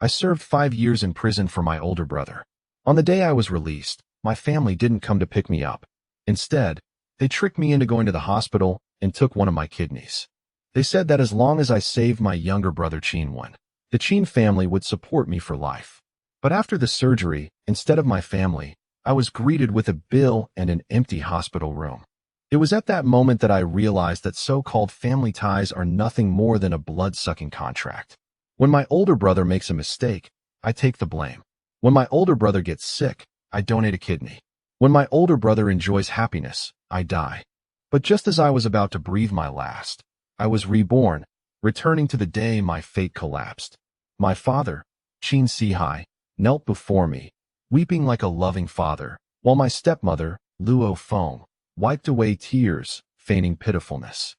I served 5 years in prison for my older brother. On the day I was released, my family didn't come to pick me up. Instead, they tricked me into going to the hospital and took one of my kidneys. They said that as long as I saved my younger brother Chin-won, the Chin family would support me for life. But after the surgery, instead of my family, I was greeted with a bill and an empty hospital room. It was at that moment that I realized that so-called family ties are nothing more than a blood-sucking contract. When my older brother makes a mistake, I take the blame. When my older brother gets sick, I donate a kidney. When my older brother enjoys happiness, I die. But just as I was about to breathe my last, I was reborn, returning to the day my fate collapsed. My father, Chin Si-hai, knelt before me, weeping like a loving father, while my stepmother, Luo Feng, wiped away tears, feigning pitifulness.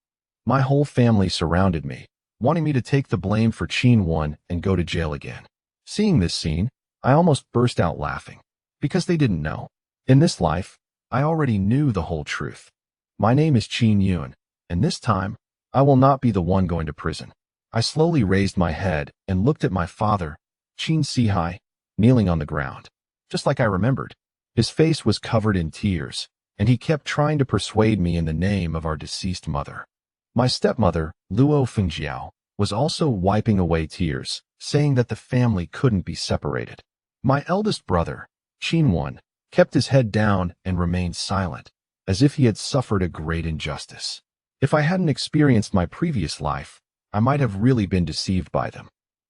My whole family surrounded me, wanting me to take the blame for Chin-won and go to jail again. Seeing this scene, I almost burst out laughing, because they didn't know. In this life, I already knew the whole truth. My name is Chin-yun, and this time, I will not be the one going to prison. I slowly raised my head and looked at my father, Chin Si-hai, kneeling on the ground. Just like I remembered, his face was covered in tears, and he kept trying to persuade me in the name of our deceased mother. My stepmother, Luo Fengjiao, was also wiping away tears, saying that the family couldn't be separated. My eldest brother, Chin-won, kept his head down and remained silent, as if he had suffered a great injustice. If I hadn't experienced my previous life, I might have really been deceived by them.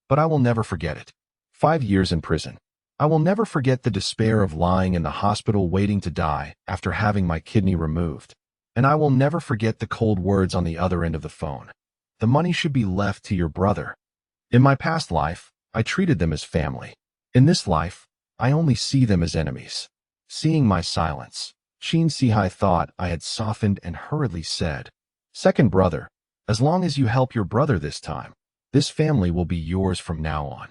But I will never forget it. 5 years in prison. I will never forget the despair of lying in the hospital waiting to die after having my kidney removed. And I will never forget the cold words on the other end of the phone. The money should be left to your brother. In my past life, I treated them as family. In this life, I only see them as enemies. Seeing my silence, Chin Si-hai thought I had softened and hurriedly said, "Second brother, as long as you help your brother this time, this family will be yours from now on."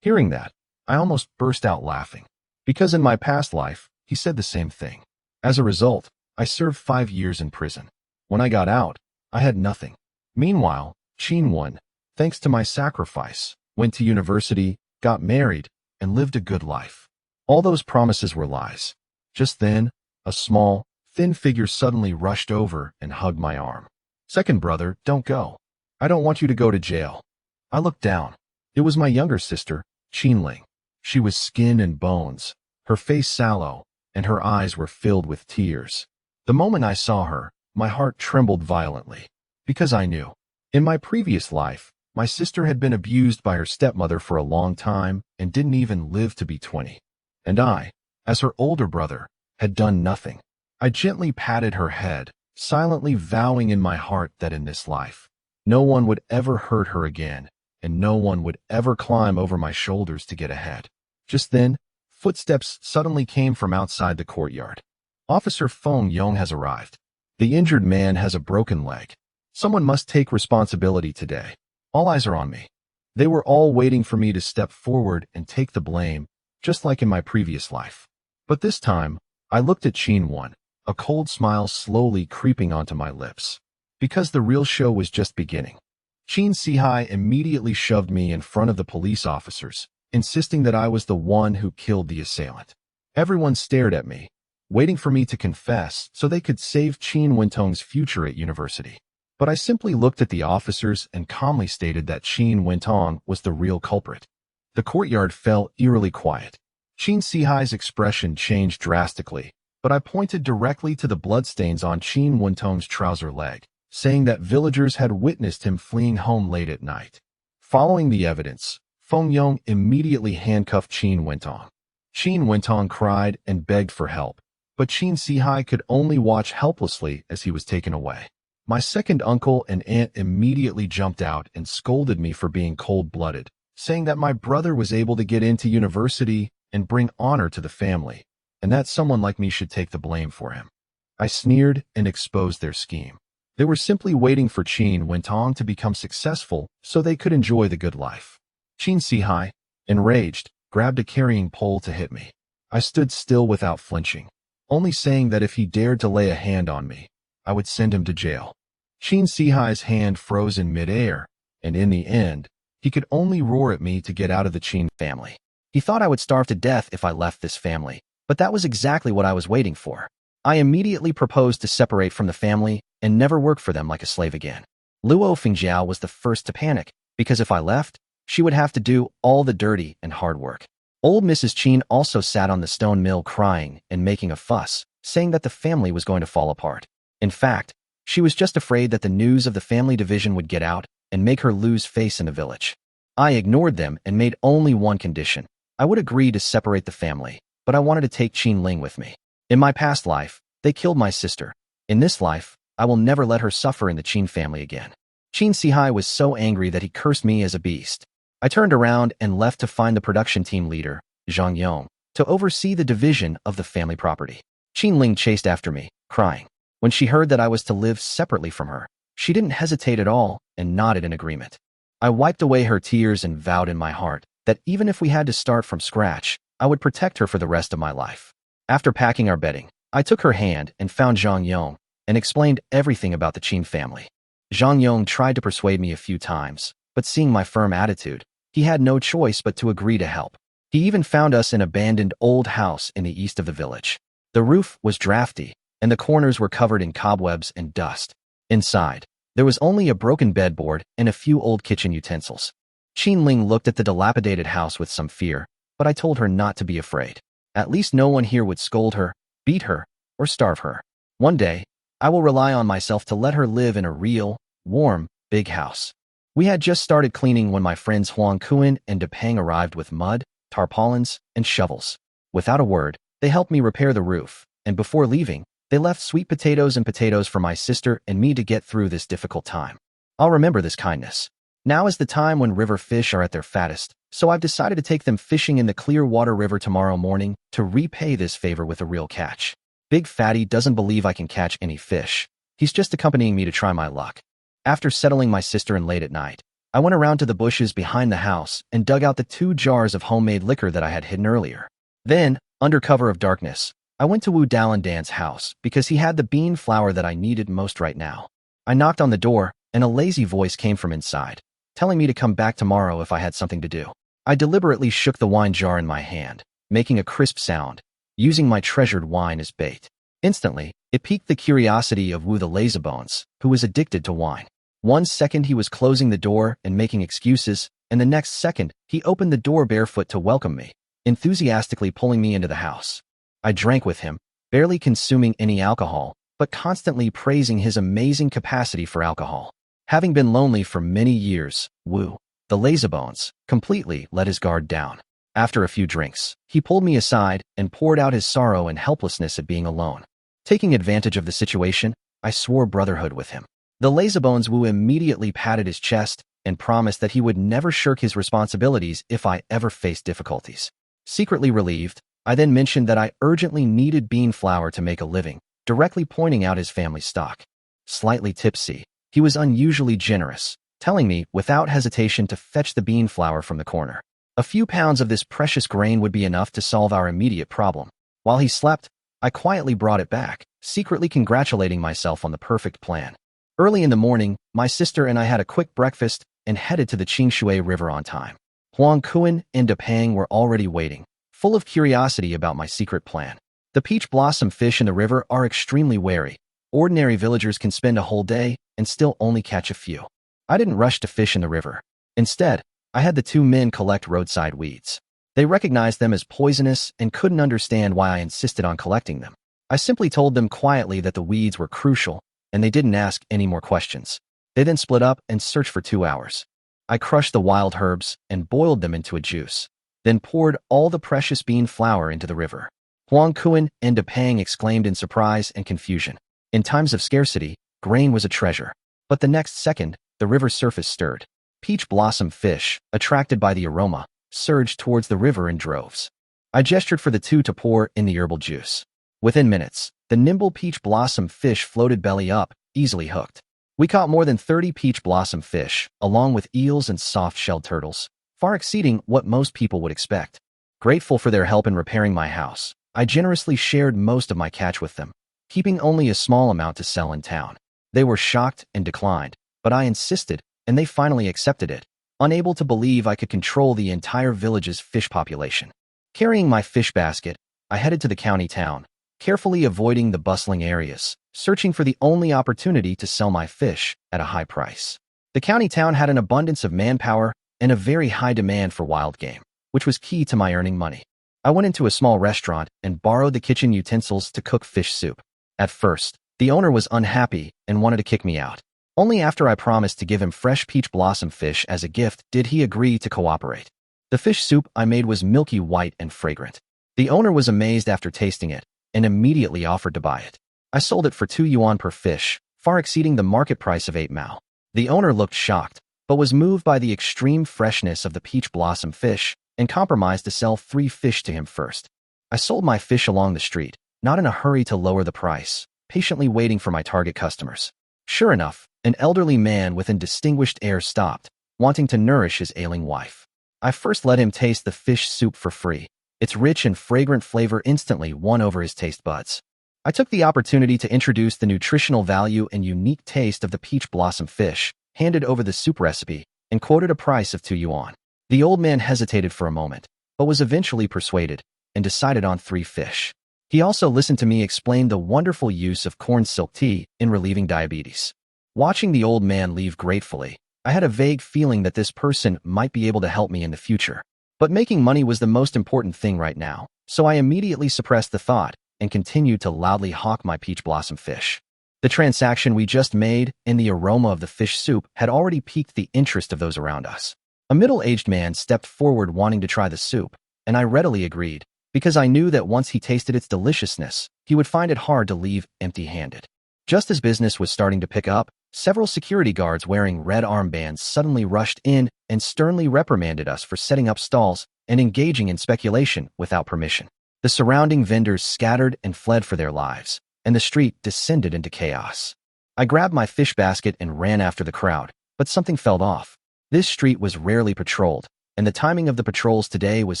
Hearing that, I almost burst out laughing, because in my past life, he said the same thing. As a result, I served 5 years in prison. When I got out, I had nothing. Meanwhile, Chin-won, thanks to my sacrifice, went to university, got married, and lived a good life. All those promises were lies. Just then, a small, thin figure suddenly rushed over and hugged my arm. "Second brother, don't go. I don't want you to go to jail." I looked down. It was my younger sister, Chin-ling. She was skin and bones, her face sallow, and her eyes were filled with tears. The moment I saw her, my heart trembled violently, because I knew. In my previous life, my sister had been abused by her stepmother for a long time and didn't even live to be 20. And I, as her older brother, had done nothing. I gently patted her head, silently vowing in my heart that in this life, no one would ever hurt her again, and no one would ever climb over my shoulders to get ahead. Just then, footsteps suddenly came from outside the courtyard. "Officer Feng Yong has arrived. The injured man has a broken leg. Someone must take responsibility today. All eyes are on me." They were all waiting for me to step forward and take the blame, just like in my previous life. But this time, I looked at Chin-won, a cold smile slowly creeping onto my lips. Because the real show was just beginning. Chin Si-hai immediately shoved me in front of the police officers, insisting that I was the one who killed the assailant. Everyone stared at me, waiting for me to confess so they could save Chin Wentong's future at university. But I simply looked at the officers and calmly stated that Chin Wentong was the real culprit. The courtyard fell eerily quiet. Chin Si-hai's expression changed drastically, but I pointed directly to the bloodstains on Chin Wentong's trouser leg, saying that villagers had witnessed him fleeing home late at night. Following the evidence, Feng Yong immediately handcuffed Chin Wentong. Chin Wentong cried and begged for help, but Chin Si-hai could only watch helplessly as he was taken away. My second uncle and aunt immediately jumped out and scolded me for being cold-blooded, saying that my brother was able to get into university and bring honor to the family, and that someone like me should take the blame for him. I sneered and exposed their scheme. They were simply waiting for Chin Wentong to become successful so they could enjoy the good life. Chin Si-hai, enraged, grabbed a carrying pole to hit me. I stood still without flinching, only saying that if he dared to lay a hand on me, I would send him to jail. Chin Si-hai's hand froze in midair, and in the end, He could only roar at me to get out of the Qin family. He thought I would starve to death if I left this family, but that was exactly what I was waiting for. I immediately proposed to separate from the family and never work for them like a slave again. Luo Fengjiao was the first to panic, because if I left, she would have to do all the dirty and hard work. Old Mrs. Qin also sat on the stone mill crying and making a fuss, saying that the family was going to fall apart. In fact, she was just afraid that the news of the family division would get out and make her lose face in the village. I ignored them and made only one condition. I would agree to separate the family, but I wanted to take Qin Ling with me. In my past life, they killed my sister. In this life, I will never let her suffer in the Qin family again. Qin Sihai was so angry that he cursed me as a beast. I turned around and left to find the production team leader, Zhang Yong, to oversee the division of the family property. Qin Ling chased after me, crying. When she heard that I was to live separately from her, she didn't hesitate at all and nodded in agreement. I wiped away her tears and vowed in my heart that even if we had to start from scratch, I would protect her for the rest of my life. After packing our bedding, I took her hand and found Zhang Yong and explained everything about the Qin family. Zhang Yong tried to persuade me a few times, but seeing my firm attitude, he had no choice but to agree to help. He even found us an abandoned old house in the east of the village. The roof was drafty, and the corners were covered in cobwebs and dust. Inside, there was only a broken bedboard and a few old kitchen utensils. Qin Ling looked at the dilapidated house with some fear, but I told her not to be afraid. At least no one here would scold her, beat her, or starve her. One day, I will rely on myself to let her live in a real, warm, big house. We had just started cleaning when my friends Huang Kuan and Depang arrived with mud, tarpaulins, and shovels. Without a word, they helped me repair the roof, and before leaving, they left sweet potatoes and potatoes for my sister and me to get through this difficult time. I'll remember this kindness. Now is the time when river fish are at their fattest, so I've decided to take them fishing in the clear water river tomorrow morning to repay this favor with a real catch. Big Fatty doesn't believe I can catch any fish. He's just accompanying me to try my luck. After settling my sister in late at night, I went around to the bushes behind the house and dug out the 2 jars of homemade liquor that I had hidden earlier. Then, under cover of darkness, I went to Wu Dalandan's house because he had the bean flour that I needed most right now. I knocked on the door, and a lazy voice came from inside, telling me to come back tomorrow if I had something to do. I deliberately shook the wine jar in my hand, making a crisp sound, using my treasured wine as bait. Instantly, it piqued the curiosity of Wu the Lazybones, who was addicted to wine. 1 second he was closing the door and making excuses, and the next second he opened the door barefoot to welcome me, enthusiastically pulling me into the house. I drank with him, barely consuming any alcohol, but constantly praising his amazing capacity for alcohol. Having been lonely for many years, Wu, the Lazybones, completely let his guard down. After a few drinks, he pulled me aside and poured out his sorrow and helplessness at being alone. Taking advantage of the situation, I swore brotherhood with him. The Lazybones Wu immediately patted his chest and promised that he would never shirk his responsibilities if I ever faced difficulties. Secretly relieved, I then mentioned that I urgently needed bean flour to make a living, directly pointing out his family stock. Slightly tipsy, he was unusually generous, telling me without hesitation to fetch the bean flour from the corner. A few pounds of this precious grain would be enough to solve our immediate problem. While he slept, I quietly brought it back, secretly congratulating myself on the perfect plan. Early in the morning, my sister and I had a quick breakfast and headed to the Qingshui River on time. Huang Kuan and Depang were already waiting, full of curiosity about my secret plan. The peach blossom fish in the river are extremely wary. Ordinary villagers can spend a whole day and still only catch a few. I didn't rush to fish in the river. Instead, I had the 2 men collect roadside weeds. They recognized them as poisonous and couldn't understand why I insisted on collecting them. I simply told them quietly that the weeds were crucial, and they didn't ask any more questions. They then split up and searched for 2 hours. I crushed the wild herbs and boiled them into a juice, then poured all the precious bean flour into the river. Huang Kuan and Depang exclaimed in surprise and confusion. In times of scarcity, grain was a treasure. But the next second, the river's surface stirred. Peach blossom fish, attracted by the aroma, surged towards the river in droves. I gestured for the 2 to pour in the herbal juice. Within minutes, the nimble peach blossom fish floated belly up, easily hooked. We caught more than 30 peach blossom fish, along with eels and soft-shelled turtles, far exceeding what most people would expect. Grateful for their help in repairing my house, I generously shared most of my catch with them, keeping only a small amount to sell in town. They were shocked and declined, but I insisted, and they finally accepted it, unable to believe I could control the entire village's fish population. Carrying my fish basket, I headed to the county town, carefully avoiding the bustling areas, searching for the only opportunity to sell my fish at a high price. The county town had an abundance of manpower and a very high demand for wild game, which was key to my earning money. I went into a small restaurant and borrowed the kitchen utensils to cook fish soup. At first, the owner was unhappy and wanted to kick me out. Only after I promised to give him fresh peach blossom fish as a gift did he agree to cooperate. The fish soup I made was milky white and fragrant. The owner was amazed after tasting it and immediately offered to buy it. I sold it for 2 yuan per fish, far exceeding the market price of 8 mao. The owner looked shocked, but was moved by the extreme freshness of the peach blossom fish and compromised to sell 3 fish to him first. I sold my fish along the street, not in a hurry to lower the price, patiently waiting for my target customers. Sure enough, an elderly man with a distinguished air stopped, wanting to nourish his ailing wife. I first let him taste the fish soup for free. Its rich and fragrant flavor instantly won over his taste buds. I took the opportunity to introduce the nutritional value and unique taste of the peach blossom fish, handed over the soup recipe, and quoted a price of 2 yuan. The old man hesitated for a moment, but was eventually persuaded and decided on 3 fish. He also listened to me explain the wonderful use of corn silk tea in relieving diabetes. Watching the old man leave gratefully, I had a vague feeling that this person might be able to help me in the future. But making money was the most important thing right now, so I immediately suppressed the thought and continued to loudly hawk my peach blossom fish. The transaction we just made and the aroma of the fish soup had already piqued the interest of those around us. A middle-aged man stepped forward wanting to try the soup, and I readily agreed, because I knew that once he tasted its deliciousness, he would find it hard to leave empty-handed. Just as business was starting to pick up, several security guards wearing red armbands suddenly rushed in and sternly reprimanded us for setting up stalls and engaging in speculation without permission. The surrounding vendors scattered and fled for their lives, and the street descended into chaos. I grabbed my fish basket and ran after the crowd, but something felt off. This street was rarely patrolled, and the timing of the patrols today was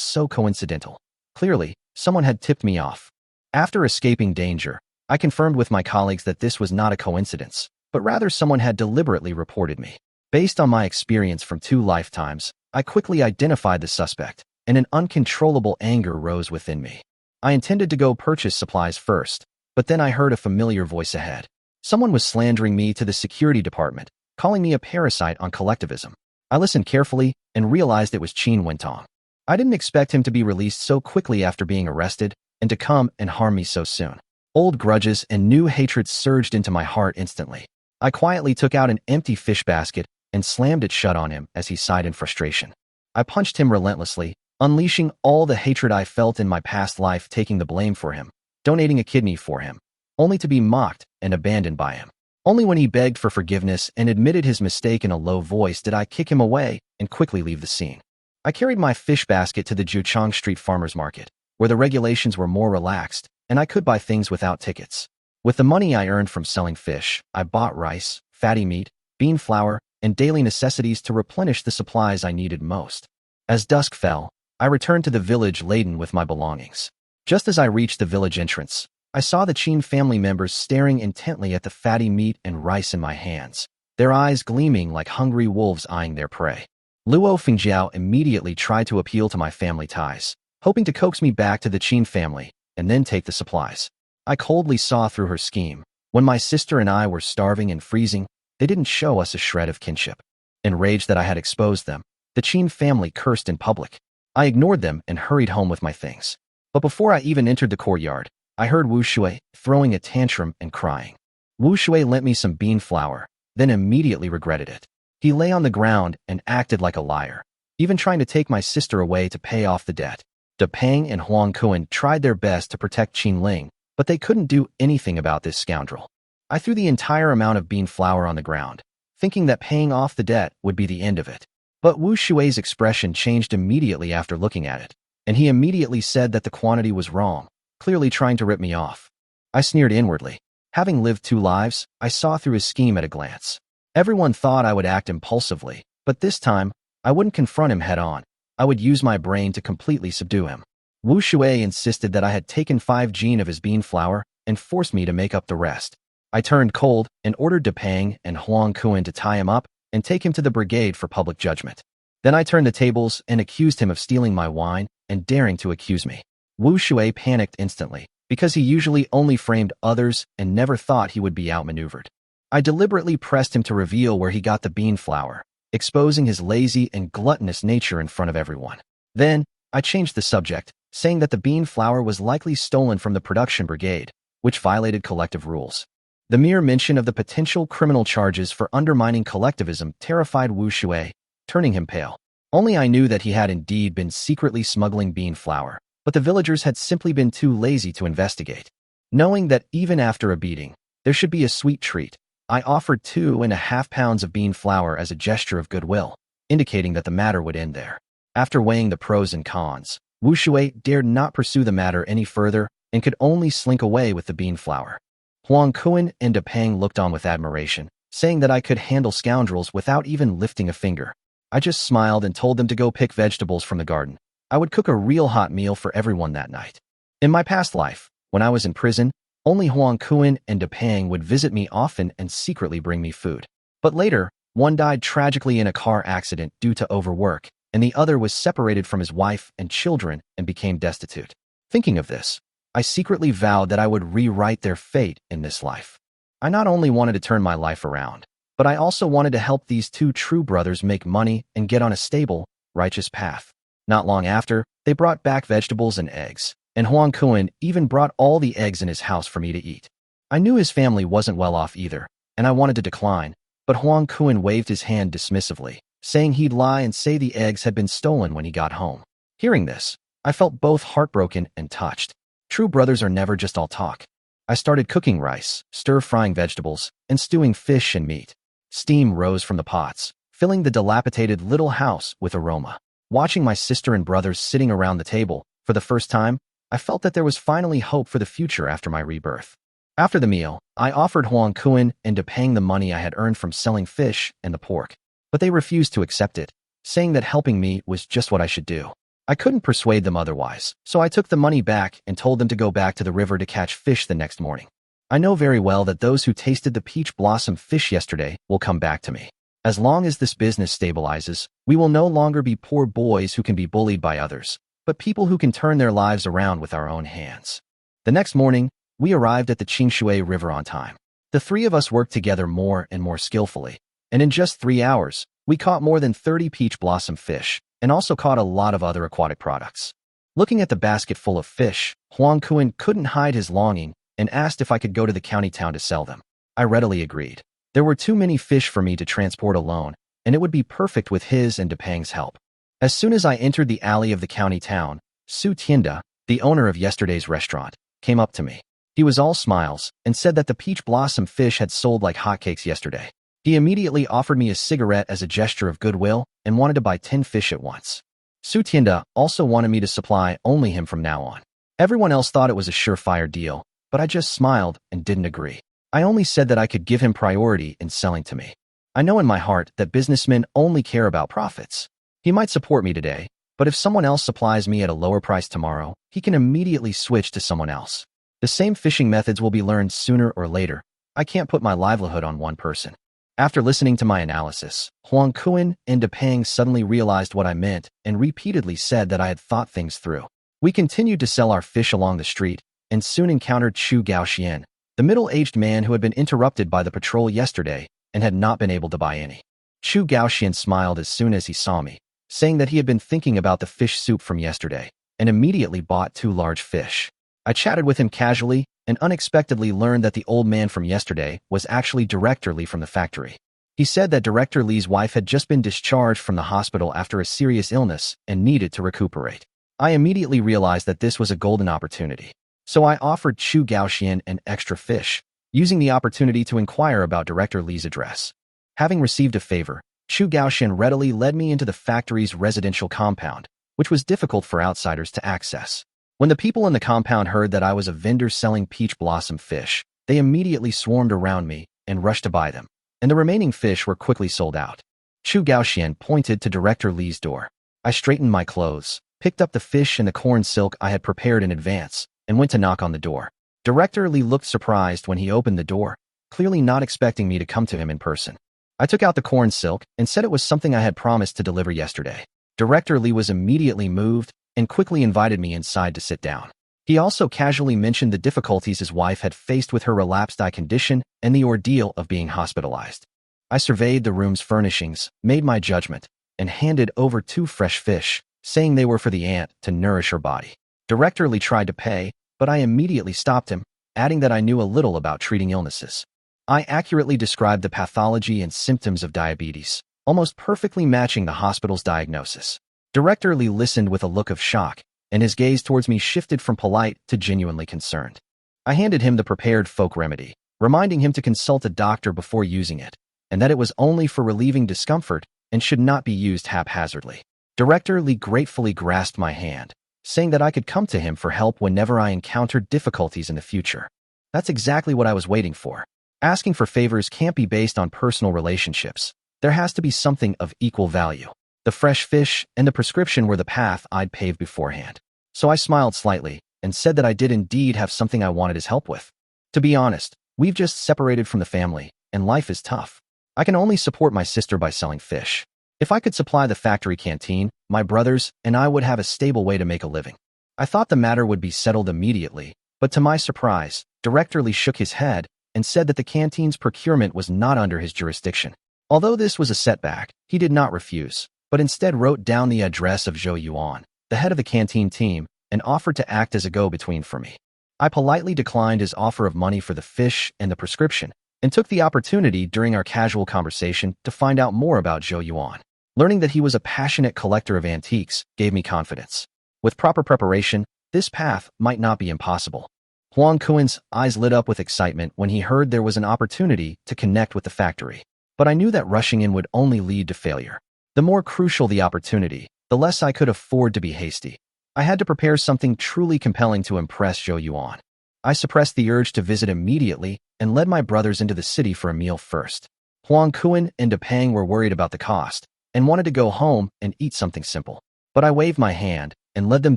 so coincidental. Clearly, someone had tipped me off. After escaping danger, I confirmed with my colleagues that this was not a coincidence, but rather someone had deliberately reported me. Based on my experience from 2 lifetimes, I quickly identified the suspect, and an uncontrollable anger rose within me. I intended to go purchase supplies first, but then I heard a familiar voice ahead. Someone was slandering me to the security department, calling me a parasite on collectivism. I listened carefully and realized it was Qin Wentong. I didn't expect him to be released so quickly after being arrested and to come and harm me so soon. Old grudges and new hatreds surged into my heart instantly. I quietly took out an empty fish basket and slammed it shut on him as he sighed in frustration. I punched him relentlessly, unleashing all the hatred I felt in my past life, taking the blame for him, donating a kidney for him, only to be mocked and abandoned by him. Only when he begged for forgiveness and admitted his mistake in a low voice did I kick him away and quickly leave the scene. I carried my fish basket to the Juchang Street Farmers Market, where the regulations were more relaxed, and I could buy things without tickets. With the money I earned from selling fish, I bought rice, fatty meat, bean flour, and daily necessities to replenish the supplies I needed most. As dusk fell, I returned to the village laden with my belongings. Just as I reached the village entrance, I saw the Qin family members staring intently at the fatty meat and rice in my hands, their eyes gleaming like hungry wolves eyeing their prey. Luo Fengjiao immediately tried to appeal to my family ties, hoping to coax me back to the Qin family and then take the supplies. I coldly saw through her scheme. When my sister and I were starving and freezing, they didn't show us a shred of kinship. Enraged that I had exposed them, the Qin family cursed in public. I ignored them and hurried home with my things. But before I even entered the courtyard, I heard Wu Shui throwing a tantrum and crying. Wu Shui lent me some bean flour, then immediately regretted it. He lay on the ground and acted like a liar, even trying to take my sister away to pay off the debt. De Peng and Huang Kuan tried their best to protect Qin Ling, but they couldn't do anything about this scoundrel. I threw the entire amount of bean flour on the ground, thinking that paying off the debt would be the end of it. But Wu Shui's expression changed immediately after looking at it, and he immediately said that the quantity was wrong, clearly trying to rip me off. I sneered inwardly. Having lived 2 lives, I saw through his scheme at a glance. Everyone thought I would act impulsively, but this time, I wouldn't confront him head-on. I would use my brain to completely subdue him. Wu Shui insisted that I had taken 5 jin of his bean flour and forced me to make up the rest. I turned cold and ordered De Peng and Huang Kuan to tie him up and take him to the brigade for public judgment. Then I turned the tables and accused him of stealing my wine and daring to accuse me. Wu Shui panicked instantly, because he usually only framed others and never thought he would be outmaneuvered. I deliberately pressed him to reveal where he got the bean flour, exposing his lazy and gluttonous nature in front of everyone. Then, I changed the subject, saying that the bean flour was likely stolen from the production brigade, which violated collective rules. The mere mention of the potential criminal charges for undermining collectivism terrified Wu Shui, turning him pale. Only I knew that he had indeed been secretly smuggling bean flour, but the villagers had simply been too lazy to investigate. Knowing that even after a beating, there should be a sweet treat, I offered 2.5 pounds of bean flour as a gesture of goodwill, indicating that the matter would end there. After weighing the pros and cons, Wu Shui dared not pursue the matter any further and could only slink away with the bean flour. Huang Kuan and De Peng looked on with admiration, saying that I could handle scoundrels without even lifting a finger. I just smiled and told them to go pick vegetables from the garden. I would cook a real hot meal for everyone that night. In my past life, when I was in prison, only Huang Kuan and De Peng would visit me often and secretly bring me food. But later, one died tragically in a car accident due to overwork, and the other was separated from his wife and children and became destitute. Thinking of this, I secretly vowed that I would rewrite their fate in this life. I not only wanted to turn my life around, but I also wanted to help these two true brothers make money and get on a stable, righteous path. Not long after, they brought back vegetables and eggs, and Huang Kuan even brought all the eggs in his house for me to eat. I knew his family wasn't well off either, and I wanted to decline, but Huang Kuan waved his hand dismissively, saying he'd lie and say the eggs had been stolen when he got home. Hearing this, I felt both heartbroken and touched. True brothers are never just all talk. I started cooking rice, stir-frying vegetables, and stewing fish and meat. Steam rose from the pots, filling the dilapidated little house with aroma. Watching my sister and brothers sitting around the table, for the first time, I felt that there was finally hope for the future after my rebirth. After the meal, I offered Huang Kuan and De Peng the money I had earned from selling fish and the pork, but they refused to accept it, saying that helping me was just what I should do. I couldn't persuade them otherwise, so I took the money back and told them to go back to the river to catch fish the next morning. I know very well that those who tasted the peach blossom fish yesterday will come back to me. As long as this business stabilizes, we will no longer be poor boys who can be bullied by others, but people who can turn their lives around with our own hands. The next morning, we arrived at the Qingshui River on time. The three of us worked together more and more skillfully, and in just 3 hours, we caught more than 30 peach blossom fish, and also caught a lot of other aquatic products. Looking at the basket full of fish, Huang Kuan couldn't hide his longing and asked if I could go to the county town to sell them. I readily agreed. There were too many fish for me to transport alone, and it would be perfect with his and De Peng's help. As soon as I entered the alley of the county town, Su Tienda, the owner of yesterday's restaurant, came up to me. He was all smiles and said that the peach blossom fish had sold like hotcakes yesterday. He immediately offered me a cigarette as a gesture of goodwill and wanted to buy 10 fish at once. Su Tienda also wanted me to supply only him from now on. Everyone else thought it was a surefire deal, but I just smiled and didn't agree. I only said that I could give him priority in selling to me. I know in my heart that businessmen only care about profits. He might support me today, but if someone else supplies me at a lower price tomorrow, he can immediately switch to someone else. The same fishing methods will be learned sooner or later. I can't put my livelihood on one person. After listening to my analysis, Huang Kuan and De Peng suddenly realized what I meant and repeatedly said that I had thought things through. We continued to sell our fish along the street and soon encountered Chu Gaoxian, the middle-aged man who had been interrupted by the patrol yesterday and had not been able to buy any. Chu Gaoxian smiled as soon as he saw me, saying that he had been thinking about the fish soup from yesterday and immediately bought 2 large fish. I chatted with him casually and unexpectedly learned that the old man from yesterday was actually Director Li from the factory. He said that Director Li's wife had just been discharged from the hospital after a serious illness and needed to recuperate. I immediately realized that this was a golden opportunity. So I offered Chu Gaoxian an extra fish, using the opportunity to inquire about Director Li's address. Having received a favor, Chu Gaoxian readily led me into the factory's residential compound, which was difficult for outsiders to access. When the people in the compound heard that I was a vendor selling peach blossom fish, they immediately swarmed around me and rushed to buy them, and the remaining fish were quickly sold out. Chu Gaoxian pointed to Director Li's door. I straightened my clothes, picked up the fish and the corn silk I had prepared in advance, and went to knock on the door. Director Li looked surprised when he opened the door, clearly not expecting me to come to him in person. I took out the corn silk and said it was something I had promised to deliver yesterday. Director Lee was immediately moved and quickly invited me inside to sit down. He also casually mentioned the difficulties his wife had faced with her relapsed eye condition and the ordeal of being hospitalized. I surveyed the room's furnishings, made my judgment, and handed over 2 fresh fish, saying they were for the aunt to nourish her body. Director Lee tried to pay, but I immediately stopped him, adding that I knew a little about treating illnesses. I accurately described the pathology and symptoms of diabetes, almost perfectly matching the hospital's diagnosis. Director Lee listened with a look of shock, and his gaze towards me shifted from polite to genuinely concerned. I handed him the prepared folk remedy, reminding him to consult a doctor before using it, and that it was only for relieving discomfort and should not be used haphazardly. Director Lee gratefully grasped my hand, saying that I could come to him for help whenever I encountered difficulties in the future. That's exactly what I was waiting for. Asking for favors can't be based on personal relationships. There has to be something of equal value. The fresh fish and the prescription were the path I'd paved beforehand. So I smiled slightly and said that I did indeed have something I wanted his help with. To be honest, we've just separated from the family, and life is tough. I can only support my sister by selling fish. If I could supply the factory canteen, my brothers and I would have a stable way to make a living. I thought the matter would be settled immediately, but to my surprise, Director Lee shook his head and said that the canteen's procurement was not under his jurisdiction. Although this was a setback, he did not refuse, but instead wrote down the address of Zhou Yuan, the head of the canteen team, and offered to act as a go-between for me. I politely declined his offer of money for the fish and the prescription, and took the opportunity during our casual conversation to find out more about Zhou Yuan. Learning that he was a passionate collector of antiques gave me confidence. With proper preparation, this path might not be impossible. Huang Kuen's eyes lit up with excitement when he heard there was an opportunity to connect with the factory. But I knew that rushing in would only lead to failure. The more crucial the opportunity, the less I could afford to be hasty. I had to prepare something truly compelling to impress Zhou Yuan. I suppressed the urge to visit immediately and led my brothers into the city for a meal first. Huang Kuen and Depang were worried about the cost and wanted to go home and eat something simple. But I waved my hand and led them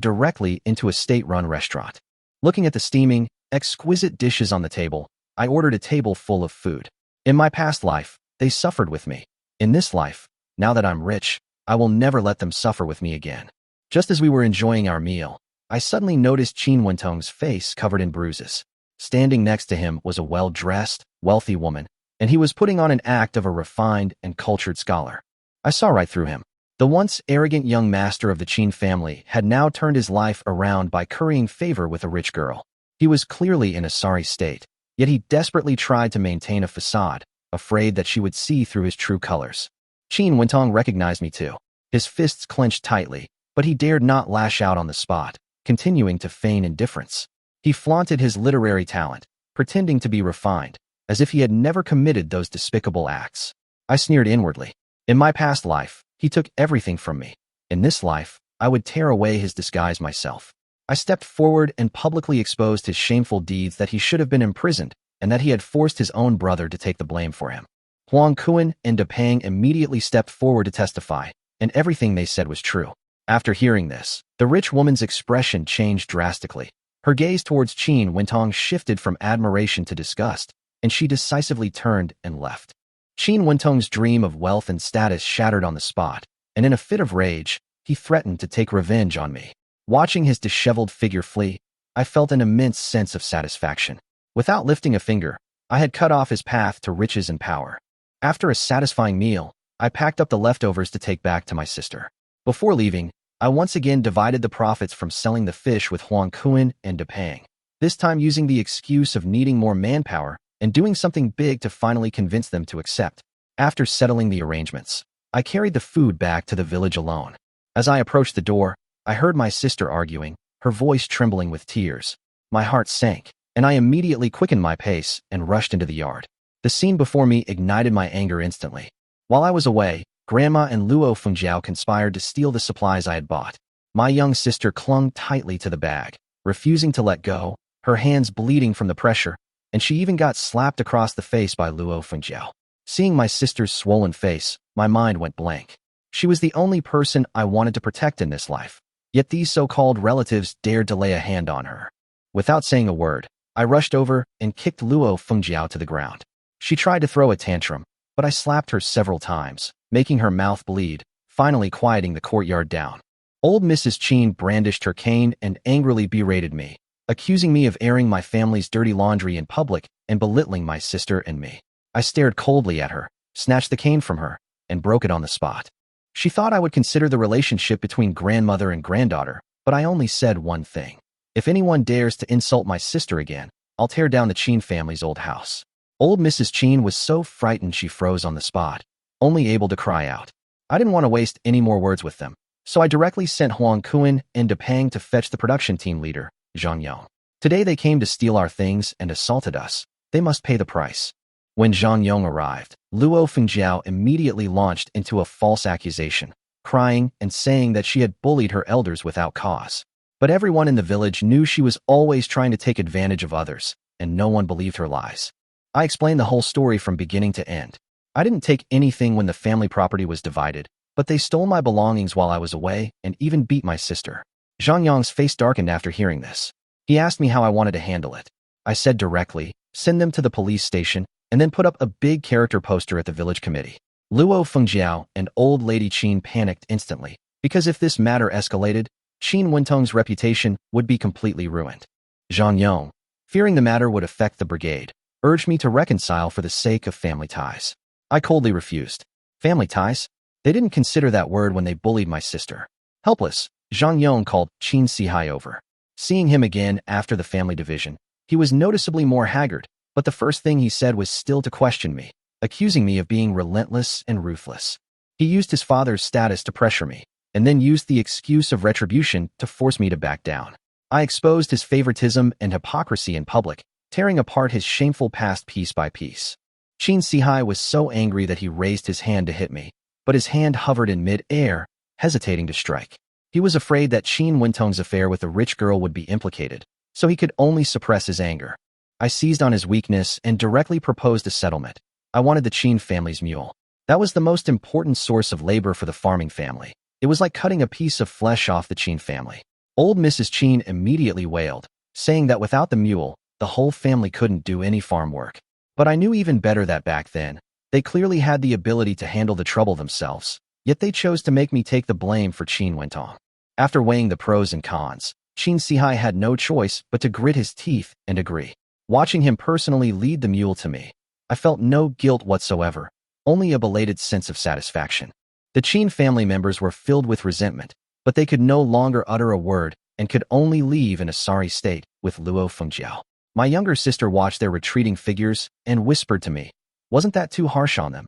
directly into a state-run restaurant. Looking at the steaming, exquisite dishes on the table, I ordered a table full of food. In my past life, they suffered with me. In this life, now that I'm rich, I will never let them suffer with me again. Just as we were enjoying our meal, I suddenly noticed Qin Wentong's face covered in bruises. Standing next to him was a well-dressed, wealthy woman, and he was putting on an act of a refined and cultured scholar. I saw right through him. The once arrogant young master of the Qin family had now turned his life around by currying favor with a rich girl. He was clearly in a sorry state, yet he desperately tried to maintain a facade, afraid that she would see through his true colors. Qin Wentong recognized me too. His fists clenched tightly, but he dared not lash out on the spot, continuing to feign indifference. He flaunted his literary talent, pretending to be refined, as if he had never committed those despicable acts. I sneered inwardly. In my past life, he took everything from me. In this life, I would tear away his disguise myself. I stepped forward and publicly exposed his shameful deeds, that he should have been imprisoned and that he had forced his own brother to take the blame for him. Huang Kuen and Depang immediately stepped forward to testify, and everything they said was true. After hearing this, the rich woman's expression changed drastically. Her gaze towards Qin Wentong shifted from admiration to disgust, and she decisively turned and left. Qin Wentong's dream of wealth and status shattered on the spot, and in a fit of rage, he threatened to take revenge on me. Watching his disheveled figure flee, I felt an immense sense of satisfaction. Without lifting a finger, I had cut off his path to riches and power. After a satisfying meal, I packed up the leftovers to take back to my sister. Before leaving, I once again divided the profits from selling the fish with Huang Kuen and Depang, this time using the excuse of needing more manpower and doing something big to finally convince them to accept. After settling the arrangements, I carried the food back to the village alone. As I approached the door, I heard my sister arguing, her voice trembling with tears. My heart sank, and I immediately quickened my pace and rushed into the yard. The scene before me ignited my anger instantly. While I was away, Grandma and Luo Fengjiao conspired to steal the supplies I had bought. My young sister clung tightly to the bag, refusing to let go, her hands bleeding from the pressure, and she even got slapped across the face by Luo Fengjiao. Seeing my sister's swollen face, my mind went blank. She was the only person I wanted to protect in this life, yet these so-called relatives dared to lay a hand on her. Without saying a word, I rushed over and kicked Luo Fengjiao to the ground. She tried to throw a tantrum, but I slapped her several times, making her mouth bleed, finally quieting the courtyard down. Old Mrs. Chin brandished her cane and angrily berated me, accusing me of airing my family's dirty laundry in public and belittling my sister and me. I stared coldly at her, snatched the cane from her, and broke it on the spot. She thought I would consider the relationship between grandmother and granddaughter, but I only said one thing. If anyone dares to insult my sister again, I'll tear down the Chin family's old house. Old Mrs. Chin was so frightened she froze on the spot, only able to cry out. I didn't want to waste any more words with them, so I directly sent Huang Kuan and Depang to fetch the production team leader, Zhang Yong. Today they came to steal our things and assaulted us. They must pay the price. When Zhang Yong arrived, Luo Fengjiao immediately launched into a false accusation, crying and saying that she had bullied her elders without cause. But everyone in the village knew she was always trying to take advantage of others, and no one believed her lies. I explained the whole story from beginning to end. I didn't take anything when the family property was divided, but they stole my belongings while I was away and even beat my sister. Zhang Yong's face darkened after hearing this. He asked me how I wanted to handle it. I said directly, send them to the police station, and then put up a big character poster at the village committee. Luo Fengjiao and old lady Chin panicked instantly, because if this matter escalated, Qin Wentong's reputation would be completely ruined. Zhang Yong, fearing the matter would affect the brigade, urged me to reconcile for the sake of family ties. I coldly refused. Family ties? They didn't consider that word when they bullied my sister. Helpless, Zhang Yong called Qin Sihai over. Seeing him again after the family division, he was noticeably more haggard, but the first thing he said was still to question me, accusing me of being relentless and ruthless. He used his father's status to pressure me, and then used the excuse of retribution to force me to back down. I exposed his favoritism and hypocrisy in public, tearing apart his shameful past piece by piece. Qin Sihai was so angry that he raised his hand to hit me, but his hand hovered in mid-air, hesitating to strike. He was afraid that Qin Wentong's affair with the rich girl would be implicated, so he could only suppress his anger. I seized on his weakness and directly proposed a settlement. I wanted the Qin family's mule. That was the most important source of labor for the farming family. It was like cutting a piece of flesh off the Qin family. Old Mrs. Qin immediately wailed, saying that without the mule, the whole family couldn't do any farm work. But I knew even better that back then, they clearly had the ability to handle the trouble themselves, yet they chose to make me take the blame for Qin Wentong. After weighing the pros and cons, Qin Sihai had no choice but to grit his teeth and agree. Watching him personally lead the mule to me, I felt no guilt whatsoever, only a belated sense of satisfaction. The Qin family members were filled with resentment, but they could no longer utter a word and could only leave in a sorry state with Luo Fengjiao. My younger sister watched their retreating figures and whispered to me, "Wasn't that too harsh on them?"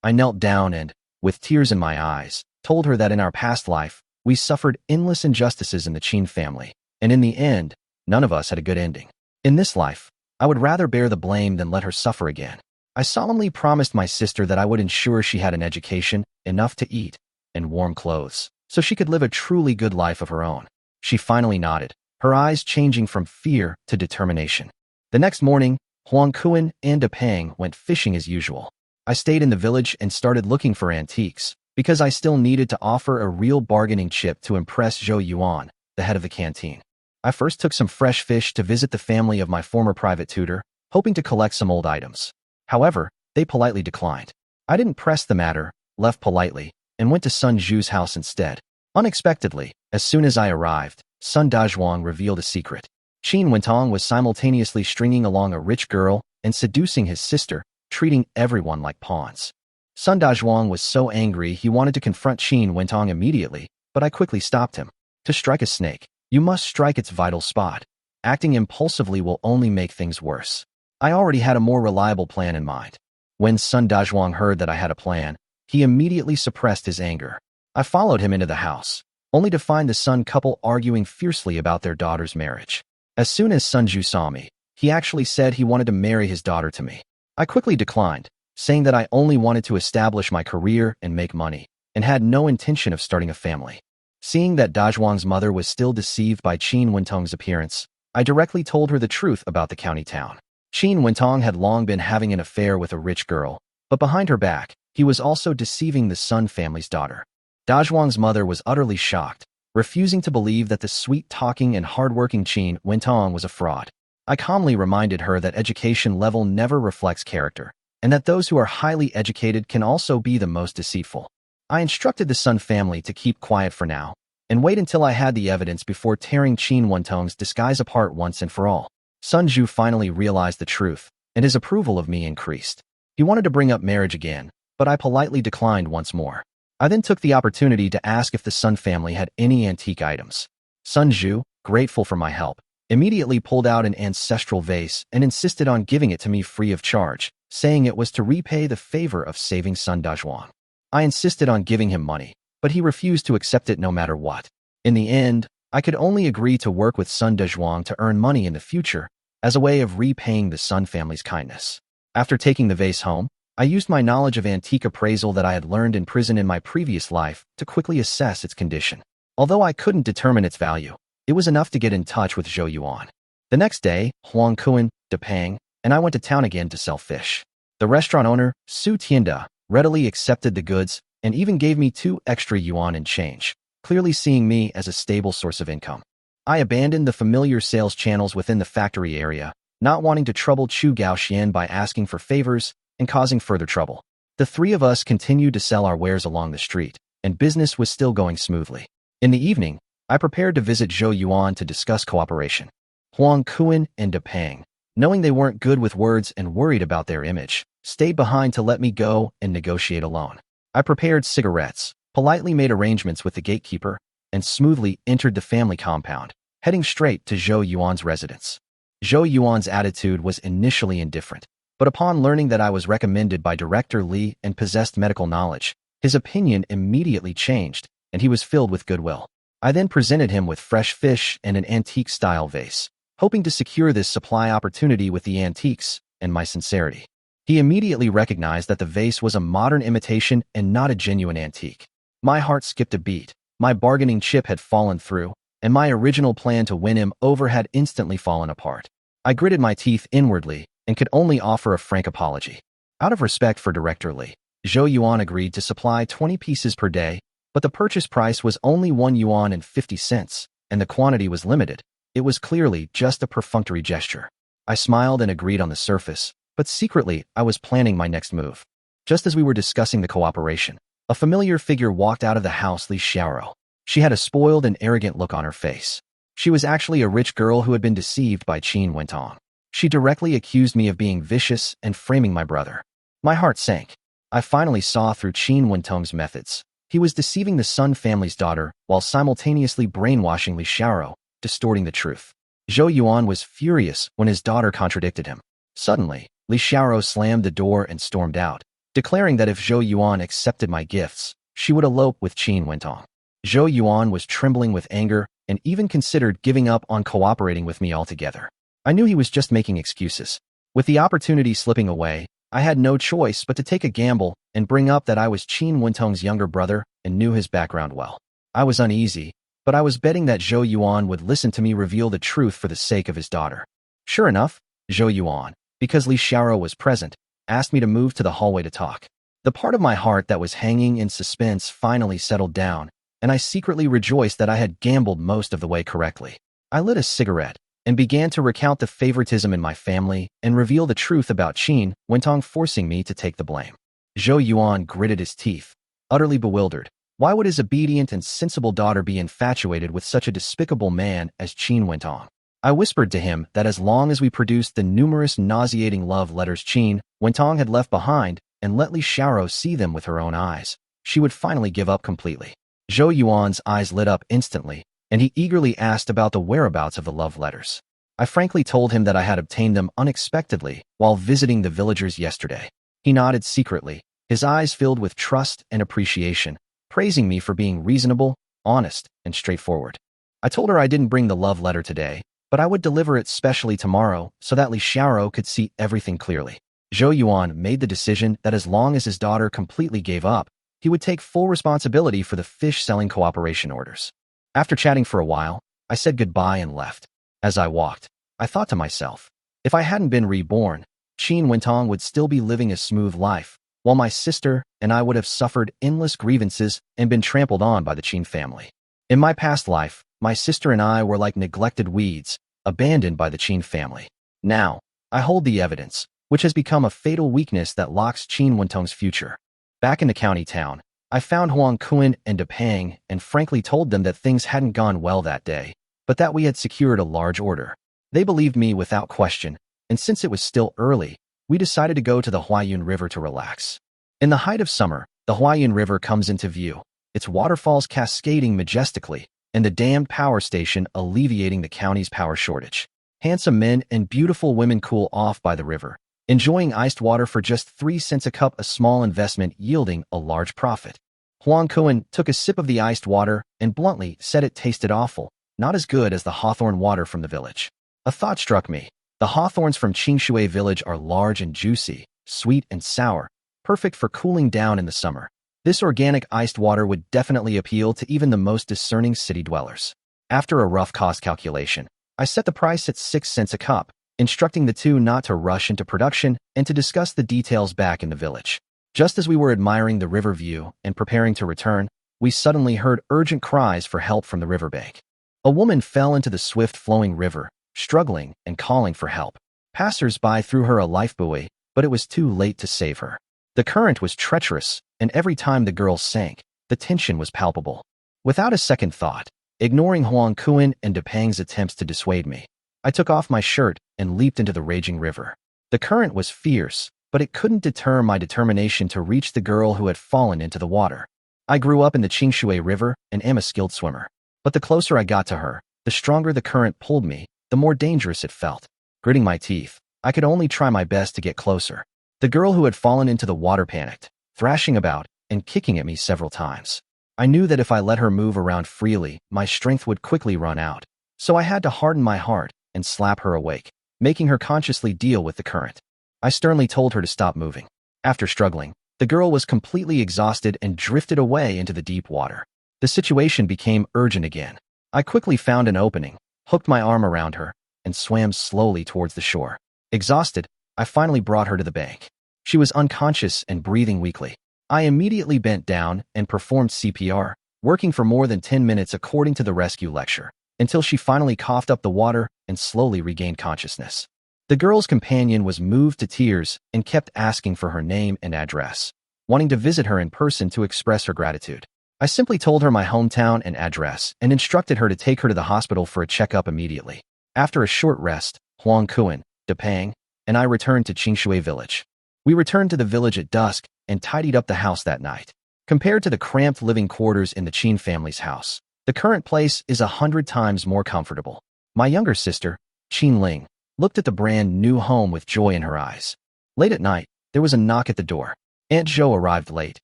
I knelt down and, with tears in my eyes, told her that in our past life, we suffered endless injustices in the Qin family, and in the end, none of us had a good ending. In this life, I would rather bear the blame than let her suffer again. I solemnly promised my sister that I would ensure she had an education, enough to eat, and warm clothes, so she could live a truly good life of her own. She finally nodded, her eyes changing from fear to determination. The next morning, Huang Kuan and Depang went fishing as usual. I stayed in the village and started looking for antiques, because I still needed to offer a real bargaining chip to impress Zhou Yuan, the head of the canteen. I first took some fresh fish to visit the family of my former private tutor, hoping to collect some old items. However, they politely declined. I didn't press the matter, left politely, and went to Sun Zhu's house instead. Unexpectedly, as soon as I arrived, Sun Dazhuang revealed a secret. Qin Wentong was simultaneously stringing along a rich girl and seducing his sister, treating everyone like pawns. Sun Dazhuang was so angry he wanted to confront Qin Wentong immediately, but I quickly stopped him. To strike a snake, you must strike its vital spot. Acting impulsively will only make things worse. I already had a more reliable plan in mind. When Sun Dazhuang heard that I had a plan, he immediately suppressed his anger. I followed him into the house, only to find the Sun couple arguing fiercely about their daughter's marriage. As soon as Sun Zhu saw me, he actually said he wanted to marry his daughter to me. I quickly declined, saying that I only wanted to establish my career and make money, and had no intention of starting a family. Seeing that Dazhuang's mother was still deceived by Qin Wentong's appearance, I directly told her the truth about the county town. Qin Wentong had long been having an affair with a rich girl, but behind her back, he was also deceiving the Sun family's daughter. Dazhuang's mother was utterly shocked, refusing to believe that the sweet-talking and hard-working Qin Wentong was a fraud. I calmly reminded her that education level never reflects character, and that those who are highly educated can also be the most deceitful. I instructed the Sun family to keep quiet for now, and wait until I had the evidence before tearing Qin Wentong's disguise apart once and for all. Sun Zhu finally realized the truth, and his approval of me increased. He wanted to bring up marriage again, but I politely declined once more. I then took the opportunity to ask if the Sun family had any antique items. Sun Zhu, grateful for my help, immediately pulled out an ancestral vase and insisted on giving it to me free of charge, saying it was to repay the favor of saving Sun Dazhuang. I insisted on giving him money, but he refused to accept it no matter what. In the end, I could only agree to work with Sun Dazhuang to earn money in the future as a way of repaying the Sun family's kindness. After taking the vase home, I used my knowledge of antique appraisal that I had learned in prison in my previous life to quickly assess its condition. Although I couldn't determine its value, it was enough to get in touch with Zhou Yuan. The next day, Huang Kuan, Depang, and I went to town again to sell fish. The restaurant owner, Su Tianda, readily accepted the goods and even gave me 2 extra yuan in change, clearly seeing me as a stable source of income. I abandoned the familiar sales channels within the factory area, not wanting to trouble Chu Gaoxian by asking for favors and causing further trouble. The 3 of us continued to sell our wares along the street, and business was still going smoothly. In the evening, I prepared to visit Zhou Yuan to discuss cooperation. Huang Kuan and Depang, knowing they weren't good with words and worried about their image, stayed behind to let me go and negotiate alone. I prepared cigarettes, politely made arrangements with the gatekeeper, and smoothly entered the family compound, heading straight to Zhou Yuan's residence. Zhou Yuan's attitude was initially indifferent, but upon learning that I was recommended by Director Li and possessed medical knowledge, his opinion immediately changed, and he was filled with goodwill. I then presented him with fresh fish and an antique-style vase, hoping to secure this supply opportunity with the antiques and my sincerity. He immediately recognized that the vase was a modern imitation and not a genuine antique. My heart skipped a beat. My bargaining chip had fallen through, and my original plan to win him over had instantly fallen apart. I gritted my teeth inwardly and could only offer a frank apology. Out of respect for Director Li, Zhou Yuan agreed to supply 20 pieces per day, but the purchase price was only 1 yuan and 50 cents, and the quantity was limited. It was clearly just a perfunctory gesture. I smiled and agreed on the surface, but secretly I was planning my next move. Just as we were discussing the cooperation, a familiar figure walked out of the house, Li Xiaoro. She had a spoiled and arrogant look on her face. She was actually a rich girl who had been deceived by Qin Wentong. She directly accused me of being vicious and framing my brother. My heart sank. I finally saw through Qin Wentong's methods. He was deceiving the Sun family's daughter while simultaneously brainwashing Li Xiaoro, distorting the truth. Zhou Yuan was furious when his daughter contradicted him. Suddenly, Li Xiaoro slammed the door and stormed out, declaring that if Zhou Yuan accepted my gifts, she would elope with Qin Wentong. Zhou Yuan was trembling with anger and even considered giving up on cooperating with me altogether. I knew he was just making excuses. With the opportunity slipping away, I had no choice but to take a gamble and bring up that I was Qin Wentong's younger brother and knew his background well. I was uneasy, but I was betting that Zhou Yuan would listen to me reveal the truth for the sake of his daughter. Sure enough, Zhou Yuan, because Li Xiaoro was present, asked me to move to the hallway to talk. The part of my heart that was hanging in suspense finally settled down, and I secretly rejoiced that I had gambled most of the way correctly. I lit a cigarette and began to recount the favoritism in my family and reveal the truth about Qin Wentong forcing me to take the blame. Zhou Yuan gritted his teeth, utterly bewildered. Why would his obedient and sensible daughter be infatuated with such a despicable man as Qin Wentong? I whispered to him that as long as we produced the numerous nauseating love letters Qin Wentong had left behind and let Li Xiaoro see them with her own eyes, she would finally give up completely. Zhou Yuan's eyes lit up instantly, and he eagerly asked about the whereabouts of the love letters. I frankly told him that I had obtained them unexpectedly while visiting the villagers yesterday. He nodded secretly, his eyes filled with trust and appreciation, praising me for being reasonable, honest, and straightforward. I told her I didn't bring the love letter today, but I would deliver it specially tomorrow so that Li Xiaoro could see everything clearly. Zhou Yuan made the decision that as long as his daughter completely gave up, he would take full responsibility for the fish-selling cooperation orders. After chatting for a while, I said goodbye and left. As I walked, I thought to myself, if I hadn't been reborn, Qin Wentong would still be living a smooth life, while my sister and I would have suffered endless grievances and been trampled on by the Qin family. In my past life, my sister and I were like neglected weeds, abandoned by the Qin family. Now, I hold the evidence, which has become a fatal weakness that locks Qin Wentong's future. Back in the county town, I found Huang Kuan and De Pang and frankly told them that things hadn't gone well that day, but that we had secured a large order. They believed me without question, and since it was still early, we decided to go to the Huayun River to relax. In the height of summer, the Huayun River comes into view, its waterfalls cascading majestically, and the dammed power station alleviating the county's power shortage. Handsome men and beautiful women cool off by the river, enjoying iced water for just 3 cents a cup, a small investment yielding a large profit. Huang Kuan took a sip of the iced water and bluntly said it tasted awful, not as good as the hawthorn water from the village. A thought struck me. The hawthorns from Qingshui village are large and juicy, sweet and sour, perfect for cooling down in the summer. This organic iced water would definitely appeal to even the most discerning city dwellers. After a rough cost calculation, I set the price at 6 cents a cup, instructing the two not to rush into production and to discuss the details back in the village. Just as we were admiring the river view and preparing to return, we suddenly heard urgent cries for help from the riverbank. A woman fell into the swift-flowing river, struggling and calling for help. Passers-by threw her a lifebuoy, but it was too late to save her. The current was treacherous, and every time the girl sank, the tension was palpable. Without a second thought, ignoring Huang Kuan and De Pang's attempts to dissuade me, I took off my shirt and leaped into the raging river. The current was fierce, but it couldn't deter my determination to reach the girl who had fallen into the water. I grew up in the Qingshui River and am a skilled swimmer. But the closer I got to her, the stronger the current pulled me, the more dangerous it felt. Gritting my teeth, I could only try my best to get closer. The girl who had fallen into the water panicked, thrashing about and kicking at me several times. I knew that if I let her move around freely, my strength would quickly run out, so I had to harden my heart and slap her awake, making her consciously deal with the current. I sternly told her to stop moving. After struggling, the girl was completely exhausted and drifted away into the deep water. The situation became urgent again. I quickly found an opening, hooked my arm around her, and swam slowly towards the shore. Exhausted, I finally brought her to the bank. She was unconscious and breathing weakly. I immediately bent down and performed CPR, working for more than 10 minutes according to the rescue lecture, until she finally coughed up the water and slowly regained consciousness. The girl's companion was moved to tears and kept asking for her name and address, wanting to visit her in person to express her gratitude. I simply told her my hometown and address and instructed her to take her to the hospital for a checkup immediately. After a short rest, Huang Kuan, De Pang, and I returned to Qingshui village. We returned to the village at dusk and tidied up the house that night. Compared to the cramped living quarters in the Qin family's house, the current place is 100 times more comfortable. My younger sister, Qin Ling, looked at the brand new home with joy in her eyes. Late at night, there was a knock at the door. Aunt Zhou arrived late,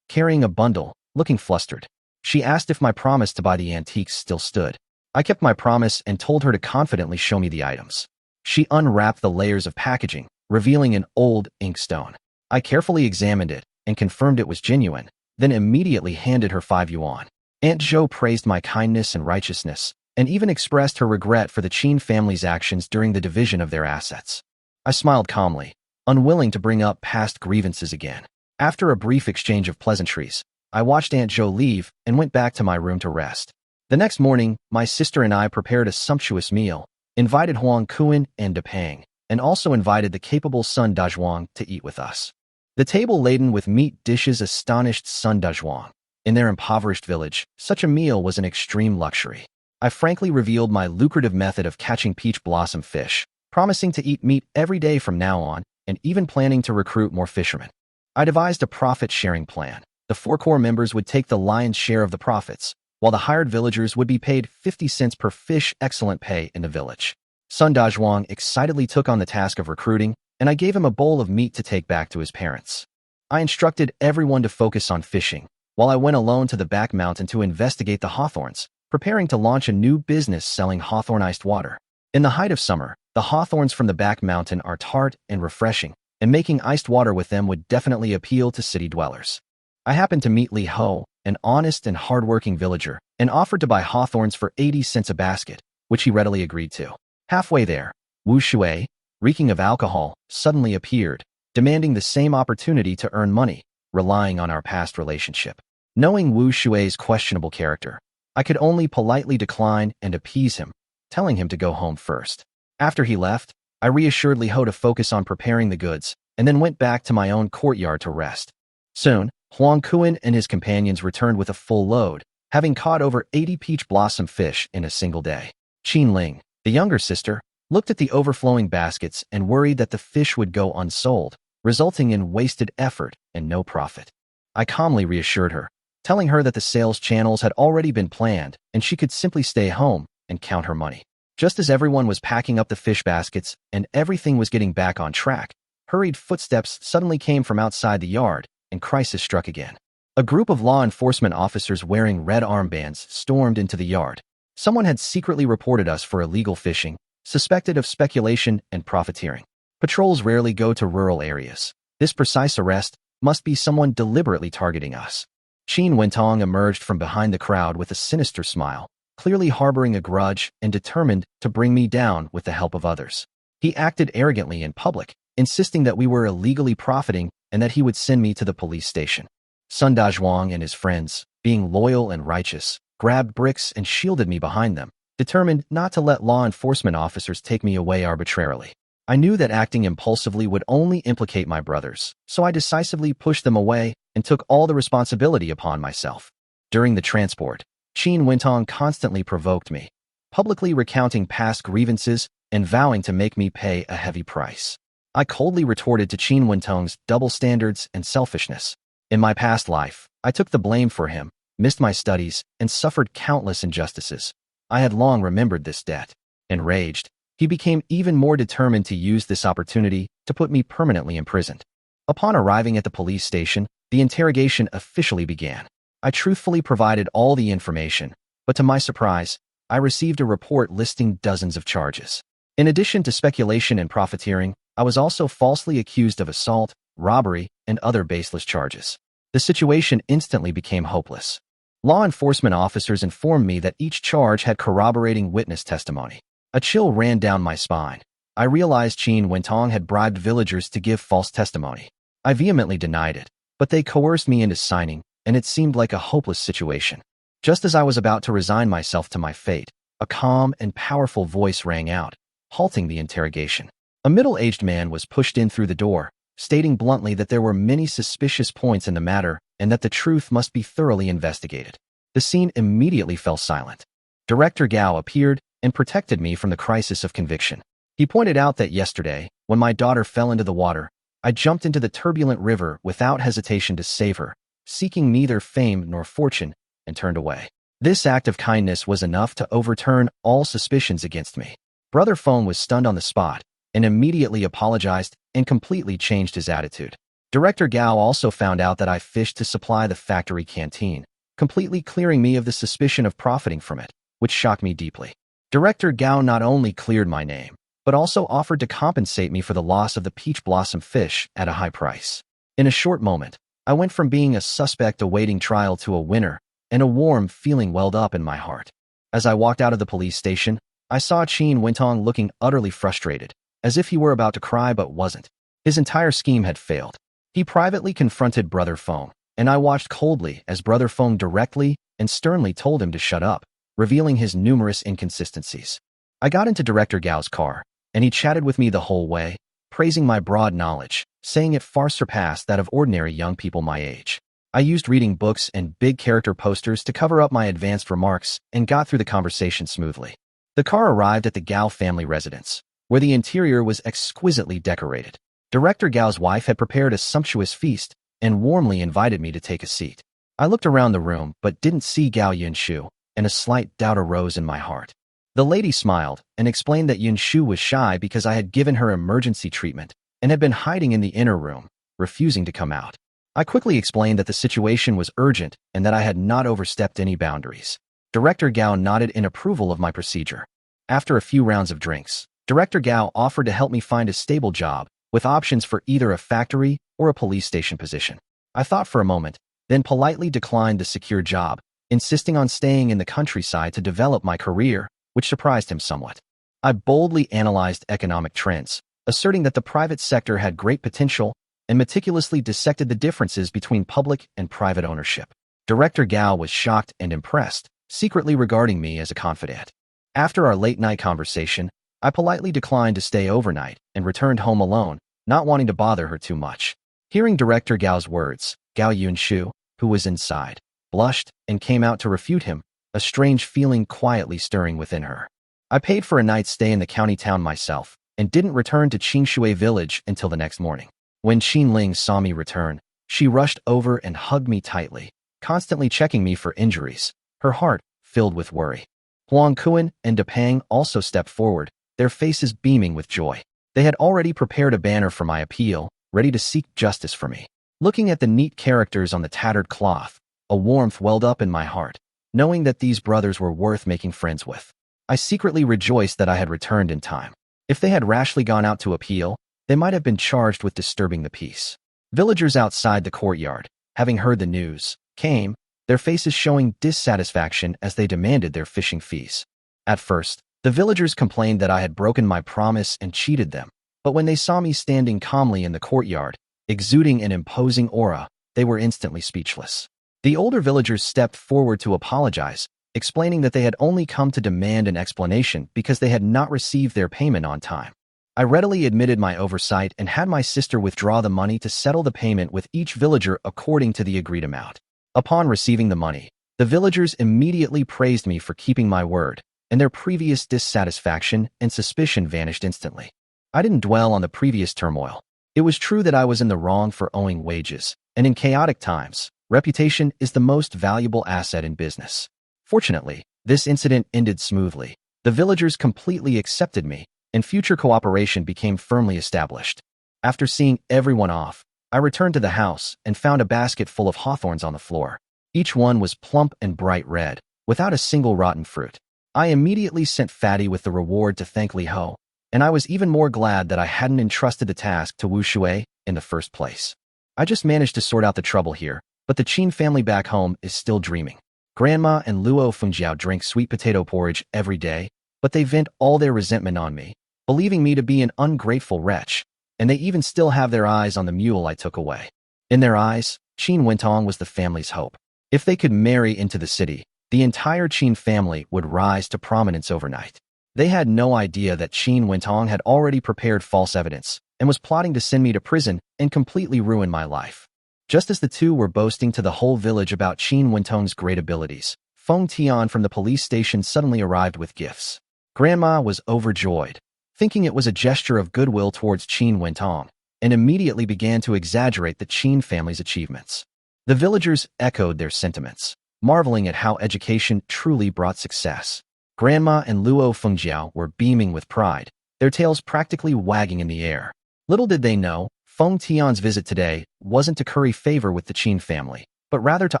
carrying a bundle, looking flustered. She asked if my promise to buy the antiques still stood. I kept my promise and told her to confidently show me the items. She unwrapped the layers of packaging, revealing an old inkstone. I carefully examined it and confirmed it was genuine, then immediately handed her 5 yuan. Aunt Zhou praised my kindness and righteousness, and even expressed her regret for the Qin family's actions during the division of their assets. I smiled calmly, unwilling to bring up past grievances again. After a brief exchange of pleasantries, I watched Aunt Zhou leave and went back to my room to rest. The next morning, my sister and I prepared a sumptuous meal, invited Huang Kuan and De Pang, and also invited the capable Sun Dazhuang to eat with us. The table laden with meat dishes astonished Sun Dazhuang. In their impoverished village, such a meal was an extreme luxury. I frankly revealed my lucrative method of catching peach blossom fish, promising to eat meat every day from now on, and even planning to recruit more fishermen. I devised a profit-sharing plan. The 4 core members would take the lion's share of the profits, while the hired villagers would be paid 50 cents per fish, excellent pay in the village. Sun Dazhuang excitedly took on the task of recruiting, and I gave him a bowl of meat to take back to his parents. I instructed everyone to focus on fishing, while I went alone to the back mountain to investigate the hawthorns, preparing to launch a new business selling hawthorn iced water. In the height of summer, the hawthorns from the back mountain are tart and refreshing, and making iced water with them would definitely appeal to city dwellers. I happened to meet Li Ho, an honest and hardworking villager, and offered to buy hawthorns for 80 cents a basket, which he readily agreed to. Halfway there, Wu Shui, reeking of alcohol, suddenly appeared, demanding the same opportunity to earn money, relying on our past relationship. Knowing Wu Shui's questionable character, I could only politely decline and appease him, telling him to go home first. After he left, I reassured Li Ho to focus on preparing the goods, and then went back to my own courtyard to rest. Soon, Huang Kuan and his companions returned with a full load, having caught over 80 peach blossom fish in a single day. Qin Ling, the younger sister, looked at the overflowing baskets and worried that the fish would go unsold, resulting in wasted effort and no profit. I calmly reassured her, telling her that the sales channels had already been planned and she could simply stay home and count her money. Just as everyone was packing up the fish baskets and everything was getting back on track, hurried footsteps suddenly came from outside the yard, and crisis struck again. A group of law enforcement officers wearing red armbands stormed into the yard. Someone had secretly reported us for illegal fishing, suspected of speculation and profiteering. Patrols rarely go to rural areas. This precise arrest must be someone deliberately targeting us. Qin Wentong emerged from behind the crowd with a sinister smile, clearly harboring a grudge and determined to bring me down with the help of others. He acted arrogantly in public, insisting that we were illegally profiting and that he would send me to the police station. Sun Dazhuang and his friends, being loyal and righteous, grabbed bricks and shielded me behind them, determined not to let law enforcement officers take me away arbitrarily. I knew that acting impulsively would only implicate my brothers, so I decisively pushed them away and took all the responsibility upon myself. During the transport, Qin Wentong constantly provoked me, publicly recounting past grievances and vowing to make me pay a heavy price. I coldly retorted to Qin Wentong's double standards and selfishness. In my past life, I took the blame for him, missed my studies, and suffered countless injustices. I had long remembered this debt. Enraged, he became even more determined to use this opportunity to put me permanently imprisoned. Upon arriving at the police station, the interrogation officially began. I truthfully provided all the information, but to my surprise, I received a report listing dozens of charges. In addition to speculation and profiteering, I was also falsely accused of assault, robbery, and other baseless charges. The situation instantly became hopeless. Law enforcement officers informed me that each charge had corroborating witness testimony. A chill ran down my spine. I realized Qin Wentong had bribed villagers to give false testimony. I vehemently denied it, but they coerced me into signing, and it seemed like a hopeless situation. Just as I was about to resign myself to my fate, a calm and powerful voice rang out, halting the interrogation. A middle-aged man was pushed in through the door, stating bluntly that there were many suspicious points in the matter and that the truth must be thoroughly investigated. The scene immediately fell silent. Director Gao appeared and protected me from the crisis of conviction. He pointed out that yesterday, when my daughter fell into the water, I jumped into the turbulent river without hesitation to save her, seeking neither fame nor fortune, and turned away. This act of kindness was enough to overturn all suspicions against me. Brother Feng was stunned on the spot and immediately apologized and completely changed his attitude. Director Gao also found out that I fished to supply the factory canteen, completely clearing me of the suspicion of profiting from it, which shocked me deeply. Director Gao not only cleared my name, but also offered to compensate me for the loss of the peach blossom fish at a high price. In a short moment, I went from being a suspect awaiting trial to a winner, and a warm feeling welled up in my heart. As I walked out of the police station, I saw Qin Wentong looking utterly frustrated, as if he were about to cry but wasn't. His entire scheme had failed. He privately confronted Brother Feng, and I watched coldly as Brother Feng directly and sternly told him to shut up, revealing his numerous inconsistencies. I got into Director Gao's car, and he chatted with me the whole way, praising my broad knowledge, saying it far surpassed that of ordinary young people my age. I used reading books and big character posters to cover up my advanced remarks and got through the conversation smoothly. The car arrived at the Gao family residence, where the interior was exquisitely decorated. Director Gao's wife had prepared a sumptuous feast and warmly invited me to take a seat. I looked around the room but didn't see Gao Yunshu, and a slight doubt arose in my heart. The lady smiled and explained that Yunshu was shy because I had given her emergency treatment and had been hiding in the inner room, refusing to come out. I quickly explained that the situation was urgent and that I had not overstepped any boundaries. Director Gao nodded in approval of my procedure. After a few rounds of drinks, Director Gao offered to help me find a stable job with options for either a factory or a police station position. I thought for a moment, then politely declined the secure job, insisting on staying in the countryside to develop my career, which surprised him somewhat. I boldly analyzed economic trends, asserting that the private sector had great potential and meticulously dissected the differences between public and private ownership. Director Gao was shocked and impressed, secretly regarding me as a confidant. After our late-night conversation, I politely declined to stay overnight and returned home alone, not wanting to bother her too much. Hearing Director Gao's words, Gao Yunshu, who was inside, blushed and came out to refute him, a strange feeling quietly stirring within her. I paid for a night's stay in the county town myself and didn't return to Qingshui village until the next morning. When Qin Ling saw me return, she rushed over and hugged me tightly, constantly checking me for injuries, her heart filled with worry. Huang Kuan and Depang also stepped forward, their faces beaming with joy. They had already prepared a banner for my appeal, ready to seek justice for me. Looking at the neat characters on the tattered cloth, a warmth welled up in my heart, knowing that these brothers were worth making friends with. I secretly rejoiced that I had returned in time. If they had rashly gone out to appeal, they might have been charged with disturbing the peace. Villagers outside the courtyard, having heard the news, came, their faces showing dissatisfaction as they demanded their fishing fees. At first, the villagers complained that I had broken my promise and cheated them, but when they saw me standing calmly in the courtyard, exuding an imposing aura, they were instantly speechless. The older villagers stepped forward to apologize, explaining that they had only come to demand an explanation because they had not received their payment on time. I readily admitted my oversight and had my sister withdraw the money to settle the payment with each villager according to the agreed amount. Upon receiving the money, the villagers immediately praised me for keeping my word, and their previous dissatisfaction and suspicion vanished instantly. I didn't dwell on the previous turmoil. It was true that I was in the wrong for owing wages, and in chaotic times, reputation is the most valuable asset in business. Fortunately, this incident ended smoothly. The villagers completely accepted me, and future cooperation became firmly established. After seeing everyone off, I returned to the house and found a basket full of hawthorns on the floor. Each one was plump and bright red, without a single rotten fruit. I immediately sent Fatty with the reward to thank Li Ho, and I was even more glad that I hadn't entrusted the task to Wu Shui in the first place. I just managed to sort out the trouble here, but the Qin family back home is still dreaming. Grandma and Luo Fengjiao drink sweet potato porridge every day, but they vent all their resentment on me, believing me to be an ungrateful wretch, and they even still have their eyes on the mule I took away. In their eyes, Qin Wentong was the family's hope. If they could marry into the city, the entire Qin family would rise to prominence overnight. They had no idea that Qin Wentong had already prepared false evidence and was plotting to send me to prison and completely ruin my life. Just as the two were boasting to the whole village about Qin Wentong's great abilities, Feng Tian from the police station suddenly arrived with gifts. Grandma was overjoyed, thinking it was a gesture of goodwill towards Qin Wentong, and immediately began to exaggerate the Qin family's achievements. The villagers echoed their sentiments, marveling at how education truly brought success. Grandma and Luo Fengjiao were beaming with pride, their tails practically wagging in the air. Little did they know, Feng Tian's visit today wasn't to curry favor with the Qin family, but rather to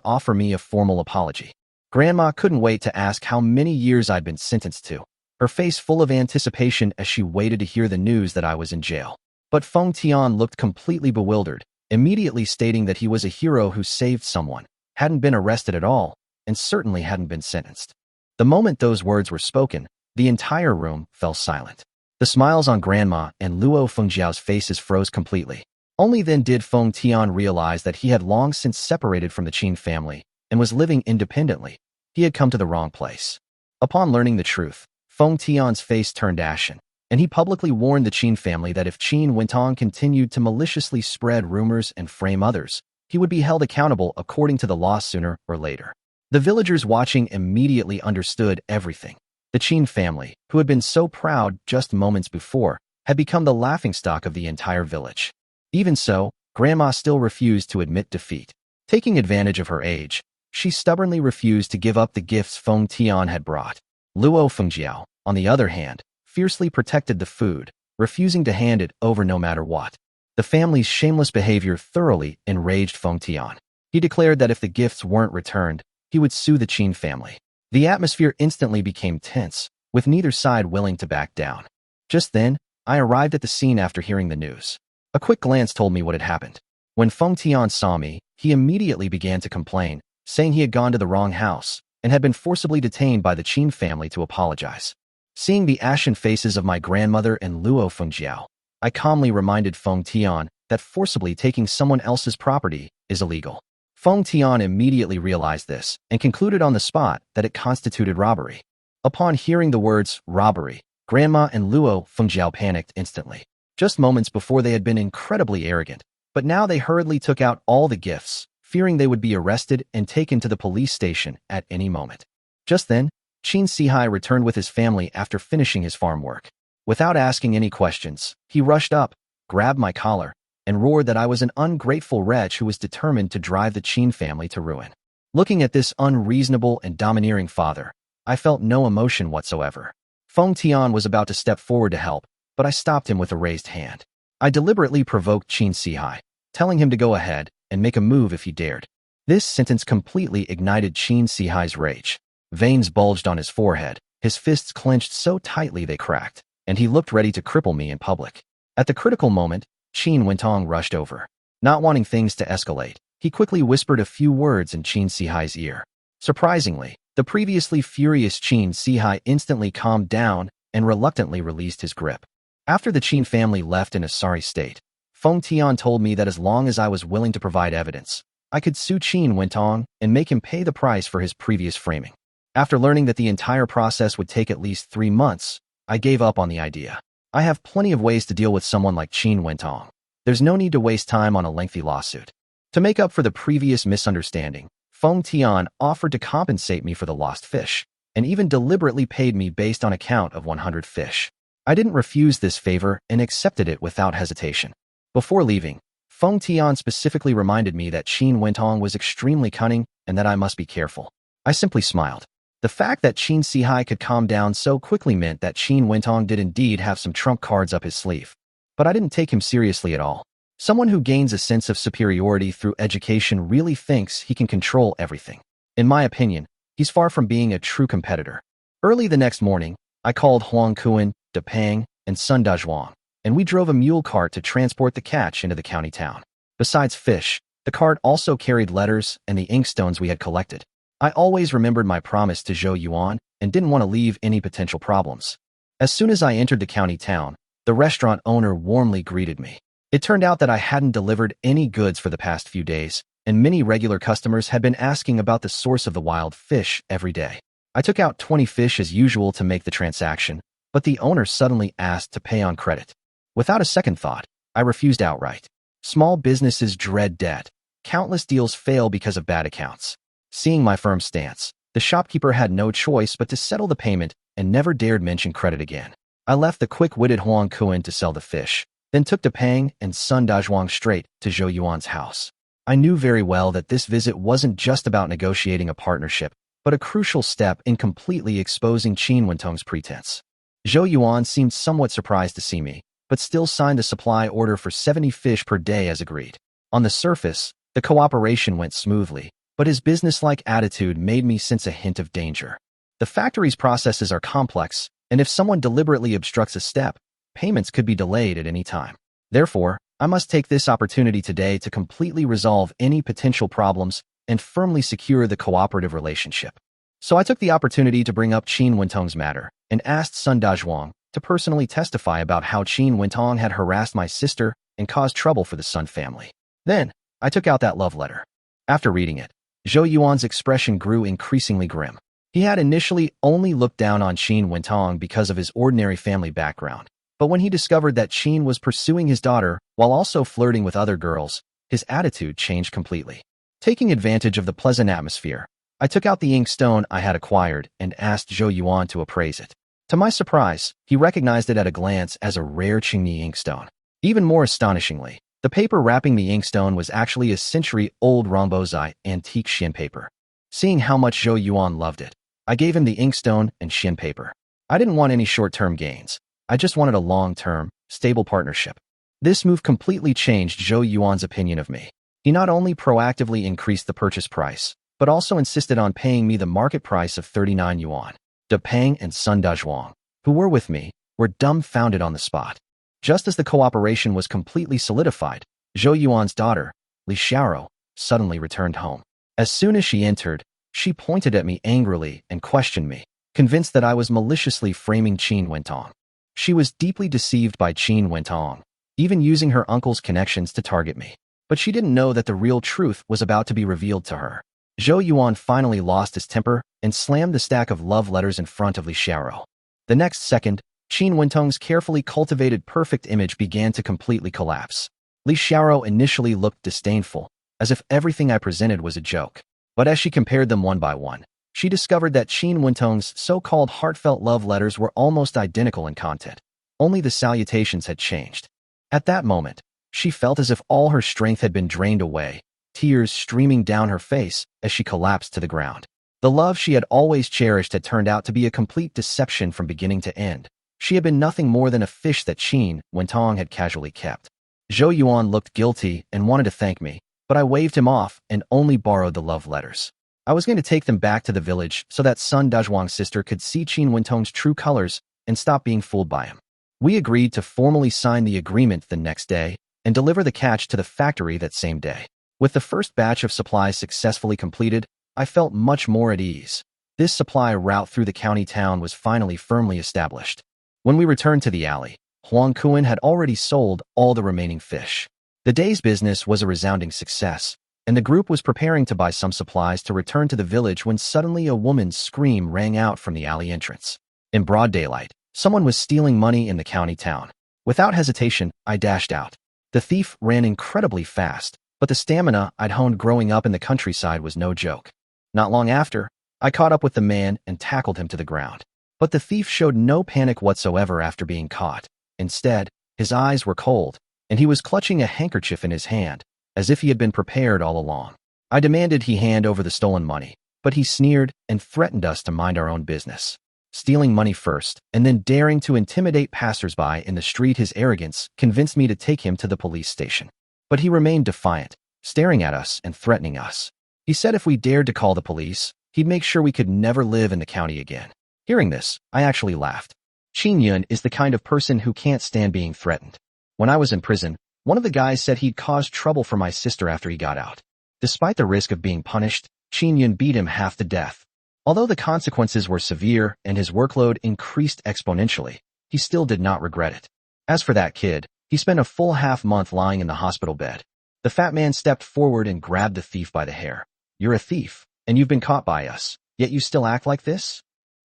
offer me a formal apology. Grandma couldn't wait to ask how many years I'd been sentenced to, her face full of anticipation as she waited to hear the news that I was in jail. But Feng Tian looked completely bewildered, immediately stating that he was a hero who saved someone, hadn't been arrested at all, and certainly hadn't been sentenced. The moment those words were spoken, the entire room fell silent. The smiles on Grandma and Luo Fengjiao's faces froze completely. Only then did Feng Tian realize that he had long since separated from the Qin family and was living independently. He had come to the wrong place. Upon learning the truth, Feng Tian's face turned ashen, and he publicly warned the Qin family that if Qin Wentong continued to maliciously spread rumors and frame others, he would be held accountable according to the law sooner or later. The villagers watching immediately understood everything. The Qin family, who had been so proud just moments before, had become the laughingstock of the entire village. Even so, Grandma still refused to admit defeat. Taking advantage of her age, she stubbornly refused to give up the gifts Feng Tian had brought. Luo Fengjiao, on the other hand, fiercely protected the food, refusing to hand it over no matter what. The family's shameless behavior thoroughly enraged Feng Tian. He declared that if the gifts weren't returned, he would sue the Qin family. The atmosphere instantly became tense, with neither side willing to back down. Just then, I arrived at the scene after hearing the news. A quick glance told me what had happened. When Feng Tian saw me, he immediately began to complain, saying he had gone to the wrong house and had been forcibly detained by the Qin family to apologize. Seeing the ashen faces of my grandmother and Luo Fengjiao, I calmly reminded Feng Tian that forcibly taking someone else's property is illegal. Feng Tian immediately realized this and concluded on the spot that it constituted robbery. Upon hearing the words robbery, Grandma and Luo Fengjiao panicked instantly. Just moments before they had been incredibly arrogant, but now they hurriedly took out all the gifts, fearing they would be arrested and taken to the police station at any moment. Just then, Qin Sihai returned with his family after finishing his farm work. Without asking any questions, he rushed up, grabbed my collar, and roared that I was an ungrateful wretch who was determined to drive the Qin family to ruin. Looking at this unreasonable and domineering father, I felt no emotion whatsoever. Feng Tian was about to step forward to help, but I stopped him with a raised hand. I deliberately provoked Qin Sihai, telling him to go ahead and make a move if he dared. This sentence completely ignited Qin Sihai's rage. Veins bulged on his forehead, his fists clenched so tightly they cracked, and he looked ready to cripple me in public. At the critical moment, Qin Wentong rushed over. Not wanting things to escalate, he quickly whispered a few words in Qin Sihai's ear. Surprisingly, the previously furious Qin Sihai instantly calmed down and reluctantly released his grip. After the Qin family left in a sorry state, Feng Tian told me that as long as I was willing to provide evidence, I could sue Qin Wentong and make him pay the price for his previous framing. After learning that the entire process would take at least 3 months, I gave up on the idea. I have plenty of ways to deal with someone like Qin Wentong. There's no need to waste time on a lengthy lawsuit. To make up for the previous misunderstanding, Feng Tian offered to compensate me for the lost fish, and even deliberately paid me based on a count of 100 fish. I didn't refuse this favor and accepted it without hesitation. Before leaving, Feng Tian specifically reminded me that Qin Wentong was extremely cunning and that I must be careful. I simply smiled. The fact that Qin Sihai could calm down so quickly meant that Qin Wentong did indeed have some trump cards up his sleeve. But I didn't take him seriously at all. Someone who gains a sense of superiority through education really thinks he can control everything. In my opinion, he's far from being a true competitor. Early the next morning, I called Huang Kuan, De Pang, and Sun Dazhuang, and we drove a mule cart to transport the catch into the county town. Besides fish, the cart also carried letters and the inkstones we had collected. I always remembered my promise to Zhou Yuan and didn't want to leave any potential problems. As soon as I entered the county town, the restaurant owner warmly greeted me. It turned out that I hadn't delivered any goods for the past few days, and many regular customers had been asking about the source of the wild fish every day. I took out 20 fish as usual to make the transaction, but the owner suddenly asked to pay on credit. Without a second thought, I refused outright. Small businesses dread debt. Countless deals fail because of bad accounts. Seeing my firm stance, the shopkeeper had no choice but to settle the payment and never dared mention credit again. I left the quick-witted Huang Kuan to sell the fish, then took De Pang and Sun Dazhuang straight to Zhou Yuan's house. I knew very well that this visit wasn't just about negotiating a partnership, but a crucial step in completely exposing Qin Wentong's pretense. Zhou Yuan seemed somewhat surprised to see me, but still signed a supply order for 70 fish per day as agreed. On the surface, the cooperation went smoothly, but his businesslike attitude made me sense a hint of danger. The factory's processes are complex, and if someone deliberately obstructs a step, payments could be delayed at any time. Therefore, I must take this opportunity today to completely resolve any potential problems and firmly secure the cooperative relationship. So I took the opportunity to bring up Qin Wentong's matter and asked Sun Dazhuang to personally testify about how Qin Wentong had harassed my sister and caused trouble for the Sun family. Then, I took out that love letter. After reading it, Zhou Yuan's expression grew increasingly grim. He had initially only looked down on Qin Wentong because of his ordinary family background, but when he discovered that Qin was pursuing his daughter while also flirting with other girls, his attitude changed completely. Taking advantage of the pleasant atmosphere, I took out the inkstone I had acquired and asked Zhou Yuan to appraise it. To my surprise, he recognized it at a glance as a rare Qingni inkstone. Even more astonishingly, the paper wrapping the inkstone was actually a century-old Rongbozai antique Xian paper. Seeing how much Zhou Yuan loved it, I gave him the inkstone and Xian paper. I didn't want any short-term gains. I just wanted a long-term, stable partnership. This move completely changed Zhou Yuan's opinion of me. He not only proactively increased the purchase price, but also insisted on paying me the market price of 39 yuan. De Pang and Sun Dazhuang, who were with me, were dumbfounded on the spot. Just as the cooperation was completely solidified, Zhou Yuan's daughter, Li Xiaoro, suddenly returned home. As soon as she entered, she pointed at me angrily and questioned me, convinced that I was maliciously framing Qin Wentong. She was deeply deceived by Qin Wentong, even using her uncle's connections to target me. But she didn't know that the real truth was about to be revealed to her. Zhou Yuan finally lost his temper and slammed the stack of love letters in front of Li Xiaoro. The next second, Qin Wentong's carefully cultivated perfect image began to completely collapse. Li Xiaoro initially looked disdainful, as if everything I presented was a joke. But as she compared them one by one, she discovered that Qin Wentong's so-called heartfelt love letters were almost identical in content. Only the salutations had changed. At that moment, she felt as if all her strength had been drained away, tears streaming down her face as she collapsed to the ground. The love she had always cherished had turned out to be a complete deception from beginning to end. She had been nothing more than a fish that Qin Wentong had casually kept. Zhou Yuan looked guilty and wanted to thank me, but I waved him off and only borrowed the love letters. I was going to take them back to the village so that Sun Dazhuang's sister could see Qin Wentong's true colors and stop being fooled by him. We agreed to formally sign the agreement the next day and deliver the catch to the factory that same day. With the first batch of supplies successfully completed, I felt much more at ease. This supply route through the county town was finally firmly established. When we returned to the alley, Huang Kuan had already sold all the remaining fish. The day's business was a resounding success, and the group was preparing to buy some supplies to return to the village when suddenly a woman's scream rang out from the alley entrance. In broad daylight, someone was stealing money in the county town. Without hesitation, I dashed out. The thief ran incredibly fast, but the stamina I'd honed growing up in the countryside was no joke. Not long after, I caught up with the man and tackled him to the ground. But the thief showed no panic whatsoever after being caught. Instead, his eyes were cold, and he was clutching a handkerchief in his hand, as if he had been prepared all along. I demanded he hand over the stolen money, but he sneered and threatened us to mind our own business. Stealing money first, and then daring to intimidate passersby in the street, his arrogance convinced me to take him to the police station. But he remained defiant, staring at us and threatening us. He said if we dared to call the police, he'd make sure we could never live in the county again. Hearing this, I actually laughed. Qin Yun is the kind of person who can't stand being threatened. When I was in prison, one of the guys said he'd caused trouble for my sister after he got out. Despite the risk of being punished, Qin Yun beat him half to death. Although the consequences were severe and his workload increased exponentially, he still did not regret it. As for that kid, he spent a full half-month lying in the hospital bed. The fat man stepped forward and grabbed the thief by the hair. "You're a thief, and you've been caught by us, yet you still act like this?"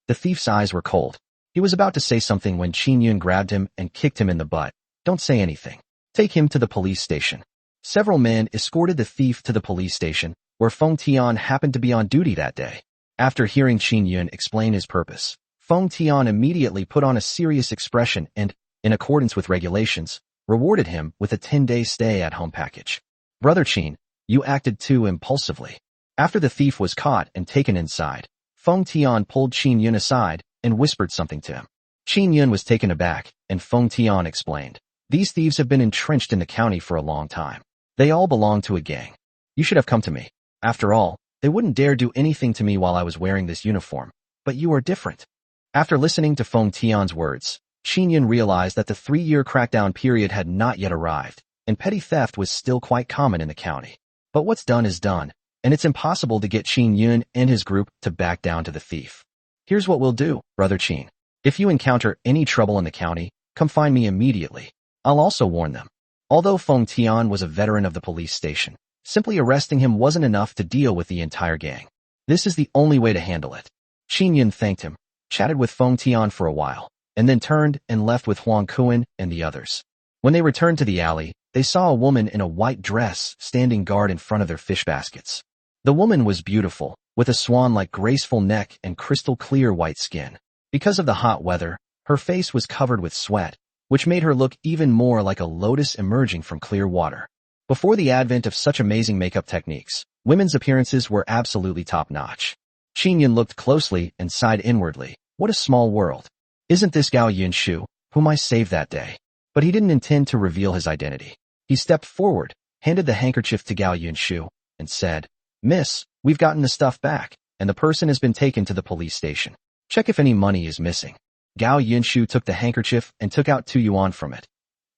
The thief's eyes were cold. He was about to say something when Qin Yun grabbed him and kicked him in the butt. "Don't say anything. Take him to the police station." Several men escorted the thief to the police station, where Feng Tian happened to be on duty that day. After hearing Qin Yun explain his purpose, Feng Tian immediately put on a serious expression and, in accordance with regulations, rewarded him with a 10-day stay-at-home package. "Brother Qin, you acted too impulsively." After the thief was caught and taken inside, Feng Tian pulled Qin Yun aside and whispered something to him. Qin Yun was taken aback, and Feng Tian explained, "These thieves have been entrenched in the county for a long time. They all belong to a gang. You should have come to me. After all, they wouldn't dare do anything to me while I was wearing this uniform. But you are different." After listening to Feng Tian's words, Qin Yun realized that the 3-year crackdown period had not yet arrived, and petty theft was still quite common in the county. But what's done is done, and it's impossible to get Qin Yun and his group to back down to the thief. "Here's what we'll do, Brother Qin. If you encounter any trouble in the county, come find me immediately. I'll also warn them." Although Feng Tian was a veteran of the police station, simply arresting him wasn't enough to deal with the entire gang. This is the only way to handle it. Qin Yun thanked him, chatted with Feng Tian for a while, and then turned and left with Huang Kuan and the others. When they returned to the alley, they saw a woman in a white dress standing guard in front of their fish baskets. The woman was beautiful, with a swan-like graceful neck and crystal-clear white skin. Because of the hot weather, her face was covered with sweat, which made her look even more like a lotus emerging from clear water. Before the advent of such amazing makeup techniques, women's appearances were absolutely top-notch. Qin Yun looked closely and sighed inwardly. What a small world. Isn't this Gao Yunshu, whom I saved that day? But he didn't intend to reveal his identity. He stepped forward, handed the handkerchief to Gao Yunshu, and said, "Miss, we've gotten the stuff back, and the person has been taken to the police station. Check if any money is missing." Gao Yunshu took the handkerchief and took out 2 yuan from it.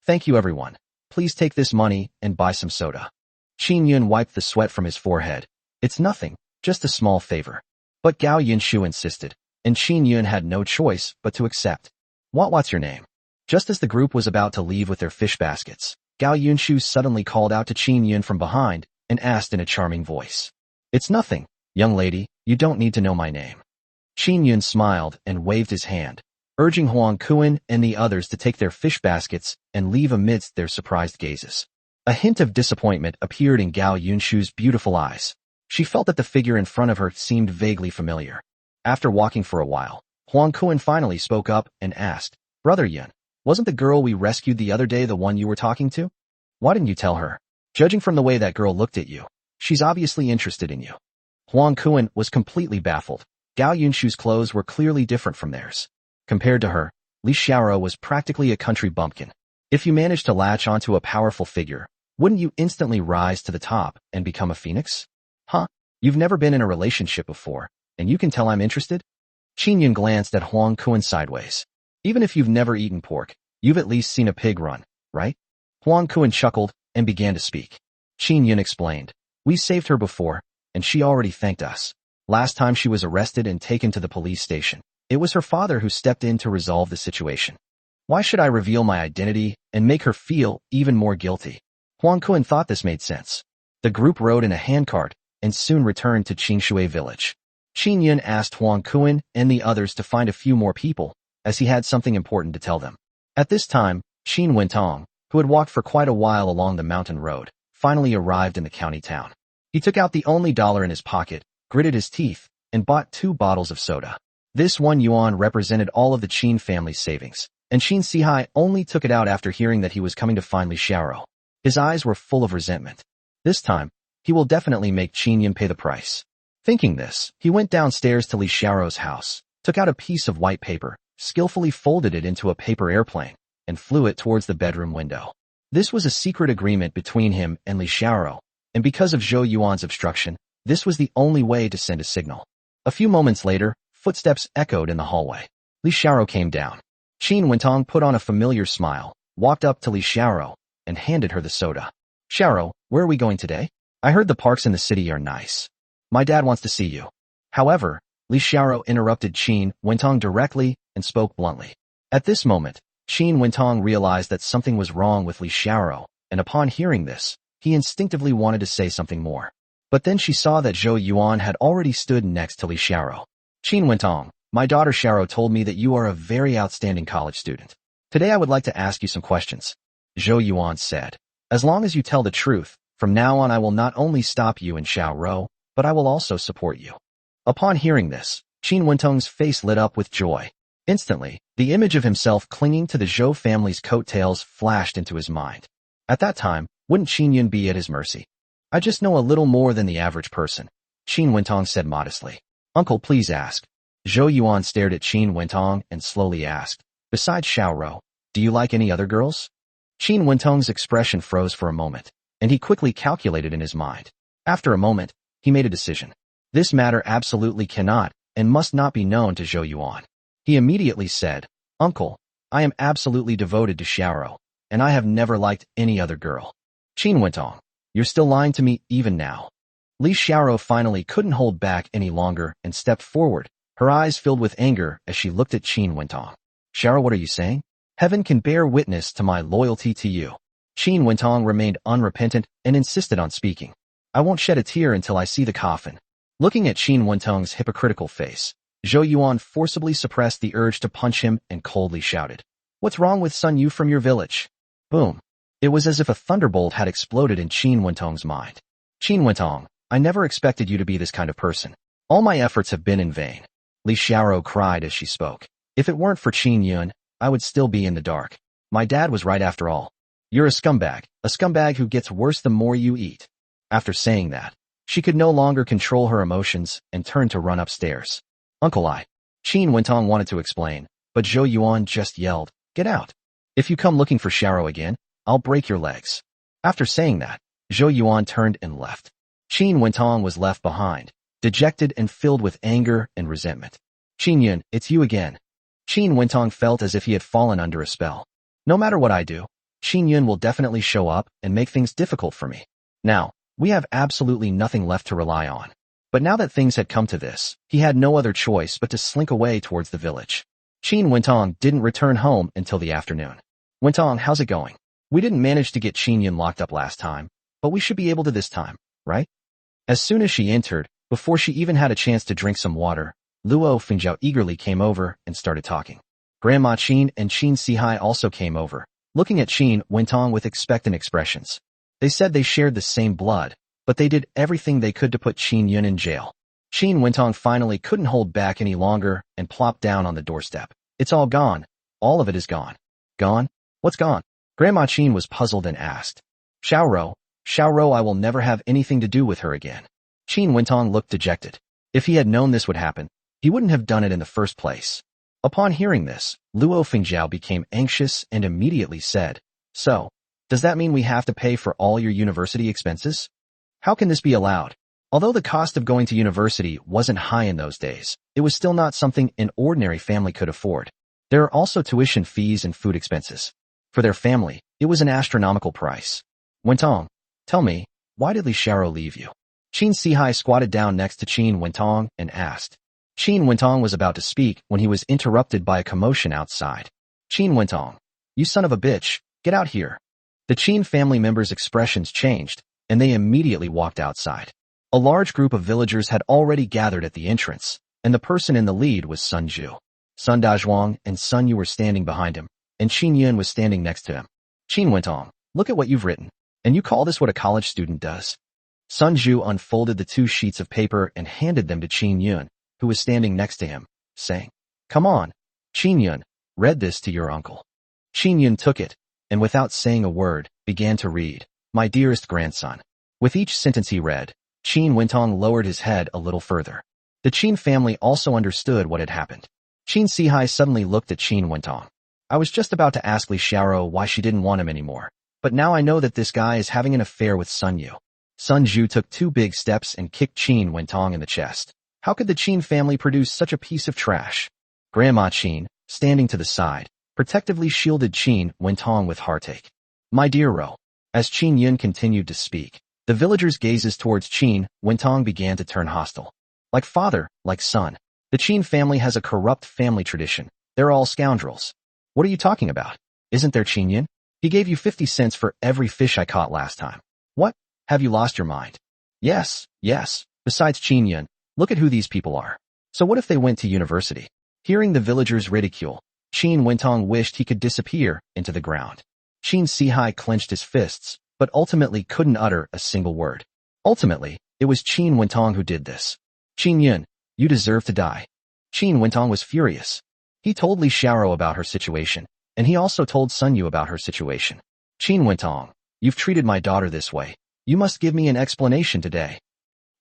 "Thank you, everyone. Please take this money and buy some soda." Qin Yun wiped the sweat from his forehead. "It's nothing, just a small favor." But Gao Yunshu insisted, and Qin Yun had no choice but to accept. What's your name?" Just as the group was about to leave with their fish baskets, Gao Yunshu suddenly called out to Qin Yun from behind and asked in a charming voice, "It's nothing, young lady, you don't need to know my name." Qin Yun smiled and waved his hand. urging Huang Kuan and the others to take their fish baskets and leave amidst their surprised gazes. A hint of disappointment appeared in Gao Yunshu's beautiful eyes. She felt that the figure in front of her seemed vaguely familiar. After walking for a while, Huang Kuan finally spoke up and asked, "Brother Yun, wasn't the girl we rescued the other day the one you were talking to? Why didn't you tell her? Judging from the way that girl looked at you, she's obviously interested in you." Huang Kuan was completely baffled. Gao Yunshu's clothes were clearly different from theirs. Compared to her, Li Xiaoro was practically a country bumpkin. If you managed to latch onto a powerful figure, wouldn't you instantly rise to the top and become a phoenix? Huh? You've never been in a relationship before, and you can tell I'm interested? Qin Yun glanced at Huang Kuan sideways. Even if you've never eaten pork, you've at least seen a pig run, right? Huang Kuan chuckled and began to speak. Qin Yun explained, "We saved her before, and she already thanked us. Last time she was arrested and taken to the police station, it was her father who stepped in to resolve the situation. Why should I reveal my identity and make her feel even more guilty?" Huang Kuan thought this made sense. The group rode in a handcart and soon returned to Qingshui village. Qin Yun asked Huang Kuan and the others to find a few more people, as he had something important to tell them. At this time, Qin Wentong, who had walked for quite a while along the mountain road, finally arrived in the county town. He took out the only dollar in his pocket, gritted his teeth, and bought 2 bottles of soda. This 1 yuan represented all of the Qin family's savings, and Qin Sihai only took it out after hearing that he was coming to find Li Xiaoro. His eyes were full of resentment. This time, he will definitely make Qin Yun pay the price. Thinking this, he went downstairs to Li Xiaoro's house, took out a piece of white paper, skillfully folded it into a paper airplane, and flew it towards the bedroom window. This was a secret agreement between him and Li Xiaoro, and because of Zhou Yuan's obstruction, this was the only way to send a signal. A few moments later, footsteps echoed in the hallway. Li Xiaoro came down. Qin Wentong put on a familiar smile, walked up to Li Xiaoro, and handed her the soda. "Xiaoro, where are we going today? I heard the parks in the city are nice. My dad wants to see you." However, Li Xiaoro interrupted Qin Wentong directly and spoke bluntly. At this moment, Qin Wentong realized that something was wrong with Li Xiaoro, and upon hearing this, he instinctively wanted to say something more. But then she saw that Zhou Yuan had already stood next to Li Xiaoro. "Qin Wentong, my daughter Xiaoro told me that you are a very outstanding college student. Today I would like to ask you some questions." Zhou Yuan said, "As long as you tell the truth, from now on I will not only stop you in Xiaoro, but I will also support you." Upon hearing this, Qin Wentong's face lit up with joy. Instantly, the image of himself clinging to the Zhou family's coattails flashed into his mind. At that time, wouldn't Qin Yun be at his mercy? "I just know a little more than the average person," Qin Wentong said modestly. "Uncle, please ask." Zhou Yuan stared at Qin Wentong and slowly asked, "Besides Xiaoro, do you like any other girls?" Qin Wentong's expression froze for a moment, and he quickly calculated in his mind. After a moment, he made a decision. This matter absolutely cannot and must not be known to Zhou Yuan. He immediately said, "Uncle, I am absolutely devoted to Xiaoro, and I have never liked any other girl." Qin Wentong, you're still lying to me even now. Li Xiaoro finally couldn't hold back any longer and stepped forward, her eyes filled with anger as she looked at Qin Wentong. "Xiaoro, what are you saying? Heaven can bear witness to my loyalty to you." Qin Wentong remained unrepentant and insisted on speaking. "I won't shed a tear until I see the coffin." Looking at Qin Wentong's hypocritical face, Zhou Yuan forcibly suppressed the urge to punch him and coldly shouted, "What's wrong with Sun Yu from your village?" Boom. It was as if a thunderbolt had exploded in Qin Wentong's mind. "Qin Wentong, I never expected you to be this kind of person. All my efforts have been in vain." Li Xiaoro cried as she spoke. "If it weren't for Qin Yun, I would still be in the dark. My dad was right after all. You're a scumbag who gets worse the more you eat." After saying that, she could no longer control her emotions and turned to run upstairs. "Uncle, Qin Wentong wanted to explain, but Zhou Yuan just yelled, "Get out. If you come looking for Xiaoro again, I'll break your legs." After saying that, Zhou Yuan turned and left. Qin Wentong was left behind, dejected and filled with anger and resentment. "Qin Yun, it's you again." Qin Wentong felt as if he had fallen under a spell. "No matter what I do, Qin Yun will definitely show up and make things difficult for me. Now, we have absolutely nothing left to rely on." But now that things had come to this, he had no other choice but to slink away towards the village. Qin Wentong didn't return home until the afternoon. "Wentong, how's it going? We didn't manage to get Qin Yun locked up last time, but we should be able to this time, right?" As soon as she entered, before she even had a chance to drink some water, Luo Fengzhao eagerly came over and started talking. Grandma Qin and Qin Sihai also came over, looking at Qin Wentong with expectant expressions. They said they shared the same blood, but they did everything they could to put Qin Yun in jail. Qin Wentong finally couldn't hold back any longer and plopped down on the doorstep. It's all gone. All of it is gone. Gone? What's gone? Grandma Qin was puzzled and asked. Xiaoro, I will never have anything to do with her again. Qin Wentong looked dejected. If he had known this would happen, he wouldn't have done it in the first place. Upon hearing this, Luo Fengjiao became anxious and immediately said, So, does that mean we have to pay for all your university expenses? How can this be allowed? Although the cost of going to university wasn't high in those days, it was still not something an ordinary family could afford. There are also tuition fees and food expenses. For their family, it was an astronomical price. Wentong, tell me, why did Li Xiaoro leave you? Qin Sihai squatted down next to Qin Wentong and asked. Qin Wentong was about to speak when he was interrupted by a commotion outside. Qin Wentong, you son of a bitch, get out here. The Qin family members' expressions changed, and they immediately walked outside. A large group of villagers had already gathered at the entrance, and the person in the lead was Sun Zhu. Sun Dazhuang and Sun Yu were standing behind him, and Qin Yun was standing next to him. Qin Wentong, look at what you've written, and you call this what a college student does? Sun Zhu unfolded the 2 sheets of paper and handed them to Qin Yun, who was standing next to him, saying, Come on, Qin Yun, read this to your uncle. Qin Yun took it, and without saying a word, began to read, My dearest grandson. With each sentence he read, Qin Wentong lowered his head a little further. The Qin family also understood what had happened. Qin Sihai suddenly looked at Qin Wentong. I was just about to ask Li Xiaoro why she didn't want him anymore, but now I know that this guy is having an affair with Sun Yu. Sun Zhu took 2 big steps and kicked Qin Wentong in the chest. How could the Qin family produce such a piece of trash? Grandma Qin, standing to the side, protectively shielded Qin Wentong with heartache. My dear Ro. As Qin Yun continued to speak, the villagers' gazes towards Qin Wentong began to turn hostile. Like father, like son. The Qin family has a corrupt family tradition. They're all scoundrels. What are you talking about? Isn't there Qin Yun? He gave you 50 cents for every fish I caught last time. What? Have you lost your mind? Yes. Besides Qin Yun, look at who these people are. So what if they went to university? Hearing the villagers' ridicule, Qin Wentong wished he could disappear into the ground. Qin Sihai clenched his fists, but ultimately couldn't utter a single word. Ultimately, it was Qin Wentong who did this. Qin Yun, you deserve to die. Qin Wentong was furious. He told Li Xiaoro about her situation, and he also told Sun Yu about her situation. Qin Wentong, you've treated my daughter this way. You must give me an explanation today.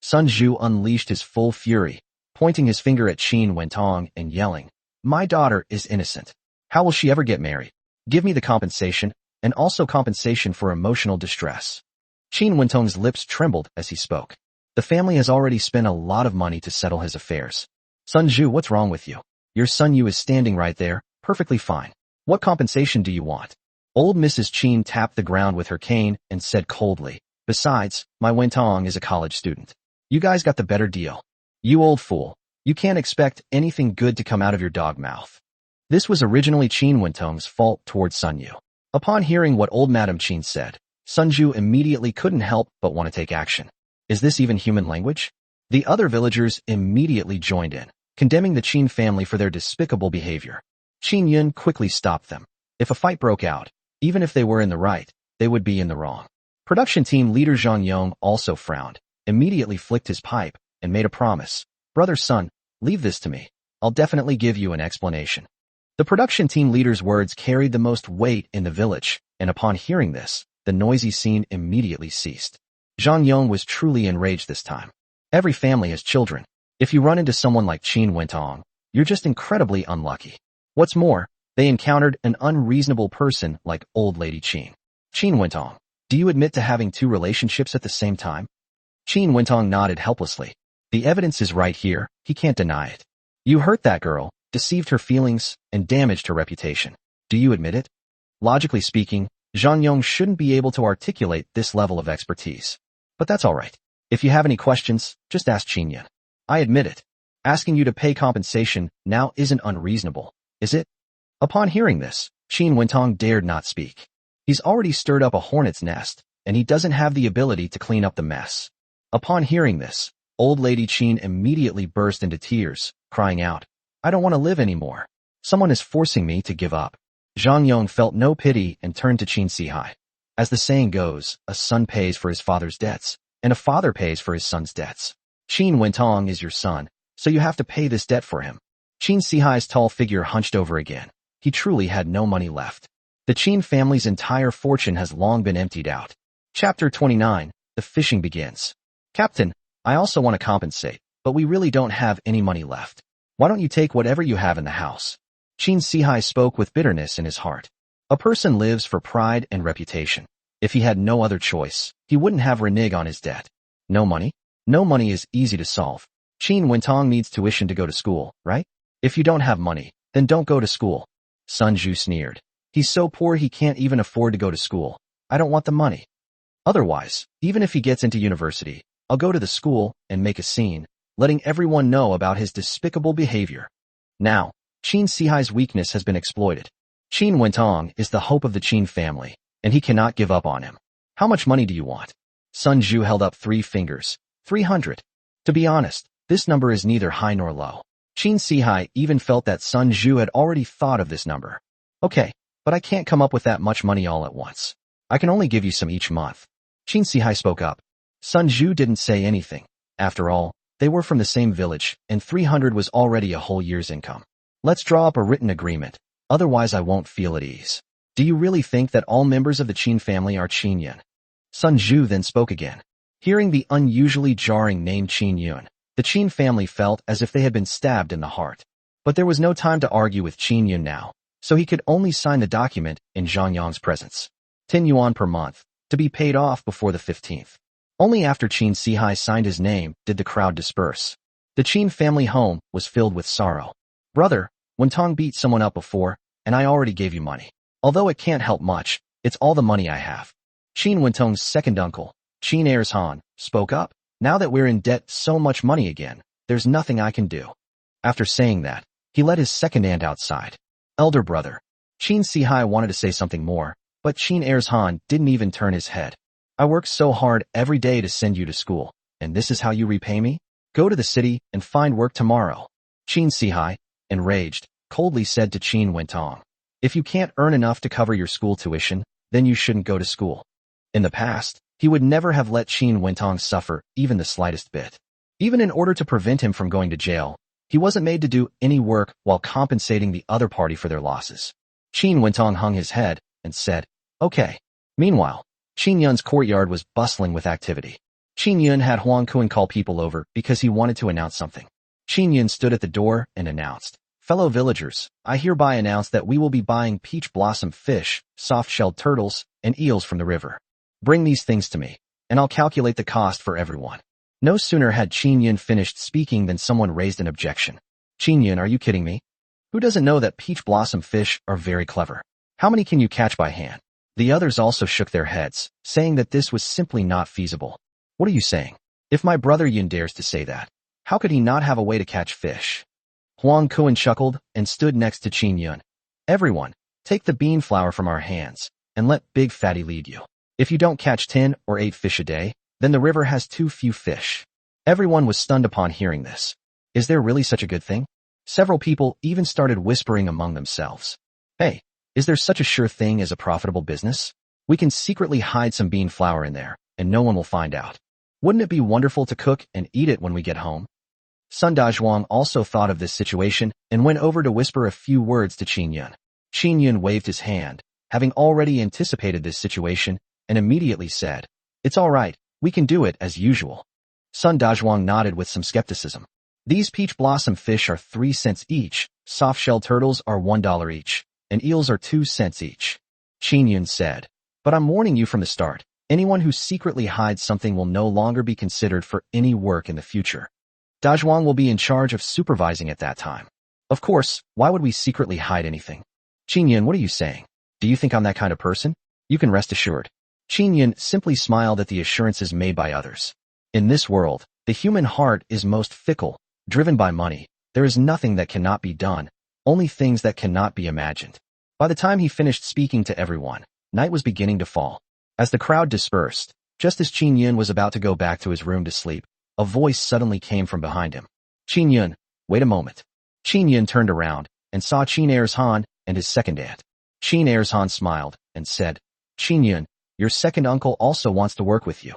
Sun Zhu unleashed his full fury, pointing his finger at Qin Wentong and yelling, My daughter is innocent. How will she ever get married? Give me the compensation, and also compensation for emotional distress. Qin Wentong's lips trembled as he spoke. The family has already spent a lot of money to settle his affairs. Sun Zhu, what's wrong with you? Your son Yu is standing right there, perfectly fine. What compensation do you want? Old Mrs. Qin tapped the ground with her cane and said coldly, Besides, my Wentong is a college student. You guys got the better deal. You old fool. You can't expect anything good to come out of your dog mouth. This was originally Qin Wentong's fault towards Sun Yu. Upon hearing what old Madame Qin said, Sun Zhu immediately couldn't help but want to take action. Is this even human language? The other villagers immediately joined in, condemning the Qin family for their despicable behavior. Qin Yun quickly stopped them. If a fight broke out, even if they were in the right, they would be in the wrong. Production team leader Zhang Yong also frowned, immediately flicked his pipe, and made a promise. Brother Sun, leave this to me. I'll definitely give you an explanation. The production team leader's words carried the most weight in the village, and upon hearing this, the noisy scene immediately ceased. Zhang Yong was truly enraged this time. Every family has children. If you run into someone like Qin Wentong, you're just incredibly unlucky. What's more, they encountered an unreasonable person like old lady Qin. Qin Wentong, do you admit to having 2 relationships at the same time? Qin Wentong nodded helplessly. The evidence is right here, he can't deny it. You hurt that girl, deceived her feelings, and damaged her reputation. Do you admit it? Logically speaking, Zhang Yong shouldn't be able to articulate this level of expertise. But that's alright. If you have any questions, just ask Qin Yun. I admit it. Asking you to pay compensation now isn't unreasonable, is it? Upon hearing this, Qin Wentong dared not speak. He's already stirred up a hornet's nest, and he doesn't have the ability to clean up the mess. Upon hearing this, old lady Qin immediately burst into tears, crying out, I don't want to live anymore. Someone is forcing me to give up. Zhang Yong felt no pity and turned to Qin Sihai. As the saying goes, a son pays for his father's debts, and a father pays for his son's debts. Qin Wentong is your son, so you have to pay this debt for him. Qin Sihai's tall figure hunched over again. He truly had no money left. The Qin family's entire fortune has long been emptied out. Chapter 29, The Fishing Begins. Captain, I also want to compensate, but we really don't have any money left. Why don't you take whatever you have in the house? Qin Sihai spoke with bitterness in his heart. A person lives for pride and reputation. If he had no other choice, he wouldn't have reneged on his debt. No money? No money is easy to solve. Qin Wentong needs tuition to go to school, right? If you don't have money, then don't go to school. Sun Zhu sneered. He's so poor he can't even afford to go to school. I don't want the money. Otherwise, even if he gets into university, I'll go to the school and make a scene, letting everyone know about his despicable behavior. Now, Qin Sihai's weakness has been exploited. Qin Wentong is the hope of the Qin family, and he cannot give up on him. How much money do you want? Sun Zhu held up 3 fingers. 300. To be honest, this number is neither high nor low. Qin Sihai even felt that Sun Zhu had already thought of this number. Okay, but I can't come up with that much money all at once. I can only give you some each month. Qin Sihai spoke up. Sun Zhu didn't say anything. After all, they were from the same village, and 300 was already a whole year's income. Let's draw up a written agreement, otherwise I won't feel at ease. Do you really think that all members of the Qin family are Qin Yun? Sun Zhu then spoke again. Hearing the unusually jarring name Qin Yun, the Qin family felt as if they had been stabbed in the heart. But there was no time to argue with Qin Yun now, so he could only sign the document in Zhang Yong's presence. 10 yuan per month, to be paid off before the 15th. Only after Qin Sihai signed his name did the crowd disperse. The Qin family home was filled with sorrow. Brother, Wentong beat someone up before, and I already gave you money. Although it can't help much, it's all the money I have. Qin Wentong's second uncle, Qin Erzhan, spoke up. Now that we're in debt so much money again, there's nothing I can do. After saying that, he led his second aunt outside. Elder brother. Qin Sihai wanted to say something more, but Qin Erzhan didn't even turn his head. I work so hard every day to send you to school, and this is how you repay me? Go to the city and find work tomorrow. Qin Sihai, enraged, coldly said to Qin Wentong. If you can't earn enough to cover your school tuition, then you shouldn't go to school. In the past, he would never have let Qin Wentong suffer even the slightest bit. Even in order to prevent him from going to jail, he wasn't made to do any work while compensating the other party for their losses. Qin Wentong hung his head and said, okay. Meanwhile, Qin Yun's courtyard was bustling with activity. Qin Yun had Huang Kuan call people over because he wanted to announce something. Qin Yun stood at the door and announced, fellow villagers, I hereby announce that we will be buying peach blossom fish, soft-shelled turtles, and eels from the river. Bring these things to me, and I'll calculate the cost for everyone. No sooner had Qin Yun finished speaking than someone raised an objection. Qin Yun, are you kidding me? Who doesn't know that peach blossom fish are very clever? How many can you catch by hand? The others also shook their heads, saying that this was simply not feasible. What are you saying? If my brother Yun dares to say that, how could he not have a way to catch fish? Huang Kuan chuckled and stood next to Qin Yun. Everyone, take the bean flour from our hands, and let Big Fatty lead you. If you don't catch 10 or 8 fish a day, then the river has too few fish. Everyone was stunned upon hearing this. Is there really such a good thing? Several people even started whispering among themselves. Hey, is there such a sure thing as a profitable business? We can secretly hide some bean flour in there, and no one will find out. Wouldn't it be wonderful to cook and eat it when we get home? Sun Dazhuang also thought of this situation and went over to whisper a few words to Qin Yun. Qin Yun waved his hand, having already anticipated this situation, and immediately said, it's all right, we can do it as usual. Sun Dazhuang nodded with some skepticism. These peach blossom fish are 3 cents each, soft-shelled turtles are $1 each, and eels are 2 cents each. Qin Yun said, but I'm warning you from the start, anyone who secretly hides something will no longer be considered for any work in the future. Dazhuang will be in charge of supervising at that time. Of course, why would we secretly hide anything? Qin Yun, what are you saying? Do you think I'm that kind of person? You can rest assured. Qin Yun simply smiled at the assurances made by others. In this world, the human heart is most fickle, driven by money. There is nothing that cannot be done, only things that cannot be imagined. By the time he finished speaking to everyone, night was beginning to fall. As the crowd dispersed, just as Qin Yun was about to go back to his room to sleep, a voice suddenly came from behind him. Qin Yun, wait a moment. Qin Yun turned around, and saw Qin Erzhan and his second aunt. Qin Erzhan smiled and said, "Qin Yun, your second uncle also wants to work with you."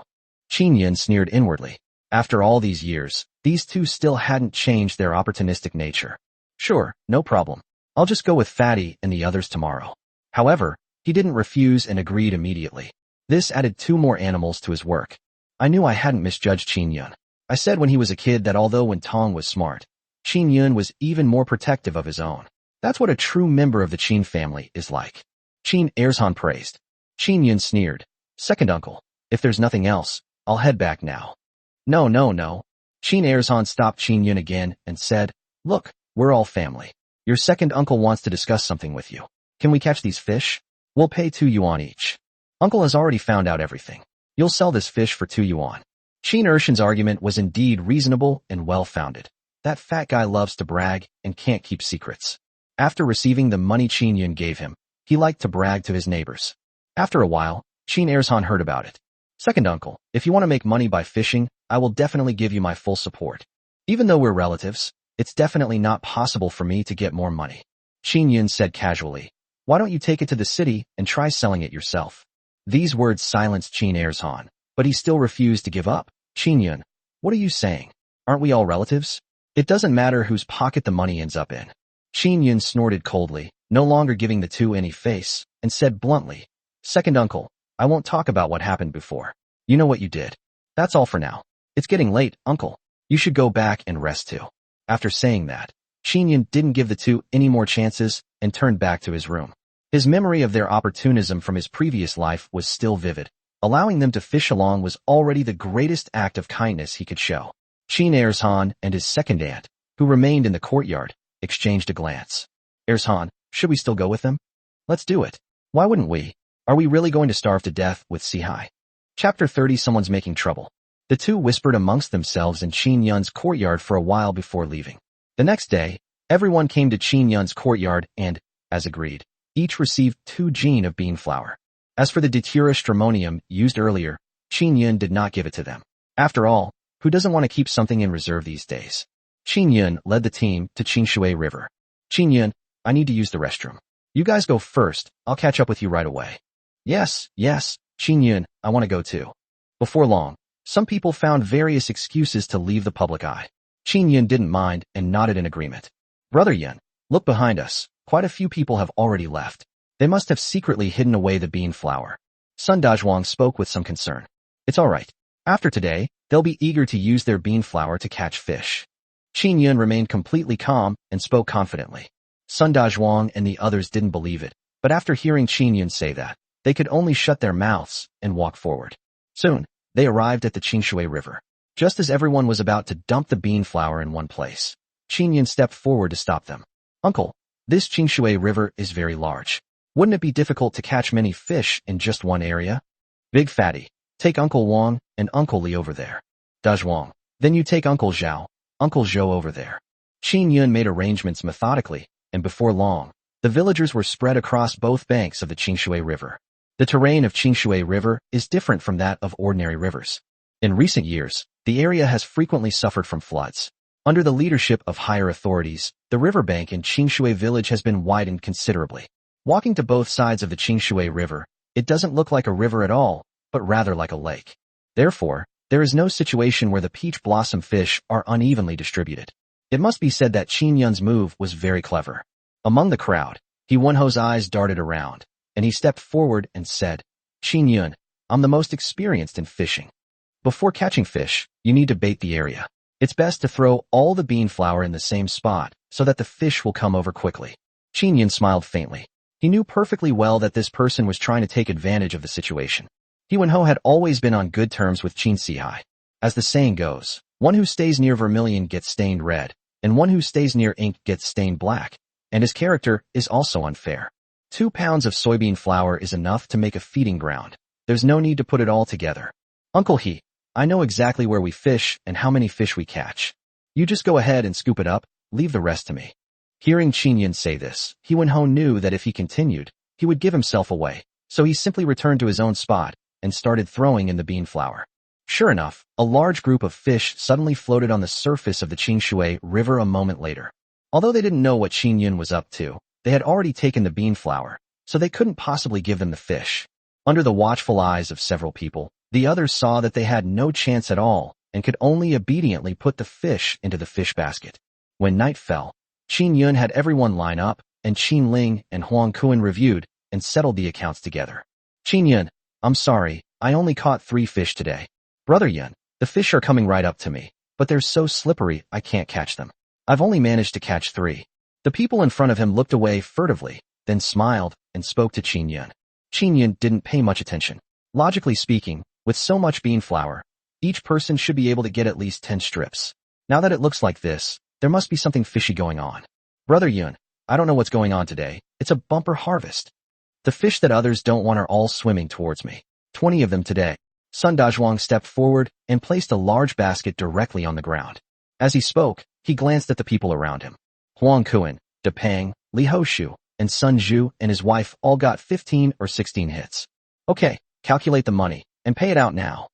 Qin Yun sneered inwardly. After all these years, these two still hadn't changed their opportunistic nature. "Sure, no problem. I'll just go with Fatty and the others tomorrow." However, he didn't refuse and agreed immediately. This added 2 more animals to his work. I knew I hadn't misjudged Qin Yun. I said when he was a kid that although when Tong was smart, Qin Yun was even more protective of his own. That's what a true member of the Qin family is like. Qin Erzhan praised. Qin Yun sneered. "Second uncle, if there's nothing else, I'll head back now." No. Qin Erzhan stopped Qin Yun again and said, "Look, we're all family. Your second uncle wants to discuss something with you. Can we catch these fish? We'll pay 2 yuan each. Uncle has already found out everything. You'll sell this fish for 2 yuan. Qin Ershan's argument was indeed reasonable and well-founded. That fat guy loves to brag and can't keep secrets. After receiving the money Qin Yun gave him, he liked to brag to his neighbors. After a while, Qin Erzhan heard about it. "Second uncle, if you want to make money by fishing, I will definitely give you my full support. Even though we're relatives, it's definitely not possible for me to get more money." Qin Yun said casually, "Why don't you take it to the city and try selling it yourself?" These words silenced Qin Erzhan, but he still refused to give up. "Qin Yun, what are you saying? Aren't we all relatives? It doesn't matter whose pocket the money ends up in." Qin Yun snorted coldly, no longer giving the two any face, and said bluntly, "Second uncle, I won't talk about what happened before. You know what you did. That's all for now. It's getting late, uncle. You should go back and rest too." After saying that, Qin Yun didn't give the two any more chances and turned back to his room. His memory of their opportunism from his previous life was still vivid. Allowing them to fish along was already the greatest act of kindness he could show. Qin Erzhan and his second aunt, who remained in the courtyard, exchanged a glance. "Erzhan, should we still go with them?" "Let's do it. Why wouldn't we? Are we really going to starve to death with Sihai?" Chapter 30. Someone's making trouble. The two whispered amongst themselves in Qin Yun's courtyard for a while before leaving. The next day, everyone came to Qin Yun's courtyard and, as agreed, each received 2 jin of bean flour. As for the datura stramonium used earlier, Qin Yun did not give it to them. After all, who doesn't want to keep something in reserve these days? Qin Yun led the team to Qinshui River. "Qin Yun, I need to use the restroom. You guys go first, I'll catch up with you right away." Yes, Qin Yun, I want to go too." Before long, some people found various excuses to leave the public eye. Qin Yun didn't mind and nodded in agreement. "Brother Yun, look behind us. Quite a few people have already left. They must have secretly hidden away the bean flour." Sun Dazhuang spoke with some concern. "It's all right. After today, they'll be eager to use their bean flour to catch fish." Qin Yun remained completely calm and spoke confidently. Sun Dazhuang and the others didn't believe it, but after hearing Qin Yun say that, they could only shut their mouths and walk forward. Soon, they arrived at the Qinshui River. Just as everyone was about to dump the bean flour in one place, Qin Yun stepped forward to stop them. "Uncle, this Qinshui River is very large. Wouldn't it be difficult to catch many fish in just one area?" "Big Fatty, take Uncle Wang and Uncle Li over there. Dazhuang, then you take Uncle Zhao, Uncle Zhou over there." Qin Yun made arrangements methodically, and before long, the villagers were spread across both banks of the Qinshui River. The terrain of Qinshui River is different from that of ordinary rivers. In recent years, the area has frequently suffered from floods. Under the leadership of higher authorities, the riverbank in Qinshui village has been widened considerably. Walking to both sides of the Qinshui River, it doesn't look like a river at all, but rather like a lake. Therefore, there is no situation where the peach blossom fish are unevenly distributed. It must be said that Qin Yun's move was very clever. Among the crowd, He Wenho's eyes darted around, and he stepped forward and said, "Qin Yun, I'm the most experienced in fishing. Before catching fish, you need to bait the area. It's best to throw all the bean flour in the same spot so that the fish will come over quickly." Qin Yun smiled faintly. He knew perfectly well that this person was trying to take advantage of the situation. He Wenho had always been on good terms with Qin Sihai. As the saying goes, one who stays near vermilion gets stained red, and one who stays near ink gets stained black, and his character is also unfair. 2 pounds of soybean flour is enough to make a feeding ground. There's no need to put it all together. "Uncle He, I know exactly where we fish and how many fish we catch. You just go ahead and scoop it up, leave the rest to me." Hearing Qin Yun say this, He Wenho knew that if he continued, he would give himself away, so he simply returned to his own spot and started throwing in the bean flour. Sure enough, a large group of fish suddenly floated on the surface of the Qinshui River a moment later. Although they didn't know what Qin Yun was up to, they had already taken the bean flour, so they couldn't possibly give them the fish. Under the watchful eyes of several people, the others saw that they had no chance at all and could only obediently put the fish into the fish basket. When night fell, Qin Yun had everyone line up, and Qin Ling and Huang Kuan reviewed and settled the accounts together. Qin Yun, I'm sorry, I only caught 3 fish today. Brother Yun, the fish are coming right up to me, but they're so slippery I can't catch them. I've only managed to catch 3. The people in front of him looked away furtively, then smiled and spoke to Qin Yun. Qin Yun didn't pay much attention. Logically speaking, with so much bean flour, each person should be able to get at least 10 strips. Now that it looks like this, there must be something fishy going on. Brother Yun, I don't know what's going on today. It's a bumper harvest. The fish that others don't want are all swimming towards me. 20 of them today. Sun Dazhuang stepped forward and placed a large basket directly on the ground. As he spoke, he glanced at the people around him. Huang Kuan, De Pang, Li Hoshu, and Sun Zhu and his wife all got 15 or 16 hits. Okay, calculate the money, and pay it out now.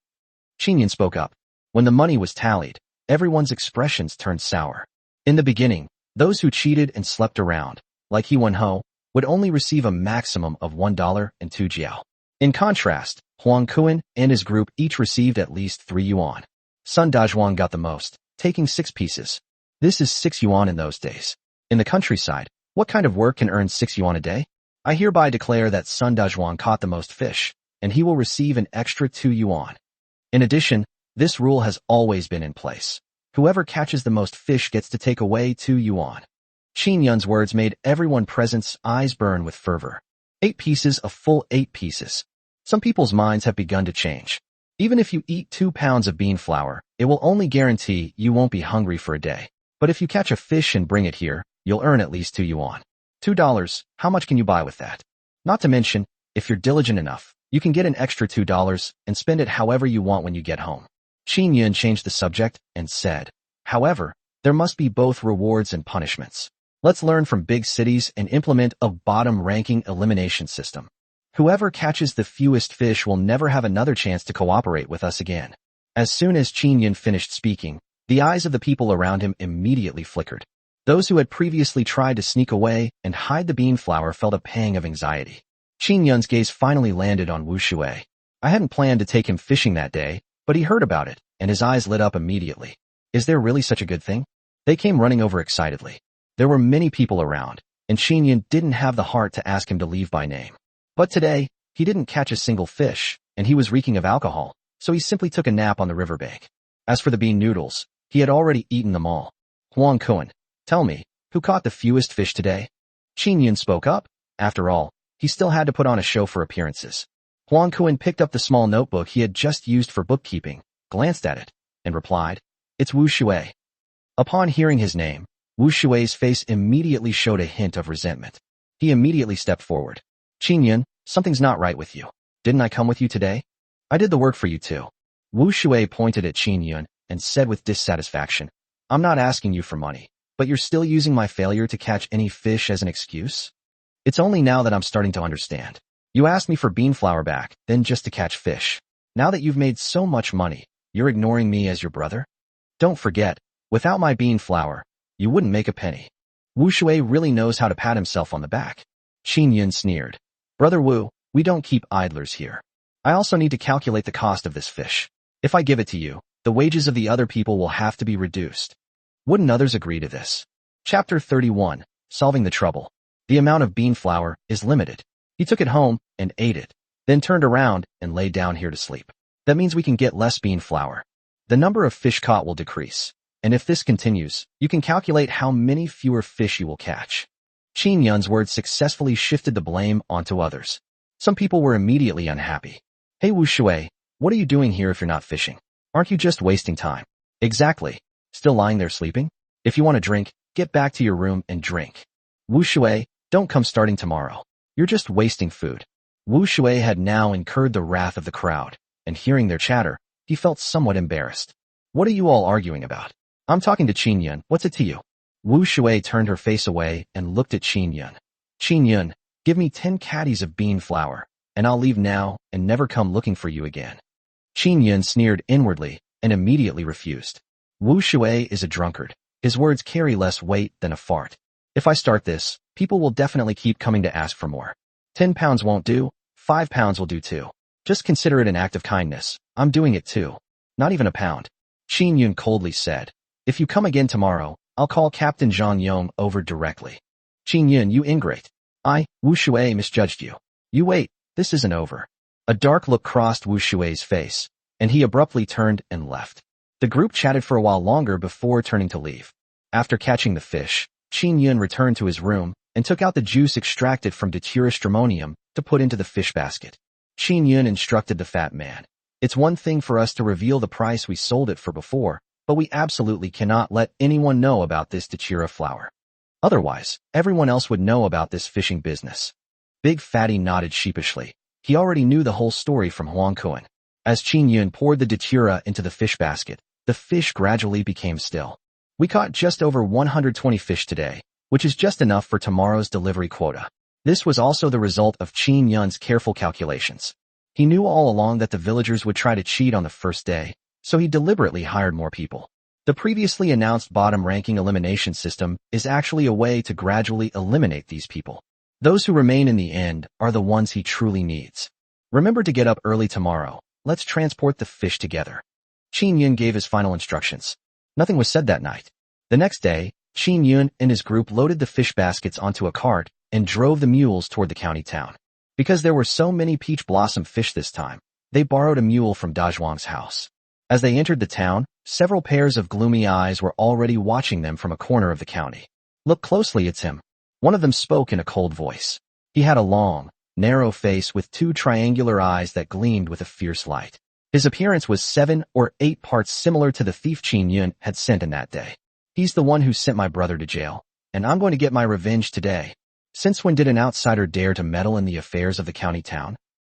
Qin Yun spoke up. When the money was tallied, everyone's expressions turned sour. In the beginning, those who cheated and slept around, like He Wen Ho, would only receive a maximum of $1 and 2 jiao. In contrast, Huang Kuan and his group each received at least 3 yuan. Sun Dazhuang got the most, taking 6 pieces. This is 6 yuan in those days. In the countryside, what kind of work can earn 6 yuan a day? I hereby declare that Sun Dazhuang caught the most fish, and he will receive an extra 2 yuan. In addition, this rule has always been in place. Whoever catches the most fish gets to take away 2 yuan. Qin Yun's words made everyone present's eyes burn with fervor. 8 pieces, a full 8 pieces. Some people's minds have begun to change. Even if you eat 2 pounds of bean flour, it will only guarantee you won't be hungry for a day. But if you catch a fish and bring it here, you'll earn at least 2 yuan. $2, how much can you buy with that? Not to mention, if you're diligent enough, you can get an extra $2 and spend it however you want when you get home. Qin Yun changed the subject and said, however, there must be both rewards and punishments. Let's learn from big cities and implement a bottom-ranking elimination system. Whoever catches the fewest fish will never have another chance to cooperate with us again. As soon as Qin Yun finished speaking, the eyes of the people around him immediately flickered. Those who had previously tried to sneak away and hide the bean flour felt a pang of anxiety. Qin Yun's gaze finally landed on Wu Shui. I hadn't planned to take him fishing that day, but he heard about it, and his eyes lit up immediately. Is there really such a good thing? They came running over excitedly. There were many people around, and Qin Yun didn't have the heart to ask him to leave by name. But today, he didn't catch a single fish, and he was reeking of alcohol, so he simply took a nap on the riverbank. As for the bean noodles, he had already eaten them all. Huang Kuan, tell me, who caught the fewest fish today? Qin Yun spoke up. After all, he still had to put on a show for appearances. Huang Kuan picked up the small notebook he had just used for bookkeeping, glanced at it, and replied, It's Wu Shui. Upon hearing his name, Wu Shui's face immediately showed a hint of resentment. He immediately stepped forward. Qin Yun, something's not right with you. Didn't I come with you today? I did the work for you too. Wu Shui pointed at Qin Yun and said with dissatisfaction, I'm not asking you for money, but you're still using my failure to catch any fish as an excuse? It's only now that I'm starting to understand. You asked me for bean flour back, then just to catch fish. Now that you've made so much money, you're ignoring me as your brother? Don't forget, without my bean flour, you wouldn't make a penny. Wu Shui really knows how to pat himself on the back. Qin Yun sneered. Brother Wu, we don't keep idlers here. I also need to calculate the cost of this fish. If I give it to you, the wages of the other people will have to be reduced. Wouldn't others agree to this? Chapter 31, Solving the Trouble. The amount of bean flour is limited. He took it home and ate it, then turned around and lay down here to sleep. That means we can get less bean flour. The number of fish caught will decrease, and if this continues, you can calculate how many fewer fish you will catch. Qin Yun's words successfully shifted the blame onto others. Some people were immediately unhappy. Hey Wu Shui, what are you doing here if you're not fishing? Aren't you just wasting time? Exactly. Still lying there sleeping? If you want to drink, get back to your room and drink. Wu Shui, don't come starting tomorrow. You're just wasting food. Wu Shui had now incurred the wrath of the crowd, and hearing their chatter, he felt somewhat embarrassed. What are you all arguing about? I'm talking to Qin Yun, what's it to you? Wu Shui turned her face away and looked at Qin Yun. Qin Yun, give me 10 caddies of bean flour, and I'll leave now and never come looking for you again. Qin Yun sneered inwardly and immediately refused. Wu Shui is a drunkard. His words carry less weight than a fart. If I start this, people will definitely keep coming to ask for more. 10 pounds won't do, 5 pounds will do too. Just consider it an act of kindness. I'm doing it too. Not even a pound. Qin Yun coldly said. If you come again tomorrow, I'll call Captain Zhang Yong over directly. Qin Yun, you ingrate. Wu Shui misjudged you. You wait, this isn't over. A dark look crossed Wu Shui's face, and he abruptly turned and left. The group chatted for a while longer before turning to leave. After catching the fish, Qin Yun returned to his room and took out the juice extracted from Datura stramonium to put into the fish basket. Qin Yun instructed the fat man. It's one thing for us to reveal the price we sold it for before, but we absolutely cannot let anyone know about this Datura flour. Otherwise, everyone else would know about this fishing business. Big Fatty nodded sheepishly. He already knew the whole story from Huang Kuan. As Qin Yun poured the Datura into the fish basket, the fish gradually became still. We caught just over 120 fish today, which is just enough for tomorrow's delivery quota. This was also the result of Qin Yun's careful calculations. He knew all along that the villagers would try to cheat on the first day, so he deliberately hired more people. The previously announced bottom-ranking elimination system is actually a way to gradually eliminate these people. Those who remain in the end are the ones he truly needs. Remember to get up early tomorrow. Let's transport the fish together. Qin Yun gave his final instructions. Nothing was said that night. The next day, Qin Yun and his group loaded the fish baskets onto a cart and drove the mules toward the county town. Because there were so many peach blossom fish this time, they borrowed a mule from Dazhuang's house. As they entered the town, several pairs of gloomy eyes were already watching them from a corner of the county. Look closely, it's him. One of them spoke in a cold voice. He had a long, narrow face with 2 triangular eyes that gleamed with a fierce light. His appearance was 7 or 8 parts similar to the thief Qin Yun had sent in that day. He's the one who sent my brother to jail, and I'm going to get my revenge today. Since when did an outsider dare to meddle in the affairs of the county town?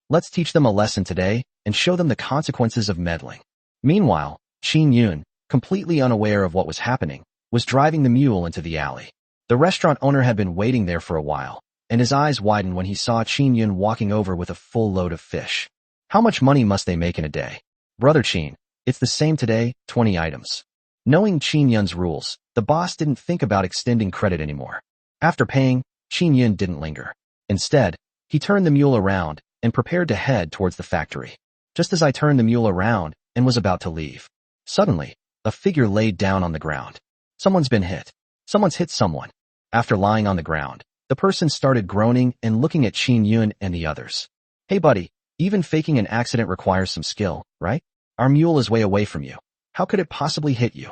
Let's teach them a lesson today and show them the consequences of meddling. Meanwhile, Qin Yun, completely unaware of what was happening, was driving the mule into the alley. The restaurant owner had been waiting there for a while, and his eyes widened when he saw Qin Yun walking over with a full load of fish. How much money must they make in a day? Brother Qin, it's the same today, 20 items. Knowing Qin Yun's rules, the boss didn't think about extending credit anymore. After paying, Qin Yun didn't linger. Instead, he turned the mule around and prepared to head towards the factory. Just as I turned the mule around and was about to leave, suddenly, a figure laid down on the ground. Someone's been hit. Someone's hit someone. After lying on the ground, the person started groaning and looking at Qin Yun and the others. Hey buddy, even faking an accident requires some skill, right? Our mule is way away from you. How could it possibly hit you?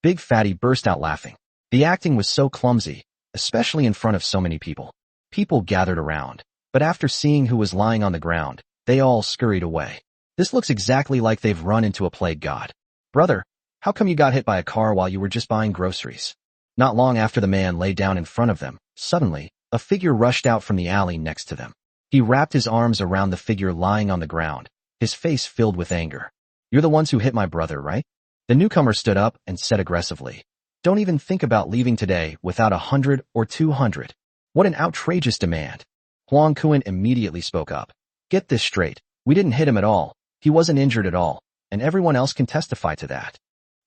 Big Fatty burst out laughing. The acting was so clumsy, especially in front of so many people. People gathered around, but after seeing who was lying on the ground, they all scurried away. This looks exactly like they've run into a plague god. Brother, how come you got hit by a car while you were just buying groceries? Not long after the man lay down in front of them, suddenly, a figure rushed out from the alley next to them. He wrapped his arms around the figure lying on the ground, his face filled with anger. You're the ones who hit my brother, right? The newcomer stood up and said aggressively, don't even think about leaving today without 100 or 200. What an outrageous demand. Huang Kuan immediately spoke up. Get this straight, we didn't hit him at all, he wasn't injured at all, and everyone else can testify to that.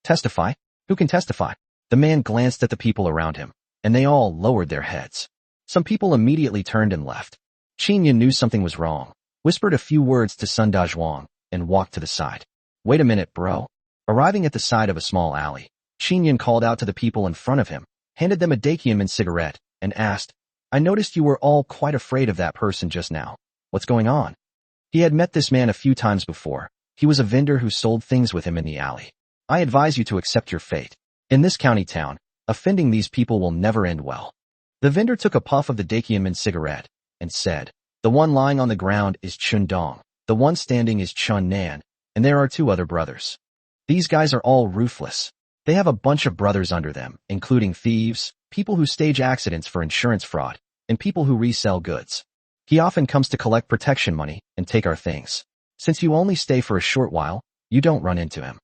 Testify? Who can testify? The man glanced at the people around him, and they all lowered their heads. Some people immediately turned and left. Qin Yun knew something was wrong, whispered a few words to Sun Dazhuang, and walked to the side. Wait a minute, bro. Arriving at the side of a small alley, Qin Yun called out to the people in front of him, handed them a Dakium cigarette, and asked, I noticed you were all quite afraid of that person just now. What's going on? He had met this man a few times before. He was a vendor who sold things with him in the alley. I advise you to accept your fate. In this county town, offending these people will never end well. The vendor took a puff of the Dakium cigarette and said, the one lying on the ground is Chun Dong, the one standing is Chun Nan, and there are 2 other brothers. These guys are all ruthless. They have a bunch of brothers under them, including thieves, people who stage accidents for insurance fraud, and people who resell goods. He often comes to collect protection money and take our things. Since you only stay for a short while, you don't run into him.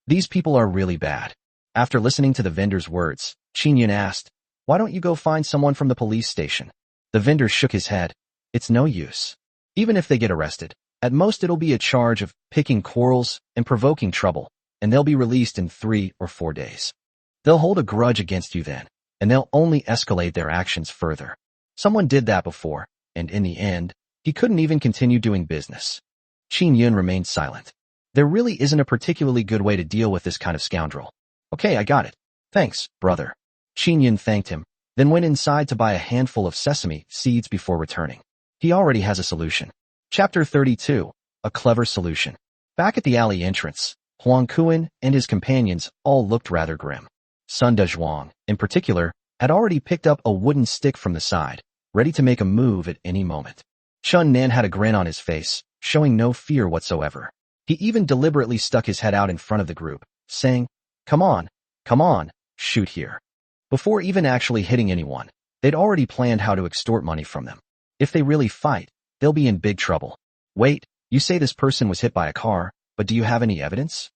These people are really bad. After listening to the vendor's words, Qin Yun asked, why don't you go find someone from the police station? The vendor shook his head. It's no use. Even if they get arrested, at most it'll be a charge of picking quarrels and provoking trouble, and they'll be released in 3 or 4 days. They'll hold a grudge against you then, and they'll only escalate their actions further. Someone did that before, and in the end, he couldn't even continue doing business. Qin Yun remained silent. There really isn't a particularly good way to deal with this kind of scoundrel. Okay, I got it. Thanks, brother. Qin Yun thanked him, then went inside to buy a handful of sesame seeds before returning. He already has a solution. Chapter 32, A Clever Solution. Back at the alley entrance, Huang Kuan and his companions all looked rather grim. Sun Dezhuang, in particular, had already picked up a wooden stick from the side, ready to make a move at any moment. Chun Nan had a grin on his face, showing no fear whatsoever. He even deliberately stuck his head out in front of the group, saying, come on, shoot here. Before even actually hitting anyone, they'd already planned how to extort money from them. If they really fight, they'll be in big trouble. Wait, you say this person was hit by a car, but do you have any evidence?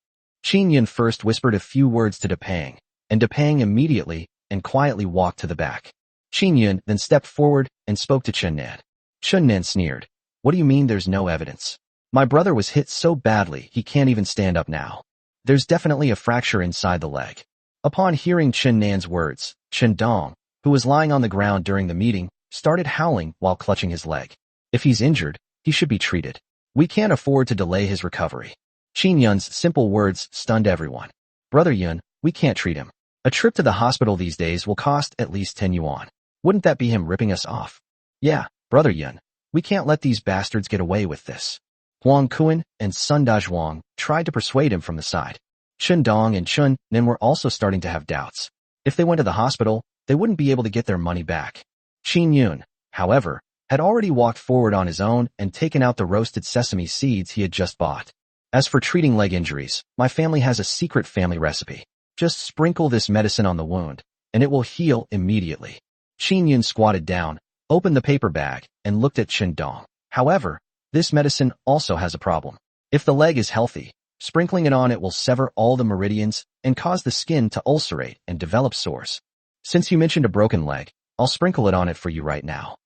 Qin Yun first whispered a few words to Depang, and Depang immediately and quietly walked to the back. Qin Yun then stepped forward and spoke to Chun Nan. Chun Nan sneered. What do you mean there's no evidence? My brother was hit so badly he can't even stand up now. There's definitely a fracture inside the leg. Upon hearing Chun Nan's words, Chen Dong, who was lying on the ground during the meeting, started howling while clutching his leg. If he's injured, he should be treated. We can't afford to delay his recovery. Qin Yun's simple words stunned everyone. Brother Yun, we can't treat him. A trip to the hospital these days will cost at least 10 yuan. Wouldn't that be him ripping us off? Yeah, Brother Yun, we can't let these bastards get away with this. Huang Kuan and Sun Dezhuang tried to persuade him from the side. Chun Dong and Chun Nan were also starting to have doubts. If they went to the hospital, they wouldn't be able to get their money back. Qin Yun, however, had already walked forward on his own and taken out the roasted sesame seeds he had just bought. As for treating leg injuries, my family has a secret family recipe. Just sprinkle this medicine on the wound, and it will heal immediately. Qin Yun squatted down, opened the paper bag, and looked at Chen Dong. However, this medicine also has a problem. If the leg is healthy, sprinkling it on it will sever all the meridians and cause the skin to ulcerate and develop sores. Since you mentioned a broken leg, I'll sprinkle it on it for you right now.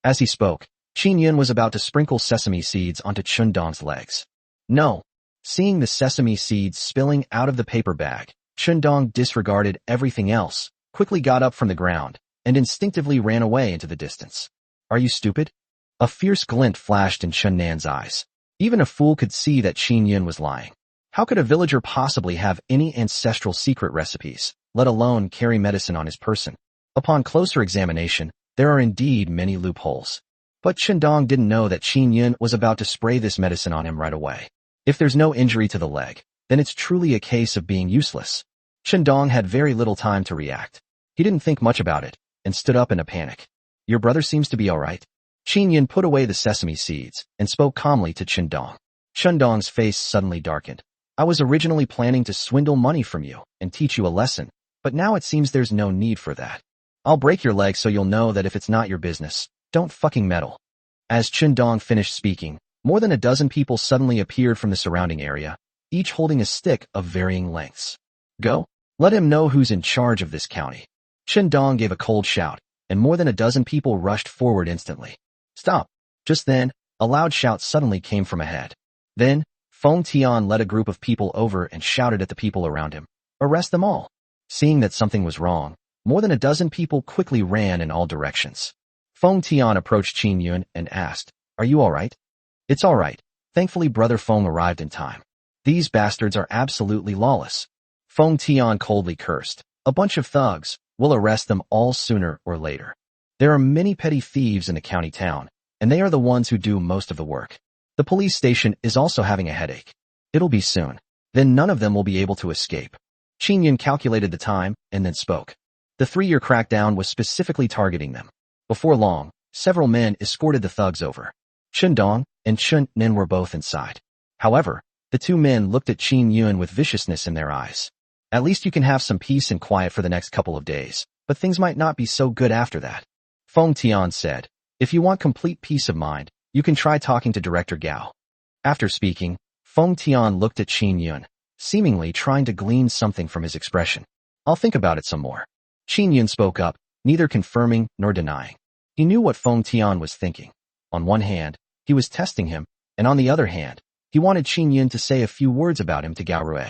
As he spoke, Qin Yun was about to sprinkle sesame seeds onto Chun Dong's legs. No. Seeing the sesame seeds spilling out of the paper bag, Chun Dong disregarded everything else, quickly got up from the ground, and instinctively ran away into the distance. Are you stupid? A fierce glint flashed in Chun Nan's eyes. Even a fool could see that Qin Yun was lying. How could a villager possibly have any ancestral secret recipes, let alone carry medicine on his person? Upon closer examination, there are indeed many loopholes. But Chen Dong didn't know that Qin Yun was about to spray this medicine on him right away. If there's no injury to the leg, then it's truly a case of being useless. Chen Dong had very little time to react. He didn't think much about it, and stood up in a panic. Your brother seems to be all right. Qin Yun put away the sesame seeds, and spoke calmly to Chen Dong. Chen Dong's face suddenly darkened. I was originally planning to swindle money from you, and teach you a lesson, but now it seems there's no need for that. I'll break your leg so you'll know that if it's not your business, don't fucking meddle. As Chen Dong finished speaking, more than a dozen people suddenly appeared from the surrounding area, each holding a stick of varying lengths. Go. Let him know who's in charge of this county. Chen Dong gave a cold shout, and more than a dozen people rushed forward instantly. Stop. Just then, a loud shout suddenly came from ahead. Then, Feng Tian led a group of people over and shouted at the people around him. Arrest them all. Seeing that something was wrong, more than a dozen people quickly ran in all directions. Feng Tian approached Qin Yun and asked, Are you all right? It's all right. Thankfully Brother Feng arrived in time. These bastards are absolutely lawless. Feng Tian coldly cursed. A bunch of thugs. We'll arrest them all sooner or later. There are many petty thieves in the county town, and they are the ones who do most of the work. The police station is also having a headache. It'll be soon. Then none of them will be able to escape. Qin Yun calculated the time and then spoke. The 3-year crackdown was specifically targeting them. Before long, several men escorted the thugs over. Chen Dong and Chun Nan were both inside. However, the 2 men looked at Qin Yun with viciousness in their eyes. At least you can have some peace and quiet for the next couple of days, but things might not be so good after that. Feng Tian said, If you want complete peace of mind, you can try talking to Director Gao. After speaking, Feng Tian looked at Qin Yun, seemingly trying to glean something from his expression. I'll think about it some more. Qin Yun spoke up, neither confirming nor denying. He knew what Feng Tian was thinking. On one hand, he was testing him, and on the other hand, he wanted Qin Yun to say a few words about him to Gao Rui.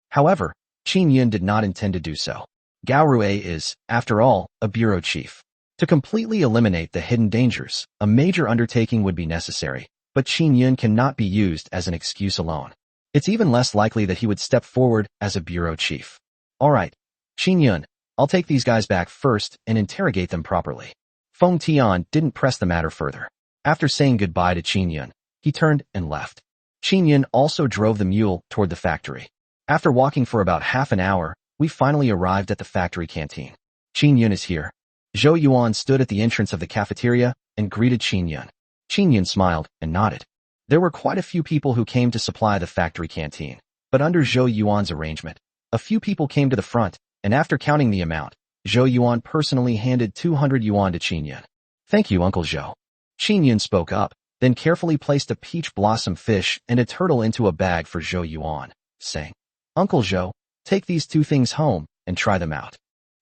However, Qin Yun did not intend to do so. Gao Rue is, after all, a bureau chief. To completely eliminate the hidden dangers, a major undertaking would be necessary, but Qin Yun cannot be used as an excuse alone. It's even less likely that he would step forward as a bureau chief. All right, Qin Yun, I'll take these guys back first and interrogate them properly. Feng Tian didn't press the matter further. After saying goodbye to Qin Yun, he turned and left. Qin Yun also drove the mule toward the factory. After walking for about half an hour, we finally arrived at the factory canteen. Qin Yun is here. Zhou Yuan stood at the entrance of the cafeteria and greeted Qin Yun. Qin Yun smiled and nodded. There were quite a few people who came to supply the factory canteen, but under Zhou Yuan's arrangement, a few people came to the front, and after counting the amount, Zhou Yuan personally handed 200 yuan to Qin Yun. Thank you, Uncle Zhou. Qin Yun spoke up, then carefully placed a peach blossom fish and a turtle into a bag for Zhou Yuan, saying, Uncle Zhou, take these two things home and try them out.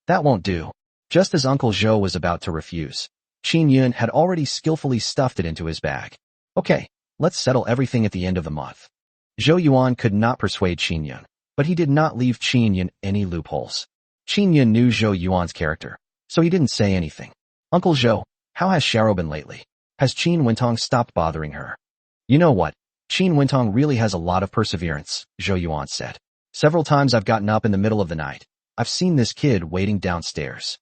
That won't do. Just as Uncle Zhou was about to refuse, Qin Yun had already skillfully stuffed it into his bag. Okay, let's settle everything at the end of the month. Zhou Yuan could not persuade Qin Yun, but he did not leave Qin Yun any loopholes. Qin Yun knew Zhou Yuan's character, so he didn't say anything. Uncle Zhou, how has Xiao been lately? Has Qin Wentong stopped bothering her? You know what? Qin Wentong really has a lot of perseverance, Zhou Yuan said. Several times I've gotten up in the middle of the night. I've seen this kid waiting downstairs.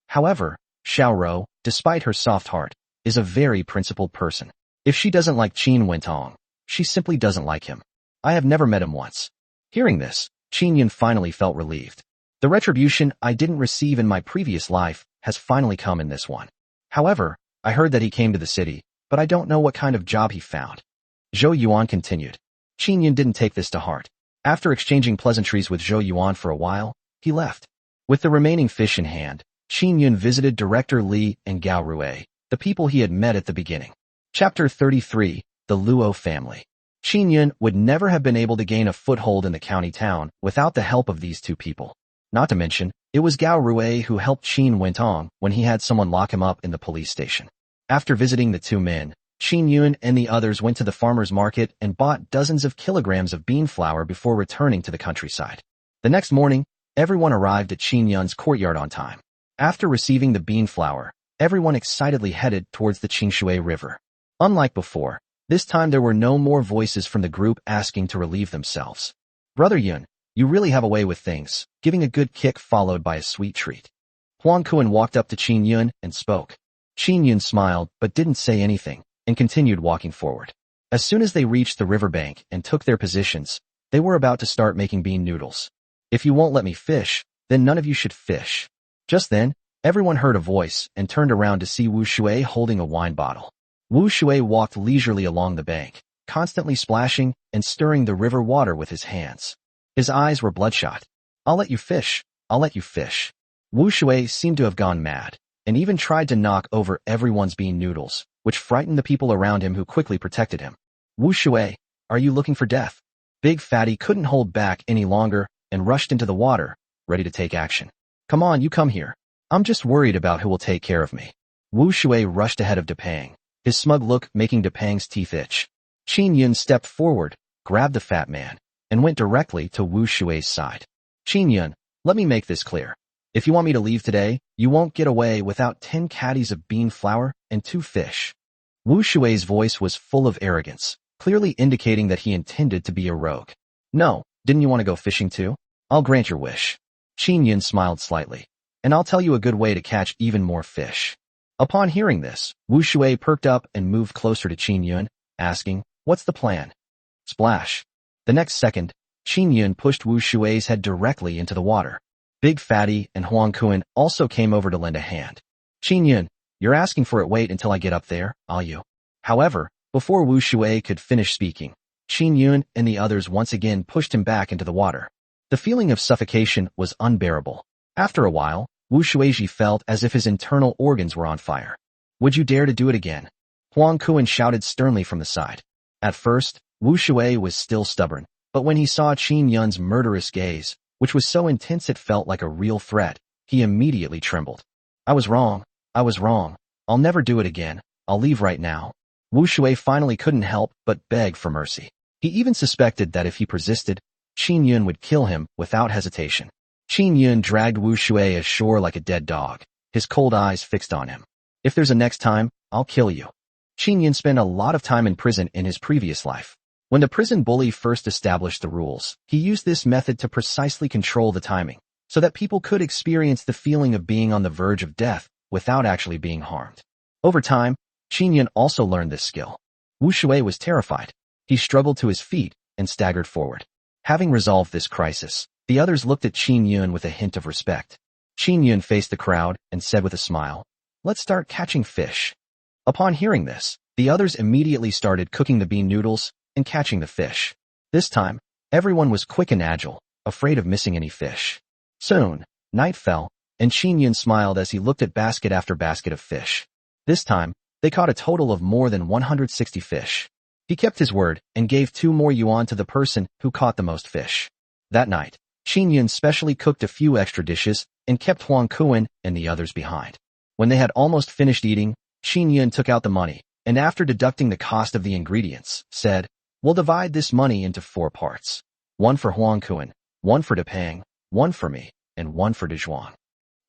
However, Xiao, despite her soft heart, is a very principled person. If she doesn't like Qin Wentong, she simply doesn't like him. I have never met him once. Hearing this, Qin Yun finally felt relieved. The retribution I didn't receive in my previous life has finally come in this one. However, I heard that he came to the city, but I don't know what kind of job he found. Zhou Yuan continued. Qin Yun didn't take this to heart. After exchanging pleasantries with Zhou Yuan for a while, he left. With the remaining fish in hand, Qin Yun visited Director Li and Gao Rue, the people he had met at the beginning. Chapter 33, The Luo Family. Qin Yun would never have been able to gain a foothold in the county town without the help of these two people. Not to mention, it was Gao Rue who helped Qin Wentong when he had someone lock him up in the police station. After visiting the two men, Qin Yun and the others went to the farmer's market and bought dozens of kilograms of bean flour before returning to the countryside. The next morning, everyone arrived at Qin Yun's courtyard on time. After receiving the bean flour, everyone excitedly headed towards the Qingshui River. Unlike before, this time there were no more voices from the group asking to relieve themselves. Brother Yun, you really have a way with things, giving a good kick followed by a sweet treat. Huang Kuan walked up to Qin Yun and spoke. Qin Yun smiled but didn't say anything, and continued walking forward. As soon as they reached the riverbank and took their positions, they were about to start making bean noodles. If you won't let me fish, then none of you should fish. Just then, everyone heard a voice and turned around to see Wu Shui holding a wine bottle. Wu Shui walked leisurely along the bank, constantly splashing and stirring the river water with his hands. His eyes were bloodshot. I'll let you fish. I'll let you fish. Wu Shui seemed to have gone mad, and even tried to knock over everyone's bean noodles, which frightened the people around him who quickly protected him. Wu Shui, are you looking for death? Big Fatty couldn't hold back any longer and rushed into the water, ready to take action. Come on, you come here. I'm just worried about who will take care of me. Wu Shui rushed ahead of Depang, his smug look making Depang's teeth itch. Qin Yun stepped forward, grabbed the fat man, and went directly to Wu Shui's side. Qin Yun, let me make this clear. If you want me to leave today, you won't get away without 10 caddies of bean flour and 2 fish. Wu Shui's voice was full of arrogance, clearly indicating that he intended to be a rogue. No, didn't you want to go fishing too? I'll grant your wish. Qin Yun smiled slightly. And I'll tell you a good way to catch even more fish. Upon hearing this, Wu Shui perked up and moved closer to Qin Yun, asking, what's the plan? Splash. The next second, Qin Yun pushed Wu Shui's head directly into the water. Big Fatty and Huang Kuan also came over to lend a hand. Qin Yun, you're asking for it, wait until I get up there, are you? However, before Wu Shui could finish speaking, Qin Yun and the others once again pushed him back into the water. The feeling of suffocation was unbearable. After a while, Wu Shuiji felt as if his internal organs were on fire. Would you dare to do it again? Huang Kuan shouted sternly from the side. At first, Wu Shui was still stubborn, but when he saw Qin Yun's murderous gaze, which was so intense it felt like a real threat, he immediately trembled. I was wrong. I'll never do it again. I'll leave right now. Wu Shui finally couldn't help but beg for mercy. He even suspected that if he persisted, Qin Yun would kill him without hesitation. Qin Yun dragged Wu Shui ashore like a dead dog, his cold eyes fixed on him. If there's a next time, I'll kill you. Qin Yun spent a lot of time in prison in his previous life. When the prison bully first established the rules, he used this method to precisely control the timing, so that people could experience the feeling of being on the verge of death without actually being harmed. Over time, Qin Yun also learned this skill. Wu Shui was terrified. He struggled to his feet and staggered forward. Having resolved this crisis, the others looked at Qin Yun with a hint of respect. Qin Yun faced the crowd and said with a smile, "Let's start catching fish." Upon hearing this, the others immediately started cooking the bean noodles and catching the fish. This time, everyone was quick and agile, afraid of missing any fish. Soon, night fell, and Qin Yun smiled as he looked at basket after basket of fish. This time, they caught a total of more than 160 fish. He kept his word and gave 2 more yuan to the person who caught the most fish. That night, Qin Yun specially cooked a few extra dishes and kept Huang Kuan and the others behind. When they had almost finished eating, Qin Yun took out the money, and after deducting the cost of the ingredients, said, "We'll divide this money into 4 parts. 1 for Huang Kuan, 1 for Depang, 1 for me, and 1 for Dezhuang."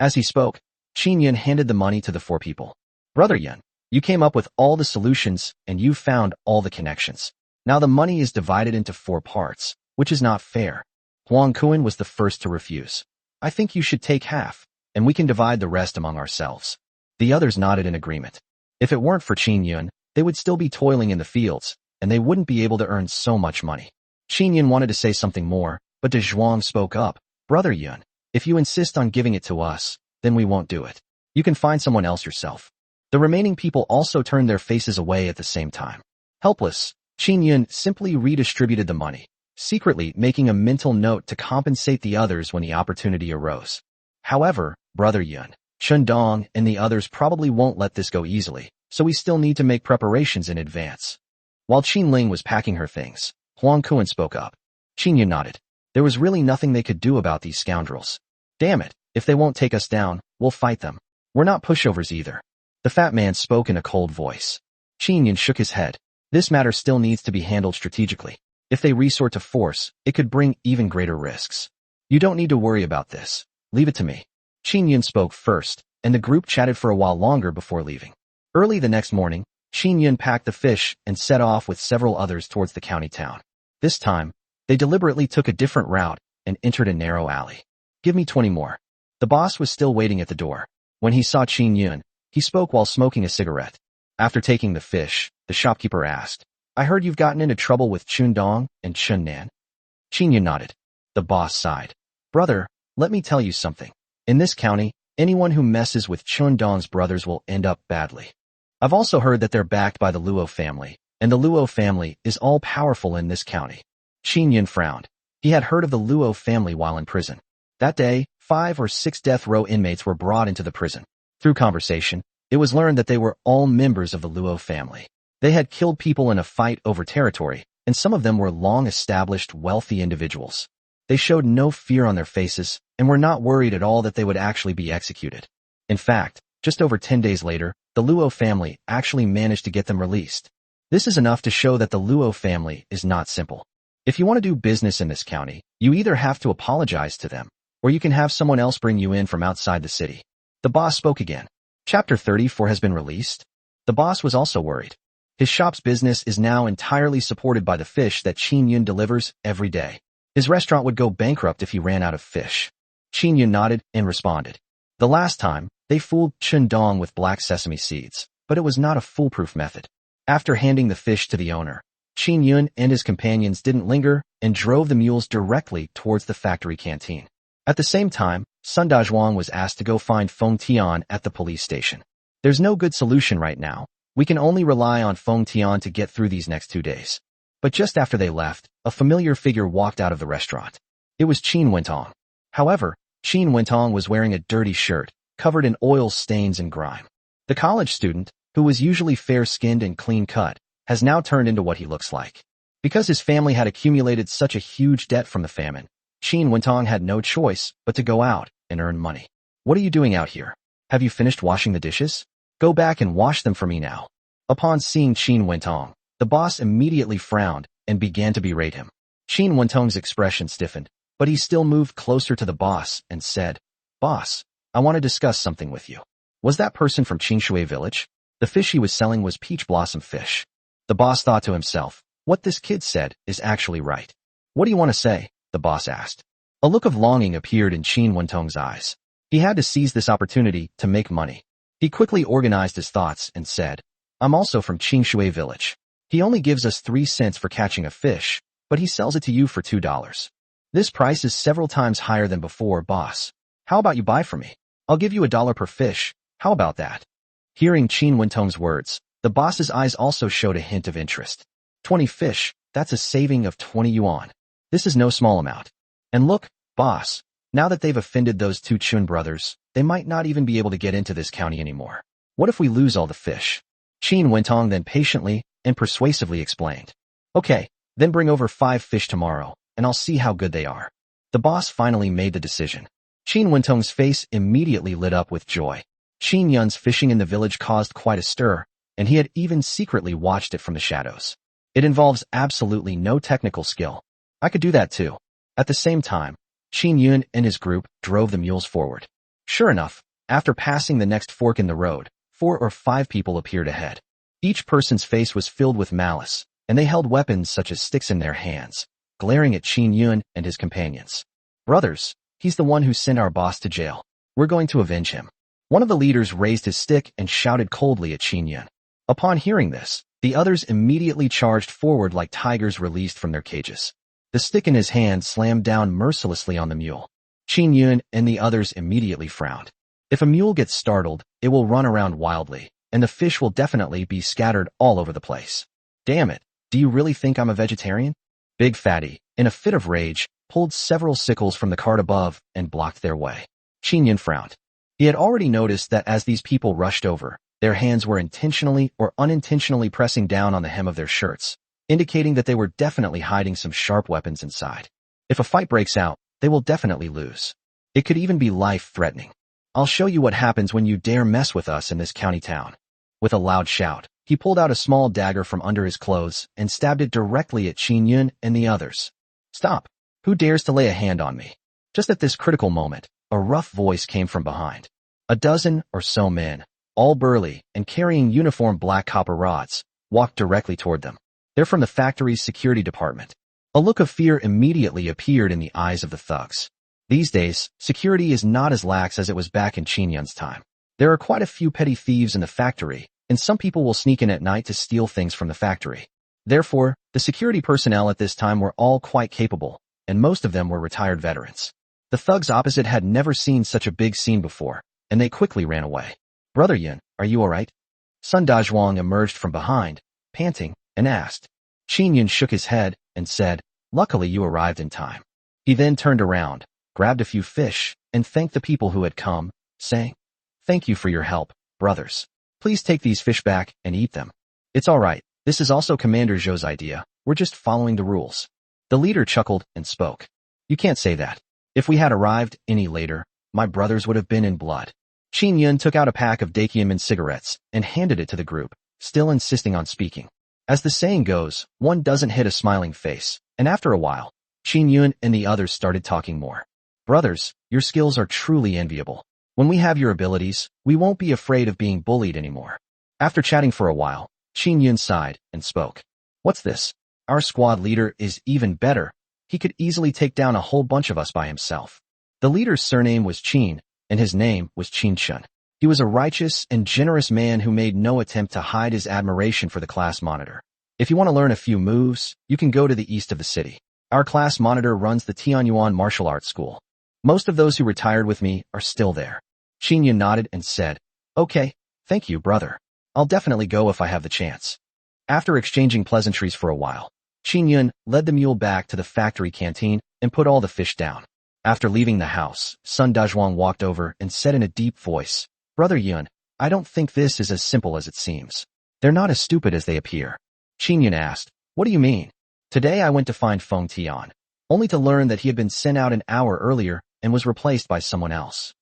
As he spoke, Qin Yun handed the money to the 4 people. "Brother Yun, you came up with all the solutions and you found all the connections. Now the money is divided into 4 parts, which is not fair." Huang Kuan was the first to refuse. "I think you should take half, and we can divide the rest among ourselves." The others nodded in agreement. If it weren't for Qin Yun, they would still be toiling in the fields, and they wouldn't be able to earn so much money. Qin Yun wanted to say something more, but Dezhuang spoke up. "Brother Yun, if you insist on giving it to us, then we won't do it. You can find someone else yourself." The remaining people also turned their faces away at the same time. Helpless, Qin Yun simply redistributed the money, secretly making a mental note to compensate the others when the opportunity arose. However, Brother Yun, Chen Dong, and the others probably won't let this go easily, so we still need to make preparations in advance. While Qin Ling was packing her things, Huang Kuan spoke up. Qin Yun nodded. There was really nothing they could do about these scoundrels. "Damn it, if they won't take us down, we'll fight them. We're not pushovers either." The fat man spoke in a cold voice. Qin Yun shook his head. This matter still needs to be handled strategically. If they resort to force, it could bring even greater risks. "You don't need to worry about this. Leave it to me." Qin Yun spoke first, and the group chatted for a while longer before leaving. Early the next morning, Qin Yun packed the fish and set off with several others towards the county town. This time, they deliberately took a different route and entered a narrow alley. "Give me 20 more." The boss was still waiting at the door. When he saw Qin Yun, he spoke while smoking a cigarette. After taking the fish, the shopkeeper asked, "I heard you've gotten into trouble with Chun Dong and Chun Nan." Qin Yun nodded. The boss sighed. "Brother, let me tell you something. In this county, anyone who messes with Chun Dong's brothers will end up badly. I've also heard that they're backed by the Luo family, and the Luo family is all-powerful in this county." Qin Yun frowned. He had heard of the Luo family while in prison. That day, 5 or 6 death row inmates were brought into the prison. Through conversation, it was learned that they were all members of the Luo family. They had killed people in a fight over territory, and some of them were long-established, wealthy individuals. They showed no fear on their faces and were not worried at all that they would actually be executed. In fact, just over 10 days later, the Luo family actually managed to get them released. This is enough to show that the Luo family is not simple. If you want to do business in this county, you either have to apologize to them, or you can have someone else bring you in from outside the city. The boss spoke again. Chapter 34 has been released. The boss was also worried. His shop's business is now entirely supported by the fish that Qin Yun delivers every day. His restaurant would go bankrupt if he ran out of fish. Qin Yun nodded and responded. The last time, they fooled Chun Dong with black sesame seeds, but it was not a foolproof method. After handing the fish to the owner, Qin Yun and his companions didn't linger and drove the mules directly towards the factory canteen. At the same time, Sun Dazhuang was asked to go find Feng Tian at the police station. "There's no good solution right now. We can only rely on Feng Tian to get through these next 2 days." But just after they left, a familiar figure walked out of the restaurant. It was Qin Wentong. However, Qin Wentong was wearing a dirty shirt, covered in oil stains and grime. The college student, who was usually fair-skinned and clean-cut, has now turned into what he looks like. Because his family had accumulated such a huge debt from the famine, Qin Wentong had no choice but to go out and earn money. "What are you doing out here? Have you finished washing the dishes? Go back and wash them for me now." Upon seeing Qin Wentong, the boss immediately frowned and began to berate him. Qin Wentong's expression stiffened. but he still moved closer to the boss and said, "Boss, I want to discuss something with you. Was that person from Qingshui village? The fish he was selling was peach blossom fish." The boss thought to himself, what this kid said is actually right. "What do you want to say?" the boss asked. A look of longing appeared in Qin Wentong's eyes. He had to seize this opportunity to make money. He quickly organized his thoughts and said, "I'm also from Qingshui village. He only gives us 3 cents for catching a fish, but he sells it to you for $2. This price is several times higher than before, boss. How about you buy from me? I'll give you $1 per fish. How about that?" Hearing Qin Wentong's words, the boss's eyes also showed a hint of interest. 20 fish, that's a saving of 20 yuan. This is no small amount. And look, boss, now that they've offended those 2 Chun brothers, they might not even be able to get into this county anymore. What if we lose all the fish? Qin Wentong then patiently and persuasively explained. "Okay, then bring over 5 fish tomorrow, and I'll see how good they are." The boss finally made the decision. Qin Wentong's face immediately lit up with joy. Qin Yun's fishing in the village caused quite a stir, and he had even secretly watched it from the shadows. It involves absolutely no technical skill. I could do that too. At the same time, Qin Yun and his group drove the mules forward. Sure enough, after passing the next fork in the road, 4 or 5 people appeared ahead. Each person's face was filled with malice, and they held weapons such as sticks in their hands, glaring at Qin Yun and his companions. "Brothers, he's the one who sent our boss to jail. We're going to avenge him." One of the leaders raised his stick and shouted coldly at Qin Yun. Upon hearing this, the others immediately charged forward like tigers released from their cages. The stick in his hand slammed down mercilessly on the mule. Qin Yun and the others immediately frowned. If a mule gets startled, it will run around wildly, and the fish will definitely be scattered all over the place. "Damn it, do you really think I'm a vegetarian?" Big Fatty, in a fit of rage, pulled several sickles from the cart above and blocked their way. Qin Yun frowned. He had already noticed that as these people rushed over, their hands were intentionally or unintentionally pressing down on the hem of their shirts, indicating that they were definitely hiding some sharp weapons inside. If a fight breaks out, they will definitely lose. It could even be life-threatening. "I'll show you what happens when you dare mess with us in this county town." With a loud shout, he pulled out a small dagger from under his clothes and stabbed it directly at Qin Yun and the others. "Stop! Who dares to lay a hand on me?" Just at this critical moment, a rough voice came from behind. A dozen or so men, all burly and carrying uniform black copper rods, walked directly toward them. "They're from the factory's security department." A look of fear immediately appeared in the eyes of the thugs. These days, security is not as lax as it was back in Qin Yun's time. There are quite a few petty thieves in the factory, and some people will sneak in at night to steal things from the factory. Therefore, the security personnel at this time were all quite capable, and most of them were retired veterans. The thugs opposite had never seen such a big scene before, and they quickly ran away. "Brother Yun, are you alright?" Sun Dazhuang emerged from behind, panting, and asked. Qin Yun shook his head and said, "Luckily you arrived in time." He then turned around, grabbed a few fish, and thanked the people who had come, saying, "Thank you for your help, brothers. Please take these fish back and eat them." "It's alright, this is also Commander Zhou's idea, we're just following the rules." The leader chuckled and spoke. "You can't say that. If we had arrived any later, my brothers would have been in blood." Qin Yun took out a pack of Dakiamin cigarettes and handed it to the group, still insisting on speaking. As the saying goes, one doesn't hit a smiling face, and after a while, Qin Yun and the others started talking more. "Brothers, your skills are truly enviable. When we have your abilities, we won't be afraid of being bullied anymore." After chatting for a while, Qin Yun sighed and spoke. "What's this? Our squad leader is even better. He could easily take down a whole bunch of us by himself." The leader's surname was Qin, and his name was Qin Chun. He was a righteous and generous man who made no attempt to hide his admiration for the class monitor. "If you want to learn a few moves, you can go to the east of the city. Our class monitor runs the Tianyuan martial arts school. Most of those who retired with me are still there." Qin Yun nodded and said, "Okay, thank you, brother. I'll definitely go if I have the chance." After exchanging pleasantries for a while, Qin Yun led the mule back to the factory canteen and put all the fish down. After leaving the house, Sun Dazhuang walked over and said in a deep voice, "Brother Yun, I don't think this is as simple as it seems. They're not as stupid as they appear." Qin Yun asked, "What do you mean?" "Today I went to find Feng Tian, only to learn that he had been sent out an hour earlier and was replaced by someone else."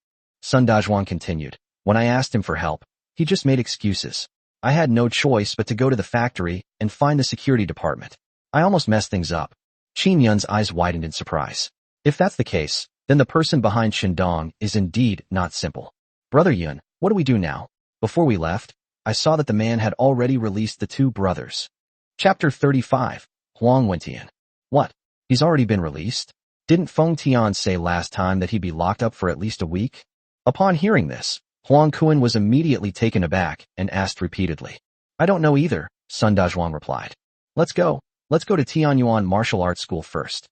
Sun Dazhuang continued, "When I asked him for help, he just made excuses. I had no choice but to go to the factory and find the security department. I almost messed things up." Qin Yun's eyes widened in surprise. If that's the case, then the person behind Shindong is indeed not simple. Brother Yun, what do we do now? Before we left, I saw that the man had already released the two brothers. Chapter 35, Huang Wentian. What? He's already been released? Didn't Feng Tian say last time that he'd be locked up for at least a week? Upon hearing this, Huang Kuan was immediately taken aback and asked repeatedly. I don't know either, Sun Dazhuang replied. Let's go to Tianyuan Martial Arts School first.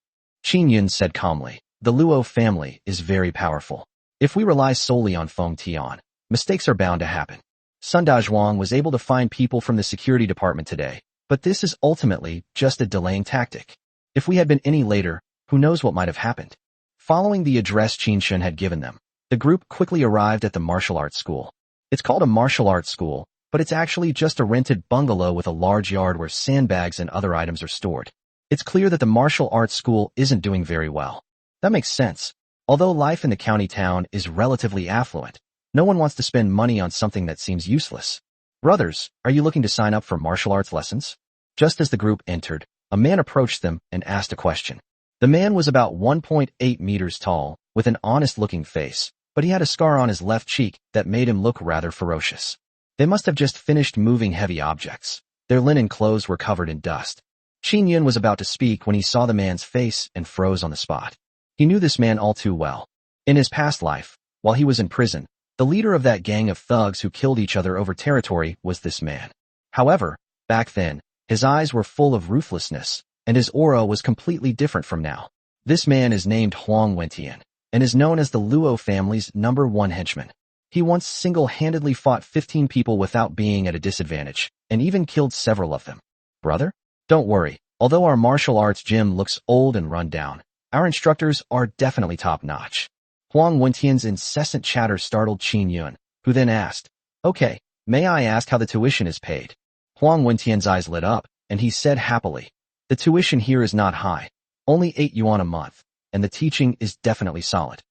Qin Yun said calmly. The Luo family is very powerful. If we rely solely on Feng Tian, mistakes are bound to happen. Sun Dazhuang was able to find people from the security department today, but this is ultimately just a delaying tactic. If we had been any later, who knows what might have happened? Following the address Qin Shun had given them, the group quickly arrived at the martial arts school. It's called a martial arts school, but it's actually just a rented bungalow with a large yard where sandbags and other items are stored. It's clear that the martial arts school isn't doing very well. That makes sense. Although life in the county town is relatively affluent, no one wants to spend money on something that seems useless. Brothers, are you looking to sign up for martial arts lessons? Just as the group entered, a man approached them and asked a question. The man was about 1.8 meters tall, with an honest-looking face, but he had a scar on his left cheek that made him look rather ferocious. They must have just finished moving heavy objects. Their linen clothes were covered in dust. Qin Yun was about to speak when he saw the man's face and froze on the spot. He knew this man all too well. In his past life, while he was in prison, the leader of that gang of thugs who killed each other over territory was this man. However, back then, his eyes were full of ruthlessness, and his aura was completely different from now. This man is named Huang Wentian, and is known as the Luo family's #1 henchman. He once single-handedly fought 15 people without being at a disadvantage, and even killed several of them. Brother? Don't worry, although our martial arts gym looks old and run down, our instructors are definitely top-notch. Huang Wentian's incessant chatter startled Qin Yun, who then asked, Okay, may I ask how the tuition is paid? Huang Wentian's eyes lit up, and he said happily, The tuition here is not high, only 8 yuan a month, and the teaching is definitely solid.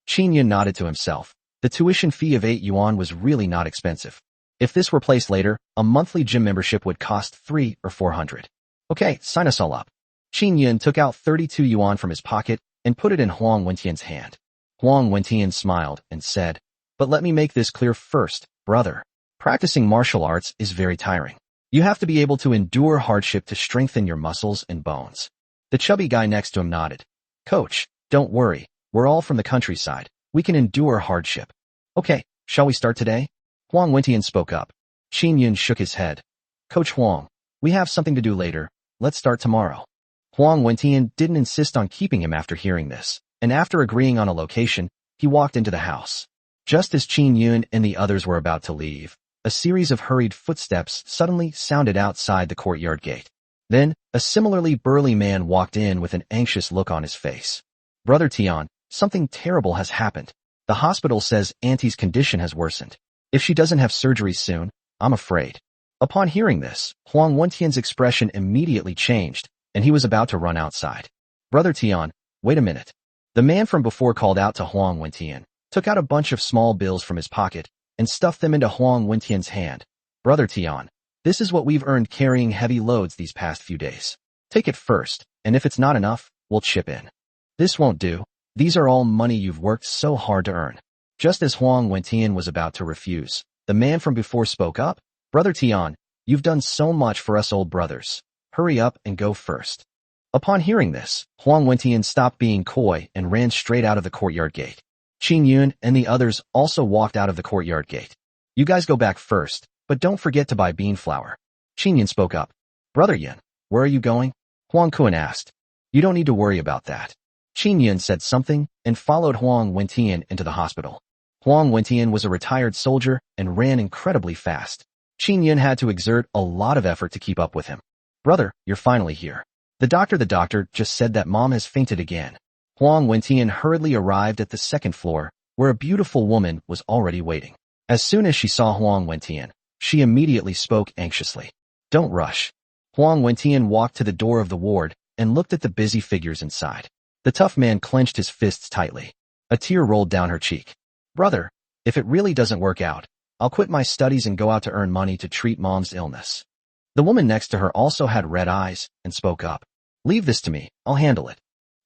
Qin Yun nodded to himself. The tuition fee of 8 yuan was really not expensive. If this were placed later, a monthly gym membership would cost 300 or 400. Okay, sign us all up. Qin Yun took out 32 yuan from his pocket and put it in Huang Wentian's hand. Huang Wentian smiled and said, But let me make this clear first, brother. Practicing martial arts is very tiring. You have to be able to endure hardship to strengthen your muscles and bones. The chubby guy next to him nodded. Coach, don't worry, we're all from the countryside. We can endure hardship. Okay, shall we start today? Huang Wentian spoke up. Qin Yun shook his head. Coach Huang, we have something to do later. Let's start tomorrow. Huang Wentian didn't insist on keeping him after hearing this, and after agreeing on a location, he walked into the house. Just as Qin Yun and the others were about to leave, a series of hurried footsteps suddenly sounded outside the courtyard gate. Then, a similarly burly man walked in with an anxious look on his face. Brother Tian, something terrible has happened. The hospital says Auntie's condition has worsened. If she doesn't have surgery soon, I'm afraid. Upon hearing this, Huang Wentian's expression immediately changed, and he was about to run outside. Brother Tian, wait a minute. The man from before called out to Huang Wentian, took out a bunch of small bills from his pocket, and stuffed them into Huang Wentian's hand. Brother Tian, this is what we've earned carrying heavy loads these past few days. Take it first, and if it's not enough, we'll chip in. This won't do. These are all money you've worked so hard to earn. Just as Huang Wentian was about to refuse, the man from before spoke up. Brother Tian, you've done so much for us old brothers. Hurry up and go first. Upon hearing this, Huang Wentian stopped being coy and ran straight out of the courtyard gate. Qin Yun and the others also walked out of the courtyard gate. You guys go back first, but don't forget to buy bean flour. Qin Yun spoke up. Brother Yun, where are you going? Huang Kuan asked. You don't need to worry about that. Qin Yun said something and followed Huang Wentian into the hospital. Huang Wentian was a retired soldier and ran incredibly fast. Qin Yun had to exert a lot of effort to keep up with him. Brother, you're finally here. The doctor just said that Mom has fainted again. Huang Wentian hurriedly arrived at the second floor, where a beautiful woman was already waiting. As soon as she saw Huang Wentian, she immediately spoke anxiously. Don't rush. Huang Wentian walked to the door of the ward and looked at the busy figures inside. The tough man clenched his fists tightly. A tear rolled down her cheek. Brother, if it really doesn't work out, I'll quit my studies and go out to earn money to treat Mom's illness. The woman next to her also had red eyes and spoke up. Leave this to me, I'll handle it.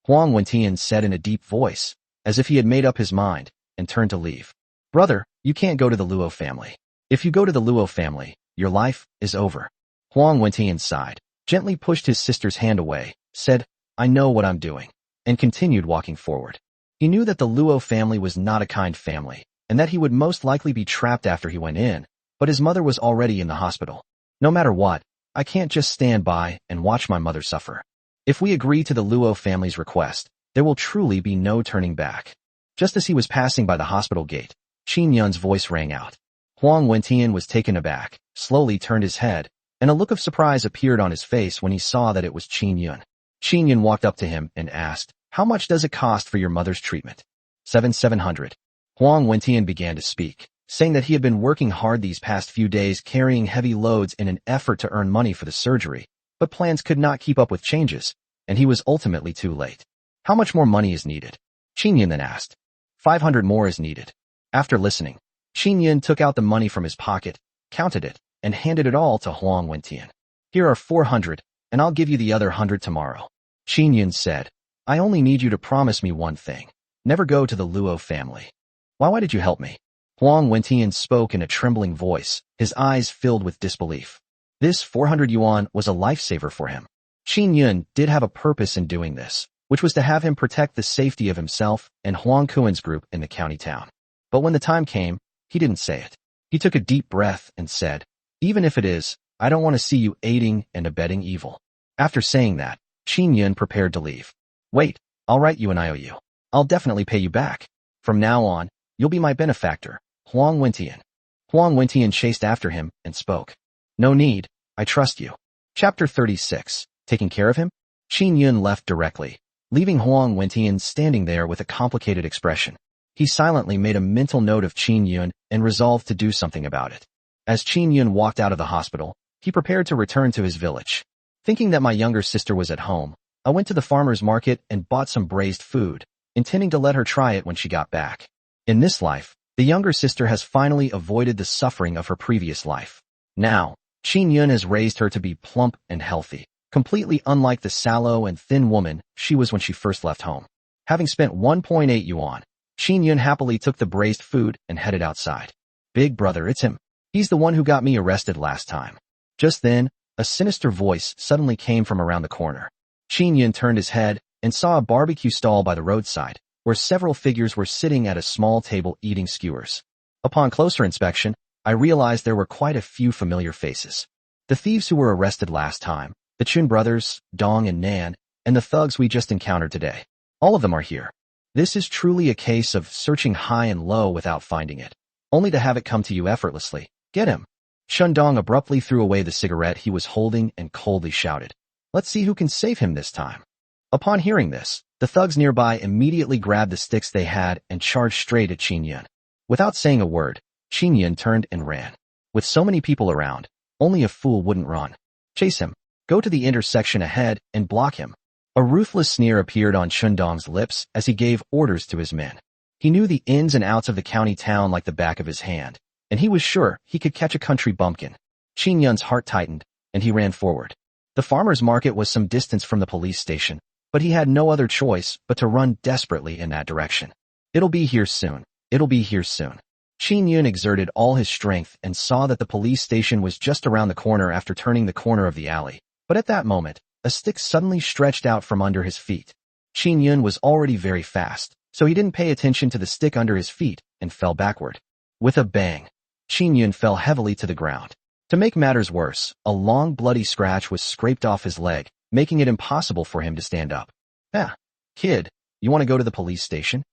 Huang Wentian said in a deep voice, as if he had made up his mind, and turned to leave. Brother, you can't go to the Luo family. If you go to the Luo family, your life is over. Huang Wentian sighed, gently pushed his sister's hand away, said, I know what I'm doing, and continued walking forward. He knew that the Luo family was not a kind family, and that he would most likely be trapped after he went in, but his mother was already in the hospital. No matter what, I can't just stand by and watch my mother suffer. If we agree to the Luo family's request, there will truly be no turning back. Just as he was passing by the hospital gate, Qin Yun's voice rang out. Huang Wentian was taken aback, slowly turned his head, and a look of surprise appeared on his face when he saw that it was Qin Yun. Qin Yun walked up to him and asked, How much does it cost for your mother's treatment? 700. Huang Wentian began to speak, saying that he had been working hard these past few days carrying heavy loads in an effort to earn money for the surgery, but plans could not keep up with changes, and he was ultimately too late. How much more money is needed? Qin Yun then asked. 500 more is needed. After listening, Qin Yun took out the money from his pocket, counted it, and handed it all to Huang Wentian. Here are 400, and I'll give you the other 100 tomorrow. Qin Yun said, I only need you to promise me one thing. Never go to the Luo family. Why did you help me? Huang Wentian spoke in a trembling voice, his eyes filled with disbelief. This 400 yuan was a lifesaver for him. Qin Yun did have a purpose in doing this, which was to have him protect the safety of himself and Huang Kuen's group in the county town. But when the time came, he didn't say it. He took a deep breath and said, Even if it is, I don't want to see you aiding and abetting evil. After saying that, Qin Yun prepared to leave. Wait, I'll write you an IOU. I'll definitely pay you back. From now on, you'll be my benefactor, Huang Wentian. Huang Wentian chased after him and spoke. No need, I trust you. Chapter 36, Taking Care of Him? Qin Yun left directly, leaving Huang Wentian standing there with a complicated expression. He silently made a mental note of Qin Yun and resolved to do something about it. As Qin Yun walked out of the hospital, he prepared to return to his village. Thinking that my younger sister was at home, I went to the farmer's market and bought some braised food, intending to let her try it when she got back. In this life, the younger sister has finally avoided the suffering of her previous life. Now, Qin Yun has raised her to be plump and healthy, completely unlike the sallow and thin woman she was when she first left home. Having spent 1.8 yuan, Qin Yun happily took the braised food and headed outside. Big brother, it's him. He's the one who got me arrested last time. Just then, a sinister voice suddenly came from around the corner. Qin Yun turned his head and saw a barbecue stall by the roadside, where several figures were sitting at a small table eating skewers. Upon closer inspection, I realized there were quite a few familiar faces. The thieves who were arrested last time, the Chun brothers, Dong and Nan, and the thugs we just encountered today. All of them are here. This is truly a case of searching high and low without finding it, only to have it come to you effortlessly. Get him. Shundong abruptly threw away the cigarette he was holding and coldly shouted, Let's see who can save him this time. Upon hearing this, the thugs nearby immediately grabbed the sticks they had and charged straight at Qin Yun. Without saying a word, Qin Yun turned and ran. With so many people around, only a fool wouldn't run. Chase him. Go to the intersection ahead and block him. A ruthless sneer appeared on Shundong's lips as he gave orders to his men. He knew the ins and outs of the county town like the back of his hand, and he was sure he could catch a country bumpkin. Qin Yun's heart tightened, and he ran forward. The farmer's market was some distance from the police station, but he had no other choice but to run desperately in that direction. It'll be here soon. It'll be here soon. Qin Yun exerted all his strength and saw that the police station was just around the corner after turning the corner of the alley. But at that moment, a stick suddenly stretched out from under his feet. Qin Yun was already very fast, so he didn't pay attention to the stick under his feet and fell backward. With a bang, Qin Yun fell heavily to the ground. To make matters worse, a long bloody scratch was scraped off his leg, making it impossible for him to stand up. Kid, you want to go to the police station?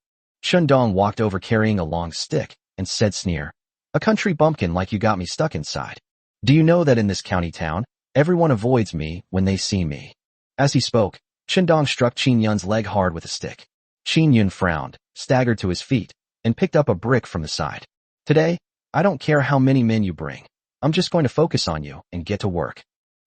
Shundong walked over carrying a long stick and said sneer, A country bumpkin like you got me stuck inside. Do you know that in this county town, everyone avoids me when they see me? As he spoke, Shundong struck Qin Yun's leg hard with a stick. Qin Yun frowned, staggered to his feet, and picked up a brick from the side. Today, I don't care how many men you bring. I'm just going to focus on you and get to work.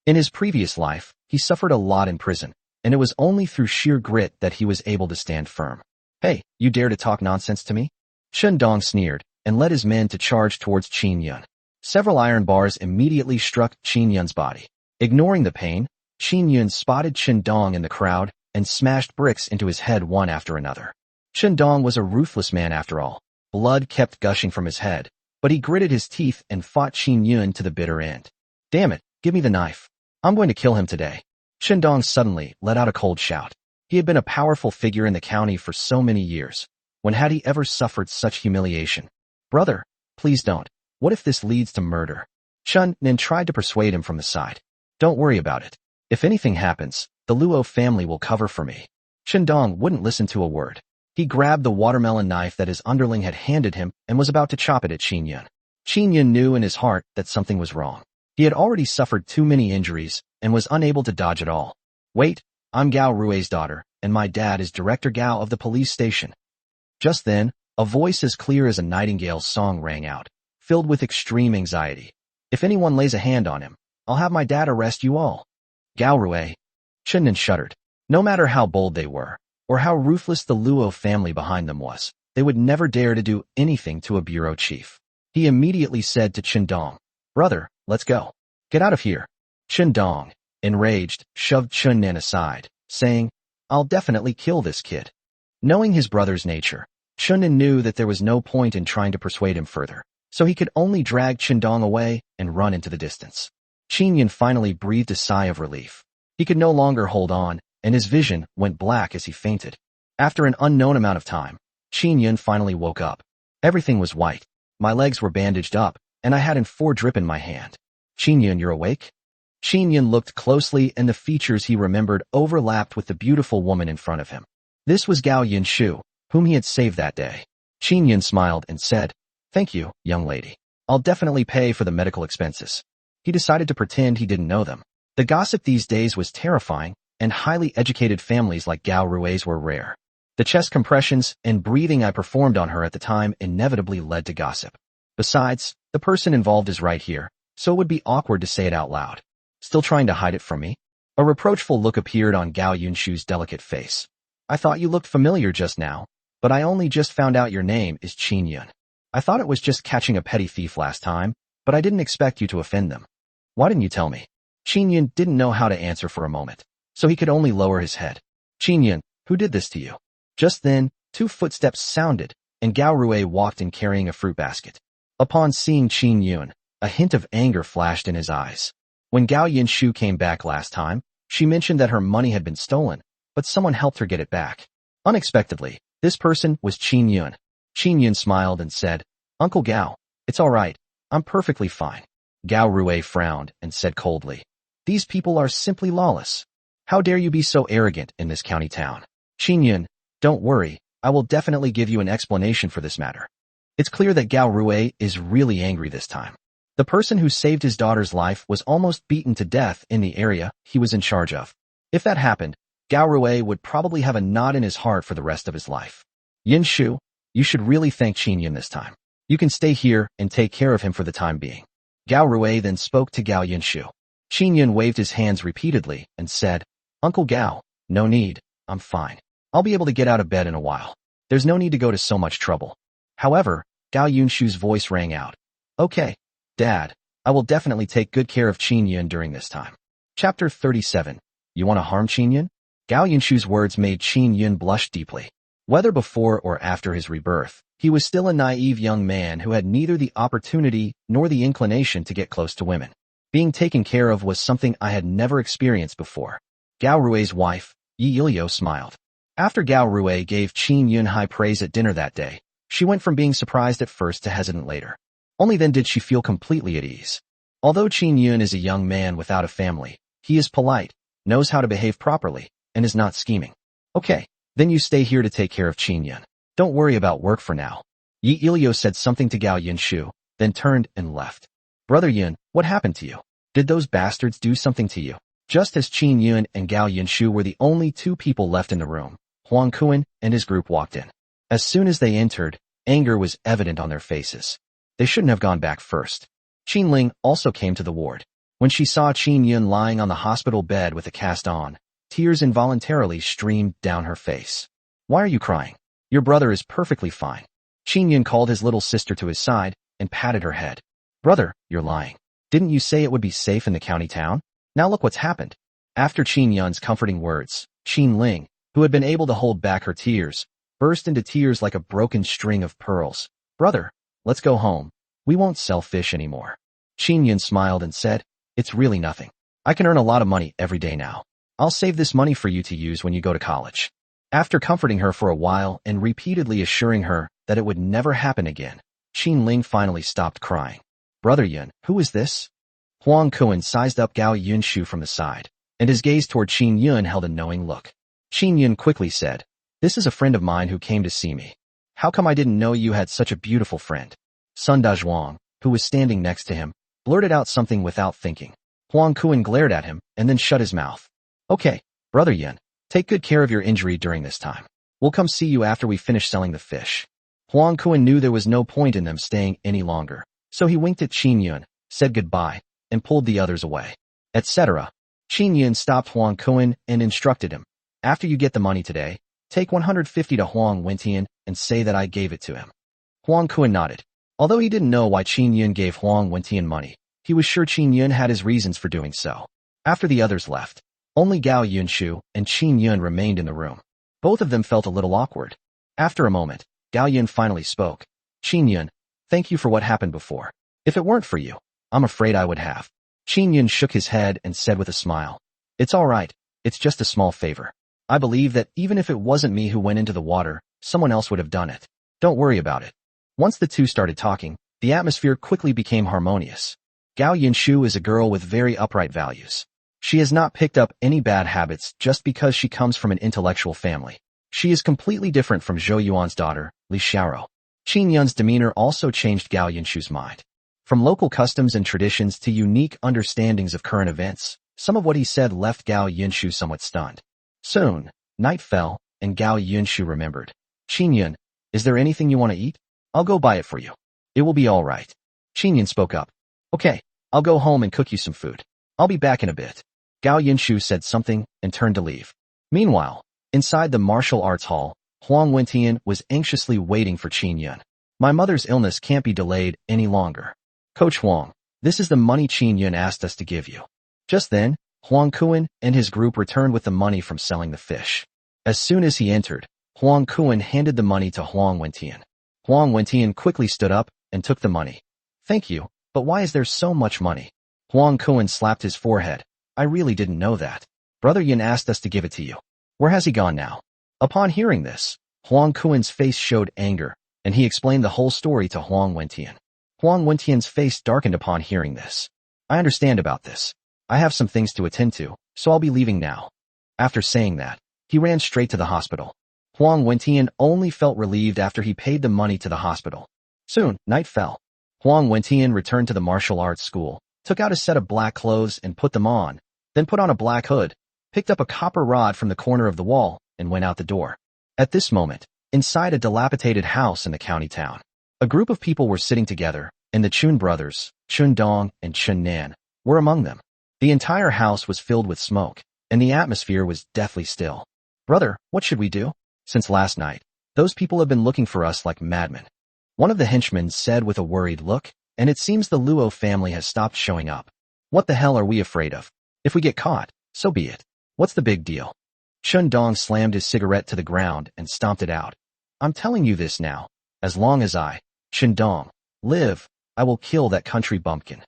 In his previous life, he suffered a lot in prison, and it was only through sheer grit that he was able to stand firm. Hey, you dare to talk nonsense to me? Shundong sneered and led his men to charge towards Qin Yun. Several iron bars immediately struck Qin Yun's body. Ignoring the pain, Qin Yun spotted Shundong in the crowd and smashed bricks into his head one after another. Chen Dong was a ruthless man after all. Blood kept gushing from his head, but he gritted his teeth and fought Qin Yun to the bitter end. Damn it, give me the knife. I'm going to kill him today. Chen Dong suddenly let out a cold shout. He had been a powerful figure in the county for so many years. When had he ever suffered such humiliation? Brother, please don't. What if this leads to murder? Chen Nin tried to persuade him from the side. Don't worry about it. If anything happens, the Luo family will cover for me. Chen Dong wouldn't listen to a word. He grabbed the watermelon knife that his underling had handed him and was about to chop it at Qin Yun. Qin Yun knew in his heart that something was wrong. He had already suffered too many injuries and was unable to dodge at all. Wait, I'm Gao Rui's daughter, and my dad is Director Gao of the police station. Just then, a voice as clear as a nightingale's song rang out, filled with extreme anxiety. If anyone lays a hand on him, I'll have my dad arrest you all. Gao Rui. Chen Nin shuddered. No matter how bold they were, or how ruthless the Luo family behind them was, they would never dare to do anything to a bureau chief. He immediately said to Chen Dong, Brother, let's go. Get out of here. Chen Dong, enraged, shoved Chen Nin aside, saying, I'll definitely kill this kid. Knowing his brother's nature, Chen Nin knew that there was no point in trying to persuade him further, so he could only drag Chen Dong away and run into the distance. Qin Yun finally breathed a sigh of relief. He could no longer hold on, and his vision went black as he fainted. After an unknown amount of time, Qin Yun finally woke up. Everything was white. My legs were bandaged up, and I had an 4 drip in my hand. Qin Yun, you're awake? Qin Yun looked closely, and the features he remembered overlapped with the beautiful woman in front of him. This was Gao Yunshu, whom he had saved that day. Qin Yun smiled and said, Thank you, young lady. I'll definitely pay for the medical expenses. He decided to pretend he didn't know them. The gossip these days was terrifying, and highly educated families like Gao Rui's were rare. The chest compressions and breathing I performed on her at the time inevitably led to gossip. Besides, the person involved is right here, so it would be awkward to say it out loud. Still trying to hide it from me? A reproachful look appeared on Gao Yunshu's delicate face. I thought you looked familiar just now, but I only just found out your name is Qin Yun. I thought it was just catching a petty thief last time, but I didn't expect you to offend them. Why didn't you tell me? Qin Yun didn't know how to answer for a moment, so he could only lower his head. Qin Yun, who did this to you? Just then, 2 footsteps sounded, and Gao Rui walked in carrying a fruit basket. Upon seeing Qin Yun, a hint of anger flashed in his eyes. When Gao Yunshu came back last time, she mentioned that her money had been stolen, but someone helped her get it back. Unexpectedly, this person was Qin Yun. Qin Yun smiled and said, Uncle Gao, it's all right. I'm perfectly fine. Gao Rui frowned and said coldly, These people are simply lawless. How dare you be so arrogant in this county town? Qin Yun, don't worry, I will definitely give you an explanation for this matter. It's clear that Gao Rui is really angry this time. The person who saved his daughter's life was almost beaten to death in the area he was in charge of. If that happened, Gao Rui would probably have a knot in his heart for the rest of his life. Yin Shu, you should really thank Qin Yun this time. You can stay here and take care of him for the time being. Gao Rui then spoke to Gao Yunshu. Qin Yun waved his hands repeatedly and said, Uncle Gao, no need, I'm fine. I'll be able to get out of bed in a while. There's no need to go to so much trouble. However, Gao Yunshu's voice rang out. Okay, Dad, I will definitely take good care of Qin Yun during this time. Chapter 37. You want to harm Qin Yun? Gao Yunshu's words made Qin Yun blush deeply. Whether before or after his rebirth, he was still a naive young man who had neither the opportunity nor the inclination to get close to women. Being taken care of was something I had never experienced before. Gao Rui's wife, Yi Ilio, smiled. After Gao Rui gave Qin Yun high praise at dinner that day, she went from being surprised at first to hesitant later. Only then did she feel completely at ease. Although Qin Yun is a young man without a family, he is polite, knows how to behave properly, and is not scheming. Okay, then you stay here to take care of Qin Yun. Don't worry about work for now. Yi Ilio said something to Gao Yunshu, then turned and left. Brother Yun, what happened to you? Did those bastards do something to you? Just as Qin Yun and Gao Yunshu were the only 2 people left in the room, Huang Kuan and his group walked in. As soon as they entered, anger was evident on their faces. They shouldn't have gone back first. Qin Ling also came to the ward. When she saw Qin Yun lying on the hospital bed with a cast on, tears involuntarily streamed down her face. Why are you crying? Your brother is perfectly fine. Qin Yun called his little sister to his side and patted her head. Brother, you're lying. Didn't you say it would be safe in the county town? Now look what's happened. After Qin Yun's comforting words, Qin Ling, who had been able to hold back her tears, burst into tears like a broken string of pearls. Brother, let's go home. We won't sell fish anymore. Qin Yun smiled and said, it's really nothing. I can earn a lot of money every day now. I'll save this money for you to use when you go to college. After comforting her for a while and repeatedly assuring her that it would never happen again, Qin Ling finally stopped crying. Brother Yun, who is this? Huang Kuan sized up Gao Yunshu from the side, and his gaze toward Qin Yun held a knowing look. Qin Yun quickly said, this is a friend of mine who came to see me. How come I didn't know you had such a beautiful friend? Sun Dazhuang, who was standing next to him, blurted out something without thinking. Huang Kuan glared at him and then shut his mouth. Okay, Brother Yun, take good care of your injury during this time. We'll come see you after we finish selling the fish. Huang Kuan knew there was no point in them staying any longer, so he winked at Qin Yun, said goodbye, and pulled the others away. Etc. Qin Yun stopped Huang Kuan and instructed him, after you get the money today, take 150 to Huang Wentian and say that I gave it to him. Huang Kuan nodded. Although he didn't know why Qin Yun gave Huang Wentian money, he was sure Qin Yun had his reasons for doing so. After the others left, only Gao Yunshu and Qin Yun remained in the room. Both of them felt a little awkward. After a moment, Gao Yun finally spoke. Qin Yun, thank you for what happened before. If it weren't for you, I'm afraid I would have. Qin Yun shook his head and said with a smile, it's all right, it's just a small favor. I believe that even if it wasn't me who went into the water, someone else would have done it. Don't worry about it. Once the two started talking, the atmosphere quickly became harmonious. Gao Yunshu is a girl with very upright values. She has not picked up any bad habits just because she comes from an intellectual family. She is completely different from Zhou Yuan's daughter, Li Xiaoro. Qin Yun's demeanor also changed Gao Yunshu's mind. From local customs and traditions to unique understandings of current events, some of what he said left Gao Yunshu somewhat stunned. Soon, night fell, and Gao Yunshu remembered. Qin Yun, is there anything you want to eat? I'll go buy it for you. It will be all right. Qin Yun spoke up. Okay, I'll go home and cook you some food. I'll be back in a bit. Gao Yunshu said something and turned to leave. Meanwhile, inside the martial arts hall, Huang Wentian was anxiously waiting for Qin Yun. My mother's illness can't be delayed any longer. Coach Huang, this is the money Qin Yun asked us to give you. Just then, Huang Kuan and his group returned with the money from selling the fish. As soon as he entered, Huang Kuan handed the money to Huang Wentian. Huang Wentian quickly stood up and took the money. Thank you, but why is there so much money? Huang Kuan slapped his forehead. I really didn't know that. Brother Yin asked us to give it to you. Where has he gone now? Upon hearing this, Huang Kuan's face showed anger, and he explained the whole story to Huang Wentian. Huang Wentian's face darkened upon hearing this. I understand about this. I have some things to attend to, so I'll be leaving now. After saying that, he ran straight to the hospital. Huang Wentian only felt relieved after he paid the money to the hospital. Soon, night fell. Huang Wentian returned to the martial arts school, took out a set of black clothes and put them on, then put on a black hood, picked up a copper rod from the corner of the wall, and went out the door. At this moment, inside a dilapidated house in the county town, a group of people were sitting together, and the Chun brothers, Chun Dong and Chun Nan, were among them. The entire house was filled with smoke, and the atmosphere was deathly still. Brother, what should we do? Since last night, those people have been looking for us like madmen. One of the henchmen said with a worried look, and it seems the Luo family has stopped showing up. What the hell are we afraid of? If we get caught, so be it. What's the big deal? Chun Dong slammed his cigarette to the ground and stomped it out. I'm telling you this now. As long as I, Chun Dong, live, I will kill that country bumpkin.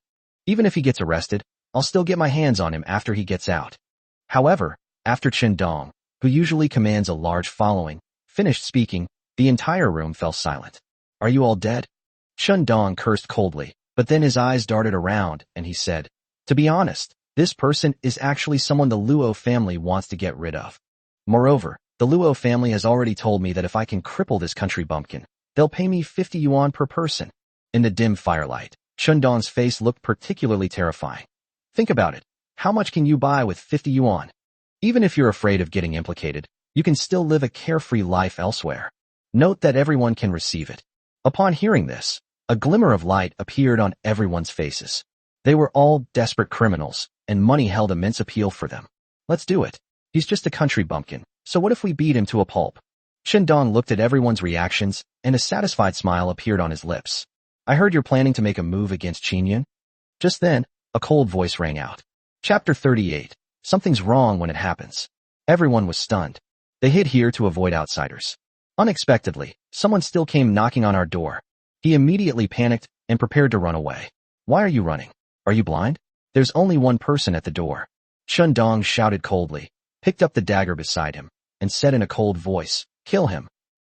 Even if he gets arrested, I'll still get my hands on him after he gets out. However, after Chun Dong, who usually commands a large following, finished speaking, the entire room fell silent. Are you all dead? Chun Dong cursed coldly, but then his eyes darted around, and he said, to be honest, this person is actually someone the Luo family wants to get rid of. Moreover, the Luo family has already told me that if I can cripple this country bumpkin, they'll pay me 50 yuan per person. In the dim firelight, Chun Dong's face looked particularly terrifying. Think about it. How much can you buy with 50 yuan? Even if you're afraid of getting implicated, you can still live a carefree life elsewhere. Note that everyone can receive it. Upon hearing this, a glimmer of light appeared on everyone's faces. They were all desperate criminals, and money held immense appeal for them. Let's do it. He's just a country bumpkin, so what if we beat him to a pulp? Chun Dong looked at everyone's reactions, and a satisfied smile appeared on his lips. I heard you're planning to make a move against Qin Yun? Just then, a cold voice rang out. Chapter 38. Something's wrong when it happens. Everyone was stunned. They hid here to avoid outsiders. Unexpectedly, someone still came knocking on our door. He immediately panicked and prepared to run away. Why are you running? Are you blind? There's only one person at the door. Chun Dong shouted coldly, picked up the dagger beside him, and said in a cold voice, kill him.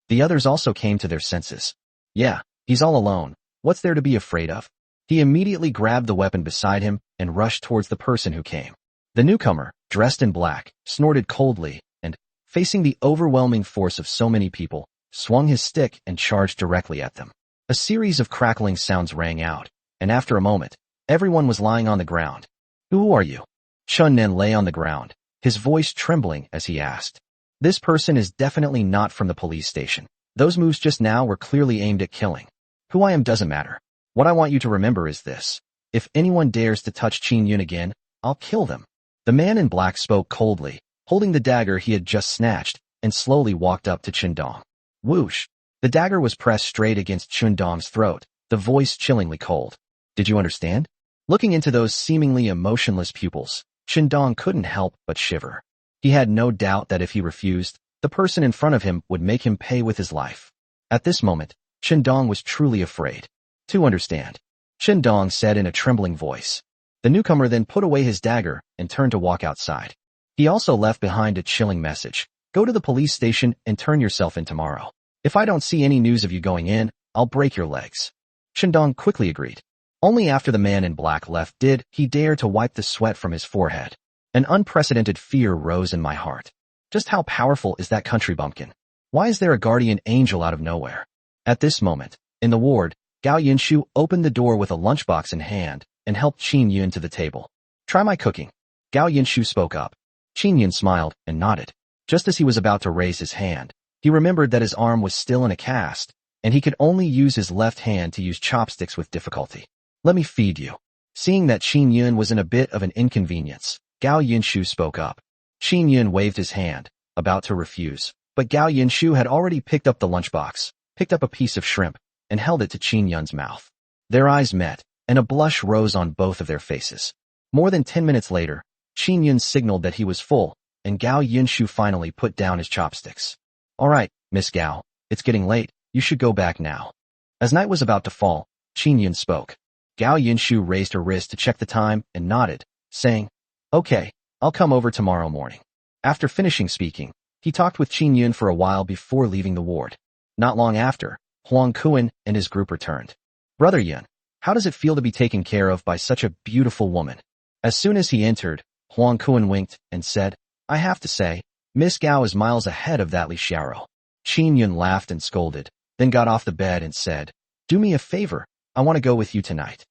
The others also came to their senses. Yeah, he's all alone. What's there to be afraid of? He immediately grabbed the weapon beside him and rushed towards the person who came. The newcomer, dressed in black, snorted coldly and, facing the overwhelming force of so many people, swung his stick and charged directly at them. A series of crackling sounds rang out, and after a moment, everyone was lying on the ground. Who are you? Chun Nen lay on the ground, his voice trembling as he asked. This person is definitely not from the police station. Those moves just now were clearly aimed at killing. Who I am doesn't matter. What I want you to remember is this. If anyone dares to touch Qin Yun again, I'll kill them. The man in black spoke coldly, holding the dagger he had just snatched, and slowly walked up to Chun Dong. Whoosh! The dagger was pressed straight against Chun Dong's throat, the voice chillingly cold. Did you understand? Looking into those seemingly emotionless pupils, Chun Dong couldn't help but shiver. He had no doubt that if he refused, the person in front of him would make him pay with his life. At this moment, Chun Dong was truly afraid. To understand, Chun Dong said in a trembling voice. The newcomer then put away his dagger and turned to walk outside. He also left behind a chilling message. Go to the police station and turn yourself in tomorrow. If I don't see any news of you going in, I'll break your legs. Chun Dong quickly agreed. Only after the man in black left did he dare to wipe the sweat from his forehead. An unprecedented fear rose in my heart. Just how powerful is that country bumpkin? Why is there a guardian angel out of nowhere? At this moment, in the ward, Gao Yinshu opened the door with a lunchbox in hand and helped Qin Yun to the table. Try my cooking. Gao Yinshu spoke up. Qin Yun smiled and nodded. Just as he was about to raise his hand, he remembered that his arm was still in a cast, and he could only use his left hand to use chopsticks with difficulty. Let me feed you. Seeing that Qin Yun was in a bit of an inconvenience, Gao Yinshu spoke up. Qin Yun waved his hand, about to refuse, but Gao Yinshu had already picked up the lunchbox, picked up a piece of shrimp, and held it to Qin Yun's mouth. Their eyes met, and a blush rose on both of their faces. More than 10 minutes later, Qin Yun signaled that he was full, and Gao Yinshu finally put down his chopsticks. All right, Miss Gao, it's getting late, you should go back now. As night was about to fall, Qin Yun spoke. Gao Yinshu raised her wrist to check the time and nodded, saying, Okay, I'll come over tomorrow morning. After finishing speaking, he talked with Qin Yun for a while before leaving the ward. Not long after, Huang Kuan and his group returned. Brother Yun, how does it feel to be taken care of by such a beautiful woman? As soon as he entered, Huang Kuan winked and said, I have to say, Miss Gao is miles ahead of that Li Xiaoro. Qin Yun laughed and scolded, then got off the bed and said, Do me a favor, I want to go with you tonight.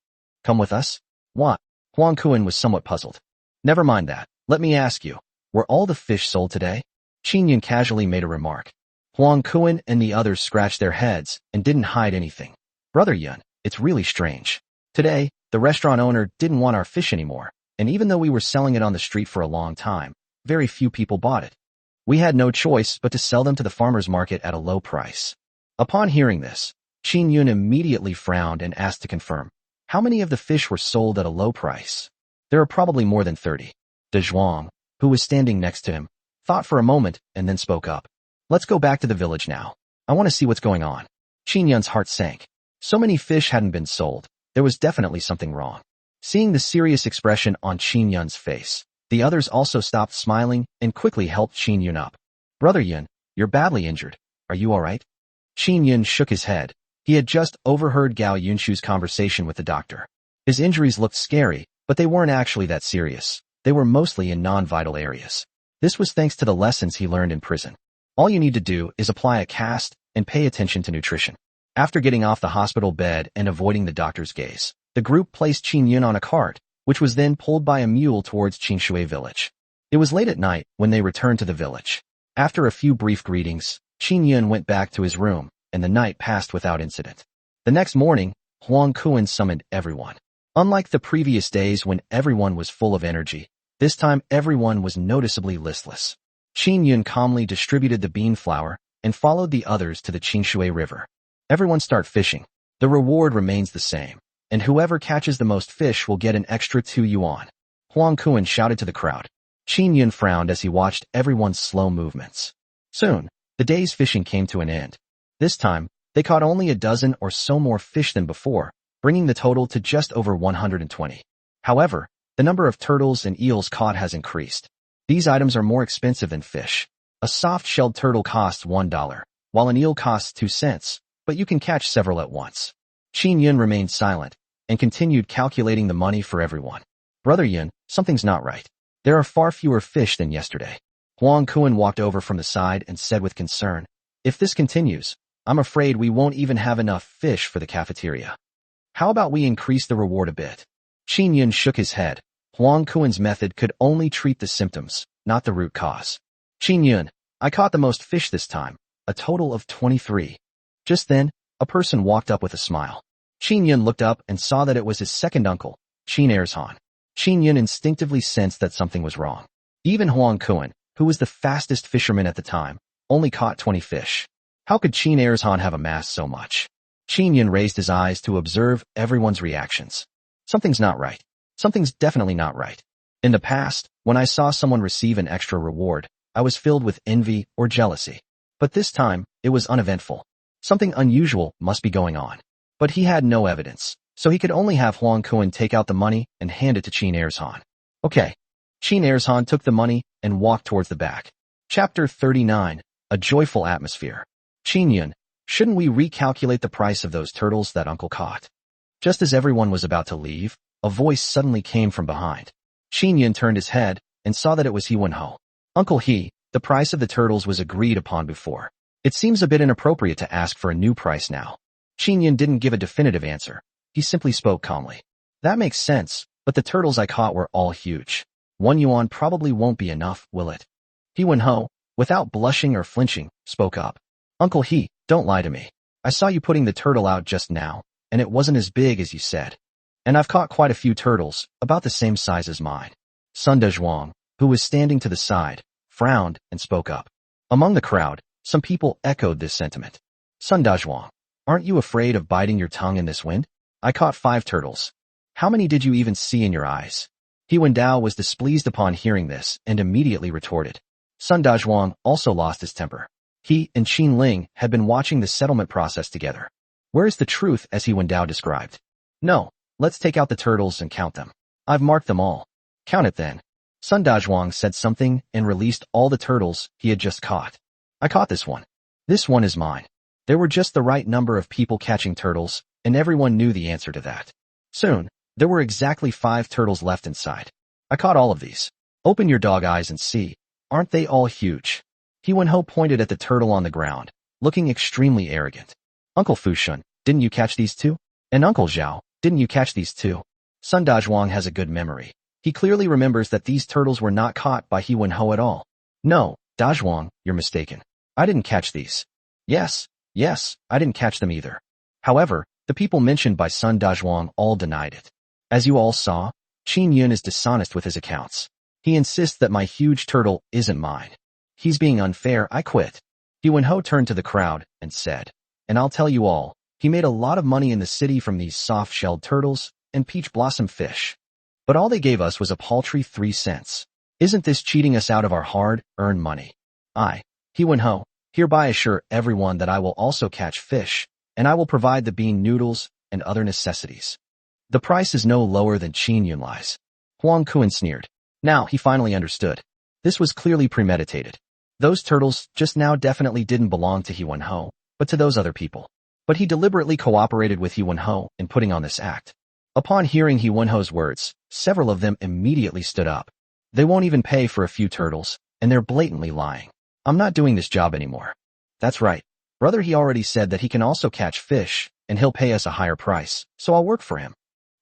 Come with us? What? Huang Kuan was somewhat puzzled. Never mind that, let me ask you, were all the fish sold today? Qin Yun casually made a remark. Huang Kuan and the others scratched their heads and didn't hide anything. Brother Yun, it's really strange. Today, the restaurant owner didn't want our fish anymore, and even though we were selling it on the street for a long time, very few people bought it. We had no choice but to sell them to the farmer's market at a low price. Upon hearing this, Qin Yun immediately frowned and asked to confirm, how many of the fish were sold at a low price? There are probably more than 30. De Zhuang, who was standing next to him, thought for a moment and then spoke up. Let's go back to the village now. I want to see what's going on. Qin Yun's heart sank. So many fish hadn't been sold. There was definitely something wrong. Seeing the serious expression on Qin Yun's face, the others also stopped smiling and quickly helped Qin Yun up. Brother Yun, you're badly injured. Are you all right? Qin Yun shook his head. He had just overheard Gao Yunshu's conversation with the doctor. His injuries looked scary, but they weren't actually that serious. They were mostly in non-vital areas. This was thanks to the lessons he learned in prison. All you need to do is apply a cast and pay attention to nutrition. After getting off the hospital bed and avoiding the doctor's gaze, the group placed Qin Yun on a cart, which was then pulled by a mule towards Qingshui village. It was late at night when they returned to the village. After a few brief greetings, Qin Yun went back to his room, and the night passed without incident. The next morning, Huang Kuan summoned everyone. Unlike the previous days when everyone was full of energy, this time everyone was noticeably listless. Qin Yun calmly distributed the bean flour and followed the others to the Qingshui River. Everyone start fishing. The reward remains the same, and whoever catches the most fish will get an extra 2 yuan. Huang Kuan shouted to the crowd. Qin Yun frowned as he watched everyone's slow movements. Soon, the day's fishing came to an end. This time, they caught only a dozen or so more fish than before, bringing the total to just over 120. However, the number of turtles and eels caught has increased. These items are more expensive than fish. A soft-shelled turtle costs $1, while an eel costs 2 cents, but you can catch several at once. Qin Yun remained silent and continued calculating the money for everyone. Brother Yun, something's not right. There are far fewer fish than yesterday. Huang Kuan walked over from the side and said with concern, if this continues, I'm afraid we won't even have enough fish for the cafeteria. How about we increase the reward a bit? Qin Yun shook his head. Huang Kuan's method could only treat the symptoms, not the root cause. Qin Yun, I caught the most fish this time, a total of 23. Just then, a person walked up with a smile. Qin Yun looked up and saw that it was his second uncle, Qin Erzhan. Qin Yun instinctively sensed that something was wrong. Even Huang Kuan, who was the fastest fisherman at the time, only caught 20 fish. How could Qin Erzhan have amassed so much? Qin Yun raised his eyes to observe everyone's reactions. Something's not right. Something's definitely not right. In the past, when I saw someone receive an extra reward, I was filled with envy or jealousy. But this time, it was uneventful. Something unusual must be going on. But he had no evidence, so he could only have Huang Kuan take out the money and hand it to Qin Erzhan. Okay. Qin Erzhan took the money and walked towards the back. Chapter 39, A Joyful Atmosphere. Qin Yun, shouldn't we recalculate the price of those turtles that Uncle caught? Just as everyone was about to leave, a voice suddenly came from behind. Qin Yun turned his head and saw that it was He Wen-ho. Uncle He, the price of the turtles was agreed upon before. It seems a bit inappropriate to ask for a new price now. Qin Yun didn't give a definitive answer. He simply spoke calmly. That makes sense, but the turtles I caught were all huge. 1 yuan probably won't be enough, will it? He Wen-ho, without blushing or flinching, spoke up. Uncle He, don't lie to me. I saw you putting the turtle out just now, and it wasn't as big as you said. And I've caught quite a few turtles, about the same size as mine. Sun Dezhuang, who was standing to the side, frowned and spoke up. Among the crowd, some people echoed this sentiment. Sun Dezhuang, aren't you afraid of biting your tongue in this wind? I caught 5 turtles. How many did you even see in your eyes? He Wendao was displeased upon hearing this and immediately retorted. Sun Dezhuang also lost his temper. He and Qin Ling had been watching the settlement process together. Where is the truth as He Wendao described? No, let's take out the turtles and count them. I've marked them all. Count it then. Sun Dezhuang said something and released all the turtles he had just caught. I caught this one. This one is mine. There were just the right number of people catching turtles, and everyone knew the answer to that. Soon, there were exactly 5 turtles left inside. I caught all of these. Open your dog eyes and see. Aren't they all huge? He Wen-ho pointed at the turtle on the ground, looking extremely arrogant. Uncle Fushun, didn't you catch these too? And Uncle Zhao, didn't you catch these too? Sun Dezhuang has a good memory. He clearly remembers that these turtles were not caught by He Wen-ho at all. No, Dezhuang, you're mistaken. I didn't catch these. Yes, I didn't catch them either. However, the people mentioned by Sun Dezhuang all denied it. As you all saw, Qin Yun is dishonest with his accounts. He insists that my huge turtle isn't mine. He's being unfair, I quit. He Wen-ho turned to the crowd and said, and I'll tell you all, he made a lot of money in the city from these soft-shelled turtles and peach blossom fish. But all they gave us was a paltry 3 cents. Isn't this cheating us out of our hard-earned money? I, He Wen-ho, hereby assure everyone that I will also catch fish, and I will provide the bean noodles and other necessities. The price is no lower than Qin Yun lies. Huang Kuan sneered. Now he finally understood. This was clearly premeditated. Those turtles just now definitely didn't belong to He Wen-ho, but to those other people. But he deliberately cooperated with He Wen-ho in putting on this act. Upon hearing He Wen-ho's words, several of them immediately stood up. They won't even pay for a few turtles, and they're blatantly lying. I'm not doing this job anymore. That's right. Brother He already said that he can also catch fish, and he'll pay us a higher price, so I'll work for him.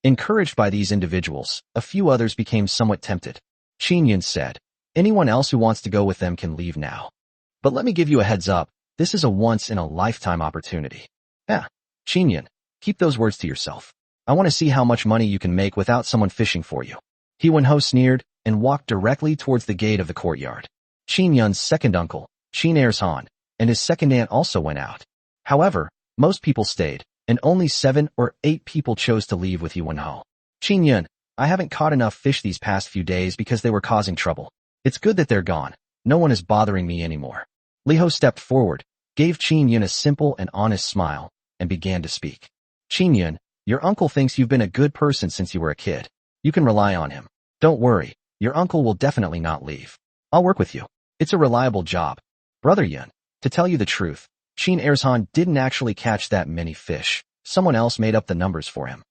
Encouraged by these individuals, a few others became somewhat tempted. Qin Yun said, anyone else who wants to go with them can leave now. But let me give you a heads up, this is a once-in-a-lifetime opportunity. Qin Yun, keep those words to yourself. I want to see how much money you can make without someone fishing for you. He Wen-ho sneered and walked directly towards the gate of the courtyard. Qin Yun's second uncle, Qin Erzhan, and his second aunt also went out. However, most people stayed, and only 7 or 8 people chose to leave with He Wen-ho. Qin Yun, I haven't caught enough fish these past few days because they were causing trouble. It's good that they're gone. No one is bothering me anymore. Li Ho stepped forward, gave Qin Yun a simple and honest smile, and began to speak. Qin Yun, your uncle thinks you've been a good person since you were a kid. You can rely on him. Don't worry, your uncle will definitely not leave. I'll work with you. It's a reliable job. Brother Yun, to tell you the truth, Qin Erzhan didn't actually catch that many fish. Someone else made up the numbers for him.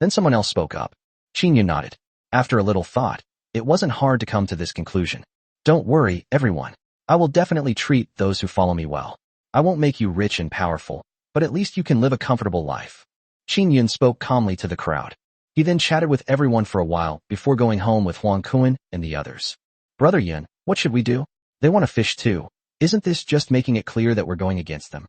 Then someone else spoke up. Qin Yun nodded. After a little thought, it wasn't hard to come to this conclusion. Don't worry, everyone. I will definitely treat those who follow me well. I won't make you rich and powerful, but at least you can live a comfortable life. Qin Yun spoke calmly to the crowd. He then chatted with everyone for a while before going home with Huang Kuan and the others. Brother Yun, what should we do? They want to fish too. Isn't this just making it clear that we're going against them?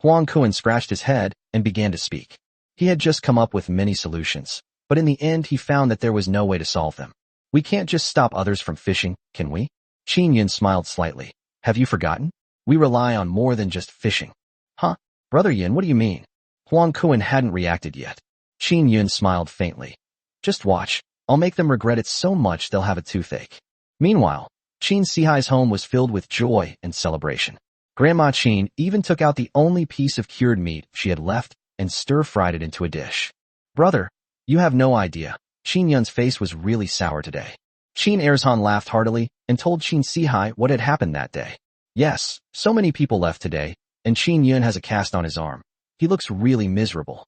Huang Kuan scratched his head and began to speak. He had just come up with many solutions, but in the end he found that there was no way to solve them. We can't just stop others from fishing, can we? Qin Yun smiled slightly. Have you forgotten? We rely on more than just fishing. Huh? Brother Yun, what do you mean? Huang Kuan hadn't reacted yet. Qin Yun smiled faintly. Just watch. I'll make them regret it so much they'll have a toothache. Meanwhile, Qin Sihai's home was filled with joy and celebration. Grandma Qin even took out the only piece of cured meat she had left and stir-fried it into a dish. Brother, you have no idea. Qin Yun's face was really sour today. Qin Erzhan laughed heartily and told Qin Sihai what had happened that day. Yes, so many people left today, and Qin Yun has a cast on his arm. He looks really miserable.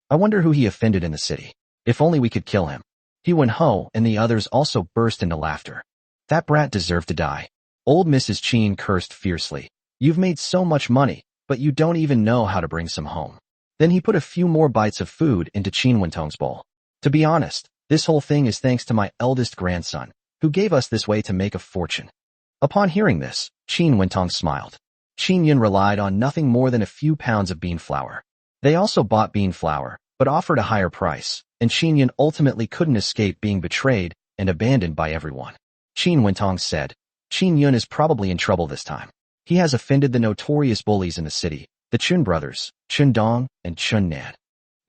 I wonder who he offended in the city. If only we could kill him. He Wen Ho and the others also burst into laughter. That brat deserved to die. Old Mrs. Qin cursed fiercely. You've made so much money, but you don't even know how to bring some home. Then he put a few more bites of food into Qin Wentong's bowl. To be honest, this whole thing is thanks to my eldest grandson, who gave us this way to make a fortune. Upon hearing this, Qin Wentong smiled. Qin Yun relied on nothing more than a few pounds of bean flour. They also bought bean flour, but offered a higher price, and Qin Yun ultimately couldn't escape being betrayed and abandoned by everyone. Qin Wentong said, Qin Yun is probably in trouble this time. He has offended the notorious bullies in the city, the Chun brothers, Chun Dong and Chun Nan.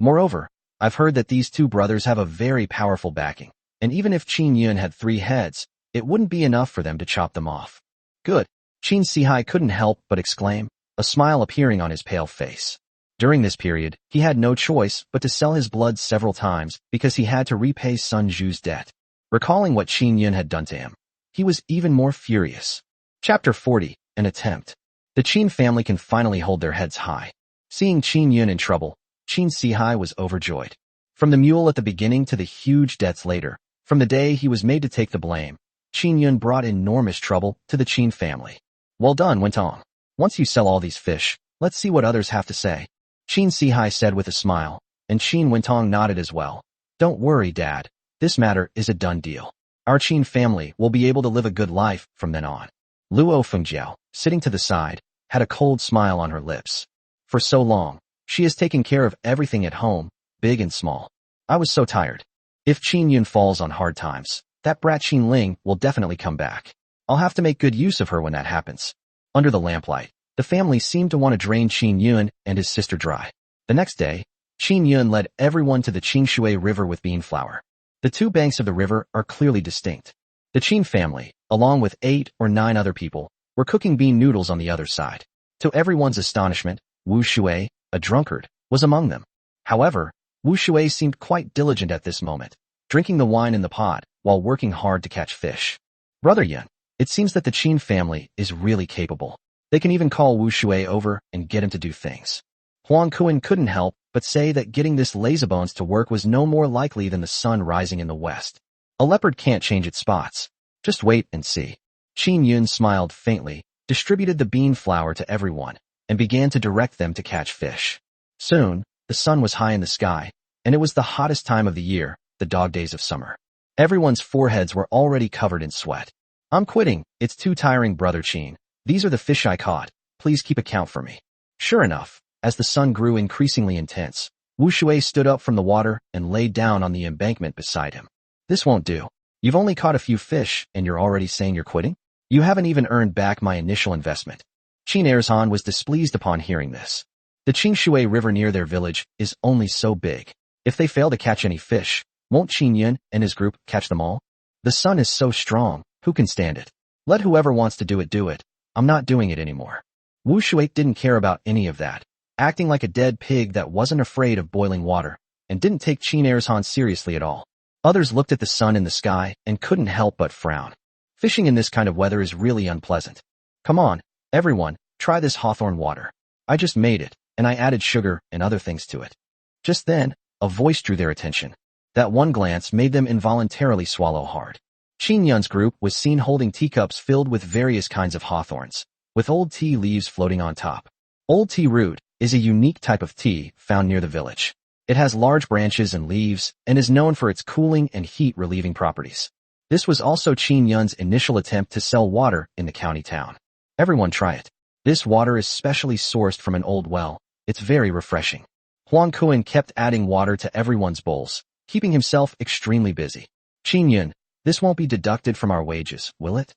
Moreover, I've heard that these two brothers have a very powerful backing, and even if Qin Yun had 3 heads, it wouldn't be enough for them to chop them off. Good. Qin Sihai couldn't help but exclaim, a smile appearing on his pale face. During this period, he had no choice but to sell his blood several times because he had to repay Sun Zhu's debt. Recalling what Qin Yun had done to him, he was even more furious. Chapter 40, An Attempt. The Qin family can finally hold their heads high. Seeing Qin Yun in trouble, Qin Sihai was overjoyed. From the mule at the beginning to the huge debts later, from the day he was made to take the blame, Qin Yun brought enormous trouble to the Qin family. Well done, Wentong. Once you sell all these fish, let's see what others have to say. Qin Sihai said with a smile, and Qin Wentong nodded as well. Don't worry, Dad. This matter is a done deal. Our Qin family will be able to live a good life from then on. Luo Fengjiao, sitting to the side, had a cold smile on her lips. For so long, she has taken care of everything at home, big and small. I was so tired. If Qin Yun falls on hard times, that brat Qin Ling will definitely come back. I'll have to make good use of her when that happens. Under the lamplight, the family seemed to want to drain Qin Yun and his sister dry. The next day, Qin Yun led everyone to the Qingshui River with bean flour. The 2 banks of the river are clearly distinct. The Qin family, along with 8 or 9 other people, were cooking bean noodles on the other side. To everyone's astonishment, Wu Shui, a drunkard, was among them. However, Wu Shui seemed quite diligent at this moment, drinking the wine in the pot while working hard to catch fish. Brother Yun, it seems that the Qin family is really capable. They can even call Wu Shui over and get him to do things. Huang Kuan couldn't help but say that getting this lazybones to work was no more likely than the sun rising in the west. A leopard can't change its spots. Just wait and see. Qin Yun smiled faintly, distributed the bean flour to everyone, and began to direct them to catch fish. Soon, the sun was high in the sky, and it was the hottest time of the year, the dog days of summer. Everyone's foreheads were already covered in sweat. I'm quitting. It's too tiring, Brother Qin. These are the fish I caught. Please keep account for me. Sure enough, as the sun grew increasingly intense, Wu Shui stood up from the water and laid down on the embankment beside him. This won't do. You've only caught a few fish and you're already saying you're quitting? You haven't even earned back my initial investment. Qin Erzhan was displeased upon hearing this. The Qingshui River near their village is only so big. If they fail to catch any fish, won't Qin Yun and his group catch them all? The sun is so strong, who can stand it? Let whoever wants to do it do it. I'm not doing it anymore. Wu Shuai didn't care about any of that, acting like a dead pig that wasn't afraid of boiling water, and didn't take Qin Ersan seriously at all. Others looked at the sun in the sky and couldn't help but frown. Fishing in this kind of weather is really unpleasant. Come on, everyone, try this hawthorn water. I just made it, and I added sugar and other things to it. Just then, a voice drew their attention. That one glance made them involuntarily swallow hard. Qin Yun's group was seen holding teacups filled with various kinds of hawthorns, with old tea leaves floating on top. Old tea root is a unique type of tea found near the village. It has large branches and leaves and is known for its cooling and heat-relieving properties. This was also Qin Yun's initial attempt to sell water in the county town. Everyone try it. This water is specially sourced from an old well. It's very refreshing. Huang Kuan kept adding water to everyone's bowls, keeping himself extremely busy. Qin Yun, this won't be deducted from our wages, will it?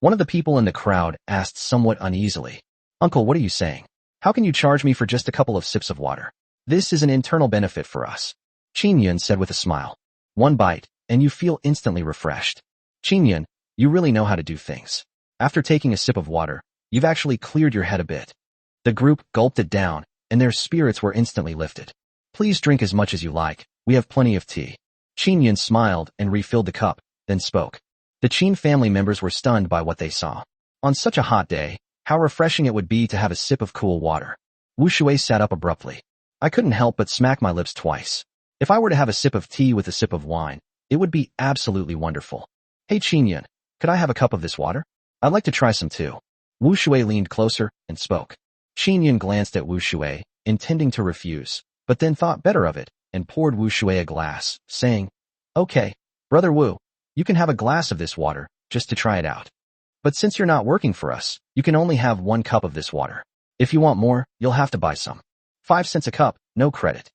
One of the people in the crowd asked somewhat uneasily. Uncle, what are you saying? How can you charge me for just a couple of sips of water? This is an internal benefit for us. Qin Yun said with a smile. One bite, and you feel instantly refreshed. Qin Yun, you really know how to do things. After taking a sip of water, you've actually cleared your head a bit. The group gulped it down, and their spirits were instantly lifted. Please drink as much as you like, we have plenty of tea. Qin Yun smiled and refilled the cup, then spoke. The Qin family members were stunned by what they saw. On such a hot day, how refreshing it would be to have a sip of cool water. Wu Shuai sat up abruptly. I couldn't help but smack my lips twice. If I were to have a sip of tea with a sip of wine, it would be absolutely wonderful. Hey Qin Yun, could I have a cup of this water? I'd like to try some too. Wu Shuai leaned closer and spoke. Qin Yun glanced at Wu Shuai, intending to refuse, but then thought better of it and poured Wu Shuai a glass, saying, Okay, Brother Wu, you can have a glass of this water, just to try it out. But since you're not working for us, you can only have 1 cup of this water. If you want more, you'll have to buy some. 5 cents a cup, no credit.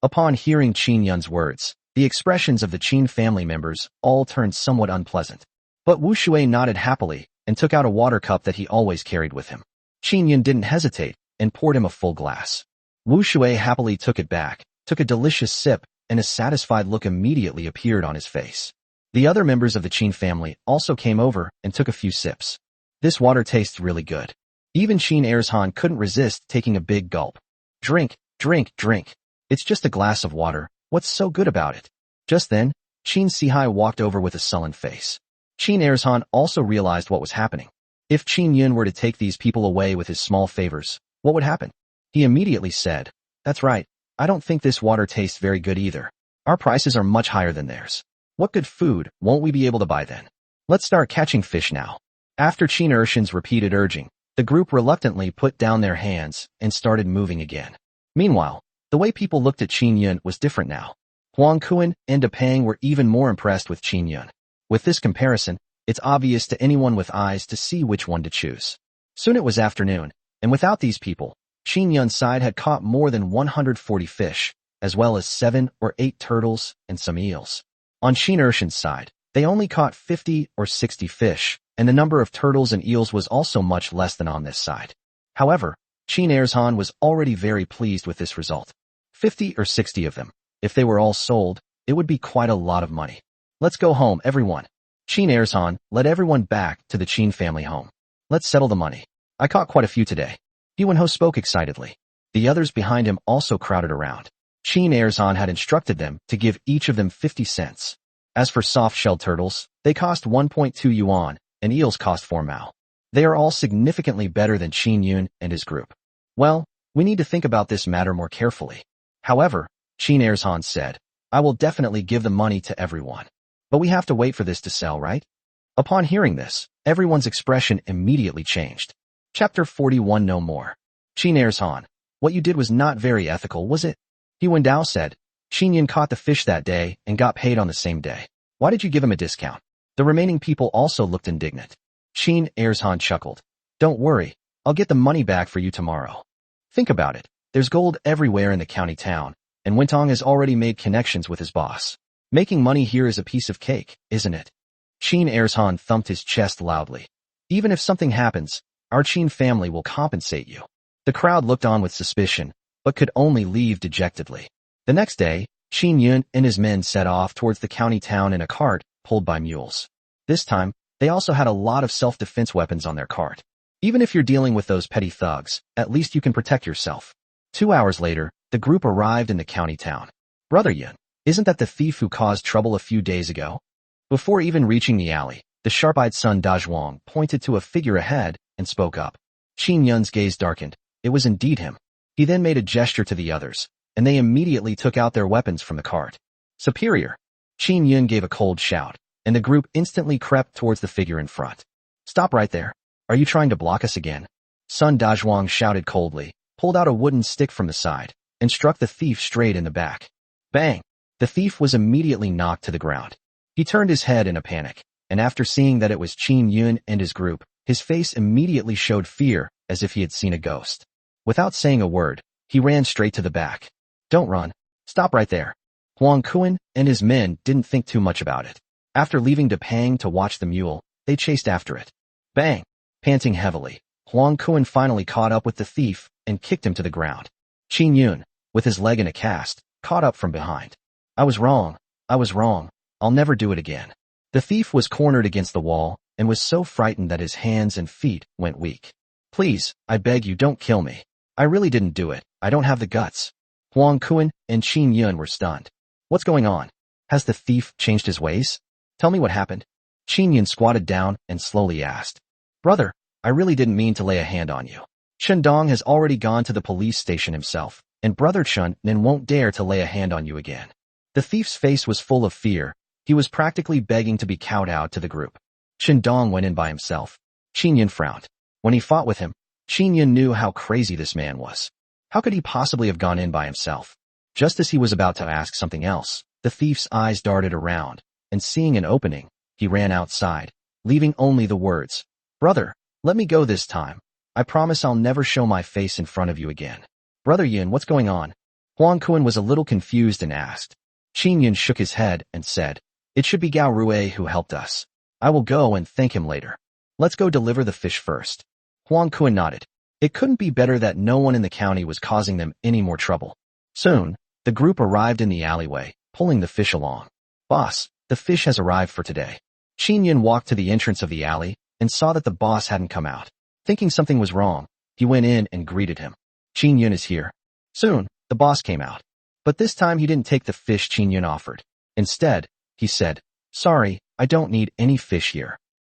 Upon hearing Qin Yun's words, the expressions of the Qin family members all turned somewhat unpleasant. But Wu Shuai nodded happily and took out a water cup that he always carried with him. Qin Yun didn't hesitate and poured him a full glass. Wu Shuai happily took it back, took a delicious sip, and a satisfied look immediately appeared on his face. The other members of the Qin family also came over and took a few sips. This water tastes really good. Even Qin Ersan couldn't resist taking a big gulp. Drink, drink, drink. It's just a glass of water. What's so good about it? Just then, Qin Sihai walked over with a sullen face. Qin Ersan also realized what was happening. If Qin Yun were to take these people away with his small favors, what would happen? He immediately said, That's right, I don't think this water tastes very good either. Our prices are much higher than theirs. What good food won't we be able to buy then? Let's start catching fish now. After Qin Ershan's repeated urging, the group reluctantly put down their hands and started moving again. Meanwhile, the way people looked at Qin Yun was different now. Huang Kuan and Depang were even more impressed with Qin Yun. With this comparison, it's obvious to anyone with eyes to see which one to choose. Soon it was afternoon, and without these people, Qin Yun's side had caught more than 140 fish, as well as 7 or 8 turtles and some eels. On Qin Ershan's side, they only caught 50 or 60 fish, and the number of turtles and eels was also much less than on this side. However, Qin Ersan was already very pleased with this result. 50 or 60 of them. If they were all sold, it would be quite a lot of money. Let's go home, everyone. Qin Ersan led everyone back to the Qin family home. Let's settle the money. I caught quite a few today. Yuanho spoke excitedly. The others behind him also crowded around. Qin Ersan had instructed them to give each of them 50 cents. As for soft-shelled turtles, they cost 1.2 yuan, and eels cost 4 mao. They are all significantly better than Qin Yun and his group. Well, we need to think about this matter more carefully. However, Qin Ersan said, I will definitely give the money to everyone. But we have to wait for this to sell, right? Upon hearing this, everyone's expression immediately changed. Chapter 41 No more. Qin Ersan, what you did was not very ethical, was it? Yuan Dao said, Qin Yun caught the fish that day and got paid on the same day. Why did you give him a discount? The remaining people also looked indignant. Qin Ersan chuckled. Don't worry, I'll get the money back for you tomorrow. Think about it, there's gold everywhere in the county town, and Wentong has already made connections with his boss. Making money here is a piece of cake, isn't it? Qin Ersan thumped his chest loudly. Even if something happens, our Qin family will compensate you. The crowd looked on with suspicion, but could only leave dejectedly. The next day, Qin Yun and his men set off towards the county town in a cart pulled by mules. This time, They also had a lot of self-defense weapons on their cart. Even if you're dealing with those petty thugs, at least you can protect yourself. 2 hours later, the group arrived in the county town. Brother Yun, isn't that the thief who caused trouble a few days ago? Before even reaching the alley, the sharp-eyed son Dazhuang pointed to a figure ahead and spoke up. Qin Yun's gaze darkened. It was indeed him. He then made a gesture to the others, and they immediately took out their weapons from the cart. Superior! Qin Yun gave a cold shout, and the group instantly crept towards the figure in front. Stop right there. Are you trying to block us again? Son Dazhuang shouted coldly, pulled out a wooden stick from the side, and struck the thief straight in the back. Bang! The thief was immediately knocked to the ground. He turned his head in a panic, and after seeing that it was Qin Yun and his group, his face immediately showed fear, as if he had seen a ghost. Without saying a word, he ran straight to the back. Don't run. Stop right there. Huang Kuan and his men didn't think too much about it. After leaving Depang to watch the mule, they chased after it. Bang! Panting heavily, Huang Kuan finally caught up with the thief and kicked him to the ground. Qin Yun, with his leg in a cast, caught up from behind. I was wrong. I'll never do it again. The thief was cornered against the wall and was so frightened that his hands and feet went weak. Please, I beg you, don't kill me. I really didn't do it. I don't have the guts. Huang Kuan and Qin Yun were stunned. What's going on? Has the thief changed his ways? Tell me what happened. Qin Yun squatted down and slowly asked. Brother, I really didn't mean to lay a hand on you. Chen Dong has already gone to the police station himself, and Brother Chen Nin won't dare to lay a hand on you again. The thief's face was full of fear. He was practically begging to be cowed out to the group. Chen Dong went in by himself. Qin Yun frowned. When he fought with him, Qin Yun knew how crazy this man was. How could he possibly have gone in by himself? Just as he was about to ask something else, the thief's eyes darted around, and seeing an opening, he ran outside, leaving only the words, Brother, let me go this time. I promise I'll never show my face in front of you again. Brother Yun, what's going on? Huang Kuan was a little confused and asked. Qin Yun shook his head and said, It should be Gao Rui who helped us. I will go and thank him later. Let's go deliver the fish first. Huang Kuan nodded. It couldn't be better that no one in the county was causing them any more trouble. Soon, the group arrived in the alleyway, pulling the fish along. Boss, the fish has arrived for today. Qin Yun walked to the entrance of the alley and saw that the boss hadn't come out. Thinking something was wrong, he went in and greeted him. Qin Yun is here. Soon, the boss came out. But this time he didn't take the fish Qin Yun offered. Instead, he said, Sorry, I don't need any fish here.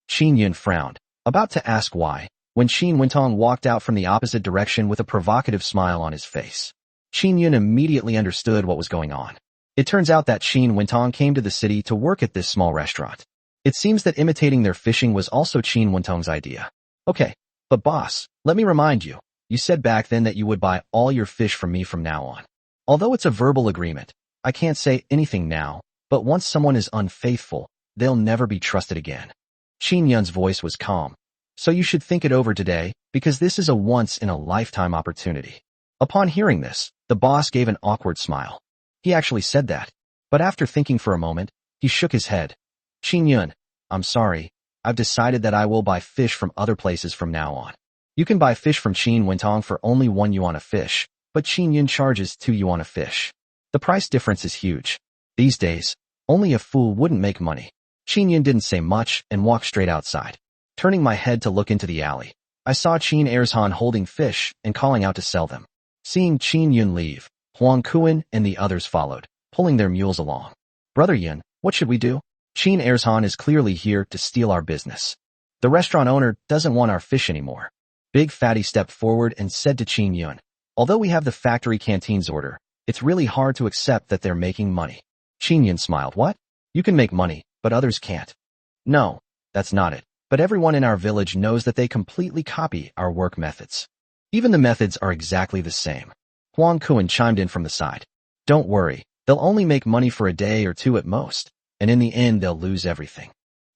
Qin Yun frowned, about to ask why, when Qin Wentong walked out from the opposite direction with a provocative smile on his face. Qin Yun immediately understood what was going on. It turns out that Qin Wentong came to the city to work at this small restaurant. It seems that imitating their fishing was also Qin Wentong's idea. Okay, but boss, let me remind you, you said back then that you would buy all your fish from me from now on. Although it's a verbal agreement, I can't say anything now, but once someone is unfaithful, they'll never be trusted again. Qin Yun's voice was calm. So you should think it over today, because this is a once-in-a-lifetime opportunity. Upon hearing this, the boss gave an awkward smile. He actually said that. But after thinking for a moment, he shook his head. Qin Yun, I'm sorry. I've decided that I will buy fish from other places from now on. You can buy fish from Qin Wentong for only 1 yuan a fish, but Qin Yun charges 2 yuan a fish. The price difference is huge. These days, only a fool wouldn't make money. Qin Yun didn't say much and walked straight outside. Turning my head to look into the alley, I saw Qin Erzhan holding fish and calling out to sell them. Seeing Qin Yun leave, Huang Kuan and the others followed, pulling their mules along. Brother Yun, what should we do? Qin Erzhan is clearly here to steal our business. The restaurant owner doesn't want our fish anymore. Big Fatty stepped forward and said to Qin Yun, Although we have the factory canteen's order, it's really hard to accept that they're making money. Qin Yun smiled. What? You can make money, but others can't. No, that's not it. But everyone in our village knows that they completely copy our work methods. Even the methods are exactly the same. Huang Kuan chimed in from the side. Don't worry, they'll only make money for a day or two at most, and in the end they'll lose everything.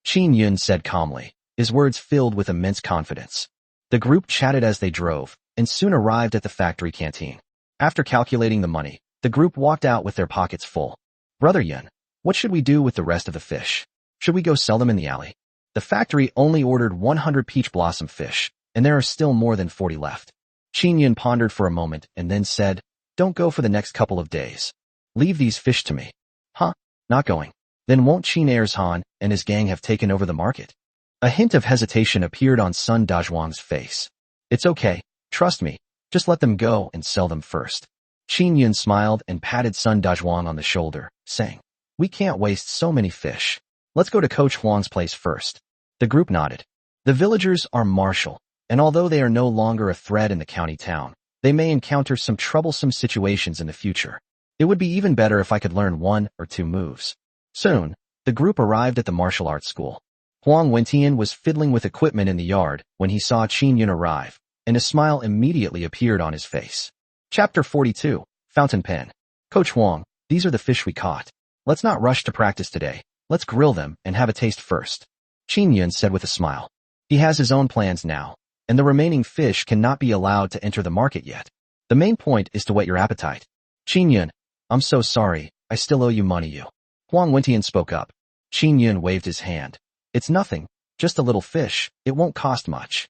Qin Yun said calmly, his words filled with immense confidence. The group chatted as they drove, and soon arrived at the factory canteen. After calculating the money, the group walked out with their pockets full. Brother Yun, what should we do with the rest of the fish? Should we go sell them in the alley? The factory only ordered 100 peach blossom fish, and there are still more than 40 left. Qin Yun pondered for a moment and then said, Don't go for the next couple of days. Leave these fish to me. Huh? Not going. Then won't Qin Erzhan and his gang have taken over the market? A hint of hesitation appeared on Sun Dazhuang's face. It's okay, trust me, just let them go and sell them first. Qin Yun smiled and patted Sun Dazhuang on the shoulder, saying, we can't waste so many fish. Let's go to Coach Huang's place first. The group nodded. The villagers are martial, and although they are no longer a threat in the county town, they may encounter some troublesome situations in the future. It would be even better if I could learn 1 or 2 moves. Soon, the group arrived at the martial arts school. Huang Wentian was fiddling with equipment in the yard when he saw Qin Yun arrive, and a smile immediately appeared on his face. Chapter 42, Fountain Pen. Coach Huang, these are the fish we caught. Let's not rush to practice today. Let's grill them and have a taste first. Qin Yun said with a smile. He has his own plans now, and the remaining fish cannot be allowed to enter the market yet. The main point is to whet your appetite. Qin Yun, I'm so sorry, I still owe you money. Huang Wentian spoke up. Qin Yun waved his hand. It's nothing, just a little fish, it won't cost much.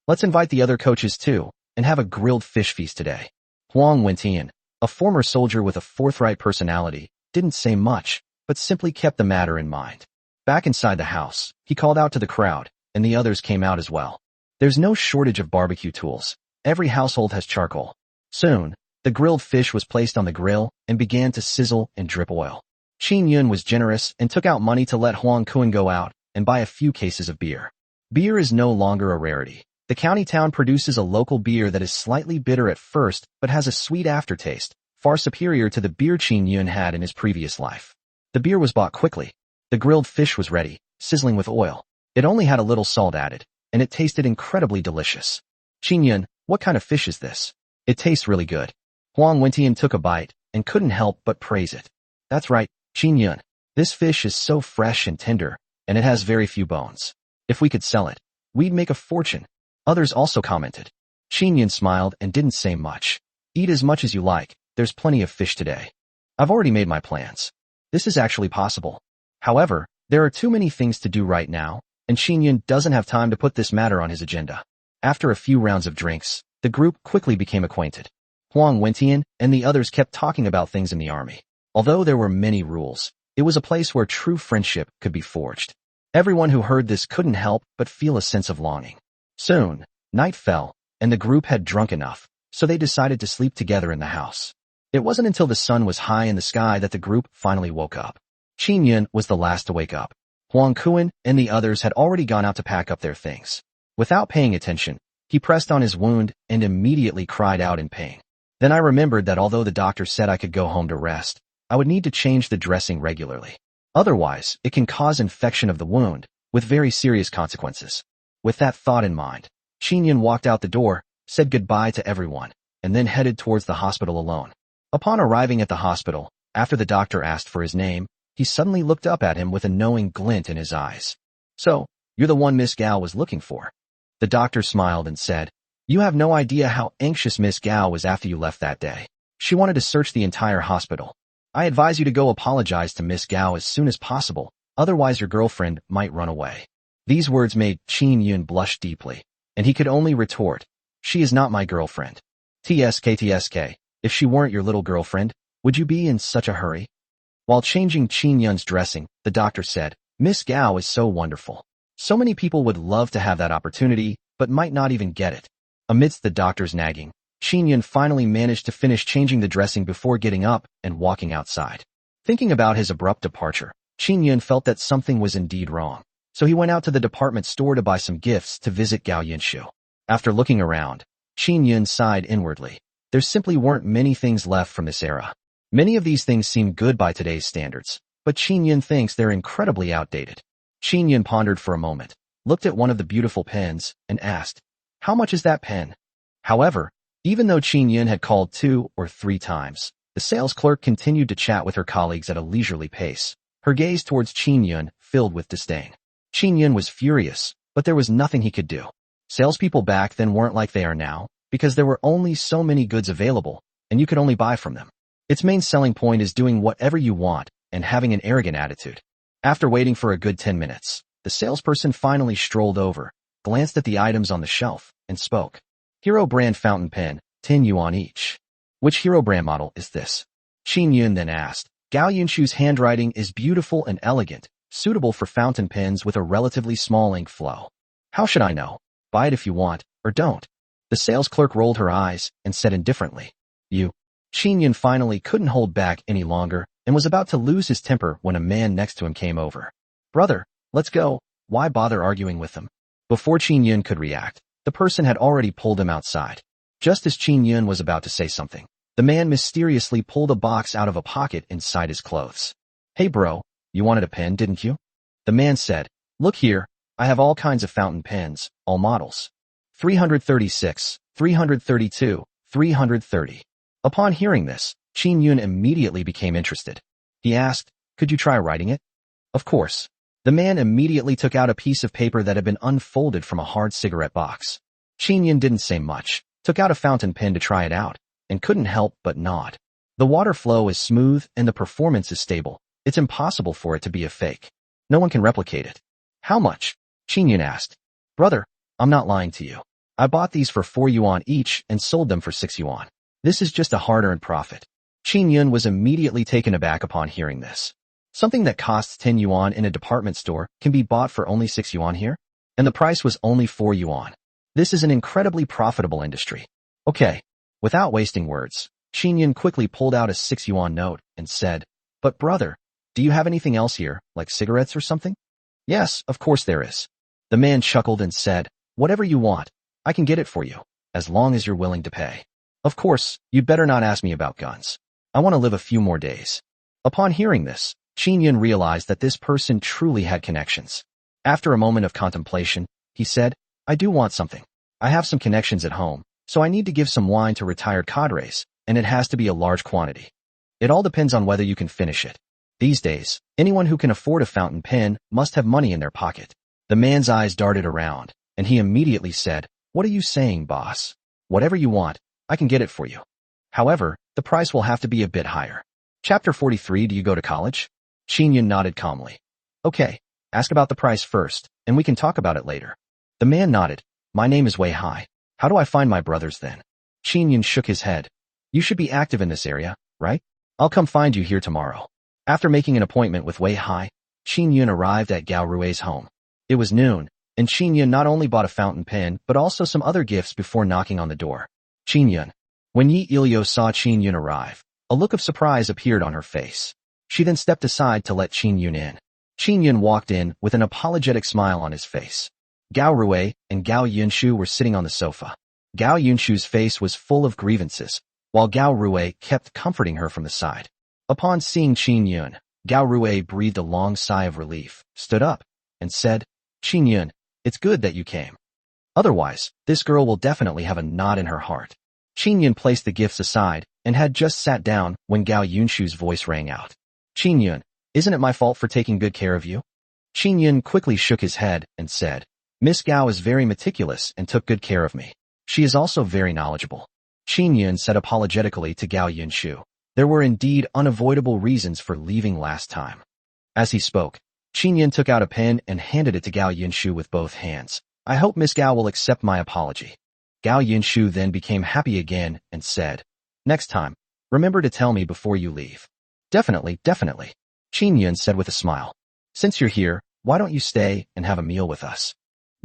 Let's invite the other coaches too, and have a grilled fish feast today. Huang Wentian, a former soldier with a forthright personality, didn't say much, but simply kept the matter in mind. Back inside the house, he called out to the crowd, and the others came out as well. There's no shortage of barbecue tools. Every household has charcoal. Soon, the grilled fish was placed on the grill and began to sizzle and drip oil. Qin Yun was generous and took out money to let Huang Kuan go out and buy a few cases of beer. Beer is no longer a rarity. The county town produces a local beer that is slightly bitter at first but has a sweet aftertaste, far superior to the beer Qin Yun had in his previous life. The beer was bought quickly. The grilled fish was ready, sizzling with oil. It only had a little salt added, and it tasted incredibly delicious. Qin Yun, what kind of fish is this? It tastes really good. Huang Wentian took a bite and couldn't help but praise it. That's right, Qin Yun. This fish is so fresh and tender, and it has very few bones. If we could sell it, we'd make a fortune. Others also commented. Qin Yun smiled and didn't say much. Eat as much as you like, there's plenty of fish today. I've already made my plans. This is actually possible. However, there are too many things to do right now, and Qin Yun doesn't have time to put this matter on his agenda. After a few rounds of drinks, the group quickly became acquainted. Huang Wentian and the others kept talking about things in the army. Although there were many rules, it was a place where true friendship could be forged. Everyone who heard this couldn't help but feel a sense of longing. Soon, night fell, and the group had drunk enough, so they decided to sleep together in the house. It wasn't until the sun was high in the sky that the group finally woke up. Qin Yun was the last to wake up. Huang Kuan and the others had already gone out to pack up their things. Without paying attention, he pressed on his wound and immediately cried out in pain. Then I remembered that although the doctor said I could go home to rest, I would need to change the dressing regularly. Otherwise, it can cause infection of the wound, with very serious consequences. With that thought in mind, Qin Yun walked out the door, said goodbye to everyone, and then headed towards the hospital alone. Upon arriving at the hospital, after the doctor asked for his name, he suddenly looked up at him with a knowing glint in his eyes. So, you're the one Miss Gao was looking for. The doctor smiled and said, you have no idea how anxious Miss Gao was after you left that day. She wanted to search the entire hospital. I advise you to go apologize to Miss Gao as soon as possible, otherwise your girlfriend might run away. These words made Qin Yun blush deeply, and he could only retort, she is not my girlfriend. TSK, if she weren't your little girlfriend, would you be in such a hurry? While changing Qin Yun's dressing, the doctor said, Miss Gao is so wonderful. So many people would love to have that opportunity, but might not even get it. Amidst the doctor's nagging, Qin Yun finally managed to finish changing the dressing before getting up and walking outside. Thinking about his abrupt departure, Qin Yun felt that something was indeed wrong, so he went out to the department store to buy some gifts to visit Gao Yinshu. After looking around, Qin Yun sighed inwardly. There simply weren't many things left from this era. Many of these things seem good by today's standards, but Qin Yun thinks they're incredibly outdated. Qin Yun pondered for a moment, looked at one of the beautiful pens, and asked, how much is that pen? However, even though Qin Yun had called 2 or 3 times, the sales clerk continued to chat with her colleagues at a leisurely pace, her gaze towards Qin Yun filled with disdain. Qin Yun was furious, but there was nothing he could do. Salespeople back then weren't like they are now, because there were only so many goods available, and you could only buy from them. Its main selling point is doing whatever you want and having an arrogant attitude. After waiting for a good 10 minutes, the salesperson finally strolled over, glanced at the items on the shelf, and spoke. Hero brand fountain pen, 10 yuan each. Which Hero brand model is this? Qin Yun then asked. Gao Yunshu's handwriting is beautiful and elegant, suitable for fountain pens with a relatively small ink flow. How should I know? Buy it if you want, or don't. The sales clerk rolled her eyes and said indifferently, You. Qin Yun finally couldn't hold back any longer and was about to lose his temper when a man next to him came over. Brother, let's go. Why bother arguing with him? Before Qin Yun could react, the person had already pulled him outside. Just as Qin Yun was about to say something, the man mysteriously pulled a box out of a pocket inside his clothes. Hey bro, you wanted a pen, didn't you? The man said, Look here, I have all kinds of fountain pens, all models. 336, 332, 330. Upon hearing this, Qin Yun immediately became interested. He asked, Could you try writing it? Of course. The man immediately took out a piece of paper that had been unfolded from a hard cigarette box. Qin Yun didn't say much, took out a fountain pen to try it out, and couldn't help but nod. The water flow is smooth and the performance is stable. It's impossible for it to be a fake. No one can replicate it. How much? Qin Yun asked. Brother, I'm not lying to you. I bought these for 4 yuan each and sold them for 6 yuan. This is just a hard-earned profit. Qin Yun was immediately taken aback upon hearing this. Something that costs 10 yuan in a department store can be bought for only 6 yuan here? And the price was only 4 yuan. This is an incredibly profitable industry. Okay. Without wasting words, Qin Yun quickly pulled out a 6 yuan note and said, But brother, do you have anything else here, like cigarettes or something? Yes, of course there is. The man chuckled and said, Whatever you want, I can get it for you, as long as you're willing to pay. Of course, you'd better not ask me about guns. I want to live a few more days. Upon hearing this, Qin Yun realized that this person truly had connections. After a moment of contemplation, he said, I do want something. I have some connections at home, so I need to give some wine to retired cadres, and it has to be a large quantity. It all depends on whether you can finish it. These days, anyone who can afford a fountain pen must have money in their pocket. The man's eyes darted around, and he immediately said, What are you saying, boss? Whatever you want, I can get it for you. However, the price will have to be a bit higher. Chapter 43. Do you go to college? Qin Yun nodded calmly. Okay, ask about the price first, and we can talk about it later. The man nodded. My name is Wei Hai. How do I find my brothers then? Qin Yun shook his head. You should be active in this area, right? I'll come find you here tomorrow. After making an appointment with Wei Hai, Qin Yun arrived at Gao Rui's home. It was noon, and Qin Yun not only bought a fountain pen but also some other gifts before knocking on the door. Qin Yun. When Yi Ilio saw Qin Yun arrive, a look of surprise appeared on her face. She then stepped aside to let Qin Yun in. Qin Yun walked in with an apologetic smile on his face. Gao Rui and Gao Yunshu were sitting on the sofa. Gao Yunshu's face was full of grievances, while Gao Rui kept comforting her from the side. Upon seeing Qin Yun, Gao Rui breathed a long sigh of relief, stood up, and said, Qin Yun, it's good that you came. Otherwise, this girl will definitely have a knot in her heart. Qin Yun placed the gifts aside and had just sat down when Gao Yunshu's voice rang out. Qin Yun, isn't it my fault for taking good care of you? Qin Yun quickly shook his head and said, Miss Gao is very meticulous and took good care of me. She is also very knowledgeable. Qin Yun said apologetically to Gao Yunshu. There were indeed unavoidable reasons for leaving last time. As he spoke, Qin Yun took out a pen and handed it to Gao Yunshu with both hands. I hope Miss Gao will accept my apology. Gao Yunshu then became happy again and said, Next time, remember to tell me before you leave. Definitely, definitely. Qin Yun said with a smile. Since you're here, why don't you stay and have a meal with us?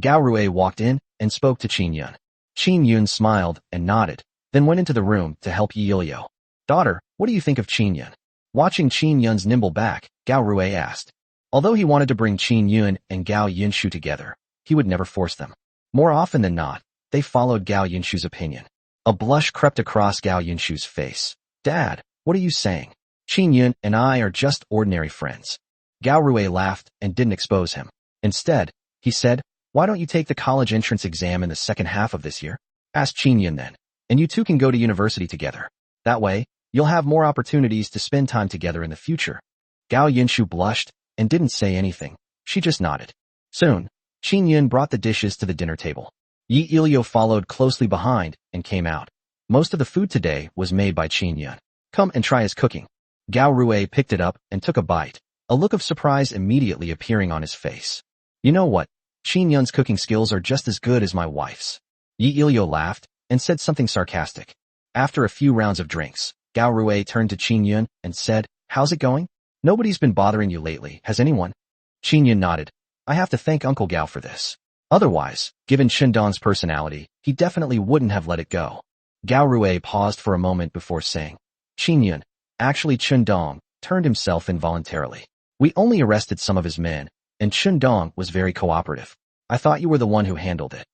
Gao Rui walked in and spoke to Qin Yun. Qin Yun smiled and nodded, then went into the room to help Yi Ilio. Daughter, what do you think of Qin Yun? Watching Qin Yun's nimble back, Gao Rui asked. Although he wanted to bring Qin Yun and Gao Yunshu together, he would never force them. More often than not, they followed Gao Yunshu's opinion. A blush crept across Gao Yunshu's face. Dad, what are you saying? Qin Yun and I are just ordinary friends. Gao Rui laughed and didn't expose him. Instead, he said, Why don't you take the college entrance exam in the second half of this year? Asked Qin Yun then. And you two can go to university together. That way, you'll have more opportunities to spend time together in the future. Gao Yunshu blushed and didn't say anything. She just nodded. Soon, Qin Yun brought the dishes to the dinner table. Yi Ilio followed closely behind and came out. Most of the food today was made by Qin Yun. Come and try his cooking. Gao Rui picked it up and took a bite, a look of surprise immediately appearing on his face. You know what? Qin Yun's cooking skills are just as good as my wife's. Yi Ilio laughed and said something sarcastic. After a few rounds of drinks, Gao Rui turned to Qin Yun and said, How's it going? Nobody's been bothering you lately, has anyone? Qin Yun nodded. I have to thank Uncle Gao for this. Otherwise, given Dong's personality, he definitely wouldn't have let it go. Gao Rui paused for a moment before saying, Qin Yun, actually Dong, turned himself involuntarily. We only arrested some of his men, and Dong was very cooperative. I thought you were the one who handled it.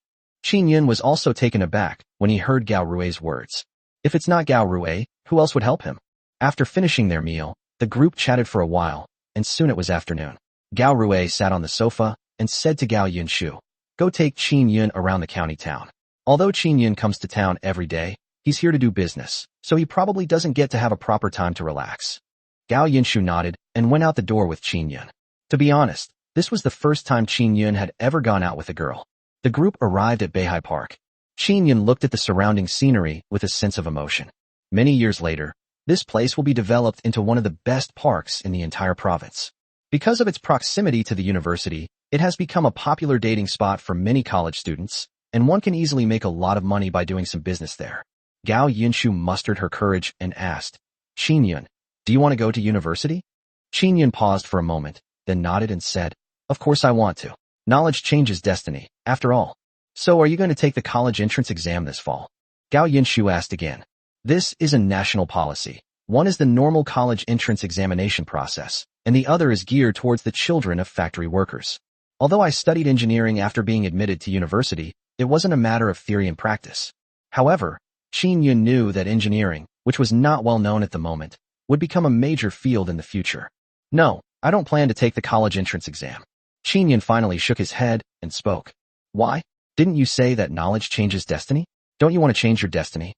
Qin Yun was also taken aback when he heard Gao Rui's words. If it's not Gao Rui, who else would help him? After finishing their meal, the group chatted for a while, and soon it was afternoon. Gao Rui sat on the sofa and said to Gao Yunshu, go take Qin Yun around the county town. Although Qin Yun comes to town every day, he's here to do business, so he probably doesn't get to have a proper time to relax. Gao Yunshu nodded and went out the door with Qin Yun. To be honest, this was the first time Qin Yun had ever gone out with a girl. The group arrived at Beihai Park. Qin Yun looked at the surrounding scenery with a sense of emotion. Many years later, this place will be developed into one of the best parks in the entire province. Because of its proximity to the university, it has become a popular dating spot for many college students, and one can easily make a lot of money by doing some business there. Gao Yunshu mustered her courage and asked, Qin Yun, do you want to go to university? Qin Yun paused for a moment, then nodded and said, of course I want to. Knowledge changes destiny, after all. So are you going to take the college entrance exam this fall? Gao Yunshu asked again. This is a national policy. One is the normal college entrance examination process, and the other is geared towards the children of factory workers. Although I studied engineering after being admitted to university, it wasn't a matter of theory and practice. However, Qin Yun knew that engineering, which was not well known at the moment, would become a major field in the future. No, I don't plan to take the college entrance exam. Qin Yun finally shook his head and spoke. Why? Didn't you say that knowledge changes destiny? Don't you want to change your destiny?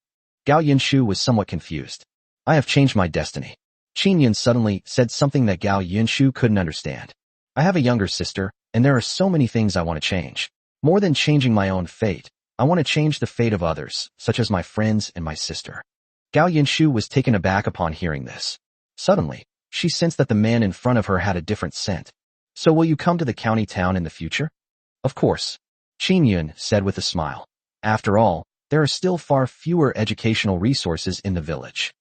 Gao Yunshu was somewhat confused. I have changed my destiny. Qin Yun suddenly said something that Gao Yunshu couldn't understand. I have a younger sister, and there are so many things I want to change. More than changing my own fate, I want to change the fate of others, such as my friends and my sister. Gao Yunshu was taken aback upon hearing this. Suddenly, she sensed that the man in front of her had a different scent. So will you come to the county town in the future? Of course. Qin Yun said with a smile. After all, there are still far fewer educational resources in the village.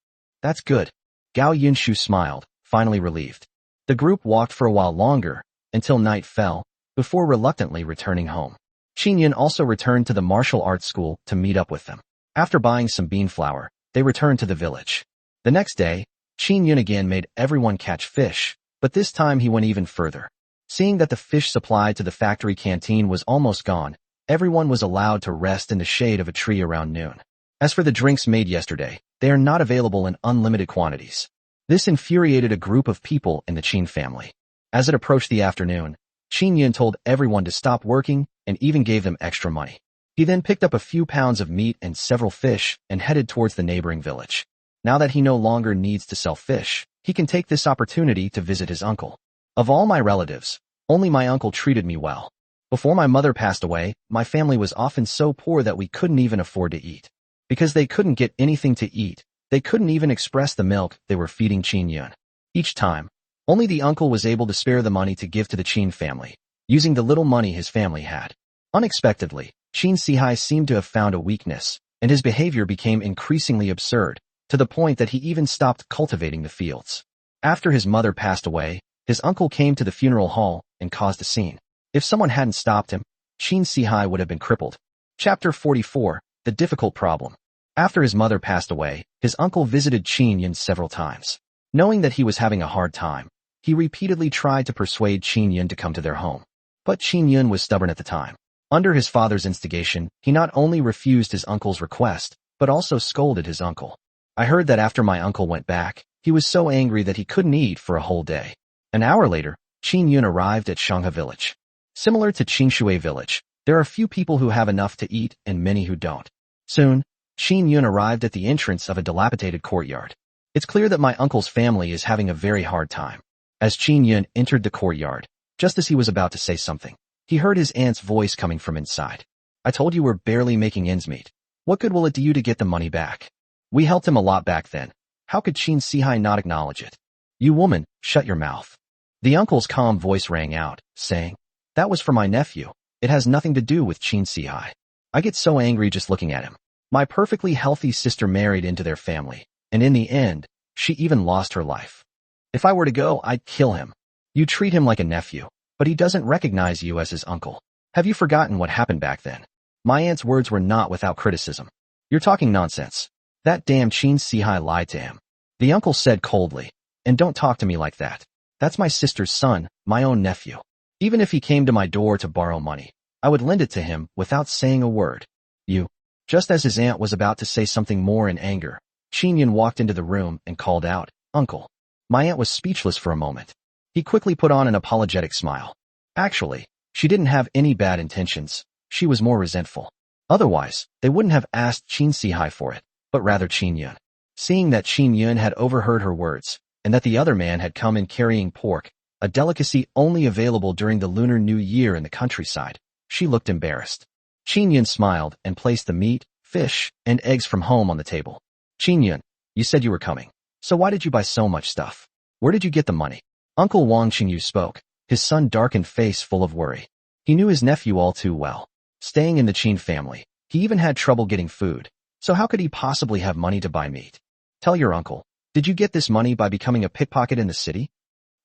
That's good. Gao Yunshu smiled, finally relieved. The group walked for a while longer, until night fell, before reluctantly returning home. Qin Yun also returned to the martial arts school to meet up with them. After buying some bean flour, they returned to the village. The next day, Qin Yun again made everyone catch fish, but this time he went even further. Seeing that the fish supplied to the factory canteen was almost gone, everyone was allowed to rest in the shade of a tree around noon. As for the drinks made yesterday, they are not available in unlimited quantities. This infuriated a group of people in the Qin family. As it approached the afternoon, Qin Yun told everyone to stop working and even gave them extra money. He then picked up a few pounds of meat and several fish and headed towards the neighboring village. Now that he no longer needs to sell fish, he can take this opportunity to visit his uncle. Of all my relatives, only my uncle treated me well. Before my mother passed away, my family was often so poor that we couldn't even afford to eat. Because they couldn't get anything to eat, they couldn't even express the milk they were feeding Qin Yun. Each time, only the uncle was able to spare the money to give to the Qin family, using the little money his family had. Unexpectedly, Qin Sihai seemed to have found a weakness, and his behavior became increasingly absurd, to the point that he even stopped cultivating the fields. After his mother passed away, his uncle came to the funeral hall and caused a scene. If someone hadn't stopped him, Qin Sihai would have been crippled. Chapter 44, The Difficult Problem. After his mother passed away, his uncle visited Qin Yun several times. Knowing that he was having a hard time, he repeatedly tried to persuade Qin Yun to come to their home. But Qin Yun was stubborn at the time. Under his father's instigation, he not only refused his uncle's request, but also scolded his uncle. I heard that after my uncle went back, he was so angry that he couldn't eat for a whole day. An hour later, Qin Yun arrived at Shangha village. Similar to Qingshui village, there are few people who have enough to eat and many who don't. Soon, Qin Yun arrived at the entrance of a dilapidated courtyard. It's clear that my uncle's family is having a very hard time. As Qin Yun entered the courtyard, just as he was about to say something, he heard his aunt's voice coming from inside. I told you we're barely making ends meet. What good will it do you to get the money back? We helped him a lot back then. How could Qin Sihai not acknowledge it? You woman, shut your mouth. The uncle's calm voice rang out, saying, that was for my nephew. It has nothing to do with Qin Sihai. I get so angry just looking at him. My perfectly healthy sister married into their family, and in the end, she even lost her life. If I were to go, I'd kill him. You treat him like a nephew. but he doesn't recognize you as his uncle. Have you forgotten what happened back then? My aunt's words were not without criticism. You're talking nonsense. That damn Chin Si-hai lied to him. The uncle said coldly, and don't talk to me like that. That's my sister's son, my own nephew. Even if he came to my door to borrow money, I would lend it to him without saying a word. You. Just as his aunt was about to say something more in anger, Qin Yun walked into the room and called out, Uncle. My aunt was speechless for a moment. He quickly put on an apologetic smile. Actually, she didn't have any bad intentions. She was more resentful. Otherwise, they wouldn't have asked Qin Si-hai for it, but rather Qin Yun. Seeing that Qin Yun had overheard her words, and that the other man had come in carrying pork, a delicacy only available during the Lunar New Year in the countryside, she looked embarrassed. Qin Yun smiled and placed the meat, fish, and eggs from home on the table. Qin Yun, you said you were coming. So why did you buy so much stuff? Where did you get the money? Uncle Wang Qingyu spoke, his son darkened face full of worry. He knew his nephew all too well. Staying in the Qin family, he even had trouble getting food. So how could he possibly have money to buy meat? Tell your uncle, did you get this money by becoming a pickpocket in the city?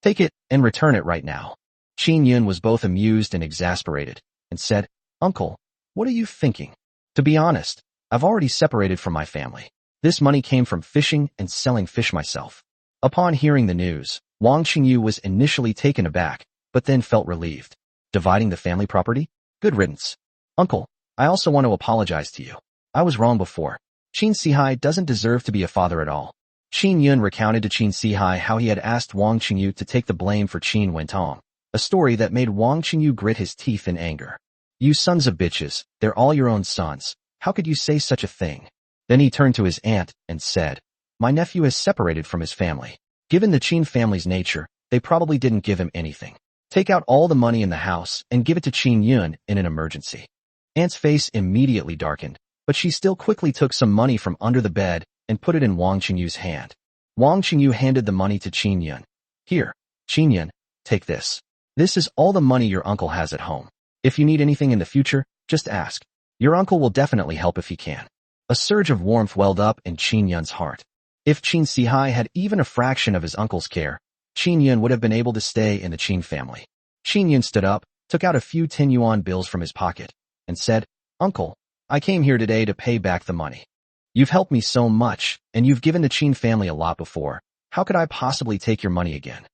Take it and return it right now. Qin Yun was both amused and exasperated, and said, Uncle, what are you thinking? To be honest, I've already separated from my family. This money came from fishing and selling fish myself. Upon hearing the news, Wang Qingyu was initially taken aback, but then felt relieved. Dividing the family property? Good riddance. Uncle, I also want to apologize to you. I was wrong before. Qin Si-hai doesn't deserve to be a father at all. Qin Yun recounted to Qin Si-hai how he had asked Wang Qingyu to take the blame for Qin Wentong, a story that made Wang Qingyu grit his teeth in anger. You sons of bitches, they're all your own sons. How could you say such a thing? Then he turned to his aunt and said, My nephew has separated from his family. Given the Qin family's nature, they probably didn't give him anything. Take out all the money in the house and give it to Qin Yun in an emergency. Aunt's face immediately darkened, but she still quickly took some money from under the bed and put it in Wang Qingyu's hand. Wang Qingyu handed the money to Qin Yun. Here, Qin Yun, take this. This is all the money your uncle has at home. If you need anything in the future, just ask. Your uncle will definitely help if he can. A surge of warmth welled up in Qin Yun's heart. If Qin Si-hai had even a fraction of his uncle's care, Qin Yun would have been able to stay in the Qin family. Qin Yun stood up, took out a few 10 yuan bills from his pocket, and said, Uncle, I came here today to pay back the money. You've helped me so much, and you've given the Qin family a lot before. How could I possibly take your money again?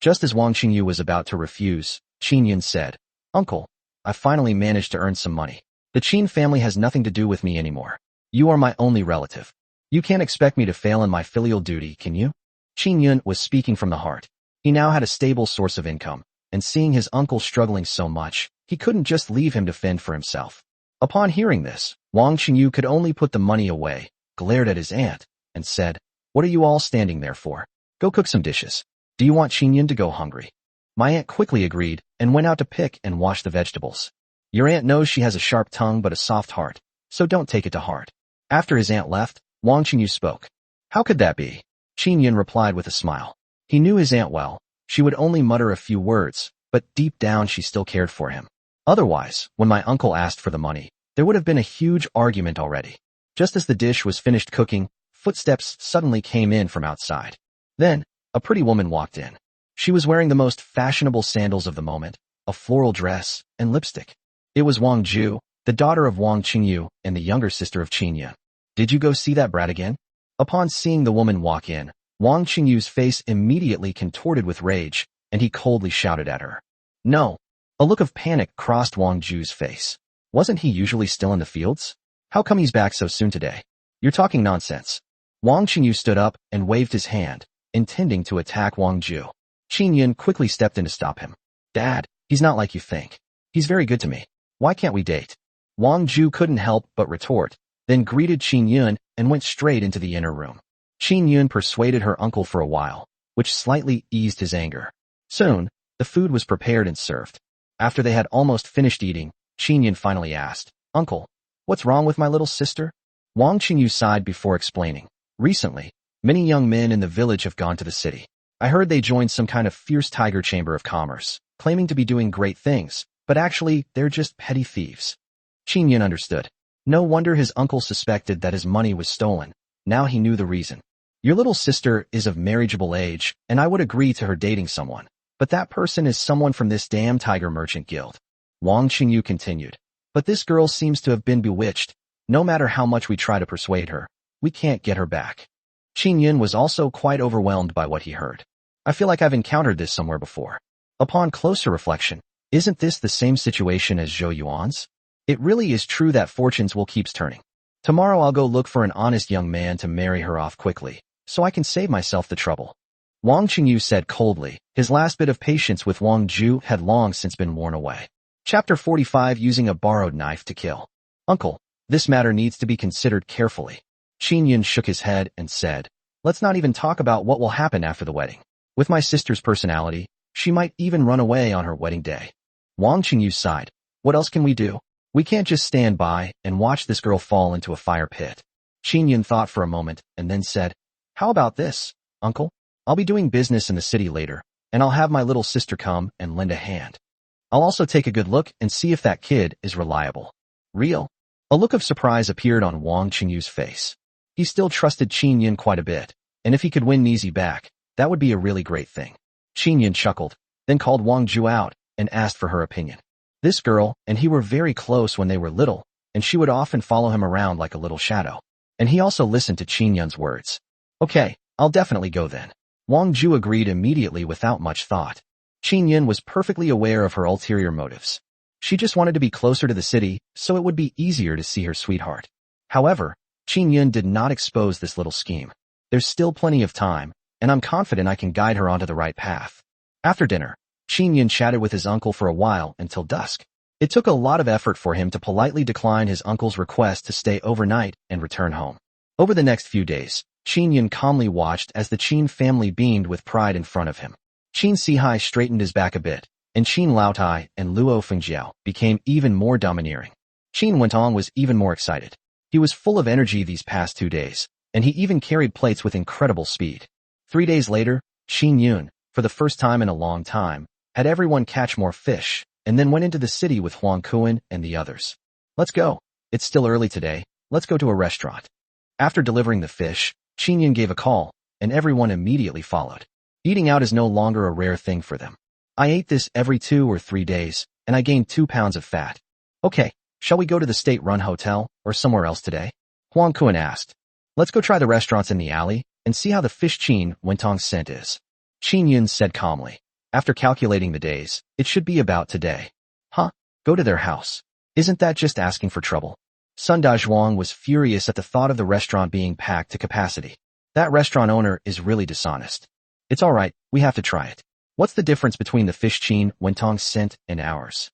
Just as Wang Qingyu was about to refuse, Qin Yun said, Uncle, I finally managed to earn some money. The Qin family has nothing to do with me anymore. You are my only relative. You can't expect me to fail in my filial duty, can you? Qin Yun was speaking from the heart. He now had a stable source of income, and seeing his uncle struggling so much, he couldn't just leave him to fend for himself. Upon hearing this, Wang Qingyu could only put the money away, glared at his aunt, and said, What are you all standing there for? Go cook some dishes. Do you want Qin Yun to go hungry? My aunt quickly agreed and went out to pick and wash the vegetables. Your aunt knows she has a sharp tongue but a soft heart, so don't take it to heart. After his aunt left, Wang Qingyu spoke. How could that be? Qin Yun replied with a smile. He knew his aunt well. She would only mutter a few words, but deep down she still cared for him. Otherwise, when my uncle asked for the money, there would have been a huge argument already. Just as the dish was finished cooking, footsteps suddenly came in from outside. Then, a pretty woman walked in. She was wearing the most fashionable sandals of the moment, a floral dress, and lipstick. It was Wang Ju, the daughter of Wang Qingyu and the younger sister of Qin Yun. Did you go see that brat again? Upon seeing the woman walk in, Wang Qingyu's face immediately contorted with rage, and he coldly shouted at her. No. A look of panic crossed Wang Ju's face. Wasn't he usually still in the fields? How come he's back so soon today? You're talking nonsense. Wang Qingyu stood up and waved his hand, intending to attack Wang Ju. Qin Yun quickly stepped in to stop him. Dad, he's not like you think. He's very good to me. Why can't we date? Wang Ju couldn't help but retort, then greeted Qin Yun and went straight into the inner room. Qin Yun persuaded her uncle for a while, which slightly eased his anger. Soon, the food was prepared and served. After they had almost finished eating, Qin Yun finally asked, Uncle, what's wrong with my little sister? Wang Qingyu sighed before explaining. Recently, many young men in the village have gone to the city. I heard they joined some kind of fierce tiger chamber of commerce, claiming to be doing great things, but actually, they're just petty thieves. Qin Yun understood. No wonder his uncle suspected that his money was stolen. Now he knew the reason. Your little sister is of marriageable age, and I would agree to her dating someone. But that person is someone from this damn tiger merchant guild. Wang Qingyu continued. But this girl seems to have been bewitched. No matter how much we try to persuade her, we can't get her back. Qin Yun was also quite overwhelmed by what he heard. I feel like I've encountered this somewhere before. Upon closer reflection, isn't this the same situation as Zhou Yuan's? It really is true that fortunes will keep turning. Tomorrow I'll go look for an honest young man to marry her off quickly, so I can save myself the trouble. Wang Qingyu said coldly. His last bit of patience with Wang Zhu had long since been worn away. Chapter 45 Using a Borrowed Knife to Kill. Uncle, this matter needs to be considered carefully. Qin Yun shook his head and said, let's not even talk about what will happen after the wedding. With my sister's personality, she might even run away on her wedding day. Wang Qingyu sighed. What else can we do? We can't just stand by and watch this girl fall into a fire pit. Qin Yun thought for a moment and then said, how about this, Uncle? I'll be doing business in the city later, and I'll have my little sister come and lend a hand. I'll also take a good look and see if that kid is reliable. Real? A look of surprise appeared on Wang Qingyu's face. He still trusted Qin Yun quite a bit, and if he could win Nizi back, that would be a really great thing. Qin Yun chuckled, then called Wang Zhu out and asked for her opinion. This girl and he were very close when they were little, and she would often follow him around like a little shadow. And he also listened to Qin Yun's words. Okay, I'll definitely go then. Wang Zhu agreed immediately without much thought. Qin Yun was perfectly aware of her ulterior motives. She just wanted to be closer to the city, so it would be easier to see her sweetheart. However, Qin Yun did not expose this little scheme. There's still plenty of time, and I'm confident I can guide her onto the right path. After dinner, Qin Yun chatted with his uncle for a while until dusk. It took a lot of effort for him to politely decline his uncle's request to stay overnight and return home. Over the next few days, Qin Yun calmly watched as the Qin family beamed with pride in front of him. Qin Sihai straightened his back a bit, and Qin Laotai and Luo Fengjiao became even more domineering. Qin Wentong was even more excited. He was full of energy these past 2 days, and he even carried plates with incredible speed. 3 days later, Qin Yun, for the first time in a long time, had everyone catch more fish, and then went into the city with Huang Kuan and the others. Let's go. It's still early today. Let's go to a restaurant. After delivering the fish, Qin Yun gave a call, and everyone immediately followed. Eating out is no longer a rare thing for them. I ate this every 2 or 3 days, and I gained 2 pounds of fat. Okay, shall we go to the state-run hotel or somewhere else today? Huang Kuan asked. Let's go try the restaurants in the alley and see how the fish Qin Wentong scent is. Qin Yun said calmly. After calculating the days, it should be about today. Huh? Go to their house. Isn't that just asking for trouble? Sun Dazhuang was furious at the thought of the restaurant being packed to capacity. That restaurant owner is really dishonest. It's alright, we have to try it. What's the difference between the fish Qin Wentong scent and ours?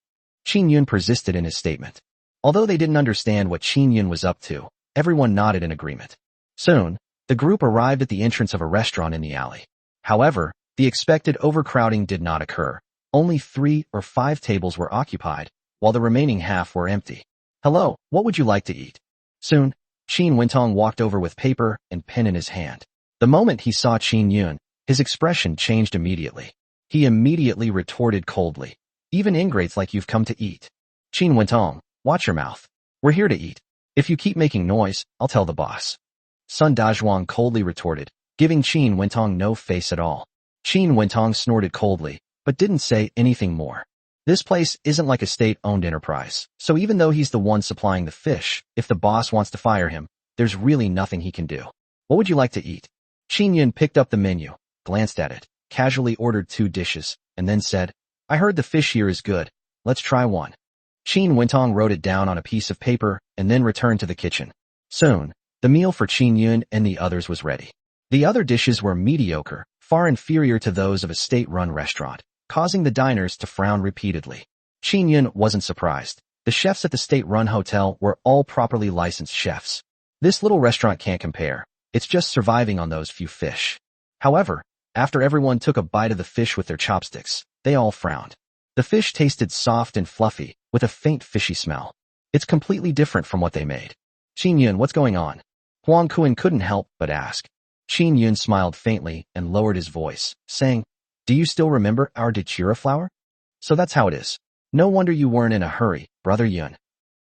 Qin Yun persisted in his statement. Although they didn't understand what Qin Yun was up to, everyone nodded in agreement. Soon, the group arrived at the entrance of a restaurant in the alley. However, the expected overcrowding did not occur. Only 3 or 5 tables were occupied, while the remaining half were empty. Hello, what would you like to eat? Soon, Qin Wentong walked over with paper and pen in his hand. The moment he saw Qin Yun, his expression changed immediately. He immediately retorted coldly. Even ingrates like you've come to eat. Qin Wentong, watch your mouth. We're here to eat. If you keep making noise, I'll tell the boss. Sun Dazhuang coldly retorted, giving Qin Wentong no face at all. Qin Wentong snorted coldly, but didn't say anything more. This place isn't like a state-owned enterprise, so even though he's the one supplying the fish, if the boss wants to fire him, there's really nothing he can do. What would you like to eat? Qin Yun picked up the menu, glanced at it, casually ordered 2 dishes, and then said, I heard the fish here is good. Let's try one. Qin Wentong wrote it down on a piece of paper and then returned to the kitchen. Soon, the meal for Qin Yun and the others was ready. The other dishes were mediocre, far inferior to those of a state-run restaurant, causing the diners to frown repeatedly. Qin Yun wasn't surprised. The chefs at the state-run hotel were all properly licensed chefs. This little restaurant can't compare. It's just surviving on those few fish. However, after everyone took a bite of the fish with their chopsticks, they all frowned. The fish tasted soft and fluffy, with a faint fishy smell. It's completely different from what they made. Qin Yun, what's going on? Huang Kuan couldn't help but ask. Qin Yun smiled faintly and lowered his voice, saying, Do you still remember our datura flower? So that's how it is. No wonder you weren't in a hurry, Brother Yun.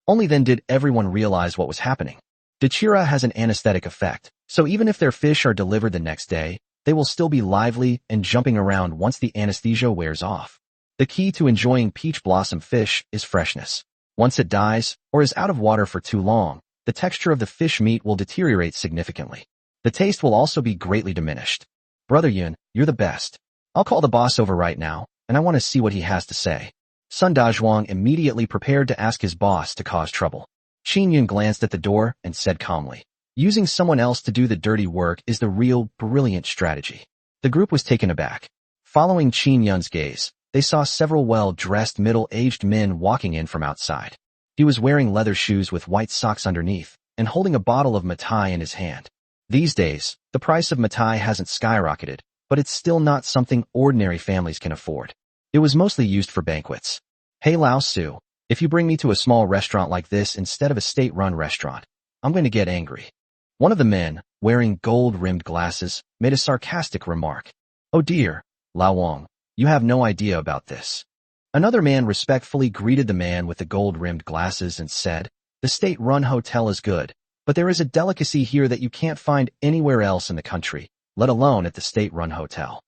Only then did everyone realize what was happening. Datura has an anesthetic effect, so even if their fish are delivered the next day, they will still be lively and jumping around once the anesthesia wears off. The key to enjoying peach blossom fish is freshness. Once it dies, or is out of water for too long, the texture of the fish meat will deteriorate significantly. The taste will also be greatly diminished. Brother Yun, you're the best. I'll call the boss over right now, and I want to see what he has to say. Sun Dazhuang immediately prepared to ask his boss to cause trouble. Qin Yun glanced at the door and said calmly, using someone else to do the dirty work is the real, brilliant strategy. The group was taken aback. Following Qin Yun's gaze, they saw several well-dressed middle-aged men walking in from outside. He was wearing leather shoes with white socks underneath, and holding a bottle of Matai in his hand. These days, the price of Matai hasn't skyrocketed, but it's still not something ordinary families can afford. It was mostly used for banquets. Hey Lao Su, if you bring me to a small restaurant like this instead of a state-run restaurant, I'm going to get angry. One of the men, wearing gold-rimmed glasses, made a sarcastic remark. Oh dear, Lao Wang, you have no idea about this. Another man respectfully greeted the man with the gold-rimmed glasses and said, the state-run hotel is good, but there is a delicacy here that you can't find anywhere else in the country, let alone at the state-run hotel.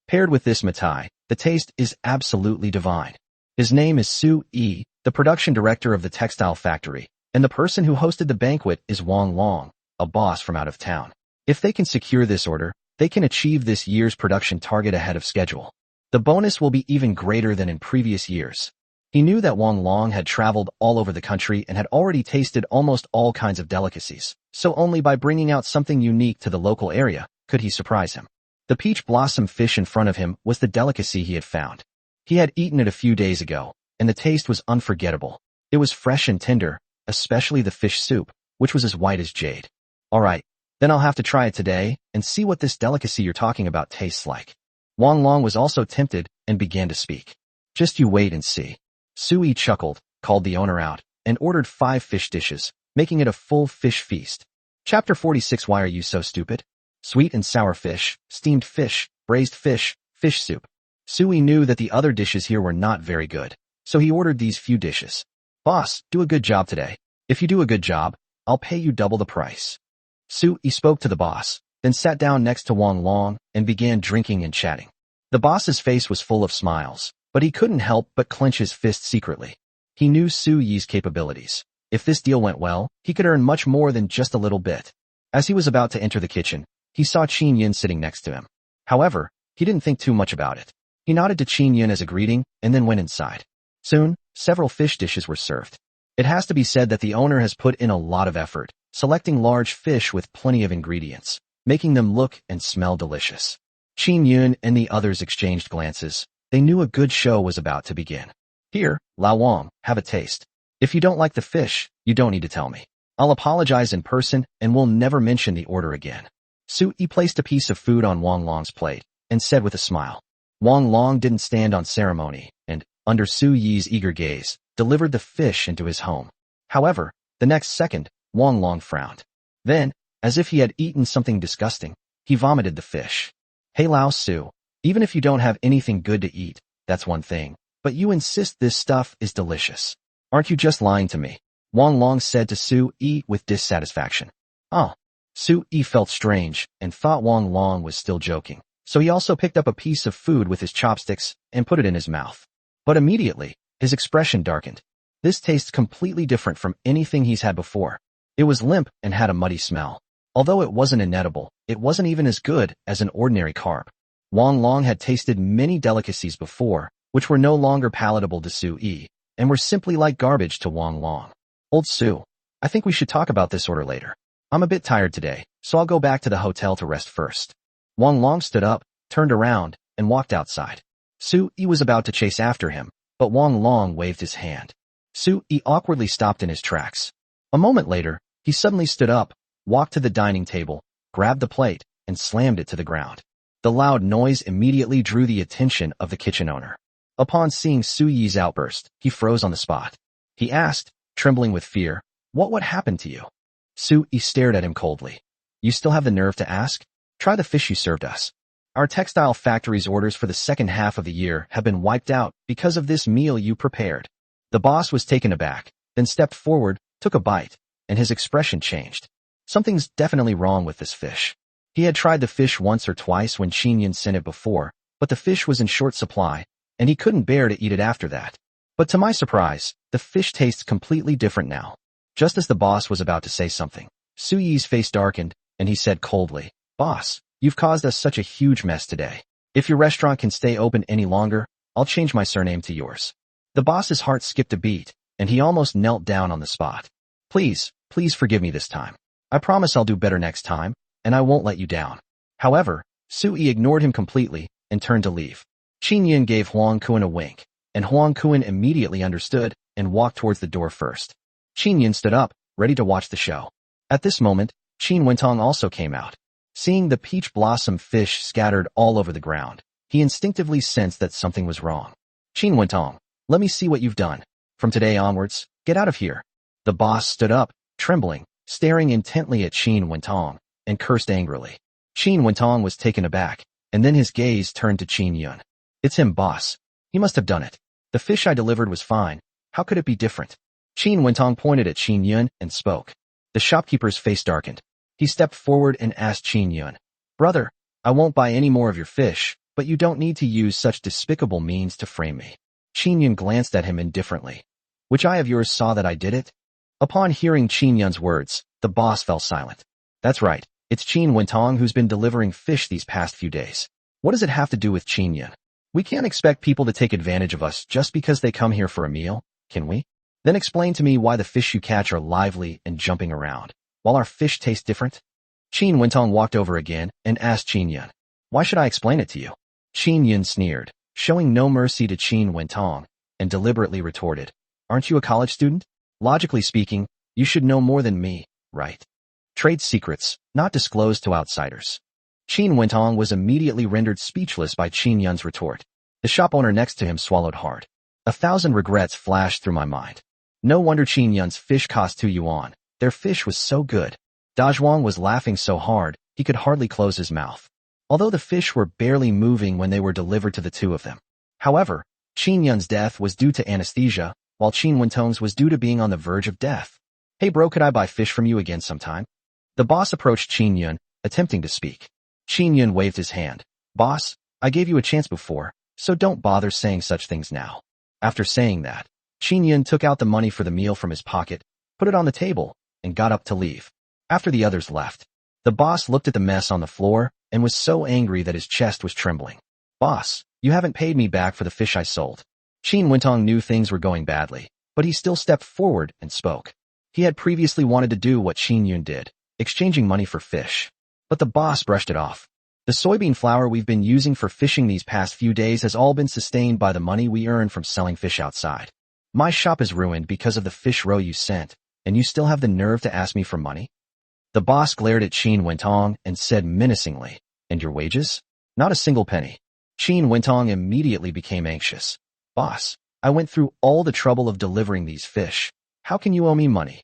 Paired with this Matai, the taste is absolutely divine. His name is Su Yi, the production director of the textile factory, and the person who hosted the banquet is Wang Long, a boss from out of town. If they can secure this order, they can achieve this year's production target ahead of schedule. The bonus will be even greater than in previous years. He knew that Wang Long had traveled all over the country and had already tasted almost all kinds of delicacies, so only by bringing out something unique to the local area could he surprise him. The peach blossom fish in front of him was the delicacy he had found. He had eaten it a few days ago, and the taste was unforgettable. It was fresh and tender, especially the fish soup, which was as white as jade. All right, then I'll have to try it today and see what this delicacy you're talking about tastes like. Wang Long was also tempted and began to speak. Just you wait and see. Sui chuckled, called the owner out, and ordered 5 fish dishes, making it a full fish feast. Chapter 46. Why are you so stupid? Sweet and sour fish, steamed fish, braised fish, fish soup. Sui knew that the other dishes here were not very good, so he ordered these few dishes. Boss, do a good job today. If you do a good job, I'll pay you double the price. Sui spoke to the boss, then sat down next to Wang Long and began drinking and chatting. The boss's face was full of smiles, but he couldn't help but clench his fist secretly. He knew Su Yi's capabilities. If this deal went well, he could earn much more than just a little bit. As he was about to enter the kitchen, he saw Qin Yun sitting next to him. However, he didn't think too much about it. He nodded to Qin Yun as a greeting and then went inside. Soon, several fish dishes were served. It has to be said that the owner has put in a lot of effort, selecting large fish with plenty of ingredients, making them look and smell delicious. Qin Yun and the others exchanged glances. They knew a good show was about to begin. Here, Lao Wang, have a taste. If you don't like the fish, you don't need to tell me. I'll apologize in person and we'll never mention the order again. Su Yi placed a piece of food on Wang Long's plate and said with a smile. Wang Long didn't stand on ceremony and, under Su Yi's eager gaze, delivered the fish into his home. However, the next second, Wang Long frowned. Then, as if he had eaten something disgusting, he vomited the fish. Hey Lao Su, even if you don't have anything good to eat, that's one thing, but you insist this stuff is delicious. Aren't you just lying to me? Wang Long said to Su Yi with dissatisfaction. Oh. Su Yi felt strange and thought Wang Long was still joking, so he also picked up a piece of food with his chopsticks and put it in his mouth. But immediately, his expression darkened. This tastes completely different from anything he's had before. It was limp and had a muddy smell. Although it wasn't inedible, it wasn't even as good as an ordinary carp. Wang Long had tasted many delicacies before, which were no longer palatable to Su Yi, and were simply like garbage to Wang Long. Old Su, I think we should talk about this order later. I'm a bit tired today, so I'll go back to the hotel to rest first. Wang Long stood up, turned around, and walked outside. Su Yi was about to chase after him, but Wang Long waved his hand. Su Yi awkwardly stopped in his tracks. A moment later, he suddenly stood up, walked to the dining table, grabbed the plate, and slammed it to the ground. The loud noise immediately drew the attention of the kitchen owner. Upon seeing Su Yi's outburst, he froze on the spot. He asked, trembling with fear, what happened to you? Su Yi stared at him coldly. You still have the nerve to ask? Try the fish you served us. Our textile factory's orders for the second half of the year have been wiped out because of this meal you prepared. The boss was taken aback, then stepped forward, took a bite, and his expression changed. Something's definitely wrong with this fish. He had tried the fish once or twice when Qin Yun sent it before, but the fish was in short supply, and he couldn't bear to eat it after that. But to my surprise, the fish tastes completely different now. Just as the boss was about to say something, Su Yi's face darkened, and he said coldly, "Boss, you've caused us such a huge mess today. If your restaurant can stay open any longer, I'll change my surname to yours." The boss's heart skipped a beat, and he almost knelt down on the spot. Please forgive me this time. I promise I'll do better next time, and I won't let you down." However, Su Yi ignored him completely and turned to leave. Qin Yun gave Huang Kuan a wink, and Huang Kuan immediately understood and walked towards the door first. Qin Yun stood up, ready to watch the show. At this moment, Qin Wentong also came out. Seeing the peach blossom fish scattered all over the ground, he instinctively sensed that something was wrong. "Qin Wentong, let me see what you've done. From today onwards, get out of here." The boss stood up, trembling, staring intently at Qin Wentong, and cursed angrily. Qin Wentong was taken aback, and then his gaze turned to Qin Yun. "It's him, boss. He must have done it. The fish I delivered was fine. How could it be different?" Qin Wentong pointed at Qin Yun and spoke. The shopkeeper's face darkened. He stepped forward and asked Qin Yun, "Brother, I won't buy any more of your fish, but you don't need to use such despicable means to frame me." Qin Yun glanced at him indifferently. "Which eye of yours saw that I did it?" Upon hearing Qin Yun's words, the boss fell silent. "That's right. It's Qin Wentong who's been delivering fish these past few days. What does it have to do with Qin Yun? We can't expect people to take advantage of us just because they come here for a meal, can we? Then explain to me why the fish you catch are lively and jumping around, while our fish taste different." Qin Wentong walked over again and asked Qin Yun, "Why should I explain it to you?" Qin Yun sneered, showing no mercy to Qin Wentong, and deliberately retorted, "Aren't you a college student? Logically speaking, you should know more than me, right? Trade secrets, not disclosed to outsiders." Qin Wentong was immediately rendered speechless by Qin Yun's retort. The shop owner next to him swallowed hard. 1,000 regrets flashed through my mind. No wonder Qin Yun's fish cost 2 yuan. Their fish was so good. Dazhuang was laughing so hard, he could hardly close his mouth. Although the fish were barely moving when they were delivered to the two of them. However, Qin Yun's death was due to anesthesia, while Qin Wentong's was due to being on the verge of death. "Hey bro, could I buy fish from you again sometime?" The boss approached Qin Yun, attempting to speak. Qin Yun waved his hand. "Boss, I gave you a chance before, so don't bother saying such things now." After saying that, Qin Yun took out the money for the meal from his pocket, put it on the table, and got up to leave. After the others left, the boss looked at the mess on the floor and was so angry that his chest was trembling. "Boss, you haven't paid me back for the fish I sold." Qin Wentong knew things were going badly, but he still stepped forward and spoke. He had previously wanted to do what Qin Yun did, exchanging money for fish. But the boss brushed it off. "The soybean flour we've been using for fishing these past few days has all been sustained by the money we earn from selling fish outside. My shop is ruined because of the fish roe you sent, and you still have the nerve to ask me for money?" The boss glared at Qin Wentong and said menacingly, "And your wages?" "Not a single penny." Qin Wentong immediately became anxious. "Boss, I went through all the trouble of delivering these fish. How can you owe me money?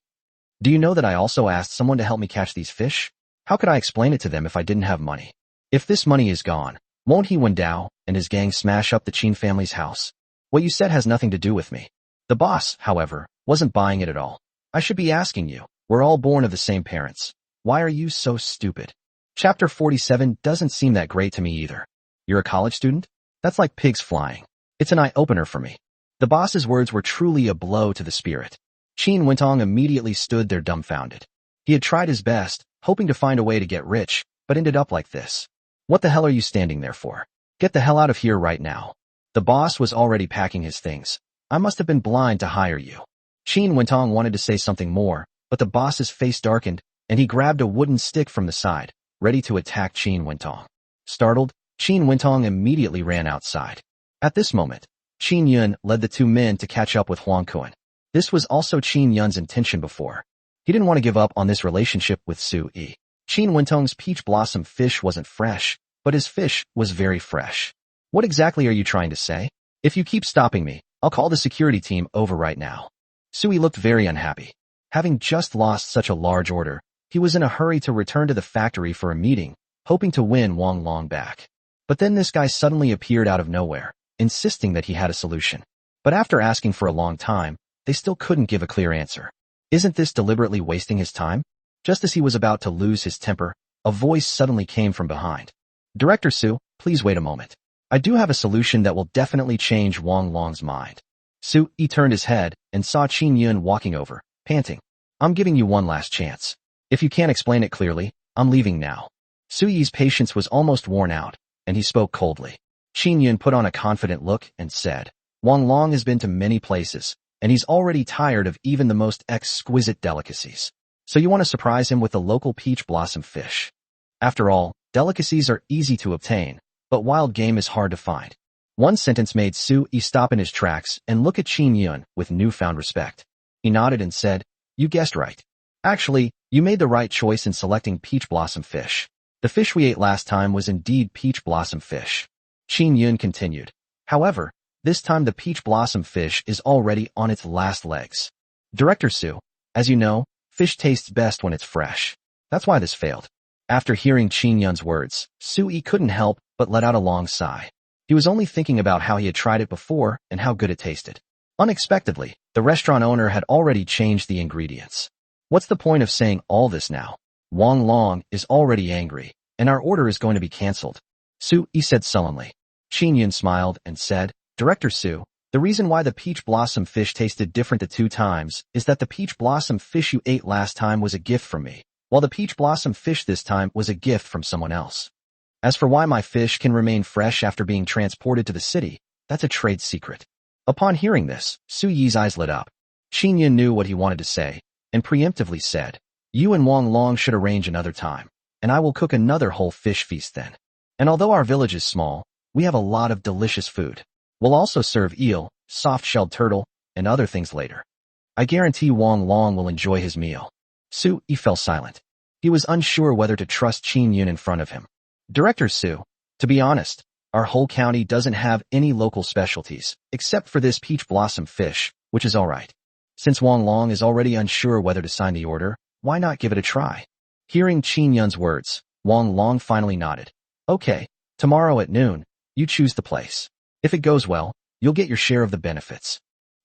Do you know that I also asked someone to help me catch these fish? How could I explain it to them if I didn't have money? If this money is gone, won't he Wendao and his gang smash up the Qin family's house? What you said has nothing to do with me." The boss, however, wasn't buying it at all. "I should be asking you, we're all born of the same parents. Why are you so stupid?" Chapter 47 doesn't seem that great to me either. "You're a college student? That's like pigs flying. It's an eye-opener for me." The boss's words were truly a blow to the spirit. Qin Wentong immediately stood there dumbfounded. He had tried his best, hoping to find a way to get rich, but ended up like this. "What the hell are you standing there for? Get the hell out of here right now." The boss was already packing his things. "I must have been blind to hire you." Qin Wentong wanted to say something more, but the boss's face darkened, and he grabbed a wooden stick from the side, ready to attack Qin Wentong. Startled, Qin Wentong immediately ran outside. At this moment, Qin Yun led the two men to catch up with Huang Kuan. This was also Qin Yun's intention before. He didn't want to give up on this relationship with Su Yi. Qin Wentong's peach blossom fish wasn't fresh, but his fish was very fresh. "What exactly are you trying to say? If you keep stopping me, I'll call the security team over right now." Su Yi looked very unhappy. Having just lost such a large order, he was in a hurry to return to the factory for a meeting, hoping to win Wang Long back. But then this guy suddenly appeared out of nowhere, insisting that he had a solution. But after asking for a long time, they still couldn't give a clear answer. Isn't this deliberately wasting his time? Just as he was about to lose his temper, a voice suddenly came from behind. Director Su, please wait a moment. I do have a solution that will definitely change Wang Long's mind. Su Yi turned his head and saw Qin Yun walking over, panting. I'm giving you one last chance. If you can't explain it clearly, I'm leaving now. Su Yi's patience was almost worn out, and he spoke coldly. Qin Yun put on a confident look and said, Wang Long has been to many places, and he's already tired of even the most exquisite delicacies. So you want to surprise him with the local peach blossom fish. After all, delicacies are easy to obtain, but wild game is hard to find. One sentence made Su Yi stop in his tracks and look at Qin Yun with newfound respect. He nodded and said, You guessed right. Actually, you made the right choice in selecting peach blossom fish. The fish we ate last time was indeed peach blossom fish. Qin Yun continued. However, this time the peach blossom fish is already on its last legs. Director Su, as you know, fish tastes best when it's fresh. That's why this failed. After hearing Qin Yun's words, Su Yi couldn't help but let out a long sigh. He was only thinking about how he had tried it before and how good it tasted. Unexpectedly, the restaurant owner had already changed the ingredients. What's the point of saying all this now? Wang Long is already angry, and our order is going to be cancelled. Su Yi said sullenly. Qin Yun smiled and said, Director Su, the reason why the peach blossom fish tasted different the two times is that the peach blossom fish you ate last time was a gift from me, while the peach blossom fish this time was a gift from someone else. As for why my fish can remain fresh after being transported to the city, that's a trade secret. Upon hearing this, Su Yi's eyes lit up. Qin Yun knew what he wanted to say, and preemptively said, You and Wang Long should arrange another time, and I will cook another whole fish feast then. And although our village is small, we have a lot of delicious food. We'll also serve eel, soft-shelled turtle, and other things later. I guarantee Wang Long will enjoy his meal. Su Yi fell silent. He was unsure whether to trust Qin Yun in front of him. Director Su, to be honest, our whole county doesn't have any local specialties, except for this peach blossom fish, which is alright. Since Wang Long is already unsure whether to sign the order, why not give it a try? Hearing Qin Yun's words, Wang Long finally nodded. Okay, tomorrow at noon, you choose the place. If it goes well, you'll get your share of the benefits.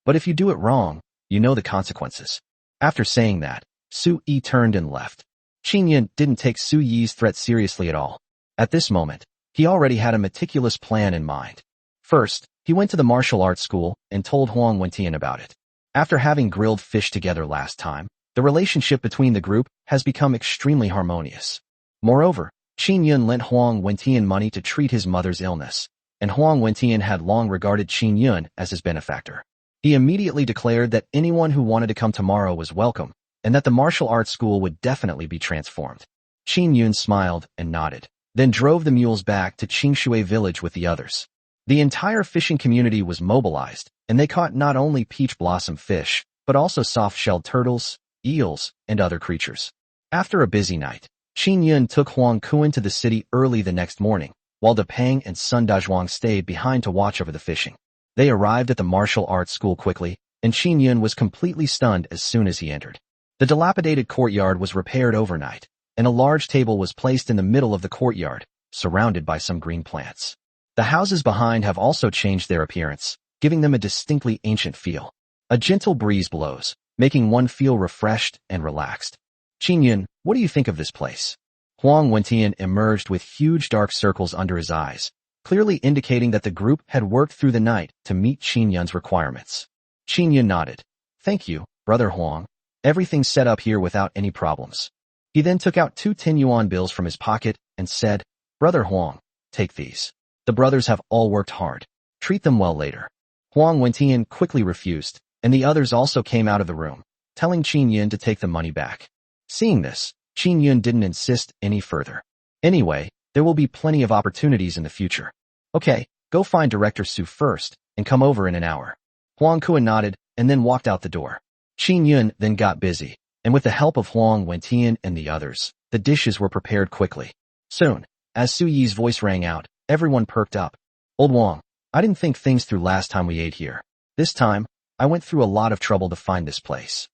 But if you do it wrong, you know the consequences. After saying that, Su Yi turned and left. Qin Yun didn't take Su Yi's threat seriously at all. At this moment, he already had a meticulous plan in mind. First, he went to the martial arts school and told Huang Wentian about it. After having grilled fish together last time, the relationship between the group has become extremely harmonious. Moreover, Qin Yun lent Huang Wentian money to treat his mother's illness, and Huang Wentian had long regarded Qin Yun as his benefactor. He immediately declared that anyone who wanted to come tomorrow was welcome, and that the martial arts school would definitely be transformed. Qin Yun smiled and nodded, then drove the mules back to Qingshui village with the others. The entire fishing community was mobilized, and they caught not only peach blossom fish, but also soft-shelled turtles, eels, and other creatures. After a busy night, Qin Yun took Huang Kuan to the city early the next morning, while Depang and Sun Dazhuang stayed behind to watch over the fishing. They arrived at the martial arts school quickly, and Qin Yun was completely stunned as soon as he entered. The dilapidated courtyard was repaired overnight, and a large table was placed in the middle of the courtyard, surrounded by some green plants. The houses behind have also changed their appearance, giving them a distinctly ancient feel. A gentle breeze blows, making one feel refreshed and relaxed. Qin Yun, what do you think of this place? Huang Wentian emerged with huge dark circles under his eyes, clearly indicating that the group had worked through the night to meet Qin Yun's requirements. Qin Yun nodded. Thank you, Brother Huang. Everything's set up here without any problems. He then took out 2 10-yuan bills from his pocket and said, Brother Huang, take these. The brothers have all worked hard. Treat them well later. Huang Wentian quickly refused, and the others also came out of the room, telling Qin Yun to take the money back. Seeing this, Qin Yun didn't insist any further. Anyway, there will be plenty of opportunities in the future. Okay, go find Director Su first, and come over in an hour. Huang Kuan nodded, and then walked out the door. Qin Yun then got busy, and with the help of Huang Wentian and the others, the dishes were prepared quickly. Soon, as Su Yi's voice rang out, everyone perked up. Old Wang, I didn't think things through last time we ate here. This time, I went through a lot of trouble to find this place.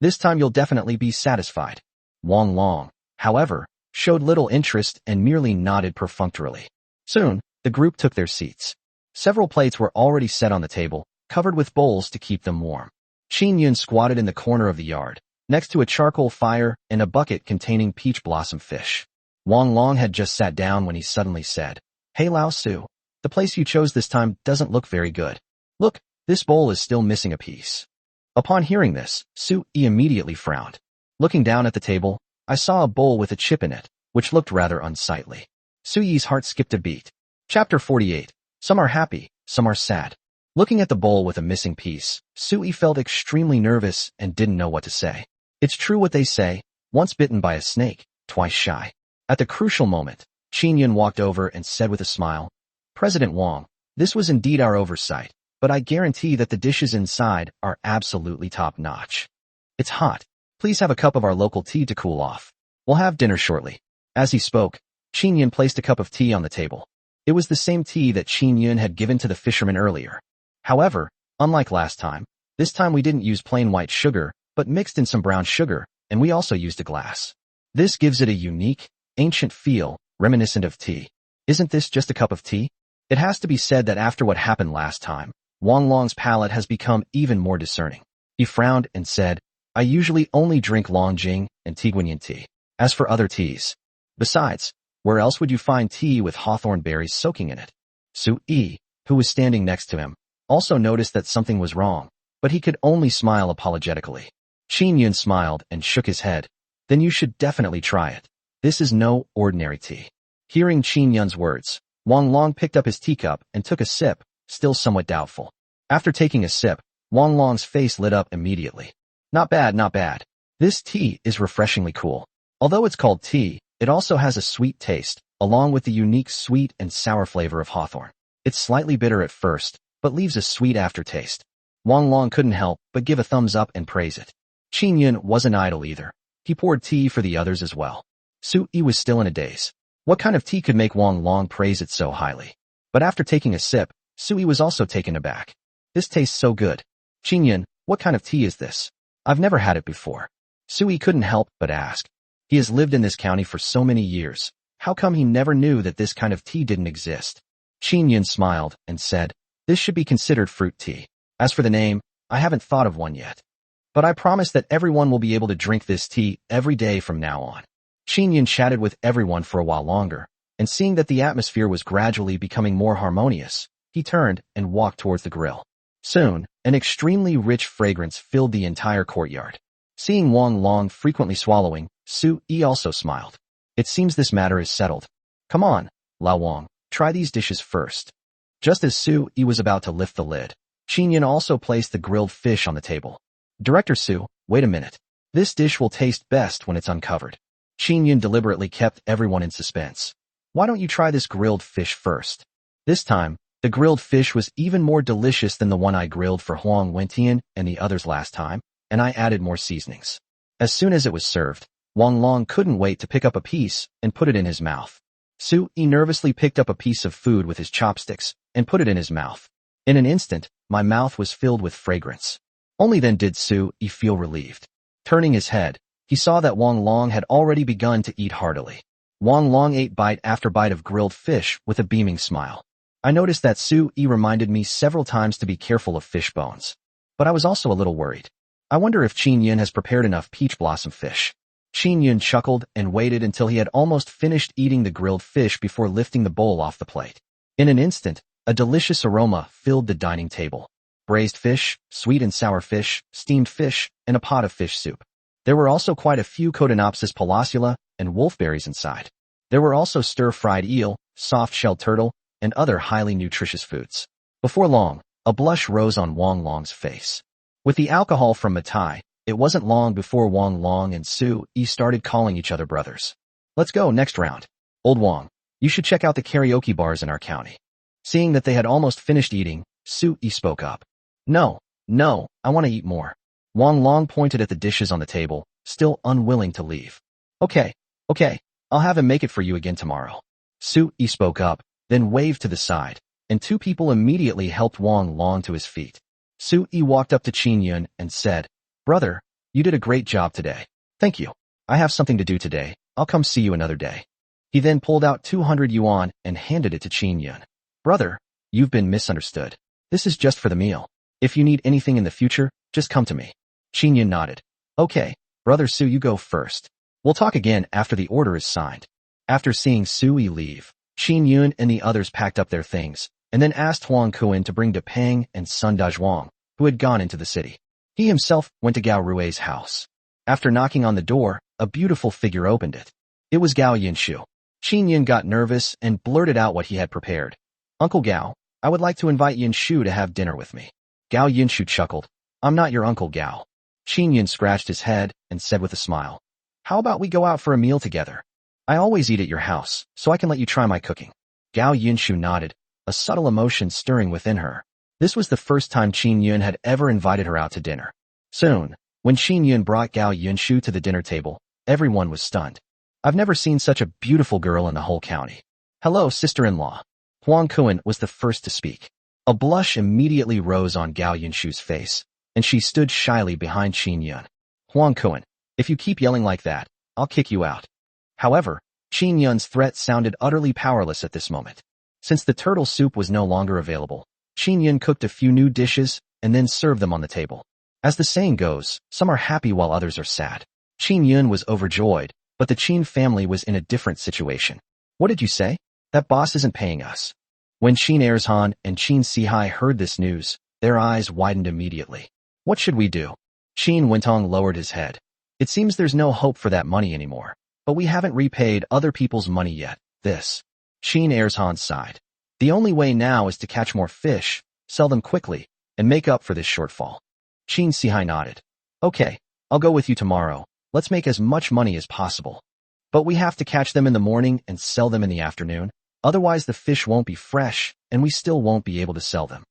This time you'll definitely be satisfied. Wang Long, however, showed little interest and merely nodded perfunctorily. Soon, the group took their seats. Several plates were already set on the table, covered with bowls to keep them warm. Qin Yun squatted in the corner of the yard, next to a charcoal fire and a bucket containing peach blossom fish. Wang Long had just sat down when he suddenly said, "Hey Lao Su, the place you chose this time doesn't look very good. Look, this bowl is still missing a piece." Upon hearing this, Su Yi immediately frowned. Looking down at the table, I saw a bowl with a chip in it, which looked rather unsightly. Su Yi's heart skipped a beat. Chapter 48. Some are happy, some are sad. Looking at the bowl with a missing piece, Su Yi felt extremely nervous and didn't know what to say. It's true what they say, once bitten by a snake, twice shy. At the crucial moment, Qin Yun walked over and said with a smile, "President Wang, this was indeed our oversight, but I guarantee that the dishes inside are absolutely top-notch. It's hot. Please have a cup of our local tea to cool off. We'll have dinner shortly." As he spoke, Qin Yun placed a cup of tea on the table. It was the same tea that Qin Yun had given to the fisherman earlier. However, unlike last time, this time we didn't use plain white sugar, but mixed in some brown sugar, and we also used a glass. This gives it a unique, ancient feel, reminiscent of tea. Isn't this just a cup of tea? It has to be said that after what happened last time, Wang Long's palate has become even more discerning. He frowned and said, "I usually only drink Longjing and Tiguanyin tea. As for other teas, besides, where else would you find tea with hawthorn berries soaking in it?" Su Yi, who was standing next to him, also noticed that something was wrong, but he could only smile apologetically. Qin Yun smiled and shook his head. "Then you should definitely try it. This is no ordinary tea." Hearing Qin Yun's words, Wang Long picked up his teacup and took a sip, still somewhat doubtful. After taking a sip, Wang Long's face lit up immediately. "Not bad, not bad. This tea is refreshingly cool. Although it's called tea, it also has a sweet taste, along with the unique sweet and sour flavor of hawthorn. It's slightly bitter at first, but leaves a sweet aftertaste." Wang Long couldn't help but give a thumbs up and praise it. Qin Yun wasn't idle either. He poured tea for the others as well. Su Yi was still in a daze. What kind of tea could make Wang Long praise it so highly? But after taking a sip, Su Yi was also taken aback. "This tastes so good. Qin Yun, what kind of tea is this? I've never had it before." Su Yi couldn't help but ask. He has lived in this county for so many years. How come he never knew that this kind of tea didn't exist? Qin Yun smiled and said, "This should be considered fruit tea. As for the name, I haven't thought of one yet. But I promise that everyone will be able to drink this tea every day from now on." Qin Yun chatted with everyone for a while longer, and seeing that the atmosphere was gradually becoming more harmonious, he turned and walked towards the grill. Soon, an extremely rich fragrance filled the entire courtyard. Seeing Wang Long frequently swallowing, Su Yi also smiled. "It seems this matter is settled. Come on, Lao Wang, try these dishes first." Just as Su Yi was about to lift the lid, Qin Yun also placed the grilled fish on the table. "Director Su, wait a minute. This dish will taste best when it's uncovered." Qin Yun deliberately kept everyone in suspense. "Why don't you try this grilled fish first?" This time, the grilled fish was even more delicious than the one I grilled for Huang Wentian and the others last time, and I added more seasonings. As soon as it was served, Wang Long couldn't wait to pick up a piece and put it in his mouth. Su Yi nervously picked up a piece of food with his chopsticks and put it in his mouth. In an instant, my mouth was filled with fragrance. Only then did Su Yi feel relieved. Turning his head, he saw that Wang Long had already begun to eat heartily. Wang Long ate bite after bite of grilled fish with a beaming smile. I noticed that Su Yi reminded me several times to be careful of fish bones. But I was also a little worried. I wonder if Qin Yun has prepared enough peach blossom fish. Qin Yun chuckled and waited until he had almost finished eating the grilled fish before lifting the bowl off the plate. In an instant, a delicious aroma filled the dining table. Braised fish, sweet and sour fish, steamed fish, and a pot of fish soup. There were also quite a few Cotinopsis palaciula and wolfberries inside. There were also stir-fried eel, soft-shelled turtle, and other highly nutritious foods. Before long, a blush rose on Wang Long's face. With the alcohol from Matai, it wasn't long before Wang Long and Su Yi started calling each other brothers. "Let's go, next round. Old Wang, you should check out the karaoke bars in our county." Seeing that they had almost finished eating, Su Yi spoke up. No, I want to eat more." Wang Long pointed at the dishes on the table, still unwilling to leave. Okay, I'll have him make it for you again tomorrow." Su Yi spoke up, then waved to the side, and two people immediately helped Wang Long to his feet. Su Yi walked up to Qin Yun and said, "Brother, you did a great job today. Thank you. I have something to do today. I'll come see you another day." He then pulled out 200 yuan and handed it to Qin Yun. "Brother, you've been misunderstood. This is just for the meal. If you need anything in the future, just come to me." Qin Yun nodded. "Okay, Brother Su, you go first. We'll talk again after the order is signed." After seeing Sui leave, Qin Yun and the others packed up their things, and then asked Huang Kuan to bring Depeng and Sun Dazhuang, who had gone into the city. He himself went to Gao Rui's house. After knocking on the door, a beautiful figure opened it. It was Gao Yinshu. Qin Yun got nervous and blurted out what he had prepared. "Uncle Gao, I would like to invite Yinshu to have dinner with me." Gao Yinshu chuckled. "I'm not your Uncle Gao." Qin Yun scratched his head and said with a smile, "How about we go out for a meal together? I always eat at your house, so I can let you try my cooking." Gao Yinshu nodded, a subtle emotion stirring within her. This was the first time Qin Yun had ever invited her out to dinner. Soon, when Qin Yun brought Gao Yinshu to the dinner table, everyone was stunned. "I've never seen such a beautiful girl in the whole county." "Hello, sister-in-law." Huang Kuan was the first to speak. A blush immediately rose on Gao Yinshu's face, and she stood shyly behind Qin Yun. "Huang Kuan, if you keep yelling like that, I'll kick you out." However, Qin Yun's threat sounded utterly powerless at this moment. Since the turtle soup was no longer available, Qin Yun cooked a few new dishes and then served them on the table. As the saying goes, some are happy while others are sad. Qin Yun was overjoyed, but the Qin family was in a different situation. "What did you say? That boss isn't paying us." When Qin Erzhan and Qin Sihai heard this news, their eyes widened immediately. "What should we do?" Qin Wentong lowered his head. "It seems there's no hope for that money anymore, but we haven't repaid other people's money yet. This." Qin Erzhan sighed. "The only way now is to catch more fish, sell them quickly, and make up for this shortfall." Qin Sihai nodded. "Okay, I'll go with you tomorrow. Let's make as much money as possible. But we have to catch them in the morning and sell them in the afternoon. Otherwise the fish won't be fresh, and we still won't be able to sell them."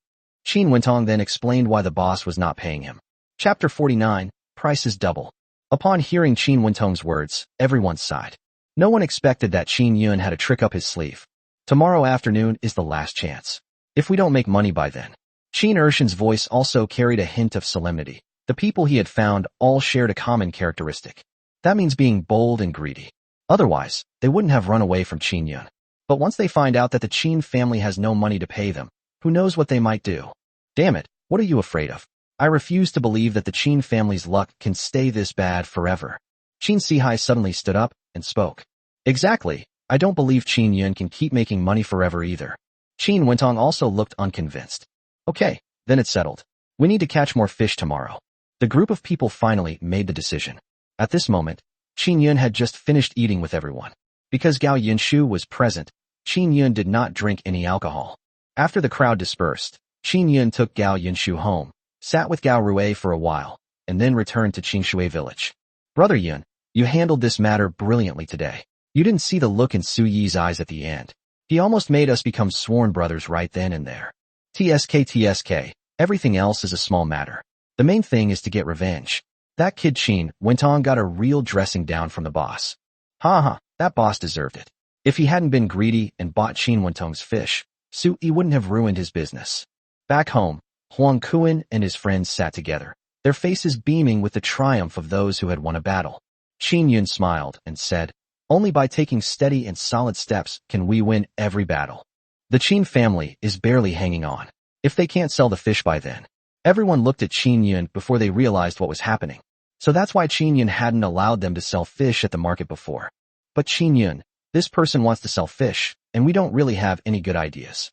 Qin Wentong then explained why the boss was not paying him. Chapter 49, Prices Double. Upon hearing Qin Wentong's words, everyone sighed. No one expected that Qin Yun had a trick up his sleeve. Tomorrow afternoon is the last chance. If we don't make money by then. Qin Ershan's voice also carried a hint of solemnity. The people he had found all shared a common characteristic. That means being bold and greedy. Otherwise, they wouldn't have run away from Qin Yun. But once they find out that the Qin family has no money to pay them, who knows what they might do? "Damn it, what are you afraid of? I refuse to believe that the Qin family's luck can stay this bad forever." Qin Sihai suddenly stood up and spoke. "Exactly, I don't believe Qin Yun can keep making money forever either." Qin Wentong also looked unconvinced. "Okay, then it's settled. We need to catch more fish tomorrow." The group of people finally made the decision. At this moment, Qin Yun had just finished eating with everyone. Because Gao Yinshu was present, Qin Yun did not drink any alcohol. After the crowd dispersed, Qin Yun took Gao Yinshu home, sat with Gao Rui for a while, and then returned to Qingshui village. "Brother Yun, you handled this matter brilliantly today. You didn't see the look in Su Yi's eyes at the end. He almost made us become sworn brothers right then and there. TSK, everything else is a small matter. The main thing is to get revenge. That kid Qin Wentong got a real dressing down from the boss. That boss deserved it. If he hadn't been greedy and bought Qin Wentong's fish, Su Yi wouldn't have ruined his business." Back home, Huang Kuan and his friends sat together, their faces beaming with the triumph of those who had won a battle. Qin Yun smiled and said, "Only by taking steady and solid steps can we win every battle. The Qin family is barely hanging on. If they can't sell the fish by then." Everyone looked at Qin Yun before they realized what was happening. So that's why Qin Yun hadn't allowed them to sell fish at the market before. "But Qin Yun, this person wants to sell fish, and we don't really have any good ideas.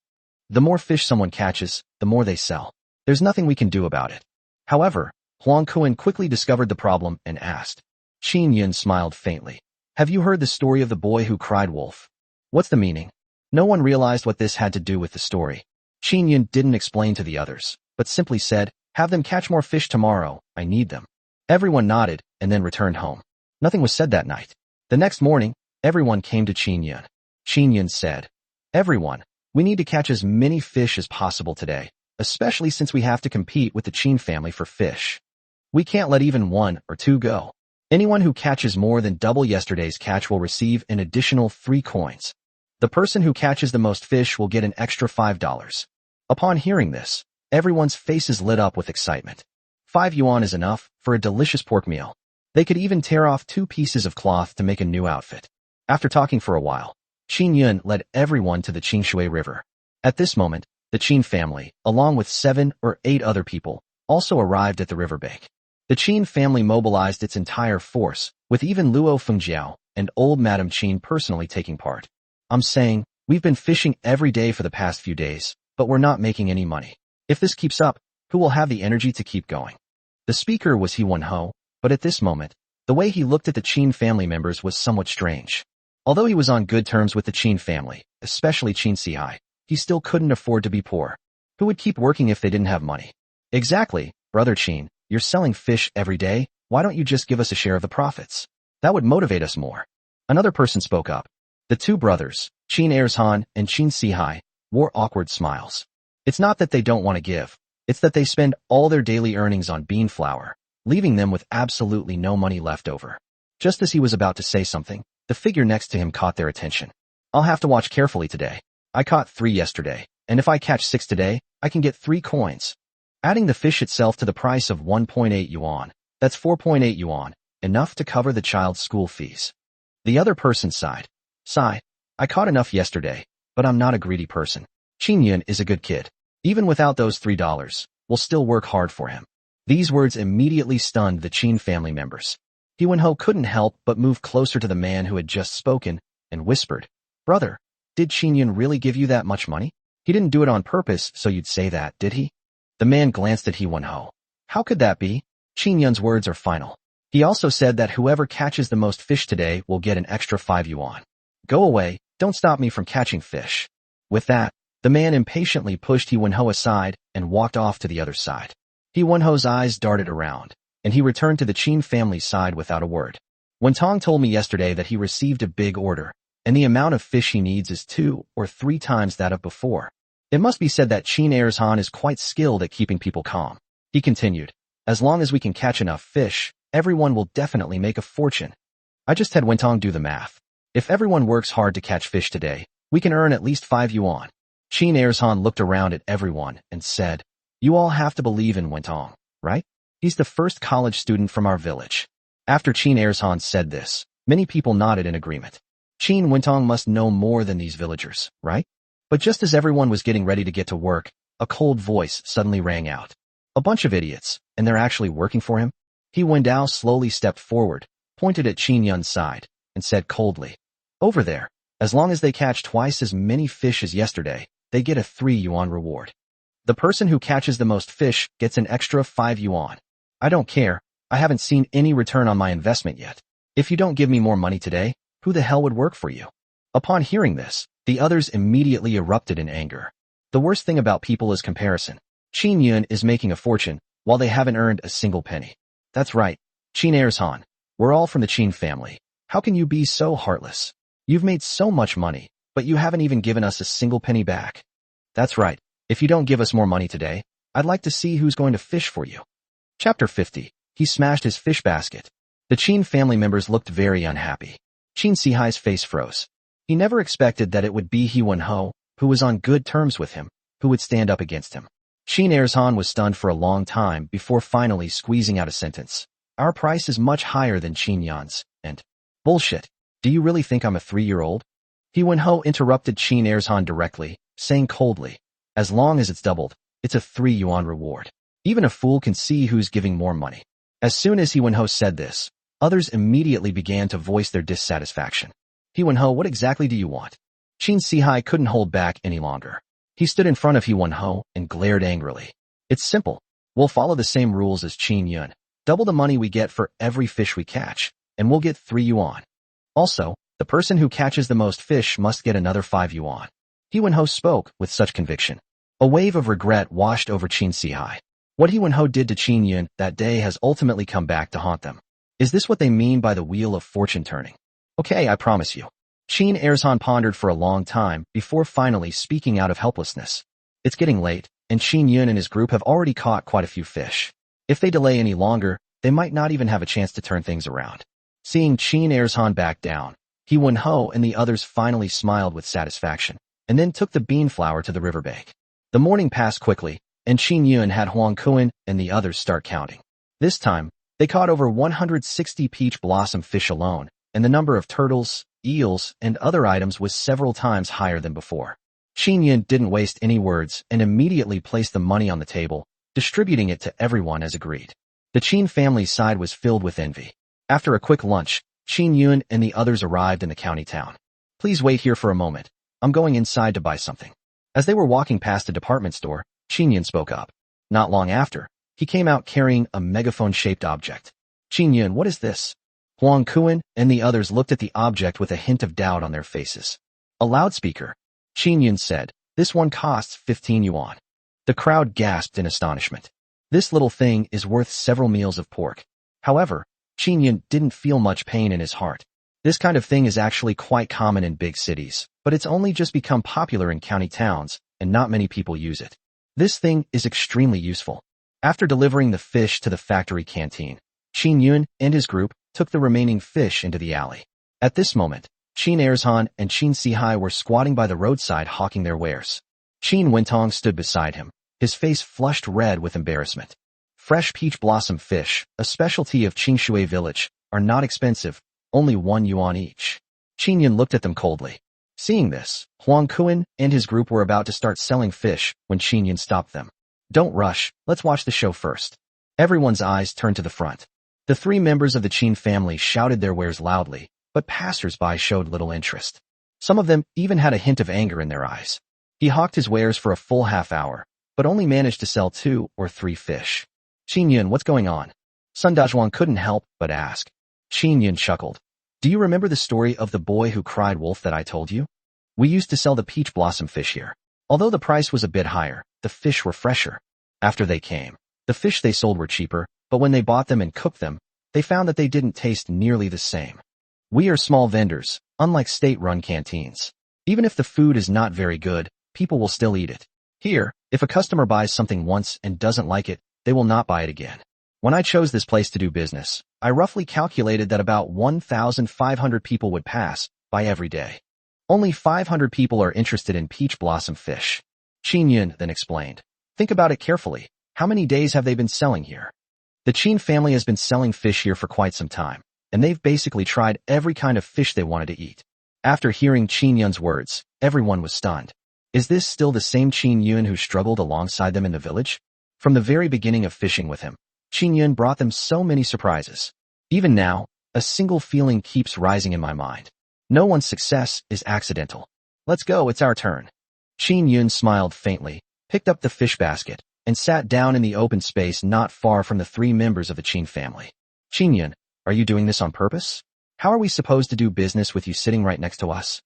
The more fish someone catches, the more they sell. There's nothing we can do about it." However, Huang Kuan quickly discovered the problem and asked. Qin Yun smiled faintly. "Have you heard the story of the boy who cried wolf? What's the meaning?" No one realized what this had to do with the story. Qin Yun didn't explain to the others, but simply said, "Have them catch more fish tomorrow, I need them." Everyone nodded and then returned home. Nothing was said that night. The next morning, everyone came to Qin Yun. Qin Yun said, "Everyone, we need to catch as many fish as possible today, especially since we have to compete with the Qin family for fish. We can't let even one or two go. Anyone who catches more than double yesterday's catch will receive an additional 3 coins. The person who catches the most fish will get an extra $5. Upon hearing this, everyone's faces lit up with excitement. 5 yuan is enough for a delicious pork meal. They could even tear off 2 pieces of cloth to make a new outfit. After talking for a while, Qin Yun led everyone to the Qingshui River. At this moment, the Qin family, along with 7 or 8 other people, also arrived at the riverbank. The Qin family mobilized its entire force, with even Luo Fengjiao, and old Madam Chin personally taking part. I'm saying, we've been fishing every day for the past few days, but we're not making any money. If this keeps up, who will have the energy to keep going? The speaker was He Won-ho, but at this moment, the way he looked at the Chin family members was somewhat strange. Although he was on good terms with the Chin family, especially Chin Si-hai, he still couldn't afford to be poor. Who would keep working if they didn't have money? Exactly, Brother Chin, you're selling fish every day, why don't you just give us a share of the profits? That would motivate us more. Another person spoke up. The two brothers, Chin Airsan and Chin Si-hai, wore awkward smiles. It's not that they don't want to give, it's that they spend all their daily earnings on bean flour, leaving them with absolutely no money left over. Just as he was about to say something, the figure next to him caught their attention. I'll have to watch carefully today. I caught 3 yesterday, and if I catch 6 today, I can get 3 coins. Adding the fish itself to the price of 1.8 yuan, that's 4.8 yuan, enough to cover the child's school fees. The other person sighed. Sigh, I caught enough yesterday, but I'm not a greedy person. Chin Yun is a good kid. Even without those $3, we'll still work hard for him. These words immediately stunned the Chin family members. He Won-ho couldn't help but move closer to the man who had just spoken and whispered, Brother, did Chin Yun really give you that much money? He didn't do it on purpose, so you'd say that, did he? The man glanced at He Won-ho. How could that be? Chin Yun's words are final. He also said that whoever catches the most fish today will get an extra 5 yuan. Go away, don't stop me from catching fish. With that, the man impatiently pushed He Won-ho aside and walked off to the other side. He Won-ho's eyes darted around, and he returned to the Chin family's side without a word. When Tong told me yesterday that he received a big order, and the amount of fish he needs is 2 or 3 times that of before, it must be said that Chin Airsan is quite skilled at keeping people calm. He continued, as long as we can catch enough fish, everyone will definitely make a fortune. I just had Wentong do the math. If everyone works hard to catch fish today, we can earn at least 5 yuan. Chin Airsan looked around at everyone and said, You all have to believe in Wentong, right? He's the first college student from our village. After Chin Airsan said this, many people nodded in agreement. Chin Wentong must know more than these villagers, right? But just as everyone was getting ready to get to work, a cold voice suddenly rang out. A bunch of idiots, and they're actually working for him? He Wendao slowly stepped forward, pointed at Chin Yun's side, and said coldly, Over there, as long as they catch twice as many fish as yesterday, they get a 3 yuan reward. The person who catches the most fish gets an extra 5 yuan. I don't care, I haven't seen any return on my investment yet. If you don't give me more money today, who the hell would work for you? Upon hearing this, the others immediately erupted in anger. The worst thing about people is comparison. Chin Yun is making a fortune, while they haven't earned a single penny. That's right, Chin Airsan. We're all from the Chin family. How can you be so heartless? You've made so much money, but you haven't even given us a single penny back. That's right, if you don't give us more money today, I'd like to see who's going to fish for you. Chapter 50. He smashed his fish basket. The Chin family members looked very unhappy. Chin Si-hai's face froze. He never expected that it would be He Won-ho, who was on good terms with him, who would stand up against him. Chin Airsan was stunned for a long time before finally squeezing out a sentence. Our price is much higher than Chin Yun's, and... Bullshit. Do you really think I'm a 3-year-old? He Won-ho interrupted Chin Airsan directly, saying coldly, As long as it's doubled, it's a 3 yuan reward. Even a fool can see who's giving more money. As soon as He Won-ho said this, others immediately began to voice their dissatisfaction. He Won-ho, what exactly do you want? Chin Si-hai couldn't hold back any longer. He stood in front of He Won-ho and glared angrily. It's simple. We'll follow the same rules as Chin Yun. Double the money we get for every fish we catch, and we'll get 3 yuan. Also, the person who catches the most fish must get another 5 yuan. He Won-ho spoke with such conviction. A wave of regret washed over Chin Si-hai. What He Won-ho did to Chin Yun that day has ultimately come back to haunt them. Is this what they mean by the wheel of fortune turning? Okay, I promise you. Chin Airsan pondered for a long time before finally speaking out of helplessness. It's getting late, and Chin Yun and his group have already caught quite a few fish. If they delay any longer, they might not even have a chance to turn things around. Seeing Chin Airsan back down, He Won-ho and the others finally smiled with satisfaction, and then took the bean flour to the riverbank. The morning passed quickly, and Chin Yun had Huang Kuan and the others start counting. This time, they caught over 160 peach blossom fish alone, and the number of turtles, eels, and other items was several times higher than before. Chin Yun didn't waste any words and immediately placed the money on the table, distributing it to everyone as agreed. The Chin family's side was filled with envy. After a quick lunch, Qin Yun and the others arrived in the county town. Please wait here for a moment. I'm going inside to buy something. As they were walking past a department store, Qin Yun spoke up. Not long after, he came out carrying a megaphone-shaped object. Qin Yun, what is this? Huang Kuan and the others looked at the object with a hint of doubt on their faces. A loudspeaker. Qin Yun said, this one costs 15 yuan. The crowd gasped in astonishment. This little thing is worth several meals of pork. However, Qin Yun didn't feel much pain in his heart. This kind of thing is actually quite common in big cities, but it's only just become popular in county towns, and not many people use it. This thing is extremely useful. After delivering the fish to the factory canteen, Qin Yun and his group took the remaining fish into the alley. At this moment, Qin Erzhan and Qin Sihai were squatting by the roadside hawking their wares. Qin Wentong stood beside him, his face flushed red with embarrassment. Fresh peach blossom fish, a specialty of Qingshui village, are not expensive, only 1 yuan each. Qin Yun looked at them coldly. Seeing this, Huang Kuan and his group were about to start selling fish when Qin Yun stopped them. Don't rush, let's watch the show first. Everyone's eyes turned to the front. The 3 members of the Qin family shouted their wares loudly, but passers-by showed little interest. Some of them even had a hint of anger in their eyes. He hawked his wares for a full half hour, but only managed to sell 2 or 3 fish. Qin Yun, what's going on? Sun Dazhuang couldn't help but ask. Qin Yun chuckled. Do you remember the story of the boy who cried wolf that I told you? We used to sell the peach blossom fish here. Although the price was a bit higher, the fish were fresher. After they came, the fish they sold were cheaper, but when they bought them and cooked them, they found that they didn't taste nearly the same. We are small vendors, unlike state-run canteens. Even if the food is not very good, people will still eat it. Here, if a customer buys something once and doesn't like it, they will not buy it again. When I chose this place to do business, I roughly calculated that about 1,500 people would pass by every day. Only 500 people are interested in peach blossom fish. Qin Yun then explained. Think about it carefully. How many days have they been selling here? The Qin family has been selling fish here for quite some time, and they've basically tried every kind of fish they wanted to eat. After hearing Qin Yun's words, everyone was stunned. Is this still the same Qin Yun who struggled alongside them in the village? From the very beginning of fishing with him, Qin Yun brought them so many surprises. Even now, a single feeling keeps rising in my mind. No one's success is accidental. Let's go, it's our turn. Qin Yun smiled faintly, picked up the fish basket, and sat down in the open space not far from the 3 members of the Qin family. Qin Yun, are you doing this on purpose? How are we supposed to do business with you sitting right next to us?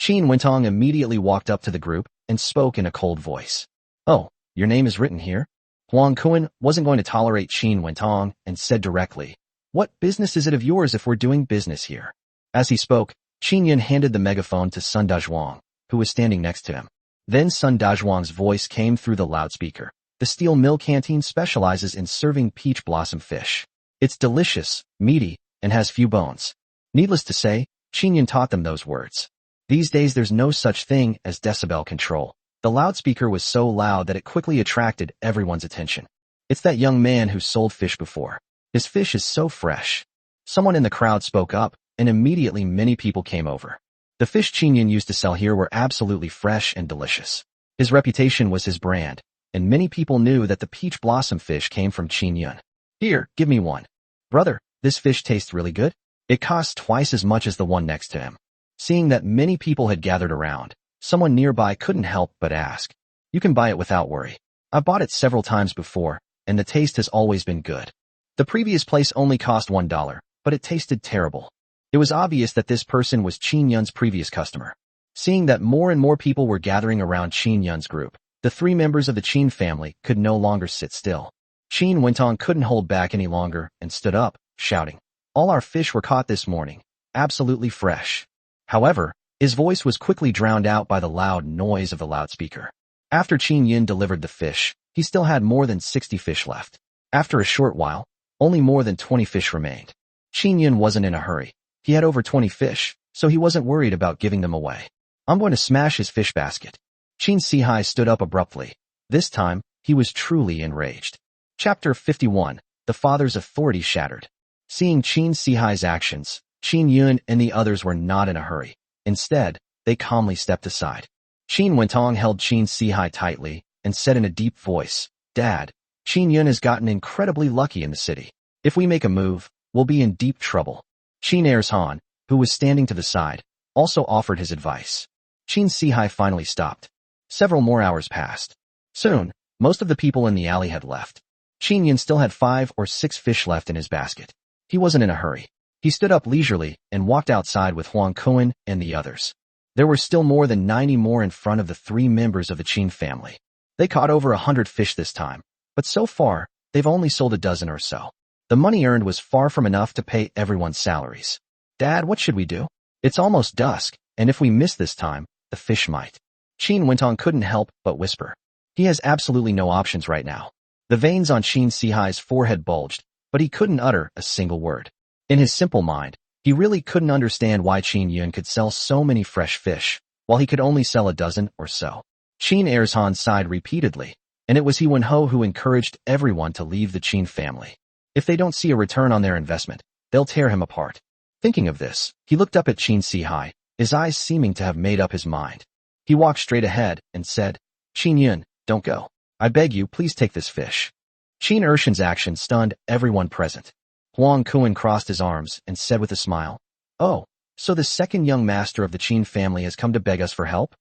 Qin Wentong immediately walked up to the group and spoke in a cold voice. Oh, your name is written here? Huang Kuan wasn't going to tolerate Qin Wentong and said directly, what business is it of yours if we're doing business here? As he spoke, Qin Yun handed the megaphone to Sun Dazhuang, who was standing next to him. Then Sun Dazhuang's voice came through the loudspeaker. The Steel Mill Canteen specializes in serving peach blossom fish. It's delicious, meaty, and has few bones. Needless to say, Qin Yun taught them those words. These days there's no such thing as decibel control. The loudspeaker was so loud that it quickly attracted everyone's attention. It's that young man who sold fish before. His fish is so fresh. Someone in the crowd spoke up, and immediately many people came over. The fish Qin Yun used to sell here were absolutely fresh and delicious. His reputation was his brand, and many people knew that the peach blossom fish came from Qin Yun. Here, give me one. Brother, this fish tastes really good. It costs twice as much as the one next to him. Seeing that many people had gathered around, someone nearby couldn't help but ask. You can buy it without worry. I've bought it several times before, and the taste has always been good. The previous place only cost $1, but it tasted terrible. It was obvious that this person was Qin Yun's previous customer. Seeing that more and more people were gathering around Qin Yun's group, the 3 members of the Qin family could no longer sit still. Qin Wentong couldn't hold back any longer and stood up, shouting, all our fish were caught this morning, absolutely fresh. However, his voice was quickly drowned out by the loud noise of the loudspeaker. After Qin Yun delivered the fish, he still had more than 60 fish left. After a short while, only more than 20 fish remained. Qin Yun wasn't in a hurry. He had over 20 fish, so he wasn't worried about giving them away. I'm going to smash his fish basket. Qin Sihai stood up abruptly. This time, he was truly enraged. Chapter 51, The Father's Authority Shattered. Seeing Qin Sihai's actions, Qin Yun and the others were not in a hurry. Instead, they calmly stepped aside. Qin Wentong held Qin Sihai tightly and said in a deep voice, Dad, Qin Yun has gotten incredibly lucky in the city. If we make a move, we'll be in deep trouble. Qin Erzhan, who was standing to the side, also offered his advice. Qin Sihai finally stopped. Several more hours passed. Soon, most of the people in the alley had left. Qin Yun still had 5 or 6 fish left in his basket. He wasn't in a hurry. He stood up leisurely and walked outside with Huang Kuan and the others. There were still more than 90 more in front of the 3 members of the Qin family. They caught over 100 fish this time, but so far, they've only sold a dozen or so. The money earned was far from enough to pay everyone's salaries. Dad, what should we do? It's almost dusk, and if we miss this time, the fish might. Qin Wentong couldn't help but whisper. He has absolutely no options right now. The veins on Qin Sihai's forehead bulged, but he couldn't utter a single word. In his simple mind, he really couldn't understand why Qin Yun could sell so many fresh fish, while he could only sell a dozen or so. Qin Erzhan sighed repeatedly, and it was He Wenho who encouraged everyone to leave the Qin family. If they don't see a return on their investment, they'll tear him apart. Thinking of this, he looked up at Qin Sihai, his eyes seeming to have made up his mind. He walked straight ahead and said, Qin Yun, don't go. I beg you, please take this fish. Qin Ershan's action stunned everyone present. Huang Kuan crossed his arms and said with a smile, Oh, so the second young master of the Qin family has come to beg us for help?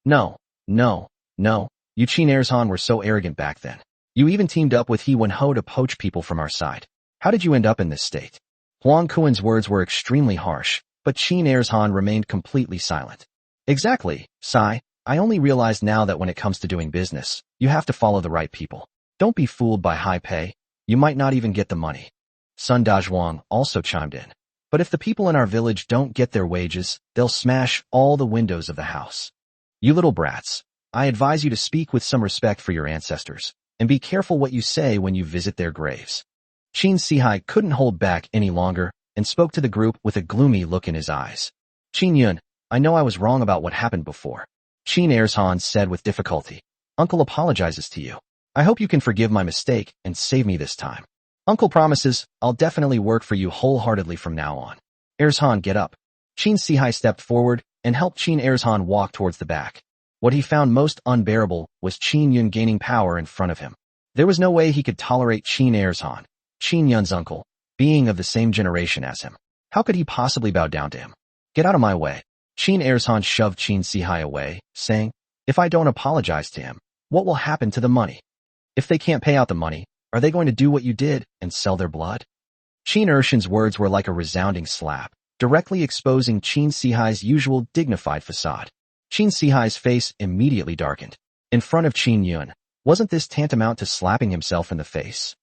No, you Qin Erzhan were so arrogant back then. You even teamed up with He Wenho to poach people from our side. How did you end up in this state? Huang Kuan's words were extremely harsh, but Qin Erzhan remained completely silent. Exactly, Sai. I only realized now that when it comes to doing business, you have to follow the right people. Don't be fooled by high pay. You might not even get the money. Sun Dazhuang also chimed in. But if the people in our village don't get their wages, they'll smash all the windows of the house. You little brats, I advise you to speak with some respect for your ancestors, and be careful what you say when you visit their graves. Qin Sihai couldn't hold back any longer and spoke to the group with a gloomy look in his eyes. Qin Yun, I know I was wrong about what happened before. Qin Erzhan said with difficulty. Uncle apologizes to you. I hope you can forgive my mistake and save me this time. Uncle promises, I'll definitely work for you wholeheartedly from now on. Erzhan, get up. Qin Sihai stepped forward and helped Qin Erzhan walk towards the back. What he found most unbearable was Qin Yun gaining power in front of him. There was no way he could tolerate Qin Erzhan, Qin Yun's uncle, being of the same generation as him. How could he possibly bow down to him? Get out of my way. Qin Erzhan shoved Qin Sihai away, saying, If I don't apologize to him, what will happen to the money? If they can't pay out the money, are they going to do what you did and sell their blood? Qin Ershan's words were like a resounding slap, directly exposing Qin Sihai's usual dignified facade. Qin Sihai's face immediately darkened. In front of Qin Yun, wasn't this tantamount to slapping himself in the face?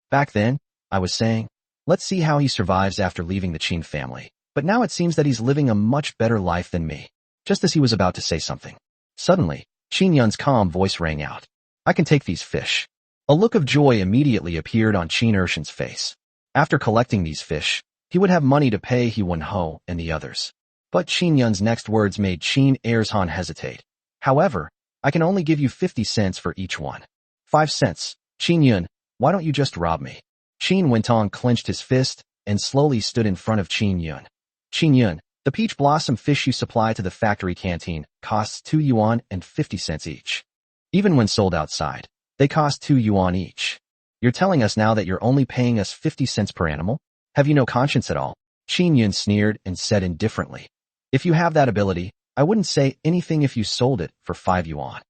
Back then, I was saying, let's see how he survives after leaving the Qin family. But now it seems that he's living a much better life than me. Just as he was about to say something. Suddenly, Qin Yun's calm voice rang out. I can take these fish. A look of joy immediately appeared on Qin Ershan's face. After collecting these fish, he would have money to pay He Wenho and the others. But Qin Yun's next words made Qin Erzhan hesitate. However, I can only give you 50 cents for each one. 5 cents. Qin Yun, why don't you just rob me? Qin Wentong clenched his fist and slowly stood in front of Qin Yun. Qin Yun, the peach blossom fish you supply to the factory canteen costs 2 yuan and 50 cents each. Even when sold outside, they cost 2 yuan each. You're telling us now that you're only paying us 50 cents per animal? Have you no conscience at all? Qin Yun sneered and said indifferently. If you have that ability, I wouldn't say anything if you sold it for 5 yuan.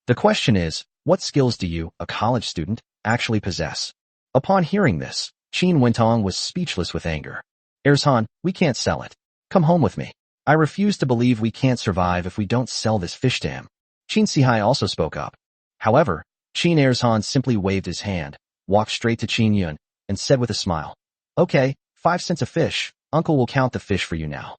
The question is, what skills do you, a college student, actually possess? Upon hearing this, Qin Wentong was speechless with anger. Erzhan, we can't sell it. Come home with me. I refuse to believe we can't survive if we don't sell this fish to him. Qin Sihai also spoke up. However, Qin Erzhan simply waved his hand, walked straight to Qin Yun, and said with a smile, Okay, 5 cents a fish, Uncle will count the fish for you now.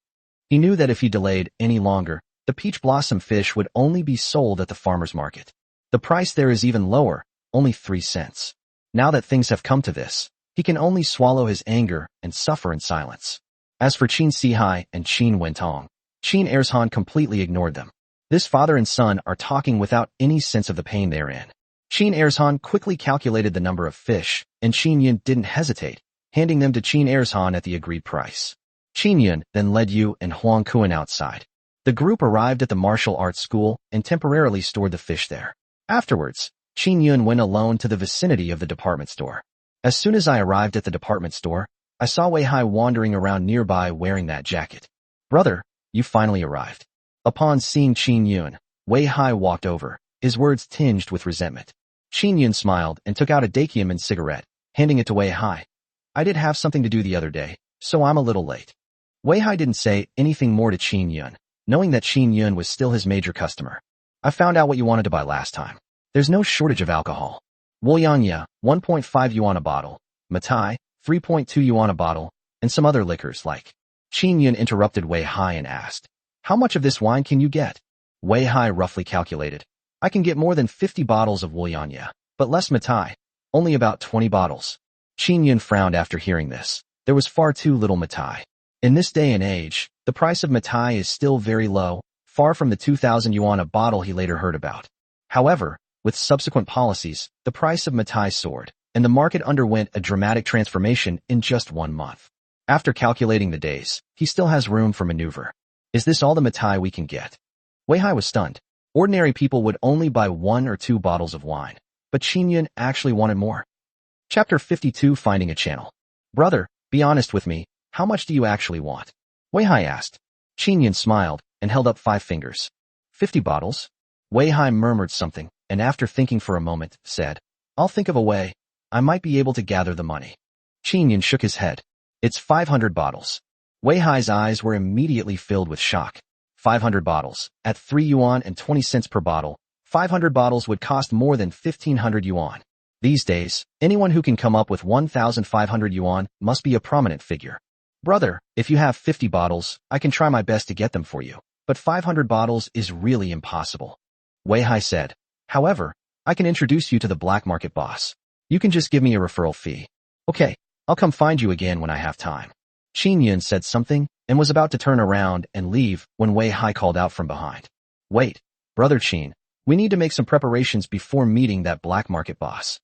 He knew that if he delayed any longer, the peach blossom fish would only be sold at the farmer's market. The price there is even lower, only 3 cents. Now that things have come to this, he can only swallow his anger and suffer in silence. As for Qin Sihai and Qin Wentong, Qin Erzhan completely ignored them. This father and son are talking without any sense of the pain they're in. Qin Erzhan quickly calculated the number of fish, and Qin Yun didn't hesitate, handing them to Qin Erzhan at the agreed price. Qin Yun then led Yu and Huang Kuan outside. The group arrived at the martial arts school and temporarily stored the fish there. Afterwards, Qin Yun went alone to the vicinity of the department store. As soon as I arrived at the department store, I saw Wei Hai wandering around nearby wearing that jacket. Brother, you finally arrived. Upon seeing Qin Yun, Wei Hai walked over, his words tinged with resentment. Qin Yun smiled and took out a Dakiaman cigarette, handing it to Wei Hai. I did have something to do the other day, so I'm a little late. Wei Hai didn't say anything more to Qin Yun, knowing that Qin Yun was still his major customer. I found out what you wanted to buy last time. There's no shortage of alcohol. Woyangya, 1.5 yuan a bottle, Matai, 3.2 yuan a bottle, and some other liquors like. Qin Yun interrupted Wei Hai and asked, how much of this wine can you get? Wei Hai roughly calculated. I can get more than 50 bottles of Woyangya, but less Matai, only about 20 bottles. Qin Yun frowned after hearing this. There was far too little Matai. In this day and age, the price of Matai is still very low, far from the 2,000 yuan a bottle he later heard about. However, with subsequent policies, the price of Matai soared, and the market underwent a dramatic transformation in just 1 month. After calculating the days, he still has room for maneuver. Is this all the Matai we can get? Wei Hai was stunned. Ordinary people would only buy 1 or 2 bottles of wine, but Qin Yun actually wanted more. Chapter 52, Finding a Channel. Brother, be honest with me, how much do you actually want? Wei Hai asked. Qin Yun smiled and held up 5 fingers. 50 bottles? Wei Hai murmured something, and after thinking for a moment, said, I'll think of a way. I might be able to gather the money. Qin Yun shook his head. It's 500 bottles. Wei Hai's eyes were immediately filled with shock. 500 bottles. At 3 yuan and 20 cents per bottle, 500 bottles would cost more than 1,500 yuan. These days, anyone who can come up with 1,500 yuan must be a prominent figure. Brother, if you have 50 bottles, I can try my best to get them for you, but 500 bottles is really impossible. Wei Hai said. However, I can introduce you to the black market boss. You can just give me a referral fee. Okay, I'll come find you again when I have time. Qin Yun said something and was about to turn around and leave when Wei Hai called out from behind. Wait, Brother Qin, we need to make some preparations before meeting that black market boss.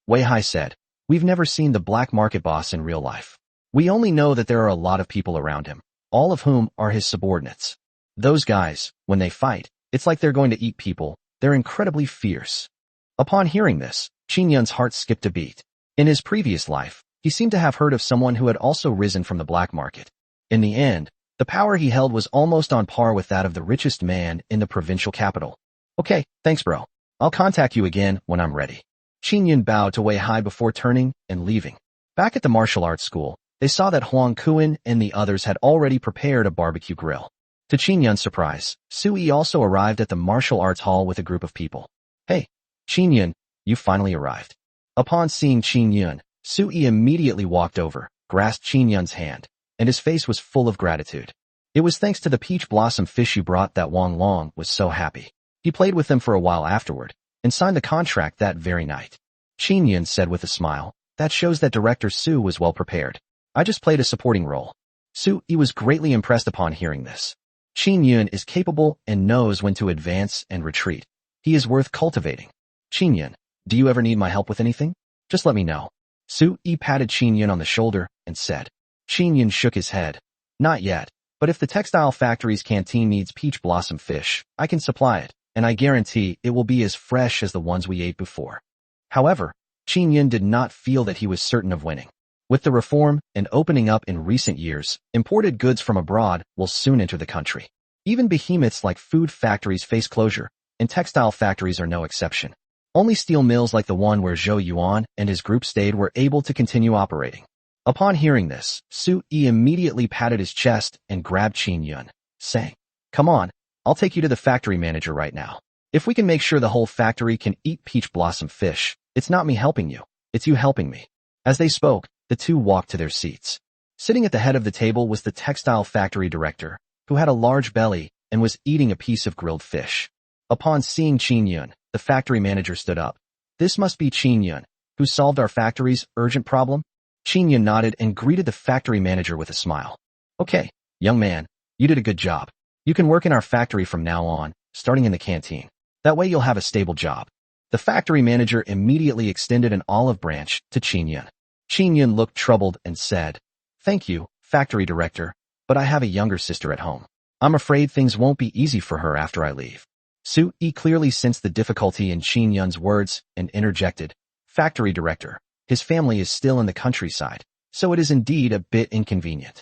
Wei Hai said, we've never seen the black market boss in real life. We only know that there are a lot of people around him, all of whom are his subordinates. Those guys, when they fight, it's like they're going to eat people. They're incredibly fierce. Upon hearing this, Qin Yun's heart skipped a beat. In his previous life, he seemed to have heard of someone who had also risen from the black market. In the end, the power he held was almost on par with that of the richest man in the provincial capital. Okay, thanks bro. I'll contact you again when I'm ready. Qin Yun bowed to Wei Hai before turning and leaving. Back at the martial arts school, they saw that Huang Kuan and the others had already prepared a barbecue grill. To Qin Yun's surprise, Sui also arrived at the martial arts hall with a group of people. Hey, Qin Yun, you finally arrived. Upon seeing Qin Yun, Sui immediately walked over, grasped Qin Yun's hand, and his face was full of gratitude. It was thanks to the peach blossom fish you brought that Wang Long was so happy. He played with them for a while afterward, and signed the contract that very night. Qin Yun said with a smile, that shows that Director Su was well prepared. I just played a supporting role. Sui was greatly impressed upon hearing this. Qin Yun is capable and knows when to advance and retreat. He is worth cultivating. Qin Yun, do you ever need my help with anything? Just let me know. Sui patted Qin Yun on the shoulder and said. Qin Yun shook his head. Not yet, but if the textile factory's canteen needs peach blossom fish, I can supply it, and I guarantee it will be as fresh as the ones we ate before. However, Qin Yun did not feel that he was certain of winning. With the reform and opening up in recent years, imported goods from abroad will soon enter the country. Even behemoths like food factories face closure, and textile factories are no exception. Only steel mills like the one where Zhou Yuan and his group stayed were able to continue operating. Upon hearing this, Sui immediately patted his chest and grabbed Qin Yun, saying, Come on, I'll take you to the factory manager right now. If we can make sure the whole factory can eat peach blossom fish, it's not me helping you, it's you helping me. As they spoke, the two walked to their seats. Sitting at the head of the table was the textile factory director, who had a large belly and was eating a piece of grilled fish. Upon seeing Qin Yun, the factory manager stood up. This must be Qin Yun, who solved our factory's urgent problem? Qin Yun nodded and greeted the factory manager with a smile. Okay, young man, you did a good job. You can work in our factory from now on, starting in the canteen. That way you'll have a stable job. The factory manager immediately extended an olive branch to Qin Yun. Qin Yun looked troubled and said, Thank you, factory director, but I have a younger sister at home. I'm afraid things won't be easy for her after I leave. Sui clearly sensed the difficulty in Qin Yun's words and interjected, Factory director, his family is still in the countryside. so it is indeed a bit inconvenient.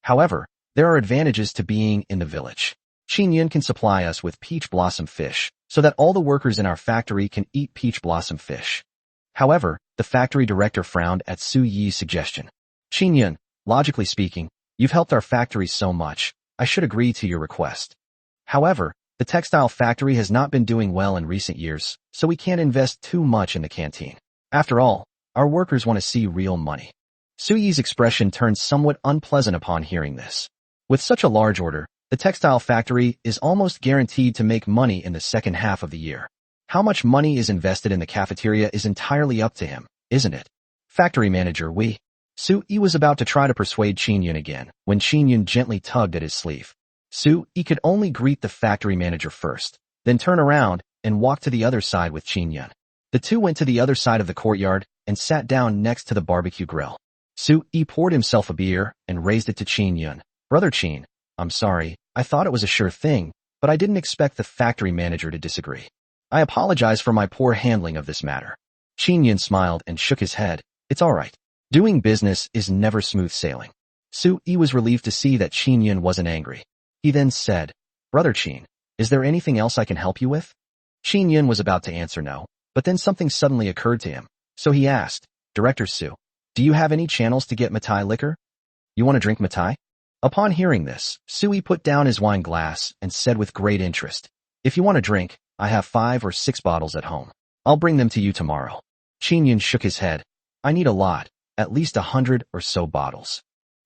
However, there are advantages to being in the village. Qin Yun can supply us with peach blossom fish, so that all the workers in our factory can eat peach blossom fish. However, the factory director frowned at Su Yi's suggestion. Qin Yun, logically speaking, you've helped our factory so much, I should agree to your request. However, the textile factory has not been doing well in recent years, so we can't invest too much in the canteen. After all, our workers want to see real money. Su Yi's expression turned somewhat unpleasant upon hearing this. With such a large order, the textile factory is almost guaranteed to make money in the second half of the year. How much money is invested in the cafeteria is entirely up to him, isn't it? Factory manager Su Yi was about to try to persuade Qin Yun again, when Qin Yun gently tugged at his sleeve. Su Yi could only greet the factory manager first, then turn around and walk to the other side with Qin Yun. The two went to the other side of the courtyard and sat down next to the barbecue grill. Su Yi poured himself a beer and raised it to Qin Yun. Brother Qin, I'm sorry, I thought it was a sure thing, but I didn't expect the factory manager to disagree. I apologize for my poor handling of this matter. Qin Yun smiled and shook his head. It's all right. Doing business is never smooth sailing. Su Yi was relieved to see that Qin Yun wasn't angry. He then said, Brother Qin, is there anything else I can help you with? Qin Yun was about to answer no, but then something suddenly occurred to him, so he asked, Director Su, do you have any channels to get Matai liquor? You want to drink Matai? Upon hearing this, Su Yi put down his wine glass and said with great interest, If you want to drink, I have 5 or 6 bottles at home. I'll bring them to you tomorrow. Qin Yun shook his head. I need a lot, at least 100 or so bottles.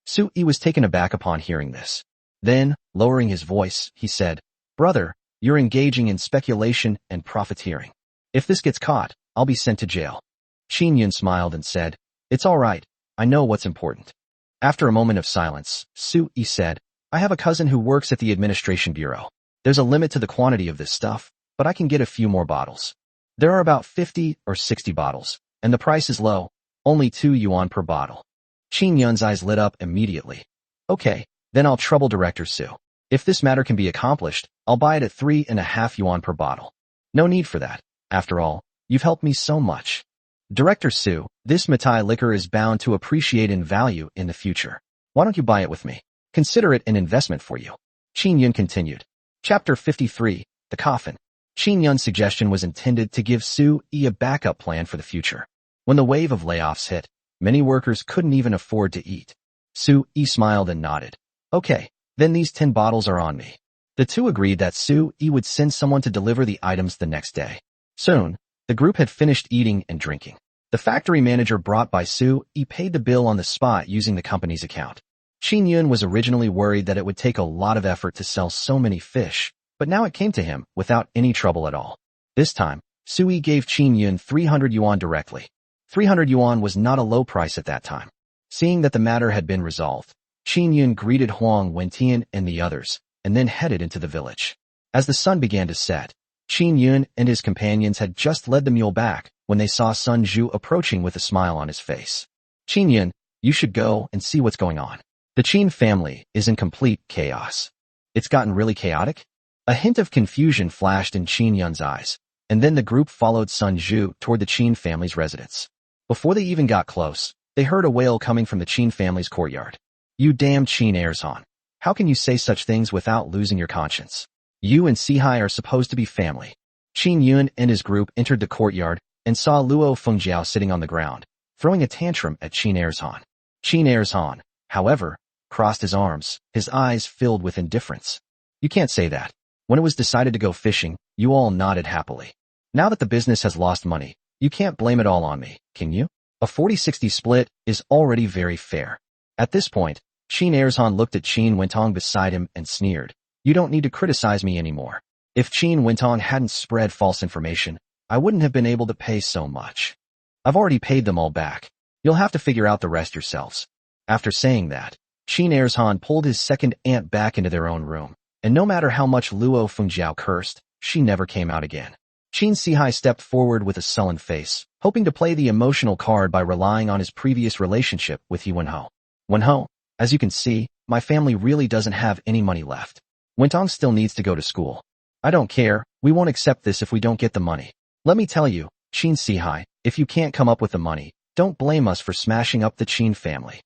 Su Yi was taken aback upon hearing this. Then, lowering his voice, he said, Brother, you're engaging in speculation and profiteering. If this gets caught, I'll be sent to jail. Qin Yun smiled and said, It's all right, I know what's important. After a moment of silence, Su Yi said, I have a cousin who works at the administration bureau. There's a limit to the quantity of this stuff, but I can get a few more bottles. There are about 50 or 60 bottles, and the price is low, only 2 yuan per bottle. Qin Yun's eyes lit up immediately. Okay, then I'll trouble Director Su. If this matter can be accomplished, I'll buy it at 3.5 yuan per bottle. No need for that. After all, you've helped me so much. Director Su, this Matai liquor is bound to appreciate in value in the future. Why don't you buy it with me? Consider it an investment for you. Qin Yun continued. Chapter 53, The Coffin. Qin Yun's suggestion was intended to give Su Yi a backup plan for the future. When the wave of layoffs hit, many workers couldn't even afford to eat. Su Yi smiled and nodded. Okay, then these 10 bottles are on me. The two agreed that Su Yi would send someone to deliver the items the next day. Soon, the group had finished eating and drinking. The factory manager brought by Su Yi paid the bill on the spot using the company's account. Qin Yun was originally worried that it would take a lot of effort to sell so many fish, but now it came to him without any trouble at all. This time, Su Yi gave Qin Yun 300 yuan directly. 300 yuan was not a low price at that time. Seeing that the matter had been resolved, Qin Yun greeted Huang Wentian and the others, and then headed into the village. As the sun began to set, Qin Yun and his companions had just led the mule back when they saw Sun Zhu approaching with a smile on his face. Qin Yun, you should go and see what's going on. The Qin family is in complete chaos. It's gotten really chaotic? A hint of confusion flashed in Qin Yun's eyes, and then the group followed Sun Zhu toward the Qin family's residence. Before they even got close, they heard a wail coming from the Qin family's courtyard. You damn Qin Erzhan. How can you say such things without losing your conscience? You and Sihai are supposed to be family. Qin Yun and his group entered the courtyard and saw Luo Fengjiao sitting on the ground, throwing a tantrum at Qin Erzhan. Qin Erzhan, however, crossed his arms, his eyes filled with indifference. You can't say that. When it was decided to go fishing, you all nodded happily. Now that the business has lost money, you can't blame it all on me, can you? A 40-60 split is already very fair. At this point, Qin Erzhan looked at Qin Wentong beside him and sneered. You don't need to criticize me anymore. If Qin Wentong hadn't spread false information, I wouldn't have been able to pay so much. I've already paid them all back. You'll have to figure out the rest yourselves. After saying that, Qin Erzhan pulled his second aunt back into their own room, and no matter how much Luo Fengjiao cursed, she never came out again. Qin Sihai stepped forward with a sullen face, hoping to play the emotional card by relying on his previous relationship with He Wenho. Wenho, as you can see, my family really doesn't have any money left. Wentong still needs to go to school. I don't care, we won't accept this if we don't get the money. Let me tell you, Qin Sihai, if you can't come up with the money, Don't blame us for smashing up the Qin family.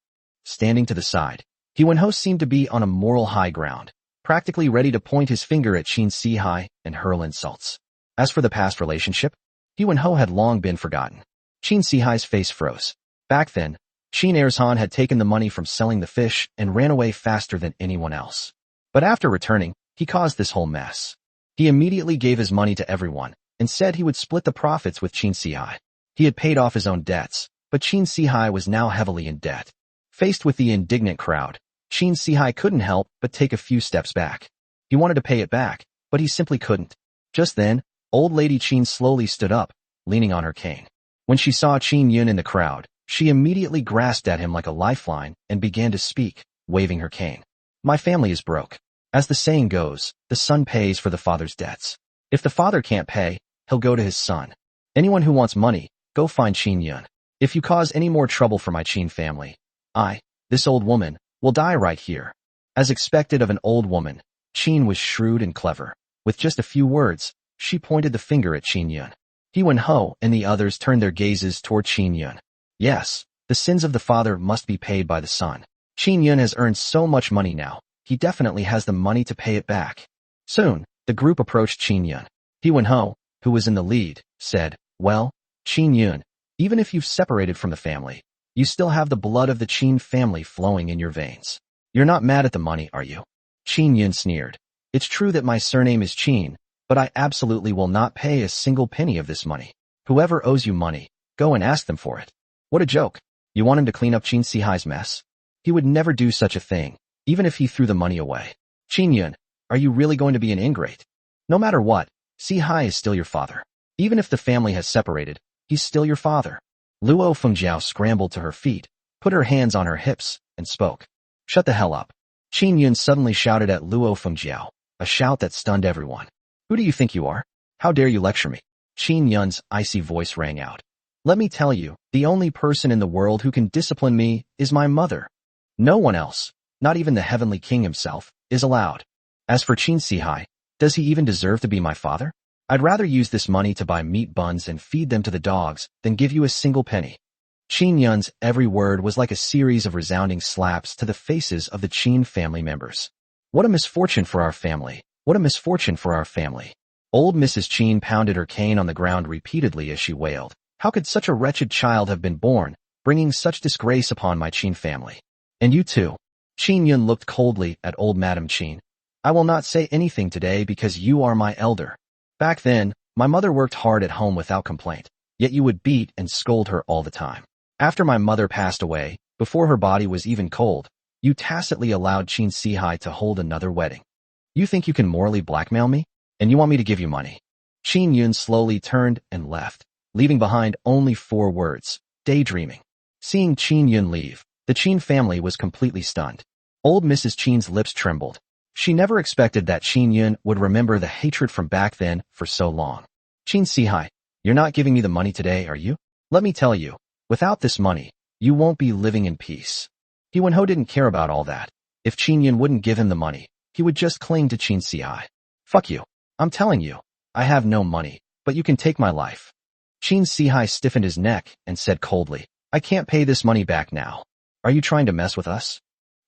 Standing to the side, He Wenho seemed to be on a moral high ground, practically ready to point his finger at Qin Sihai and hurl insults. As for the past relationship, He Wenho had long been forgotten. Qin Sihai's face froze. Back then, Qin Erzhan had taken the money from selling the fish and ran away faster than anyone else. But after returning, he caused this whole mess. He immediately gave his money to everyone and said he would split the profits with Qin Sihai. He had paid off his own debts, but Qin Sihai was now heavily in debt. Faced with the indignant crowd, Qin Sihai couldn't help but take a few steps back. He wanted to pay it back, but he simply couldn't. Just then, old lady Qin slowly stood up, leaning on her cane. When she saw Qin Yun in the crowd, she immediately grasped at him like a lifeline and began to speak, waving her cane. My family is broke. As the saying goes, the son pays for the father's debts. If the father can't pay, he'll go to his son. Anyone who wants money, go find Qin Yun. If you cause any more trouble for my Qin family, this old woman, will die right here. As expected of an old woman, Qin was shrewd and clever. With just a few words, she pointed the finger at Qin Yun. He Wenho and the others turned their gazes toward Qin Yun. Yes, the sins of the father must be paid by the son. Qin Yun has earned so much money now, he definitely has the money to pay it back. Soon, the group approached Qin Yun. He Wenho, who was in the lead, said, well, Qin Yun, even if you've separated from the family, you still have the blood of the Qin family flowing in your veins. You're not mad at the money, are you? Qin Yun sneered. It's true that my surname is Qin, but I absolutely will not pay a single penny of this money. Whoever owes you money, go and ask them for it. What a joke. You want him to clean up Qin Sihai's mess? He would never do such a thing, even if he threw the money away. Qin Yun, are you really going to be an ingrate? No matter what, Sihai is still your father. Even if the family has separated, he's still your father. Luo Fengjiao scrambled to her feet, put her hands on her hips, and spoke. Shut the hell up. Qin Yun suddenly shouted at Luo Fengjiao, a shout that stunned everyone. Who do you think you are? How dare you lecture me? Qin Yun's icy voice rang out. Let me tell you, the only person in the world who can discipline me is my mother. No one else, not even the heavenly king himself, is allowed. As for Qin Sihai, does he even deserve to be my father? I'd rather use this money to buy meat buns and feed them to the dogs than give you a single penny. Qin Yun's every word was like a series of resounding slaps to the faces of the Qin family members. What a misfortune for our family. What a misfortune for our family. Old Mrs. Qin pounded her cane on the ground repeatedly as she wailed. How could such a wretched child have been born, bringing such disgrace upon my Qin family? And you too. Qin Yun looked coldly at old Madame Qin. I will not say anything today because you are my elder. Back then, my mother worked hard at home without complaint, yet you would beat and scold her all the time. After my mother passed away, before her body was even cold, you tacitly allowed Qin Sihai to hold another wedding. You think you can morally blackmail me? And you want me to give you money? Qin Yun slowly turned and left, leaving behind only 4 words, daydreaming. Seeing Qin Yun leave, the Qin family was completely stunned. Old Mrs. Qin's lips trembled. She never expected that Qin Yun would remember the hatred from back then for so long. Qin Sihai, you're not giving me the money today, are you? Let me tell you, without this money, you won't be living in peace. He Wenho didn't care about all that. If Qin Yun wouldn't give him the money, he would just cling to Qin Sihai. Fuck you. I'm telling you, I have no money, but you can take my life. Qin Sihai stiffened his neck and said coldly, I can't pay this money back now. Are you trying to mess with us?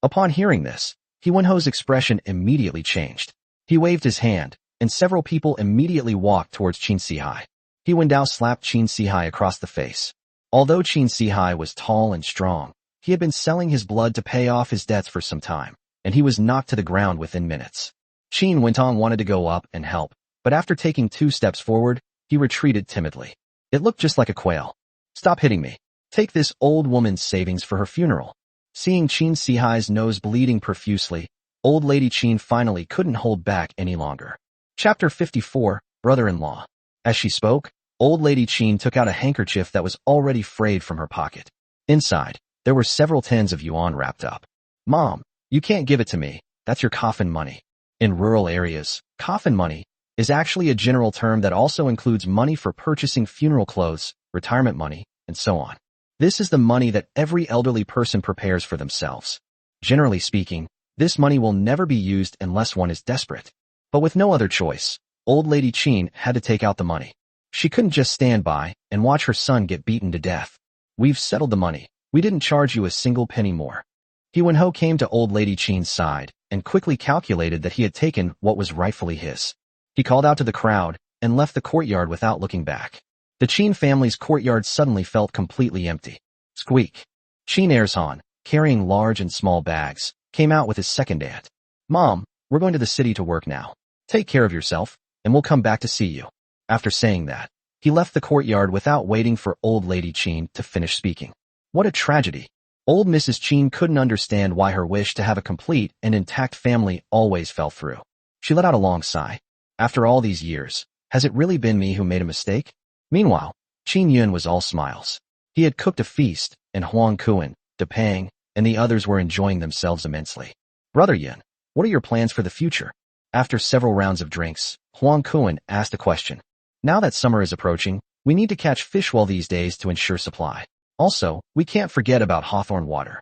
Upon hearing this, He Wenho's expression immediately changed. He waved his hand, and several people immediately walked towards Qin Sihai. He Wendao slapped Qin Sihai across the face. Although Qin Sihai was tall and strong, he had been selling his blood to pay off his debts for some time, and he was knocked to the ground within minutes. Qin Wentong wanted to go up and help, but after taking 2 steps forward, he retreated timidly. It looked just like a quail. Stop hitting me. Take this old woman's savings for her funeral. Seeing Qin Sihai's nose bleeding profusely, old lady Qin finally couldn't hold back any longer. Chapter 54, Brother-in-Law. As she spoke, old lady Qin took out a handkerchief that was already frayed from her pocket. Inside, there were several tens of yuan wrapped up. Mom, you can't give it to me. That's your coffin money. In rural areas, coffin money is actually a general term that also includes money for purchasing funeral clothes, retirement money, and so on. This is the money that every elderly person prepares for themselves. Generally speaking, this money will never be used unless one is desperate. But with no other choice, old lady Qin had to take out the money. She couldn't just stand by and watch her son get beaten to death. We've settled the money. We didn't charge you a single penny more. He Wenho came to old lady Qin's side and quickly calculated that he had taken what was rightfully his. He called out to the crowd and left the courtyard without looking back. The Qin family's courtyard suddenly felt completely empty. Squeak. Qin Erzhan, carrying large and small bags, came out with his second aunt. Mom, we're going to the city to work now. Take care of yourself, and we'll come back to see you. After saying that, he left the courtyard without waiting for old lady Qin to finish speaking. What a tragedy. Old Mrs. Qin couldn't understand why her wish to have a complete and intact family always fell through. She let out a long sigh. After all these years, has it really been me who made a mistake? Meanwhile, Qin Yun was all smiles. He had cooked a feast, and Huang Kuan, Depang, and the others were enjoying themselves immensely. Brother Yun, what are your plans for the future? After several rounds of drinks, Huang Kuan asked a question. Now that summer is approaching, we need to catch fish well these days to ensure supply. Also, we can't forget about hawthorn water.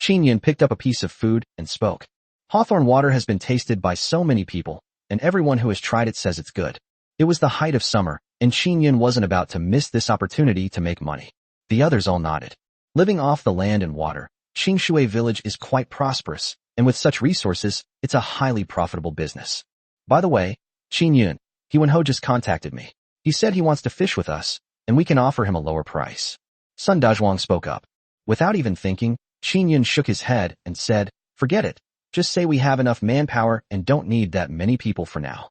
Qin Yun picked up a piece of food and spoke. Hawthorn water has been tasted by so many people, and everyone who has tried it says it's good. It was the height of summer, and Qin Yun wasn't about to miss this opportunity to make money. The others all nodded. Living off the land and water, Qingshui village is quite prosperous, and with such resources, it's a highly profitable business. By the way, Qin Yun, He Wenho just contacted me. He said he wants to fish with us, and we can offer him a lower price. Sun Dazhuang spoke up. Without even thinking, Qin Yun shook his head and said, forget it. Just say we have enough manpower and don't need that many people for now.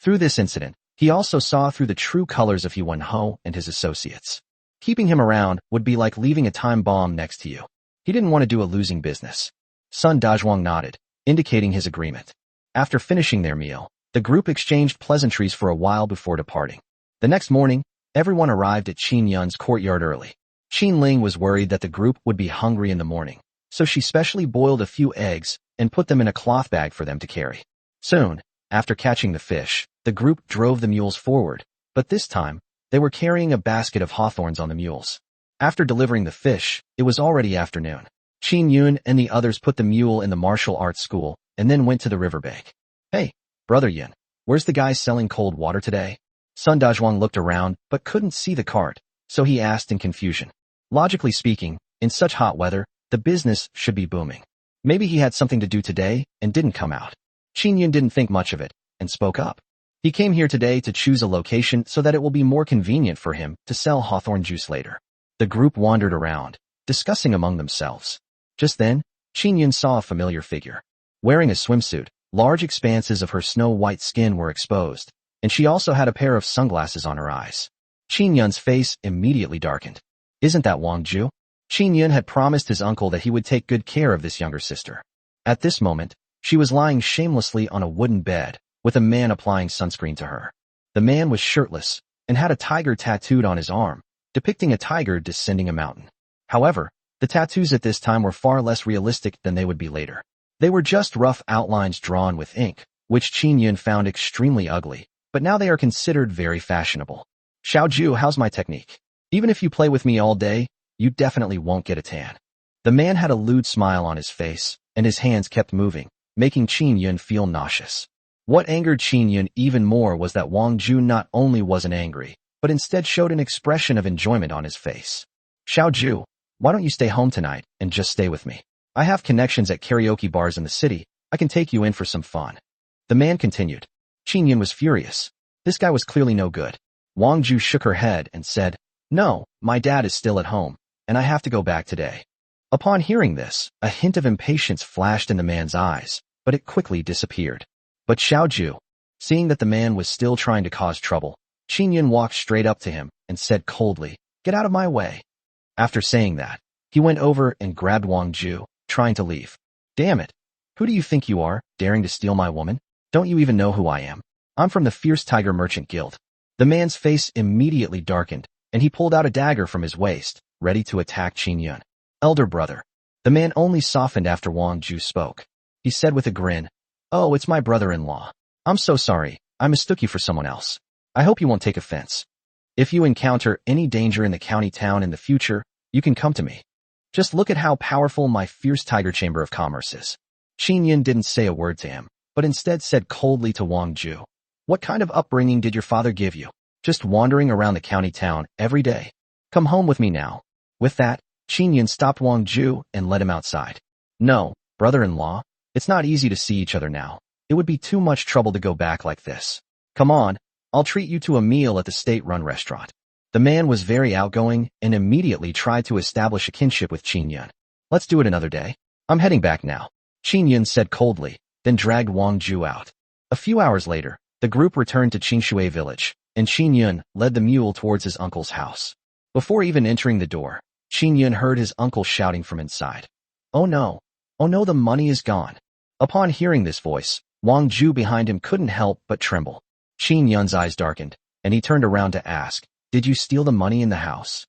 Through this incident, he also saw through the true colors of He Wenho and his associates. Keeping him around would be like leaving a time bomb next to you. He didn't want to do a losing business. Sun Dazhuang nodded, indicating his agreement. After finishing their meal, the group exchanged pleasantries for a while before departing. The next morning, everyone arrived at Qin Yun's courtyard early. Qin Ling was worried that the group would be hungry in the morning, so she specially boiled a few eggs and put them in a cloth bag for them to carry. Soon, after catching the fish, the group drove the mules forward, but this time, they were carrying a basket of hawthorns on the mules. After delivering the fish, it was already afternoon. Qin Yun and the others put the mule in the martial arts school and then went to the riverbank. Hey, Brother Yun, where's the guy selling cold water today? Sun Dazhuang looked around but couldn't see the cart, so he asked in confusion. Logically speaking, in such hot weather, the business should be booming. Maybe he had something to do today and didn't come out. Qin Yun didn't think much of it and spoke up. He came here today to choose a location so that it will be more convenient for him to sell hawthorn juice later. The group wandered around, discussing among themselves. Just then, Qin Yun saw a familiar figure. Wearing a swimsuit, large expanses of her snow-white skin were exposed, and she also had a pair of sunglasses on her eyes. Qin Yun's face immediately darkened. Isn't that Wang Ju? Qin Yun had promised his uncle that he would take good care of this younger sister. At this moment, she was lying shamelessly on a wooden bed, with a man applying sunscreen to her. The man was shirtless, and had a tiger tattooed on his arm, depicting a tiger descending a mountain. However, the tattoos at this time were far less realistic than they would be later. They were just rough outlines drawn with ink, which Qin Yun found extremely ugly, but now they are considered very fashionable. Xiao Ju, how's my technique? Even if you play with me all day, you definitely won't get a tan. The man had a lewd smile on his face, and his hands kept moving, making Qin Yun feel nauseous. What angered Qin Yun even more was that Wang Ju not only wasn't angry, but instead showed an expression of enjoyment on his face. Xiao Ju, why don't you stay home tonight and just stay with me? I have connections at karaoke bars in the city. I can take you in for some fun. The man continued. Qin Yun was furious. This guy was clearly no good. Wang Ju shook her head and said, no, my dad is still at home, and I have to go back today. Upon hearing this, a hint of impatience flashed in the man's eyes, but it quickly disappeared. But Xiao Ju, seeing that the man was still trying to cause trouble, Qin Yun walked straight up to him and said coldly, get out of my way. After saying that, he went over and grabbed Wang Ju, trying to leave. Damn it. Who do you think you are, daring to steal my woman? Don't you even know who I am? I'm from the Fierce Tiger Merchant Guild. The man's face immediately darkened, and he pulled out a dagger from his waist, ready to attack Qin Yun. Elder brother. The man only softened after Wang Ju spoke. He said with a grin, oh, it's my brother-in-law. I'm so sorry, I mistook you for someone else. I hope you won't take offense. If you encounter any danger in the county town in the future, you can come to me. Just look at how powerful my Fierce Tiger Chamber of Commerce is. Qin Yun didn't say a word to him, but instead said coldly to Wang Ju, what kind of upbringing did your father give you? Just wandering around the county town every day. Come home with me now. With that, Qin Yun stopped Wang Ju and led him outside. No, brother-in-law, it's not easy to see each other now. It would be too much trouble to go back like this. Come on, I'll treat you to a meal at the state-run restaurant. The man was very outgoing and immediately tried to establish a kinship with Qin Yun. Let's do it another day. I'm heading back now, Qin Yun said coldly, then dragged Wang Ju out. A few hours later, the group returned to Qingshui village, and Qin Yun led the mule towards his uncle's house. Before even entering the door, Qin Yun heard his uncle shouting from inside. Oh no, the money is gone. Upon hearing this voice, Wang Ju behind him couldn't help but tremble. Qin Yun's eyes darkened, and he turned around to ask, did you steal the money in the house?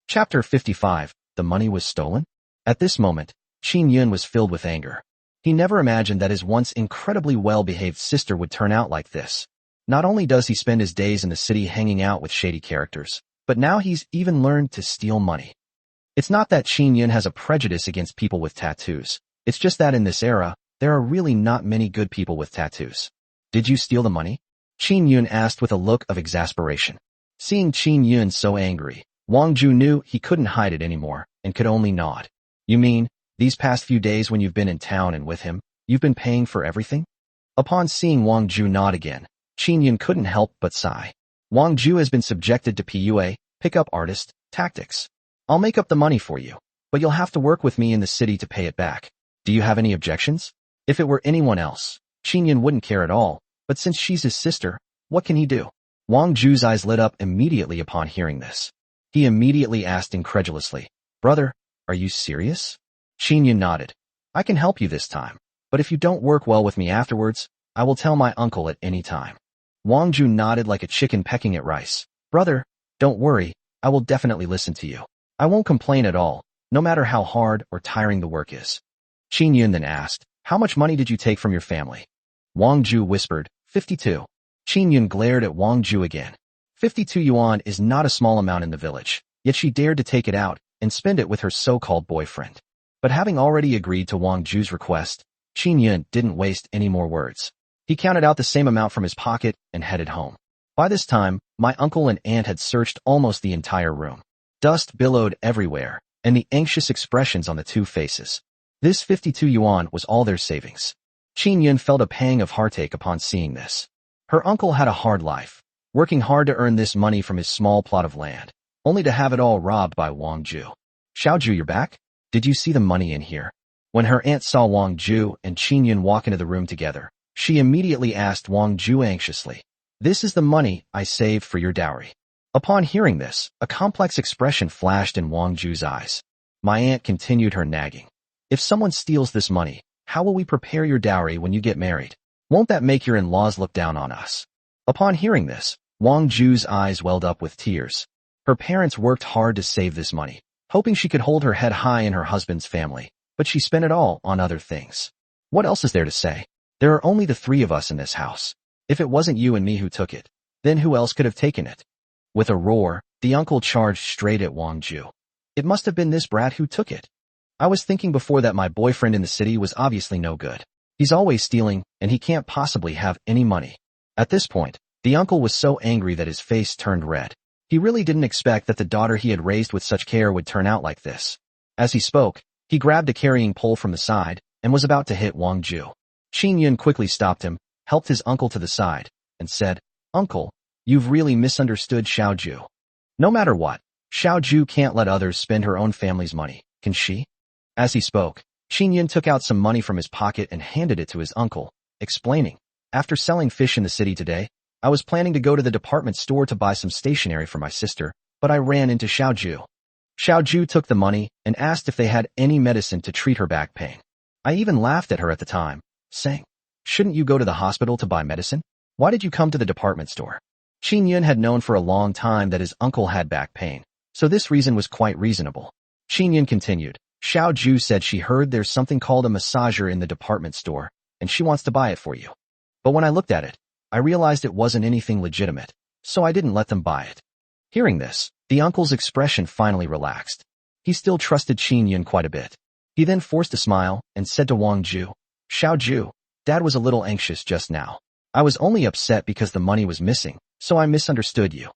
Chapter 55, The Money Was Stolen? At this moment, Qin Yun was filled with anger. He never imagined that his once incredibly well-behaved sister would turn out like this. Not only does he spend his days in the city hanging out with shady characters, but now he's even learned to steal money. It's not that Qin Yun has a prejudice against people with tattoos. It's just that in this era, there are really not many good people with tattoos. Did you steal the money? Qin Yun asked with a look of exasperation. Seeing Qin Yun so angry, Wang Ju knew he couldn't hide it anymore and could only nod. You mean, these past few days when you've been in town and with him, you've been paying for everything? Upon seeing Wang Ju nod again, Qin Yun couldn't help but sigh. Wang Ju has been subjected to PUA, pickup artist, tactics. I'll make up the money for you, but you'll have to work with me in the city to pay it back. Do you have any objections? If it were anyone else, Qin Yun wouldn't care at all, but since she's his sister, what can he do? Wang Ju's eyes lit up immediately upon hearing this. He immediately asked incredulously, brother, are you serious? Qin Yun nodded. I can help you this time, but if you don't work well with me afterwards, I will tell my uncle at any time. Wang Ju nodded like a chicken pecking at rice. Brother, don't worry, I will definitely listen to you. I won't complain at all, no matter how hard or tiring the work is. Qin Yun then asked, how much money did you take from your family? Wang Ju whispered, 52. Qin Yun glared at Wang Ju again. 52 yuan is not a small amount in the village, yet she dared to take it out and spend it with her so-called boyfriend. But having already agreed to Wang Ju's request, Qin Yun didn't waste any more words. He counted out the same amount from his pocket and headed home. By this time, my uncle and aunt had searched almost the entire room. Dust billowed everywhere, and the anxious expressions on the two faces. This 52 yuan was all their savings. Qin Yun felt a pang of heartache upon seeing this. Her uncle had a hard life, working hard to earn this money from his small plot of land, only to have it all robbed by Wang Ju. Xiaoju, you're back? Did you see the money in here? When her aunt saw Wang Ju and Qin Yun walk into the room together, she immediately asked Wang Ju anxiously, this is the money I saved for your dowry. Upon hearing this, a complex expression flashed in Wang Ju's eyes. My aunt continued her nagging. If someone steals this money, how will we prepare your dowry when you get married? Won't that make your in-laws look down on us? Upon hearing this, Wang Ju's eyes welled up with tears. Her parents worked hard to save this money, hoping she could hold her head high in her husband's family, but she spent it all on other things. What else is there to say? There are only the three of us in this house. If it wasn't you and me who took it, then who else could have taken it? With a roar, the uncle charged straight at Wang Ju. It must have been this brat who took it. I was thinking before that my boyfriend in the city was obviously no good. He's always stealing, and he can't possibly have any money. At this point, the uncle was so angry that his face turned red. He really didn't expect that the daughter he had raised with such care would turn out like this. As he spoke, he grabbed a carrying pole from the side and was about to hit Wang Ju. Qin Yun quickly stopped him, helped his uncle to the side, and said, Uncle, you've really misunderstood Xiaoju. No matter what, Xiaoju can't let others spend her own family's money, can she? As he spoke, Qin Yun took out some money from his pocket and handed it to his uncle, explaining, after selling fish in the city today, I was planning to go to the department store to buy some stationery for my sister, but I ran into Xiaoju. Xiaoju took the money and asked if they had any medicine to treat her back pain. I even laughed at her at the time, saying, shouldn't you go to the hospital to buy medicine? Why did you come to the department store? Qin Yun had known for a long time that his uncle had back pain, so this reason was quite reasonable. Qin Yun continued, Xiaoju said she heard there's something called a massager in the department store, and she wants to buy it for you. But when I looked at it, I realized it wasn't anything legitimate, so I didn't let them buy it. Hearing this, the uncle's expression finally relaxed. He still trusted Qin Yun quite a bit. He then forced a smile and said to Wang Ju, Xiaoju, Dad was a little anxious just now. I was only upset because the money was missing, so I misunderstood you.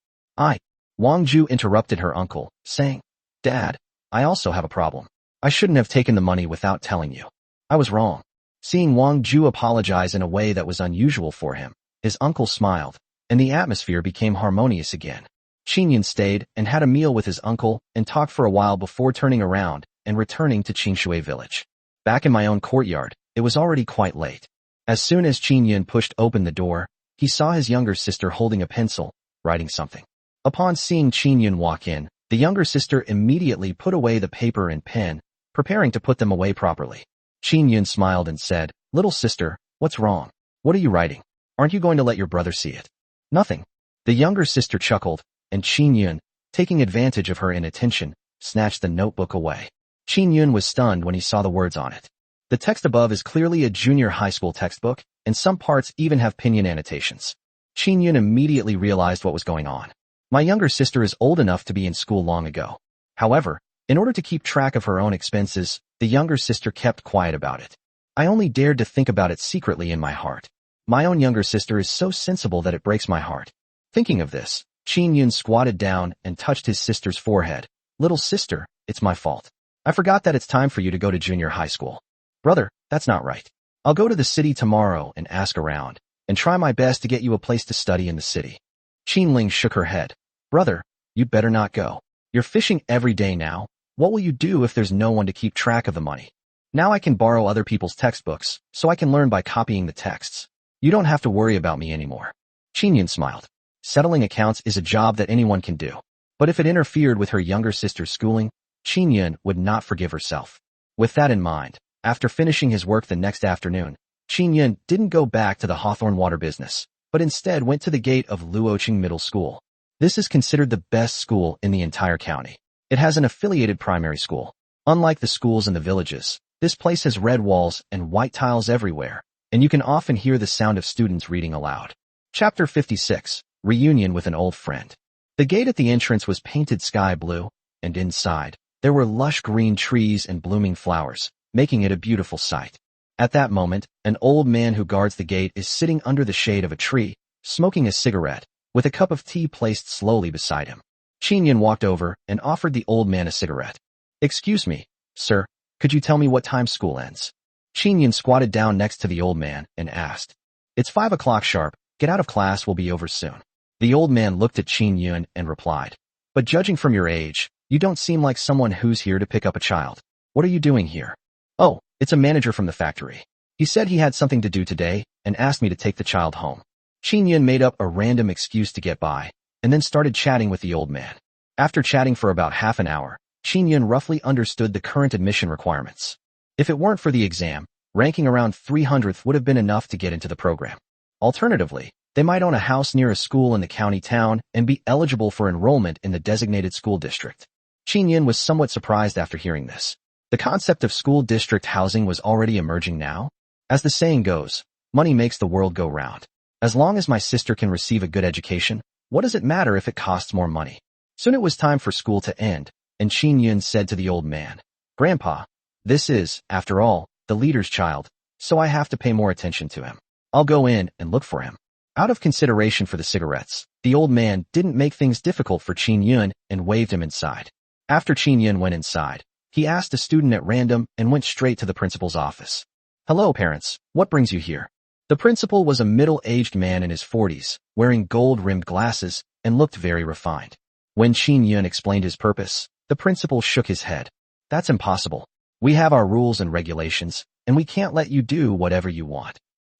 Wang Ju interrupted her uncle, saying, Dad, I also have a problem. I shouldn't have taken the money without telling you. I was wrong. Seeing Wang Ju apologize in a way that was unusual for him, his uncle smiled, and the atmosphere became harmonious again. Qingyun stayed and had a meal with his uncle and talked for a while before turning around and returning to Qingshui village. Back in my own courtyard, it was already quite late. As soon as Qingyun pushed open the door, he saw his younger sister holding a pencil, writing something. Upon seeing Qingyun walk in, the younger sister immediately put away the paper and pen, preparing to put them away properly. Qingyun smiled and said, "Little sister, what's wrong? What are you writing? Aren't you going to let your brother see it?" "Nothing." The younger sister chuckled, and Qingyun, taking advantage of her inattention, snatched the notebook away. Qingyun was stunned when he saw the words on it. The text above is clearly a junior high school textbook, and some parts even have pinyin annotations. Qingyun immediately realized what was going on. My younger sister is old enough to be in school long ago. However, in order to keep track of her own expenses, the younger sister kept quiet about it. I only dared to think about it secretly in my heart. My own younger sister is so sensible that it breaks my heart. Thinking of this, Qingyun squatted down and touched his sister's forehead. "Little sister, it's my fault. I forgot that it's time for you to go to junior high school." "Brother, that's not right. I'll go to the city tomorrow and ask around, and try my best to get you a place to study in the city." Qinling shook her head. "Brother, you'd better not go. You're fishing every day now. What will you do if there's no one to keep track of the money? Now I can borrow other people's textbooks, so I can learn by copying the texts. You don't have to worry about me anymore." Qingyun smiled. Settling accounts is a job that anyone can do. But if it interfered with her younger sister's schooling, Qingyun would not forgive herself. With that in mind, after finishing his work the next afternoon, Qingyun didn't go back to the Hawthorne water business, but instead went to the gate of Luoqing Middle School. This is considered the best school in the entire county. It has an affiliated primary school. Unlike the schools in the villages, this place has red walls and white tiles everywhere, and you can often hear the sound of students reading aloud. Chapter 56, Reunion with an Old Friend. The gate at the entrance was painted sky blue, and inside, there were lush green trees and blooming flowers, making it a beautiful sight. At that moment, an old man who guards the gate is sitting under the shade of a tree, smoking a cigarette, with a cup of tea placed slowly beside him. Qingyun walked over and offered the old man a cigarette. "Excuse me, sir, could you tell me what time school ends?" Qingyun squatted down next to the old man and asked. "It's 5 o'clock sharp. Get out of class, we'll be over soon." The old man looked at Qingyun and replied, "But judging from your age, you don't seem like someone who's here to pick up a child. What are you doing here?" "Oh, it's a manager from the factory. He said he had something to do today and asked me to take the child home." Qingyun made up a random excuse to get by, and then started chatting with the old man. After chatting for about half an hour, Qingyun roughly understood the current admission requirements. If it weren't for the exam, ranking around 300th would have been enough to get into the program. Alternatively, they might own a house near a school in the county town and be eligible for enrollment in the designated school district. Qingyun was somewhat surprised after hearing this. The concept of school district housing was already emerging now. As the saying goes, money makes the world go round. As long as my sister can receive a good education, what does it matter if it costs more money? Soon it was time for school to end, and Qingyun said to the old man, "Grandpa, this is, after all, the leader's child, so I have to pay more attention to him. I'll go in and look for him." Out of consideration for the cigarettes, the old man didn't make things difficult for Qingyun and waved him inside. After Qingyun went inside, he asked a student at random and went straight to the principal's office. "Hello, parents. What brings you here?" The principal was a middle-aged man in his 40s, wearing gold-rimmed glasses, and looked very refined. When Qingyun explained his purpose, the principal shook his head. "That's impossible. We have our rules and regulations, and we can't let you do whatever you want."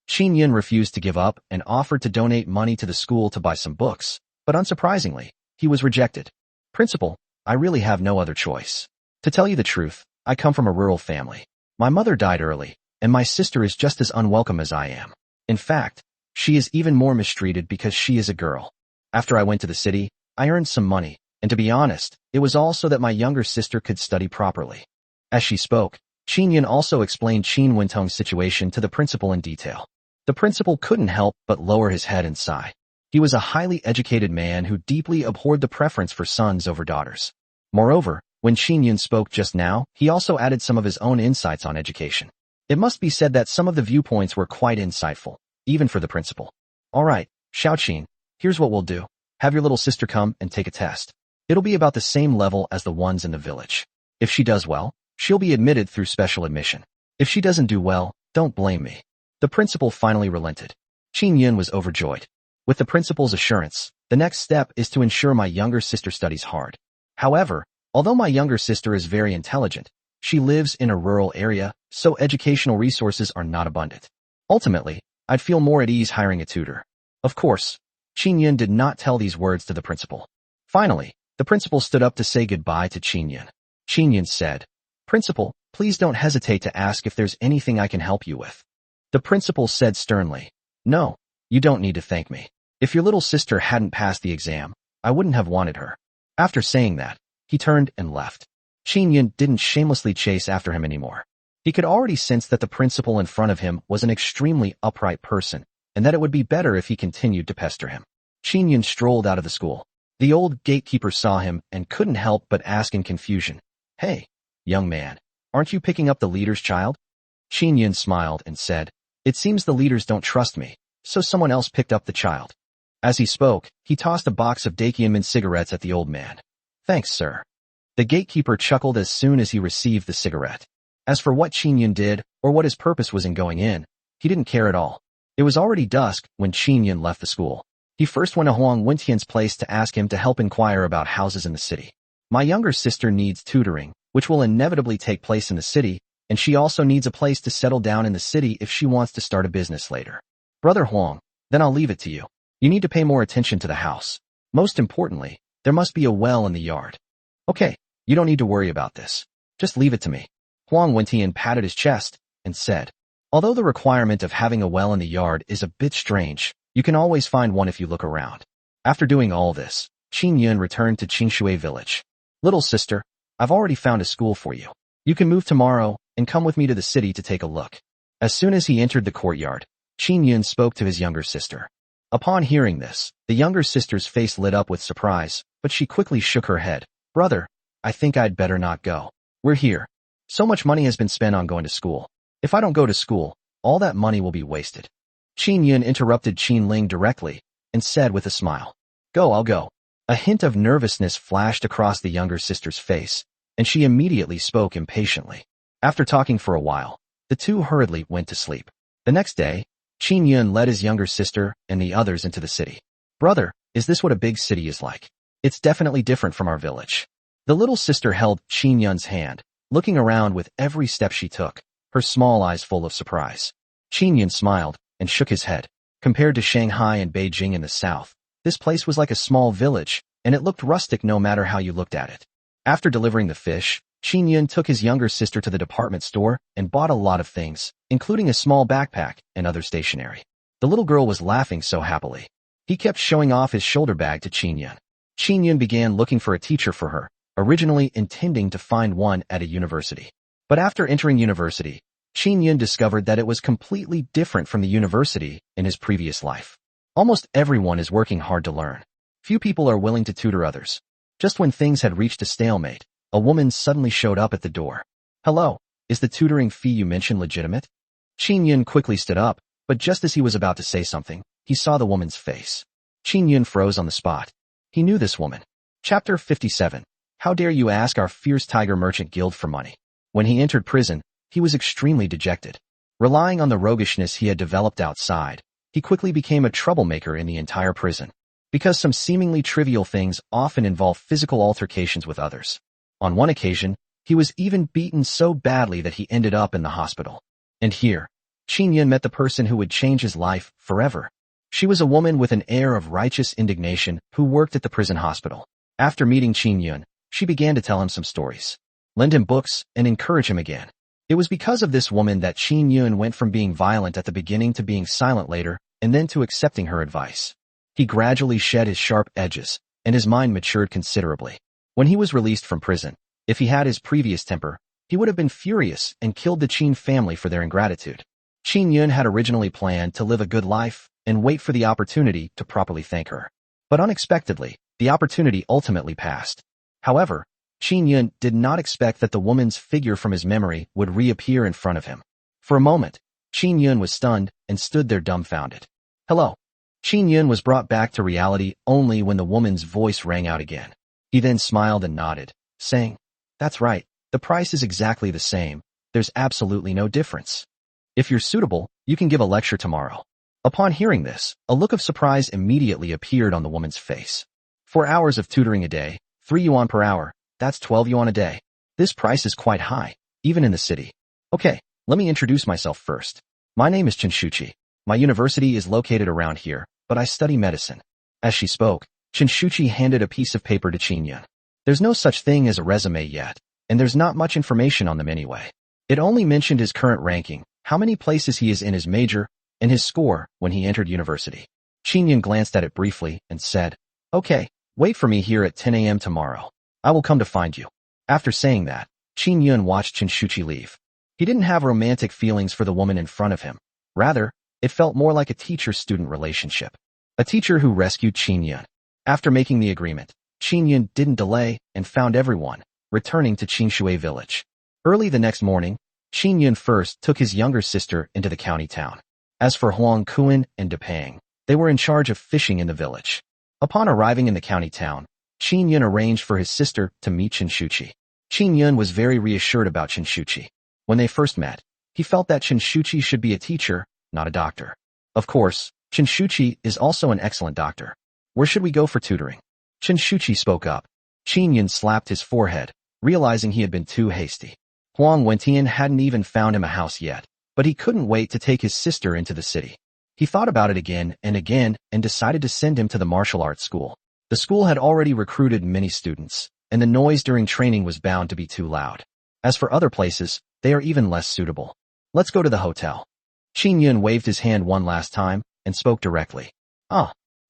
Qingyun refused to give up and offered to donate money to the school to buy some books, but unsurprisingly, he was rejected. "Principal, I really have no other choice. To tell you the truth, I come from a rural family. My mother died early, and my sister is just as unwelcome as I am. In fact, she is even more mistreated because she is a girl. After I went to the city, I earned some money, and to be honest, it was all so that my younger sister could study properly." As she spoke, Qingyun also explained Qin Wentong's situation to the principal in detail. The principal couldn't help but lower his head and sigh. He was a highly educated man who deeply abhorred the preference for sons over daughters. Moreover, when Qingyun spoke just now, he also added some of his own insights on education. It must be said that some of the viewpoints were quite insightful, even for the principal. "All right, Xiaoqin, here's what we'll do. Have your little sister come and take a test. It'll be about the same level as the ones in the village. If she does well, she'll be admitted through special admission. If she doesn't do well, don't blame me. The principal finally relented. Qin Yun was overjoyed. With the principal's assurance, the next step is to ensure my younger sister studies hard. However, although my younger sister is very intelligent, she lives in a rural area, so educational resources are not abundant. Ultimately, I'd feel more at ease hiring a tutor. Of course, Qin Yun did not tell these words to the principal. Finally, the principal stood up to say goodbye to Qin Yun. Qin Yun said, "Principal, please don't hesitate to ask if there's anything I can help you with." The principal said sternly, "No, you don't need to thank me. If your little sister hadn't passed the exam, I wouldn't have wanted her." After saying that, he turned and left. Qin Yun didn't shamelessly chase after him anymore. He could already sense that the principal in front of him was an extremely upright person, and that it would be better if he continued to pester him. Qin Yun strolled out of the school. The old gatekeeper saw him and couldn't help but ask in confusion, "Hey, young man, aren't you picking up the leader's child?" Qin Yun smiled and said, "It seems the leaders don't trust me, so someone else picked up the child." As he spoke, he tossed a box of Dakian cigarettes at the old man. "Thanks, sir." The gatekeeper chuckled as soon as he received the cigarette. As for what Qin Yun did, or what his purpose was in going in, he didn't care at all. It was already dusk when Qin Yun left the school. He first went to Huang Wentian's place to ask him to help inquire about houses in the city. My younger sister needs tutoring, which will inevitably take place in the city, and she also needs a place to settle down in the city if she wants to start a business later. Brother Huang, then I'll leave it to you. You need to pay more attention to the house. Most importantly, there must be a well in the yard. Okay, you don't need to worry about this. Just leave it to me. Huang Wentian patted his chest and said, "Although the requirement of having a well in the yard is a bit strange, you can always find one if you look around." After doing all this, Qin Yun returned to Qingshui village. "Little sister, I've already found a school for you. You can move tomorrow and come with me to the city to take a look." As soon as he entered the courtyard, Qin Yun spoke to his younger sister. Upon hearing this, the younger sister's face lit up with surprise, but she quickly shook her head. "Brother, I think I'd better not go. We're here. So much money has been spent on going to school. If I don't go to school, all that money will be wasted." Qin Yun interrupted Qin Ling directly and said with a smile, "Go, I'll go." A hint of nervousness flashed across the younger sister's face, and she immediately spoke impatiently. After talking for a while, the two hurriedly went to sleep. The next day, Qin Yun led his younger sister and the others into the city. "Brother, is this what a big city is like? It's definitely different from our village." The little sister held Qin Yun's hand, looking around with every step she took, her small eyes full of surprise. Qin Yun smiled and shook his head. Compared to Shanghai and Beijing in the south, this place was like a small village, and it looked rustic no matter how you looked at it. After delivering the fish, Qin Yun took his younger sister to the department store and bought a lot of things, including a small backpack and other stationery. The little girl was laughing so happily. He kept showing off his shoulder bag to Qin Yun. Qin Yun began looking for a teacher for her, originally intending to find one at a university. But after entering university, Qin Yun discovered that it was completely different from the university in his previous life. Almost everyone is working hard to learn. Few people are willing to tutor others. Just when things had reached a stalemate, a woman suddenly showed up at the door. "Hello, is the tutoring fee you mentioned legitimate?" Qin Yun quickly stood up, but just as he was about to say something, he saw the woman's face. Qin Yun froze on the spot. He knew this woman. Chapter 57. How dare you ask our fierce tiger merchant guild for money? When he entered prison, he was extremely dejected. Relying on the roguishness he had developed outside, he quickly became a troublemaker in the entire prison. Because some seemingly trivial things often involve physical altercations with others. On one occasion, he was even beaten so badly that he ended up in the hospital. And here, Qin Yun met the person who would change his life forever. She was a woman with an air of righteous indignation who worked at the prison hospital. After meeting Qin Yun, she began to tell him some stories, lend him books, and encourage him again. It was because of this woman that Qin Yun went from being violent at the beginning to being silent later, and then to accepting her advice. He gradually shed his sharp edges, and his mind matured considerably. When he was released from prison, if he had his previous temper, he would have been furious and killed the Qin family for their ingratitude. Qin Yun had originally planned to live a good life and wait for the opportunity to properly thank her. But unexpectedly, the opportunity ultimately passed. However, Qin Yun did not expect that the woman's figure from his memory would reappear in front of him. For a moment, Qin Yun was stunned and stood there dumbfounded. "Hello." Qin Yun was brought back to reality only when the woman's voice rang out again. He then smiled and nodded, saying, "That's right, The price is exactly the same. There's absolutely no difference. If you're suitable, you can give a lecture tomorrow. Upon hearing this, a look of surprise immediately appeared on the woman's face. 4 hours of tutoring a day, 3 yuan per hour, that's 12 yuan a day. This price is quite high, even in the city. Okay, let me introduce myself first. My name is Chinshuchi. My university is located around here, but I study medicine. As she spoke, Chinshuchi handed a piece of paper to Qingyun. There's no such thing as a resume yet, and there's not much information on them anyway. It only mentioned his current ranking, how many places he is in his major, and his score when he entered university. Qingyun glanced at it briefly and said, "Okay, wait for me here at 10 a.m. tomorrow. I will come to find you." After saying that, Qingyun watched Chinshuchi leave. He didn't have romantic feelings for the woman in front of him. Rather, it felt more like a teacher-student relationship. A teacher who rescued Qingyun. After making the agreement, Qingyun didn't delay and found everyone, returning to Qinshui village. Early the next morning, Qingyun first took his younger sister into the county town. As for Huang Kuan and Depang, they were in charge of fishing in the village. Upon arriving in the county town, Qingyun arranged for his sister to meet Chinshuchi. Qingyun was very reassured about Chinshuchi. When they first met, he felt that Chinshuchi should be a teacher, not a doctor. Of course, Chinshuchi is also an excellent doctor. Where should we go for tutoring? Chinshuchi spoke up. Qingyun slapped his forehead, realizing he had been too hasty. Huang Wentian hadn't even found him a house yet, but he couldn't wait to take his sister into the city. He thought about it again and decided to send him to the martial arts school. The school had already recruited many students, and the noise during training was bound to be too loud. As for other places, they are even less suitable. Let's go to the hotel. Qingyun waved his hand one last time and spoke directly.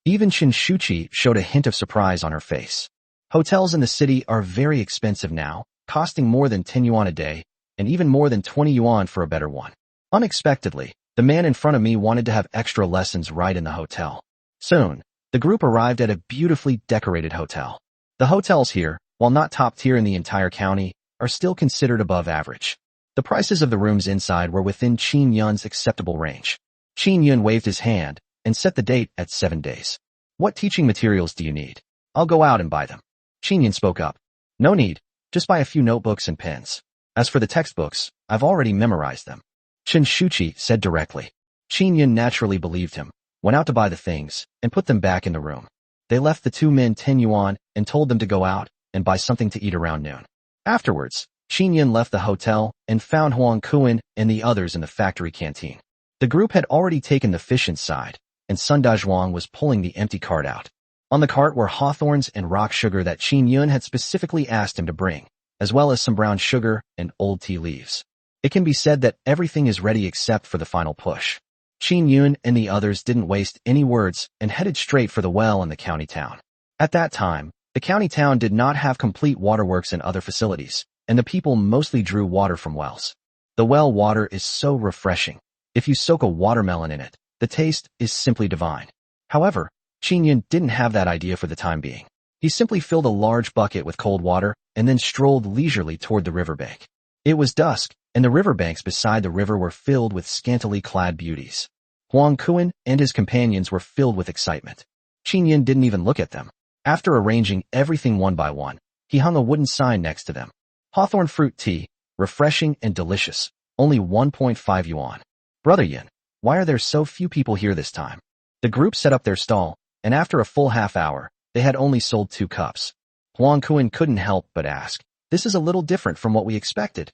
Even Chinshuchi showed a hint of surprise on her face. Hotels in the city are very expensive now, costing more than 10 yuan a day, and even more than 20 yuan for a better one. Unexpectedly, the man in front of me wanted to have extra lessons right in the hotel. Soon, the group arrived at a beautifully decorated hotel. The hotels here, while not top tier in the entire county, are still considered above average. The prices of the rooms inside were within Qingyun's acceptable range. Qingyun waved his hand and set the date at 7 days. What teaching materials do you need? I'll go out and buy them. Qingyun spoke up. No need, just buy a few notebooks and pens. As for the textbooks, I've already memorized them. Chinshuchi said directly. Qingyun naturally believed him, went out to buy the things, and put them back in the room. They left the 2 men 10 yuan and told them to go out and buy something to eat around noon. Afterwards, Qingyun left the hotel and found Huang Kuan and the others in the factory canteen. The group had already taken the fish inside, and Sundazhuang was pulling the empty cart out. On the cart were hawthorns and rock sugar that Qingyun had specifically asked him to bring, as well as some brown sugar and old tea leaves. It can be said that everything is ready except for the final push. Qingyun and the others didn't waste any words and headed straight for the well in the county town. At that time, the county town did not have complete waterworks and other facilities, and the people mostly drew water from wells. The well water is so refreshing. If you soak a watermelon in it, the taste is simply divine. However, Qingyun didn't have that idea for the time being. He simply filled a large bucket with cold water and then strolled leisurely toward the riverbank. It was dusk, and the riverbanks beside the river were filled with scantily clad beauties. Huang Kuan and his companions were filled with excitement. Qingyun didn't even look at them. After arranging everything one by one, he hung a wooden sign next to them. Hawthorn fruit tea, refreshing and delicious, only 1.5 yuan. Brother Yin, why are there so few people here this time? The group set up their stall, and after a full half hour, they had only sold 2 cups. Huang Kuan couldn't help but ask, this is a little different from what we expected.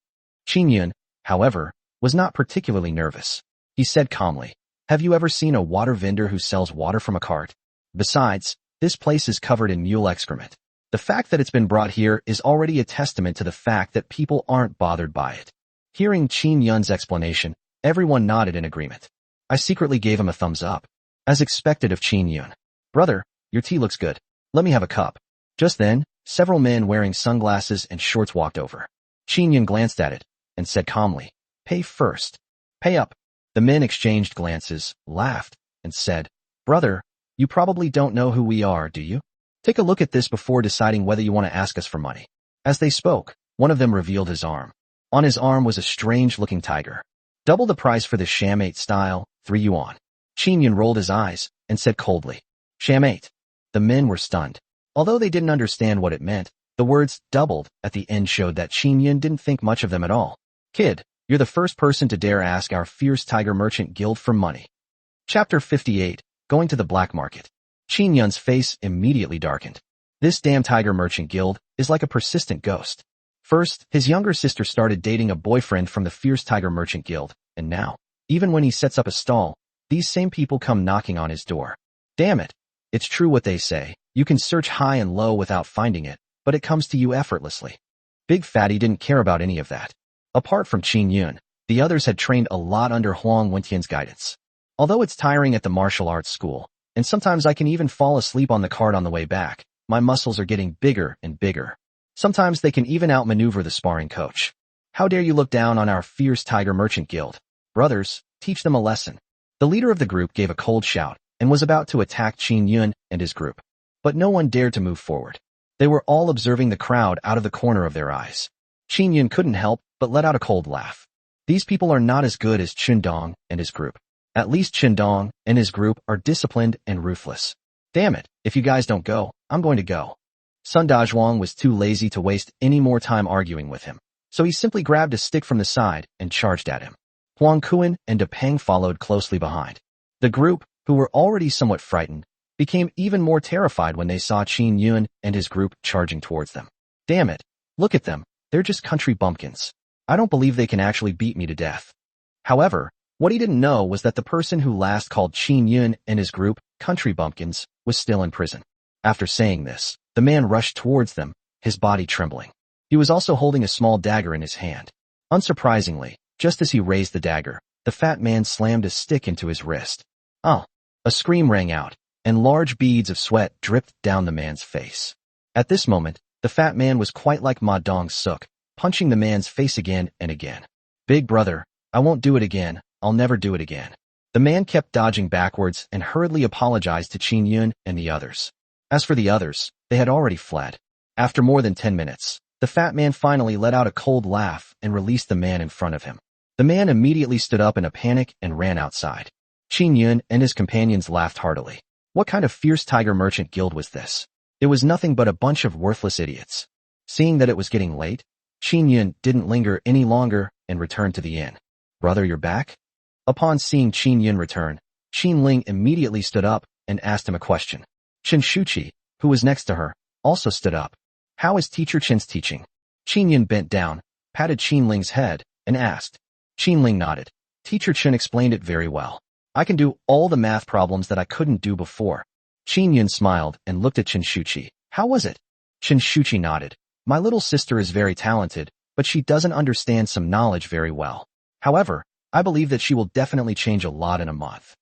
Qingyun, however, was not particularly nervous. He said calmly, have you ever seen a water vendor who sells water from a cart? Besides, this place is covered in mule excrement. The fact that it's been brought here is already a testament to the fact that people aren't bothered by it. Hearing Qingyun's explanation, everyone nodded in agreement. I secretly gave him a thumbs up. As expected of Qingyun. Brother, your tea looks good. Let me have a cup. Just then, several men wearing sunglasses and shorts walked over. Qingyun glanced at it and said calmly, pay first. Pay up. The men exchanged glances, laughed, and said, brother, you probably don't know who we are, do you? Take a look at this before deciding whether you want to ask us for money. As they spoke, one of them revealed his arm. On his arm was a strange-looking tiger. Double the price for the Shamate style, 3 yuan. Qingyun rolled his eyes and said coldly, Shamate. The men were stunned. Although they didn't understand what it meant, The words doubled at the end showed that Qin Yun didn't think much of them at all. Kid, you're the first person to dare ask our fierce tiger merchant guild for money. Chapter 58, Going to the Black Market. Qin Yun's face immediately darkened. This damn tiger merchant guild is like a persistent ghost. First, his younger sister started dating a boyfriend from the fierce tiger merchant guild, and now, even when he sets up a stall, these same people come knocking on his door. Damn it. It's true what they say. You can search high and low without finding it, but it comes to you effortlessly. Big Fatty didn't care about any of that. Apart from Qin Yun, the others had trained a lot under Huang Wentian's guidance. Although it's tiring at the martial arts school, and sometimes I can even fall asleep on the cart on the way back, my muscles are getting bigger and bigger. Sometimes they can even outmaneuver the sparring coach. How dare you look down on our fierce tiger merchant guild? Brothers, teach them a lesson. The leader of the group gave a cold shout and was about to attack Qin Yun and his group. But no one dared to move forward. They were all observing the crowd out of the corner of their eyes. Qin Yun couldn't help but let out a cold laugh. These people are not as good as Chen Dong and his group. At least Chen Dong and his group are disciplined and ruthless. Damn it, if you guys don't go, I'm going to go. Sun Dazhuang was too lazy to waste any more time arguing with him, so he simply grabbed a stick from the side and charged at him. Huang Kuan and De Peng followed closely behind. The group, who were already somewhat frightened, became even more terrified when they saw Qin Yun and his group charging towards them. Damn it, look at them, they're just country bumpkins. I don't believe they can actually beat me to death. However, what he didn't know was that the person who last called Qin Yun and his group country bumpkins was still in prison. After saying this, the man rushed towards them, his body trembling. He was also holding a small dagger in his hand. Unsurprisingly, just as he raised the dagger, the fat man slammed a stick into his wrist. Oh! A scream rang out, and large beads of sweat dripped down the man's face. At this moment, the fat man was quite like Ma Dong Suk, punching the man's face again and again. Big brother, I won't do it again, I'll never do it again. The man kept dodging backwards and hurriedly apologized to Qin Yun and the others. As for the others, they had already fled. After more than 10 minutes, the fat man finally let out a cold laugh and released the man in front of him. The man immediately stood up in a panic and ran outside. Qin Yun and his companions laughed heartily. What kind of fierce tiger merchant guild was this? It was nothing but a bunch of worthless idiots. Seeing that it was getting late, Qin Yun didn't linger any longer and returned to the inn. Brother, you're back? Upon seeing Qin Yun return, Qin Ling immediately stood up and asked him a question. Chen Shuqi, who was next to her, also stood up. How is Teacher Chen's teaching? Qin Yun bent down, patted Qin Ling's head, and asked. Qin Ling nodded. Teacher Chen explained it very well. I can do all the math problems that I couldn't do before. Qin Yun smiled and looked at Chen Shuqi. How was it? Chen Shuqi nodded. My little sister is very talented, but she doesn't understand some knowledge very well. However, I believe that she will definitely change a lot in a month.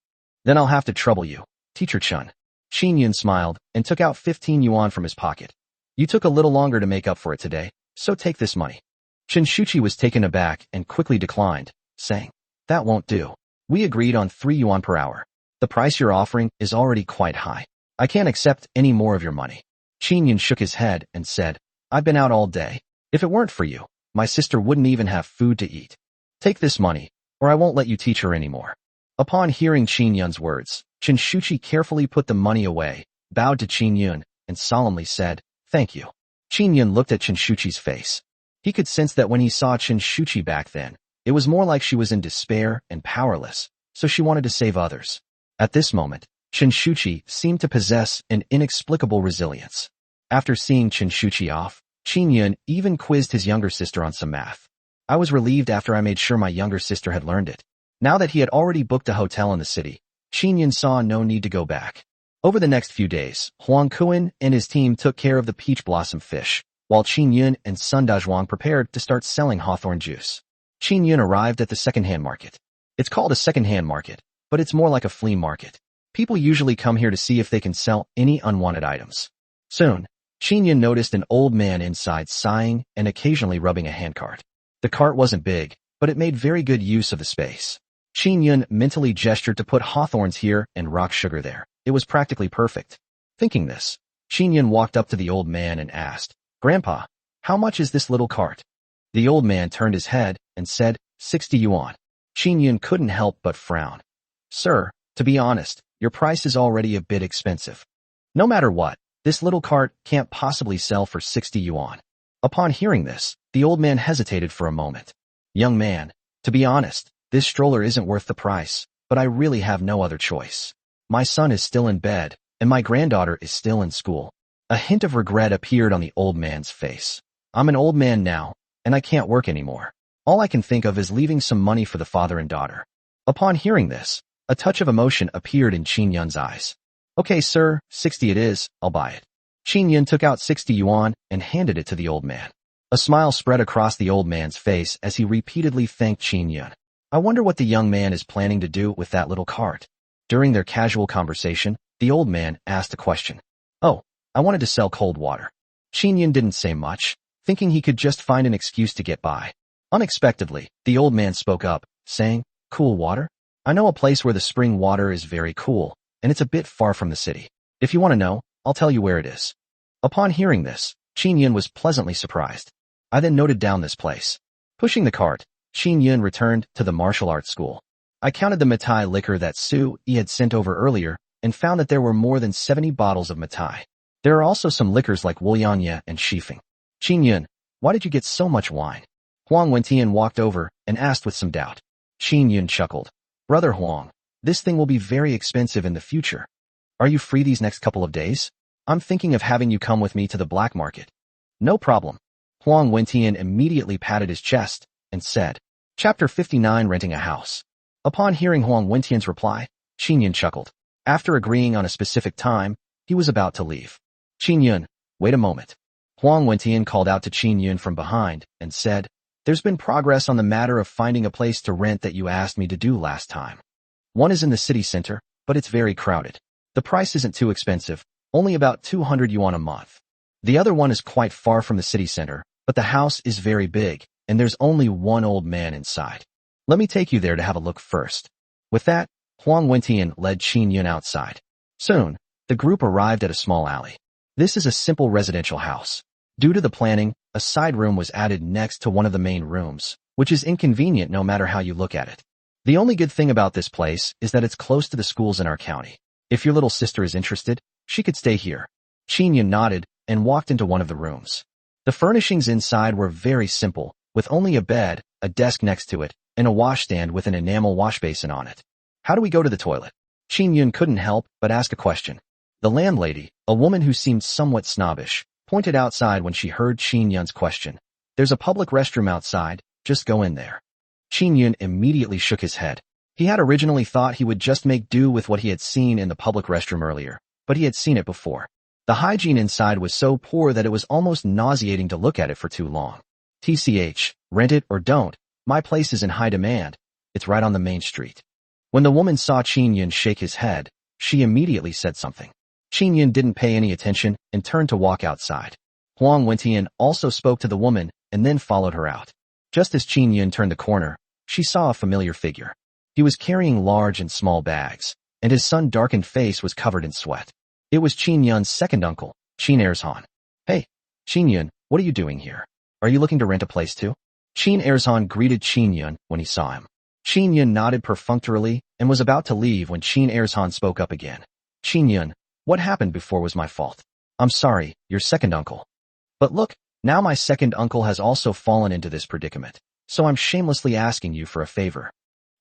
Then I'll have to trouble you, Teacher Chen. Qin Yun smiled and took out 15 yuan from his pocket. You took a little longer to make up for it today, so take this money. Chen Shuqi was taken aback and quickly declined, saying, That won't do. We agreed on 3 yuan per hour. The price you're offering is already quite high. I can't accept any more of your money. Qin Yun shook his head and said, I've been out all day. If it weren't for you, my sister wouldn't even have food to eat. Take this money, or I won't let you teach her anymore. Upon hearing Qin Yun's words, Chen Shuqi carefully put the money away, bowed to Qin Yun, and solemnly said, Thank you. Qin Yun looked at Chen Shuqi's face. He could sense that when he saw Chen Shuqi back then, it was more like she was in despair and powerless, so she wanted to save others. At this moment, Chen Shuqi seemed to possess an inexplicable resilience. After seeing Chen Shuqi off, Qin Yun even quizzed his younger sister on some math. I was relieved after I made sure my younger sister had learned it. Now that he had already booked a hotel in the city, Qin Yun saw no need to go back. Over the next few days, Huang Kuan and his team took care of the peach blossom fish, while Qin Yun and Sun Dazhuang prepared to start selling hawthorn juice. Qin Yun arrived at the second-hand market. It's called a second-hand market, but it's more like a flea market. People usually come here to see if they can sell any unwanted items. Soon, Qin Yun noticed an old man inside sighing and occasionally rubbing a handcart. The cart wasn't big, but it made very good use of the space. Qin Yun mentally gestured to put hawthorns here and rock sugar there. It was practically perfect. Thinking this, Qin Yun walked up to the old man and asked, Grandpa, how much is this little cart? The old man turned his head and said, 60 yuan. Qin Yun couldn't help but frown. Sir, to be honest, your price is already a bit expensive. No matter what, This little cart can't possibly sell for 60 yuan. Upon hearing this, the old man hesitated for a moment. Young man, to be honest, this stroller isn't worth the price, but I really have no other choice. My son is still in bed, and my granddaughter is still in school. A hint of regret appeared on the old man's face. I'm an old man now, and I can't work anymore. All I can think of is leaving some money for the father and daughter. Upon hearing this, a touch of emotion appeared in Qin Yun's eyes. Okay, sir, 60 it is, I'll buy it. Qin Yun took out 60 yuan and handed it to the old man. A smile spread across the old man's face as he repeatedly thanked Qin Yun. I wonder what the young man is planning to do with that little cart. During their casual conversation, the old man asked a question. Oh, I wanted to sell cold water. Qin Yun didn't say much, thinking he could just find an excuse to get by. Unexpectedly, the old man spoke up, saying, Cool water? I know a place where the spring water is very cool, and it's a bit far from the city. If you want to know, I'll tell you where it is. Upon hearing this, Qin Yun was pleasantly surprised. I then noted down this place. Pushing the cart, Qin Yun returned to the martial arts school. I counted the Matai liquor that Su Yi had sent over earlier and found that there were more than 70 bottles of Matai. There are also some liquors like Wulianya and Shifeng. Qin Yun, why did you get so much wine? Huang Wentian walked over and asked with some doubt. Qin Yun chuckled. Brother Huang, this thing will be very expensive in the future. Are you free these next couple of days? I'm thinking of having you come with me to the black market. No problem. Huang Wentian immediately patted his chest and said, Chapter 59 Renting a House. Upon hearing Huang Wentian's reply, Qin Yun chuckled. After agreeing on a specific time, he was about to leave. Qin Yun, wait a moment. Huang Wentian called out to Qin Yun from behind and said, There's been progress on the matter of finding a place to rent that you asked me to do last time. One is in the city center, but it's very crowded. The price isn't too expensive, only about 200 yuan a month. The other one is quite far from the city center, but the house is very big, and there's only one old man inside. Let me take you there to have a look first. With that, Huang Wentian led Qin Yun outside. Soon, the group arrived at a small alley. This is a simple residential house. Due to the planning, a side room was added next to one of the main rooms, which is inconvenient no matter how you look at it. The only good thing about this place is that it's close to the schools in our county. If your little sister is interested, she could stay here. Qin Yun nodded and walked into one of the rooms. The furnishings inside were very simple, with only a bed, a desk next to it, and a washstand with an enamel wash basin on it. How do we go to the toilet? Qin Yun couldn't help but ask a question. The landlady, a woman who seemed somewhat snobbish, pointed outside when she heard Qin Yun's question. There's a public restroom outside, just go in there. Qin Yun immediately shook his head. He had originally thought he would just make do with what he had seen in the public restroom earlier, but he had seen it before. The hygiene inside was so poor that it was almost nauseating to look at it for too long. TCH, rent it or don't, my place is in high demand. It's right on the main street. When the woman saw Qin Yun shake his head, she immediately said something. Qin Yun didn't pay any attention and turned to walk outside. Huang Wentian also spoke to the woman and then followed her out. Just as Qin Yun turned the corner, she saw a familiar figure. He was carrying large and small bags, and his sun-darkened face was covered in sweat. It was Qin Yun's second uncle, Qin Erzhan. Hey, Qin Yun, what are you doing here? Are you looking to rent a place too? Qin Erzhan greeted Qin Yun when he saw him. Qin Yun nodded perfunctorily and was about to leave when Qin Erzhan spoke up again. Qin Yun, what happened before was my fault. I'm sorry, your second uncle. But look, now my second uncle has also fallen into this predicament, so I'm shamelessly asking you for a favor.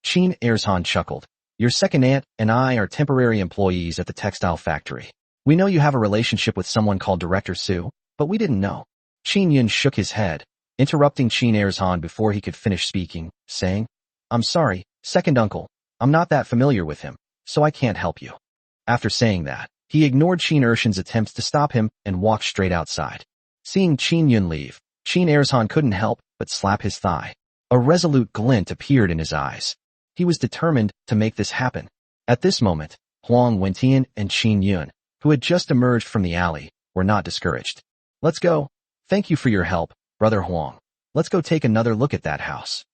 Qin Erzhan chuckled. Your second aunt and I are temporary employees at the textile factory. We know you have a relationship with someone called Director Su, but we didn't know. Qin Yun shook his head, interrupting Qin Erzhan before he could finish speaking, saying, I'm sorry, second uncle, I'm not that familiar with him, so I can't help you. After saying that, he ignored Qin Erzhan's attempts to stop him and walked straight outside. Seeing Qin Yun leave, Qin Erzhan couldn't help but slap his thigh. A resolute glint appeared in his eyes. He was determined to make this happen. At this moment, Huang Wentian and Qin Yun, who had just emerged from the alley, were not discouraged. Let's go. Thank you for your help, Brother Huang. Let's go take another look at that house.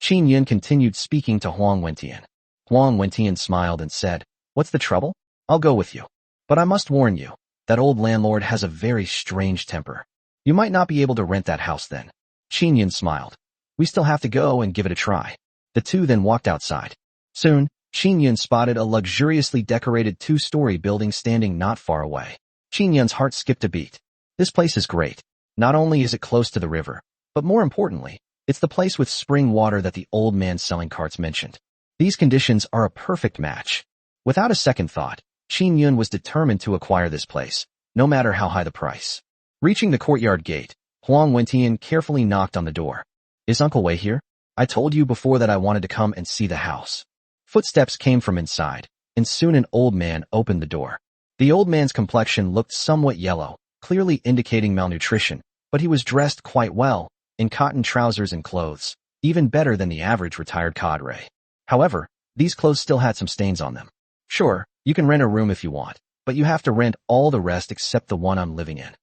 Qin Yun continued speaking to Huang Wentian. Huang Wentian smiled and said, What's the trouble? I'll go with you. But I must warn you, that old landlord has a very strange temper. You might not be able to rent that house then. Qin Yun smiled. We still have to go and give it a try. The two then walked outside. Soon, Qin Yun spotted a luxuriously decorated two-story building standing not far away. Qin Yun's heart skipped a beat. This place is great. Not only is it close to the river, but more importantly, it's the place with spring water that the old man selling carts mentioned. These conditions are a perfect match. Without a second thought, Qin Yun was determined to acquire this place, no matter how high the price. Reaching the courtyard gate, Huang Wentian carefully knocked on the door. Is Uncle Wei here? I told you before that I wanted to come and see the house. Footsteps came from inside, and soon an old man opened the door. The old man's complexion looked somewhat yellow, clearly indicating malnutrition, but he was dressed quite well, in cotton trousers and clothes, even better than the average retired cadre. However, these clothes still had some stains on them. Sure, you can rent a room if you want, but you have to rent all the rest except the one I'm living in.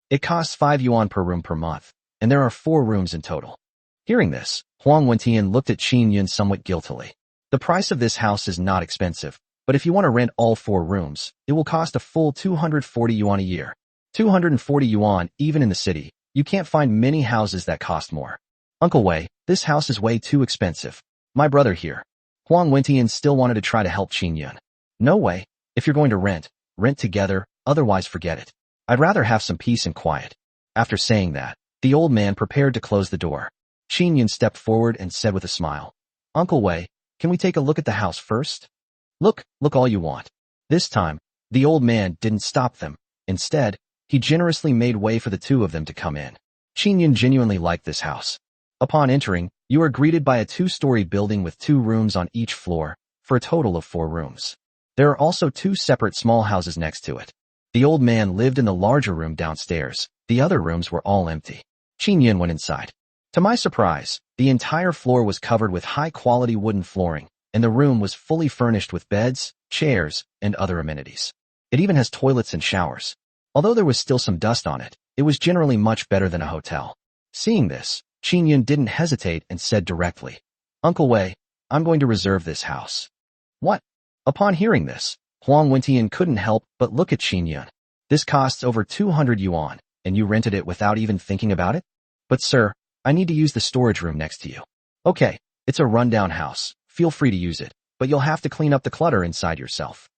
It costs 5 yuan per room per month, and there are 4 rooms in total. Hearing this, Huang Wentian looked at Qin Yun somewhat guiltily. The price of this house is not expensive, but if you want to rent all 4 rooms, it will cost a full 240 yuan a year. 240 yuan even in the city. You can't find many houses that cost more. Uncle Wei, this house is way too expensive. My brother here. Huang Wentian still wanted to try to help Qin Yun. No way. If you're going to rent together, otherwise forget it. I'd rather have some peace and quiet. After saying that, the old man prepared to close the door. Qin Yun stepped forward and said with a smile, Uncle Wei, can we take a look at the house first? Look all you want. This time, the old man didn't stop them. Instead, he generously made way for the two of them to come in. Qin Yun genuinely liked this house. Upon entering, you are greeted by a 2-story building with 2 rooms on each floor, for a total of 4 rooms. There are also 2 separate small houses next to it. The old man lived in the larger room downstairs. The other rooms were all empty. Qin Yun went inside. To my surprise, the entire floor was covered with high-quality wooden flooring, and the room was fully furnished with beds, chairs, and other amenities. It even has toilets and showers. Although there was still some dust on it, it was generally much better than a hotel. Seeing this, Qin Yun didn't hesitate and said directly, Uncle Wei, I'm going to reserve this house. What? Upon hearing this, Huang Wentian couldn't help but look at Qin Yun. This costs over 200 yuan, and you rented it without even thinking about it? But sir, I need to use the storage room next to you. Okay, it's a rundown house. Feel free to use it, but you'll have to clean up the clutter inside yourself.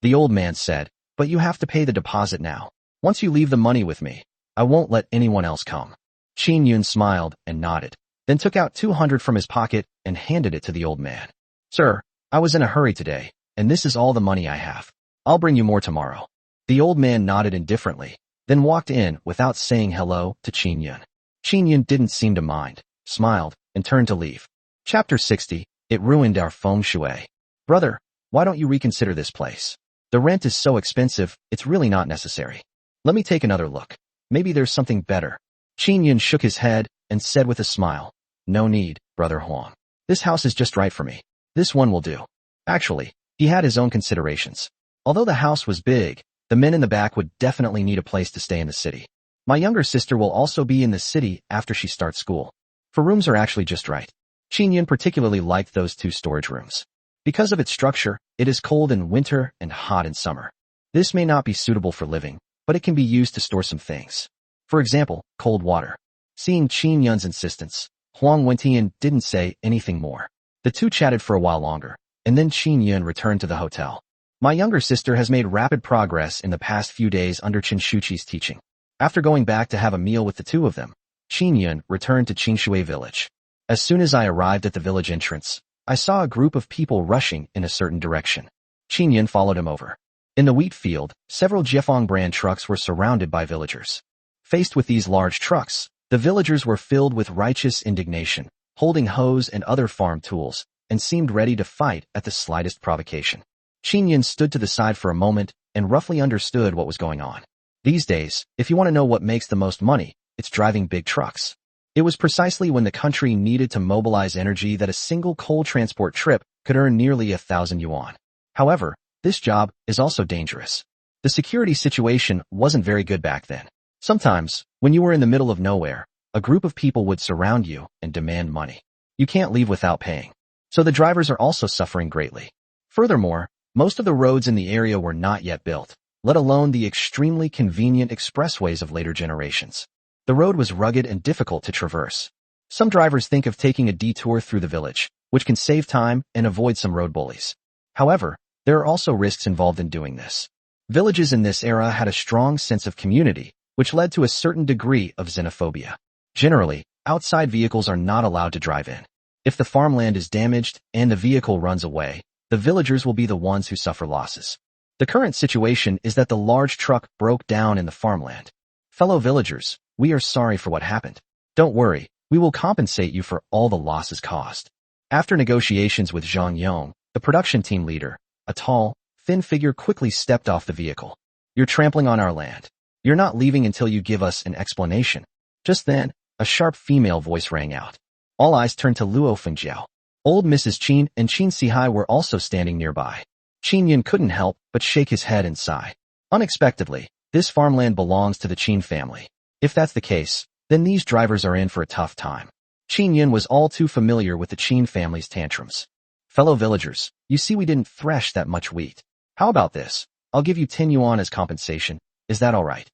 The old man said, but you have to pay the deposit now. Once you leave the money with me, I won't let anyone else come. Qin Yun smiled and nodded, then took out 200 from his pocket and handed it to the old man. Sir, I was in a hurry today, and this is all the money I have. I'll bring you more tomorrow. The old man nodded indifferently, then walked in without saying hello to Qin Yun. Qin Yun didn't seem to mind, smiled, and turned to leave. Chapter 60, It ruined our feng shui. Brother, why don't you reconsider this place? The rent is so expensive, it's really not necessary. Let me take another look. Maybe there's something better. Qin Yun shook his head and said with a smile, No need, Brother Huang. This house is just right for me. This one will do. Actually, he had his own considerations. Although the house was big, the men in the back would definitely need a place to stay in the city. My younger sister will also be in the city after she starts school. 4 rooms are actually just right. Qin Yun particularly liked those 2 storage rooms. Because of its structure, it is cold in winter and hot in summer. This may not be suitable for living, but it can be used to store some things. For example, cold water. Seeing Qin Yun's insistence, Huang Wentian didn't say anything more. The two chatted for a while longer, and then Qin Yun returned to the hotel. My younger sister has made rapid progress in the past few days under Qin Shuqi's teaching. After going back to have a meal with the 2 of them, Qin Yun returned to Qingshui village. As soon as I arrived at the village entrance, I saw a group of people rushing in a certain direction. Qin Yun followed him over. In the wheat field, several Jiefeng brand trucks were surrounded by villagers. Faced with these large trucks, the villagers were filled with righteous indignation, holding hoes and other farm tools, and seemed ready to fight at the slightest provocation. Qin Yun stood to the side for a moment and roughly understood what was going on. These days, if you want to know what makes the most money, it's driving big trucks. It was precisely when the country needed to mobilize energy that a single coal transport trip could earn nearly 1,000 yuan. However, this job is also dangerous. The security situation wasn't very good back then. Sometimes, when you were in the middle of nowhere, a group of people would surround you and demand money. You can't leave without paying. So the drivers are also suffering greatly. Furthermore, most of the roads in the area were not yet built, let alone the extremely convenient expressways of later generations. The road was rugged and difficult to traverse. Some drivers think of taking a detour through the village, which can save time and avoid some road bullies. However, there are also risks involved in doing this. Villages in this era had a strong sense of community, which led to a certain degree of xenophobia. Generally, outside vehicles are not allowed to drive in. If the farmland is damaged and the vehicle runs away, the villagers will be the ones who suffer losses. The current situation is that the large truck broke down in the farmland. Fellow villagers, we are sorry for what happened. Don't worry, we will compensate you for all the losses caused. After negotiations with Zhang Yong, the production team leader, a tall, thin figure quickly stepped off the vehicle. You're trampling on our land. You're not leaving until you give us an explanation. Just then, a sharp female voice rang out. All eyes turned to Luo Fengjiao. Old Mrs. Qin and Qin Sihai were also standing nearby. Qin Yun couldn't help but shake his head and sigh. Unexpectedly, this farmland belongs to the Qin family. If that's the case, then these drivers are in for a tough time. Qin Yun was all too familiar with the Qin family's tantrums. Fellow villagers, you see we didn't thresh that much wheat. How about this? I'll give you 10 yuan as compensation. Is that all right?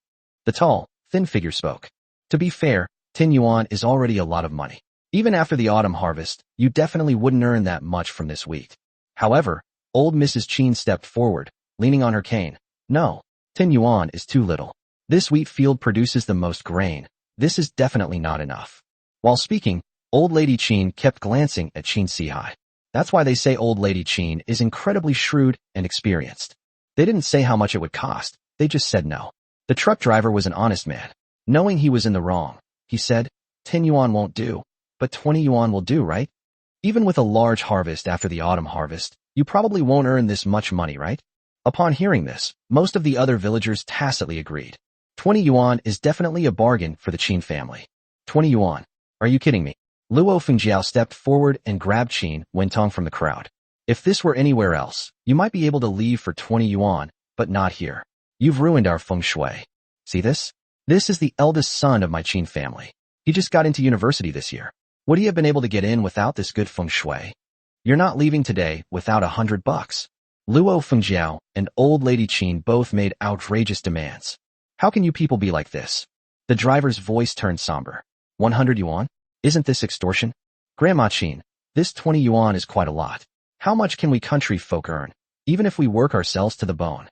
The tall, thin figure spoke. To be fair, 10 yuan is already a lot of money. Even after the autumn harvest, you definitely wouldn't earn that much from this wheat. However, old Mrs. Qin stepped forward, leaning on her cane. No, 10 yuan is too little. This wheat field produces the most grain. This is definitely not enough. While speaking, old lady Qin kept glancing at Qin Sihai. That's why they say old lady Qin is incredibly shrewd and experienced. They didn't say how much it would cost, they just said no. The truck driver was an honest man. Knowing he was in the wrong, he said, 10 yuan won't do, but 20 yuan will do, right? Even with a large harvest after the autumn harvest, you probably won't earn this much money, right? Upon hearing this, most of the other villagers tacitly agreed. 20 yuan is definitely a bargain for the Qin family. 20 yuan. Are you kidding me? Luo Fengjiao stepped forward and grabbed Qin Wentong from the crowd. If this were anywhere else, you might be able to leave for 20 yuan, but not here. You've ruined our feng shui. See this? This is the eldest son of my Qin family. He just got into university this year. Would he have been able to get in without this good feng shui? You're not leaving today without $100. Luo Fengjiao and old lady Qin both made outrageous demands. How can you people be like this? The driver's voice turned somber. 100 yuan? Isn't this extortion? Grandma Qin, this 20 yuan is quite a lot. How much can we country folk earn, even if we work ourselves to the bone?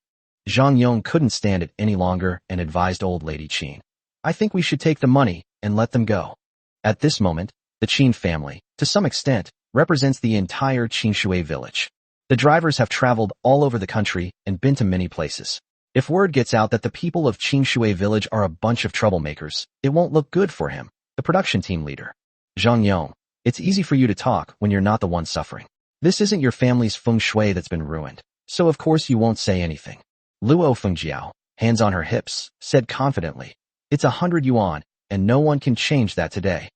Zhang Yong couldn't stand it any longer and advised old lady Qin. I think we should take the money and let them go. At this moment, the Qin family, to some extent, represents the entire Qinshui village. The drivers have traveled all over the country and been to many places. If word gets out that the people of Qinshui village are a bunch of troublemakers, it won't look good for him, the production team leader. Zhang Yong, it's easy for you to talk when you're not the one suffering. This isn't your family's feng shui that's been ruined, so of course you won't say anything. Luo Fengjiao, hands on her hips, said confidently, it's 100 yuan, and no one can change that today.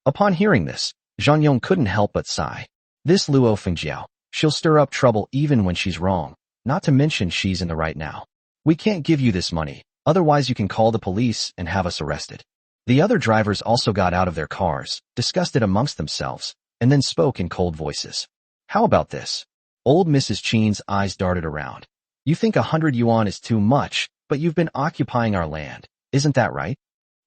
Upon hearing this, Zhang Yong couldn't help but sigh. This Luo Fengjiao, she'll stir up trouble even when she's wrong, not to mention she's in the right now. We can't give you this money, otherwise you can call the police and have us arrested. The other drivers also got out of their cars, discussed it amongst themselves, and then spoke in cold voices. How about this? Old Mrs. Qin's eyes darted around. You think 100 yuan is too much, but you've been occupying our land, isn't that right?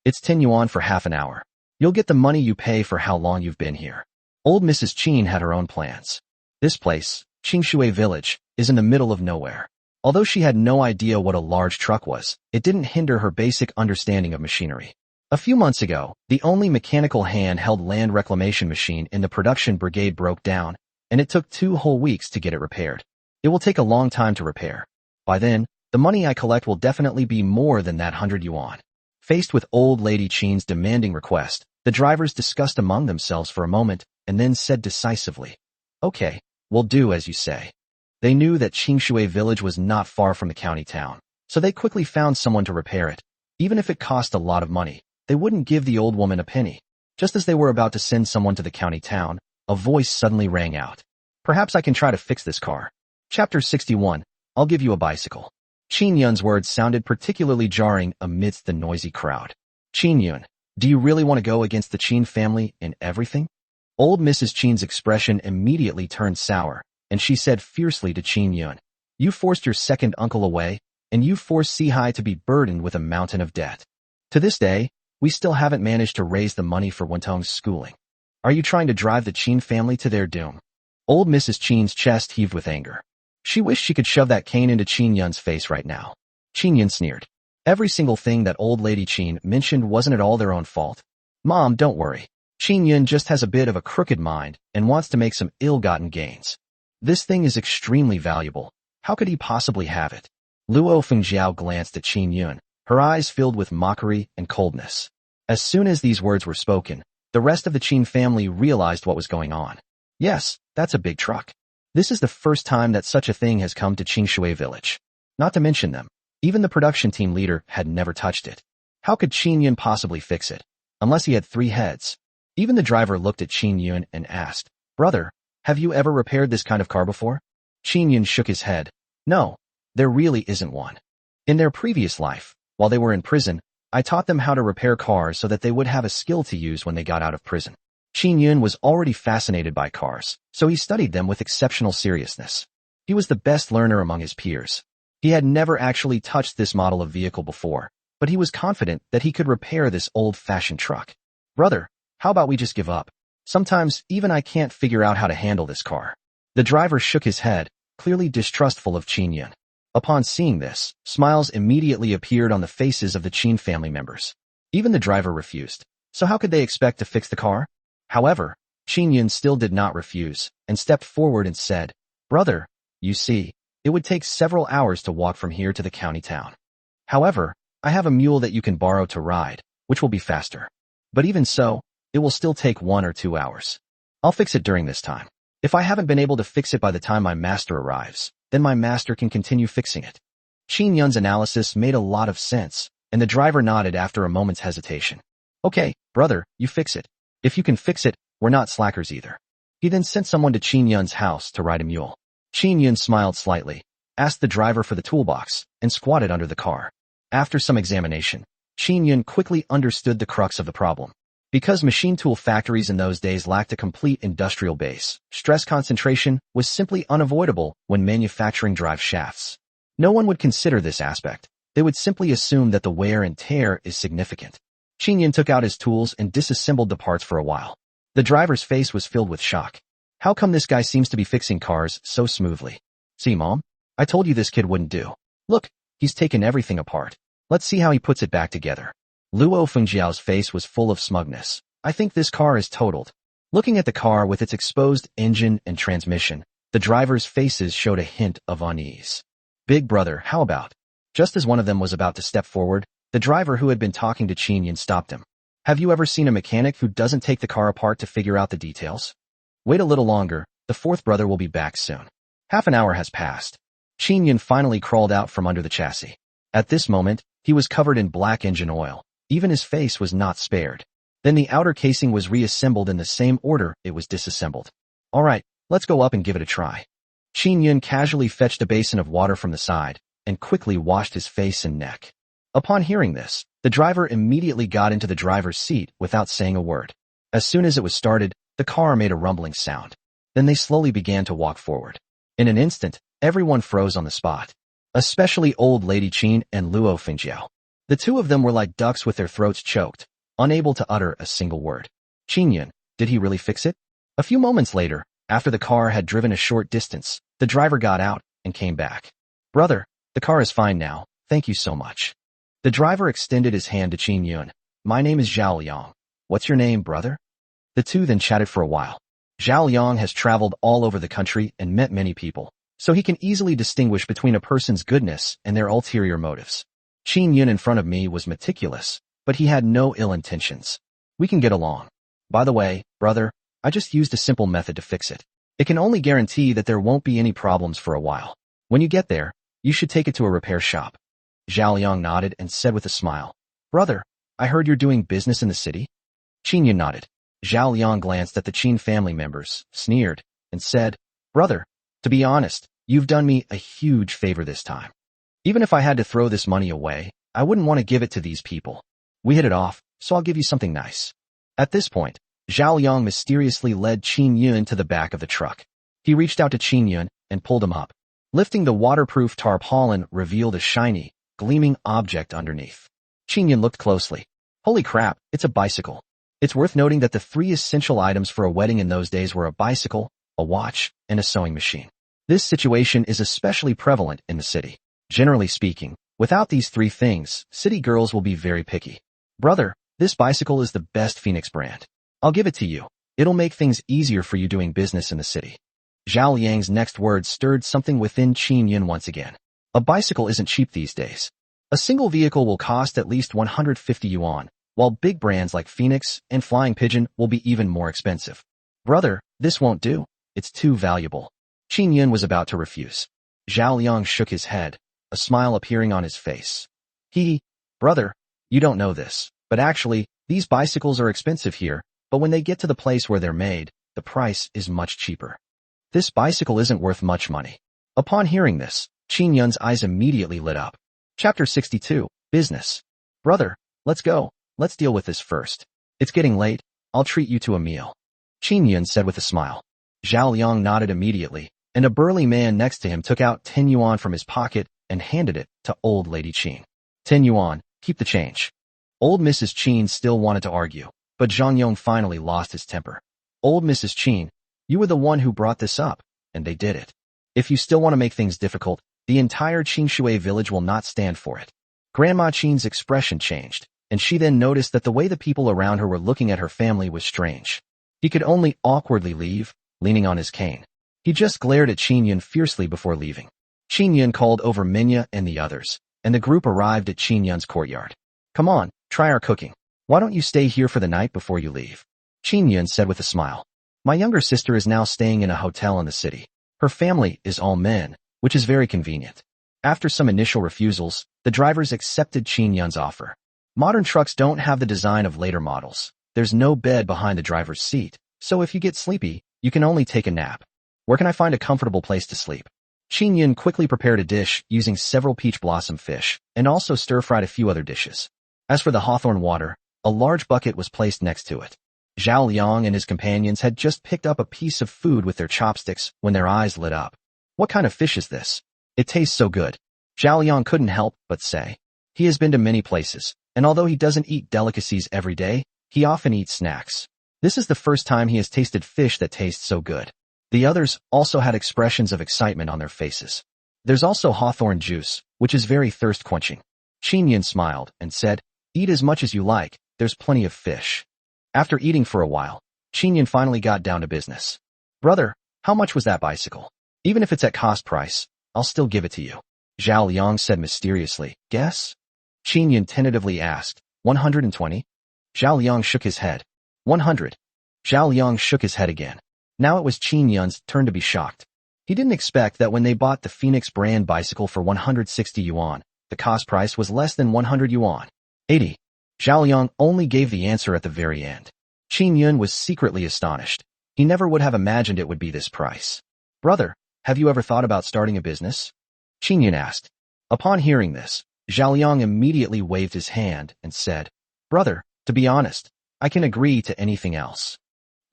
It's 10 yuan for half an hour. You'll get the money you pay for how long you've been here. Old Mrs. Qin had her own plans. This place, Qinshui village, is in the middle of nowhere. Although she had no idea what a large truck was, it didn't hinder her basic understanding of machinery. A few months ago, the only mechanical handheld land reclamation machine in the production brigade broke down, and it took 2 whole weeks to get it repaired. It will take a long time to repair. By then, the money I collect will definitely be more than that 100 yuan. Faced with old lady Qin's demanding request, the drivers discussed among themselves for a moment and then said decisively, okay, we'll do as you say. They knew that Qinshui village was not far from the county town, so they quickly found someone to repair it. Even if it cost a lot of money, they wouldn't give the old woman a penny. Just as they were about to send someone to the county town, a voice suddenly rang out. Perhaps I can try to fix this car. Chapter 61, I'll give you a bicycle. Qin Yun's words sounded particularly jarring amidst the noisy crowd. Qin Yun, do you really want to go against the Qin family in everything? Old Mrs. Qin's expression immediately turned sour, and she said fiercely to Qin Yun, you forced your second uncle away, and you forced Sihai to be burdened with a mountain of debt. To this day, we still haven't managed to raise the money for Wentong's schooling. Are you trying to drive the Qin family to their doom? Old Mrs. Qin's chest heaved with anger. She wished she could shove that cane into Qin Yun's face right now. Qin Yun sneered. Every single thing that old lady Qin mentioned wasn't at all their own fault. Mom, don't worry. Qin Yun just has a bit of a crooked mind and wants to make some ill-gotten gains. This thing is extremely valuable. How could he possibly have it? Luo Fengjiao glanced at Qin Yun, her eyes filled with mockery and coldness. As soon as these words were spoken, the rest of the Qin family realized what was going on. Yes, that's a big truck. This is the first time that such a thing has come to Qingshui village. Not to mention them, even the production team leader had never touched it. How could Qin Yun possibly fix it? Unless he had 3 heads. Even the driver looked at Qin Yun and asked, "Brother, have you ever repaired this kind of car before?" Qin Yun shook his head. No, there really isn't one. In their previous life, while they were in prison, I taught them how to repair cars so that they would have a skill to use when they got out of prison. Qin Yun was already fascinated by cars, so he studied them with exceptional seriousness. He was the best learner among his peers. He had never actually touched this model of vehicle before, but he was confident that he could repair this old-fashioned truck. Brother, how about we just give up? Sometimes even I can't figure out how to handle this car. The driver shook his head, clearly distrustful of Qin Yun. Upon seeing this, smiles immediately appeared on the faces of the Qin family members. Even the driver refused. So how could they expect to fix the car? However, Qin Yun still did not refuse, and stepped forward and said, "Brother, you see, it would take several hours to walk from here to the county town. However, I have a mule that you can borrow to ride, which will be faster. But even so, it will still take 1 or 2 hours. I'll fix it during this time. If I haven't been able to fix it by the time my master arrives, then my master can continue fixing it." Qin Yun's analysis made a lot of sense, and the driver nodded after a moment's hesitation. "Okay, brother, you fix it. If you can fix it, we're not slackers either." He then sent someone to Qin Yun's house to ride a mule. Qin Yun smiled slightly, asked the driver for the toolbox, and squatted under the car. After some examination, Qin Yun quickly understood the crux of the problem. Because machine tool factories in those days lacked a complete industrial base, stress concentration was simply unavoidable when manufacturing drive shafts. No one would consider this aspect. They would simply assume that the wear and tear is significant. Qin Yun took out his tools and disassembled the parts for a while. The driver's face was filled with shock. How come this guy seems to be fixing cars so smoothly? See, Mom? I told you this kid wouldn't do. Look, he's taken everything apart. Let's see how he puts it back together. Luo Fengjiao's face was full of smugness. I think this car is totaled. Looking at the car with its exposed engine and transmission, the drivers' faces showed a hint of unease. Big brother, how about? Just as one of them was about to step forward, the driver who had been talking to Qin Yun stopped him. Have you ever seen a mechanic who doesn't take the car apart to figure out the details? Wait a little longer, the 4th brother will be back soon. Half an hour has passed. Qin Yun finally crawled out from under the chassis. At this moment, he was covered in black engine oil. Even his face was not spared. Then the outer casing was reassembled in the same order it was disassembled. All right, let's go up and give it a try. Qin Yun casually fetched a basin of water from the side and quickly washed his face and neck. Upon hearing this, the driver immediately got into the driver's seat without saying a word. As soon as it was started, the car made a rumbling sound. Then they slowly began to walk forward. In an instant, everyone froze on the spot. Especially old lady Qin and Luo Fengjiao. The two of them were like ducks with their throats choked, unable to utter a single word. Qin Yun, did he really fix it? A few moments later, after the car had driven a short distance, the driver got out and came back. Brother, the car is fine now, thank you so much. The driver extended his hand to Qin Yun. My name is Zhao Liang. What's your name, brother? The two then chatted for a while. Zhao Liang has traveled all over the country and met many people, so he can easily distinguish between a person's goodness and their ulterior motives. Qin Yun in front of me was meticulous, but he had no ill intentions. We can get along. By the way, brother, I just used a simple method to fix it. It can only guarantee that there won't be any problems for a while. When you get there, you should take it to a repair shop. Zhao Liang nodded and said with a smile, Brother, I heard you're doing business in the city? Qin Yun nodded. Zhao Liang glanced at the Qin family members, sneered, and said, Brother, to be honest, you've done me a huge favor this time. Even if I had to throw this money away, I wouldn't want to give it to these people. We hit it off, so I'll give you something nice. At this point, Zhao Liang mysteriously led Qin Yun to the back of the truck. He reached out to Qin Yun and pulled him up. Lifting the waterproof tarpaulin revealed a shiny, gleaming object underneath. Qin Yun looked closely. Holy crap, it's a bicycle. It's worth noting that the 3 essential items for a wedding in those days were a bicycle, a watch, and a sewing machine. This situation is especially prevalent in the city. Generally speaking, Without these three things, city girls will be very picky. Brother, this bicycle is the best Phoenix brand. I'll give it to you. It'll make things easier for you doing business in the city. Zhao Liang's next words stirred something within Qin Yun once again. A bicycle isn't cheap these days. A single vehicle will cost at least 150 yuan, while big brands like Phoenix and Flying Pigeon will be even more expensive. Brother, this won't do. It's too valuable. Qin Yun was about to refuse. Zhao Liang shook his head, a smile appearing on his face. Brother, you don't know this, but actually, these bicycles are expensive here, but when they get to the place where they're made, the price is much cheaper. This bicycle isn't worth much money. Upon hearing this, Qin Yun's eyes immediately lit up. Chapter 62, Business. Brother, let's go. Let's deal with this first. It's getting late. I'll treat you to a meal. Qin Yun said with a smile. Zhao Liang nodded immediately, and a burly man next to him took out 10 yuan from his pocket and handed it to old lady Qin. 10 yuan, keep the change. Old Mrs. Qin still wanted to argue, but Zhang Yong finally lost his temper. Old Mrs. Qin, you were the one who brought this up, and they did it. If you still want to make things difficult, the entire Qingshui village will not stand for it. Grandma Qin's expression changed, and she then noticed that the way the people around her were looking at her family was strange. He could only awkwardly leave, leaning on his cane. He just glared at Qin Yun fiercely before leaving. Qin Yun called over Minya and the others, and the group arrived at Qin Yun's courtyard. Come on, try our cooking. Why don't you stay here for the night before you leave? Qin Yun said with a smile. My younger sister is now staying in a hotel in the city. Her family is all men, which is very convenient. After some initial refusals, the drivers accepted Qin Yun's offer. Modern trucks don't have the design of later models. There's no bed behind the driver's seat, so if you get sleepy, you can only take a nap. Where can I find a comfortable place to sleep? Qin Yun quickly prepared a dish using several peach blossom fish, and also stir-fried a few other dishes. As for the hawthorn water, a large bucket was placed next to it. Zhao Liang and his companions had just picked up a piece of food with their chopsticks when their eyes lit up. What kind of fish is this? It tastes so good. Zhao Liang couldn't help but say. He has been to many places, and although he doesn't eat delicacies every day, he often eats snacks. This is the first time he has tasted fish that tastes so good. The others also had expressions of excitement on their faces. There's also hawthorn juice, which is very thirst-quenching. Qin Yun smiled and said, eat as much as you like, there's plenty of fish. After eating for a while, Qin Yun finally got down to business. Brother, how much was that bicycle? Even if it's at cost price, I'll still give it to you. Zhao Liang said mysteriously. Guess? Qin Yun tentatively asked. 120? Zhao Liang shook his head. 100. Zhao Liang shook his head again. Now it was Qin Yun's turn to be shocked. He didn't expect that when they bought the Phoenix brand bicycle for 160 yuan, the cost price was less than 100 yuan. 80. Zhao Liang only gave the answer at the very end. Qin Yun was secretly astonished. He never would have imagined it would be this price. Brother, have you ever thought about starting a business? Qin Yun asked. Upon hearing this, Zhao Liang immediately waved his hand and said, Brother, to be honest, I can agree to anything else.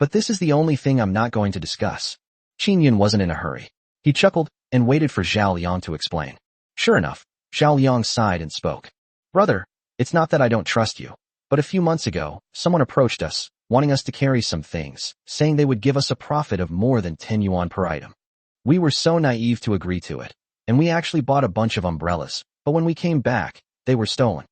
But this is the only thing I'm not going to discuss. Qin Yun wasn't in a hurry. He chuckled and waited for Zhao Liang to explain. Sure enough, Zhao Liang sighed and spoke. Brother, it's not that I don't trust you, but a few months ago, someone approached us, wanting us to carry some things, saying they would give us a profit of more than 10 yuan per item. We were so naive to agree to it, and we actually bought a bunch of umbrellas, but when we came back, they were stolen.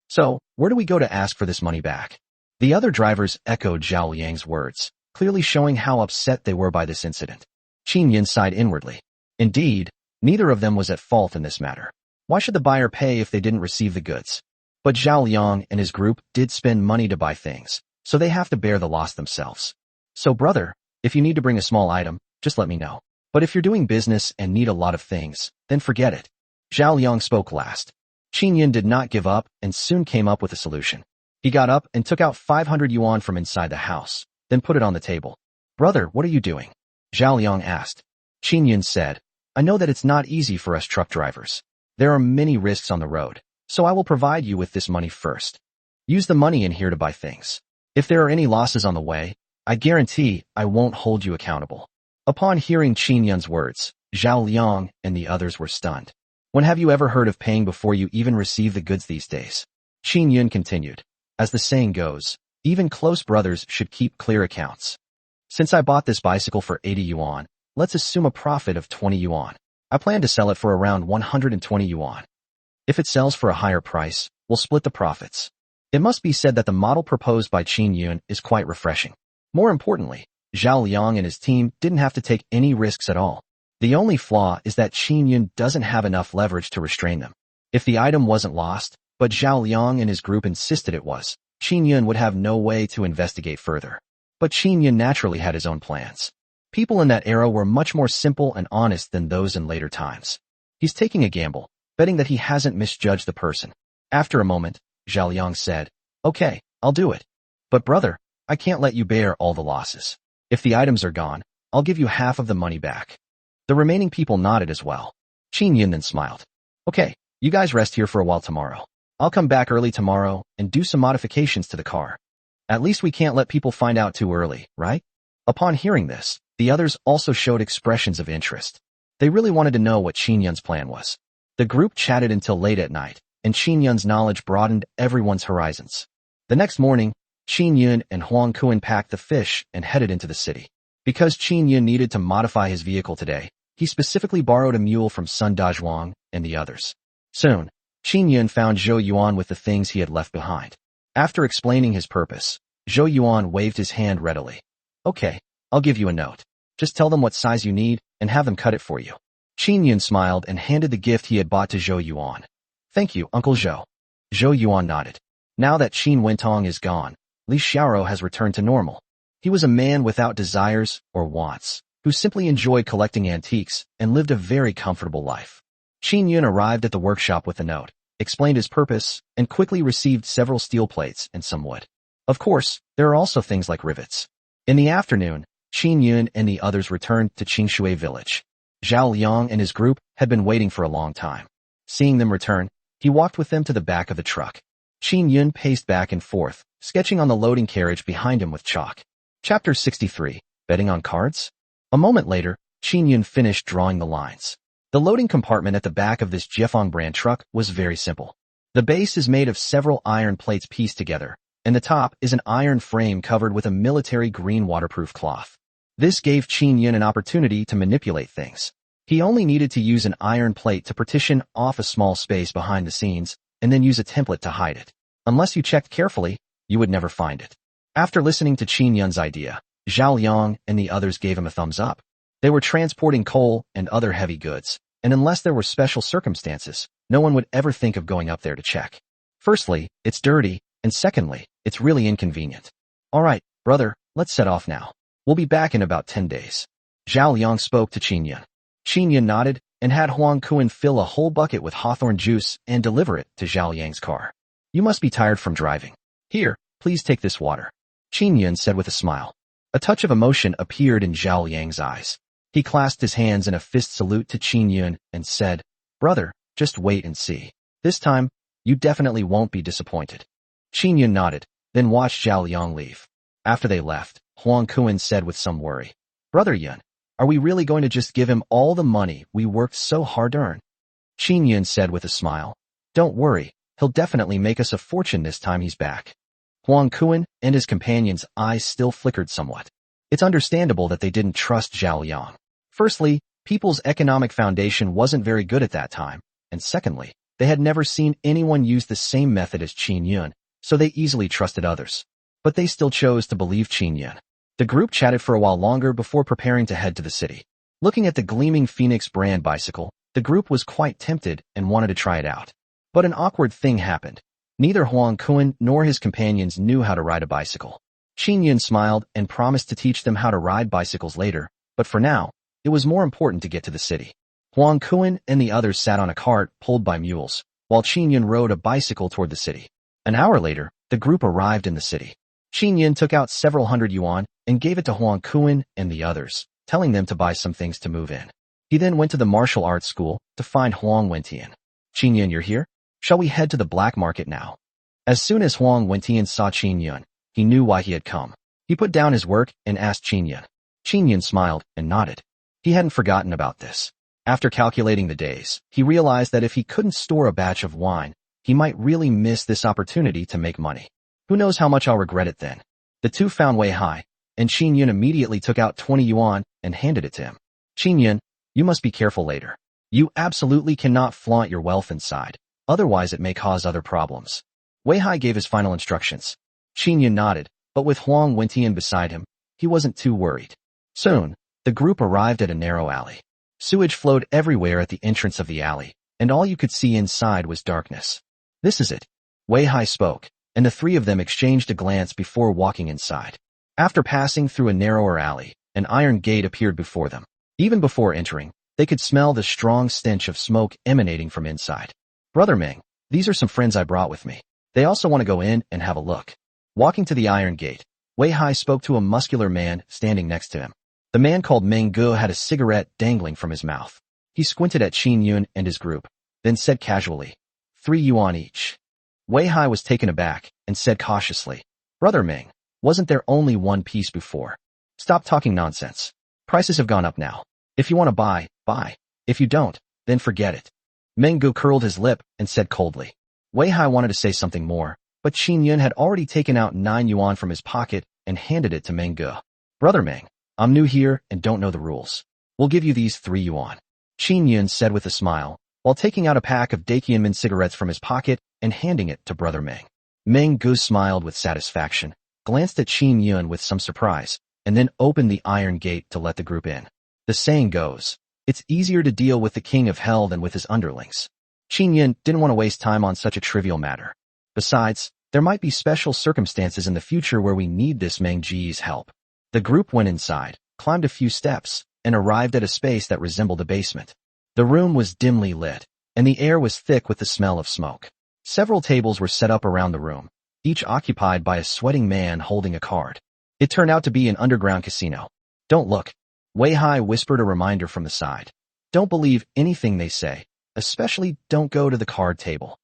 So, where do we go to ask for this money back? The other drivers echoed Zhao Liang's words, clearly showing how upset they were by this incident. Qin Yun sighed inwardly. Indeed, neither of them was at fault in this matter. Why should the buyer pay if they didn't receive the goods? But Zhao Liang and his group did spend money to buy things, so they have to bear the loss themselves. So brother, if you need to bring a small item, just let me know. But if you're doing business and need a lot of things, then forget it. Zhao Liang spoke last. Qin Yun did not give up and soon came up with a solution. He got up and took out 500 yuan from inside the house, then put it on the table. Brother, what are you doing? Zhao Liang asked. Qin Yun said, I know that it's not easy for us truck drivers. There are many risks on the road, so I will provide you with this money first. Use the money in here to buy things. If there are any losses on the way, I guarantee I won't hold you accountable. Upon hearing Qin Yun's words, Zhao Liang and the others were stunned. When have you ever heard of paying before you even receive the goods these days? Qin Yun continued. As the saying goes, even close brothers should keep clear accounts. Since I bought this bicycle for 80 yuan, let's assume a profit of 20 yuan. I plan to sell it for around 120 yuan. If it sells for a higher price, we'll split the profits. It must be said that the model proposed by Qin Yun is quite refreshing. More importantly, Zhao Liang and his team didn't have to take any risks at all. The only flaw is that Qin Yun doesn't have enough leverage to restrain them. If the item wasn't lost, but Zhao Liang and his group insisted it was, Qin Yun would have no way to investigate further. But Qin Yun naturally had his own plans. People in that era were much more simple and honest than those in later times. He's taking a gamble, betting that he hasn't misjudged the person. After a moment, Zhao Liang said, "Okay, I'll do it. But brother, I can't let you bear all the losses. If the items are gone, I'll give you half of the money back." The remaining people nodded as well. Qin Yun then smiled. "Okay, you guys rest here for a while tomorrow. I'll come back early tomorrow and do some modifications to the car. At least we can't let people find out too early, right?" Upon hearing this, the others also showed expressions of interest. They really wanted to know what Qin Yun's plan was. The group chatted until late at night, and Qin Yun's knowledge broadened everyone's horizons. The next morning, Qin Yun and Huang Kuan packed the fish and headed into the city. Because Qin Yun needed to modify his vehicle today, he specifically borrowed a mule from Sun Dazhuang and the others. Soon, Qin Yun found Zhou Yuan with the things he had left behind. After explaining his purpose, Zhou Yuan waved his hand readily. "Okay, I'll give you a note. Just tell them what size you need and have them cut it for you." Qin Yun smiled and handed the gift he had bought to Zhou Yuan. "Thank you, Uncle Zhou." Zhou Yuan nodded. Now that Qin Wentong is gone, Li Xiaoro has returned to normal. He was a man without desires or wants, who simply enjoyed collecting antiques and lived a very comfortable life. Qin Yun arrived at the workshop with a note, explained his purpose, and quickly received several steel plates and some wood. Of course, there are also things like rivets. In the afternoon, Qin Yun and the others returned to Qingshui village. Zhao Liang and his group had been waiting for a long time. Seeing them return, he walked with them to the back of the truck. Qin Yun paced back and forth, sketching on the loading carriage behind him with chalk. Chapter 63, Betting on Cards? A moment later, Qin Yun finished drawing the lines. The loading compartment at the back of this Jiefeng brand truck was very simple. The base is made of several iron plates pieced together, and the top is an iron frame covered with a military green waterproof cloth. This gave Qin Yun an opportunity to manipulate things. He only needed to use an iron plate to partition off a small space behind the scenes, and then use a template to hide it. Unless you checked carefully, you would never find it. After listening to Qin Yun's idea, Zhao Liang and the others gave him a thumbs up. They were transporting coal and other heavy goods, and unless there were special circumstances, no one would ever think of going up there to check. Firstly, it's dirty, and secondly, it's really inconvenient. "All right, brother, let's set off now. We'll be back in about 10 days. Zhao Liang spoke to Qin Yun. Qin Yun nodded and had Huang Kuan fill a whole bucket with hawthorn juice and deliver it to Zhao Liang's car. "You must be tired from driving. Here, please take this water," Qin Yun said with a smile. A touch of emotion appeared in Zhao Liang's eyes. He clasped his hands in a fist salute to Qin Yun and said, "Brother, just wait and see. This time, you definitely won't be disappointed." Qin Yun nodded, then watched Zhao Liang leave. After they left, Huang Kuan said with some worry, "Brother Yun, are we really going to just give him all the money we worked so hard to earn?" Qin Yun said with a smile, "Don't worry, he'll definitely make us a fortune this time he's back." Huang Kuan and his companions' eyes still flickered somewhat. It's understandable that they didn't trust Zhao Liang. Firstly, people's economic foundation wasn't very good at that time, and secondly, they had never seen anyone use the same method as Qin Yun, so they easily trusted others. But they still chose to believe Qin Yun. The group chatted for a while longer before preparing to head to the city. Looking at the gleaming Phoenix brand bicycle, the group was quite tempted and wanted to try it out. But an awkward thing happened. Neither Huang Kuan nor his companions knew how to ride a bicycle. Qin Yun smiled and promised to teach them how to ride bicycles later, but for now, it was more important to get to the city. Huang Kuan and the others sat on a cart pulled by mules, while Qin Yun rode a bicycle toward the city. An hour later, the group arrived in the city. Qin Yun took out several hundred yuan and gave it to Huang Kuan and the others, telling them to buy some things to move in. He then went to the martial arts school to find Huang Wentian. "Qin Yun, you're here? Shall we head to the black market now?" As soon as Huang Wentian saw Qin Yun, he knew why he had come. He put down his work and asked Qin Yun. Qin Yun smiled and nodded. He hadn't forgotten about this. After calculating the days, he realized that if he couldn't store a batch of wine, he might really miss this opportunity to make money. Who knows how much I'll regret it then. The two found Wei Hai, and Qin Yun immediately took out 20 yuan and handed it to him. "Qin Yun, you must be careful later. You absolutely cannot flaunt your wealth inside, Otherwise, it may cause other problems. Wei Hai gave his final instructions. Qin Yun nodded, but with Huang Wentian beside him, he wasn't too worried. Soon, the group arrived at a narrow alley. Sewage flowed everywhere at the entrance of the alley, and all you could see inside was darkness. This is it. Wei Hai spoke, and the three of them exchanged a glance before walking inside. After passing through a narrower alley, an iron gate appeared before them. Even before entering, they could smell the strong stench of smoke emanating from inside. Brother Ming, these are some friends I brought with me. They also want to go in and have a look. Walking to the iron gate, Wei Hai spoke to a muscular man standing next to him. The man called Meng Gu had a cigarette dangling from his mouth. He squinted at Qin Yun and his group, then said casually, 3 yuan each. Wei Hai was taken aback and said cautiously, Brother Ming, wasn't there only one piece before? Stop talking nonsense. Prices have gone up now. If you want to buy, buy. If you don't, then forget it. Meng Gu curled his lip and said coldly. Wei Hai wanted to say something more, but Qin Yun had already taken out 9 yuan from his pocket and handed it to Meng Gu. Brother Ming, I'm new here and don't know the rules. We'll give you these 3 yuan. Qin Yun said with a smile, while taking out a pack of Dakianmin cigarettes from his pocket and handing it to Brother Ming. Meng Gu smiled with satisfaction, glanced at Qin Yun with some surprise, and then opened the iron gate to let the group in. The saying goes, it's easier to deal with the king of hell than with his underlings. Qin Yun didn't want to waste time on such a trivial matter. Besides, there might be special circumstances in the future where we need this Meng Ji's help. The group went inside, climbed a few steps, and arrived at a space that resembled a basement. The room was dimly lit, and the air was thick with the smell of smoke. Several tables were set up around the room, each occupied by a sweating man holding a card. It turned out to be an underground casino. Don't look. Wei Hai whispered a reminder from the side. Don't believe anything they say, especially don't go to the card table.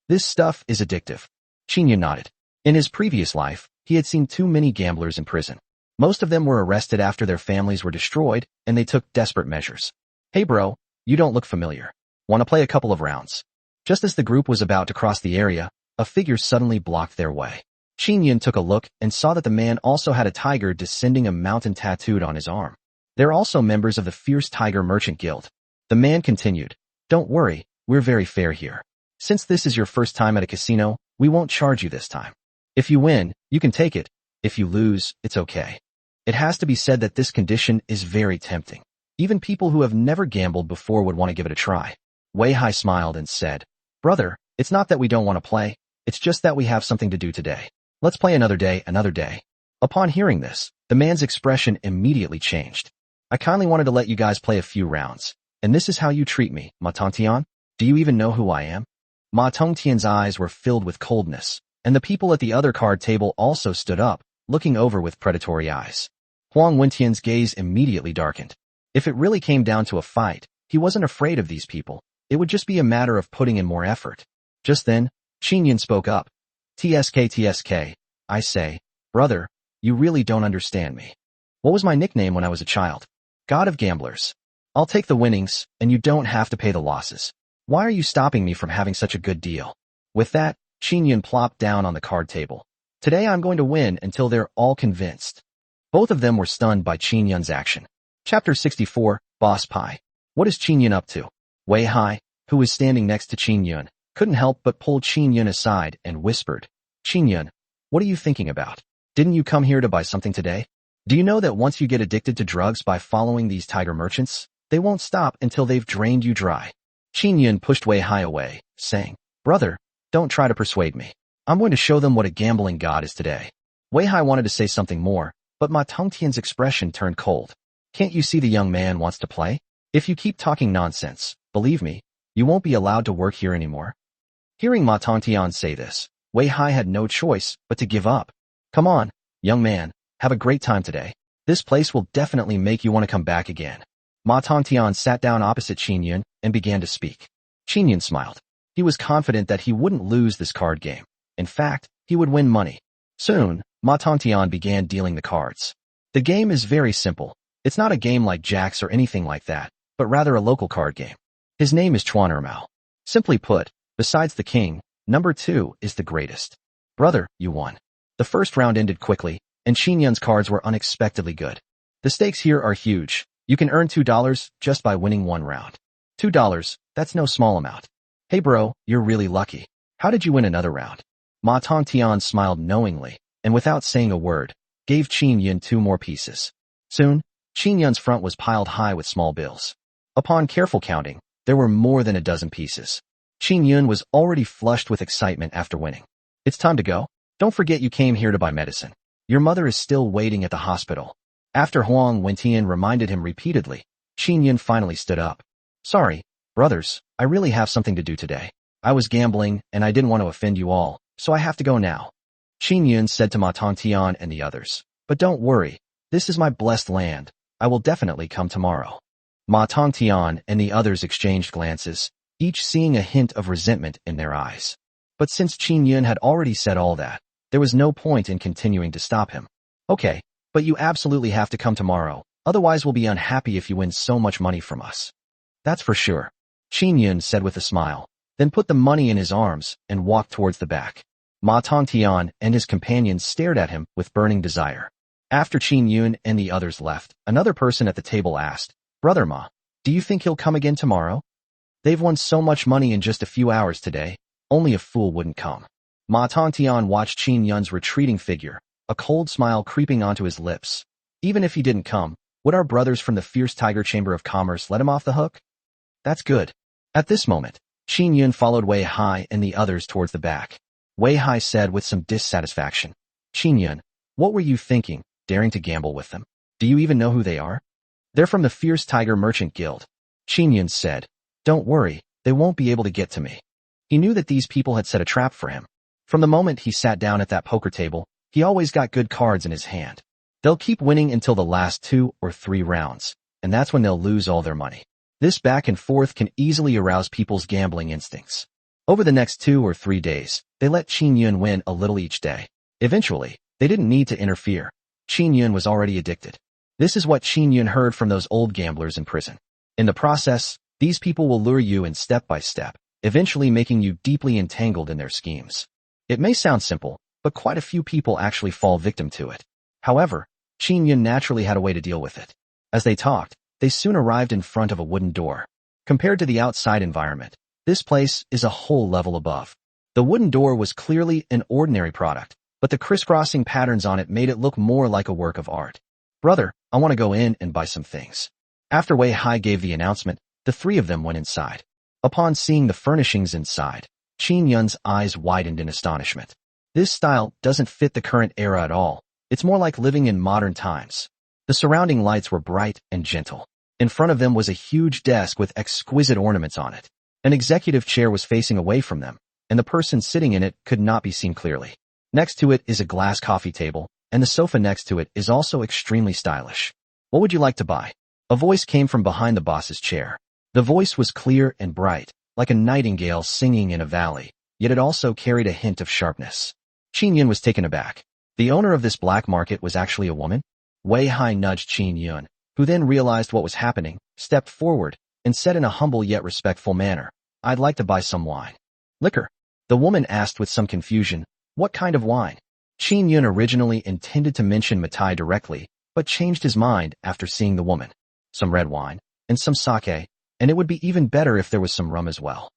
This stuff is addictive. Qin Yun nodded. In his previous life, he had seen too many gamblers in prison. Most of them were arrested after their families were destroyed, and they took desperate measures. Hey bro, you don't look familiar. Want to play a couple of rounds? Just as the group was about to cross the area, a figure suddenly blocked their way. Qin Yun took a look and saw that the man also had a tiger descending a mountain tattooed on his arm. They're also members of the Fierce Tiger Merchant Guild. The man continued, don't worry, we're very fair here. Since this is your first time at a casino, we won't charge you this time. If you win, you can take it. If you lose, it's okay. It has to be said that this condition is very tempting. Even people who have never gambled before would want to give it a try. Wei Hai smiled and said, Brother, it's not that we don't want to play, it's just that we have something to do today. Let's play another day, another day. Upon hearing this, the man's expression immediately changed. I kindly wanted to let you guys play a few rounds, and this is how you treat me, Ma Tongtian? Do you even know who I am? Ma Tongtian's eyes were filled with coldness, and the people at the other card table also stood up, looking over with predatory eyes. Huang Wentian's gaze immediately darkened. If it really came down to a fight, he wasn't afraid of these people. It would just be a matter of putting in more effort. Just then, Qin Yun spoke up. TSK, I say, brother, you really don't understand me. What was my nickname when I was a child? God of Gamblers. I'll take the winnings, and you don't have to pay the losses. Why are you stopping me from having such a good deal? With that, Qin Yun plopped down on the card table. Today I'm going to win until they're all convinced. Both of them were stunned by Qin Yun's action. Chapter 64, Boss Pie. What is Qin Yun up to? Wei Hai, who was standing next to Qin Yun, couldn't help but pull Qin Yun aside and whispered, Qin Yun, what are you thinking about? Didn't you come here to buy something today? Do you know that once you get addicted to drugs by following these tiger merchants, they won't stop until they've drained you dry? Qin Yun pushed Wei Hai away, saying, Brother, don't try to persuade me. I'm going to show them what a gambling god is today. Wei Hai wanted to say something more, but Ma Tongtian's expression turned cold. Can't you see the young man wants to play? If you keep talking nonsense, believe me, you won't be allowed to work here anymore. Hearing Ma Tongtian say this, Wei Hai had no choice but to give up. Come on, young man, have a great time today. This place will definitely make you want to come back again. Ma Tongtian sat down opposite Qin Yun and began to speak. Qin Yun smiled. He was confident that he wouldn't lose this card game. In fact, he would win money. Soon, Ma Tongtian began dealing the cards. The game is very simple. It's not a game like jacks or anything like that, but rather a local card game. His name is Chuan Ermao. Simply put, besides the king, number 2 is the greatest. Brother, you won. The first round ended quickly, and Qin Yun's cards were unexpectedly good. The stakes here are huge. You can earn $2 just by winning one round. $2, that's no small amount. Hey bro, you're really lucky. How did you win another round? Ma Tongtian smiled knowingly, and without saying a word, gave Qin Yun 2 more pieces. Soon, Qin Yun's front was piled high with small bills. Upon careful counting, there were more than a dozen pieces. Qin Yun was already flushed with excitement after winning. It's time to go. Don't forget you came here to buy medicine. Your mother is still waiting at the hospital. After Huang Wentian reminded him repeatedly, Qin Yun finally stood up. Sorry, brothers, I really have something to do today. I was gambling, and I didn't want to offend you all, so I have to go now. Qin Yun said to Ma Tongtian and the others. But don't worry, this is my blessed land. I will definitely come tomorrow. Ma Tongtian and the others exchanged glances, each seeing a hint of resentment in their eyes. But since Qin Yun had already said all that, there was no point in continuing to stop him. Okay, but you absolutely have to come tomorrow, otherwise we'll be unhappy if you win so much money from us. That's for sure, Qin Yun said with a smile, then put the money in his arms and walked towards the back. Ma Tongtian and his companions stared at him with burning desire. After Qin Yun and the others left, another person at the table asked, Brother Ma, do you think he'll come again tomorrow? They've won so much money in just a few hours today, only a fool wouldn't come. Ma Tongtian watched Qin Yun's retreating figure, a cold smile creeping onto his lips. Even if he didn't come, would our brothers from the Fierce Tiger Chamber of Commerce let him off the hook? That's good. At this moment, Qin Yun followed Wei Hai and the others towards the back. Wei Hai said with some dissatisfaction, Qin Yun, what were you thinking, daring to gamble with them? Do you even know who they are? They're from the Fierce Tiger Merchant Guild. Qin Yun said, don't worry, they won't be able to get to me. He knew that these people had set a trap for him. From the moment he sat down at that poker table, he always got good cards in his hand. They'll keep winning until the last 2 or 3 rounds, and that's when they'll lose all their money. This back and forth can easily arouse people's gambling instincts. Over the next 2 or 3 days, they let Qin Yun win a little each day. Eventually, they didn't need to interfere. Qin Yun was already addicted. This is what Qin Yun heard from those old gamblers in prison. In the process, these people will lure you in step by step, eventually making you deeply entangled in their schemes. It may sound simple, but quite a few people actually fall victim to it. However, Qin Yun naturally had a way to deal with it. As they talked, they soon arrived in front of a wooden door. Compared to the outside environment, this place is a whole level above. The wooden door was clearly an ordinary product, but the crisscrossing patterns on it made it look more like a work of art. Brother, I want to go in and buy some things. After Wei Hai gave the announcement, the 3 of them went inside. Upon seeing the furnishings inside, Qin Yun's eyes widened in astonishment. This style doesn't fit the current era at all. It's more like living in modern times. The surrounding lights were bright and gentle. In front of them was a huge desk with exquisite ornaments on it. An executive chair was facing away from them, and the person sitting in it could not be seen clearly. Next to it is a glass coffee table, and the sofa next to it is also extremely stylish. What would you like to buy? A voice came from behind the boss's chair. The voice was clear and bright, like a nightingale singing in a valley, yet it also carried a hint of sharpness. Qin Yun was taken aback. The owner of this black market was actually a woman? Wei Hai nudged Qin Yun, who then realized what was happening, stepped forward, and said in a humble yet respectful manner, I'd like to buy some wine. Liquor? The woman asked with some confusion, what kind of wine? Qin Yun originally intended to mention Matai directly, but changed his mind after seeing the woman. Some red wine, and some sake, and it would be even better if there was some rum as well.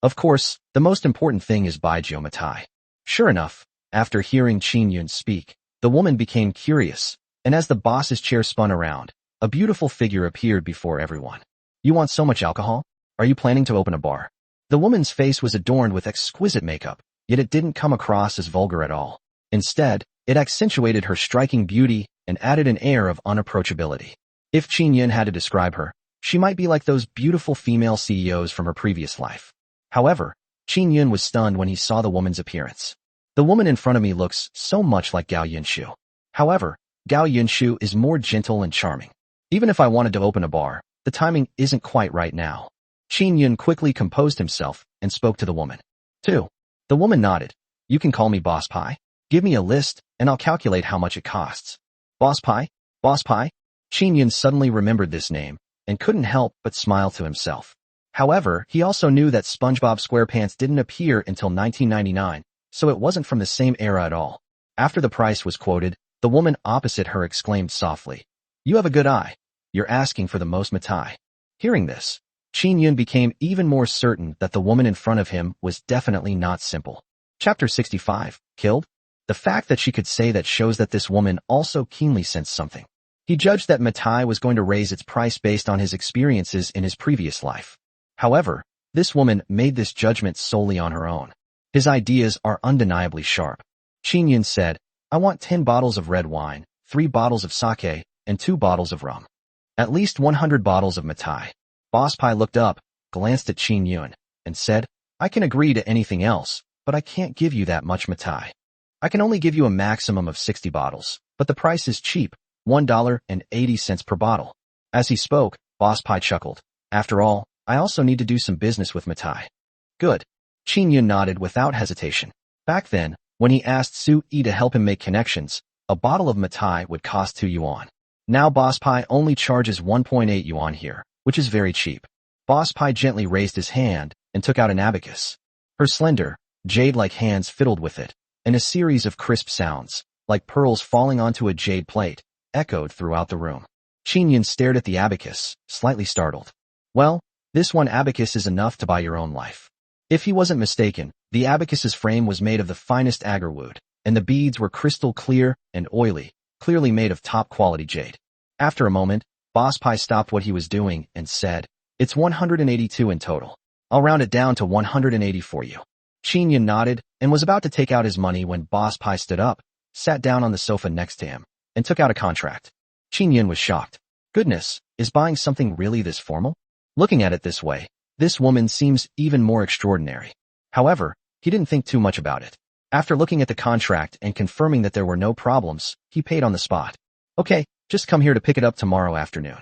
Of course, the most important thing is Baijiu Matai. Sure enough, after hearing Qin Yun speak, the woman became curious, and as the boss's chair spun around, a beautiful figure appeared before everyone. You want so much alcohol? Are you planning to open a bar? The woman's face was adorned with exquisite makeup, yet it didn't come across as vulgar at all. Instead, it accentuated her striking beauty and added an air of unapproachability. If Qin Yun had to describe her, she might be like those beautiful female CEOs from her previous life. However, Qin Yun was stunned when he saw the woman's appearance. The woman in front of me looks so much like Gao Yunshu. However, Gao Yunshu is more gentle and charming. Even if I wanted to open a bar, the timing isn't quite right now. Qin Yun quickly composed himself and spoke to the woman. 2. The woman nodded. You can call me Boss Pie. Give me a list, and I'll calculate how much it costs. Boss Pie? Boss Pie? Qin Yun suddenly remembered this name, and couldn't help but smile to himself. However, he also knew that SpongeBob SquarePants didn't appear until 1999, so it wasn't from the same era at all. After the price was quoted, the woman opposite her exclaimed softly, You have a good eye. You're asking for the most Matai. Hearing this, Qin Yun became even more certain that the woman in front of him was definitely not simple. Chapter 65. Killed? The fact that she could say that shows that this woman also keenly sensed something. He judged that Matai was going to raise its price based on his experiences in his previous life. However, this woman made this judgment solely on her own. His ideas are undeniably sharp. Qin Yun said, I want 10 bottles of red wine, 3 bottles of sake, and 2 bottles of rum. At least 100 bottles of Matai. Boss Pai looked up, glanced at Qin Yun, and said, I can agree to anything else, but I can't give you that much Matai. I can only give you a maximum of 60 bottles, but the price is cheap, $1.80 per bottle. As he spoke, Boss Pai chuckled. After all, I also need to do some business with Matai. Good. Qin Yun nodded without hesitation. Back then, when he asked Su Yi to help him make connections, a bottle of Matai would cost 2 yuan. Now Boss Pai only charges 1.8 yuan here, which is very cheap. Boss Pai gently raised his hand and took out an abacus. Her slender, jade-like hands fiddled with it, and a series of crisp sounds, like pearls falling onto a jade plate, echoed throughout the room. Qin Yun stared at the abacus, slightly startled. Well, this one abacus is enough to buy your own life. If he wasn't mistaken, the abacus's frame was made of the finest agarwood, and the beads were crystal clear and oily, clearly made of top-quality jade. After a moment, Boss Pai stopped what he was doing and said, It's 182 in total. I'll round it down to 180 for you. Qin Yun nodded and was about to take out his money when Boss Pai stood up, sat down on the sofa next to him, and took out a contract. Qin Yun was shocked. Goodness, is buying something really this formal? Looking at it this way, this woman seems even more extraordinary. However, he didn't think too much about it. After looking at the contract and confirming that there were no problems, he paid on the spot. Okay, just come here to pick it up tomorrow afternoon.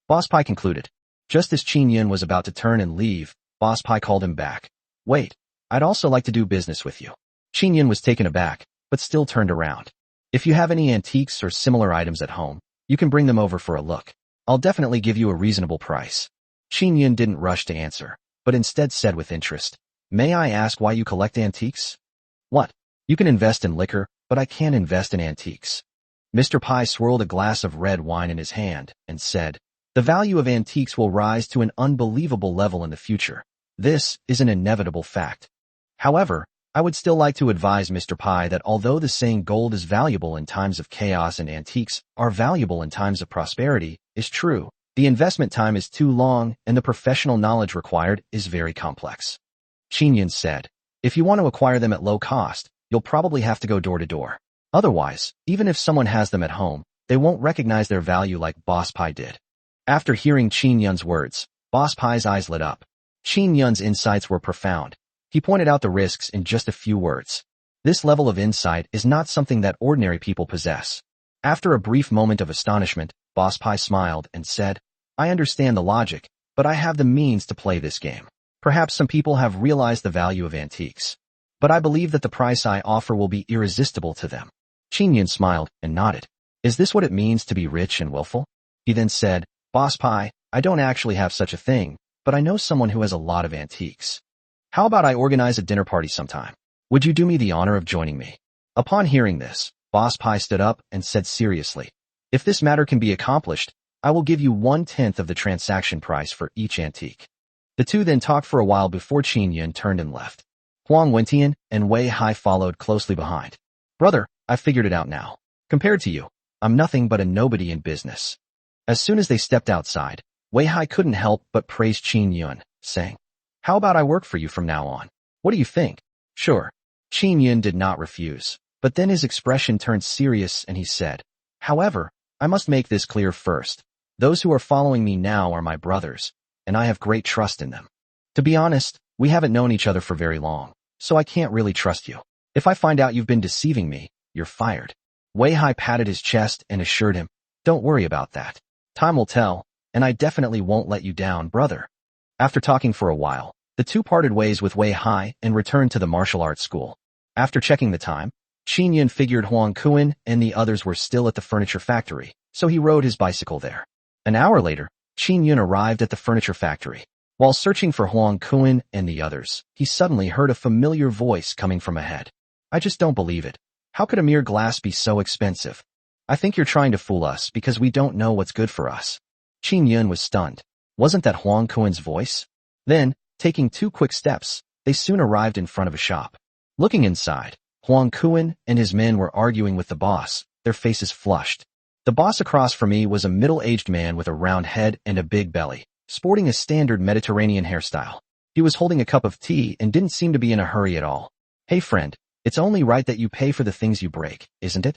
Boss Pai concluded. Just as Qin Yun was about to turn and leave, Boss Pai called him back. Wait, I'd also like to do business with you. Qin Yun was taken aback, but still turned around. If you have any antiques or similar items at home, you can bring them over for a look. I'll definitely give you a reasonable price. Qin Yun didn't rush to answer, but instead said with interest, May I ask why you collect antiques? What? You can invest in liquor, but I can't invest in antiques. Mr. Pai swirled a glass of red wine in his hand and said, The value of antiques will rise to an unbelievable level in the future. This is an inevitable fact. However, I would still like to advise Mr. Pai that although the saying gold is valuable in times of chaos and antiques are valuable in times of prosperity is true, the investment time is too long and the professional knowledge required is very complex. Qin Yun said, If you want to acquire them at low cost, you'll probably have to go door to door. Otherwise, even if someone has them at home, they won't recognize their value like Boss Pai did. After hearing Qin Yun's words, Boss Pai's eyes lit up. Qin Yun's insights were profound. He pointed out the risks in just a few words. This level of insight is not something that ordinary people possess. After a brief moment of astonishment, Boss Pai smiled and said, I understand the logic, but I have the means to play this game. Perhaps some people have realized the value of antiques. But I believe that the price I offer will be irresistible to them. Qin Yun smiled and nodded. Is this what it means to be rich and willful? He then said, Boss Pai, I don't actually have such a thing, but I know someone who has a lot of antiques. How about I organize a dinner party sometime? Would you do me the honor of joining me? Upon hearing this, Boss Pai stood up and said seriously, If this matter can be accomplished, I will give you 1/10 of the transaction price for each antique. The two then talked for a while before Qin Yun turned and left. Huang Wentian and Wei Hai followed closely behind. Brother, I figured it out now. Compared to you, I'm nothing but a nobody in business. As soon as they stepped outside, Wei Hai couldn't help but praise Qin Yun, saying, How about I work for you from now on? What do you think? Sure. Qin Yun did not refuse, but then his expression turned serious and he said, However, I must make this clear first. Those who are following me now are my brothers, and I have great trust in them. To be honest, we haven't known each other for very long, so I can't really trust you. If I find out you've been deceiving me, you're fired. Wei Hai patted his chest and assured him, Don't worry about that. Time will tell, and I definitely won't let you down, brother. After talking for a while, the two parted ways with Wei Hai and returned to the martial arts school. After checking the time, Qin Yun figured Huang Kuan and the others were still at the furniture factory, so he rode his bicycle there. An hour later, Qin Yun arrived at the furniture factory. While searching for Huang Kuan and the others, he suddenly heard a familiar voice coming from ahead. I just don't believe it. How could a mere glass be so expensive? I think you're trying to fool us because we don't know what's good for us. Qin Yun was stunned. Wasn't that Huang Kuen's voice? Then, taking 2 quick steps, they soon arrived in front of a shop. Looking inside, Huang Kuen and his men were arguing with the boss, their faces flushed. The boss across from me was a middle-aged man with a round head and a big belly, sporting a standard Mediterranean hairstyle. He was holding a cup of tea and didn't seem to be in a hurry at all. Hey friend, it's only right that you pay for the things you break, isn't it?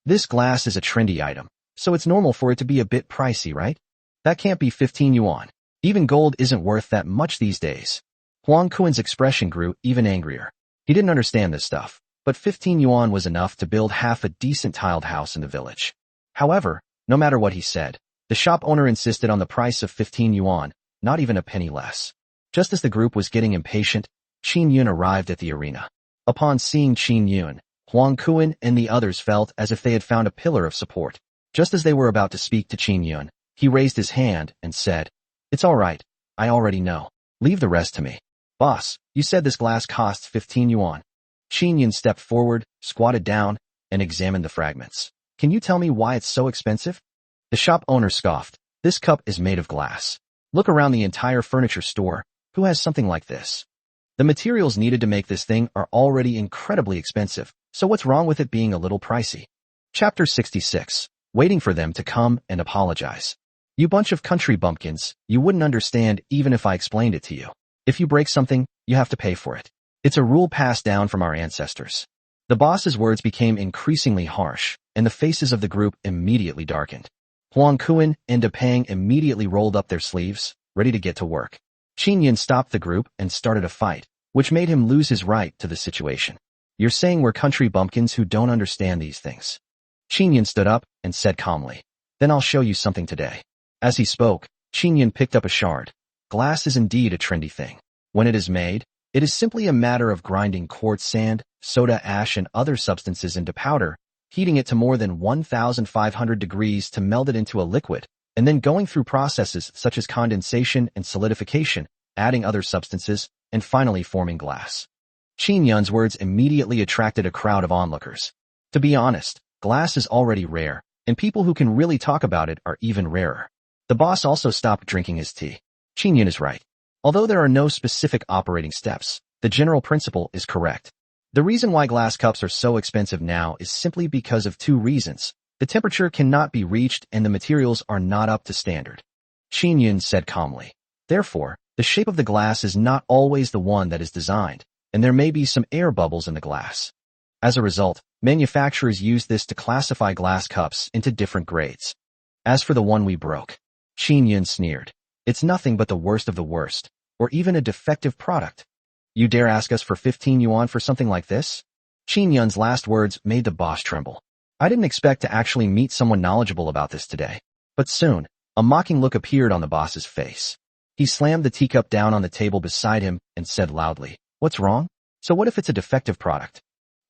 This glass is a trendy item, so it's normal for it to be a bit pricey, right? That can't be 15 yuan. Even gold isn't worth that much these days. Huang Kuen's expression grew even angrier. He didn't understand this stuff, but 15 yuan was enough to build half a decent tiled house in the village. However, no matter what he said, the shop owner insisted on the price of 15 yuan, not even a penny less. Just as the group was getting impatient, Qin Yun arrived at the arena. Upon seeing Qin Yun, Huang Kuen and the others felt as if they had found a pillar of support. Just as they were about to speak to Qin Yun, he raised his hand and said, "It's all right, I already know. Leave the rest to me." "Boss, you said this glass costs 15 yuan. Qin Yun stepped forward, squatted down, and examined the fragments. "Can you tell me why it's so expensive?" The shop owner scoffed. "This cup is made of glass. Look around the entire furniture store. Who has something like this? The materials needed to make this thing are already incredibly expensive, so what's wrong with it being a little pricey?" Chapter 66. Waiting for them to come and apologize. You bunch of country bumpkins, you wouldn't understand even if I explained it to you. If you break something, you have to pay for it. It's a rule passed down from our ancestors. The boss's words became increasingly harsh, and the faces of the group immediately darkened. Huang Kuen and De Pang immediately rolled up their sleeves, ready to get to work. Qin Yun stopped the group and started a fight, which made him lose his right to the situation. "You're saying we're country bumpkins who don't understand these things." Qin Yun stood up and said calmly, "Then I'll show you something today." As he spoke, Qin Yun picked up a shard. Glass is indeed a trendy thing. When it is made, it is simply a matter of grinding quartz sand, soda ash and other substances into powder, heating it to more than 1,500 degrees to melt it into a liquid, and then going through processes such as condensation and solidification, adding other substances, and finally forming glass. Qin Yun's words immediately attracted a crowd of onlookers. To be honest, glass is already rare, and people who can really talk about it are even rarer. The boss also stopped drinking his tea. Qin Yun is right. Although there are no specific operating steps, the general principle is correct. The reason why glass cups are so expensive now is simply because of 2 reasons. The temperature cannot be reached and the materials are not up to standard. Qin Yun said calmly. Therefore, the shape of the glass is not always the one that is designed, and there may be some air bubbles in the glass. As a result, manufacturers use this to classify glass cups into different grades. As for the one we broke, Qin Yun sneered. It's nothing but the worst of the worst, or even a defective product. You dare ask us for 15 yuan for something like this? Qin Yun's last words made the boss tremble. I didn't expect to actually meet someone knowledgeable about this today. But soon, a mocking look appeared on the boss's face. He slammed the teacup down on the table beside him and said loudly, "What's wrong? So what if it's a defective product?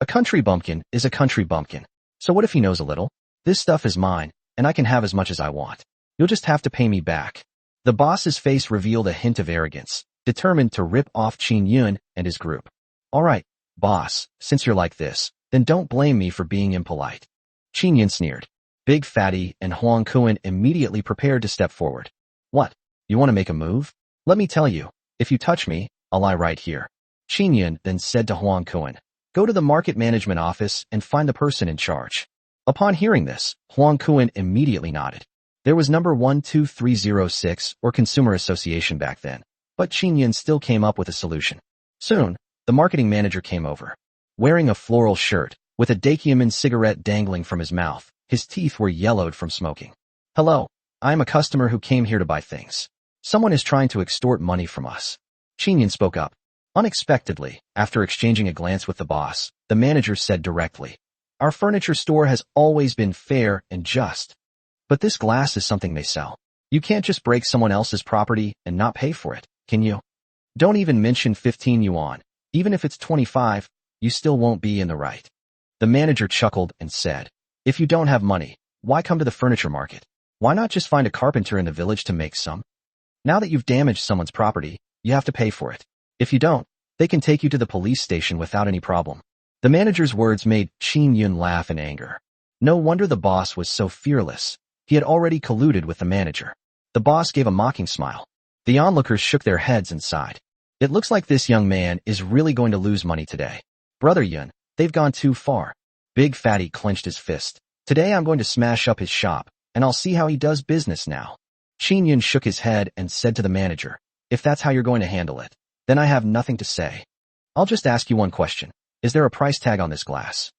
A country bumpkin is a country bumpkin. So what if he knows a little? This stuff is mine, and I can have as much as I want. You'll just have to pay me back." The boss's face revealed a hint of arrogance, determined to rip off Qin Yun and his group. "All right, boss, since you're like this, then don't blame me for being impolite." Qin Yun sneered. Big Fatty and Huang Kuen immediately prepared to step forward. "What? You want to make a move? Let me tell you, if you touch me, I'll lie right here." Qin Yun then said to Huang Kuen, "Go to the market management office and find the person in charge." Upon hearing this, Huang Kuen immediately nodded. There was number 12306 or Consumer Association back then, but Qin Yun still came up with a solution. Soon, the marketing manager came over. Wearing a floral shirt, with a Dakiaman cigarette dangling from his mouth, his teeth were yellowed from smoking. "Hello, I am a customer who came here to buy things. Someone is trying to extort money from us." Qin Yun spoke up. Unexpectedly, after exchanging a glance with the boss, the manager said directly, "Our furniture store has always been fair and just. But this glass is something they sell. You can't just break someone else's property and not pay for it, can you? Don't even mention 15 yuan. Even if it's 25, you still won't be in the right." The manager chuckled and said, "If you don't have money, why come to the furniture market? Why not just find a carpenter in the village to make some? Now that you've damaged someone's property, you have to pay for it. If you don't, they can take you to the police station without any problem." The manager's words made Qin Yun laugh in anger. No wonder the boss was so fearless. He had already colluded with the manager. The boss gave a mocking smile. The onlookers shook their heads and sighed. It looks like this young man is really going to lose money today. Brother Yun, they've gone too far. Big Fatty clenched his fist. Today I'm going to smash up his shop, and I'll see how he does business now. Qin Yun shook his head and said to the manager, if that's how you're going to handle it, then I have nothing to say. I'll just ask you one question. Is there a price tag on this glass?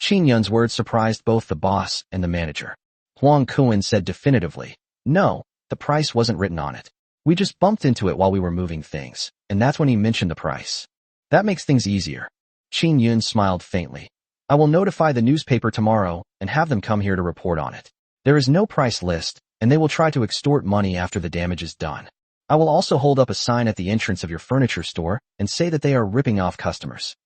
Qin Yun's words surprised both the boss and the manager. Huang Kuan said definitively, no, the price wasn't written on it. We just bumped into it while we were moving things, and that's when he mentioned the price. That makes things easier. Qin Yun smiled faintly. I will notify the newspaper tomorrow and have them come here to report on it. There is no price list, and they will try to extort money after the damage is done. I will also hold up a sign at the entrance of your furniture store and say that they are ripping off customers.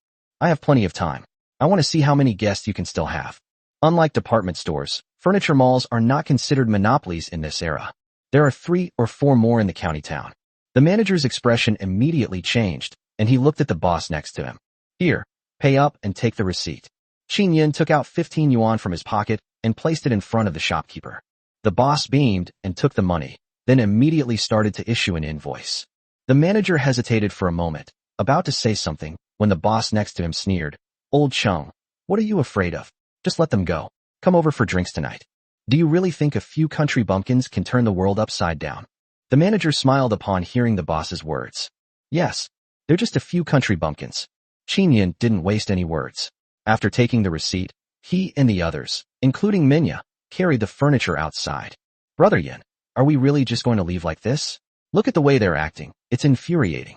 I have plenty of time. I want to see how many guests you can still have. Unlike department stores, furniture malls are not considered monopolies in this era. There are 3 or 4 more in the county town. The manager's expression immediately changed, and he looked at the boss next to him. Here, pay up and take the receipt. Qin Yun took out 15 yuan from his pocket and placed it in front of the shopkeeper. The boss beamed and took the money, then immediately started to issue an invoice. The manager hesitated for a moment, about to say something, when the boss next to him sneered, Old Chung, what are you afraid of? Just let them go. Come over for drinks tonight. Do you really think a few country bumpkins can turn the world upside down? The manager smiled upon hearing the boss's words. Yes, they're just a few country bumpkins. Qin Yun didn't waste any words. After taking the receipt, he and the others, including Minya, carried the furniture outside. Brother Yin, are we really just going to leave like this? Look at the way they're acting. It's infuriating.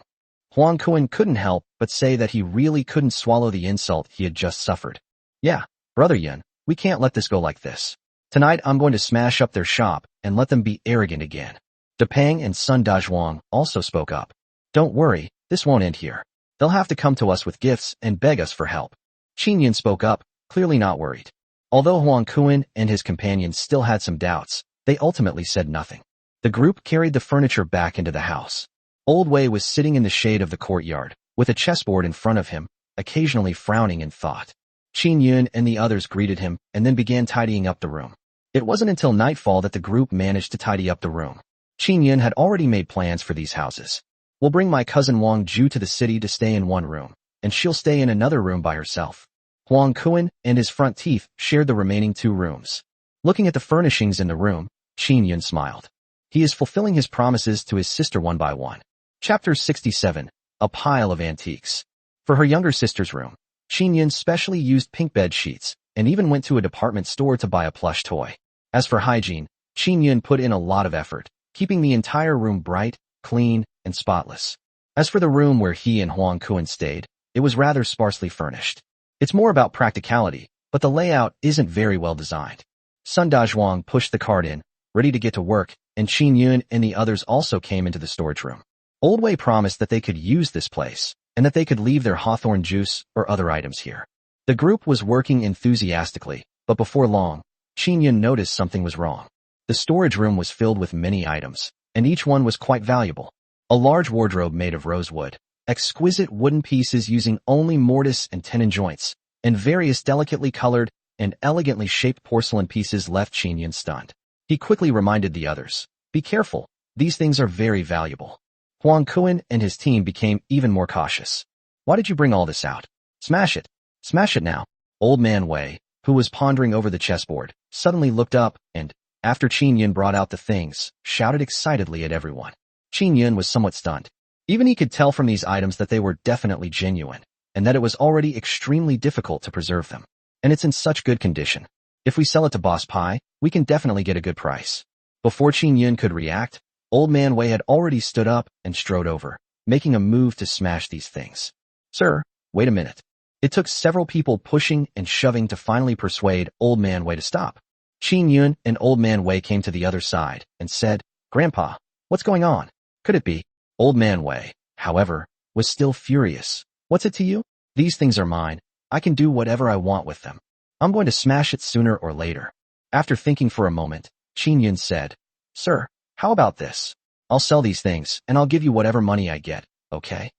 Huang Kuan couldn't help but say that he really couldn't swallow the insult he had just suffered. Yeah, Brother Yin, we can't let this go like this. Tonight I'm going to smash up their shop and let them be arrogant again. Depang and Sun Dazhuang also spoke up. Don't worry, this won't end here. They'll have to come to us with gifts and beg us for help. Qin Yun spoke up, clearly not worried. Although Huang Kuan and his companions still had some doubts, they ultimately said nothing. The group carried the furniture back into the house. Old Wei was sitting in the shade of the courtyard, with a chessboard in front of him, occasionally frowning in thought. Qin Yun and the others greeted him and then began tidying up the room. It wasn't until nightfall that the group managed to tidy up the room. Qin Yun had already made plans for these houses. We'll bring my cousin Wang Ju to the city to stay in one room, and she'll stay in another room by herself. Huang Kuan and his front teeth shared the remaining 2 rooms. Looking at the furnishings in the room, Qin Yun smiled. He is fulfilling his promises to his sister one by one. Chapter 67, A Pile of Antiques. For her younger sister's room, Qin Yun specially used pink bed sheets, and even went to a department store to buy a plush toy. As for hygiene, Qin Yun put in a lot of effort, keeping the entire room bright, clean, and spotless. As for the room where he and Huang Kuan stayed, it was rather sparsely furnished. It's more about practicality, but the layout isn't very well designed. Sun Dazhuang pushed the cart in, ready to get to work, and Qin Yun and the others also came into the storage room. Old Wei promised that they could use this place, and that they could leave their hawthorn juice or other items here. The group was working enthusiastically, but before long, Qin Yun noticed something was wrong. The storage room was filled with many items, and each one was quite valuable. A large wardrobe made of rosewood, exquisite wooden pieces using only mortise and tenon joints, and various delicately colored and elegantly shaped porcelain pieces left Qin Yun stunned. He quickly reminded the others, be careful, these things are very valuable. Huang Kuan and his team became even more cautious. Why did you bring all this out? Smash it. Smash it now. Old Man Wei, who was pondering over the chessboard, suddenly looked up and, after Qin Yun brought out the things, shouted excitedly at everyone. Qin Yun was somewhat stunned. Even he could tell from these items that they were definitely genuine, and that it was already extremely difficult to preserve them. And it's in such good condition. If we sell it to Boss Pai, we can definitely get a good price. Before Qin Yun could react, Old Man Wei had already stood up and strode over, making a move to smash these things. Sir, wait a minute. It took several people pushing and shoving to finally persuade Old Man Wei to stop. Qin Yun and Old Man Wei came to the other side and said, Grandpa, what's going on? Could it be? Old Man Wei, however, was still furious. What's it to you? These things are mine. I can do whatever I want with them. I'm going to smash it sooner or later. After thinking for a moment, Qin Yun said, Sir, how about this? I'll sell these things and I'll give you whatever money I get, okay?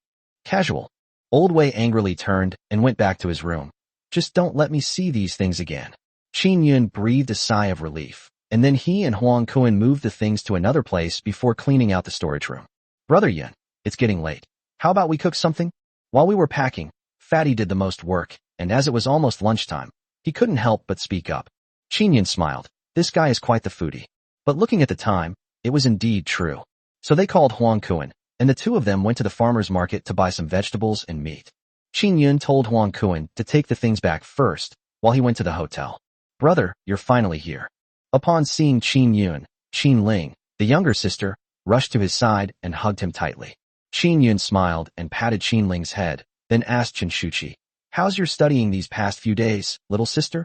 Casual. Old Wei angrily turned and went back to his room. Just don't let me see these things again. Qin Yun breathed a sigh of relief, and then he and Huang Kuan moved the things to another place before cleaning out the storage room. Brother Yun, it's getting late. How about we cook something? While we were packing, Fatty did the most work, and as it was almost lunchtime, he couldn't help but speak up. Qin Yun smiled. This guy is quite the foodie. But looking at the time, it was indeed true. So they called Huang Kuan, and the two of them went to the farmer's market to buy some vegetables and meat. Qin Yun told Huang Kuan to take the things back first, while he went to the hotel. Brother, you're finally here. Upon seeing Qin Yun, Qin Ling, the younger sister, rushed to his side and hugged him tightly. Qin Yun smiled and patted Qin Ling's head, then asked Chen Shuqi, "How's your studying these past few days, little sister?"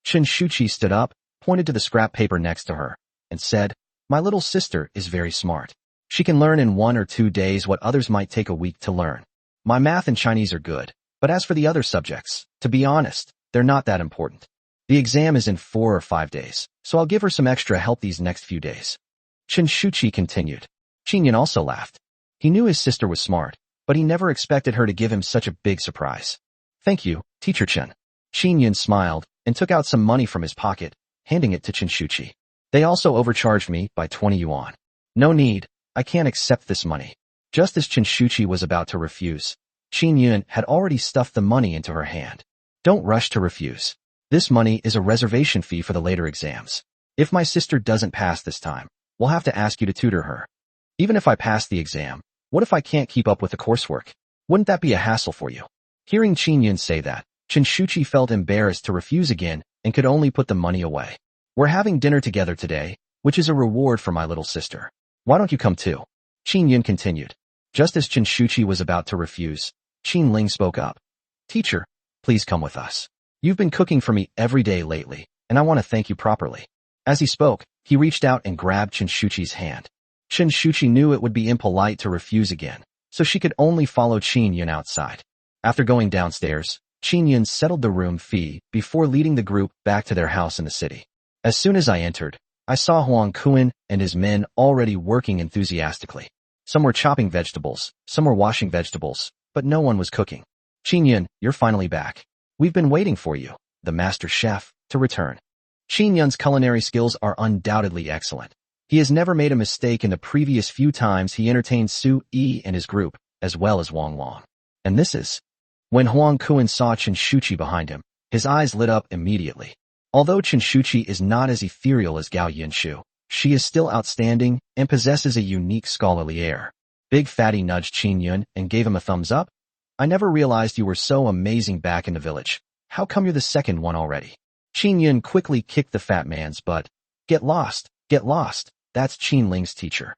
Chen Shuqi stood up, pointed to the scrap paper next to her, and said, "My little sister is very smart. She can learn in 1 or 2 days what others might take a week to learn. My math and Chinese are good, but as for the other subjects, to be honest, they're not that important. The exam is in 4 or 5 days, so I'll give her some extra help these next few days." Chen Shuqi continued. Qin Yun also laughed. He knew his sister was smart, but he never expected her to give him such a big surprise. "Thank you, Teacher Chen." Qin Yun smiled and took out some money from his pocket, handing it to Chen Shuqi. "They also overcharged me by 20 yuan. No need, I can't accept this money." Just as Chen Shuqi was about to refuse, Qin Yun had already stuffed the money into her hand. "Don't rush to refuse. This money is a reservation fee for the later exams. If my sister doesn't pass this time, we'll have to ask you to tutor her. Even if I pass the exam, what if I can't keep up with the coursework? Wouldn't that be a hassle for you?" Hearing Qin Yun say that, Chen Shuqi felt embarrassed to refuse again and could only put the money away. "We're having dinner together today, which is a reward for my little sister. Why don't you come too?" Qin Yun continued. Just as Chen Shuqi was about to refuse, Qin Ling spoke up. "Teacher, please come with us. You've been cooking for me every day lately, and I want to thank you properly." As he spoke, he reached out and grabbed Chen Shuqi's hand. Chen Shuqi knew it would be impolite to refuse again, so she could only follow Qin Yun outside. After going downstairs, Qin Yun settled the room fee before leading the group back to their house in the city. "As soon as I entered, I saw Huang Kuan and his men already working enthusiastically. Some were chopping vegetables, some were washing vegetables, but no one was cooking. Qin Yun, you're finally back. We've been waiting for you, the master chef, to return." Qin Yun's culinary skills are undoubtedly excellent. He has never made a mistake in the previous few times he entertained Su Yi and his group, as well as Wang Long. And this is... When Huang Kuan saw Chen Shuqi behind him, his eyes lit up immediately. Although Chen Shuqi is not as ethereal as Gao Yunshu, she is still outstanding and possesses a unique scholarly air. Big Fatty nudged Qin Yun and gave him a thumbs up. "I never realized you were so amazing back in the village. How come you're the second one already?" Qin Yun quickly kicked the fat man's butt. Get lost, that's Qin Ling's teacher."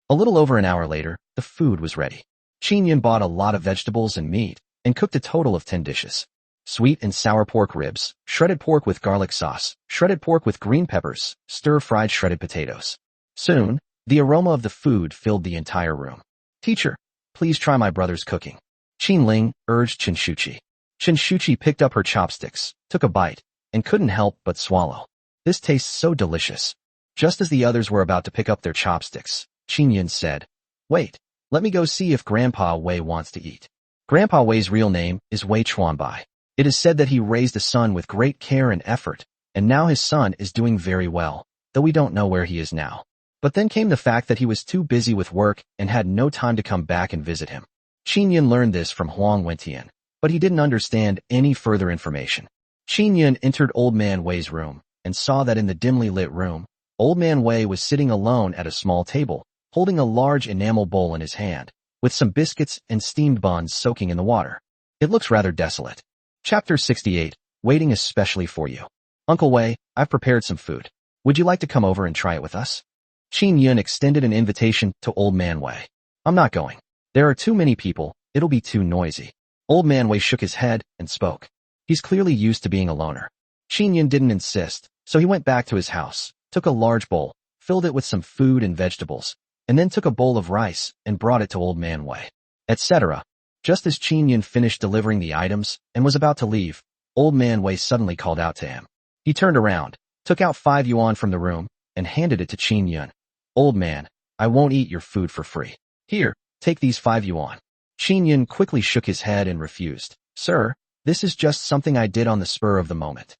A little over an hour later, the food was ready. Qin Yun bought a lot of vegetables and meat, and cooked a total of 10 dishes. Sweet and sour pork ribs, shredded pork with garlic sauce, shredded pork with green peppers, stir-fried shredded potatoes. Soon, the aroma of the food filled the entire room. "Teacher, please try my brother's cooking." Qin Ling urged Chen Shuqi. Chen Shuqi picked up her chopsticks, took a bite, and couldn't help but swallow. "This tastes so delicious." Just as the others were about to pick up their chopsticks, Qin Yun said, "Wait, let me go see if Grandpa Wei wants to eat." Grandpa Wei's real name is Wei Chuanbai. It is said that he raised a son with great care and effort, and now his son is doing very well, though we don't know where he is now. But then came the fact that he was too busy with work and had no time to come back and visit him. Qin Yun learned this from Huang Wentian, but he didn't understand any further information. Qin Yun entered Old Man Wei's room and saw that in the dimly lit room, Old Man Wei was sitting alone at a small table, holding a large enamel bowl in his hand, with some biscuits and steamed buns soaking in the water. It looks rather desolate. Chapter 68, Waiting Especially for You. "Uncle Wei, I've prepared some food. Would you like to come over and try it with us?" Qin Yun extended an invitation to Old Man Wei. "I'm not going. There are too many people, it'll be too noisy." Old Man Wei shook his head and spoke. He's clearly used to being a loner. Qin Yun didn't insist, so he went back to his house, took a large bowl, filled it with some food and vegetables, and then took a bowl of rice and brought it to Old Man Wei, etc. Just as Qin Yun finished delivering the items and was about to leave, Old Man Wei suddenly called out to him. He turned around, took out 5 yuan from the room, and handed it to Qin Yun. "Old man, I won't eat your food for free. Here, take these 5 yuan." Qin Yun quickly shook his head and refused. "Sir, this is just something I did on the spur of the moment.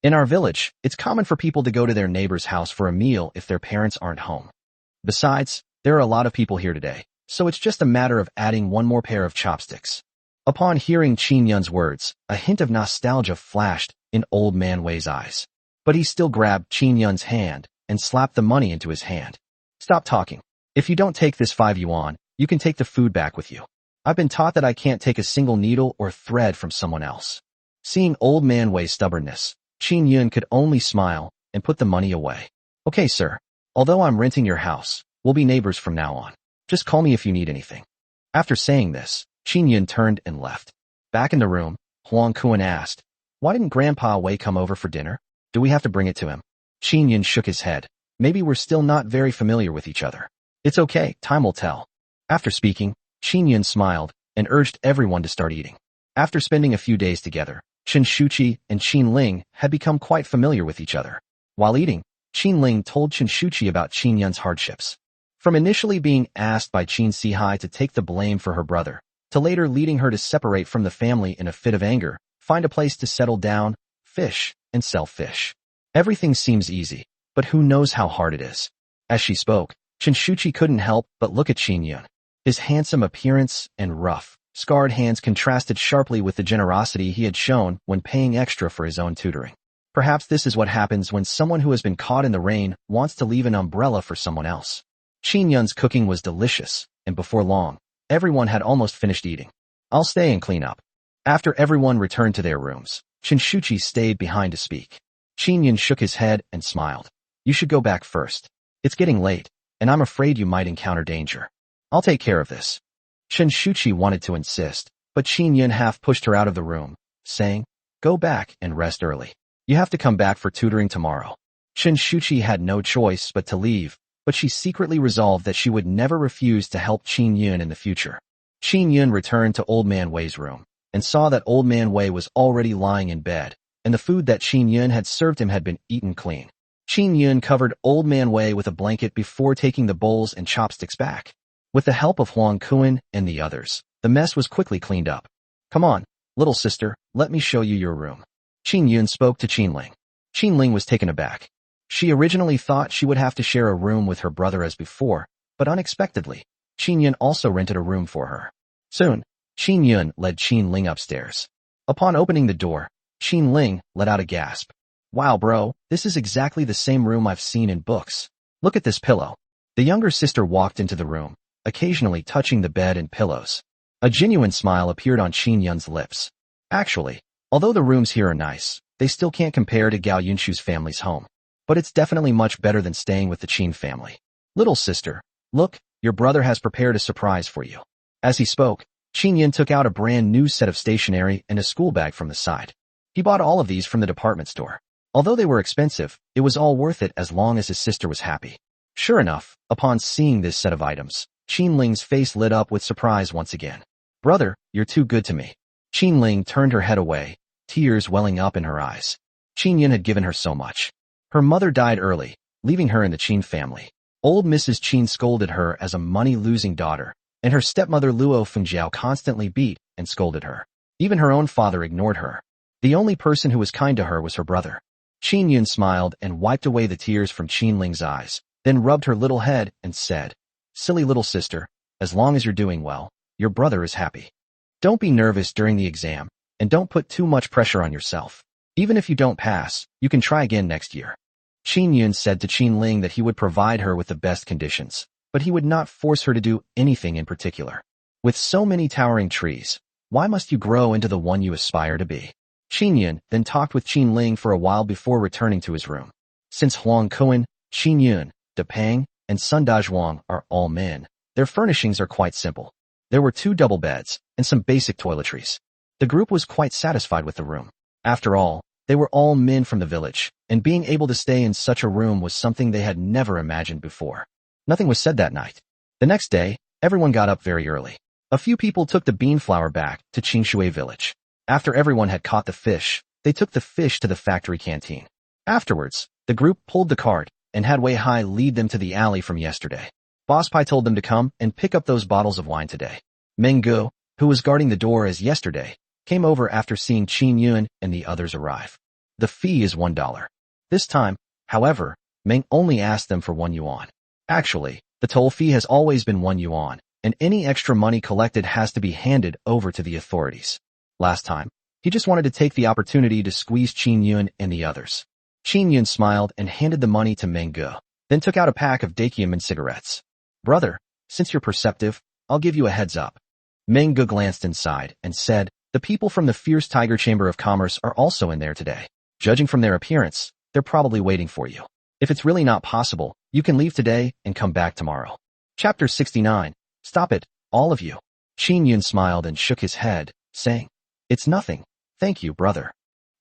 In our village, it's common for people to go to their neighbor's house for a meal if their parents aren't home. Besides, there are a lot of people here today, so it's just a matter of adding one more pair of chopsticks. Upon hearing Qin Yun's words, a hint of nostalgia flashed in old man Wei's eyes. But he still grabbed Qin Yun's hand and slapped the money into his hand. Stop talking. If you don't take this 5 yuan, you can take the food back with you. I've been taught that I can't take a single needle or thread from someone else. Seeing old man Wei's stubbornness, Qin Yun could only smile and put the money away. Okay, sir. Although I'm renting your house, we'll be neighbors from now on. Just call me if you need anything. After saying this, Qin Yun turned and left. Back in the room, Huang Kuan asked, why didn't Grandpa Wei come over for dinner? Do we have to bring it to him? Qin Yun shook his head. Maybe we're still not very familiar with each other. It's okay, time will tell. After speaking, Qin Yun smiled and urged everyone to start eating. After spending a few days together, Chen Shuqi and Qin Ling had become quite familiar with each other. While eating, Qin Ling told Chen Shuqi about Qin Yun's hardships. From initially being asked by Qin Sihai to take the blame for her brother, to later leading her to separate from the family in a fit of anger, find a place to settle down, fish, and sell fish. Everything seems easy, but who knows how hard it is. As she spoke, Chen Shuqi couldn't help but look at Qin Yun. His handsome appearance and rough, scarred hands contrasted sharply with the generosity he had shown when paying extra for his own tutoring. Perhaps this is what happens when someone who has been caught in the rain wants to leave an umbrella for someone else. Qin Yun's cooking was delicious, and before long, everyone had almost finished eating. I'll stay and clean up. After everyone returned to their rooms, Chen Shuqi stayed behind to speak. Qin Yun shook his head and smiled. You should go back first. It's getting late, and I'm afraid you might encounter danger. I'll take care of this. Chen Shuqi wanted to insist, but Qin Yun half pushed her out of the room, saying, go back and rest early. You have to come back for tutoring tomorrow. Chen Shuqi had no choice but to leave, but she secretly resolved that she would never refuse to help Qin Yun in the future. Qin Yun returned to Old Man Wei's room, and saw that Old Man Wei was already lying in bed, and the food that Qin Yun had served him had been eaten clean. Qin Yun covered Old Man Wei with a blanket before taking the bowls and chopsticks back. With the help of Huang Kuan and the others, the mess was quickly cleaned up. Come on, little sister, let me show you your room. Qin Yun spoke to Qin Ling. Qin Ling was taken aback. She originally thought she would have to share a room with her brother as before, but unexpectedly, Qin Yun also rented a room for her. Soon, Qin Yun led Qin Ling upstairs. Upon opening the door, Qin Ling let out a gasp. Wow bro, this is exactly the same room I've seen in books. Look at this pillow. The younger sister walked into the room, occasionally touching the bed and pillows. A genuine smile appeared on Qin Yun's lips. Actually, although the rooms here are nice, they still can't compare to Gao Yunshu's family's home. But it's definitely much better than staying with the Qin family. Little sister, look, your brother has prepared a surprise for you. As he spoke, Qin Yun took out a brand new set of stationery and a school bag from the side. He bought all of these from the department store. Although they were expensive, it was all worth it as long as his sister was happy. Sure enough, upon seeing this set of items, Qin Ling's face lit up with surprise once again. Brother, you're too good to me. Qin Ling turned her head away, tears welling up in her eyes. Qin Yun had given her so much. Her mother died early, leaving her in the Qin family. Old Mrs. Qin scolded her as a money-losing daughter, and her stepmother Luo Fengjiao constantly beat and scolded her. Even her own father ignored her. The only person who was kind to her was her brother. Qin Yun smiled and wiped away the tears from Qin Ling's eyes, then rubbed her little head and said, Silly little sister, as long as you're doing well, your brother is happy. Don't be nervous during the exam, and don't put too much pressure on yourself. Even if you don't pass, you can try again next year. Qin Yun said to Qin Ling that he would provide her with the best conditions, but he would not force her to do anything in particular. With so many towering trees, why must you grow into the one you aspire to be? Qin Yun then talked with Qin Ling for a while before returning to his room. Since Huang Kuan, Qin Yun, De Peng, and Sun Dazhuang are all men, their furnishings are quite simple. There were 2 double beds and some basic toiletries. The group was quite satisfied with the room. After all, they were all men from the village, and being able to stay in such a room was something they had never imagined before. Nothing was said that night. The next day, everyone got up very early. A few people took the bean flour back to Qingshui village. After everyone had caught the fish, they took the fish to the factory canteen. Afterwards, the group pulled the cart and had Wei Hai lead them to the alley from yesterday. Boss Pai told them to come and pick up those bottles of wine today. Meng Gu, who was guarding the door as yesterday, came over after seeing Qin Yun and the others arrive. The fee is $1. This time, however, Meng only asked them for 1 yuan. Actually, the toll fee has always been 1 yuan, and any extra money collected has to be handed over to the authorities. Last time, he just wanted to take the opportunity to squeeze Qin Yun and the others. Qin Yun smiled and handed the money to Meng Ge, then took out a pack of Dakium and cigarettes. Brother, since you're perceptive, I'll give you a heads up. Meng Ge glanced inside and said, the people from the Fierce Tiger Chamber of Commerce are also in there today. Judging from their appearance, they're probably waiting for you. If it's really not possible, you can leave today and come back tomorrow. Chapter 69. Stop it, all of you. Qin Yun smiled and shook his head, saying, it's nothing. Thank you, brother.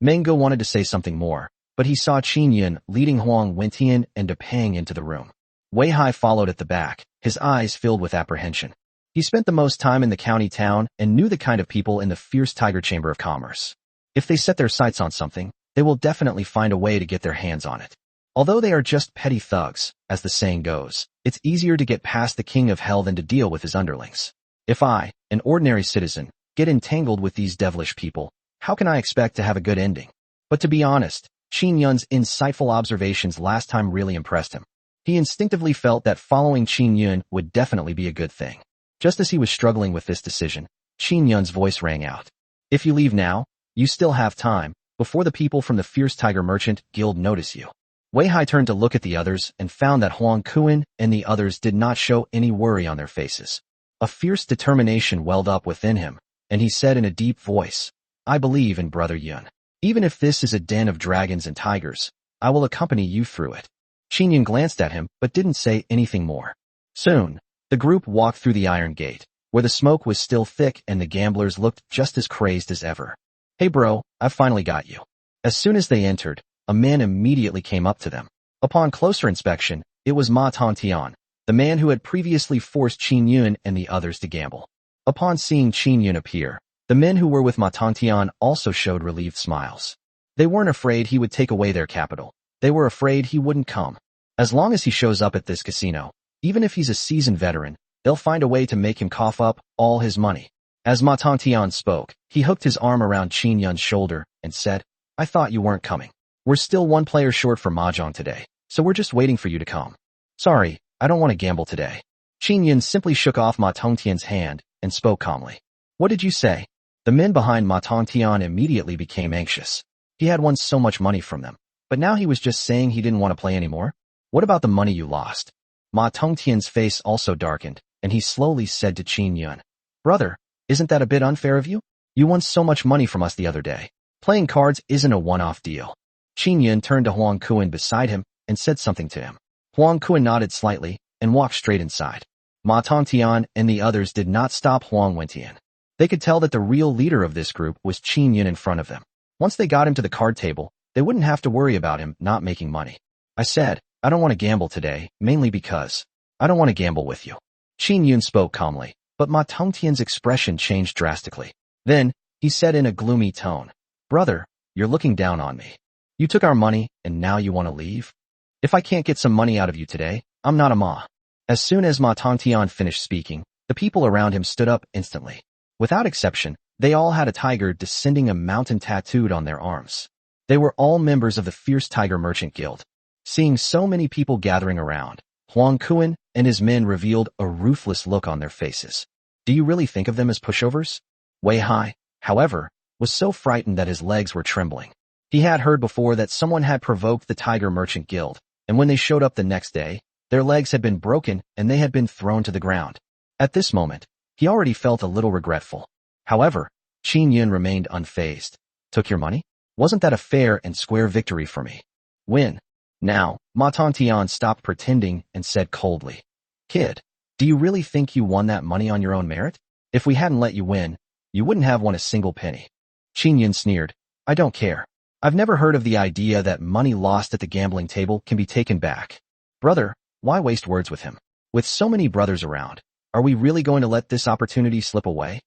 Meng Ge wanted to say something more, but he saw Qin Yun leading Huang Wentian and Depang into the room. Wei Hai followed at the back, his eyes filled with apprehension. He spent the most time in the county town and knew the kind of people in the Fierce Tiger Chamber of Commerce. If they set their sights on something, they will definitely find a way to get their hands on it. Although they are just petty thugs, as the saying goes, it's easier to get past the king of hell than to deal with his underlings. If I, an ordinary citizen, get entangled with these devilish people, how can I expect to have a good ending? But to be honest, Qin Yun's insightful observations last time really impressed him. He instinctively felt that following Qin Yun would definitely be a good thing. Just as he was struggling with this decision, Qin Yun's voice rang out. If you leave now, you still have time, before the people from the Fierce Tiger Merchant Guild notice you. Wei Hai turned to look at the others and found that Huang Kuan and the others did not show any worry on their faces. A fierce determination welled up within him, and he said in a deep voice, I believe in Brother Yun. Even if this is a den of dragons and tigers, I will accompany you through it. Qin Yun glanced at him but didn't say anything more. Soon, the group walked through the iron gate, where the smoke was still thick and the gamblers looked just as crazed as ever. Hey bro, I've finally got you. As soon as they entered, a man immediately came up to them. Upon closer inspection, it was Ma Tongtian, the man who had previously forced Qin Yun and the others to gamble. Upon seeing Qin Yun appear, the men who were with Ma Tongtian also showed relieved smiles. They weren't afraid he would take away their capital. They were afraid he wouldn't come. As long as he shows up at this casino, even if he's a seasoned veteran, they'll find a way to make him cough up all his money. As Ma Tongtian spoke, he hooked his arm around Qin Yun's shoulder and said, I thought you weren't coming. We're still one player short for Mahjong today, so we're just waiting for you to come. Sorry, I don't want to gamble today. Qin Yun simply shook off Ma Tongtian's hand and spoke calmly. What did you say? The men behind Ma Tongtian immediately became anxious. He had won so much money from them, but now he was just saying he didn't want to play anymore? What about the money you lost? Ma Tongtian's face also darkened, and he slowly said to Qin Yun, Brother, isn't that a bit unfair of you? You won so much money from us the other day. Playing cards isn't a one-off deal. Qin Yun turned to Huang Kuan beside him and said something to him. Huang Kuan nodded slightly and walked straight inside. Ma Tongtian and the others did not stop Huang Wentian. They could tell that the real leader of this group was Qin Yun in front of them. Once they got him to the card table, they wouldn't have to worry about him not making money. I said, I don't want to gamble today, mainly because I don't want to gamble with you. Qin Yun spoke calmly, but Ma Tongtian's expression changed drastically. Then, he said in a gloomy tone, Brother, you're looking down on me. You took our money, and now you want to leave? If I can't get some money out of you today, I'm not a ma. As soon as Ma Tongtian finished speaking, the people around him stood up instantly. Without exception, they all had a tiger descending a mountain tattooed on their arms. They were all members of the Fierce Tiger Merchant Guild. Seeing so many people gathering around, Huang Kuan and his men revealed a ruthless look on their faces. Do you really think of them as pushovers? Wei Hai, however, was so frightened that his legs were trembling. He had heard before that someone had provoked the Tiger Merchant Guild, and when they showed up the next day, their legs had been broken and they had been thrown to the ground. At this moment, he already felt a little regretful. However, Qin Yun remained unfazed. Took your money? Wasn't that a fair and square victory for me? Win. Now, Ma Tongtian stopped pretending and said coldly, Kid, do you really think you won that money on your own merit? If we hadn't let you win, you wouldn't have won a single penny. Qin Yun sneered, I don't care. I've never heard of the idea that money lost at the gambling table can be taken back. Brother, why waste words with him? With so many brothers around, are we really going to let this opportunity slip away?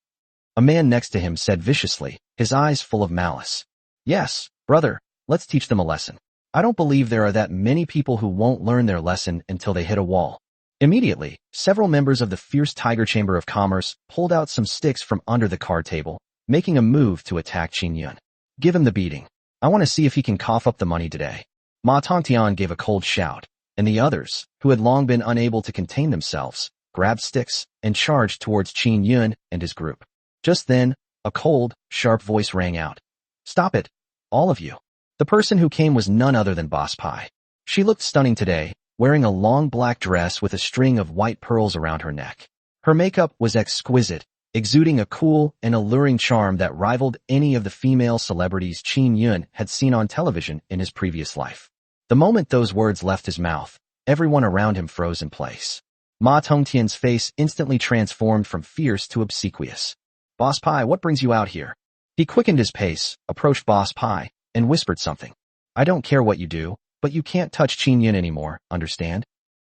A man next to him said viciously, his eyes full of malice. Yes, brother, let's teach them a lesson. I don't believe there are that many people who won't learn their lesson until they hit a wall. Immediately, several members of the Fierce Tiger Chamber of Commerce pulled out some sticks from under the card table, making a move to attack Qin Yun. Give him the beating. I want to see if he can cough up the money today. Ma Tongtian gave a cold shout, and the others, who had long been unable to contain themselves, grabbed sticks, and charged towards Qin Yun and his group. Just then, a cold, sharp voice rang out. "Stop it, all of you." The person who came was none other than Boss Pie. She looked stunning today, wearing a long black dress with a string of white pearls around her neck. Her makeup was exquisite, exuding a cool and alluring charm that rivaled any of the female celebrities Qin Yun had seen on television in his previous life. The moment those words left his mouth, everyone around him froze in place. Ma Tongtian's face instantly transformed from fierce to obsequious. "Boss Pie, what brings you out here?" He quickened his pace, approached Boss Pie, and whispered something. "I don't care what you do, but you can't touch Qin Yun anymore, understand?"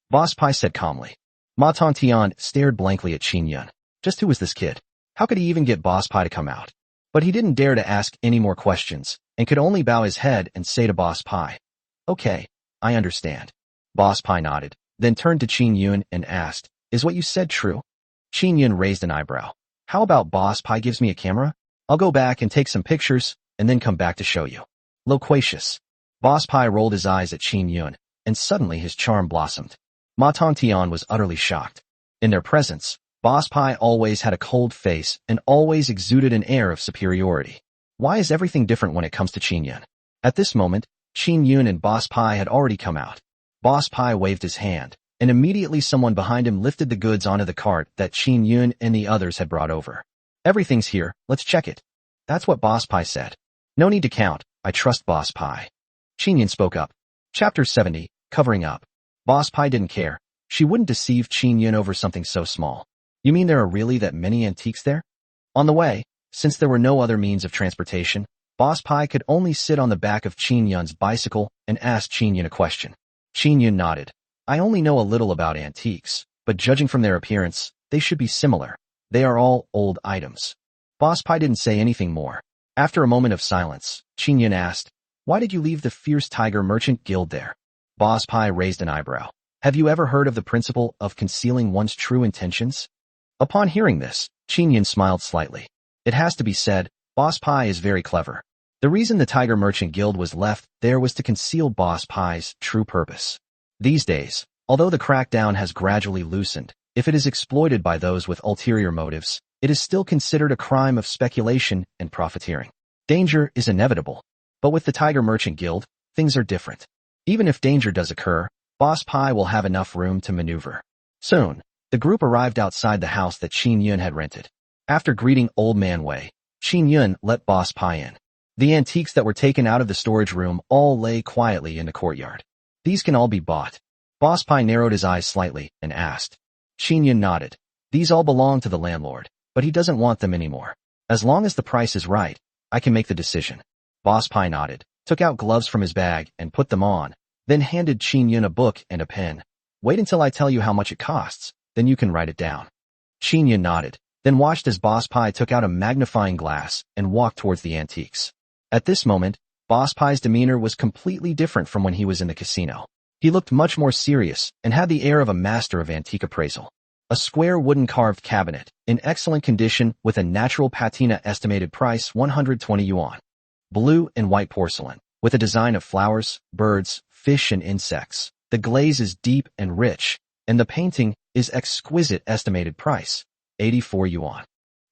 Boss Pie said calmly. Ma Tongtian stared blankly at Qin Yun. Just who was this kid? How could he even get Boss Pie to come out? But he didn't dare to ask any more questions, and could only bow his head and say to Boss Pie, "Okay, I understand." Boss Pie nodded, then turned to Qin Yun and asked, "Is what you said true?" Qin Yun raised an eyebrow. "How about Boss Pie gives me a camera? I'll go back and take some pictures, and then come back to show you." Loquacious. Boss Pie rolled his eyes at Qin Yun, and suddenly his charm blossomed. Ma Tongtian was utterly shocked. In their presence, Boss Pie always had a cold face and always exuded an air of superiority. Why is everything different when it comes to Qin Yun? At this moment, Qin Yun and Boss Pie had already come out. Boss Pie waved his hand, and immediately someone behind him lifted the goods onto the cart that Qin Yun and the others had brought over. "Everything's here, let's check it." That's what Boss Pie said. "No need to count, I trust Boss Pie." Qin Yun spoke up. Chapter 70, Covering Up. Boss Pie didn't care. She wouldn't deceive Qin Yun over something so small. "You mean there are really that many antiques there?" On the way, since there were no other means of transportation, Boss Pie could only sit on the back of Qin Yun's bicycle and ask Qin Yun a question. Qin Yun nodded. "I only know a little about antiques, but judging from their appearance, they should be similar. They are all old items." Boss Pie didn't say anything more. After a moment of silence, Qin Yun asked, "Why did you leave the Fierce Tiger Merchant Guild there?" Boss Pie raised an eyebrow. "Have you ever heard of the principle of concealing one's true intentions?" Upon hearing this, Qin Yun smiled slightly. It has to be said, Boss Pie is very clever. The reason the Tiger Merchant Guild was left there was to conceal Boss Pie's true purpose. These days, although the crackdown has gradually loosened, if it is exploited by those with ulterior motives, it is still considered a crime of speculation and profiteering. Danger is inevitable. But with the Tiger Merchant Guild, things are different. Even if danger does occur, Boss Pie will have enough room to maneuver. Soon, the group arrived outside the house that Qin Yun had rented. After greeting Old Man Wei, Qin Yun let Boss Pie in. The antiques that were taken out of the storage room all lay quietly in the courtyard. "These can all be bought." Boss Pie narrowed his eyes slightly and asked. Qin Yun nodded. "These all belong to the landlord, but he doesn't want them anymore. As long as the price is right, I can make the decision." Boss Pie nodded, took out gloves from his bag and put them on, then handed Qin Yun a book and a pen. "Wait until I tell you how much it costs, then you can write it down." Qin Yun nodded, then watched as Boss Pie took out a magnifying glass and walked towards the antiques. At this moment, Boss Pie's demeanor was completely different from when he was in the casino. He looked much more serious and had the air of a master of antique appraisal. A square wooden carved cabinet, in excellent condition with a natural patina estimated price 120 yuan. Blue and white porcelain, with a design of flowers, birds, fish and insects. The glaze is deep and rich, and the painting is exquisite estimated price, 84 yuan.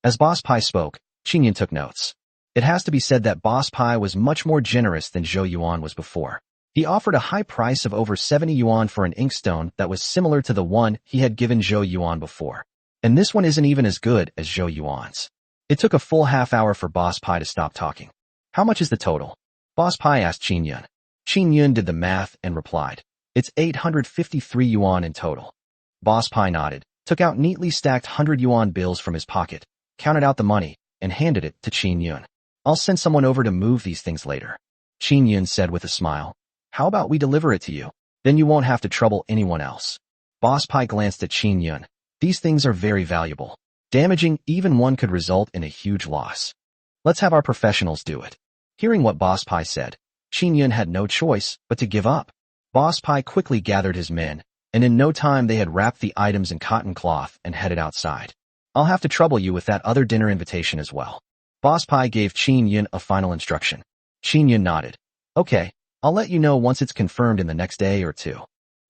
As Boss Pie spoke, Qin Yun took notes. It has to be said that Boss Pie was much more generous than Zhou Yuan was before. He offered a high price of over 70 yuan for an inkstone that was similar to the one he had given Zhou Yuan before. And this one isn't even as good as Zhou Yuan's. It took a full half hour for Boss Pie to stop talking. "How much is the total?" Boss Pie asked Qin Yun. Qin Yun did the math and replied, "It's 853 yuan in total." Boss Pie nodded, took out neatly stacked 100 yuan bills from his pocket, counted out the money, and handed it to Qin Yun. "I'll send someone over to move these things later." Qin Yun said with a smile. "How about we deliver it to you? Then you won't have to trouble anyone else." Boss Pie glanced at Qin Yun. "These things are very valuable. Damaging even one could result in a huge loss. Let's have our professionals do it." Hearing what Boss Pie said, Qin Yun had no choice but to give up. Boss Pie quickly gathered his men, and in no time they had wrapped the items in cotton cloth and headed outside. "I'll have to trouble you with that other dinner invitation as well." Boss Pie gave Qin Yun a final instruction. Qin Yun nodded. "Okay, I'll let you know once it's confirmed in the next day or two."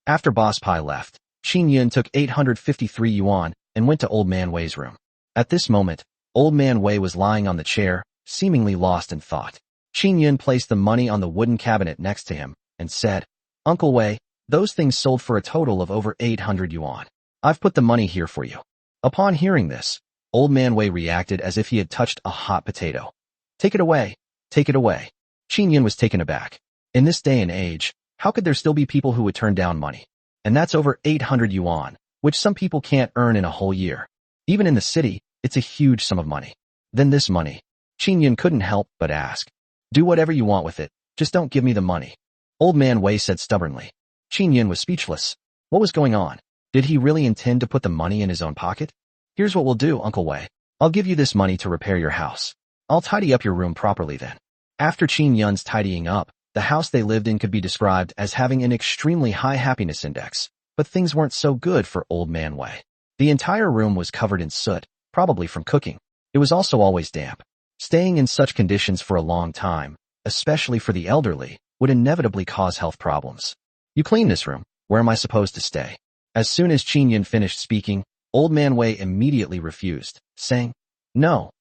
After Boss Pie left, Qin Yun took 853 yuan and went to Old Man Wei's room. At this moment, Old Man Wei was lying on the chair, seemingly lost in thought. Qin Yun placed the money on the wooden cabinet next to him and said, "Uncle Wei, those things sold for a total of over 800 yuan. I've put the money here for you." Upon hearing this, Old Man Wei reacted as if he had touched a hot potato. "Take it away. Take it away." Qin Yun was taken aback. In this day and age, how could there still be people who would turn down money? And that's over 800 yuan, which some people can't earn in a whole year. Even in the city, it's a huge sum of money. Then this money. Qin Yun couldn't help but ask, "Do whatever you want with it, just don't give me the money." Old Man Wei said stubbornly. Qin Yun was speechless. What was going on? Did he really intend to put the money in his own pocket? "Here's what we'll do, Uncle Wei. I'll give you this money to repair your house. I'll tidy up your room properly then." After Qin Yun's tidying up, the house they lived in could be described as having an extremely high happiness index, but things weren't so good for Old Man Wei. The entire room was covered in soot, probably from cooking. It was also always damp. Staying in such conditions for a long time, especially for the elderly, would inevitably cause health problems. "You clean this room. Where am I supposed to stay?" As soon as Qin Yun finished speaking, Old Man Wei immediately refused, saying, No,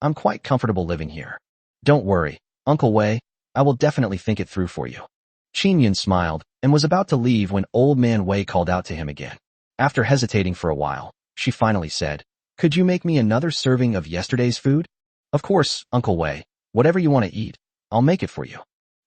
I'm quite comfortable living here. "Don't worry, Uncle Wei, I will definitely think it through for you." Qin Yun smiled and was about to leave when Old Man Wei called out to him again. After hesitating for a while, she finally said, "Could you make me another serving of yesterday's food?" "Of course, Uncle Wei, whatever you want to eat, I'll make it for you."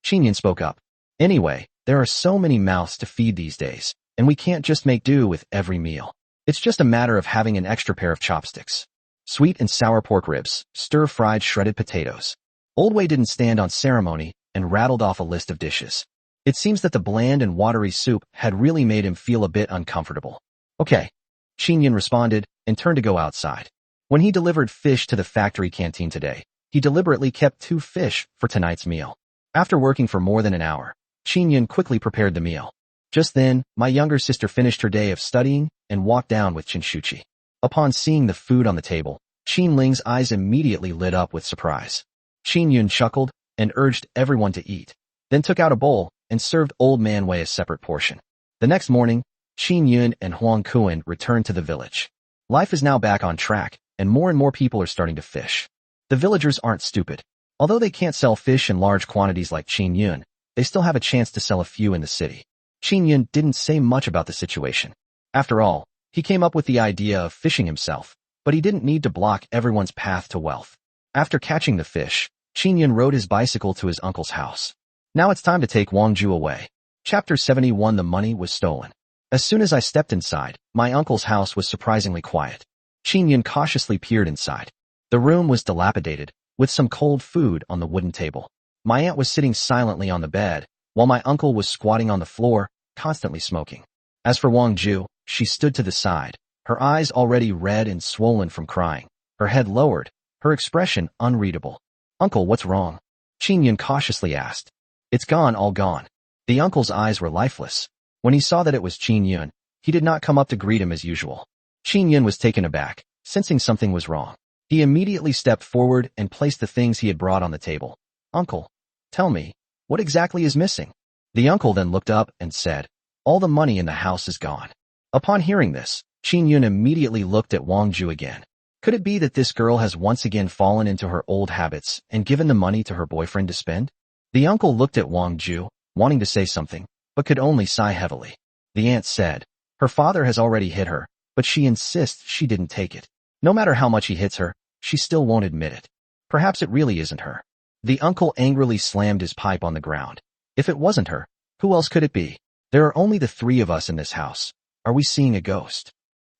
Qin Yun spoke up. "Anyway, there are so many mouths to feed these days, and we can't just make do with every meal. It's just a matter of having an extra pair of chopsticks. Sweet and sour pork ribs, stir-fried shredded potatoes." Old Wei didn't stand on ceremony and rattled off a list of dishes. It seems that the bland and watery soup had really made him feel a bit uncomfortable. "Okay," Qin Yun responded and turned to go outside. When he delivered fish to the factory canteen today, he deliberately kept 2 fish for tonight's meal. After working for more than an hour, Qin Yun quickly prepared the meal. Just then, my younger sister finished her day of studying and walked down with Chinshuchi. Upon seeing the food on the table, Qin Ling's eyes immediately lit up with surprise. Qin Yun chuckled and urged everyone to eat, then took out a bowl and served Old Man Wei a separate portion. The next morning, Qin Yun and Huang Kuan returned to the village. Life is now back on track, and more people are starting to fish. The villagers aren't stupid. Although they can't sell fish in large quantities like Qin Yun, they still have a chance to sell a few in the city. Qin Yun didn't say much about the situation. After all, he came up with the idea of fishing himself, but he didn't need to block everyone's path to wealth. After catching the fish, Qin Yun rode his bicycle to his uncle's house. Now it's time to take Wang Ju away. Chapter 71. The money was stolen. As soon as I stepped inside, my uncle's house was surprisingly quiet. Qin Yun cautiously peered inside. The room was dilapidated, with some cold food on the wooden table. My aunt was sitting silently on the bed, while my uncle was squatting on the floor, constantly smoking. As for Wang Ju, she stood to the side, her eyes already red and swollen from crying, her head lowered, her expression unreadable. "Uncle, what's wrong?" Qin Yun cautiously asked. "It's gone, all gone." The uncle's eyes were lifeless. When he saw that it was Qin Yun, he did not come up to greet him as usual. Qin Yun was taken aback, sensing something was wrong. He immediately stepped forward and placed the things he had brought on the table. "Uncle, tell me, what exactly is missing?" The uncle then looked up and said, "All the money in the house is gone." Upon hearing this, Qin Yun immediately looked at Wang Ju again. Could it be that this girl has once again fallen into her old habits and given the money to her boyfriend to spend? The uncle looked at Wang Ju, wanting to say something, but could only sigh heavily. The aunt said, "Her father has already hit her, but she insists she didn't take it. No matter how much he hits her, she still won't admit it. Perhaps it really isn't her." The uncle angrily slammed his pipe on the ground. "If it wasn't her, who else could it be? There are only the 3 of us in this house. Are we seeing a ghost?"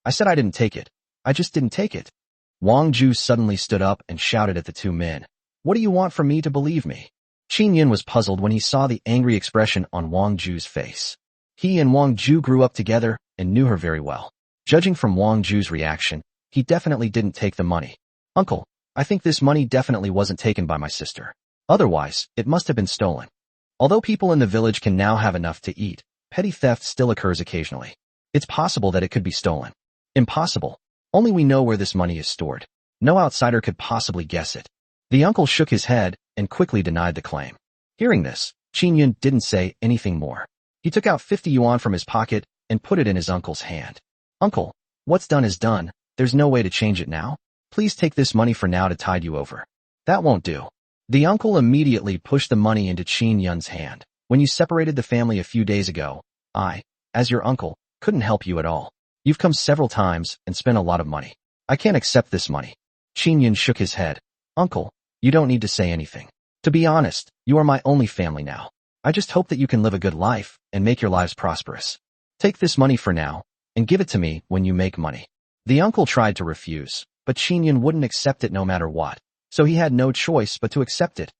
"I said I didn't take it. I just didn't take it." Wang Ju suddenly stood up and shouted at the 2 men. "What do you want from me to believe me?" Qin Yun was puzzled when he saw the angry expression on Wang Ju's face. He and Wang Ju grew up together and knew her very well. Judging from Wang Ju's reaction, he definitely didn't take the money. "Uncle, I think this money definitely wasn't taken by my sister. Otherwise, it must have been stolen. Although people in the village can now have enough to eat, petty theft still occurs occasionally. It's possible that it could be stolen." "Impossible. Only we know where this money is stored. No outsider could possibly guess it." The uncle shook his head and quickly denied the claim. Hearing this, Qin Yun didn't say anything more. He took out 50 yuan from his pocket and put it in his uncle's hand. Uncle, what's done is done. There's no way to change it now. Please take this money for now to tide you over. That won't do. The uncle immediately pushed the money into Qin Yun's hand. When you separated the family a few days ago, I, as your uncle, couldn't help you at all. You've come several times and spent a lot of money. I can't accept this money. Qin Yun shook his head. Uncle, you don't need to say anything. To be honest, you are my only family now. I just hope that you can live a good life and make your lives prosperous. Take this money for now and give it to me when you make money. The uncle tried to refuse, but Qin Yun wouldn't accept it no matter what, so he had no choice but to accept it.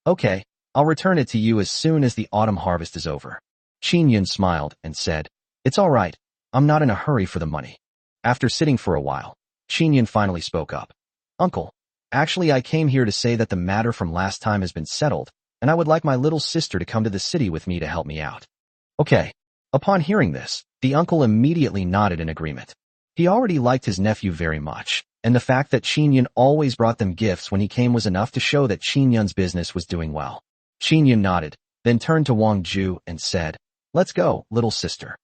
Okay, I'll return it to you as soon as the autumn harvest is over. Qin Yun smiled and said, It's all right. I'm not in a hurry for the money. After sitting for a while, Qin Yun finally spoke up. Uncle, actually I came here to say that the matter from last time has been settled, and I would like my little sister to come to the city with me to help me out. Okay. Upon hearing this, the uncle immediately nodded in agreement. He already liked his nephew very much, and the fact that Qin Yun always brought them gifts when he came was enough to show that Qin Yun's business was doing well. Qin Yun nodded, then turned to Wang Ju and said, Let's go, little sister.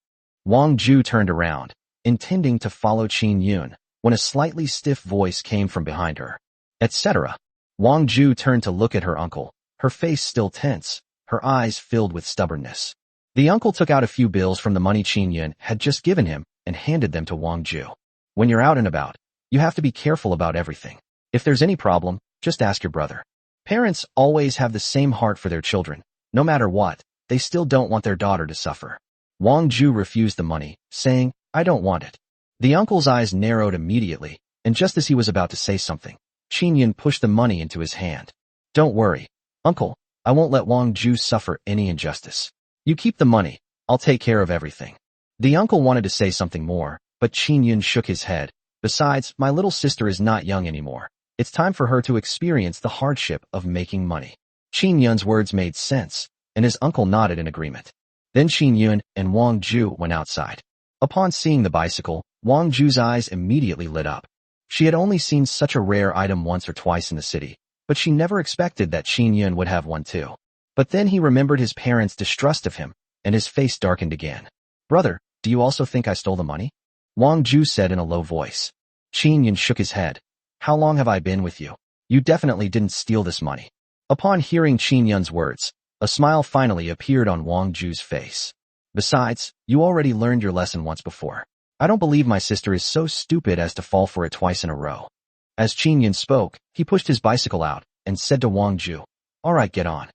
Wang Ju turned around, intending to follow Qin Yun, when a slightly stiff voice came from behind her. Etc. Wang Ju turned to look at her uncle, her face still tense, her eyes filled with stubbornness. The uncle took out a few bills from the money Qin Yun had just given him and handed them to Wang Ju. When you're out and about, you have to be careful about everything. If there's any problem, just ask your brother. Parents always have the same heart for their children. No matter what, they still don't want their daughter to suffer. Wang Ju refused the money, saying, I don't want it. The uncle's eyes narrowed immediately, and just as he was about to say something, Qin Yun pushed the money into his hand. Don't worry, uncle, I won't let Wang Ju suffer any injustice. You keep the money, I'll take care of everything. The uncle wanted to say something more, but Qin Yun shook his head. Besides, my little sister is not young anymore. It's time for her to experience the hardship of making money. Qin Yun's words made sense, and his uncle nodded in agreement. Then Qin Yun and Wang Ju went outside. Upon seeing the bicycle, Wang Ju's eyes immediately lit up. She had only seen such a rare item once or twice in the city, but she never expected that Qin Yun would have one too. But then he remembered his parents' distrust of him, and his face darkened again. Brother, do you also think I stole the money? Wang Ju said in a low voice. Qin Yun shook his head. How long have I been with you? You definitely didn't steal this money. Upon hearing Qin Yun's words, a smile finally appeared on Wang Ju's face. Besides, you already learned your lesson once before. I don't believe my sister is so stupid as to fall for it twice in a row. As Qin Yun spoke, he pushed his bicycle out and said to Wang Ju, All right, get on.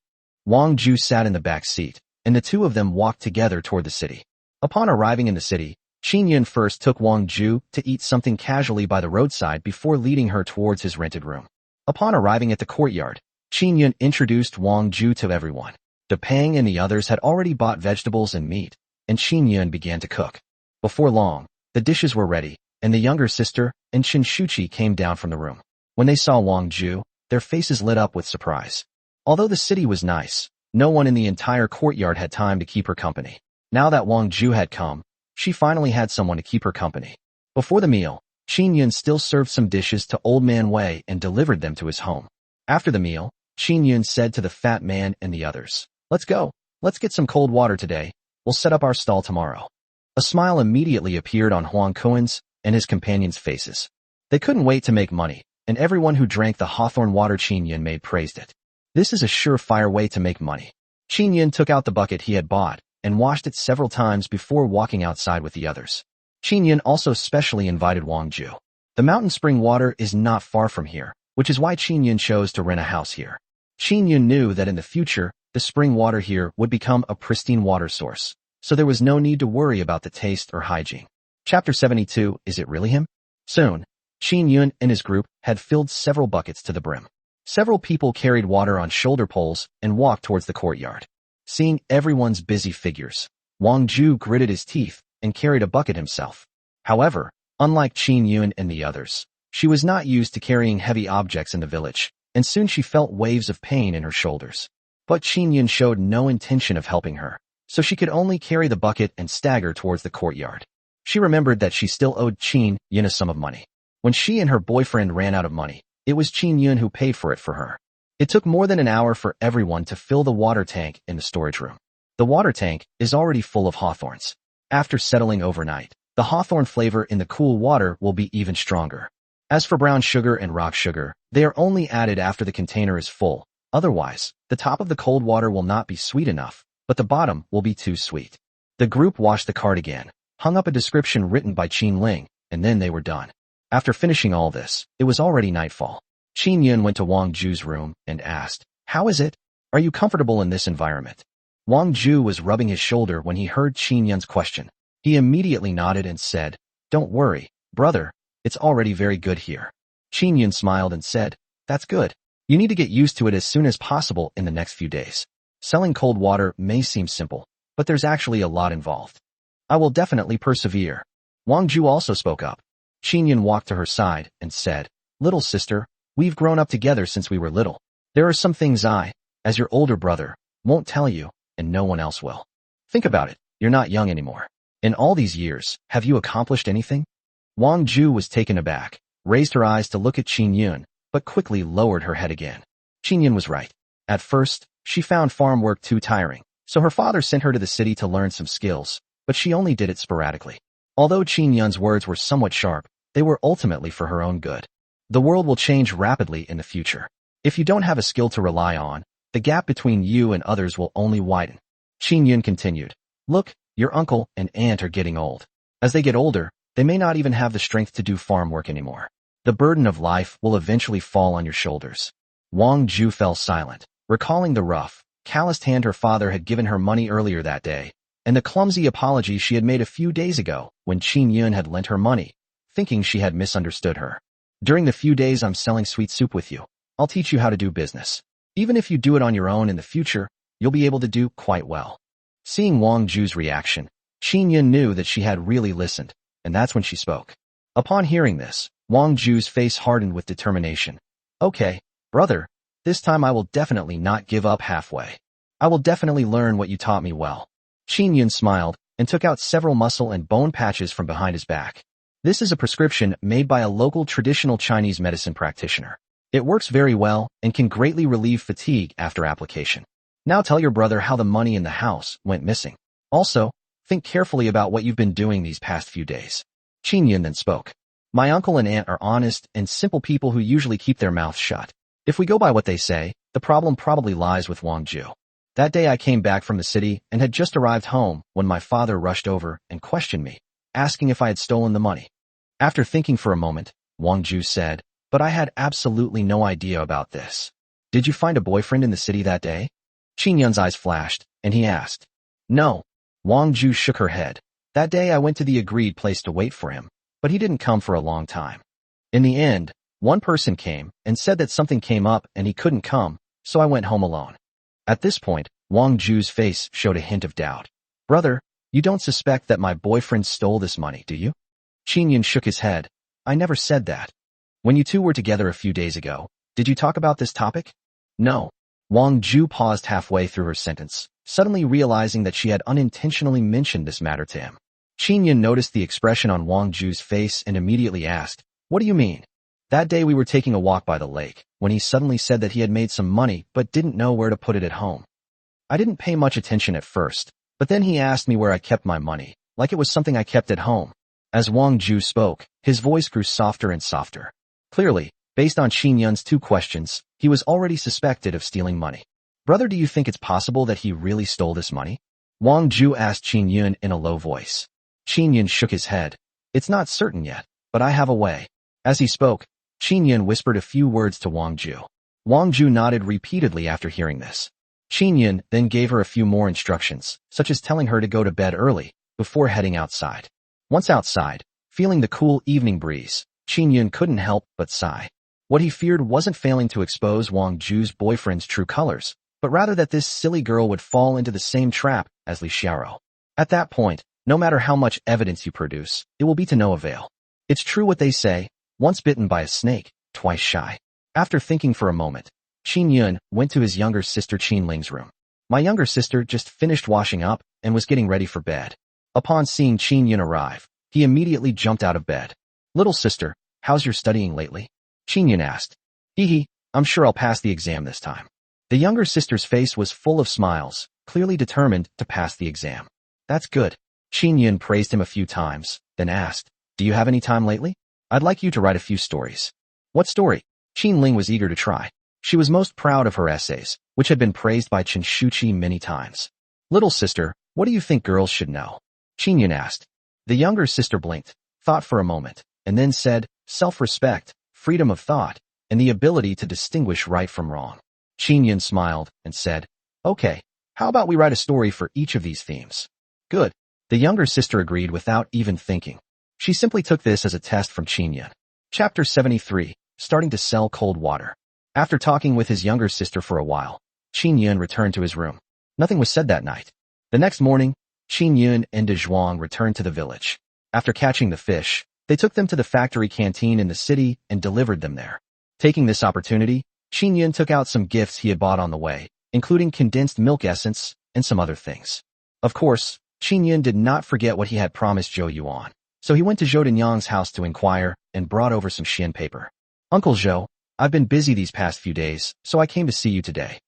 Wang Ju sat in the back seat, and the two of them walked together toward the city. Upon arriving in the city, Qin Yun first took Wang Ju to eat something casually by the roadside before leading her towards his rented room. Upon arriving at the courtyard, Qin Yun introduced Wang Ju to everyone. Depang and the others had already bought vegetables and meat, and Qin Yun began to cook. Before long, the dishes were ready, and the younger sister and Qin Shuqi came down from the room. When they saw Wang Ju, their faces lit up with surprise. Although the city was nice, no one in the entire courtyard had time to keep her company. Now that Wang Ju had come, she finally had someone to keep her company. Before the meal, Qin Yun still served some dishes to Old Man Wei and delivered them to his home. After the meal, Qin Yun said to the fat man and the others, Let's go. Let's get some cold water today. We'll set up our stall tomorrow. A smile immediately appeared on Huang Kuen's and his companions' faces. They couldn't wait to make money, and everyone who drank the hawthorn water Qin Yun made praised it. This is a surefire way to make money. Qin Yun took out the bucket he had bought and washed it several times before walking outside with the others. Qin Yun also specially invited Wang Ju. The mountain spring water is not far from here, which is why Qin Yun chose to rent a house here. Qin Yun knew that in the future, the spring water here would become a pristine water source, so there was no need to worry about the taste or hygiene. Chapter 72, Is it really him? Soon, Qin Yun and his group had filled several buckets to the brim. Several people carried water on shoulder poles and walked towards the courtyard. Seeing everyone's busy figures, Wang Ju gritted his teeth and carried a bucket himself. However, unlike Qin Yun and the others, she was not used to carrying heavy objects in the village, and soon she felt waves of pain in her shoulders. But Qin Yun showed no intention of helping her, so she could only carry the bucket and stagger towards the courtyard. She remembered that she still owed Qin Yun a sum of money. When she and her boyfriend ran out of money, it was Qin Yun who paid for it for her. It took more than an hour for everyone to fill the water tank in the storage room. The water tank is already full of hawthorns. After settling overnight, the hawthorn flavor in the cool water will be even stronger. As for brown sugar and rock sugar, they are only added after the container is full. Otherwise, the top of the cold water will not be sweet enough, but the bottom will be too sweet. The group washed the cart again, hung up a description written by Qin Ling, and then they were done. After finishing all this, it was already nightfall. Qin Yun went to Wang Ju's room and asked, "How is it? Are you comfortable in this environment?" Wang Ju was rubbing his shoulder when he heard Qin Yun's question. He immediately nodded and said, "Don't worry, brother, it's already very good here." Qin Yun smiled and said, "That's good. You need to get used to it as soon as possible in the next few days. Selling cold water may seem simple, but there's actually a lot involved. I will definitely persevere." Wang Ju also spoke up. Qin Yun walked to her side and said, "Little sister, we've grown up together since we were little. There are some things I, as your older brother, won't tell you, and no one else will. Think about it, you're not young anymore. In all these years, have you accomplished anything?" Wang Ju was taken aback, raised her eyes to look at Qin Yun, but quickly lowered her head again. Qin Yun was right. At first, she found farm work too tiring, so her father sent her to the city to learn some skills, but she only did it sporadically. Although Qin Yun's words were somewhat sharp, they were ultimately for her own good. The world will change rapidly in the future. If you don't have a skill to rely on, the gap between you and others will only widen. Qin Yun continued, "Look, your uncle and aunt are getting old. As they get older, they may not even have the strength to do farm work anymore. The burden of life will eventually fall on your shoulders." Wang Ju fell silent, recalling the rough, calloused hand her father had given her money earlier that day, and the clumsy apology she had made a few days ago when Qin Yun had lent her money, thinking she had misunderstood her. "During the few days I'm selling sweet soup with you, I'll teach you how to do business. Even if you do it on your own in the future, you'll be able to do quite well." Seeing Wang Ju's reaction, Qin Yun knew that she had really listened, and that's when she spoke. Upon hearing this, Wang Ju's face hardened with determination. "Okay, brother, this time I will definitely not give up halfway. I will definitely learn what you taught me well." Qin Yun smiled and took out several muscle and bone patches from behind his back. This is a prescription made by a local traditional Chinese medicine practitioner. It works very well and can greatly relieve fatigue after application. Now tell your brother how the money in the house went missing. Also, think carefully about what you've been doing these past few days. Qin Yun then spoke. "My uncle and aunt are honest and simple people who usually keep their mouths shut. If we go by what they say, the problem probably lies with Wang Ju. That day I came back from the city and had just arrived home when my father rushed over and questioned me, asking if I had stolen the money." After thinking for a moment, Wang Ju said, "But I had absolutely no idea about this. Did you find a boyfriend in the city that day?" Qin Yun's eyes flashed, and he asked. "No." Wang Ju shook her head. "That day I went to the agreed place to wait for him, but he didn't come for a long time. In the end, one person came and said that something came up and he couldn't come, so I went home alone." At this point, Wang Ju's face showed a hint of doubt. "Brother, you don't suspect that my boyfriend stole this money, do you?" Qin Yun shook his head. "I never said that. When you two were together a few days ago, did you talk about this topic?" "No." Wang Ju paused halfway through her sentence, suddenly realizing that she had unintentionally mentioned this matter to him. Qin Yun noticed the expression on Wang Ju's face and immediately asked, "What do you mean?" "That day we were taking a walk by the lake, when he suddenly said that he had made some money but didn't know where to put it at home. I didn't pay much attention at first, but then he asked me where I kept my money, like it was something I kept at home." As Wang Ju spoke, his voice grew softer and softer. Clearly, based on Qin Yun's two questions, he was already suspected of stealing money. "Brother, do you think it's possible that he really stole this money?" Wang Ju asked Qin Yun in a low voice. Qin Yun shook his head. "It's not certain yet, but I have a way." As he spoke, Qin Yun whispered a few words to Wang Ju. Wang Ju nodded repeatedly after hearing this. Qin Yun then gave her a few more instructions, such as telling her to go to bed early, before heading outside. Once outside, feeling the cool evening breeze, Qin Yun couldn't help but sigh. What he feared wasn't failing to expose Wang Ju's boyfriend's true colors, but rather that this silly girl would fall into the same trap as Li Xiaoro. At that point, no matter how much evidence you produce, it will be to no avail. It's true what they say, once bitten by a snake, twice shy. After thinking for a moment, Qin Yun went to his younger sister Qin Ling's room. My younger sister just finished washing up and was getting ready for bed. Upon seeing Qin Yun arrive, he immediately jumped out of bed. "Little sister, how's your studying lately?" Qin Yun asked. "Hee, I'm sure I'll pass the exam this time." The younger sister's face was full of smiles, clearly determined to pass the exam. "That's good. Qin Yun praised him a few times, then asked, "Do you have any time lately? I'd like you to write a few stories." "What story?" Qin Ling was eager to try. She was most proud of her essays, which had been praised by Chen Shuqi many times. "Little sister, what do you think girls should know?" Qin Yun asked. The younger sister blinked, thought for a moment, and then said, "Self-respect, freedom of thought, and the ability to distinguish right from wrong." Qin Yun smiled and said, "Okay, how about we write a story for each of these themes?" "Good." The younger sister agreed without even thinking. She simply took this as a test from Qin Yun. Chapter 73, Starting to Sell Cold Water. After talking with his younger sister for a while, Qin Yun returned to his room. Nothing was said that night. The next morning, Qin Yun and De Zhuang returned to the village. After catching the fish, they took them to the factory canteen in the city and delivered them there. Taking this opportunity, Qin Yun took out some gifts he had bought on the way, including condensed milk essence and some other things. Of course, Qin Yun did not forget what he had promised Zhou Yuan, so he went to Zhou Denyang's house to inquire and brought over some Xian paper. "Uncle Zhou, I've been busy these past few days, so I came to see you today."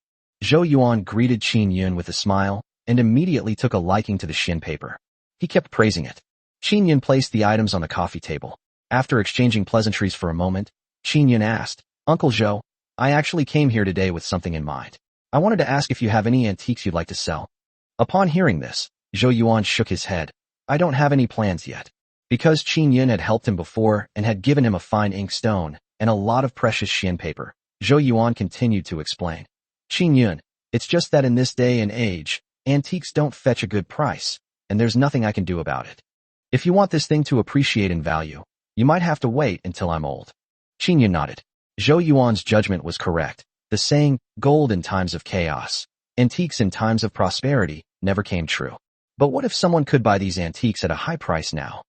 Zhou Yuan greeted Qin Yun with a smile and immediately took a liking to the Xian paper. He kept praising it. Qin Yun placed the items on the coffee table. After exchanging pleasantries for a moment, Qin Yun asked, "Uncle Zhou, I actually came here today with something in mind. I wanted to ask if you have any antiques you'd like to sell." Upon hearing this, Zhou Yuan shook his head. "I don't have any plans yet." Because Qin Yun had helped him before and had given him a fine ink stone and a lot of precious Xian paper, Zhou Yuan continued to explain. "Qin Yun, it's just that in this day and age, antiques don't fetch a good price, and there's nothing I can do about it. If you want this thing to appreciate in value, you might have to wait until I'm old." Qin Yun nodded. Zhou Yuan's judgment was correct. The saying, "gold in times of chaos, antiques in times of prosperity," never came true. But what if someone could buy these antiques at a high price now?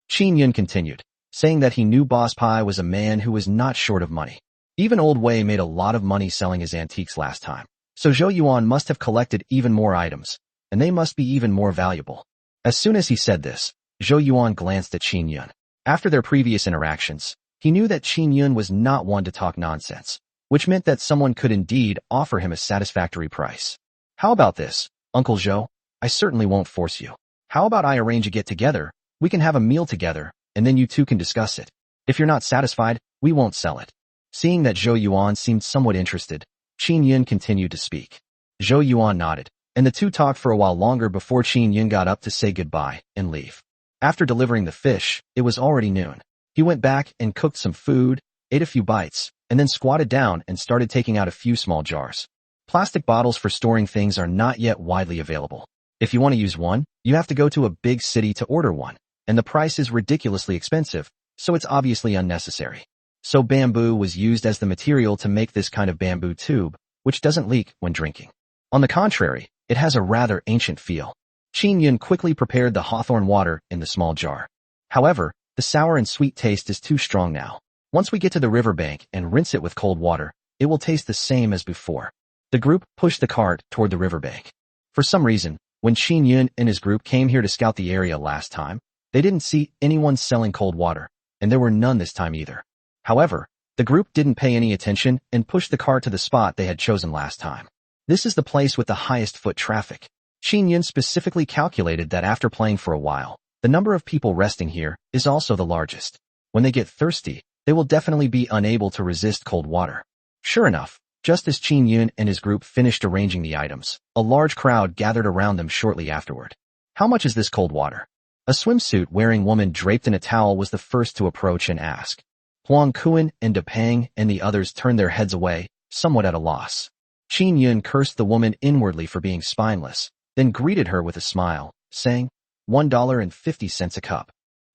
Qin Yun continued, saying that he knew Boss Pai was a man who was not short of money. Even Old Wei made a lot of money selling his antiques last time, so Zhou Yuan must have collected even more items, and they must be even more valuable. As soon as he said this, Zhou Yuan glanced at Qin Yun. After their previous interactions, he knew that Qin Yun was not one to talk nonsense, which meant that someone could indeed offer him a satisfactory price. "How about this, Uncle Zhou? I certainly won't force you. How about I arrange a get-together? We can have a meal together, and then you two can discuss it. If you're not satisfied, we won't sell it." Seeing that Zhou Yuan seemed somewhat interested, Qin Yun continued to speak. Zhou Yuan nodded, and the two talked for a while longer before Qin Yun got up to say goodbye and leave. After delivering the fish, it was already noon. He went back and cooked some food, ate a few bites, and then squatted down and started taking out a few small jars. Plastic bottles for storing things are not yet widely available. If you want to use one, you have to go to a big city to order one, and the price is ridiculously expensive, so it's obviously unnecessary. So bamboo was used as the material to make this kind of bamboo tube, which doesn't leak when drinking. On the contrary, it has a rather ancient feel. Qin Yun quickly prepared the hawthorn water in the small jar. However, the sour and sweet taste is too strong now. Once we get to the riverbank and rinse it with cold water, it will taste the same as before. The group pushed the cart toward the riverbank. For some reason, when Qin Yun and his group came here to scout the area last time, they didn't see anyone selling cold water, and there were none this time either. However, the group didn't pay any attention and pushed the cart to the spot they had chosen last time. This is the place with the highest foot traffic. Qin Yun specifically calculated that after playing for a while, the number of people resting here is also the largest. When they get thirsty, they will definitely be unable to resist cold water. Sure enough, just as Qin Yun and his group finished arranging the items, a large crowd gathered around them shortly afterward. "How much is this cold water?" A swimsuit-wearing woman draped in a towel was the first to approach and ask. Huang Kuan and De Pang and the others turned their heads away, somewhat at a loss. Qin Yun cursed the woman inwardly for being spineless, then greeted her with a smile, saying, $1.50 a cup.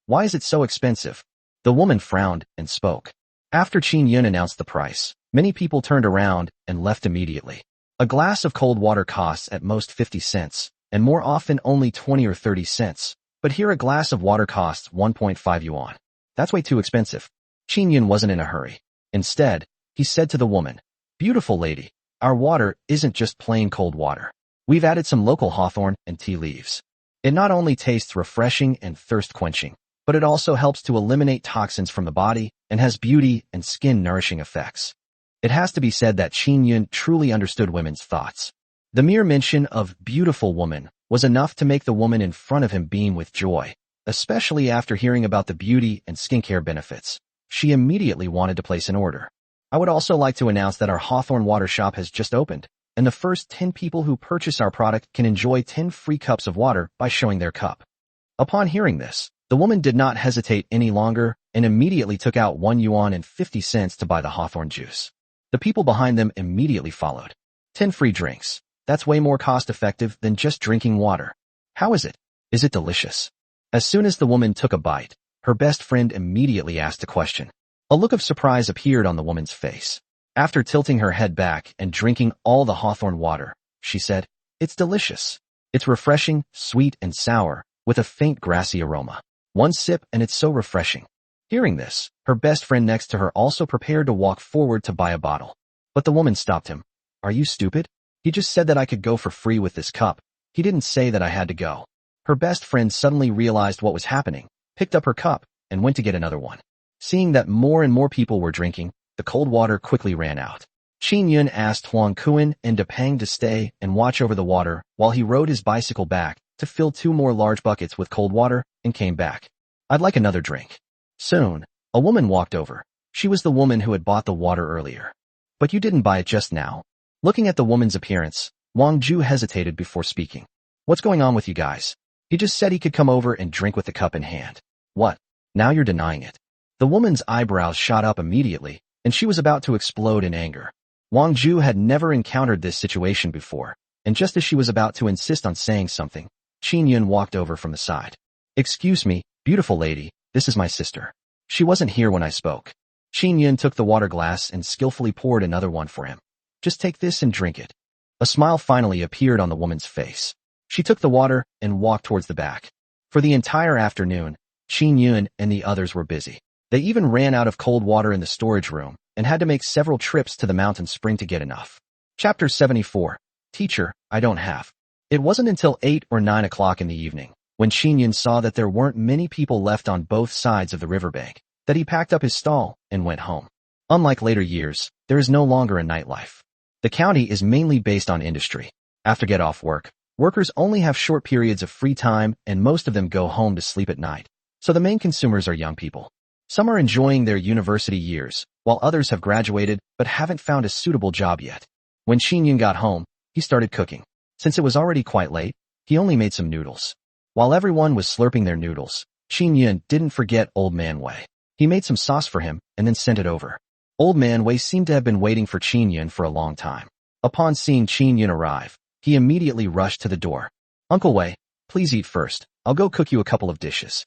"Why is it so expensive?" The woman frowned and spoke. After Qin Yun announced the price, many people turned around and left immediately. A glass of cold water costs at most 50 cents, and more often only 20 or 30 cents, but here a glass of water costs 1.5 yuan. That's way too expensive. Qin Yun wasn't in a hurry. Instead, he said to the woman, "Beautiful lady, our water isn't just plain cold water. We've added some local hawthorn and tea leaves. It not only tastes refreshing and thirst-quenching, but it also helps to eliminate toxins from the body and has beauty and skin-nourishing effects." It has to be said that Qin Yun truly understood women's thoughts. The mere mention of beautiful woman was enough to make the woman in front of him beam with joy, especially after hearing about the beauty and skincare benefits. She immediately wanted to place an order. I would also like to announce that our Hawthorne water shop has just opened, and the first 10 people who purchase our product can enjoy 10 free cups of water by showing their cup. Upon hearing this, the woman did not hesitate any longer and immediately took out 1 yuan and 50 cents to buy the Hawthorne juice. The people behind them immediately followed. 10 free drinks. That's way more cost-effective than just drinking water. How is it? Is it delicious? As soon as the woman took a bite, her best friend immediately asked a question. A look of surprise appeared on the woman's face. After tilting her head back and drinking all the Hawthorne water, she said, "It's delicious. It's refreshing, sweet and sour, with a faint grassy aroma. One sip and it's so refreshing." Hearing this, her best friend next to her also prepared to walk forward to buy a bottle. But the woman stopped him. "Are you stupid? He just said that I could go for free with this cup. He didn't say that I had to go." Her best friend suddenly realized what was happening, picked up her cup, and went to get another one. Seeing that more and more people were drinking, the cold water quickly ran out. Qin Yun asked Huang Kuan and Depang to stay and watch over the water while he rode his bicycle back to fill 2 more large buckets with cold water and came back. "I'd like another drink." Soon, a woman walked over. She was the woman who had bought the water earlier. "But you didn't buy it just now." Looking at the woman's appearance, Wang Ju hesitated before speaking. "What's going on with you guys? He just said he could come over and drink with the cup in hand. What? Now you're denying it." The woman's eyebrows shot up immediately, and she was about to explode in anger. Wang Ju had never encountered this situation before, and just as she was about to insist on saying something, Qin Yun walked over from the side. "Excuse me, beautiful lady, this is my sister. She wasn't here when I spoke." Qin Yun took the water glass and skillfully poured another one for him. "Just take this and drink it." A smile finally appeared on the woman's face. She took the water and walked towards the back. For the entire afternoon, Qin Yun and the others were busy. They even ran out of cold water in the storage room and had to make several trips to the mountain spring to get enough. Chapter 74. Teacher, I don't have. It wasn't until 8 or 9 o'clock in the evening, when Qin Yun saw that there weren't many people left on both sides of the riverbank, that he packed up his stall and went home. Unlike later years, there is no longer a nightlife. The county is mainly based on industry. After get off work, workers only have short periods of free time and most of them go home to sleep at night. So the main consumers are young people. Some are enjoying their university years, while others have graduated but haven't found a suitable job yet. When Qin Yun got home, he started cooking. Since it was already quite late, he only made some noodles. While everyone was slurping their noodles, Qin Yun didn't forget Old Man Wei. He made some sauce for him and then sent it over. Old Man Wei seemed to have been waiting for Qin Yun for a long time. Upon seeing Qin Yun arrive, he immediately rushed to the door. "Uncle Wei, please eat first. I'll go cook you a couple of dishes."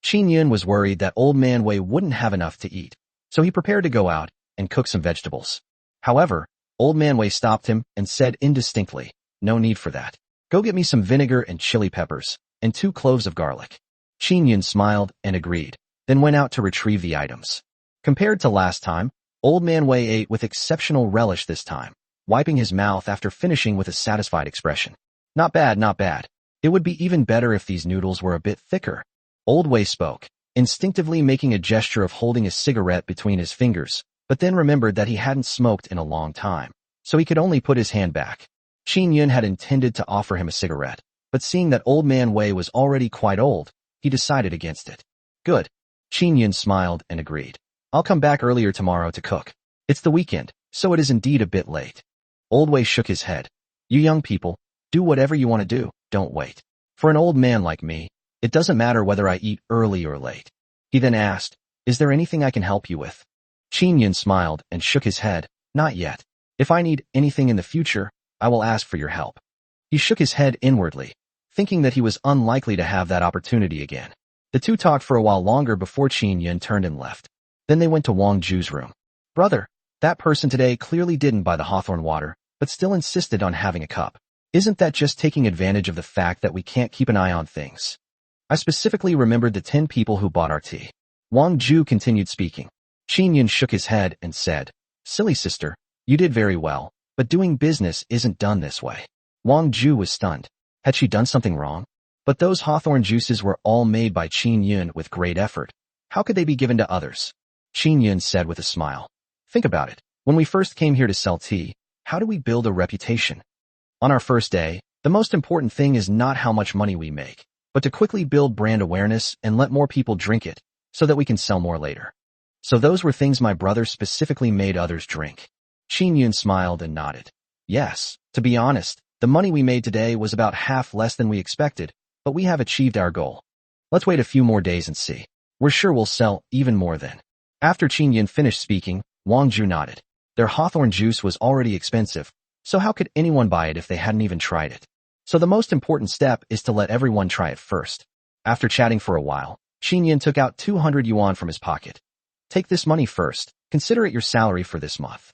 Qin Yun was worried that Old Man Wei wouldn't have enough to eat, so he prepared to go out and cook some vegetables. However, Old Man Wei stopped him and said indistinctly, "No need for that. Go get me some vinegar and chili peppers, and 2 cloves of garlic." Qin Yun smiled and agreed, then went out to retrieve the items. Compared to last time, Old Man Wei ate with exceptional relish this time, wiping his mouth after finishing with a satisfied expression. "Not bad, not bad. It would be even better if these noodles were a bit thicker." Old Wei spoke, instinctively making a gesture of holding a cigarette between his fingers, but then remembered that he hadn't smoked in a long time, so he could only put his hand back. Qin Yun had intended to offer him a cigarette, but seeing that Old Man Wei was already quite old, he decided against it. "Good." Qin Yun smiled and agreed. "I'll come back earlier tomorrow to cook. It's the weekend, so it is indeed a bit late." Old Wei shook his head. "You young people, do whatever you want to do, don't wait. For an old man like me, it doesn't matter whether I eat early or late." He then asked, "Is there anything I can help you with?" Qin Yun smiled and shook his head. "Not yet. If I need anything in the future, I will ask for your help." He shook his head inwardly, thinking that he was unlikely to have that opportunity again. The two talked for a while longer before Qin Yun turned and left. Then they went to Wang Ju's room. "Brother, that person today clearly didn't buy the Hawthorne water, but still insisted on having a cup. Isn't that just taking advantage of the fact that we can't keep an eye on things? I specifically remembered the 10 people who bought our tea." Wang Ju continued speaking. Qin Yun shook his head and said, "Silly sister, you did very well, but doing business isn't done this way." Wang Ju was stunned. Had she done something wrong? But those Hawthorne juices were all made by Qin Yun with great effort. How could they be given to others? Qin Yun said with a smile. "Think about it. When we first came here to sell tea, how do we build a reputation? On our first day, The most important thing is not how much money we make, but to quickly build brand awareness and let more people drink it so that we can sell more later. So those were things my brother specifically made others drink. Qin Yun smiled and nodded. Yes, to be honest, the money we made today was about half less than we expected, but we have achieved our goal. Let's wait a few more days and see. We're sure we'll sell even more then. After Qin Yun finished speaking, Wang Ju nodded. Their hawthorn juice was already expensive, so how could anyone buy it if they hadn't even tried it? So the most important step is to let everyone try it first. After chatting for a while, Qin Yun took out 200 yuan from his pocket. Take this money first. Consider it your salary for this month.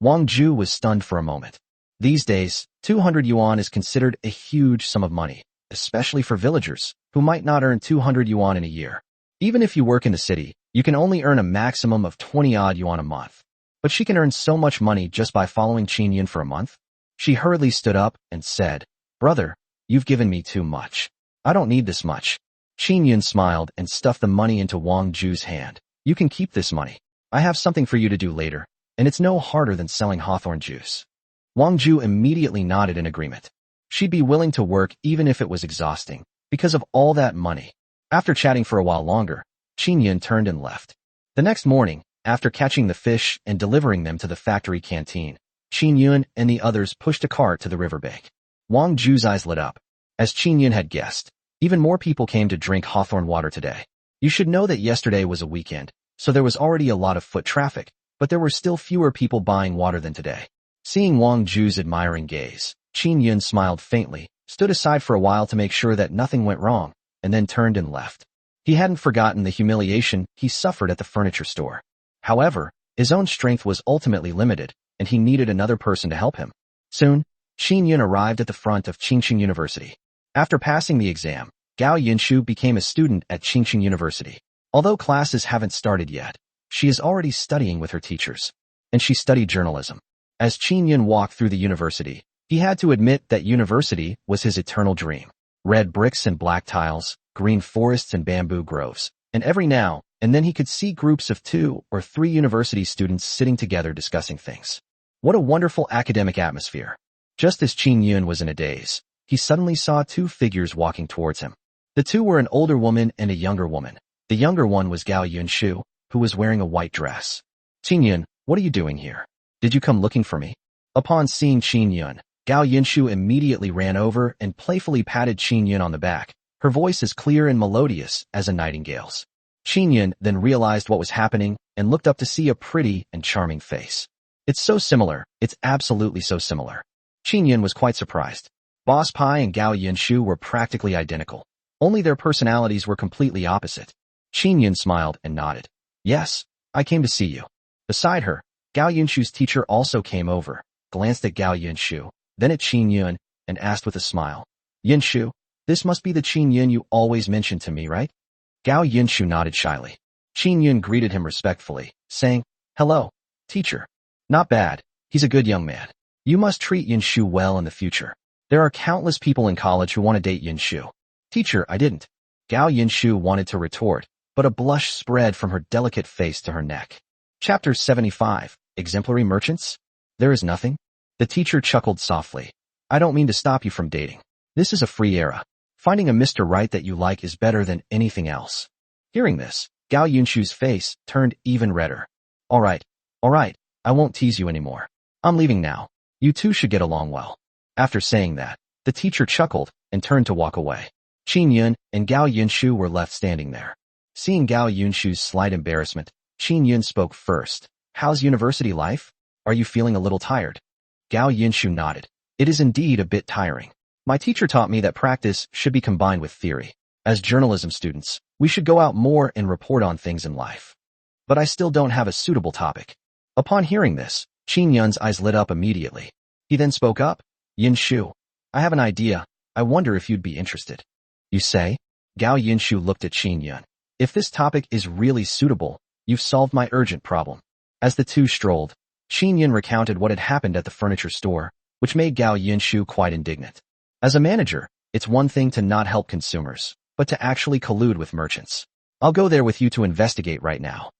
Wang Ju was stunned for a moment. These days, 200 yuan is considered a huge sum of money, especially for villagers, who might not earn 200 yuan in a year. Even if you work in the city, you can only earn a maximum of 20-odd yuan a month. But she can earn so much money just by following Qin Yun for a month? She hurriedly stood up and said, Brother, you've given me too much. I don't need this much. Qin Yun smiled and stuffed the money into Wang Ju's hand. You can keep this money. I have something for you to do later, and it's no harder than selling hawthorn juice. Wang Ju immediately nodded in agreement. She'd be willing to work even if it was exhausting, because of all that money. After chatting for a while longer, Qin Yun turned and left. The next morning, after catching the fish and delivering them to the factory canteen, Qin Yun and the others pushed a cart to the riverbank. Wang Ju's eyes lit up. As Qin Yun had guessed, even more people came to drink hawthorn water today. You should know that yesterday was a weekend, so there was already a lot of foot traffic, but there were still fewer people buying water than today. Seeing Wang Ju's admiring gaze, Qin Yun smiled faintly, stood aside for a while to make sure that nothing went wrong, and then turned and left. He hadn't forgotten the humiliation he suffered at the furniture store. However, his own strength was ultimately limited, and he needed another person to help him. Soon, Qin Yun arrived at the front of Qingqing University. After passing the exam, Gao Yinshu became a student at Qingqing University. Although classes haven't started yet, she is already studying with her teachers. And she studied journalism. As Qin Yun walked through the university, he had to admit that university was his eternal dream. Red bricks and black tiles, green forests and bamboo groves, and every now and then he could see groups of 2 or 3 university students sitting together discussing things. What a wonderful academic atmosphere. Just as Qin Yun was in a daze, he suddenly saw 2 figures walking towards him. The 2 were an older woman and a younger woman. The younger one was Gao Yunshu, who was wearing a white dress. Qin Yun, what are you doing here? Did you come looking for me? Upon seeing Qin Yun, Gao Yunshu immediately ran over and playfully patted Qin Yun on the back, her voice as clear and melodious as a nightingale's. Qin Yun then realized what was happening and looked up to see a pretty and charming face. It's so similar, it's absolutely so similar. Qin Yun was quite surprised. Boss Pai and Gao Yunshu were practically identical. Only their personalities were completely opposite. Qin Yun smiled and nodded. Yes, I came to see you. Beside her, Gao Yunshu's teacher also came over, glanced at Gao Yunshu, then at Qin Yun, and asked with a smile. Yunshu, this must be the Qin Yun you always mentioned to me, right? Gao Yunshu nodded shyly. Qin Yun greeted him respectfully, saying, Hello, teacher. Not bad, he's a good young man. You must treat Yunshu well in the future. There are countless people in college who want to date Yunshu. Teacher, I didn't. Gao Yunshu wanted to retort, but a blush spread from her delicate face to her neck. Chapter 75, Exemplary Merchants? There is nothing? The teacher chuckled softly. I don't mean to stop you from dating. This is a free era. Finding a Mr. Right that you like is better than anything else. Hearing this, Gao Yunshu's face turned even redder. All right, I won't tease you anymore. I'm leaving now. You two should get along well. After saying that, the teacher chuckled and turned to walk away. Qin Yun and Gao Yunshu were left standing there. Seeing Gao Yunshu's slight embarrassment, Qin Yun spoke first. How's university life? Are you feeling a little tired? Gao Yunshu nodded. It is indeed a bit tiring. My teacher taught me that practice should be combined with theory. As journalism students, we should go out more and report on things in life. But I still don't have a suitable topic. Upon hearing this, Qin Yun's eyes lit up immediately. He then spoke up. Yunshu, I have an idea. I wonder if you'd be interested. You say? Gao Yunshu looked at Qin Yun. If this topic is really suitable, you've solved my urgent problem. As the two strolled, Qin Yun recounted what had happened at the furniture store, which made Gao Yunshu quite indignant. As a manager, it's one thing to not help consumers, but to actually collude with merchants. I'll go there with you to investigate right now.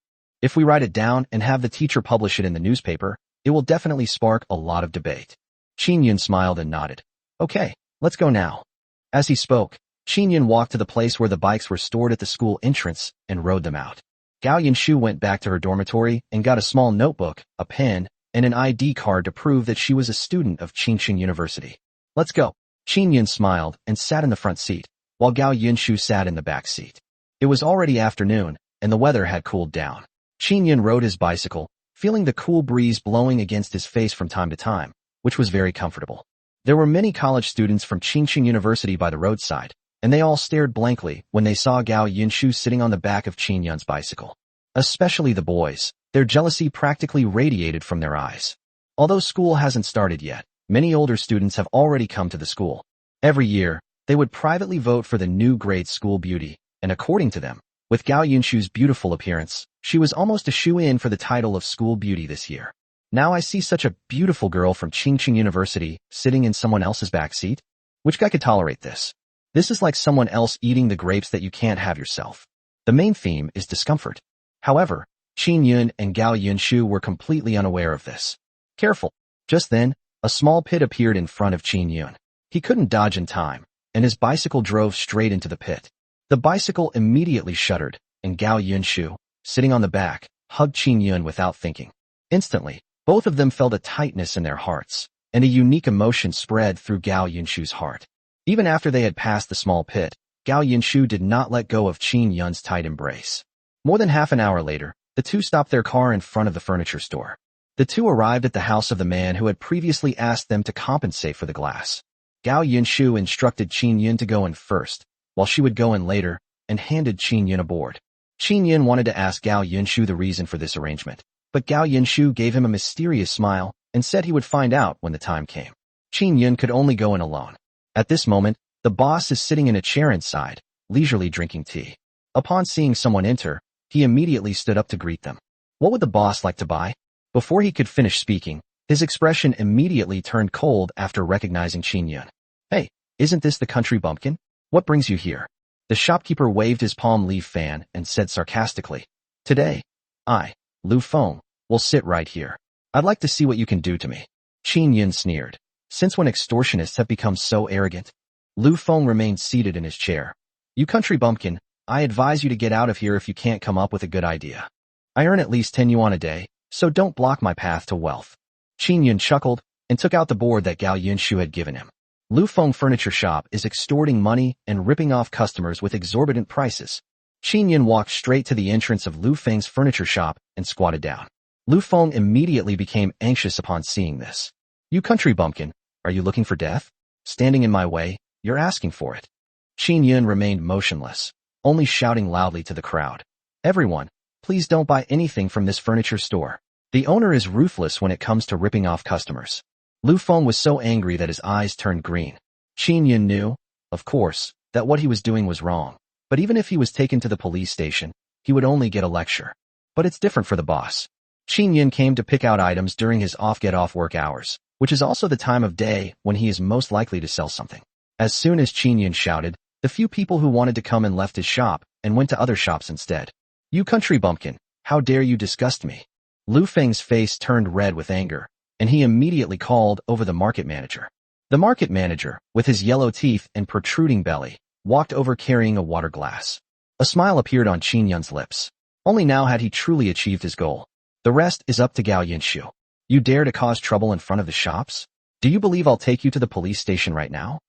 If we write it down and have the teacher publish it in the newspaper, it will definitely spark a lot of debate. Qin Yun smiled and nodded. Okay, Let's go now. As he spoke, Qin walked to the place where the bikes were stored at the school entrance and rode them out. Gao Yunshu went back to her dormitory and got a small notebook, a pen, and an ID card to prove that she was a student of Qingqing University. Let's go. Qin smiled and sat in the front seat, while Gao Yunshu sat in the back seat. It was already afternoon, and the weather had cooled down. Qin rode his bicycle, feeling the cool breeze blowing against his face from time to time, which was very comfortable. There were many college students from Qingqing University by the roadside, and they all stared blankly when they saw Gao Yunshu sitting on the back of Qin bicycle. Especially the boys, their jealousy practically radiated from their eyes. Although school hasn't started yet, many older students have already come to the school. Every year, they would privately vote for the new grade school beauty, and according to them, with Gao Yunshu's beautiful appearance, she was almost a shoe-in for the title of school beauty this year. Now I see such a beautiful girl from Qingqing University sitting in someone else's back seat. Which guy could tolerate this? This is like someone else eating the grapes that you can't have yourself. The main theme is discomfort. However, Qin and Gao Yunshu were completely unaware of this. Careful. Just then, a small pit appeared in front of Qin. He couldn't dodge in time, and his bicycle drove straight into the pit. The bicycle immediately shuddered, and Gao Yunshu, sitting on the back, hugged Qin without thinking. Instantly, both of them felt a tightness in their hearts, and a unique emotion spread through Gao Yunshu's heart. Even after they had passed the small pit, Gao Yunshu did not let go of Qin's tight embrace. More than half an hour later, the two stopped their car in front of the furniture store. The two arrived at the house of the man who had previously asked them to compensate for the glass. Gao Yunshu instructed Qin to go in first, while she would go in later, and handed Qin a board. Qin wanted to ask Gao Yunshu the reason for this arrangement, but Gao Yunshu gave him a mysterious smile and said he would find out when the time came. Qin could only go in alone. At this moment, the boss is sitting in a chair inside, leisurely drinking tea. Upon seeing someone enter, he immediately stood up to greet them. What would the boss like to buy? Before he could finish speaking, his expression immediately turned cold after recognizing Qin. Hey, isn't this the country bumpkin? What brings you here? The shopkeeper waved his palm leaf fan and said sarcastically, Today, I, Lu Feng, will sit right here. I'd like to see what you can do to me. Qin sneered. Since when extortionists have become so arrogant? Lu Feng remained seated in his chair. You country bumpkin, I advise you to get out of here if you can't come up with a good idea. I earn at least 10 yuan a day, so don't block my path to wealth. Qin chuckled and took out the board that Gao Yunshu had given him. Lu Feng Furniture Shop is extorting money and ripping off customers with exorbitant prices. Qin walked straight to the entrance of Lu Feng's furniture shop and squatted down. Lu Feng immediately became anxious upon seeing this. You country bumpkin, are you looking for death? Standing in my way, you're asking for it. Qin remained motionless, only shouting loudly to the crowd. Everyone, please don't buy anything from this furniture store. The owner is ruthless when it comes to ripping off customers. Lu Feng was so angry that his eyes turned green. Qin knew, of course, that what he was doing was wrong, but even if he was taken to the police station, he would only get a lecture. But it's different for the boss. Qin came to pick out items during his off-get-off work hours, which is also the time of day when he is most likely to sell something. As soon as Qin shouted, the few people who wanted to come in left his shop and went to other shops instead. You country bumpkin, how dare you disgust me? Lu Feng's face turned red with anger, and he immediately called over the market manager. The market manager, with his yellow teeth and protruding belly, walked over carrying a water glass. A smile appeared on Qin's lips. Only now had he truly achieved his goal. The rest is up to Gao Yunshu. You dare to cause trouble in front of the shops? Do you believe I'll take you to the police station right now?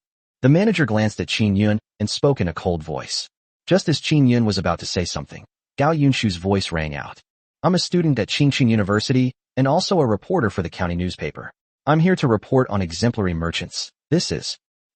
The manager glanced at Qin and spoke in a cold voice. Just as Qin was about to say something, Gao Yunshu's voice rang out. I'm a student at Qingqing University and also a reporter for the county newspaper. I'm here to report on exemplary merchants.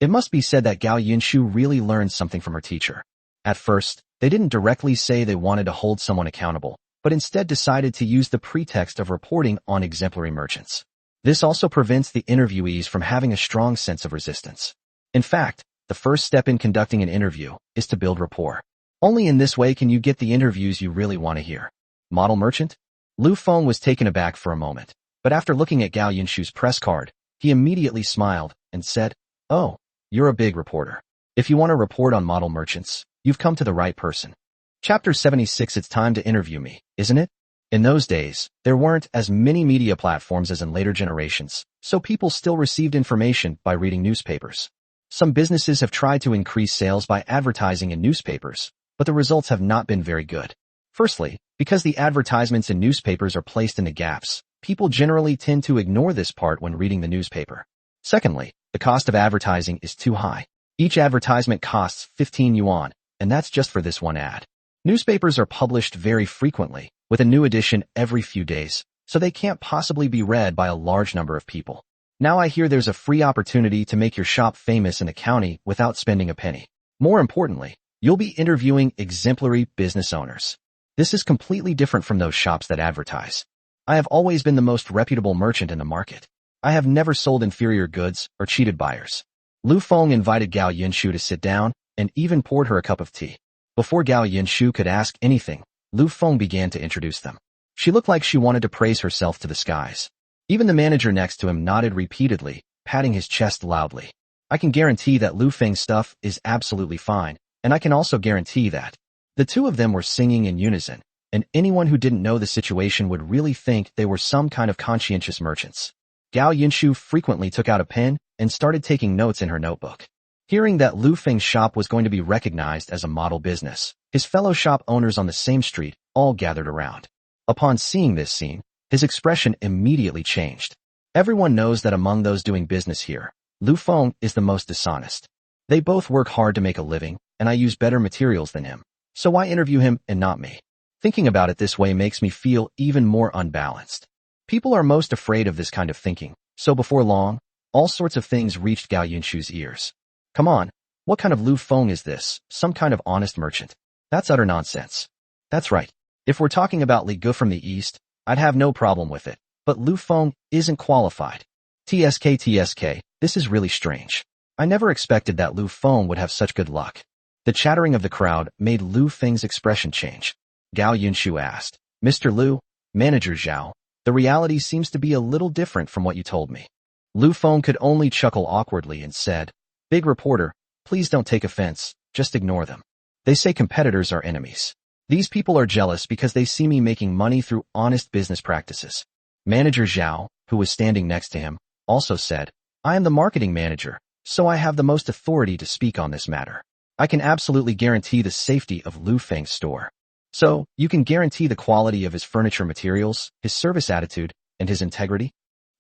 It must be said that Gao Yunshu really learned something from her teacher. At first, they didn't directly say they wanted to hold someone accountable, but instead decided to use the pretext of reporting on exemplary merchants. This also prevents the interviewees from having a strong sense of resistance. In fact, the first step in conducting an interview is to build rapport. Only in this way can you get the interviews you really want to hear. Model merchant? Lu Feng was taken aback for a moment, but after looking at Gao Yunshu's press card, he immediately smiled and said, Oh, you're a big reporter. If you want to report on model merchants, you've come to the right person. Chapter 76. It's time to interview me, isn't it? In those days, there weren't as many media platforms as in later generations, so people still received information by reading newspapers. Some businesses have tried to increase sales by advertising in newspapers, but the results have not been very good. Firstly, because the advertisements in newspapers are placed in the gaps, people generally tend to ignore this part when reading the newspaper. Secondly, the cost of advertising is too high. Each advertisement costs 15 yuan, and that's just for this one ad. Newspapers are published very frequently, with a new edition every few days, so they can't possibly be read by a large number of people. Now I hear there's a free opportunity to make your shop famous in the county without spending a penny. More importantly, you'll be interviewing exemplary business owners. This is completely different from those shops that advertise. I have always been the most reputable merchant in the market. I have never sold inferior goods or cheated buyers. Lu Feng invited Gao Yinshu to sit down and even poured her a cup of tea. Before Gao Yinshu could ask anything, Lu Feng began to introduce them. She looked like she wanted to praise herself to the skies. Even the manager next to him nodded repeatedly, patting his chest loudly. I can guarantee that Lu Feng's stuff is absolutely fine, and I can also guarantee that. The two of them were singing in unison, and anyone who didn't know the situation would really think they were some kind of conscientious merchants. Gao Yinshu frequently took out a pen and started taking notes in her notebook. Hearing that Lu Feng's shop was going to be recognized as a model business, his fellow shop owners on the same street all gathered around. Upon seeing this scene, his expression immediately changed. Everyone knows that among those doing business here, Lu Feng is the most dishonest. They both work hard to make a living, and I use better materials than him, so why interview him and not me? Thinking about it this way makes me feel even more unbalanced. People are most afraid of this kind of thinking, so before long, all sorts of things reached Gao Yinshu's ears. Come on, what kind of Lu Feng is this? Some kind of honest merchant? That's utter nonsense. That's right. If we're talking about Li Gu from the East, I'd have no problem with it, but Lu Feng isn't qualified. TSK, this is really strange. I never expected that Lu Feng would have such good luck. The chattering of the crowd made Lu Feng's expression change. Gao Yinshu asked, Mr. Lu, Manager Zhao, the reality seems to be a little different from what you told me. Lu Feng could only chuckle awkwardly and said, Big reporter, please don't take offense, just ignore them. They say competitors are enemies. These people are jealous because they see me making money through honest business practices. Manager Zhao, who was standing next to him, also said, I am the marketing manager, so I have the most authority to speak on this matter. I can absolutely guarantee the safety of Lu Feng's store. So, you can guarantee the quality of his furniture materials, his service attitude, and his integrity?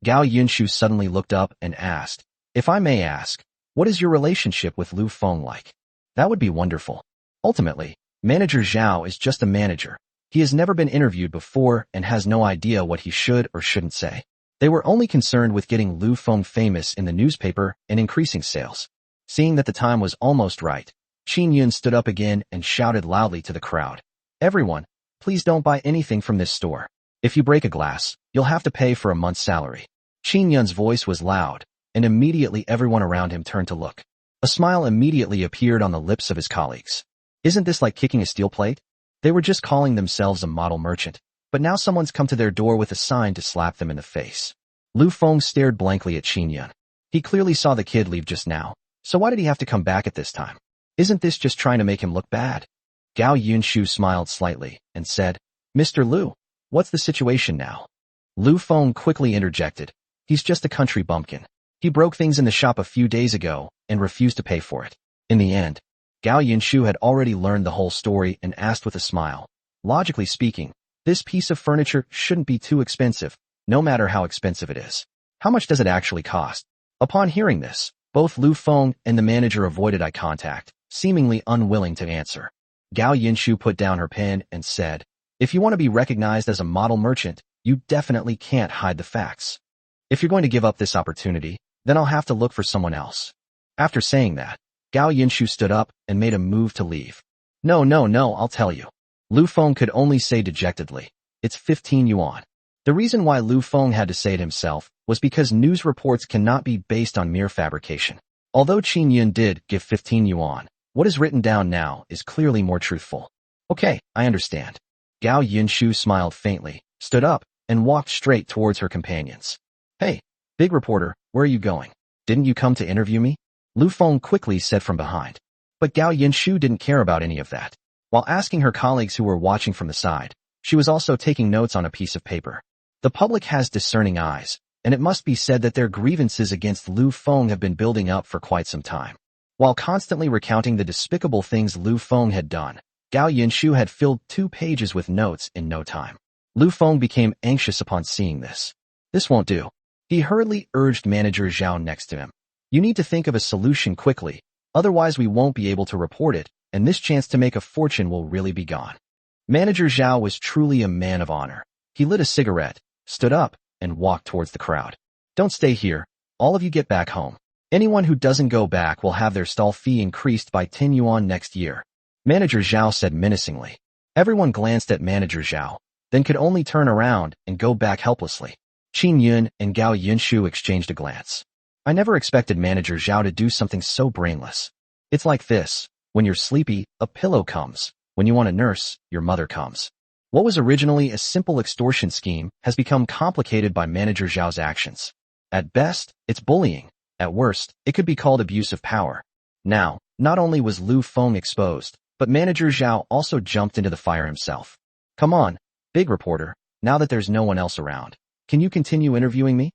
Gao Yinshu suddenly looked up and asked, If I may ask, what is your relationship with Lu Feng like? That would be wonderful. Ultimately, Manager Zhao is just a manager. He has never been interviewed before and has no idea what he should or shouldn't say. They were only concerned with getting Lu Feng famous in the newspaper and increasing sales. Seeing that the time was almost right, Qin Yun stood up again and shouted loudly to the crowd. Everyone, please don't buy anything from this store. If you break a glass, you'll have to pay for a month's salary. Qin Yun's voice was loud, and immediately everyone around him turned to look. A smile immediately appeared on the lips of his colleagues. Isn't this like kicking a steel plate? They were just calling themselves a model merchant, but now someone's come to their door with a sign to slap them in the face. Lu Feng stared blankly at Qin Yun. He clearly saw the kid leave just now, so why did he have to come back at this time? Isn't this just trying to make him look bad? Gao Yinshu smiled slightly and said, Mr. Lu, what's the situation now? Lu Feng quickly interjected. He's just a country bumpkin. He broke things in the shop a few days ago and refused to pay for it. In the end, Gao Yinshu had already learned the whole story and asked with a smile. Logically speaking, this piece of furniture shouldn't be too expensive, no matter how expensive it is. How much does it actually cost? Upon hearing this, both Lu Feng and the manager avoided eye contact, seemingly unwilling to answer. Gao Yinshu put down her pen and said, If you want to be recognized as a model merchant, you definitely can't hide the facts. If you're going to give up this opportunity, then I'll have to look for someone else. After saying that, Gao Yinshu stood up and made a move to leave. No, I'll tell you. Lu Feng could only say dejectedly, It's 15 yuan. The reason why Lu Feng had to say it himself was because news reports cannot be based on mere fabrication. Although Qin Yun did give 15 yuan, what is written down now is clearly more truthful. Okay, I understand. Gao Yinshu smiled faintly, stood up, and walked straight towards her companions. Hey, big reporter, where are you going? Didn't you come to interview me? Lu Feng quickly said from behind. But Gao Yinshu didn't care about any of that. While asking her colleagues who were watching from the side, she was also taking notes on a piece of paper. The public has discerning eyes, and it must be said that their grievances against Lu Feng have been building up for quite some time. While constantly recounting the despicable things Lu Feng had done, Gao Yinshu had filled 2 pages with notes in no time. Lu Feng became anxious upon seeing this. This won't do. He hurriedly urged Manager Zhao next to him. You need to think of a solution quickly, otherwise we won't be able to report it, and this chance to make a fortune will really be gone. Manager Zhao was truly a man of honor. He lit a cigarette, stood up, and walked towards the crowd. Don't stay here. All of you get back home. Anyone who doesn't go back will have their stall fee increased by 10 yuan next year. Manager Zhao said menacingly. Everyone glanced at Manager Zhao, then could only turn around and go back helplessly. Qin Yun and Gao Yinshu exchanged a glance. I never expected Manager Zhao to do something so brainless. It's like this. When you're sleepy, a pillow comes. When you want a nurse, your mother comes. What was originally a simple extortion scheme has become complicated by Manager Zhao's actions. At best, it's bullying. At worst, it could be called abuse of power. Now, not only was Lu Feng exposed, but Manager Zhao also jumped into the fire himself. Come on, big reporter, now that there's no one else around. Can you continue interviewing me?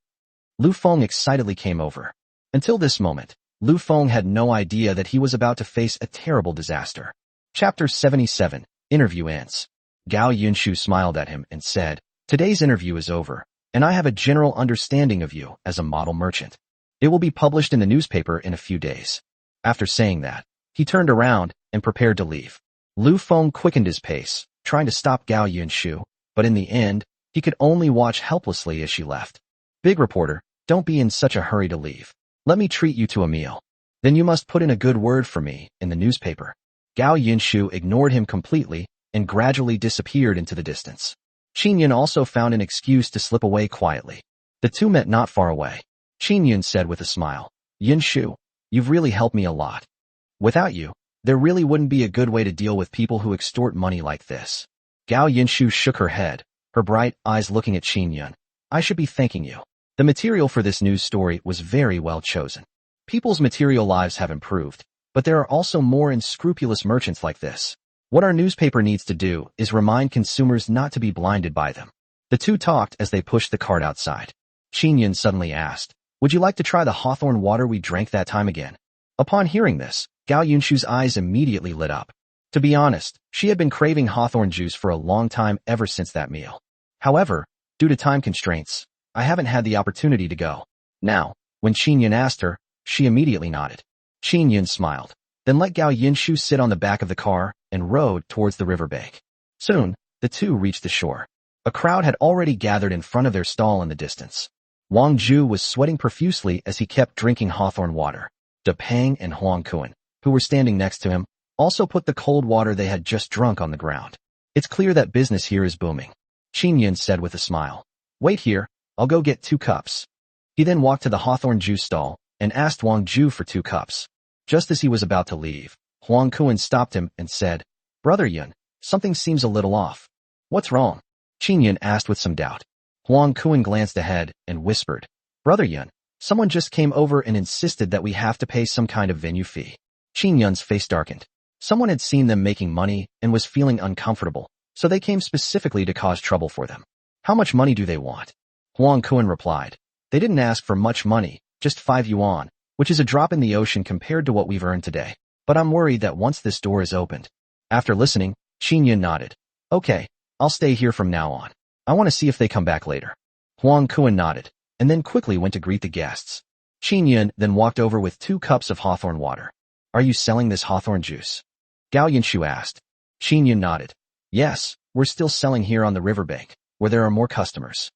Lu Feng excitedly came over. Until this moment, Lu Feng had no idea that he was about to face a terrible disaster. Chapter 77, Interview Ends. Gao Yinshu smiled at him and said, Today's interview is over, and I have a general understanding of you as a model merchant. It will be published in the newspaper in a few days. After saying that, he turned around and prepared to leave. Lu Feng quickened his pace, trying to stop Gao Yinshu, but in the end, he could only watch helplessly as she left. Big reporter, don't be in such a hurry to leave. Let me treat you to a meal. Then you must put in a good word for me in the newspaper. Gao Yinshu ignored him completely and gradually disappeared into the distance. Qin Yun also found an excuse to slip away quietly. The two met not far away. Qin Yun said with a smile, Yinshu, you've really helped me a lot. Without you, there really wouldn't be a good way to deal with people who extort money like this. Gao Yinshu shook her head, her bright eyes looking at Qin Yun. I should be thanking you. The material for this news story was very well chosen. People's material lives have improved, but there are also more unscrupulous merchants like this. What our newspaper needs to do is remind consumers not to be blinded by them. The two talked as they pushed the cart outside. Qin Yun suddenly asked, Would you like to try the hawthorn water we drank that time again? Upon hearing this, Gao Yinshu's eyes immediately lit up. To be honest, she had been craving hawthorn juice for a long time ever since that meal. However, due to time constraints, I haven't had the opportunity to go. Now, when Qin Yun asked her, she immediately nodded. Qin Yun smiled, then let Gao Yinshu sit on the back of the car and rowed towards the riverbank. Soon, the two reached the shore. A crowd had already gathered in front of their stall in the distance. Wang Zhu was sweating profusely as he kept drinking hawthorn water. De Peng and Huang Kuan, who were standing next to him, also put the cold water they had just drunk on the ground. It's clear that business here is booming. Qin Yun said with a smile. Wait here, I'll go get 2 cups. He then walked to the hawthorn juice stall and asked Wang Zhu for 2 cups. Just as he was about to leave, Huang Kuan stopped him and said, Brother Yun, something seems a little off. What's wrong? Qin Yun asked with some doubt. Huang Kuan glanced ahead and whispered, Brother Yun, someone just came over and insisted that we have to pay some kind of venue fee. Qin Yun's face darkened. Someone had seen them making money and was feeling uncomfortable, so they came specifically to cause trouble for them. How much money do they want? Huang Kuan replied. They didn't ask for much money, just 5 yuan, which is a drop in the ocean compared to what we've earned today. But I'm worried that once this door is opened. After listening, Qin Yun nodded. Okay, I'll stay here from now on. I want to see if they come back later. Huang Kuan nodded, and then quickly went to greet the guests. Qin Yun then walked over with 2 cups of hawthorn water. Are you selling this hawthorn juice? Gao Yinshu asked. Qin Yun nodded. Yes, we're still selling here on the riverbank, where there are more customers.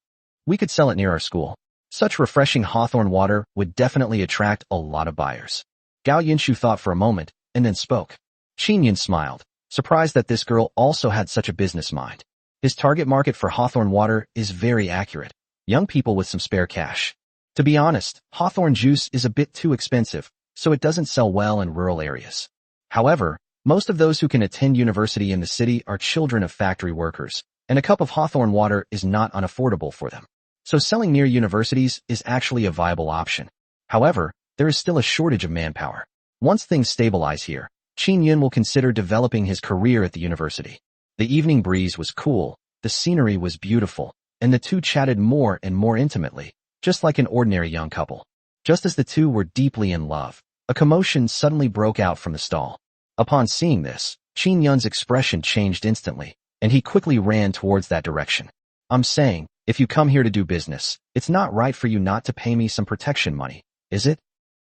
We could sell it near our school. Such refreshing hawthorn water would definitely attract a lot of buyers. Gao Yinshu thought for a moment, and then spoke. Qin Yun smiled, surprised that this girl also had such a business mind. His target market for hawthorn water is very accurate. Young people with some spare cash. To be honest, hawthorn juice is a bit too expensive, so it doesn't sell well in rural areas. However, most of those who can attend university in the city are children of factory workers, and a cup of hawthorn water is not unaffordable for them. So selling near universities is actually a viable option. However, there is still a shortage of manpower. Once things stabilize here, Qin Yun will consider developing his career at the university. The evening breeze was cool, the scenery was beautiful, and the two chatted more and more intimately, just like an ordinary young couple. Just as the two were deeply in love, a commotion suddenly broke out from the stall. Upon seeing this, Qin Yun's expression changed instantly, and he quickly ran towards that direction. I'm saying, if you come here to do business, it's not right for you not to pay me some protection money, is it?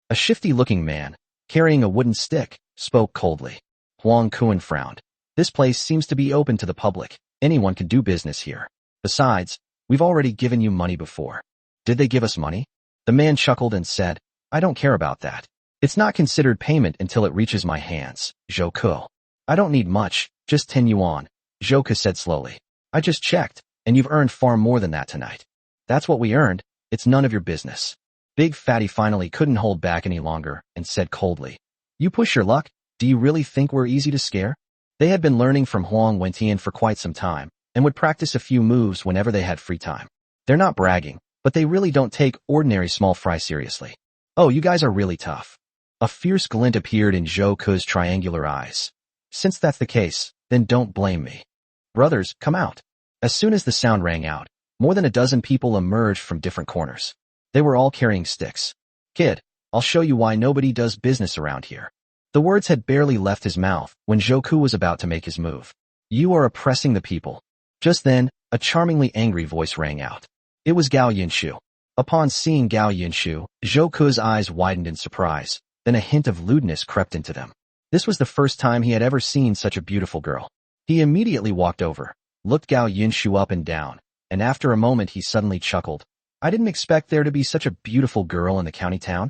A shifty-looking man, carrying a wooden stick, spoke coldly. Huang Kuan frowned. This place seems to be open to the public. Anyone can do business here. Besides, we've already given you money before. Did they give us money? The man chuckled and said, I don't care about that. It's not considered payment until it reaches my hands, Zhou Ke. I don't need much, just 10 yuan, Zhou Ke said slowly. I just checked, and you've earned far more than that tonight. That's what we earned, it's none of your business. Big Fatty finally couldn't hold back any longer and said coldly, You push your luck, do you really think we're easy to scare? They had been learning from Huang Wentian for quite some time, and would practice a few moves whenever they had free time. They're not bragging, but they really don't take ordinary small fry seriously. Oh, you guys are really tough. A fierce glint appeared in Zhou Ke's triangular eyes. Since that's the case, then don't blame me. Brothers, come out. As soon as the sound rang out, more than a dozen people emerged from different corners. They were all carrying sticks. Kid, I'll show you why nobody does business around here. The words had barely left his mouth when Zhou Ke was about to make his move. You are oppressing the people. Just then, a charmingly angry voice rang out. It was Gao Yinshu. Upon seeing Gao Yinshu, Zhou Ke's eyes widened in surprise, then a hint of lewdness crept into them. This was the first time he had ever seen such a beautiful girl. He immediately walked over, looked Gao Yinshu up and down, and after a moment he suddenly chuckled. I didn't expect there to be such a beautiful girl in the county town.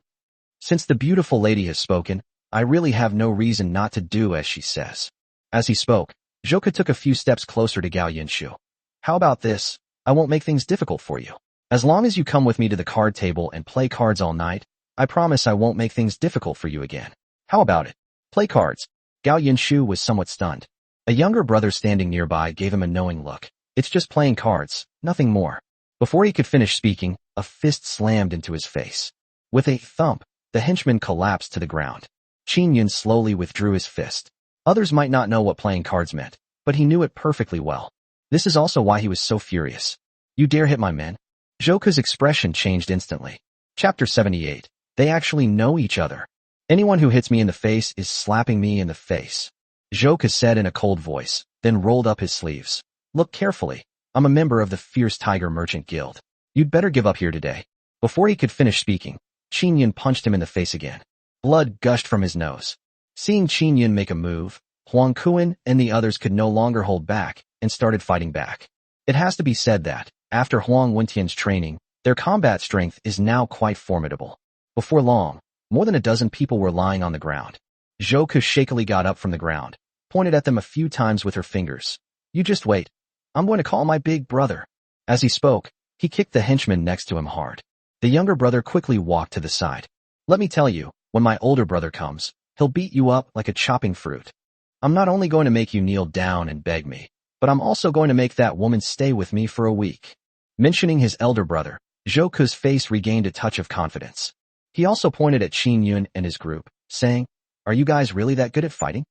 Since the beautiful lady has spoken, I really have no reason not to do as she says. As he spoke, Zhou Ke took a few steps closer to Gao Yinshu. How about this? I won't make things difficult for you. As long as you come with me to the card table and play cards all night, I promise I won't make things difficult for you again. How about it? Play cards. Gao Yinshu was somewhat stunned. A younger brother standing nearby gave him a knowing look. It's just playing cards, nothing more. Before he could finish speaking, a fist slammed into his face. With a thump, the henchman collapsed to the ground. Qin Yun slowly withdrew his fist. Others might not know what playing cards meant, but he knew it perfectly well. This is also why he was so furious. You dare hit my men? Zhou Ke's expression changed instantly. Chapter 78. They actually know each other. Anyone who hits me in the face is slapping me in the face. Zhou Ke said in a cold voice, then rolled up his sleeves. Look carefully. I'm a member of the Fierce Tiger Merchant Guild. You'd better give up here today. Before he could finish speaking, Qin Yun punched him in the face again. Blood gushed from his nose. Seeing Qin Yun make a move, Huang Kuan and the others could no longer hold back and started fighting back. It has to be said that, after Huang Wentian's training, their combat strength is now quite formidable. Before long, more than a dozen people were lying on the ground. Zhou Ke shakily got up from the ground, pointed at them a few times with her fingers. You just wait. I'm going to call my big brother. As he spoke, he kicked the henchman next to him hard. The younger brother quickly walked to the side. Let me tell you, when my older brother comes, he'll beat you up like a chopping fruit. I'm not only going to make you kneel down and beg me, but I'm also going to make that woman stay with me for a week. Mentioning his elder brother, Zhou Ke's face regained a touch of confidence. He also pointed at Qin Yun and his group, saying, Are you guys really that good at fighting?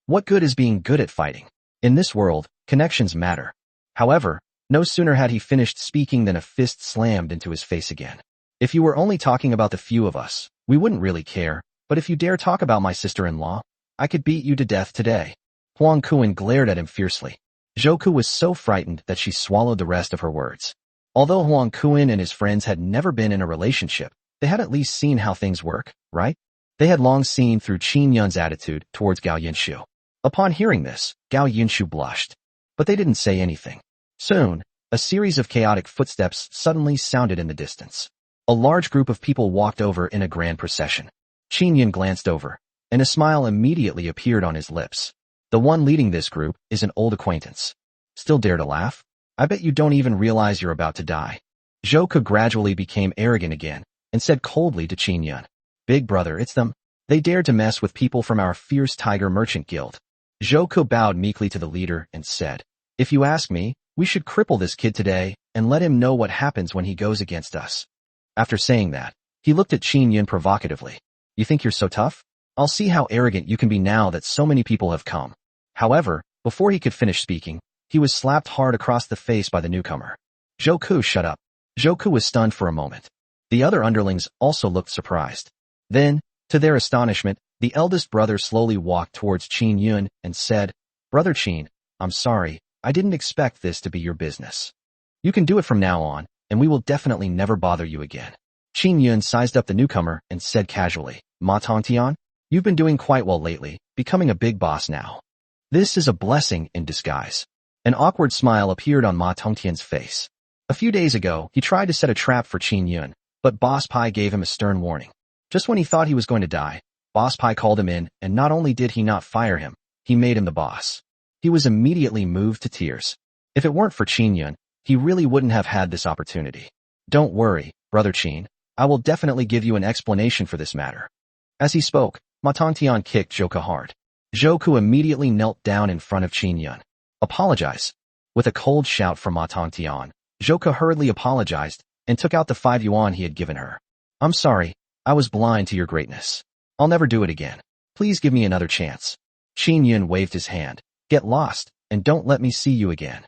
What good is being good at fighting? In this world, connections matter. However, no sooner had he finished speaking than a fist slammed into his face again. If you were only talking about the few of us, we wouldn't really care, but if you dare talk about my sister-in-law, I could beat you to death today. Huang Kuan glared at him fiercely. Zhou Ke was so frightened that she swallowed the rest of her words. Although Huang Kuan and his friends had never been in a relationship, they had at least seen how things work, right? They had long seen through Qin Yun's attitude towards Gao Yinshu. Upon hearing this, Gao Yinshu blushed. But they didn't say anything. Soon, a series of chaotic footsteps suddenly sounded in the distance. A large group of people walked over in a grand procession. Qin Yun glanced over, and a smile immediately appeared on his lips. The one leading this group is an old acquaintance. Still dare to laugh? I bet you don't even realize you're about to die. Zhou Ke gradually became arrogant again, and said coldly to Qin Yun, Big brother, it's them. They dared to mess with people from our Fierce Tiger Merchant Guild. Zhou Ke bowed meekly to the leader and said, If you ask me, we should cripple this kid today and let him know what happens when he goes against us. After saying that, he looked at Qin Yun provocatively. You think you're so tough? I'll see how arrogant you can be now that so many people have come. However, before he could finish speaking, he was slapped hard across the face by the newcomer. Zhou Ke, shut up. Zhou Ke was stunned for a moment. The other underlings also looked surprised. Then, to their astonishment, the eldest brother slowly walked towards Qin Yun and said, "Brother Qin, I'm sorry, I didn't expect this to be your business. You can do it from now on, and we will definitely never bother you again." Qin Yun sized up the newcomer and said casually, "Ma Tongtian, you've been doing quite well lately, becoming a big boss now. This is a blessing in disguise." An awkward smile appeared on Ma Tongtian's face. A few days ago, he tried to set a trap for Qin Yun, but Boss Pai gave him a stern warning. Just when he thought he was going to die, Boss Pai called him in, and not only did he not fire him, he made him the boss. He was immediately moved to tears. If it weren't for Qin Yun, he really wouldn't have had this opportunity. "Don't worry, Brother Qin, I will definitely give you an explanation for this matter." As he spoke, Ma Tongtian kicked Zhouke hard. Zhouke immediately knelt down in front of Qin Yun. "Apologize." With a cold shout from Ma Tongtian, Zhouke hurriedly apologized and took out the 5 yuan he had given her. "I'm sorry, I was blind to your greatness. I'll never do it again. Please give me another chance." Qin Yun waved his hand. "Get lost, and don't let me see you again."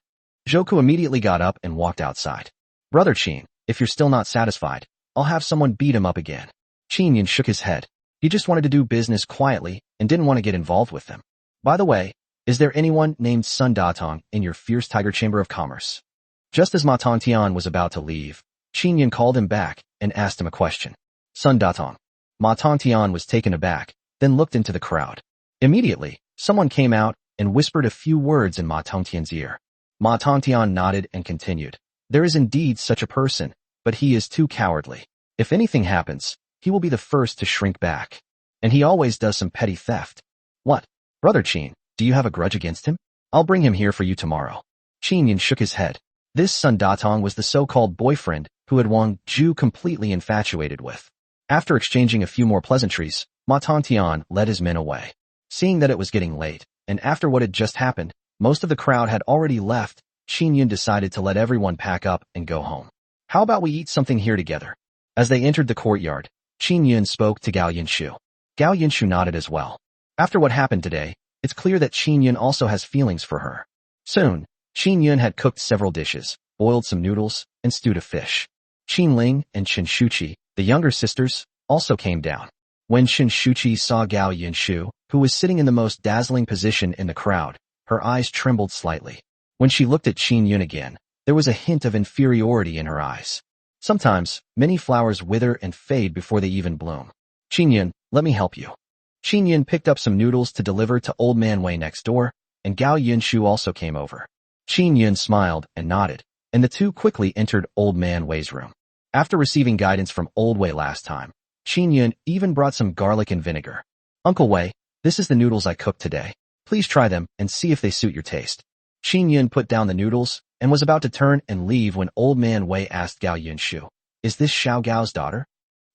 Zhouke immediately got up and walked outside. "Brother Qin, if you're still not satisfied, I'll have someone beat him up again." Qin Yun shook his head. He just wanted to do business quietly and didn't want to get involved with them. "By the way, is there anyone named Sun Datong in your Fierce Tiger Chamber of Commerce?" Just as Ma Tongtian was about to leave, Qin Yun called him back and asked him a question. "Sun Datong." Ma Tongtian was taken aback, then looked into the crowd. Immediately, someone came out and whispered a few words in Ma Tongtian's ear. Ma Tongtian nodded and continued. "There is indeed such a person, but he is too cowardly. If anything happens, he will be the first to shrink back. And he always does some petty theft." "What? Brother Qin, do you have a grudge against him? I'll bring him here for you tomorrow." Qin Yun shook his head. This Sun Datong was the so-called boyfriend who had Wang Zhu completely infatuated with. After exchanging a few more pleasantries, Ma Tongtian led his men away. Seeing that it was getting late, and after what had just happened, most of the crowd had already left, Qin Yun decided to let everyone pack up and go home. "How about we eat something here together?" As they entered the courtyard, Qin Yun spoke to Gao Yinshu. Gao Yinshu nodded as well. After what happened today, it's clear that Qin Yun also has feelings for her. Soon, Qin Yun had cooked several dishes, boiled some noodles, and stewed a fish. Qin Ling and Qin Shuqi, the younger sisters, also came down. When Qin Shuqi saw Gao Yinshu, who was sitting in the most dazzling position in the crowd, her eyes trembled slightly. When she looked at Qin Yun again, there was a hint of inferiority in her eyes. Sometimes, many flowers wither and fade before they even bloom. "Qin Yun, let me help you." Qin Yun picked up some noodles to deliver to Old Man Wei next door, and Gao Yinshu also came over. Qin Yun smiled and nodded, and the two quickly entered Old Man Wei's room. After receiving guidance from Old Wei last time, Qin Yun even brought some garlic and vinegar. "Uncle Wei, this is the noodles I cooked today. Please try them and see if they suit your taste." Qin Yun put down the noodles and was about to turn and leave when Old Man Wei asked Gao Yinshu, "Is this Xiao Gao's daughter?"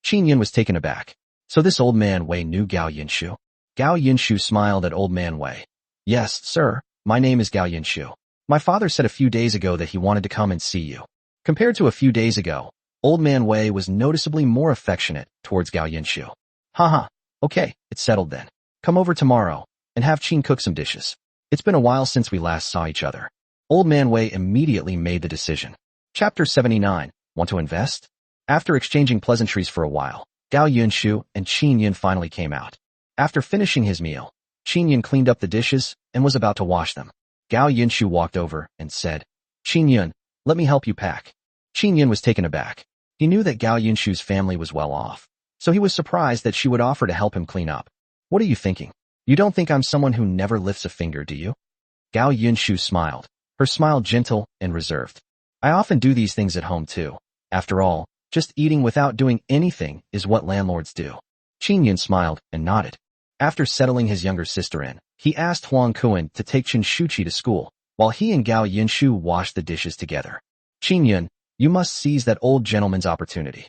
Qin Yun was taken aback. So this Old Man Wei knew Gao Yinshu? Gao Yinshu smiled at Old Man Wei. "Yes, sir, my name is Gao Yinshu. My father said a few days ago that he wanted to come and see you." Compared to a few days ago, Old Man Wei was noticeably more affectionate towards Gao Yinshu. "Haha, okay, it's settled then. Come over tomorrow, and have Qin cook some dishes. It's been a while since we last saw each other." Old Man Wei immediately made the decision. Chapter 79, Want to invest? After exchanging pleasantries for a while, Gao Yinshu and Qin Yun finally came out. After finishing his meal, Qin Yun cleaned up the dishes and was about to wash them. Gao Yinshu walked over and said, "Qin Yun, let me help you pack." Qin Yun was taken aback. He knew that Gao Yinshu's family was well off, so he was surprised that she would offer to help him clean up. "What are you thinking? You don't think I'm someone who never lifts a finger, do you?" Gao Yinshu smiled, her smile gentle and reserved. "I often do these things at home too. After all, just eating without doing anything is what landlords do." Qin Yun smiled and nodded. After settling his younger sister in, he asked Huang Kuan to take Qin Shuqi to school, while he and Gao Yinshu washed the dishes together. "Qin Yun, you must seize that old gentleman's opportunity."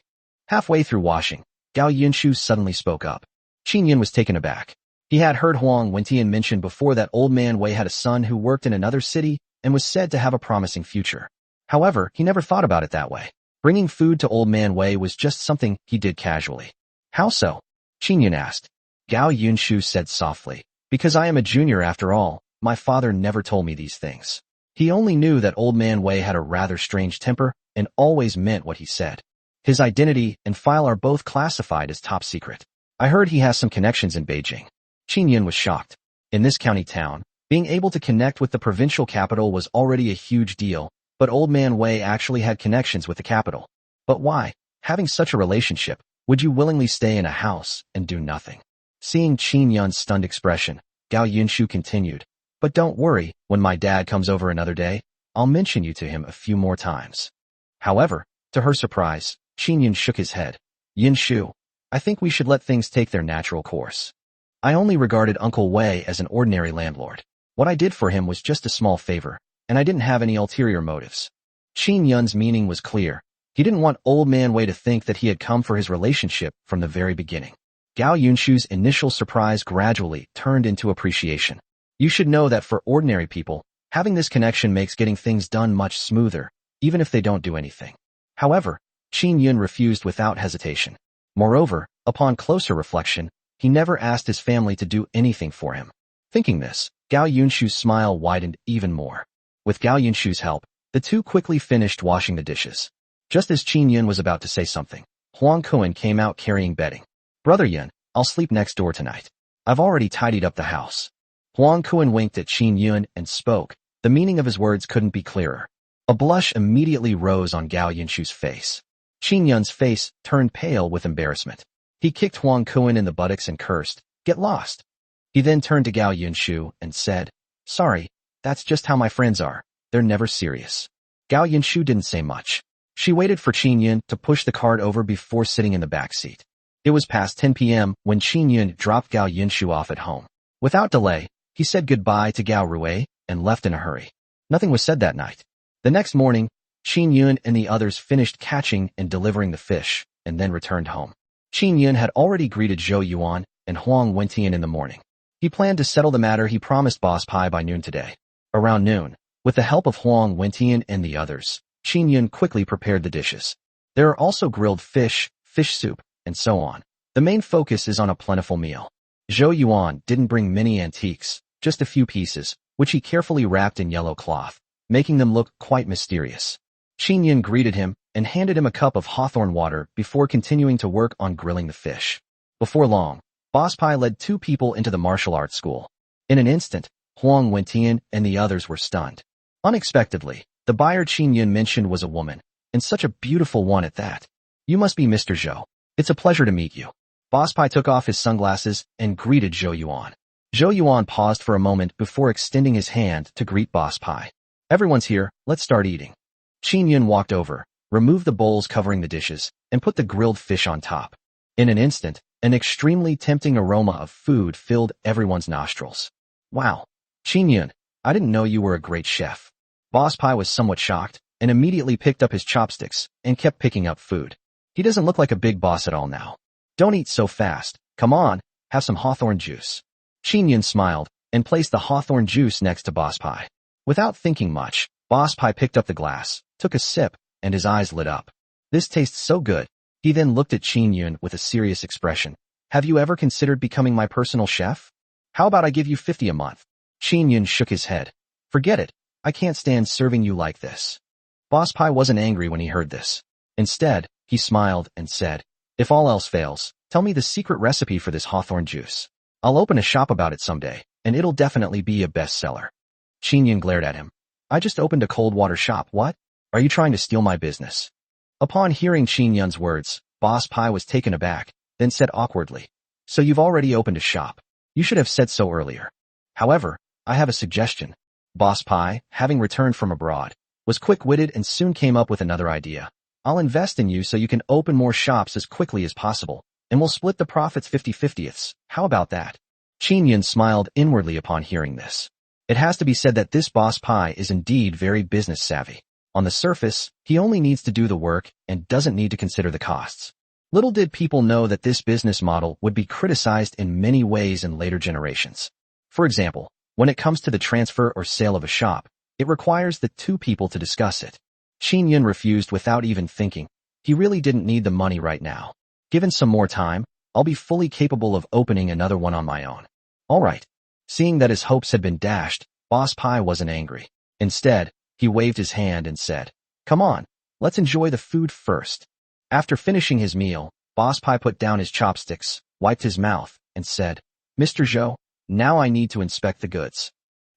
Halfway through washing, Gao Yinshu suddenly spoke up. Qin Yun was taken aback. He had heard Huang Wentian mention before that Old Man Wei had a son who worked in another city and was said to have a promising future. However, he never thought about it that way. Bringing food to Old Man Wei was just something he did casually. "How so?" Qin Yun asked. Gao Yinshu said softly, "Because I am a junior after all, my father never told me these things. He only knew that Old Man Wei had a rather strange temper and always meant what he said." His identity and file are both classified as top secret. I heard he has some connections in Beijing. Qin Yun was shocked. In this county town, being able to connect with the provincial capital was already a huge deal, but Old Man Wei actually had connections with the capital. But why, having such a relationship, would you willingly stay in a house and do nothing? Seeing Qin Yun's stunned expression, Gao Yunshu continued, but don't worry, when my dad comes over another day, I'll mention you to him a few more times. However, to her surprise, Qin Yun shook his head. Yunshu, I think we should let things take their natural course. I only regarded Uncle Wei as an ordinary landlord. What I did for him was just a small favor, and I didn't have any ulterior motives. Qin Yun's meaning was clear. He didn't want Old Man Wei to think that he had come for his relationship from the very beginning. Gao Yunshu's initial surprise gradually turned into appreciation. You should know that for ordinary people, having this connection makes getting things done much smoother, even if they don't do anything. However, Qin Yun refused without hesitation. Moreover, upon closer reflection, he never asked his family to do anything for him. Thinking this, Gao Yunshu's smile widened even more. With Gao Yunshu's help, the two quickly finished washing the dishes. Just as Qin Yun was about to say something, Huang Kuan came out carrying bedding. Brother Yun, I'll sleep next door tonight. I've already tidied up the house. Huang Kuan winked at Qin Yun and spoke. The meaning of his words couldn't be clearer. A blush immediately rose on Gao Yunshu's face. Qin Yun's face turned pale with embarrassment. He kicked Huang Kuan in the buttocks and cursed, "Get lost." He then turned to Gao Yunshu and said, "Sorry, that's just how my friends are. They're never serious." Gao Yunshu didn't say much. She waited for Qin Yun to push the cart over before sitting in the back seat. It was past 10 p.m. when Qin Yun dropped Gao Yunshu off at home. Without delay, he said goodbye to Gao Rui and left in a hurry. Nothing was said that night. The next morning, Qin Yun and the others finished catching and delivering the fish, and then returned home. Qin Yun had already greeted Zhou Yuan and Huang Wentian in the morning. He planned to settle the matter he promised Boss Pai by noon today. Around noon, with the help of Huang Wentian and the others, Qin Yun quickly prepared the dishes. There are also grilled fish, fish soup, and so on. The main focus is on a plentiful meal. Zhou Yuan didn't bring many antiques, just a few pieces, which he carefully wrapped in yellow cloth, making them look quite mysterious. Qin Yun greeted him and handed him a cup of hawthorn water before continuing to work on grilling the fish. Before long, Boss Pai led two people into the martial arts school. In an instant, Huang Wentian and the others were stunned. Unexpectedly, the buyer Qin Yun mentioned was a woman, and such a beautiful one at that. "You must be Mr. Zhou. It's a pleasure to meet you." Boss Pai took off his sunglasses and greeted Zhou Yuan. Zhou Yuan paused for a moment before extending his hand to greet Boss Pai. "Everyone's here, let's start eating." Qin Yun walked over, removed the bowls covering the dishes, and put the grilled fish on top. In an instant, an extremely tempting aroma of food filled everyone's nostrils. "Wow, Qin Yun, I didn't know you were a great chef." Boss Pai was somewhat shocked, and immediately picked up his chopsticks, and kept picking up food. "He doesn't look like a big boss at all now. Don't eat so fast, come on, have some hawthorn juice." Qin Yun smiled, and placed the hawthorn juice next to Boss Pai. Without thinking much, Boss Pai picked up the glass, took a sip, and his eyes lit up. "This tastes so good." He then looked at Qin Yun with a serious expression. "Have you ever considered becoming my personal chef? How about I give you 50 a month? Qin Yun shook his head. "Forget it, I can't stand serving you like this." Boss Pai wasn't angry when he heard this. Instead, he smiled and said, "If all else fails, tell me the secret recipe for this hawthorn juice. I'll open a shop about it someday, and it'll definitely be a bestseller." Qin Yun glared at him. "I just opened a cold water shop, what? Are you trying to steal my business?" Upon hearing Qin Yun's words, Boss Pai was taken aback, then said awkwardly, "So you've already opened a shop. You should have said so earlier. However, I have a suggestion." Boss Pai, having returned from abroad, was quick-witted and soon came up with another idea. "I'll invest in you so you can open more shops as quickly as possible, and we'll split the profits 50-50ths. How about that?" Qin Yun smiled inwardly upon hearing this. It has to be said that this Boss Pai is indeed very business savvy. On the surface, he only needs to do the work and doesn't need to consider the costs. Little did people know that this business model would be criticized in many ways in later generations. For example, when it comes to the transfer or sale of a shop, it requires the two people to discuss it. Qin Yun refused without even thinking. He really didn't need the money right now. Given some more time, I'll be fully capable of opening another one on my own. All right. Seeing that his hopes had been dashed, Boss Pai wasn't angry. Instead, he waved his hand and said, "Come on, let's enjoy the food first." After finishing his meal, Boss Pai put down his chopsticks, wiped his mouth, and said, "Mr. Zhou, now I need to inspect the goods."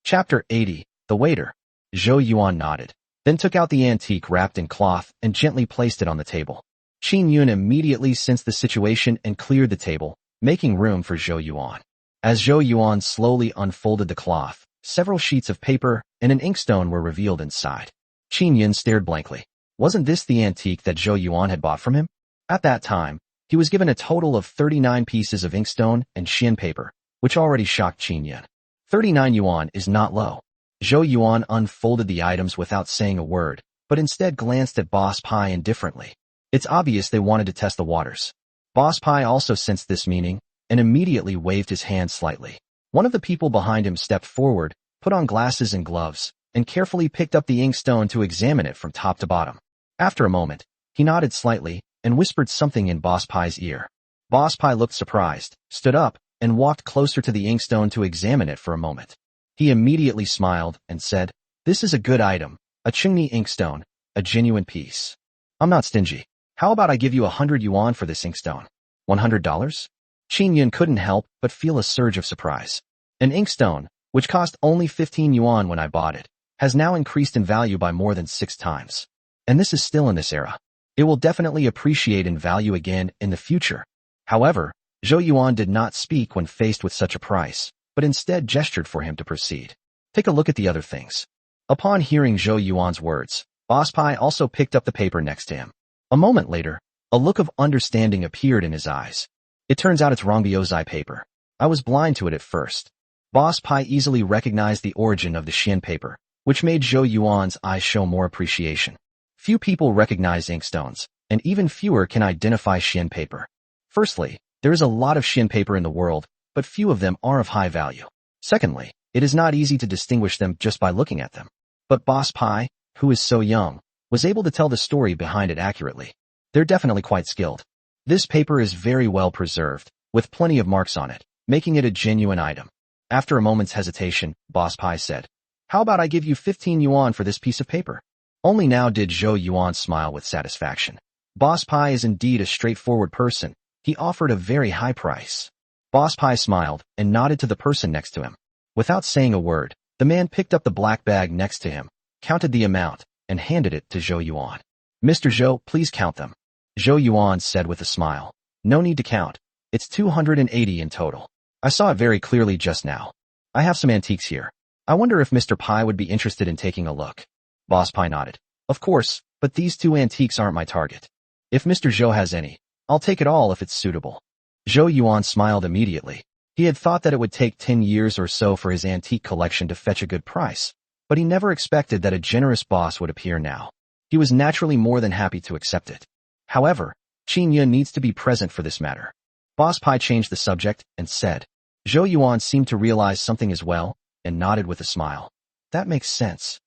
Chapter 80, The Waiter. Zhou Yuan nodded, then took out the antique wrapped in cloth and gently placed it on the table. Qin Yun immediately sensed the situation and cleared the table, making room for Zhou Yuan. As Zhou Yuan slowly unfolded the cloth, several sheets of paper and an inkstone were revealed inside. Qin Yun stared blankly. Wasn't this the antique that Zhou Yuan had bought from him? At that time, he was given a total of 39 pieces of inkstone and Xian paper, which already shocked Qin Yun. 39 yuan is not low. Zhou Yuan unfolded the items without saying a word, but instead glanced at Boss Pai indifferently. It's obvious they wanted to test the waters. Boss Pai also sensed this meaning, and immediately waved his hand slightly. One of the people behind him stepped forward, put on glasses and gloves, and carefully picked up the inkstone to examine it from top to bottom. After a moment, he nodded slightly and whispered something in Boss Pai's ear. Boss Pai looked surprised, stood up, and walked closer to the inkstone to examine it for a moment. He immediately smiled and said, "This is a good item, a Qingni inkstone, a genuine piece. I'm not stingy. How about I give you 100 yuan for this inkstone? $100? Qin Yun couldn't help but feel a surge of surprise. An inkstone, which cost only 15 yuan when I bought it, has now increased in value by more than 6 times. And this is still in this era. It will definitely appreciate in value again in the future." However, Zhou Yuan did not speak when faced with such a price, but instead gestured for him to proceed. Take a look at the other things. Upon hearing Zhou Yuan's words, Boss Pai also picked up the paper next to him. A moment later, a look of understanding appeared in his eyes. "It turns out it's Rongbiozai paper. I was blind to it at first." Boss Pai easily recognized the origin of the Xian paper, which made Zhou Yuan's eyes show more appreciation. Few people recognize inkstones, and even fewer can identify Xian paper. Firstly, there is a lot of Xian paper in the world, but few of them are of high value. Secondly, it is not easy to distinguish them just by looking at them. But Boss Pai, who is so young, was able to tell the story behind it accurately. They're definitely quite skilled. This paper is very well preserved, with plenty of marks on it, making it a genuine item. After a moment's hesitation, Boss Pai said, "How about I give you 15 yuan for this piece of paper?" Only now did Zhou Yuan smile with satisfaction. Boss Pai is indeed a straightforward person. He offered a very high price. Boss Pai smiled and nodded to the person next to him. Without saying a word, the man picked up the black bag next to him, counted the amount, and handed it to Zhou Yuan. "Mr. Zhou, please count them." Zhou Yuan said with a smile. "No need to count. It's 280 in total. I saw it very clearly just now. I have some antiques here. I wonder if Mr. Pai would be interested in taking a look." Boss Pai nodded. "Of course, but these 2 antiques aren't my target. If Mr. Zhou has any, I'll take it all if it's suitable." Zhou Yuan smiled immediately. He had thought that it would take 10 years or so for his antique collection to fetch a good price, but he never expected that a generous boss would appear now. He was naturally more than happy to accept it. However, Qin Yun needs to be present for this matter. Boss Pai changed the subject and said. Zhou Yuan seemed to realize something as well, and nodded with a smile. "That makes sense."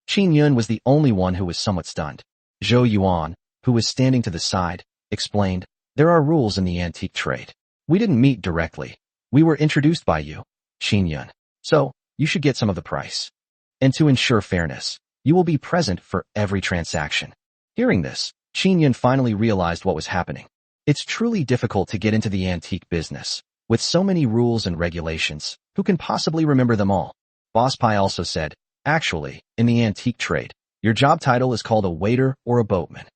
Qin Yun was the only one who was somewhat stunned. Zhou Yuan, who was standing to the side, explained, "There are rules in the antique trade. We didn't meet directly. We were introduced by you, Qin Yun. So, you should get some of the price. And to ensure fairness, you will be present for every transaction." Hearing this, Qin Yun finally realized what was happening. It's truly difficult to get into the antique business. With so many rules and regulations, who can possibly remember them all? Boss Pai also said, "Actually, in the antique trade, your job title is called a waiter or a boatman."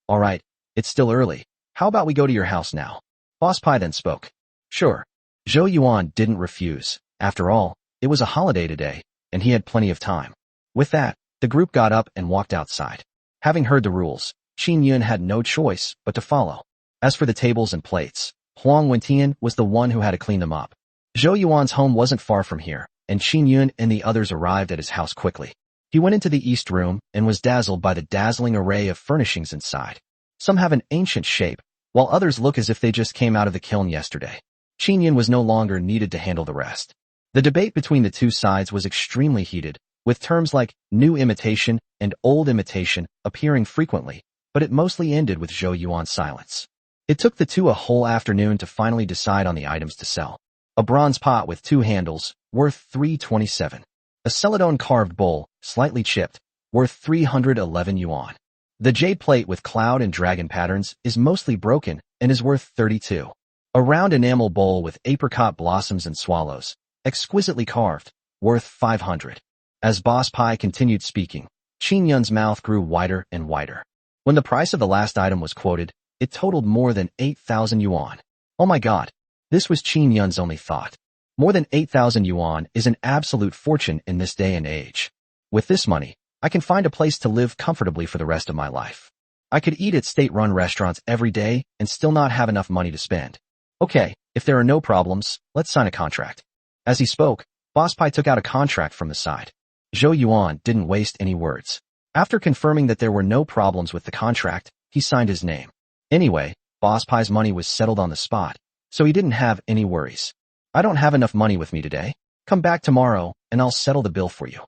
"Alright, it's still early. How about we go to your house now?" Boss Pai then spoke. "Sure." Zhou Yuan didn't refuse. After all, it was a holiday today, and he had plenty of time. With that, the group got up and walked outside. Having heard the rules, Qin Yun had no choice but to follow. As for the tables and plates, Huang Wentian was the one who had to clean them up. Zhou Yuan's home wasn't far from here, and Qin Yun and the others arrived at his house quickly. He went into the east room and was dazzled by the dazzling array of furnishings inside. Some have an ancient shape, while others look as if they just came out of the kiln yesterday. Qin Yun was no longer needed to handle the rest. The debate between the two sides was extremely heated, with terms like new imitation and old imitation appearing frequently, but it mostly ended with Zhou Yuan's silence. It took the two a whole afternoon to finally decide on the items to sell. A bronze pot with 2 handles, worth 327. A celadon carved bowl, slightly chipped, worth 311 yuan. The jade plate with cloud and dragon patterns is mostly broken and is worth 32. A round enamel bowl with apricot blossoms and swallows, exquisitely carved, worth 500. As Boss Pai continued speaking, Qin Yun's mouth grew wider and wider. When the price of the last item was quoted, it totaled more than 8,000 yuan. Oh my god, this was Qin Yun's only thought. More than 8,000 yuan is an absolute fortune in this day and age. With this money, I can find a place to live comfortably for the rest of my life. I could eat at state-run restaurants every day and still not have enough money to spend. Okay, if there are no problems, let's sign a contract. As he spoke, Boss Pai took out a contract from the side. Zhou Yuan didn't waste any words. After confirming that there were no problems with the contract, he signed his name. Anyway, Boss Pai's money was settled on the spot, so he didn't have any worries. I don't have enough money with me today. Come back tomorrow, and I'll settle the bill for you.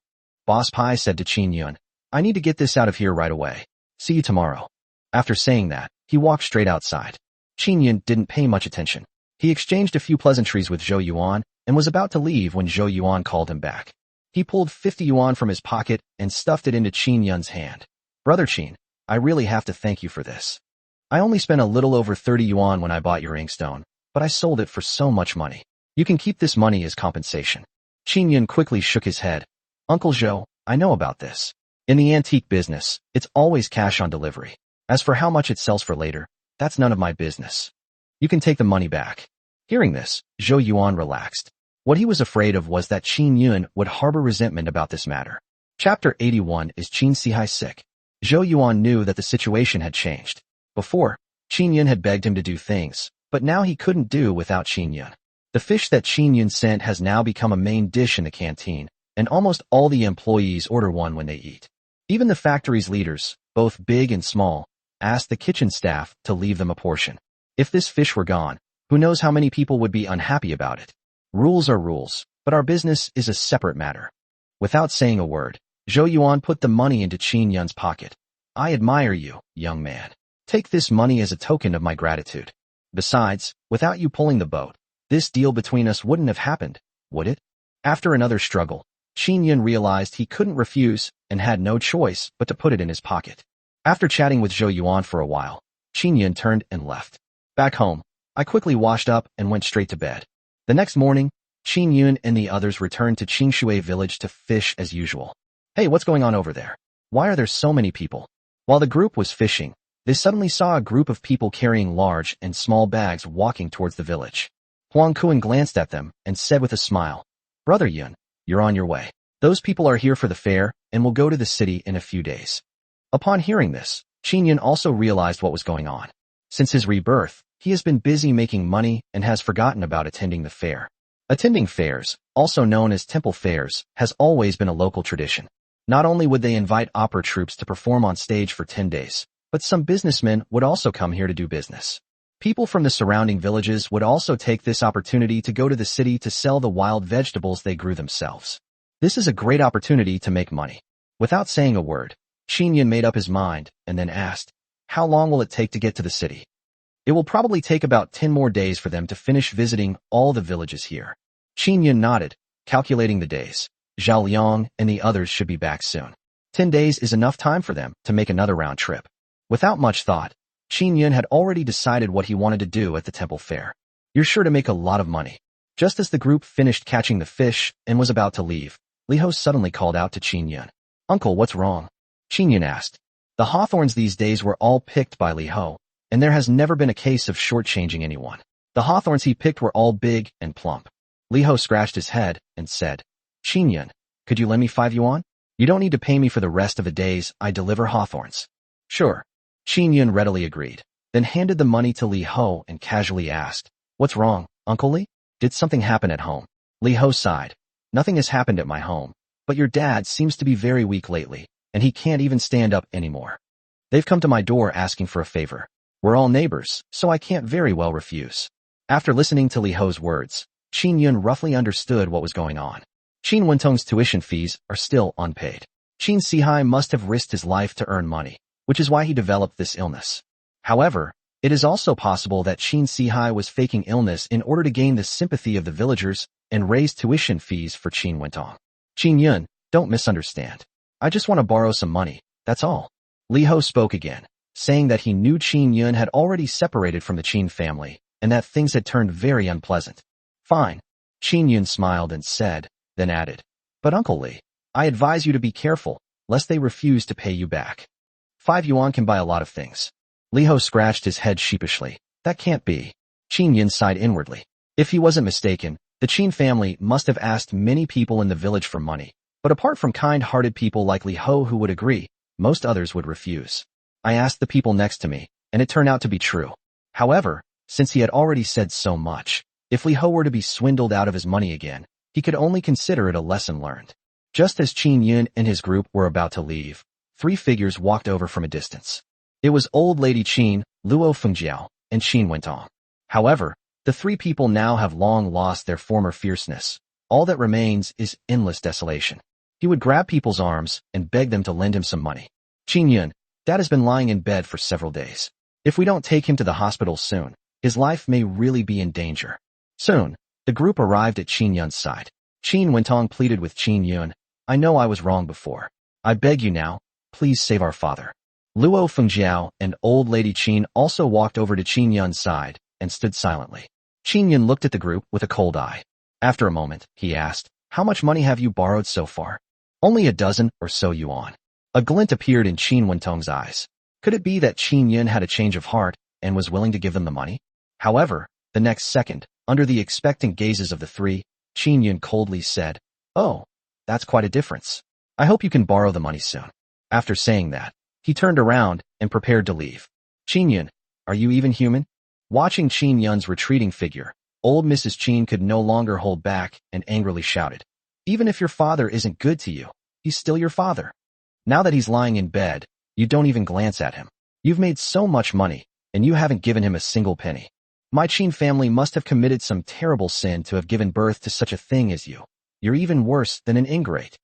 Boss Pai said to Qin Yun, I need to get this out of here right away. See you tomorrow. After saying that, he walked straight outside. Qin Yun didn't pay much attention. He exchanged a few pleasantries with Zhou Yuan and was about to leave when Zhou Yuan called him back. He pulled 50 yuan from his pocket and stuffed it into Qin Yun's hand. Brother Qin, I really have to thank you for this. I only spent a little over 30 yuan when I bought your inkstone, but I sold it for so much money. You can keep this money as compensation. Qin Yun quickly shook his head. Uncle Zhou, I know about this. In the antique business, it's always cash on delivery. As for how much it sells for later, that's none of my business. You can take the money back. Hearing this, Zhou Yuan relaxed. What he was afraid of was that Qin Yun would harbor resentment about this matter. Chapter 81 is Qin Sihai sick. Zhou Yuan knew that the situation had changed. Before, Qin Yun had begged him to do things, but now he couldn't do without Qin Yun. The fish that Qin Yun sent has now become a main dish in the canteen, and almost all the employees order one when they eat. Even the factory's leaders, both big and small, asked the kitchen staff to leave them a portion. If this fish were gone, who knows how many people would be unhappy about it. Rules are rules, but our business is a separate matter. Without saying a word, Zhou Yuan put the money into Qin Yun's pocket. I admire you, young man. Take this money as a token of my gratitude. Besides, without you pulling the boat, this deal between us wouldn't have happened, would it? After another struggle, Qin Yun realized he couldn't refuse and had no choice but to put it in his pocket. After chatting with Zhou Yuan for a while, Qin Yun turned and left. Back home, I quickly washed up and went straight to bed. The next morning, Qin Yun and the others returned to Qingshui village to fish as usual. Hey, what's going on over there? Why are there so many people? While the group was fishing, they suddenly saw a group of people carrying large and small bags walking towards the village. Huang Kuan glanced at them and said with a smile, Brother Yun, you're on your way. Those people are here for the fair and will go to the city in a few days. Upon hearing this, Qin Yun also realized what was going on. Since his rebirth, he has been busy making money and has forgotten about attending the fair. Attending fairs, also known as temple fairs, has always been a local tradition. Not only would they invite opera troupes to perform on stage for 10 days, but some businessmen would also come here to do business. People from the surrounding villages would also take this opportunity to go to the city to sell the wild vegetables they grew themselves. This is a great opportunity to make money. Without saying a word, Qin Yun made up his mind and then asked, How long will it take to get to the city? It will probably take about 10 more days for them to finish visiting all the villages here. Qin Yun nodded, calculating the days. Zhao Liang and the others should be back soon. 10 days is enough time for them to make another round trip. Without much thought, Qin Yun had already decided what he wanted to do at the temple fair. You're sure to make a lot of money. Just as the group finished catching the fish and was about to leave, Li Ho suddenly called out to Qin Yun. Uncle, what's wrong? Qin Yun asked. The hawthorns these days were all picked by Li Ho, and there has never been a case of shortchanging anyone. The hawthorns he picked were all big and plump. Li Ho scratched his head and said, Qin Yun, could you lend me 5 yuan? You don't need to pay me for the rest of the days I deliver hawthorns. Sure. Qin Yun readily agreed, then handed the money to Li Ho and casually asked, What's wrong, Uncle Li? Did something happen at home? Li Ho sighed. Nothing has happened at my home, but your dad seems to be very weak lately, and he can't even stand up anymore. They've come to my door asking for a favor. We're all neighbors, so I can't very well refuse. After listening to Li Ho's words, Qin Yun roughly understood what was going on. Qin Wentong's tuition fees are still unpaid. Qin Sihai must have risked his life to earn money, which is why he developed this illness. However, it is also possible that Qin Sihai was faking illness in order to gain the sympathy of the villagers and raise tuition fees for Qin Wentong. Qin Yun, don't misunderstand. I just want to borrow some money, that's all. Li Ho spoke again, saying that he knew Qin Yun had already separated from the Qin family, and that things had turned very unpleasant. Fine. Qin Yun smiled and said, then added, but Uncle Li, I advise you to be careful, lest they refuse to pay you back. 5 yuan can buy a lot of things. Li Ho scratched his head sheepishly. That can't be. Qin Yun sighed inwardly. If he wasn't mistaken, the Qin family must have asked many people in the village for money, but apart from kind-hearted people like Li Ho who would agree, most others would refuse. I asked the people next to me, and it turned out to be true. However, since he had already said so much, if Li Ho were to be swindled out of his money again, he could only consider it a lesson learned. Just as Qin Yun and his group were about to leave, 3 figures walked over from a distance. It was Old Lady Qin, Luo Fengjiao, and Qin Wentong. However, the 3 people now have long lost their former fierceness. All that remains is endless desolation. He would grab people's arms and beg them to lend him some money. Qin Yun, Dad has been lying in bed for several days. If we don't take him to the hospital soon, his life may really be in danger. Soon, the group arrived at Qin Yun's side. Qin Wentong pleaded with Qin Yun, I know I was wrong before. I beg you now, please save our father. Luo Fengjiao and Old Lady Qin also walked over to Qin Yun's side and stood silently. Qin Yun looked at the group with a cold eye. After a moment, he asked, how much money have you borrowed so far? Only a dozen or so yuan. A glint appeared in Qin Wentong's eyes. Could it be that Qin Yun had a change of heart and was willing to give them the money? However, the next second, under the expectant gazes of the 3, Qin Yun coldly said, oh, that's quite a difference. I hope you can borrow the money soon. After saying that, he turned around and prepared to leave. Qin Yun, are you even human? Watching Qin Yun's retreating figure, old Mrs. Qin could no longer hold back and angrily shouted, even if your father isn't good to you, he's still your father. Now that he's lying in bed, you don't even glance at him. You've made so much money, and you haven't given him a single penny. My Qin family must have committed some terrible sin to have given birth to such a thing as you. You're even worse than an ingrate.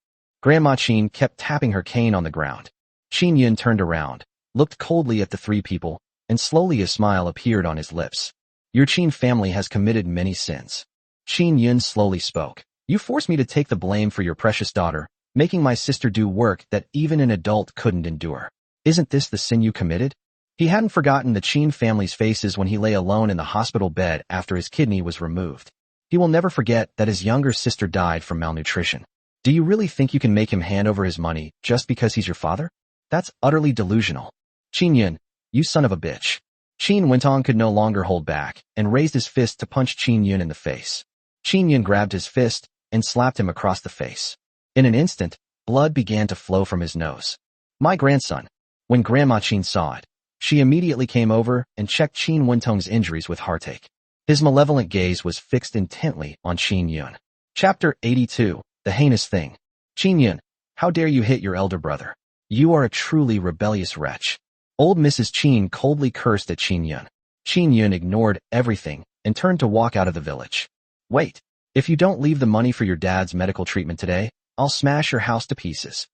Grandma Qin kept tapping her cane on the ground. Qin Yun turned around, looked coldly at the 3 people, and slowly a smile appeared on his lips. Your Qin family has committed many sins. Qin Yun slowly spoke. You forced me to take the blame for your precious daughter, making my sister do work that even an adult couldn't endure. Isn't this the sin you committed? He hadn't forgotten the Qin family's faces when he lay alone in the hospital bed after his kidney was removed. He will never forget that his younger sister died from malnutrition. Do you really think you can make him hand over his money just because he's your father? That's utterly delusional. Qin Yun, you son of a bitch. Qin Wentong could no longer hold back and raised his fist to punch Qin Yun in the face. Qin Yun grabbed his fist and slapped him across the face. In an instant, blood began to flow from his nose. My grandson. When Grandma Qin saw it, she immediately came over and checked Qin Wentong's injuries with heartache. His malevolent gaze was fixed intently on Qin Yun. Chapter 82, The Heinous Thing. Qin Yun, how dare you hit your elder brother? You are a truly rebellious wretch. Old Mrs. Qin coldly cursed at Qin Yun. Qin Yun ignored everything and turned to walk out of the village. Wait, if you don't leave the money for your dad's medical treatment today, I'll smash your house to pieces.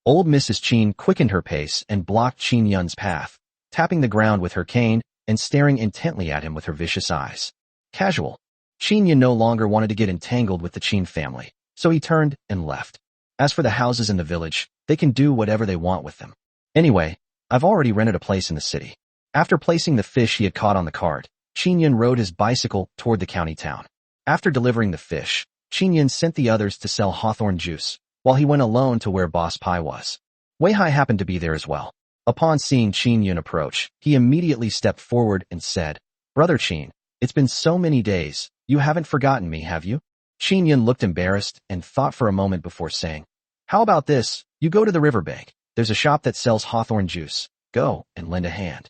Old Mrs. Qin quickened her pace and blocked Qin Yun's path, tapping the ground with her cane and staring intently at him with her vicious eyes. Casual. Qin Yun no longer wanted to get entangled with the Qin family, so he turned and left. As for the houses in the village, they can do whatever they want with them. Anyway, I've already rented a place in the city. After placing the fish he had caught on the cart, Qin Yun rode his bicycle toward the county town. After delivering the fish, Qin Yun sent the others to sell hawthorn juice, while he went alone to where Boss Pai was. Wei Hai happened to be there as well. Upon seeing Qin Yun approach, he immediately stepped forward and said, Brother Qin, it's been so many days, you haven't forgotten me, have you? Qin Yun looked embarrassed and thought for a moment before saying, how about this, you go to the riverbank, there's a shop that sells hawthorn juice, go and lend a hand.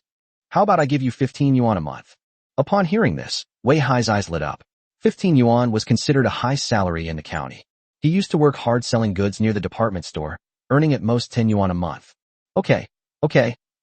How about I give you 15 yuan a month? Upon hearing this, Wei Hai's eyes lit up. 15 yuan was considered a high salary in the county. He used to work hard selling goods near the department store, earning at most 10 yuan a month. Okay,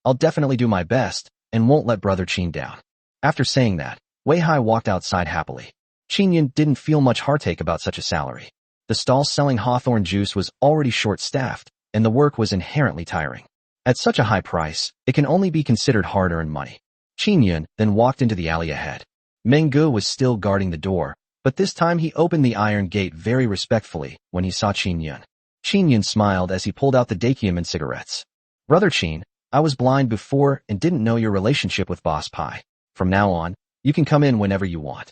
I'll definitely do my best, and won't let Brother Qin down. After saying that, Wei Hai walked outside happily. Qin Yun didn't feel much heartache about such a salary. The stall selling hawthorn juice was already short-staffed, and the work was inherently tiring. At such a high price, it can only be considered hard-earned money. Qin Yun then walked into the alley ahead. Meng Gu was still guarding the door, but this time he opened the iron gate very respectfully when he saw Qin Yun. Qin Yun smiled as he pulled out the dakium and cigarettes. Brother Qin, I was blind before and didn't know your relationship with Boss Pie. From now on, you can come in whenever you want.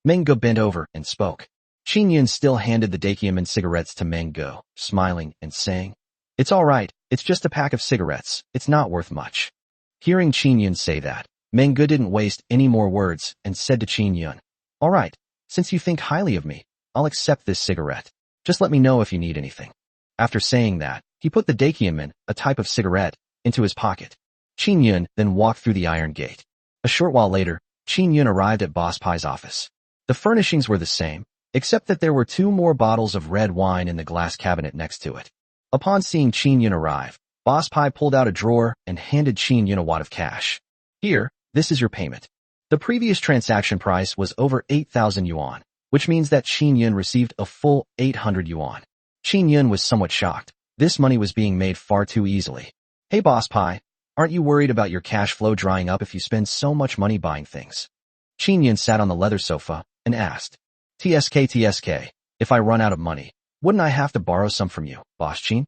Meng Ge bent over and spoke. Qin Yun still handed the Dakium and cigarettes to Meng Ge, smiling and saying, "It's all right, it's just a pack of cigarettes, it's not worth much." Hearing Qin Yun say that, Meng Ge didn't waste any more words and said to Qin Yun, "All right, since you think highly of me, I'll accept this cigarette. Just let me know if you need anything." After saying that, he put the Dakium, a type of cigarette, into his pocket. Qin Yun then walked through the iron gate. A short while later, Qin Yun arrived at Boss Pie's office. The furnishings were the same, except that there were 2 more bottles of red wine in the glass cabinet next to it. Upon seeing Qin Yun arrive, Boss Pie pulled out a drawer and handed Qin Yun a wad of cash. "Here, this is your payment." The previous transaction price was over 8,000 yuan, which means that Qin Yun received a full 800 yuan. Qin Yun was somewhat shocked. This money was being made far too easily. "Hey Boss Pie, aren't you worried about your cash flow drying up if you spend so much money buying things?" Qin Yun sat on the leather sofa and asked, TSK, if I run out of money, wouldn't I have to borrow some from you, Boss Qin?"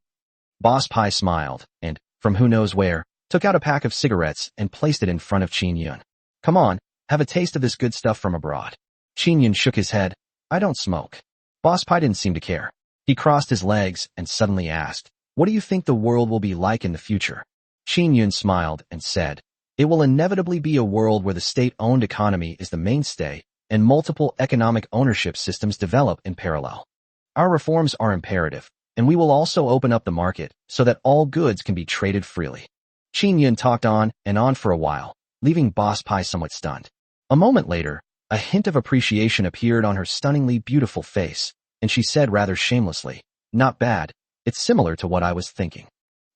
Boss Pie smiled and, from who knows where, took out a pack of cigarettes and placed it in front of Qin Yun. "Come on, have a taste of this good stuff from abroad." Qin Yun shook his head. "I don't smoke." Boss Pie didn't seem to care. He crossed his legs and suddenly asked, "What do you think the world will be like in the future?" Qin Yun smiled and said, "It will inevitably be a world where the state-owned economy is the mainstay and multiple economic ownership systems develop in parallel. Our reforms are imperative, and we will also open up the market so that all goods can be traded freely." Qin Yun talked on and on for a while, leaving Boss Pie somewhat stunned. A moment later, a hint of appreciation appeared on her stunningly beautiful face, and she said rather shamelessly, "Not bad, it's similar to what I was thinking."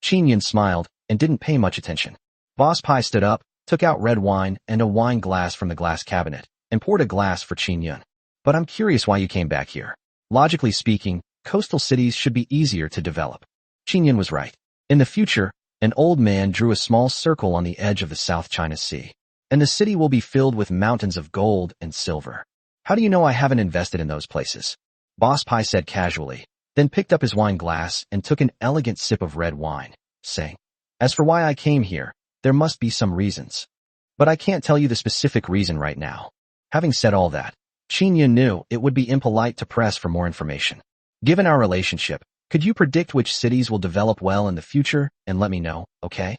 Qin Yun smiled and didn't pay much attention. Boss Pie stood up, took out red wine and a wine glass from the glass cabinet, and poured a glass for Qin Yun. "But I'm curious why you came back here. Logically speaking, coastal cities should be easier to develop." Qin Yun was right. In the future, an old man drew a small circle on the edge of the South China Sea, and the city will be filled with mountains of gold and silver. "How do you know I haven't invested in those places?" Boss Pie said casually, then picked up his wine glass and took an elegant sip of red wine, saying, "As for why I came here, there must be some reasons. But I can't tell you the specific reason right now." Having said all that, Qin Yun knew it would be impolite to press for more information. "Given our relationship, could you predict which cities will develop well in the future and let me know, okay?"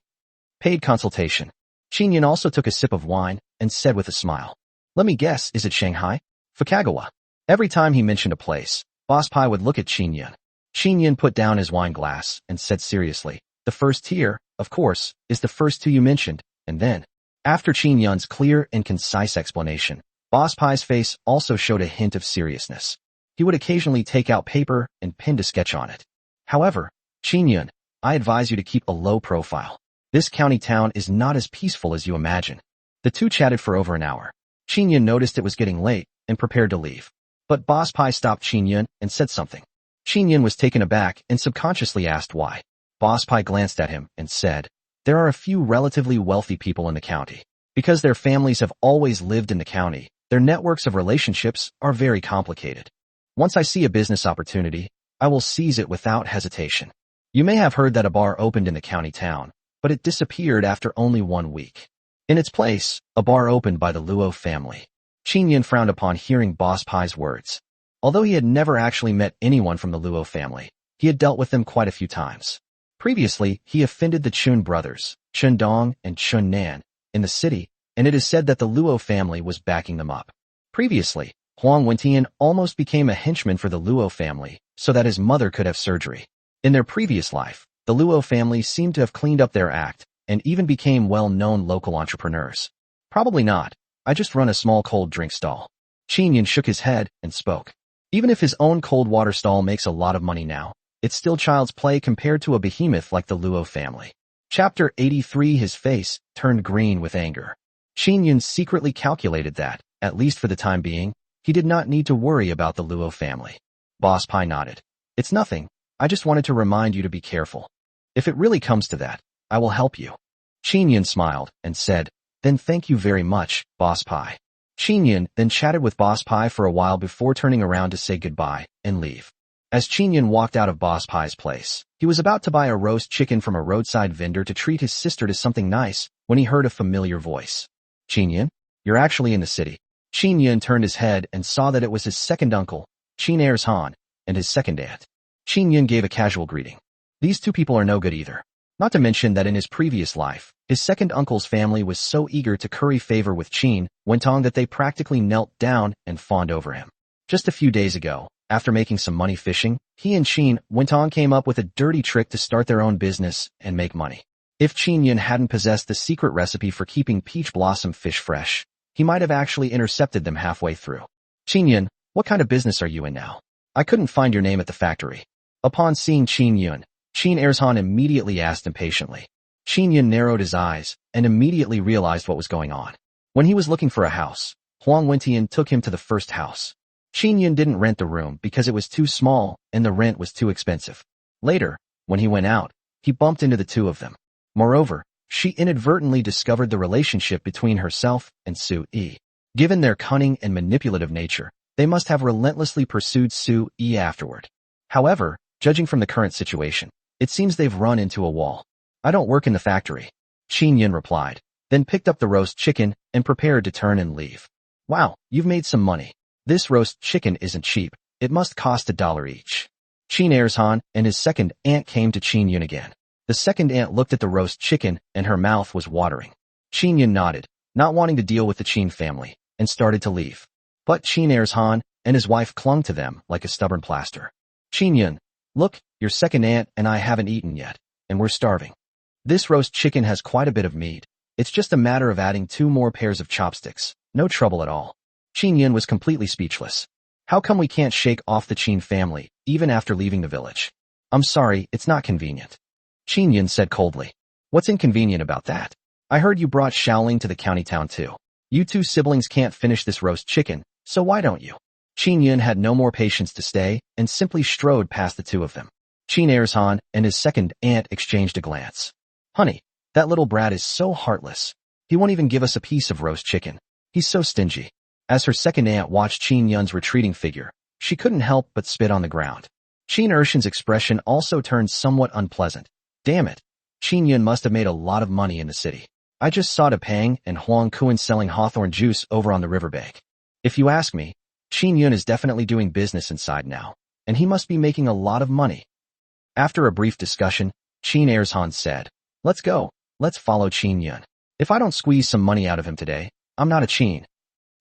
Paid consultation. Qin Yun also took a sip of wine and said with a smile, "Let me guess, is it Shanghai? Fukagawa?" Every time he mentioned a place, Boss Pie would look at Qin Yun. Qin Yun put down his wine glass and said seriously, "The first tier, of course, is the first 2 you mentioned," and then, after Qin Yun's clear and concise explanation, Boss Pie's face also showed a hint of seriousness. He would occasionally take out paper and pen to sketch on it. "However, Qin Yun, I advise you to keep a low profile. This county town is not as peaceful as you imagine." The two chatted for over an hour. Qin Yun noticed it was getting late and prepared to leave. But Boss Pie stopped Qin Yun and said something. Qin Yun was taken aback and subconsciously asked why. Boss Pie glanced at him and said, "There are a few relatively wealthy people in the county. Because their families have always lived in the county, their networks of relationships are very complicated. Once I see a business opportunity, I will seize it without hesitation. You may have heard that a bar opened in the county town, but it disappeared after only 1 week. In its place, a bar opened by the Luo family." Qin Yun frowned upon hearing Boss Pie's words. Although he had never actually met anyone from the Luo family, he had dealt with them quite a few times. Previously, he offended the Chun brothers, Chun Dong and Chun Nan, in the city, and it is said that the Luo family was backing them up. Previously, Huang Wentian almost became a henchman for the Luo family so that his mother could have surgery. In their previous life, the Luo family seemed to have cleaned up their act and even became well-known local entrepreneurs. "Probably not. I just run a small cold drink stall." Qin Yun shook his head and spoke. Even if his own cold water stall makes a lot of money now, it's still child's play compared to a behemoth like the Luo family. Chapter 83. His face turned green with anger. Qin Yun secretly calculated that, at least for the time being, he did not need to worry about the Luo family. Boss Pie nodded. "It's nothing. I just wanted to remind you to be careful. If it really comes to that, I will help you." Qin Yun smiled and said, "Then thank you very much, Boss Pie." Qin Yun then chatted with Boss Pie for a while before turning around to say goodbye and leave. As Qin Yun walked out of Boss Pai's place, he was about to buy a roast chicken from a roadside vendor to treat his sister to something nice when he heard a familiar voice. Qin Yun, you're actually in the city. Qin Yun turned his head and saw that it was his second uncle, Qin Erzhan, and his second aunt. Qin Yun gave a casual greeting. These two people are no good either. Not to mention that in his previous life, his second uncle's family was so eager to curry favor with Qin Wentong that they practically knelt down and fawned over him. Just a few days ago, after making some money fishing, he and Qin Wentong came up with a dirty trick to start their own business and make money. If Qin Yun hadn't possessed the secret recipe for keeping peach blossom fish fresh, he might have actually intercepted them halfway through. Qin Yun, what kind of business are you in now? I couldn't find your name at the factory. Upon seeing Qin Yun, Qin Erzhan immediately asked impatiently. Qin Yun narrowed his eyes and immediately realized what was going on. When he was looking for a house, Huang Wentian took him to the first house. Qin Yun didn't rent the room because it was too small and the rent was too expensive. Later, when he went out, he bumped into the two of them. Moreover, she inadvertently discovered the relationship between herself and Su Yi. Given their cunning and manipulative nature, they must have relentlessly pursued Su Yi afterward. However, judging from the current situation, it seems they've run into a wall. I don't work in the factory, Qin Yun replied, then picked up the roast chicken and prepared to turn and leave. Wow, you've made some money. This roast chicken isn't cheap. It must cost $1 each. Qin Erzhan and his second aunt came to Qin Yun again. The second aunt looked at the roast chicken and her mouth was watering. Qin Yun nodded, not wanting to deal with the Qin family, and started to leave. But Qin Erzhan and his wife clung to them like a stubborn plaster. Qin Yun, look, your second aunt and I haven't eaten yet, and we're starving. This roast chicken has quite a bit of meat. It's just a matter of adding 2 more pairs of chopsticks. No trouble at all. Qin Yun was completely speechless. How come we can't shake off the Qin family, even after leaving the village? I'm sorry, it's not convenient. Qin Yun said coldly. What's inconvenient about that? I heard you brought Shaoling to the county town too. You two siblings can't finish this roast chicken, so why don't you? Qin Yun had no more patience to stay and simply strode past the two of them. Qin Erzhan and his second aunt exchanged a glance. Honey, that little brat is so heartless. He won't even give us a piece of roast chicken. He's so stingy. As her second aunt watched Qin Yun's retreating figure, she couldn't help but spit on the ground. Qin Ershan's expression also turned somewhat unpleasant. Damn it. Qin Yun must have made a lot of money in the city. I just saw Pang and Huang Kuan selling hawthorn juice over on the riverbank. If you ask me, Qin Yun is definitely doing business inside now, and he must be making a lot of money. After a brief discussion, Qin Erzhan said, Let's go. Let's follow Qin Yun. If I don't squeeze some money out of him today, I'm not a Qin.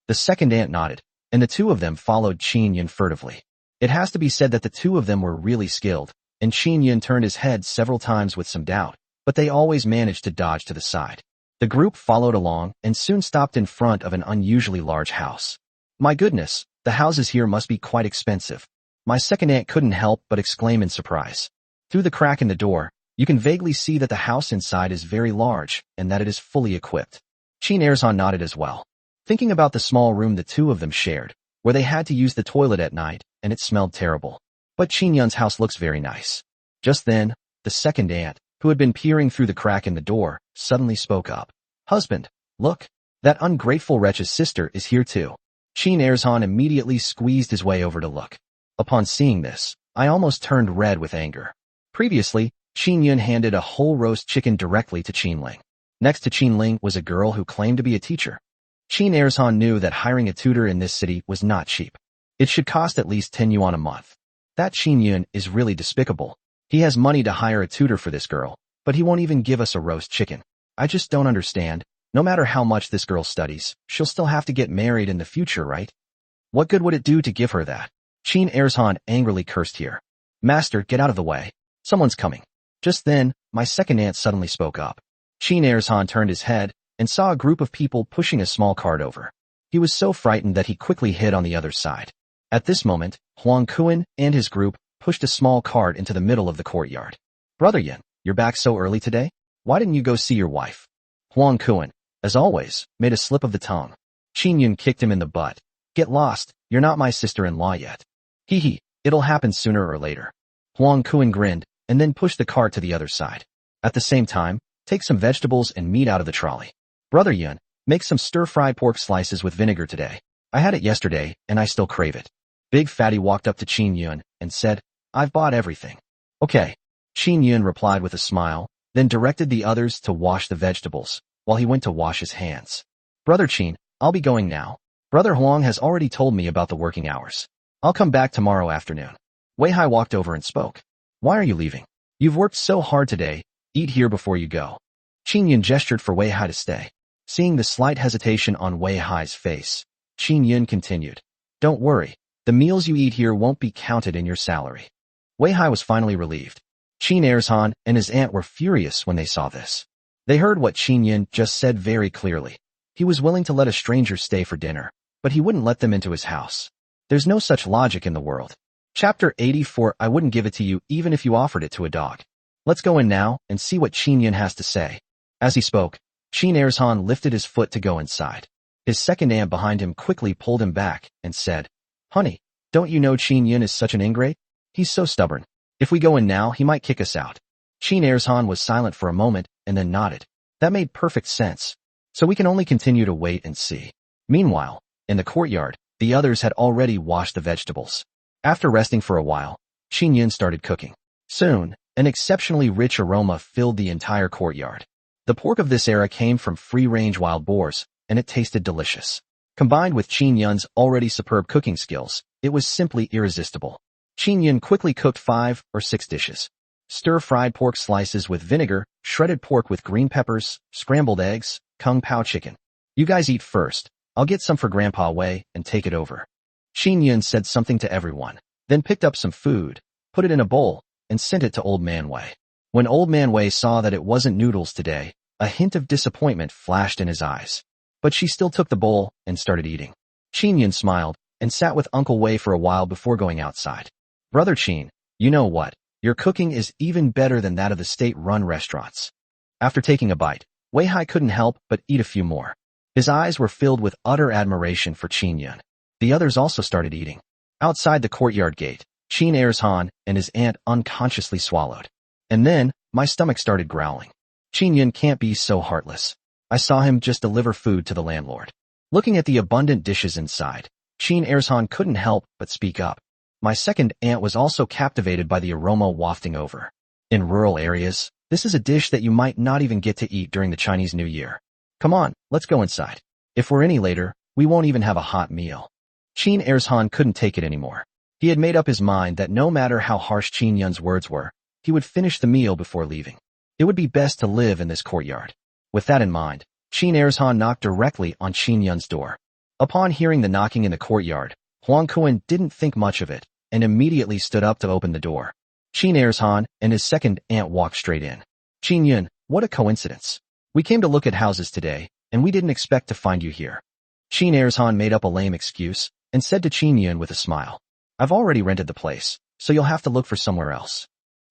The second aunt nodded, and the two of them followed Qin Yun furtively. It has to be said that the two of them were really skilled, and Qin Yun turned his head several times with some doubt, but they always managed to dodge to the side. The group followed along and soon stopped in front of an unusually large house. My goodness, the houses here must be quite expensive. My second aunt couldn't help but exclaim in surprise. Through the crack in the door, you can vaguely see that the house inside is very large and that it is fully equipped. Qin Erzhan nodded as well, thinking about the small room the two of them shared, where they had to use the toilet at night, and it smelled terrible. But Qin Yun's house looks very nice. Just then, the second aunt, who had been peering through the crack in the door, suddenly spoke up. Husband, look, that ungrateful wretch's sister is here too. Qin Erzhan immediately squeezed his way over to look. Upon seeing this, I almost turned red with anger. Previously, Qin Yun handed a whole roast chicken directly to Qin Ling. Next to Qin Ling was a girl who claimed to be a teacher. Qin Erzhan knew that hiring a tutor in this city was not cheap. It should cost at least 10 yuan a month. That Qin Yun is really despicable. He has money to hire a tutor for this girl, but he won't even give us a roast chicken. I just don't understand. No matter how much this girl studies, she'll still have to get married in the future, right? What good would it do to give her that? Qin Erzhan angrily cursed here. Master, get out of the way. Someone's coming. Just then, my second aunt suddenly spoke up. Qin Erzhan turned his head and saw a group of people pushing a small cart over. He was so frightened that he quickly hid on the other side. At this moment, Huang Kuan and his group pushed a small cart into the middle of the courtyard. Brother Yin, you're back so early today? Why didn't you go see your wife? Huang Kuan, as always, made a slip of the tongue. Qin Yun kicked him in the butt. Get lost, you're not my sister-in-law yet. Hee hee, it'll happen sooner or later. Huang Kuan grinned and then pushed the cart to the other side. At the same time, take some vegetables and meat out of the trolley. Brother Yun, make some stir-fried pork slices with vinegar today. I had it yesterday, and I still crave it. Big Fatty walked up to Qin Yun and said, I've bought everything. Okay. Qin Yun replied with a smile, then directed the others to wash the vegetables, while he went to wash his hands. Brother Qin, I'll be going now. Brother Huang has already told me about the working hours. I'll come back tomorrow afternoon. Wei Hai walked over and spoke. Why are you leaving? You've worked so hard today. Eat here before you go. Qin Yun gestured for Wei Hai to stay. Seeing the slight hesitation on Wei Hai's face, Qin Yun continued. Don't worry. The meals you eat here won't be counted in your salary. Wei Hai was finally relieved. Qin Erzhan and his aunt were furious when they saw this. They heard what Qin Yun just said very clearly. He was willing to let a stranger stay for dinner, but he wouldn't let them into his house. There's no such logic in the world. Chapter 84. I wouldn't give it to you even if you offered it to a dog. Let's go in now and see what Qin Yun has to say. As he spoke, Qin Erzhan lifted his foot to go inside. His second aunt behind him quickly pulled him back and said, Honey, don't you know Qin Yun is such an ingrate? He's so stubborn. If we go in now, he might kick us out. Qin Erzhan was silent for a moment and then nodded. That made perfect sense. So we can only continue to wait and see. Meanwhile, in the courtyard, the others had already washed the vegetables. After resting for a while, Qin Yun started cooking. Soon, an exceptionally rich aroma filled the entire courtyard. The pork of this era came from free-range wild boars, and it tasted delicious. Combined with Qin Yun's already superb cooking skills, it was simply irresistible. Qin Yun quickly cooked 5 or 6 dishes. Stir-fried pork slices with vinegar, shredded pork with green peppers, scrambled eggs, kung pao chicken. You guys eat first. I'll get some for Grandpa Wei and take it over. Qin Yun said something to everyone, then picked up some food, put it in a bowl, and sent it to Old Man Wei. When Old Man Wei saw that it wasn't noodles today, a hint of disappointment flashed in his eyes. But she still took the bowl and started eating. Qin Yun smiled and sat with Uncle Wei for a while before going outside. Brother Qin, you know what? Your cooking is even better than that of the state-run restaurants. After taking a bite, Wei Hai couldn't help but eat a few more. His eyes were filled with utter admiration for Qin Yun. The others also started eating. Outside the courtyard gate, Qin Erzhan and his aunt unconsciously swallowed. And then, my stomach started growling. Qin Yun can't be so heartless. I saw him just deliver food to the landlord. Looking at the abundant dishes inside, Qin Erzhan couldn't help but speak up. My second aunt was also captivated by the aroma wafting over. In rural areas, this is a dish that you might not even get to eat during the Chinese New Year. Come on, let's go inside. If we're any later, we won't even have a hot meal. Qin Erzhan couldn't take it anymore. He had made up his mind that no matter how harsh Qin Yun's words were, he would finish the meal before leaving. It would be best to live in this courtyard. With that in mind, Qin Erzhan knocked directly on Qin Yun's door. Upon hearing the knocking in the courtyard, Huang Kuan didn't think much of it, and immediately stood up to open the door. Qin Erzhan and his second aunt walked straight in. Qin Yun, what a coincidence. We came to look at houses today, and we didn't expect to find you here. Qin Erzhan made up a lame excuse, and said to Qin Yun with a smile. I've already rented the place, so you'll have to look for somewhere else.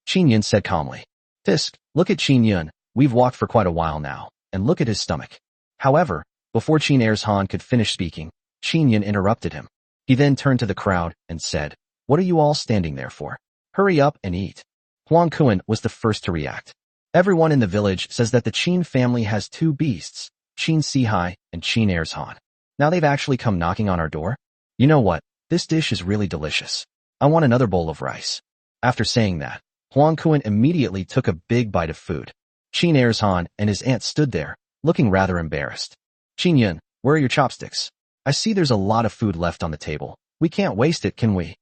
Qin Yun said calmly. Tisk, look at Qin Yun, we've walked for quite a while now, and look at his stomach. However, before Qin Erzhan could finish speaking, Qin Yun interrupted him. He then turned to the crowd and said, What are you all standing there for? Hurry up and eat. Huang Kuan was the first to react. Everyone in the village says that the Qin family has 2 beasts, Qin Sihai and Qin Erzhan. Now they've actually come knocking on our door? You know what? This dish is really delicious. I want another bowl of rice. After saying that, Huang Kuan immediately took a big bite of food. Qin Erzhan and his aunt stood there, looking rather embarrassed. Qin Yun, where are your chopsticks? I see there's a lot of food left on the table. We can't waste it, can we?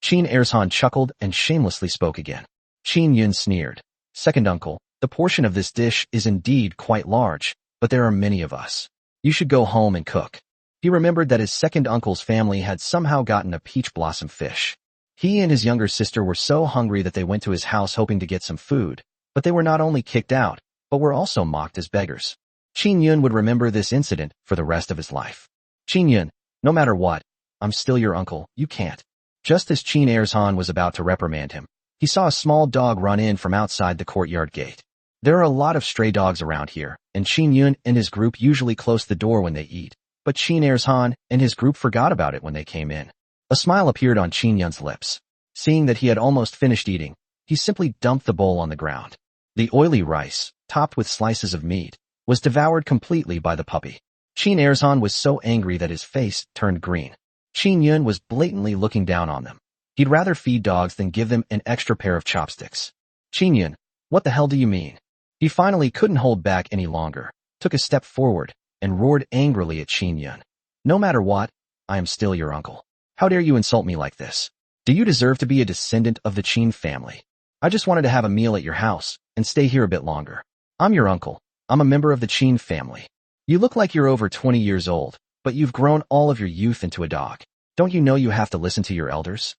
Qin Erzhan chuckled and shamelessly spoke again. Qin Yun sneered. Second uncle, the portion of this dish is indeed quite large, but there are many of us. You should go home and cook. He remembered that his second uncle's family had somehow gotten a peach blossom fish. He and his younger sister were so hungry that they went to his house hoping to get some food, but they were not only kicked out, but were also mocked as beggars. Qin Yun would remember this incident for the rest of his life. Qin Yun, no matter what, I'm still your uncle, you can't. Just as Qin Erzhan was about to reprimand him, he saw a small dog run in from outside the courtyard gate. There are a lot of stray dogs around here, and Qin Yun and his group usually close the door when they eat, but Qin Erzhan and his group forgot about it when they came in. A smile appeared on Qin Yun's lips. Seeing that he had almost finished eating, he simply dumped the bowl on the ground. The oily rice, topped with slices of meat, was devoured completely by the puppy. Qin Erzhan was so angry that his face turned green. Qin Yun was blatantly looking down on them. He'd rather feed dogs than give them an extra pair of chopsticks. Qin Yun, what the hell do you mean? He finally couldn't hold back any longer, took a step forward, and roared angrily at Qin Yun. No matter what, I am still your uncle. How dare you insult me like this? Do you deserve to be a descendant of the Qin family? I just wanted to have a meal at your house and stay here a bit longer. I'm your uncle. I'm a member of the Qin family. You look like you're over 20 years old, but you've grown all of your youth into a dog. Don't you know you have to listen to your elders?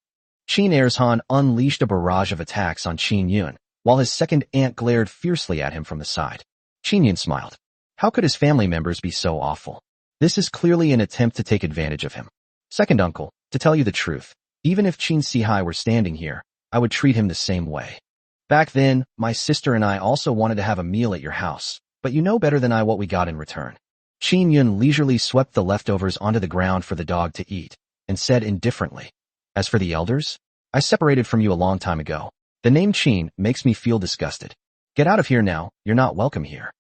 Qin Ersan unleashed a barrage of attacks on Qin Yun, while his second aunt glared fiercely at him from the side. Qin Yun smiled. How could his family members be so awful? This is clearly an attempt to take advantage of him. Second uncle, to tell you the truth, even if Qin Sihai were standing here, I would treat him the same way. Back then, my sister and I also wanted to have a meal at your house, but you know better than I what we got in return. Qin Yun leisurely swept the leftovers onto the ground for the dog to eat, and said indifferently, as for the elders, I separated from you a long time ago. The name Qin makes me feel disgusted. Get out of here now, you're not welcome here.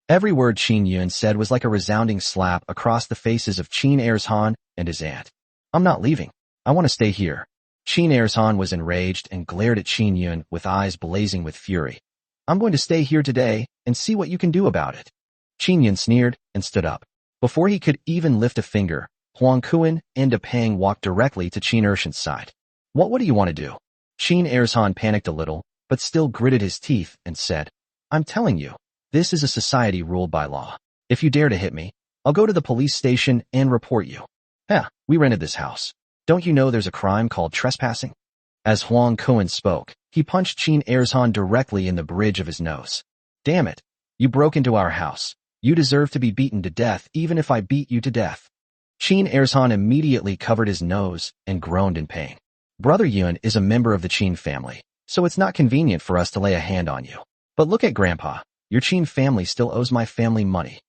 Every word Qin Yun said was like a resounding slap across the faces of Qin Ersan and his aunt. I'm not leaving. I want to stay here. Qin Ersan was enraged and glared at Qin Yun with eyes blazing with fury. I'm going to stay here today and see what you can do about it. Qin Yun sneered and stood up. Before he could even lift a finger, Huang Kuan and Depang walked directly to Qin Ershan's side. What do you want to do? Qin Ersan panicked a little, but still gritted his teeth and said, I'm telling you, this is a society ruled by law. If you dare to hit me, I'll go to the police station and report you. We rented this house. Don't you know there's a crime called trespassing? As Huang Kuan spoke, he punched Qin Ersan directly in the bridge of his nose. Damn it. You broke into our house. You deserve to be beaten to death even if I beat you to death. Qin Ersan immediately covered his nose and groaned in pain. Brother Yun is a member of the Qin family, so it's not convenient for us to lay a hand on you. But look at Grandpa. Your Qin family still owes my family money.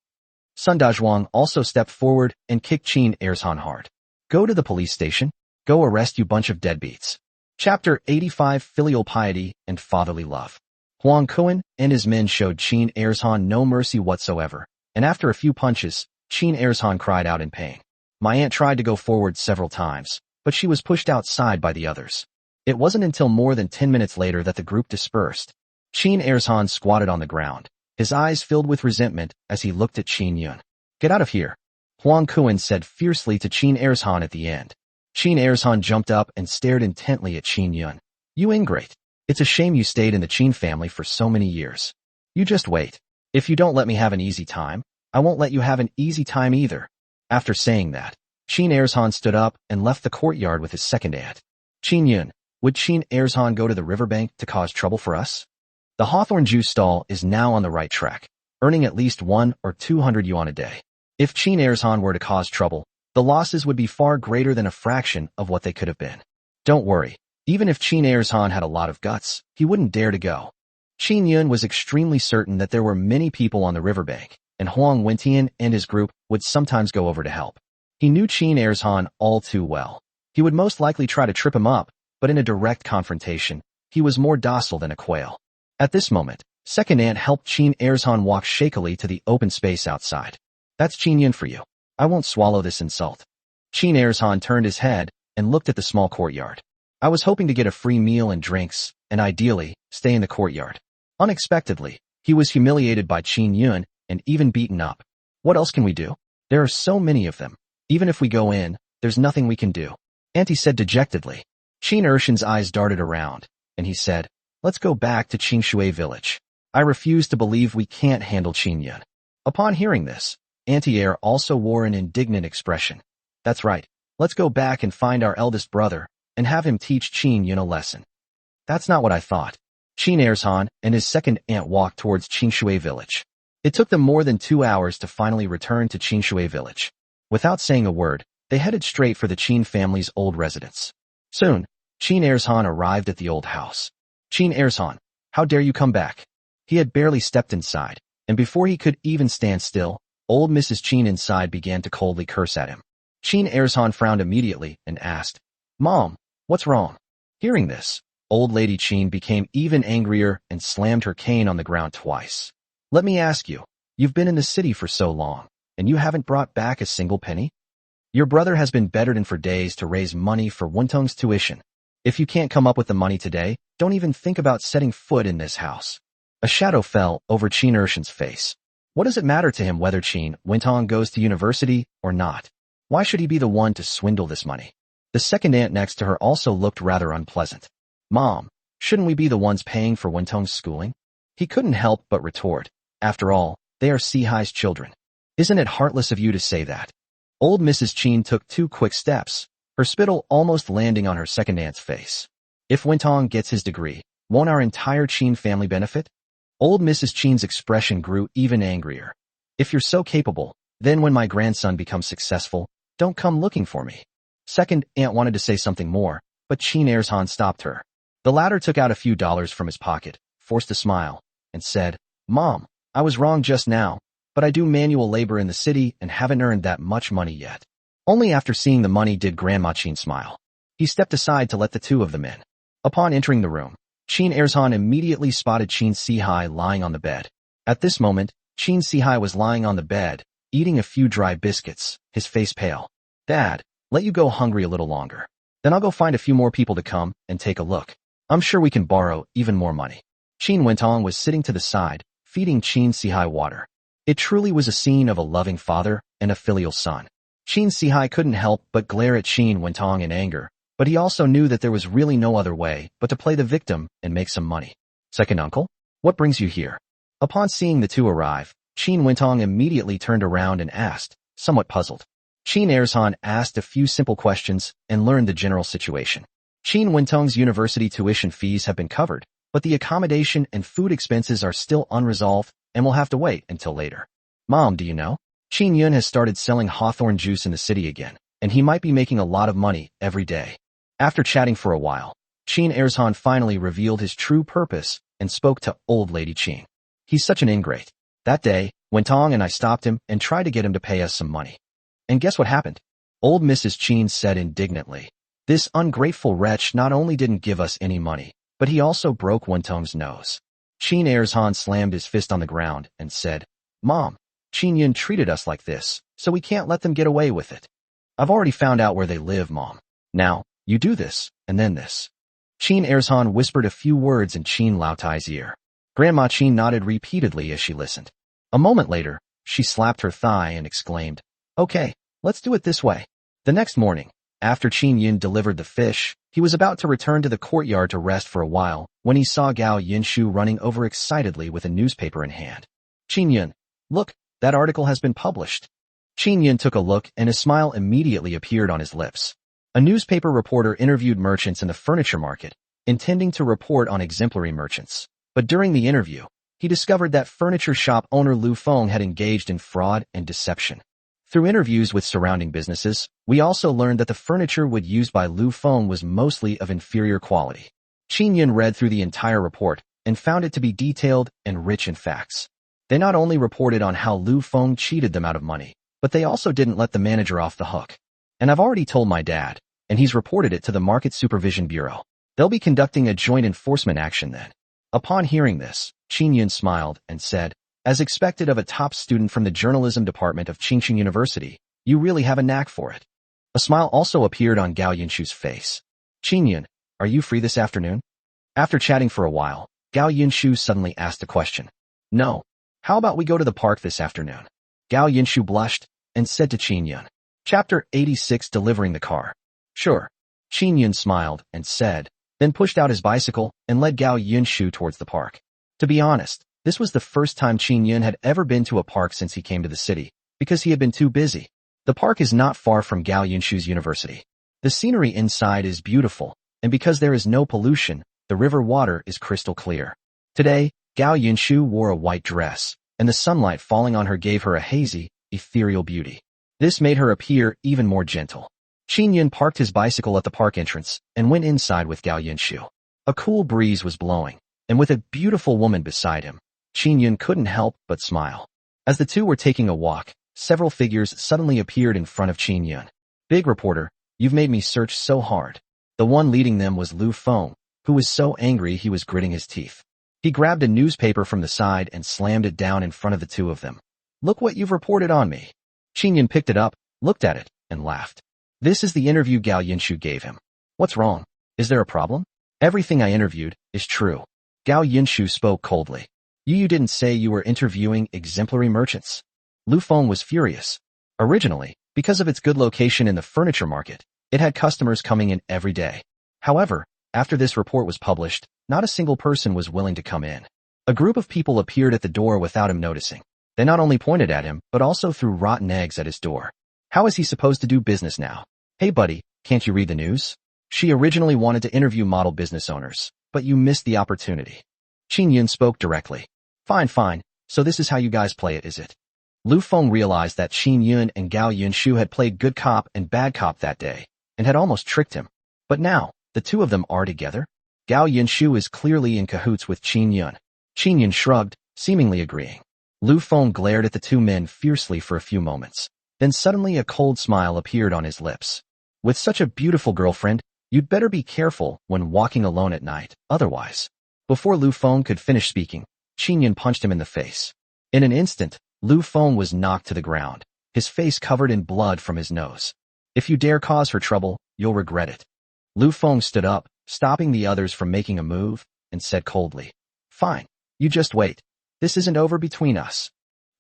Sun Dazhuang also stepped forward and kicked Qin Ersan hard. Go to the police station. Go arrest you bunch of deadbeats. Chapter 85 Filial Piety and Fatherly Love. Huang Kuan and his men showed Qin Ersan no mercy whatsoever, and after a few punches, Qin Ersan cried out in pain. My aunt tried to go forward several times, but she was pushed outside by the others. It wasn't until more than 10 minutes later that the group dispersed. Qin Ersan squatted on the ground, his eyes filled with resentment as he looked at Qin Yun. Get out of here, Huang Kuan said fiercely to Qin Ersan at the end. Qin Ersan jumped up and stared intently at Qin Yun. You ingrate. It's a shame you stayed in the Qin family for so many years. You just wait. If you don't let me have an easy time, I won't let you have an easy time either. After saying that, Qin Ersan stood up and left the courtyard with his second aunt. Qin Yun, would Qin Ersan go to the riverbank to cause trouble for us? The Hawthorne juice stall is now on the right track, earning at least 100 or 200 yuan a day. If Qin Ersan were to cause trouble, the losses would be far greater than a fraction of what they could have been. Don't worry, even if Qin Ersan had a lot of guts, he wouldn't dare to go. Qin Yun was extremely certain that there were many people on the riverbank, and Huang Wentian and his group would sometimes go over to help. He knew Qin Ersan all too well. He would most likely try to trip him up, but in a direct confrontation, he was more docile than a quail. At this moment, second aunt helped Qin Ersan walk shakily to the open space outside. That's Qin Yun for you. I won't swallow this insult. Qin Ersan turned his head and looked at the small courtyard. I was hoping to get a free meal and drinks, and ideally, stay in the courtyard. Unexpectedly, he was humiliated by Qin Yun and even beaten up. What else can we do? There are so many of them. Even if we go in, there's nothing we can do. Auntie said dejectedly. Qin Ershan's eyes darted around, and he said, let's go back to Qingshui village. I refuse to believe we can't handle Qin Yun. Upon hearing this, Auntie Air also wore an indignant expression. That's right. Let's go back and find our eldest brother and have him teach Qin Yun a lesson. That's not what I thought. Qin Ersan and his second aunt walked towards Qingshui village. It took them more than 2 hours to finally return to Qingshui village. Without saying a word, they headed straight for the Qin family's old residence. Soon, Qin Ersan arrived at the old house. Qin Ersan, how dare you come back? He had barely stepped inside, and before he could even stand still, old Mrs. Qin inside began to coldly curse at him. Qin Ersan frowned immediately and asked, Mom, what's wrong? Hearing this, old lady Qin became even angrier and slammed her cane on the ground twice. Let me ask you, you've been in the city for so long, and you haven't brought back a single penny? Your brother has been bedridden for days to raise money for Wuntung's tuition. If you can't come up with the money today, don't even think about setting foot in this house. A shadow fell over Qin Ershan's face. What does it matter to him whether Qin Wentong goes to university or not? Why should he be the one to swindle this money? The second aunt next to her also looked rather unpleasant. Mom, shouldn't we be the ones paying for Wentong's schooling? He couldn't help but retort. After all, they are Sihai's children. Isn't it heartless of you to say that? Old Mrs. Qin took 2 quick steps, her spittle almost landing on her second aunt's face. If Wentong gets his degree, won't our entire Qin family benefit? Old Mrs. Qin's expression grew even angrier. If you're so capable, then when my grandson becomes successful, don't come looking for me. Second aunt wanted to say something more, but Qin Ershan stopped her. The latter took out a few dollars from his pocket, forced a smile, and said, Mom, I was wrong just now, but I do manual labor in the city and haven't earned that much money yet. Only after seeing the money did Grandma Qin smile. He stepped aside to let the two of them in. Upon entering the room, Qin Ershan immediately spotted Qin Sihai lying on the bed. At this moment, Qin Sihai was lying on the bed, eating a few dry biscuits, his face pale. Dad, let you go hungry a little longer. Then I'll go find a few more people to come and take a look. I'm sure we can borrow even more money. Qin Wentong was sitting to the side, feeding Qin Sihai water. It truly was a scene of a loving father and a filial son. Qin Sihai couldn't help but glare at Qin Wentong in anger, but he also knew that there was really no other way but to play the victim and make some money. Second uncle, what brings you here? Upon seeing the two arrive, Qin Wentong immediately turned around and asked, somewhat puzzled. Qin Ershan asked a few simple questions and learned the general situation. Qin Wentong's university tuition fees have been covered, but the accommodation and food expenses are still unresolved and will have to wait until later. Mom, do you know? Qin Yun has started selling hawthorn juice in the city again, and he might be making a lot of money every day. After chatting for a while, Qin Ershan finally revealed his true purpose and spoke to old lady Qin. He's such an ingrate. That day, Wentong and I stopped him and tried to get him to pay us some money. And guess what happened? Old Mrs. Qin said indignantly. This ungrateful wretch not only didn't give us any money, but he also broke Wentong's nose. Qin Ershan slammed his fist on the ground and said, Mom, Qin Yun treated us like this, so we can't let them get away with it. I've already found out where they live, Mom. Now, you do this, and then this. Qin Ershan whispered a few words in Qin Laotai's ear. Grandma Qin nodded repeatedly as she listened. A moment later, she slapped her thigh and exclaimed, Okay, let's do it this way. The next morning, after Qin Yun delivered the fish, he was about to return to the courtyard to rest for a while when he saw Gao Yinshu running over excitedly with a newspaper in hand. Qin Yun, look, that article has been published. Qin Yun took a look and a smile immediately appeared on his lips. A newspaper reporter interviewed merchants in the furniture market, intending to report on exemplary merchants. But during the interview, he discovered that furniture shop owner Lu Feng had engaged in fraud and deception. Through interviews with surrounding businesses, we also learned that the furniture wood used by Lu Feng was mostly of inferior quality. Qin Yun read through the entire report and found it to be detailed and rich in facts. They not only reported on how Lu Feng cheated them out of money, but they also didn't let the manager off the hook. And I've already told my dad, and he's reported it to the Market Supervision Bureau. They'll be conducting a joint enforcement action then. Upon hearing this, Qin Yun smiled and said, As expected of a top student from the journalism department of Qingqing University, you really have a knack for it. A smile also appeared on Gao Yinshu's face. Qin Yun, are you free this afternoon? After chatting for a while, Gao Yinshu suddenly asked a question. No. How about we go to the park this afternoon? Gao Yinshu blushed and said to Qin Yun. Chapter 86 Delivering the Car. Sure. Qin Yun smiled and said, then pushed out his bicycle and led Gao Yinshu towards the park. To be honest, this was the first time Qin Yun had ever been to a park since he came to the city, because he had been too busy. The park is not far from Gao Yinshu's university. The scenery inside is beautiful, and because there is no pollution, the river water is crystal clear. Today, Gao Yinshu wore a white dress, and the sunlight falling on her gave her a hazy, ethereal beauty. This made her appear even more gentle. Qin Yun parked his bicycle at the park entrance and went inside with Gao Yinshu. A cool breeze was blowing, and with a beautiful woman beside him, Qin Yun couldn't help but smile. As the two were taking a walk, several figures suddenly appeared in front of Qin Yun. Big reporter, you've made me search so hard. The one leading them was Lu Feng, who was so angry he was gritting his teeth. He grabbed a newspaper from the side and slammed it down in front of the two of them. Look what you've reported on me. Qin Yun picked it up, looked at it, and laughed. This is the interview Gao Yinshu gave him. What's wrong? Is there a problem? Everything I interviewed is true. Gao Yinshu spoke coldly. You didn't say you were interviewing exemplary merchants. Lu Feng was furious. Originally, because of its good location in the furniture market, it had customers coming in every day. However, after this report was published, not a single person was willing to come in. A group of people appeared at the door without him noticing. They not only pointed at him, but also threw rotten eggs at his door. How is he supposed to do business now? Hey buddy, can't you read the news? She originally wanted to interview model business owners, but you missed the opportunity. Qin Yun spoke directly. Fine, so this is how you guys play it, is it? Lu Feng realized that Qin Yun and Gao Yunshu had played good cop and bad cop that day, and had almost tricked him. But now, the two of them are together? Gao Yunshu is clearly in cahoots with Qin Yun. Qin Yun shrugged, seemingly agreeing. Lu Feng glared at the two men fiercely for a few moments. Then suddenly a cold smile appeared on his lips. With such a beautiful girlfriend, you'd better be careful when walking alone at night, otherwise. Before Lu Feng could finish speaking, Qin Yun punched him in the face. In an instant, Lu Feng was knocked to the ground, his face covered in blood from his nose. If you dare cause her trouble, you'll regret it. Lu Feng stood up, stopping the others from making a move, and said coldly, Fine, you just wait. This isn't over between us.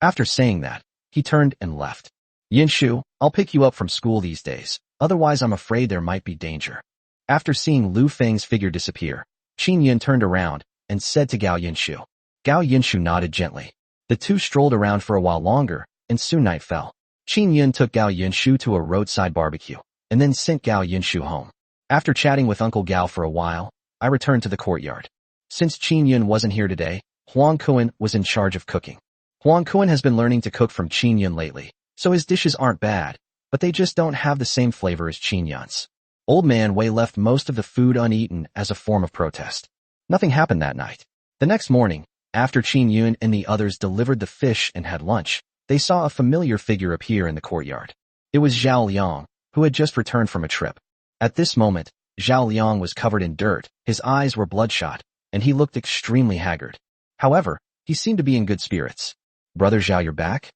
After saying that, he turned and left. Yinshu, I'll pick you up from school these days, otherwise I'm afraid there might be danger. After seeing Lu Feng's figure disappear, Qin Yun turned around and said to Gao Yinshu. Gao Yinshu nodded gently. The two strolled around for a while longer, and soon night fell. Qin Yun took Gao Yinshu to a roadside barbecue, and then sent Gao Yinshu home. After chatting with Uncle Gao for a while, I returned to the courtyard. Since Qin Yun wasn't here today, Huang Kuan was in charge of cooking. Huang Kuan has been learning to cook from Qin Yun lately, so his dishes aren't bad, but they just don't have the same flavor as Qin Yun's. Old Man Wei left most of the food uneaten as a form of protest. Nothing happened that night. The next morning, after Qin Yun and the others delivered the fish and had lunch, they saw a familiar figure appear in the courtyard. It was Zhao Liang, who had just returned from a trip. At this moment, Zhao Liang was covered in dirt, his eyes were bloodshot, and he looked extremely haggard. However, he seemed to be in good spirits. Brother Zhao, you're back?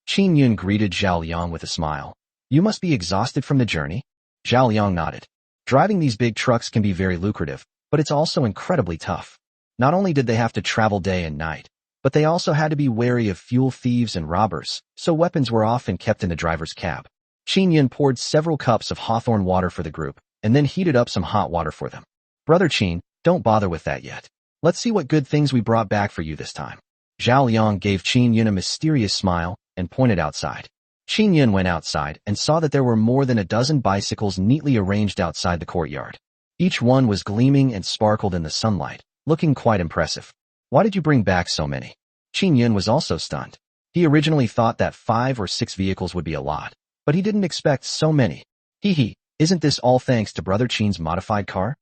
Qin Yun greeted Zhao Liang with a smile. You must be exhausted from the journey? Zhao Liang nodded. Driving these big trucks can be very lucrative, but it's also incredibly tough. Not only did they have to travel day and night, but they also had to be wary of fuel thieves and robbers, so weapons were often kept in the driver's cab. Qin Yun poured several cups of hawthorn water for the group, and then heated up some hot water for them. Brother Qin, don't bother with that yet. Let's see what good things we brought back for you this time. Zhao Liang gave Qin Yun a mysterious smile and pointed outside. Qin Yun went outside and saw that there were more than a dozen bicycles neatly arranged outside the courtyard. Each one was gleaming and sparkled in the sunlight, looking quite impressive. Why did you bring back so many? Qin Yun was also stunned. He originally thought that 5 or 6 vehicles would be a lot, but he didn't expect so many. Isn't this all thanks to Brother Qin's modified car?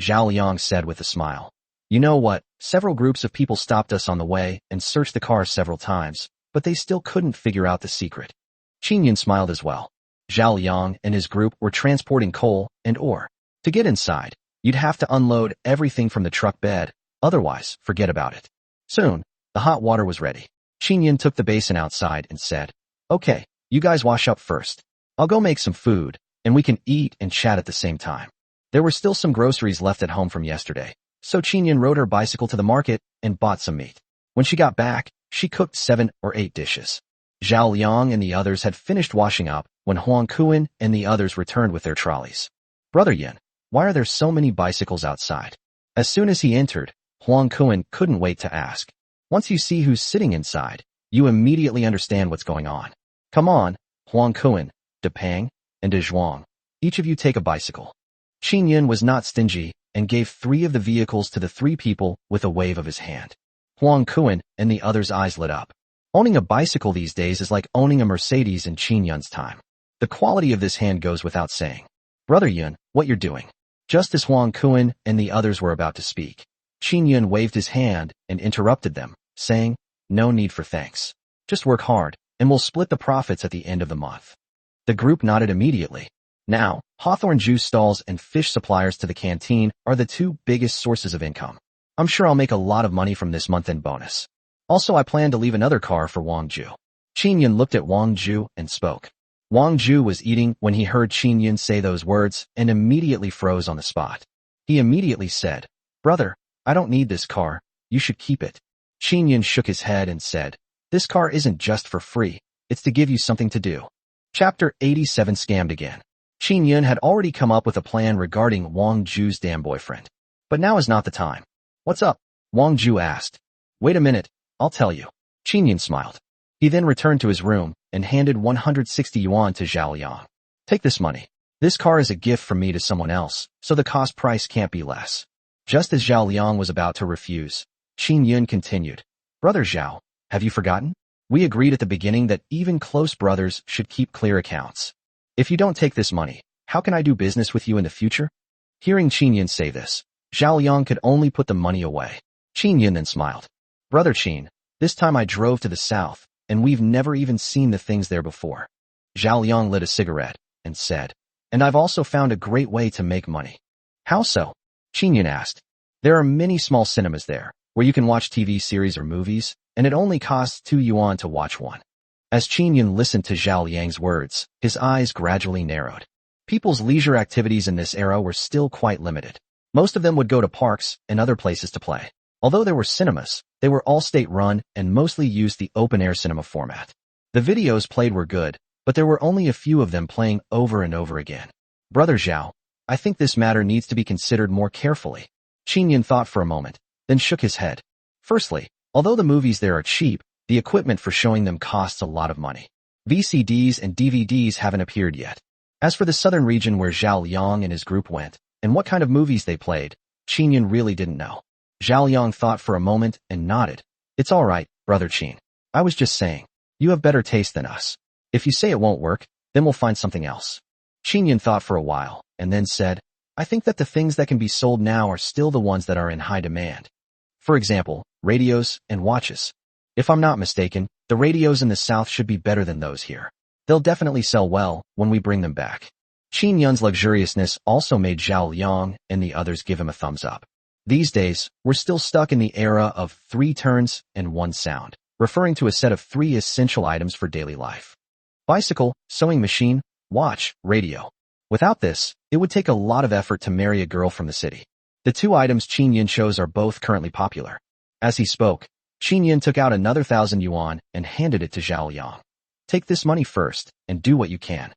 Zhao Liang said with a smile. You know what, several groups of people stopped us on the way and searched the car several times, but they still couldn't figure out the secret. Qin Yun smiled as well. Zhao Liang and his group were transporting coal and ore. To get inside, you'd have to unload everything from the truck bed, otherwise, forget about it. Soon, the hot water was ready. Qin Yun took the basin outside and said, Okay, you guys wash up first. I'll go make some food, and we can eat and chat at the same time. There were still some groceries left at home from yesterday, so Qin Yun rode her bicycle to the market and bought some meat. When she got back, she cooked 7 or 8 dishes. Zhao Liang and the others had finished washing up when Huang Kuan and the others returned with their trolleys. Brother Yin, why are there so many bicycles outside? As soon as he entered, Huang Kuan couldn't wait to ask. Once you see who's sitting inside, you immediately understand what's going on. Come on, Huang Kuan, De Pang, and De Zhuang. Each of you take a bicycle. Qin Yun was not stingy and gave 3 of the vehicles to the 3 people with a wave of his hand. Huang Kuan and the others' eyes lit up. Owning a bicycle these days is like owning a Mercedes in Qin Yun's time. The quality of this hand goes without saying. Brother Yun, what you're doing? Just as Huang Kuan and the others were about to speak, Qin Yun waved his hand and interrupted them, saying, No need for thanks. Just work hard, and we'll split the profits at the end of the month. The group nodded immediately. Now, hawthorn juice stalls and fish suppliers to the canteen are the 2 biggest sources of income. I'm sure I'll make a lot of money from this month-end bonus. Also, I plan to leave another car for Wang Ju. Qin Yun looked at Wang Ju and spoke. Wang Ju was eating when he heard Qin Yun say those words and immediately froze on the spot. He immediately said, "Brother, I don't need this car, you should keep it." Qin Yun shook his head and said, "This car isn't just for free, it's to give you something to do." Chapter 87 Scammed Again. Qin Yun had already come up with a plan regarding Wang Ju's damn boyfriend. But now is not the time. "What's up?" Wang Ju asked. "Wait a minute, I'll tell you." Qin Yun smiled. He then returned to his room and handed 160 yuan to Zhao Liang. "Take this money. This car is a gift from me to someone else, so the cost price can't be less." Just as Zhao Liang was about to refuse, Qin Yun continued, "Brother Zhao, have you forgotten? We agreed at the beginning that even close brothers should keep clear accounts. If you don't take this money, how can I do business with you in the future?" Hearing Qin Yun say this, Zhao Liang could only put the money away. Qin Yun then smiled. "Brother Qin, this time I drove to the south, and we've never even seen the things there before." Zhao Liang lit a cigarette and said, "And I've also found a great way to make money." "How so?" Qin Yun asked. "There are many small cinemas there, where you can watch TV series or movies, and it only costs 2 yuan to watch one." As Qin Yun listened to Zhao Liang's words, his eyes gradually narrowed. People's leisure activities in this era were still quite limited. Most of them would go to parks and other places to play. Although there were cinemas, they were all state-run and mostly used the open-air cinema format. The videos played were good, but there were only a few of them playing over and over again. "Brother Zhao, I think this matter needs to be considered more carefully." Qin Yun thought for a moment, then shook his head. "Firstly, although the movies there are cheap, the equipment for showing them costs a lot of money. VCDs and DVDs haven't appeared yet. As for the southern region where Zhao Liang and his group went, and what kind of movies they played, Qin Yun really didn't know." Zhao Liang thought for a moment and nodded. "It's all right, Brother Qin. I was just saying, you have better taste than us. If you say it won't work, then we'll find something else." Qin Yun thought for a while, and then said, "I think that the things that can be sold now are still the ones that are in high demand. For example, radios and watches. If I'm not mistaken, the radios in the south should be better than those here. They'll definitely sell well when we bring them back." Qin Yun's luxuriousness also made Zhao Liang and the others give him a thumbs up. These days, we're still stuck in the era of 3 turns and 1 sound, referring to a set of 3 essential items for daily life. Bicycle, sewing machine, watch, radio. Without this, it would take a lot of effort to marry a girl from the city. The 2 items Qin Yun chose are both currently popular. As he spoke, Qin Yun took out another 1,000 yuan and handed it to Zhao Liang. "Take this money first, and do what you can."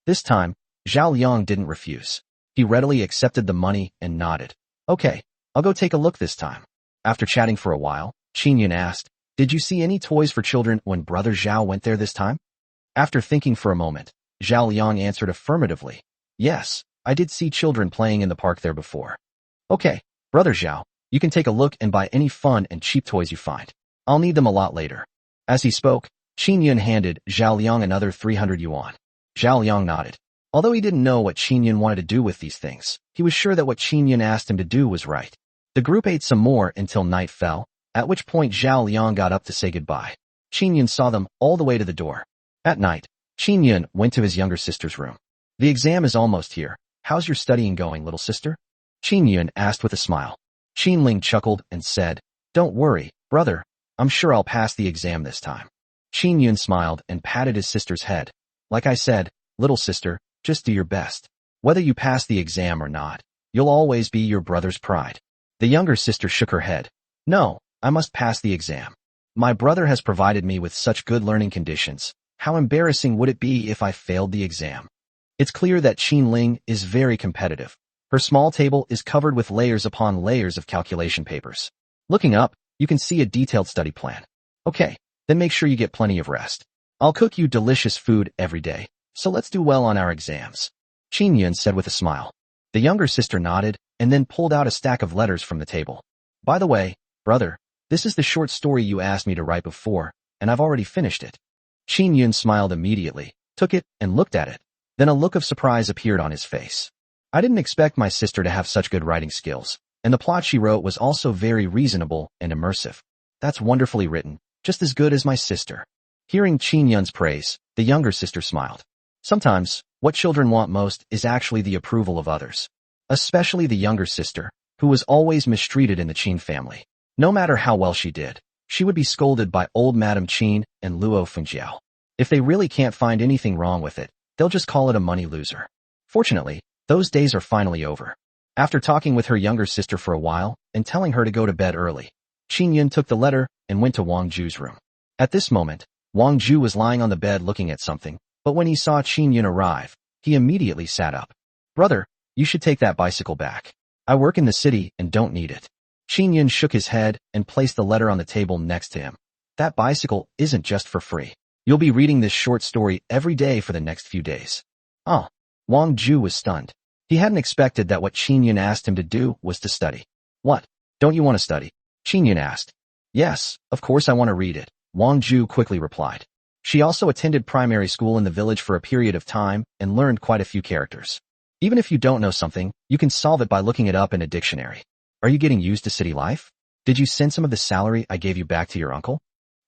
This time, Zhao Liang didn't refuse. He readily accepted the money and nodded. "Okay, I'll go take a look this time." After chatting for a while, Qin Yun asked, "Did you see any toys for children when Brother Zhao went there this time?" After thinking for a moment, Zhao Liang answered affirmatively. "Yes, I did see children playing in the park there before." "Okay, Brother Zhao, you can take a look and buy any fun and cheap toys you find. I'll need them a lot later." As he spoke, Qin Yun handed Zhao Liang another 300 yuan. Zhao Liang nodded. Although he didn't know what Qin Yun wanted to do with these things, he was sure that what Qin Yun asked him to do was right. The group ate some more until night fell, at which point Zhao Liang got up to say goodbye. Qin Yun saw them all the way to the door. At night, Qin Yun went to his younger sister's room. "The exam is almost here. How's your studying going, little sister?" Qin Yun asked with a smile. Qin Ling chuckled and said, "Don't worry, brother. I'm sure I'll pass the exam this time." Qin Yun smiled and patted his sister's head. "Like I said, little sister, just do your best. Whether you pass the exam or not, you'll always be your brother's pride." The younger sister shook her head. "No, I must pass the exam. My brother has provided me with such good learning conditions. How embarrassing would it be if I failed the exam?" It's clear that Qin Ling is very competitive. Her small table is covered with layers upon layers of calculation papers. Looking up, you can see a detailed study plan. "Okay, then make sure you get plenty of rest. I'll cook you delicious food every day, so let's do well on our exams," Qin Yun said with a smile. The younger sister nodded and then pulled out a stack of letters from the table. "By the way, brother, this is the short story you asked me to write before, and I've already finished it." Qin Yun smiled immediately, took it, and looked at it. Then a look of surprise appeared on his face. "I didn't expect my sister to have such good writing skills, and the plot she wrote was also very reasonable and immersive. That's wonderfully written, just as good as my sister." Hearing Qin Yun's praise, the younger sister smiled. Sometimes, what children want most is actually the approval of others. Especially the younger sister, who was always mistreated in the Qin family. No matter how well she did, she would be scolded by old Madame Qin and Luo Fengjiao. If they really can't find anything wrong with it, they'll just call it a money loser. Fortunately, those days are finally over. After talking with her younger sister for a while and telling her to go to bed early, Qin Yun took the letter and went to Wang Ju's room. At this moment, Wang Ju was lying on the bed looking at something, but when he saw Qin Yun arrive, he immediately sat up. "Brother, you should take that bicycle back. I work in the city and don't need it." Qin Yun shook his head and placed the letter on the table next to him. "That bicycle isn't just for free. You'll be reading this short story every day for the next few days." Oh, Wang Ju was stunned. He hadn't expected that what Qin Yun asked him to do was to study. "What? Don't you want to study?" Qin Yun asked. "Yes, of course I want to read it," Wang Ju quickly replied. She also attended primary school in the village for a period of time and learned quite a few characters. Even if you don't know something, you can solve it by looking it up in a dictionary. "Are you getting used to city life? Did you send some of the salary I gave you back to your uncle?"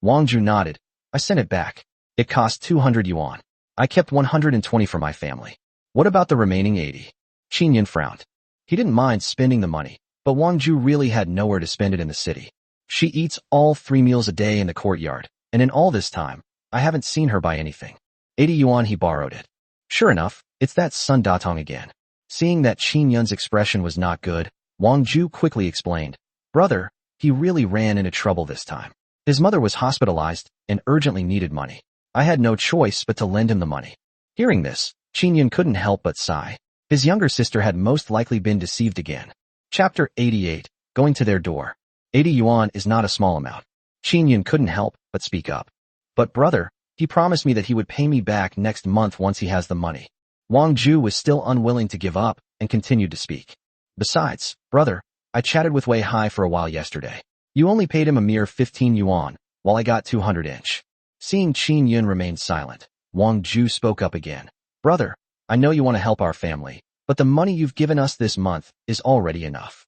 Wang Ju nodded. "I sent it back. It cost 200 yuan. I kept 120 for my family. What about the remaining 80? Qin Yun frowned. He didn't mind spending the money, but Wang Ju really had nowhere to spend it in the city. She eats all 3 meals a day in the courtyard, and in all this time, I haven't seen her buy anything. 80 yuan he borrowed it. Sure enough, it's that Sun Datong again. Seeing that Qin Yun's expression was not good, Wang Ju quickly explained, "Brother, he really ran into trouble this time. His mother was hospitalized and urgently needed money. I had no choice but to lend him the money." Hearing this, Qin Yun couldn't help but sigh. His younger sister had most likely been deceived again. Chapter 88, Going to their door. 80 yuan is not a small amount. Qin Yun couldn't help but speak up. "But brother, he promised me that he would pay me back next month once he has the money." Wang Ju was still unwilling to give up and continued to speak. "Besides, brother, I chatted with Wei Hai for a while yesterday. You only paid him a mere 15 yuan, while I got 200 inch. Seeing Qin Yun remain silent, Wang Ju spoke up again. "Brother, I know you want to help our family, but the money you've given us this month is already enough.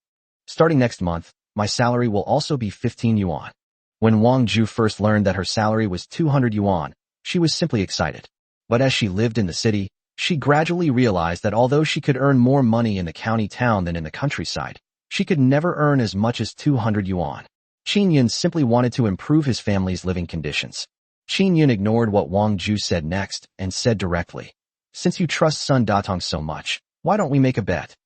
Starting next month, my salary will also be 15 yuan. When Wang Ju first learned that her salary was 200 yuan, she was simply excited. But as she lived in the city, she gradually realized that although she could earn more money in the county town than in the countryside, she could never earn as much as 200 yuan. Qin Yun simply wanted to improve his family's living conditions. Qin Yun ignored what Wang Ju said next and said directly, "Since you trust Sun Datong so much, why don't we make a bet?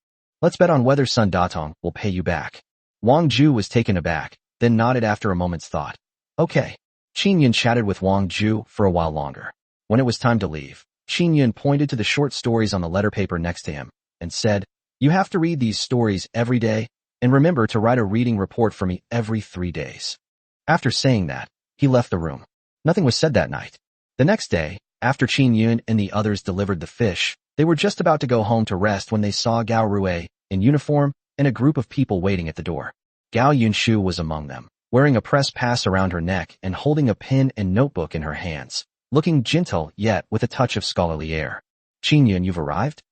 Let's bet on whether Sun Datong will pay you back." Wang Ju was taken aback, then nodded after a moment's thought. "Okay." Qin Yun chatted with Wang Ju for a while longer. When it was time to leave, Qin Yun pointed to the short stories on the letter paper next to him and said, "You have to read these stories every day, and remember to write a reading report for me every 3 days." After saying that, he left the room. Nothing was said that night. The next day, after Qin Yun and the others delivered the fish, they were just about to go home to rest when they saw Gao Rui, in uniform, and a group of people waiting at the door. Gao Yunshu was among them, wearing a press pass around her neck and holding a pen and notebook in her hands, looking gentle yet with a touch of scholarly air. "Qin Yun, you've arrived?"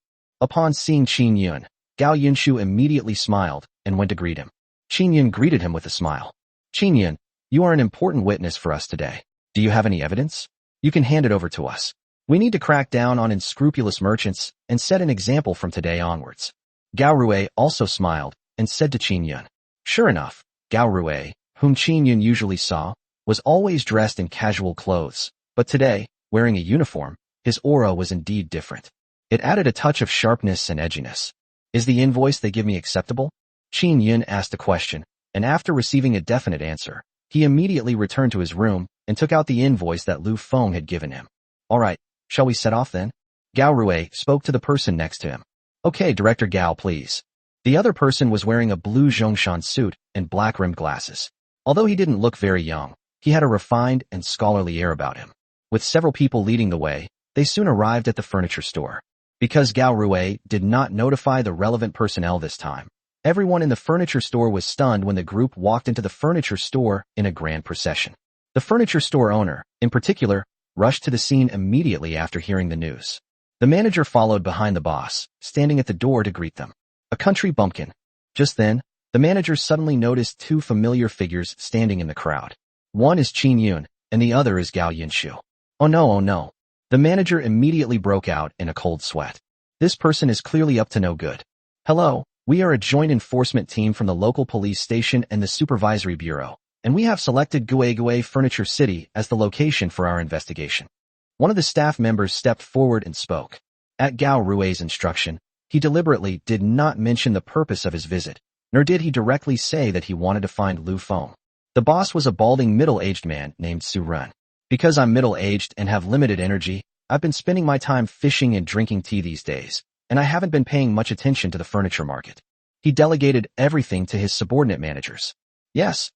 Upon seeing Qin Yun, Gao Yunshu immediately smiled and went to greet him. Qin Yun greeted him with a smile. "Qin Yun, you are an important witness for us today. Do you have any evidence? You can hand it over to us. We need to crack down on unscrupulous merchants and set an example from today onwards." Gao Rui also smiled and said to Qin Yun. Sure enough, Gao Rui, whom Qin Yun usually saw, was always dressed in casual clothes, but today, wearing a uniform, his aura was indeed different. It added a touch of sharpness and edginess. "Is the invoice they give me acceptable?" Qin Yun asked a question, and after receiving a definite answer, he immediately returned to his room and took out the invoice that Lu Feng had given him. "All right, shall we set off then?" Gao Rui spoke to the person next to him. "Okay, Director Gao, please." The other person was wearing a blue Zhongshan suit and black-rimmed glasses. Although he didn't look very young, he had a refined and scholarly air about him. With several people leading the way, they soon arrived at the furniture store. Because Gao Rui did not notify the relevant personnel this time, everyone in the furniture store was stunned when the group walked into the furniture store in a grand procession. The furniture store owner, in particular, rushed to the scene immediately after hearing the news. The manager followed behind the boss, standing at the door to greet them. A country bumpkin. Just then, the manager suddenly noticed 2 familiar figures standing in the crowd. One is Qin Yun, and the other is Gao Yunshu. Oh no, oh no. The manager immediately broke out in a cold sweat. This person is clearly up to no good. "Hello, we are a joint enforcement team from the local police station and the supervisory bureau, and we have selected Guegui Furniture City as the location for our investigation." One of the staff members stepped forward and spoke. At Gao Rui's instruction, He deliberately did not mention the purpose of his visit, nor did he directly say that he wanted to find Lu Feng. The boss was a balding middle-aged man named Su Ren. Because I'm middle-aged and have limited energy, I've been spending my time fishing and drinking tea these days, and I haven't been paying much attention to the furniture market. He delegated everything to his subordinate managers. Yes,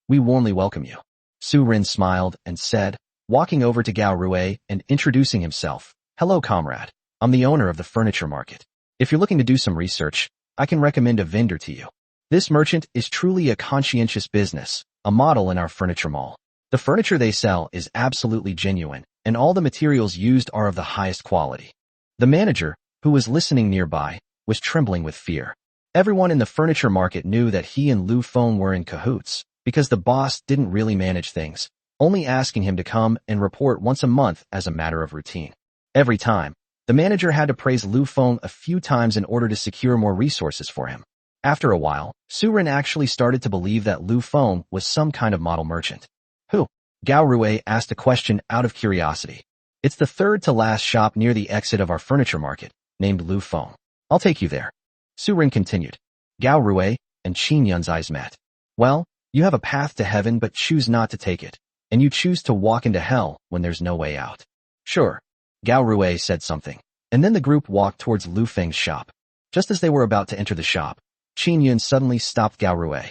we warmly welcome you. Su Ren smiled and said, walking over to Gao Rui and introducing himself. Hello, comrade. I'm the owner of the furniture market. If you're looking to do some research, I can recommend a vendor to you. This merchant is truly a conscientious business, a model in our furniture mall. The furniture they sell is absolutely genuine, and all the materials used are of the highest quality. The manager, who was listening nearby, was trembling with fear. Everyone in the furniture market knew that he and Lu Feng were in cahoots, because the boss didn't really manage things, only asking him to come and report once a month as a matter of routine. Every time, the manager had to praise Lu Feng a few times in order to secure more resources for him. After a while, Su Ren actually started to believe that Lu Feng was some kind of model merchant. Who? Gao Rui asked a question out of curiosity. It's the third to last shop near the exit of our furniture market, named Lu Feng. I'll take you there. Su Ren continued. Gao Rui and Qin Yun's eyes met. Well, you have a path to heaven but choose not to take it, and you choose to walk into hell when there's no way out. Sure. Gao Rui said something, and then the group walked towards Lu Feng's shop. Just as they were about to enter the shop, Qin Yun suddenly stopped Gao Rui.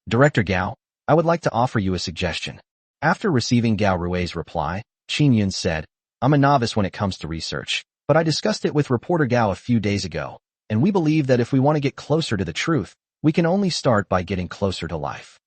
Director Gao, I would like to offer you a suggestion. After receiving Gao Rui's reply, Qin Yun said, I'm a novice when it comes to research, but I discussed it with reporter Gao a few days ago, and we believe that if we want to get closer to the truth, we can only start by getting closer to life.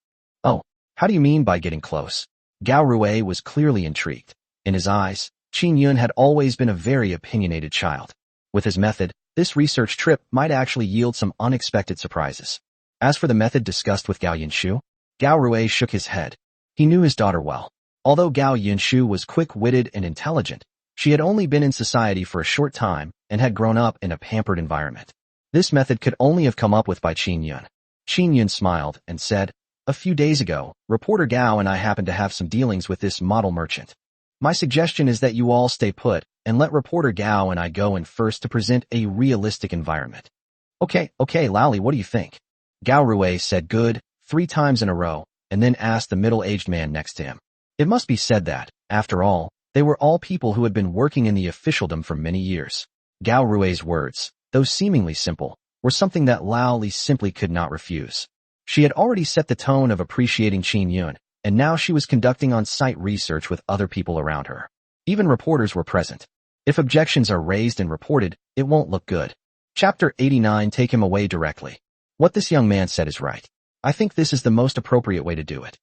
Oh, how do you mean by getting close? Gao Rui was clearly intrigued. In his eyes, Qin Yun had always been a very opinionated child. With his method, this research trip might actually yield some unexpected surprises. As for the method discussed with Gao Yinshu, Gao Rui shook his head. He knew his daughter well. Although Gao Yinshu was quick-witted and intelligent, she had only been in society for a short time and had grown up in a pampered environment. This method could only have come up with by Qin Yun. Qin Yun smiled and said, a few days ago, reporter Gao and I happened to have some dealings with this model merchant. My suggestion is that you all stay put and let reporter Gao and I go in first to present a realistic environment. Okay, Lally, what do you think? Gao Rui said good 3 times in a row, and then asked the middle-aged man next to him. It must be said that, after all, they were all people who had been working in the officialdom for many years. Gao Rui's words, though seemingly simple, were something that Lao Li simply could not refuse. She had already set the tone of appreciating Qin Yun, and now she was conducting on-site research with other people around her. Even reporters were present. If objections are raised and reported, it won't look good. Chapter 89. Take him away directly. What this young man said is right. I think this is the most appropriate way to do it.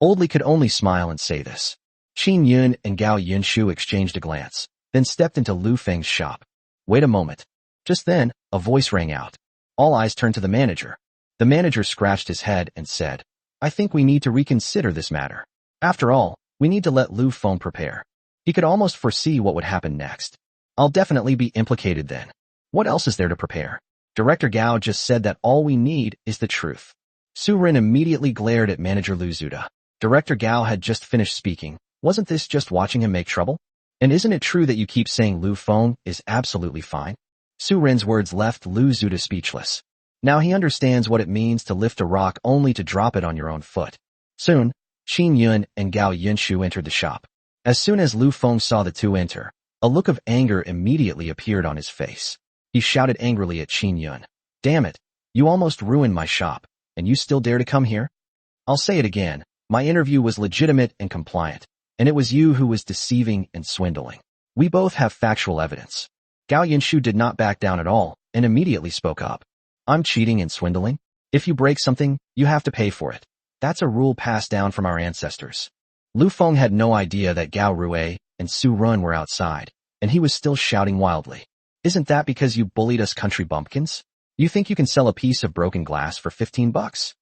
Old Li could only smile and say this. Qin Yun and Gao Yinshu exchanged a glance, then stepped into Lu Feng's shop. Wait a moment. Just then, a voice rang out. All eyes turned to the manager. The manager scratched his head and said, I think we need to reconsider this matter. After all, we need to let Lu Feng prepare. He could almost foresee what would happen next. I'll definitely be implicated then. What else is there to prepare? Director Gao just said that all we need is the truth. Su Ren immediately glared at manager Lu Zuda. Director Gao had just finished speaking. Wasn't this just watching him make trouble? And isn't it true that you keep saying Lu Feng is absolutely fine? Su Ren's words left Lu Zuda speechless. Now he understands what it means to lift a rock only to drop it on your own foot. Soon, Qin Yun and Gao Yinshu entered the shop. As soon as Lu Feng saw the two enter, a look of anger immediately appeared on his face. He shouted angrily at Qin Yun. Damn it, you almost ruined my shop, and you still dare to come here? I'll say it again, my interview was legitimate and compliant, and it was you who was deceiving and swindling. We both have factual evidence. Gao Yinshu did not back down at all, and immediately spoke up. I'm cheating and swindling? If you break something, you have to pay for it. That's a rule passed down from our ancestors. Lu Feng had no idea that Gao Rui and Su Ren were outside, and he was still shouting wildly. Isn't that because you bullied us country bumpkins? You think you can sell a piece of broken glass for $15?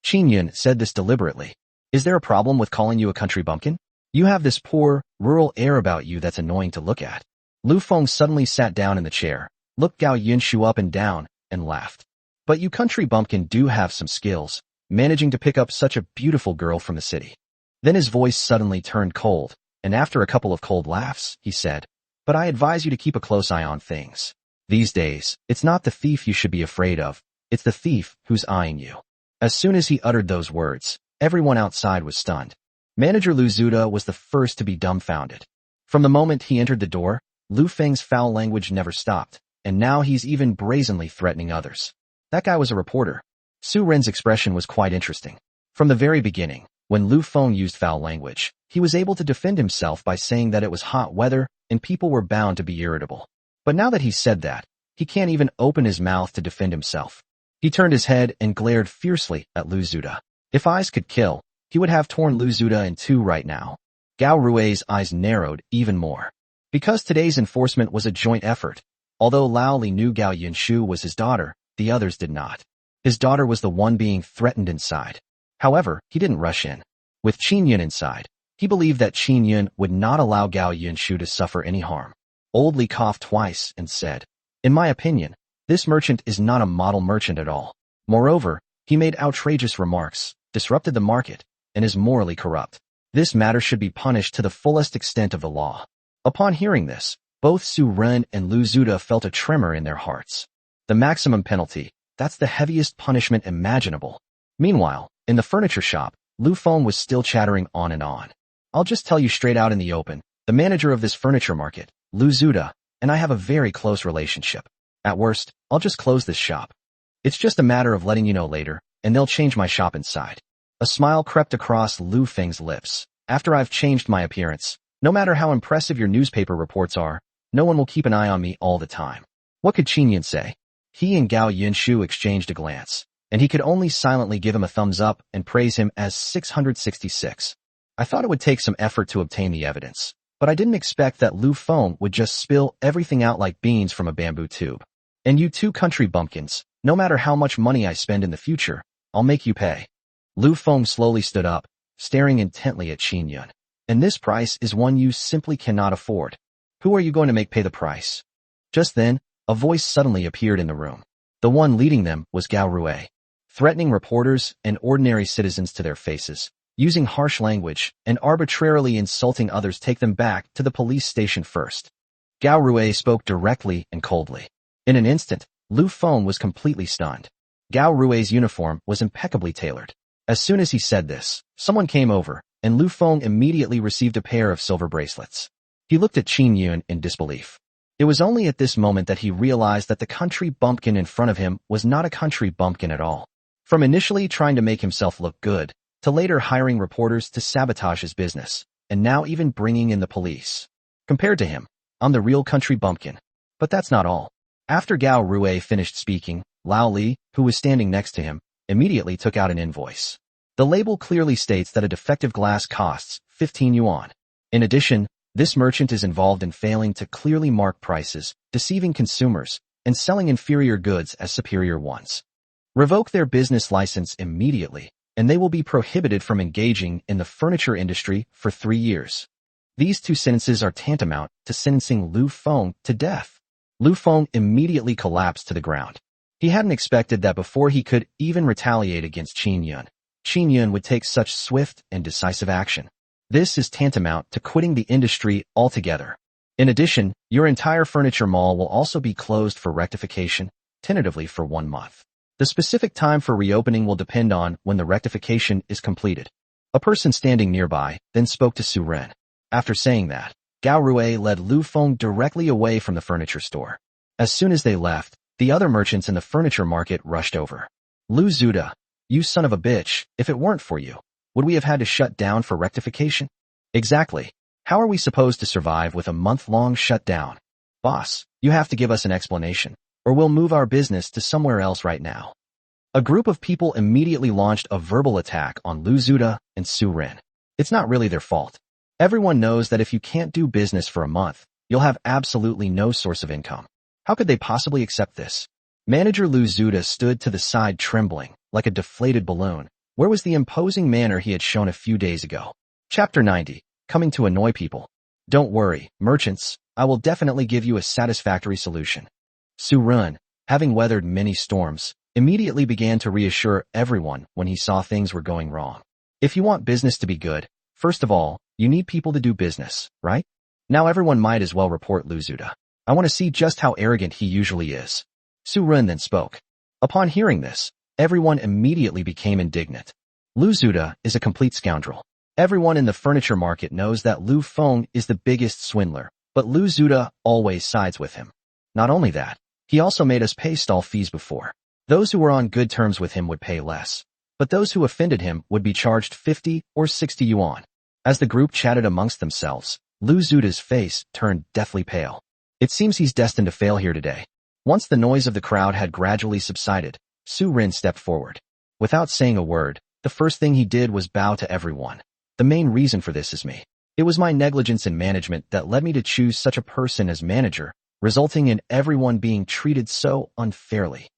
Qin Yun said this deliberately. Is there a problem with calling you a country bumpkin? You have this poor, rural air about you that's annoying to look at. Lu Feng suddenly sat down in the chair, looked Gao Yinshu up and down, and laughed. But you country bumpkin do have some skills, managing to pick up such a beautiful girl from the city. Then his voice suddenly turned cold, and after a couple of cold laughs, he said, but I advise you to keep a close eye on things. These days, it's not the thief you should be afraid of, it's the thief who's eyeing you. As soon as he uttered those words, everyone outside was stunned. Manager Lu Zuda was the first to be dumbfounded. From the moment he entered the door, Lu Feng's foul language never stopped, and now he's even brazenly threatening others. That guy was a reporter. Su Ren's expression was quite interesting. From the very beginning, when Lu Feng used foul language, he was able to defend himself by saying that it was hot weather and people were bound to be irritable. But now that he said that, he can't even open his mouth to defend himself. He turned his head and glared fiercely at Lu Zuda. If eyes could kill, he would have torn Lu Zuda in two right now. Gao Rui's eyes narrowed even more. Because today's enforcement was a joint effort, although Lao Li knew Gao Yunshu was his daughter, the others did not. His daughter was the one being threatened inside. However, he didn't rush in. With Qin Yun inside, he believed that Qin Yun would not allow Gao Yunshu to suffer any harm. Old Li coughed twice and said, "In my opinion, this merchant is not a model merchant at all. Moreover, he made outrageous remarks, disrupted the market, and is morally corrupt. This matter should be punished to the fullest extent of the law." Upon hearing this, both Su Ren and Lu Zuda felt a tremor in their hearts. The maximum penalty, that's the heaviest punishment imaginable. Meanwhile, in the furniture shop, Lu Feng was still chattering on and on. "I'll just tell you straight out in the open, the manager of this furniture market, Lu Zuda, and I have a very close relationship. At worst, I'll just close this shop. It's just a matter of letting you know later, and they'll change my shop inside." A smile crept across Lu Feng's lips. "After I've changed my appearance, no matter how impressive your newspaper reports are, no one will keep an eye on me all the time." What could Qin Yun say? He and Gao Yunshu exchanged a glance, and he could only silently give him a thumbs up and praise him as 666. "I thought it would take some effort to obtain the evidence, but I didn't expect that Lu Feng would just spill everything out like beans from a bamboo tube. And you two country bumpkins, no matter how much money I spend in the future, I'll make you pay." Lu Feng slowly stood up, staring intently at Qin Yun. "And this price is one you simply cannot afford. Who are you going to make pay the price?" Just then, a voice suddenly appeared in the room. The one leading them was Gao Rui. Threatening reporters and ordinary citizens to their faces, using harsh language, and arbitrarily insulting others take them back to the police station first. Gao Rui spoke directly and coldly. In an instant, Lu Feng was completely stunned. Gao Rui's uniform was impeccably tailored. As soon as he said this, someone came over, and Lu Feng immediately received a pair of silver bracelets. He looked at Qin Yun in disbelief. It was only at this moment that he realized that the country bumpkin in front of him was not a country bumpkin at all. From initially trying to make himself look good, to later hiring reporters to sabotage his business, and now even bringing in the police. Compared to him, I'm the real country bumpkin. But that's not all. After Gao Rui finished speaking, Lao Li, who was standing next to him, immediately took out an invoice. The label clearly states that a defective glass costs 15 yuan. In addition, this merchant is involved in failing to clearly mark prices, deceiving consumers, and selling inferior goods as superior ones. Revoke their business license immediately, and they will be prohibited from engaging in the furniture industry for 3 years. These two sentences are tantamount to sentencing Lu Feng to death. Lu Feng immediately collapsed to the ground. He hadn't expected that before he could even retaliate against Qin Yun would take such swift and decisive action. This is tantamount to quitting the industry altogether. In addition, your entire furniture mall will also be closed for rectification, tentatively for 1 month. The specific time for reopening will depend on when the rectification is completed. A person standing nearby then spoke to Su Ren. After saying that, Gao Rui led Lu Feng directly away from the furniture store. As soon as they left, the other merchants in the furniture market rushed over. "Lu Zuda, you son of a bitch, if it weren't for you, would we have had to shut down for rectification?" "Exactly. How are we supposed to survive with a month-long shutdown? Boss, you have to give us an explanation, or we'll move our business to somewhere else right now." A group of people immediately launched a verbal attack on Lu Zuda and Su Ren. It's not really their fault. Everyone knows that if you can't do business for a month, you'll have absolutely no source of income. How could they possibly accept this? Manager Lu Zuda stood to the side trembling, like a deflated balloon. Where was the imposing manner he had shown a few days ago? Chapter 90, Coming to Annoy People. "Don't worry, merchants, I will definitely give you a satisfactory solution." Su Ren, having weathered many storms, immediately began to reassure everyone when he saw things were going wrong. If you want business to be good, first of all, you need people to do business, right? Now everyone might as well report Lu Zuda. I want to see just how arrogant he usually is. Su Ren then spoke. Upon hearing this, everyone immediately became indignant. Lu Zuda is a complete scoundrel. Everyone in the furniture market knows that Lu Feng is the biggest swindler, but Lu Zuda always sides with him. Not only that, he also made us pay stall fees before. Those who were on good terms with him would pay less, but those who offended him would be charged 50 or 60 yuan. As the group chatted amongst themselves, Lu Zuda's face turned deathly pale. It seems he's destined to fail here today. Once the noise of the crowd had gradually subsided, Su Ren stepped forward. Without saying a word, the first thing he did was bow to everyone. The main reason for this is me. It was my negligence in management that led me to choose such a person as manager, resulting in everyone being treated so unfairly.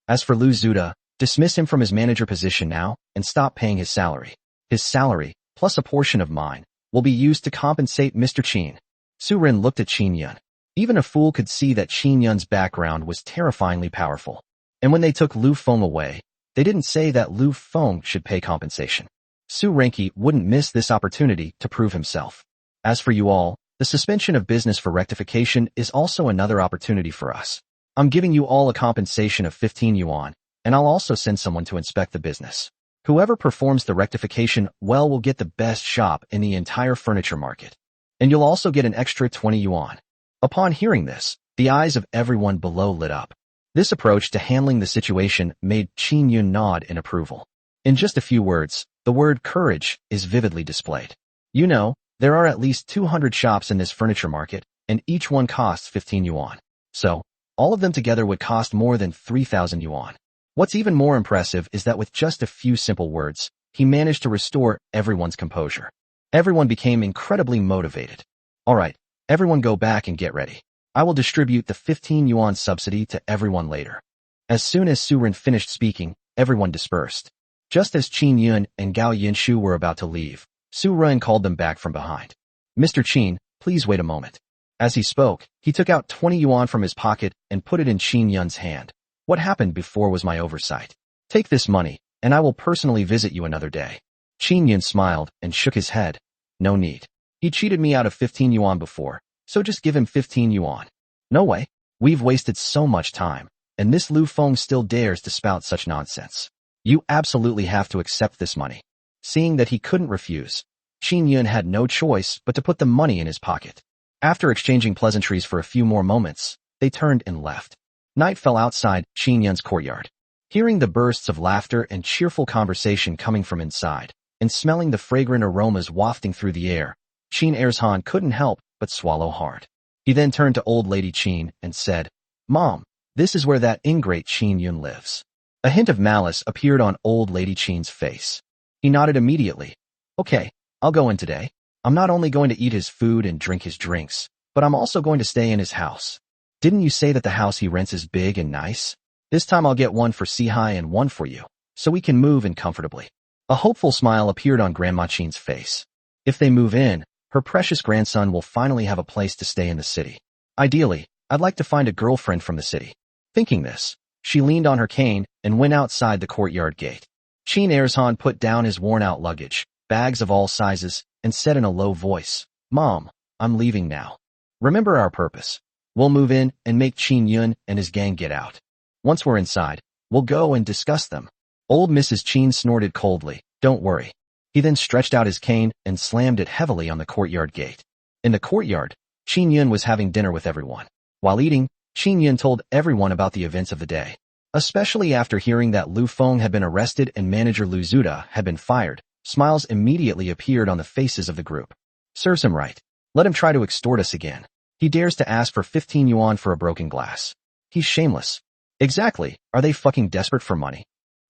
As for Lu Zuda, dismiss him from his manager position now and stop paying his salary. His salary, plus a portion of mine, will be used to compensate Mr. Qin. Su Ren looked at Qin Yun. Even a fool could see that Qin Yun's background was terrifyingly powerful. And when they took Lu Feng away, they didn't say that Lu Feng should pay compensation. Su Renki wouldn't miss this opportunity to prove himself. As for you all, the suspension of business for rectification is also another opportunity for us. I'm giving you all a compensation of 15 yuan, and I'll also send someone to inspect the business. Whoever performs the rectification well will get the best shop in the entire furniture market. And you'll also get an extra 20 yuan. Upon hearing this, the eyes of everyone below lit up. This approach to handling the situation made Qin Yun nod in approval. In just a few words, the word courage is vividly displayed. You know, there are at least 200 shops in this furniture market, and each one costs 15 yuan. So, all of them together would cost more than 3,000 yuan. What's even more impressive is that with just a few simple words, he managed to restore everyone's composure. Everyone became incredibly motivated. Alright, everyone go back and get ready. I will distribute the 15 yuan subsidy to everyone later. As soon as Su Ren finished speaking, everyone dispersed. Just as Qin Yun and Gao Yinshu were about to leave, Su Ren called them back from behind. Mr. Qin, please wait a moment. As he spoke, he took out 20 yuan from his pocket and put it in Qin Yun's hand. What happened before was my oversight. Take this money, and I will personally visit you another day. Qin Yun smiled and shook his head. No need. He cheated me out of 15 yuan before, so just give him 15 yuan. No way. We've wasted so much time, and this Lu Feng still dares to spout such nonsense. You absolutely have to accept this money. Seeing that he couldn't refuse, Qin Yun had no choice but to put the money in his pocket. After exchanging pleasantries for a few more moments, they turned and left. Night fell outside Qin Yun's courtyard. Hearing the bursts of laughter and cheerful conversation coming from inside, and smelling the fragrant aromas wafting through the air, Qin Erzhan couldn't help but swallow hard. He then turned to old lady Qin and said, Mom, this is where that ingrate Qin Yun lives. A hint of malice appeared on old lady Qin's face. He nodded immediately. Okay, I'll go in today. I'm not only going to eat his food and drink his drinks, but I'm also going to stay in his house. Didn't you say that the house he rents is big and nice? This time I'll get one for Sihai and one for you, so we can move in comfortably. A hopeful smile appeared on Grandma Qin's face. If they move in, her precious grandson will finally have a place to stay in the city. Ideally, I'd like to find a girlfriend from the city. Thinking this, she leaned on her cane and went outside the courtyard gate. Qin Erzhan put down his worn-out luggage, bags of all sizes, and said in a low voice, Mom, I'm leaving now. Remember our purpose. We'll move in and make Qin Yun and his gang get out. Once we're inside, we'll go and discuss them. Old Mrs. Qin snorted coldly. Don't worry. He then stretched out his cane and slammed it heavily on the courtyard gate. In the courtyard, Qin Yun was having dinner with everyone. While eating, Qin Yun told everyone about the events of the day. Especially after hearing that Lu Feng had been arrested and manager Lu Zuda had been fired, smiles immediately appeared on the faces of the group. Serves him right. Let him try to extort us again. He dares to ask for 15 yuan for a broken glass. He's shameless. Exactly, are they fucking desperate for money?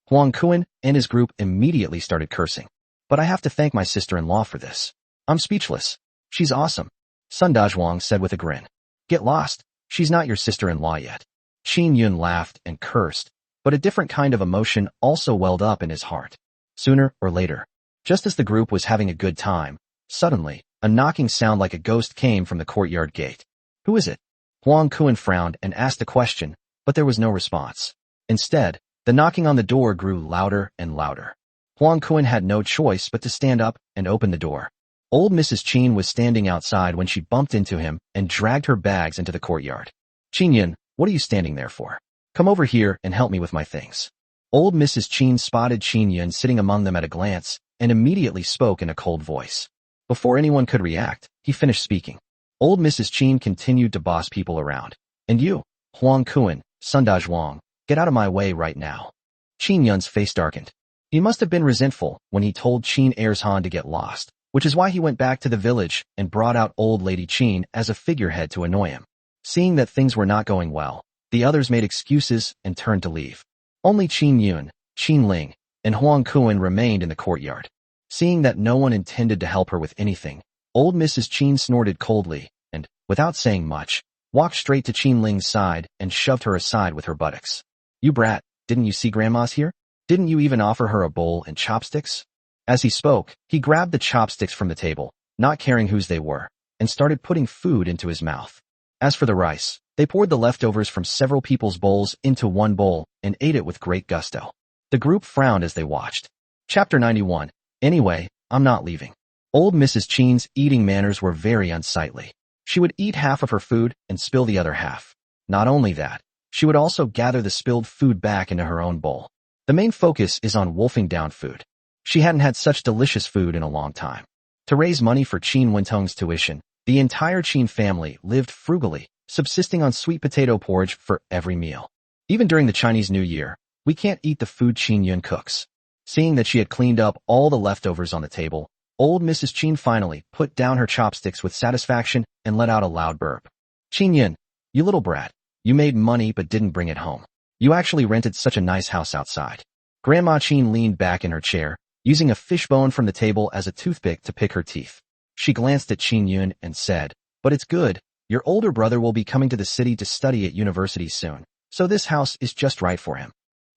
Huang Kuan and his group immediately started cursing. But I have to thank my sister-in-law for this. I'm speechless. She's awesome. Sun Dazhuang said with a grin. Get lost. She's not your sister-in-law yet. Qin Yun laughed and cursed, but a different kind of emotion also welled up in his heart. Sooner or later, just as the group was having a good time, suddenly, a knocking sound like a ghost came from the courtyard gate. Who is it? Huang Kuan frowned and asked a question, but there was no response. Instead, the knocking on the door grew louder and louder. Huang Kuan had no choice but to stand up and open the door. Old Mrs. Qin was standing outside when she bumped into him and dragged her bags into the courtyard. "Qin Yun, what are you standing there for? Come over here and help me with my things." Old Mrs. Qin spotted Qin Yun sitting among them at a glance and immediately spoke in a cold voice. Before anyone could react, he finished speaking. Old Mrs. Qin continued to boss people around. "And you, Huang Kuan, Sunda Zhuang, get out of my way right now." Qin Yun's face darkened. He must have been resentful when he told Qin Erzhan to get lost, which is why he went back to the village and brought out Old Lady Qin as a figurehead to annoy him. Seeing that things were not going well, the others made excuses and turned to leave. Only Qin Yun, Qin Ling, and Huang Kuan remained in the courtyard. Seeing that no one intended to help her with anything, old Mrs. Qin snorted coldly and, without saying much, walked straight to Qin Ling's side and shoved her aside with her buttocks. "You brat, didn't you see Grandma's here? Didn't you even offer her a bowl and chopsticks?" As he spoke, he grabbed the chopsticks from the table, not caring whose they were, and started putting food into his mouth. As for the rice, they poured the leftovers from several people's bowls into one bowl and ate it with great gusto. The group frowned as they watched. Chapter 91. Anyway, I'm not leaving. Old Mrs. Qin's eating manners were very unsightly. She would eat half of her food and spill the other half. Not only that, she would also gather the spilled food back into her own bowl. The main focus is on wolfing down food. She hadn't had such delicious food in a long time. To raise money for Qin Wentong's tuition, the entire Qin family lived frugally, subsisting on sweet potato porridge for every meal. Even during the Chinese New Year, we can't eat the food Qin Yun cooks. Seeing that she had cleaned up all the leftovers on the table, old Mrs. Qin finally put down her chopsticks with satisfaction and let out a loud burp. "Qin Yun, you little brat, you made money but didn't bring it home. You actually rented such a nice house outside." Grandma Qin leaned back in her chair, using a fishbone from the table as a toothpick to pick her teeth. She glanced at Qin Yun and said, "But it's good. Your older brother will be coming to the city to study at university soon, so this house is just right for him.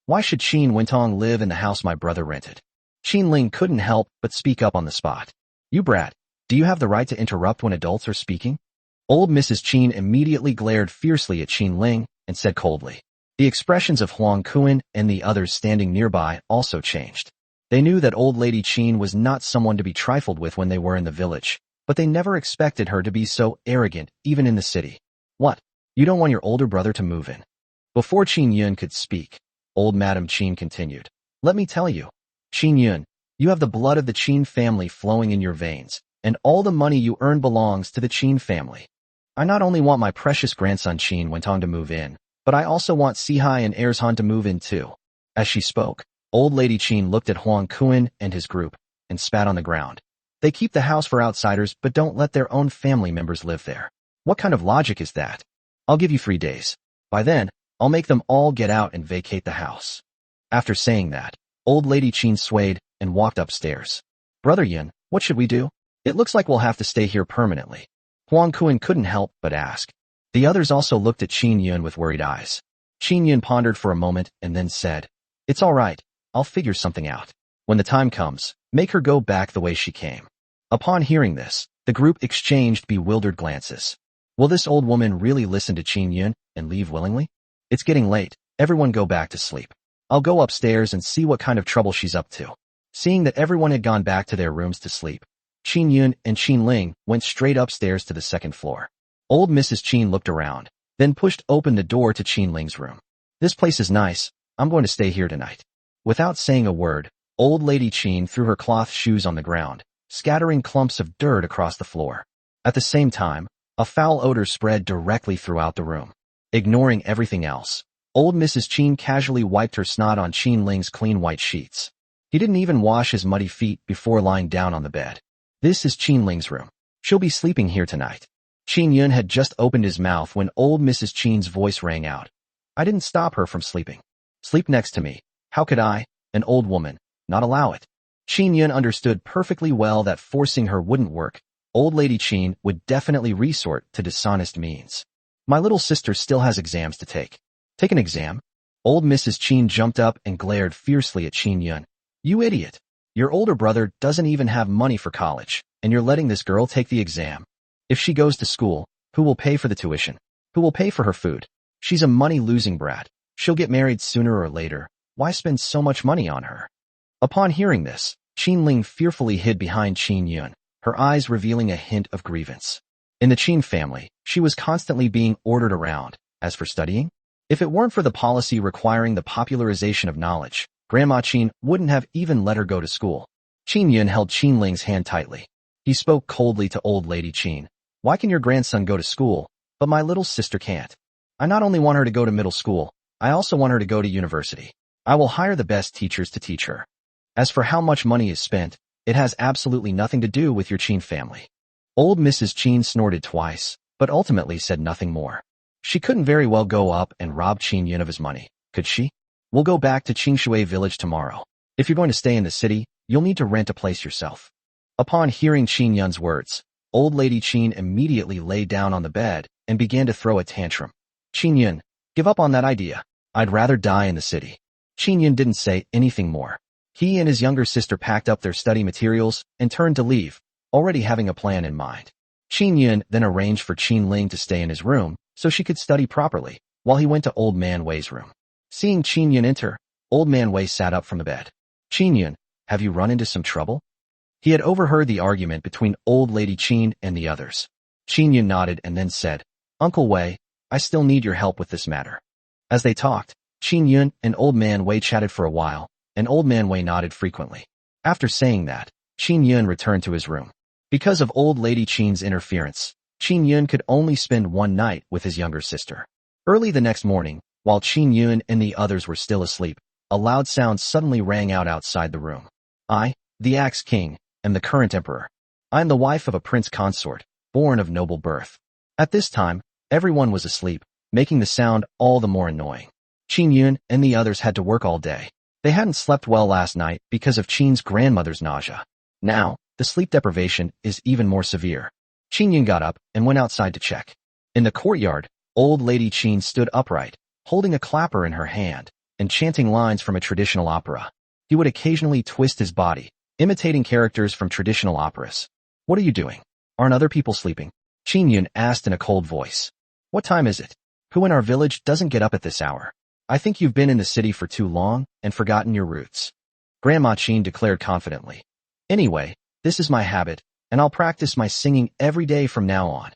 Why should Qin Wentong live in the house my brother rented?" Qin Ling couldn't help but speak up on the spot. "You brat, do you have the right to interrupt when adults are speaking?" Old Mrs. Qin immediately glared fiercely at Qin Ling and said coldly. The expressions of Huang Kuan and the others standing nearby also changed. They knew that old Lady Qin was not someone to be trifled with when they were in the village, but they never expected her to be so arrogant even in the city. "What? You don't want your older brother to move in?" Before Qin Yun could speak, old Madam Qin continued. "Let me tell you, Qin Yun, you have the blood of the Qin family flowing in your veins, and all the money you earn belongs to the Qin family. I not only want my precious grandson Qin Wentong to move in, but I also want Sihai and Erzhan to move in too." As she spoke, old Lady Qin looked at Huang Kuan and his group and spat on the ground. "They keep the house for outsiders but don't let their own family members live there. What kind of logic is that? I'll give you 3 days. By then, I'll make them all get out and vacate the house." After saying that, old Lady Qin swayed and walked upstairs. "Brother Yun, what should we do? It looks like we'll have to stay here permanently." Huang Kuan couldn't help but ask. The others also looked at Qin Yun with worried eyes. Qin Yun pondered for a moment and then said, "It's all right. I'll figure something out. When the time comes, make her go back the way she came." Upon hearing this, the group exchanged bewildered glances. Will this old woman really listen to Qin Yun and leave willingly? "It's getting late. Everyone go back to sleep. I'll go upstairs and see what kind of trouble she's up to." Seeing that everyone had gone back to their rooms to sleep, Qin Yun and Qin Ling went straight upstairs to the second floor. Old Mrs. Qin looked around, then pushed open the door to Qin Ling's room. "This place is nice. I'm going to stay here tonight." Without saying a word, old Lady Qin threw her cloth shoes on the ground, scattering clumps of dirt across the floor. At the same time, a foul odor spread directly throughout the room. Ignoring everything else, old Mrs. Qin casually wiped her snot on Qin Ling's clean white sheets. He didn't even wash his muddy feet before lying down on the bed. "This is Qin Ling's room. She'll be sleeping here tonight." Qin Yun had just opened his mouth when old Mrs. Qin's voice rang out. "I didn't stop her from sleeping. Sleep next to me. How could I, an old woman, not allow it?" Qin Yun understood perfectly well that forcing her wouldn't work. Old Lady Qin would definitely resort to dishonest means. "My little sister still has exams to take." "Take an exam?" Old Mrs. Qin jumped up and glared fiercely at Qin Yun. "You idiot. Your older brother doesn't even have money for college, and you're letting this girl take the exam. If she goes to school, who will pay for the tuition? Who will pay for her food? She's a money-losing brat. She'll get married sooner or later. Why spend so much money on her?" Upon hearing this, Qin Ling fearfully hid behind Qin Yun, her eyes revealing a hint of grievance. In the Qin family, she was constantly being ordered around. As for studying, if it weren't for the policy requiring the popularization of knowledge, Grandma Qin wouldn't have even let her go to school. Qin Yun held Qin Ling's hand tightly. He spoke coldly to old lady Qin. Why can your grandson go to school, but my little sister can't? I not only want her to go to middle school, I also want her to go to university. I will hire the best teachers to teach her. As for how much money is spent, it has absolutely nothing to do with your Qin family. Old Mrs. Qin snorted twice, but ultimately said nothing more. She couldn't very well go up and rob Qin Yun of his money, could she? We'll go back to Qingshui village tomorrow. If you're going to stay in the city, you'll need to rent a place yourself. Upon hearing Qin Yun's words, old lady Qin immediately lay down on the bed and began to throw a tantrum. Qin Yun, give up on that idea. I'd rather die in the city. Qin Yun didn't say anything more. He and his younger sister packed up their study materials and turned to leave, already having a plan in mind. Qin Yun then arranged for Qin Ling to stay in his room so she could study properly, while he went to Old Man Wei's room. Seeing Qin Yun enter, Old Man Wei sat up from the bed. Qin Yun, have you run into some trouble? He had overheard the argument between old lady Qin and the others. Qin Yun nodded and then said, Uncle Wei, I still need your help with this matter. As they talked, Qin Yun and Old Man Wei chatted for a while, and Old Man Wei nodded frequently. After saying that, Qin Yun returned to his room. Because of old lady Qin's interference, Qin Yun could only spend one night with his younger sister. Early the next morning, while Qin Yun and the others were still asleep, a loud sound suddenly rang out outside the room. I, the Axe King, am the current emperor. I am the wife of a prince consort, born of noble birth. At this time, everyone was asleep, making the sound all the more annoying. Qin Yun and the others had to work all day. They hadn't slept well last night because of Qin's grandmother's nausea. Now, the sleep deprivation is even more severe. Qin Yun got up and went outside to check. In the courtyard, old lady Qin stood upright, holding a clapper in her hand, and chanting lines from a traditional opera. He would occasionally twist his body, imitating characters from traditional operas. What are you doing? Aren't other people sleeping? Qin Yun asked in a cold voice. What time is it? Who in our village doesn't get up at this hour? I think you've been in the city for too long and forgotten your roots. Grandma Qin declared confidently. Anyway, this is my habit, and I'll practice my singing every day from now on.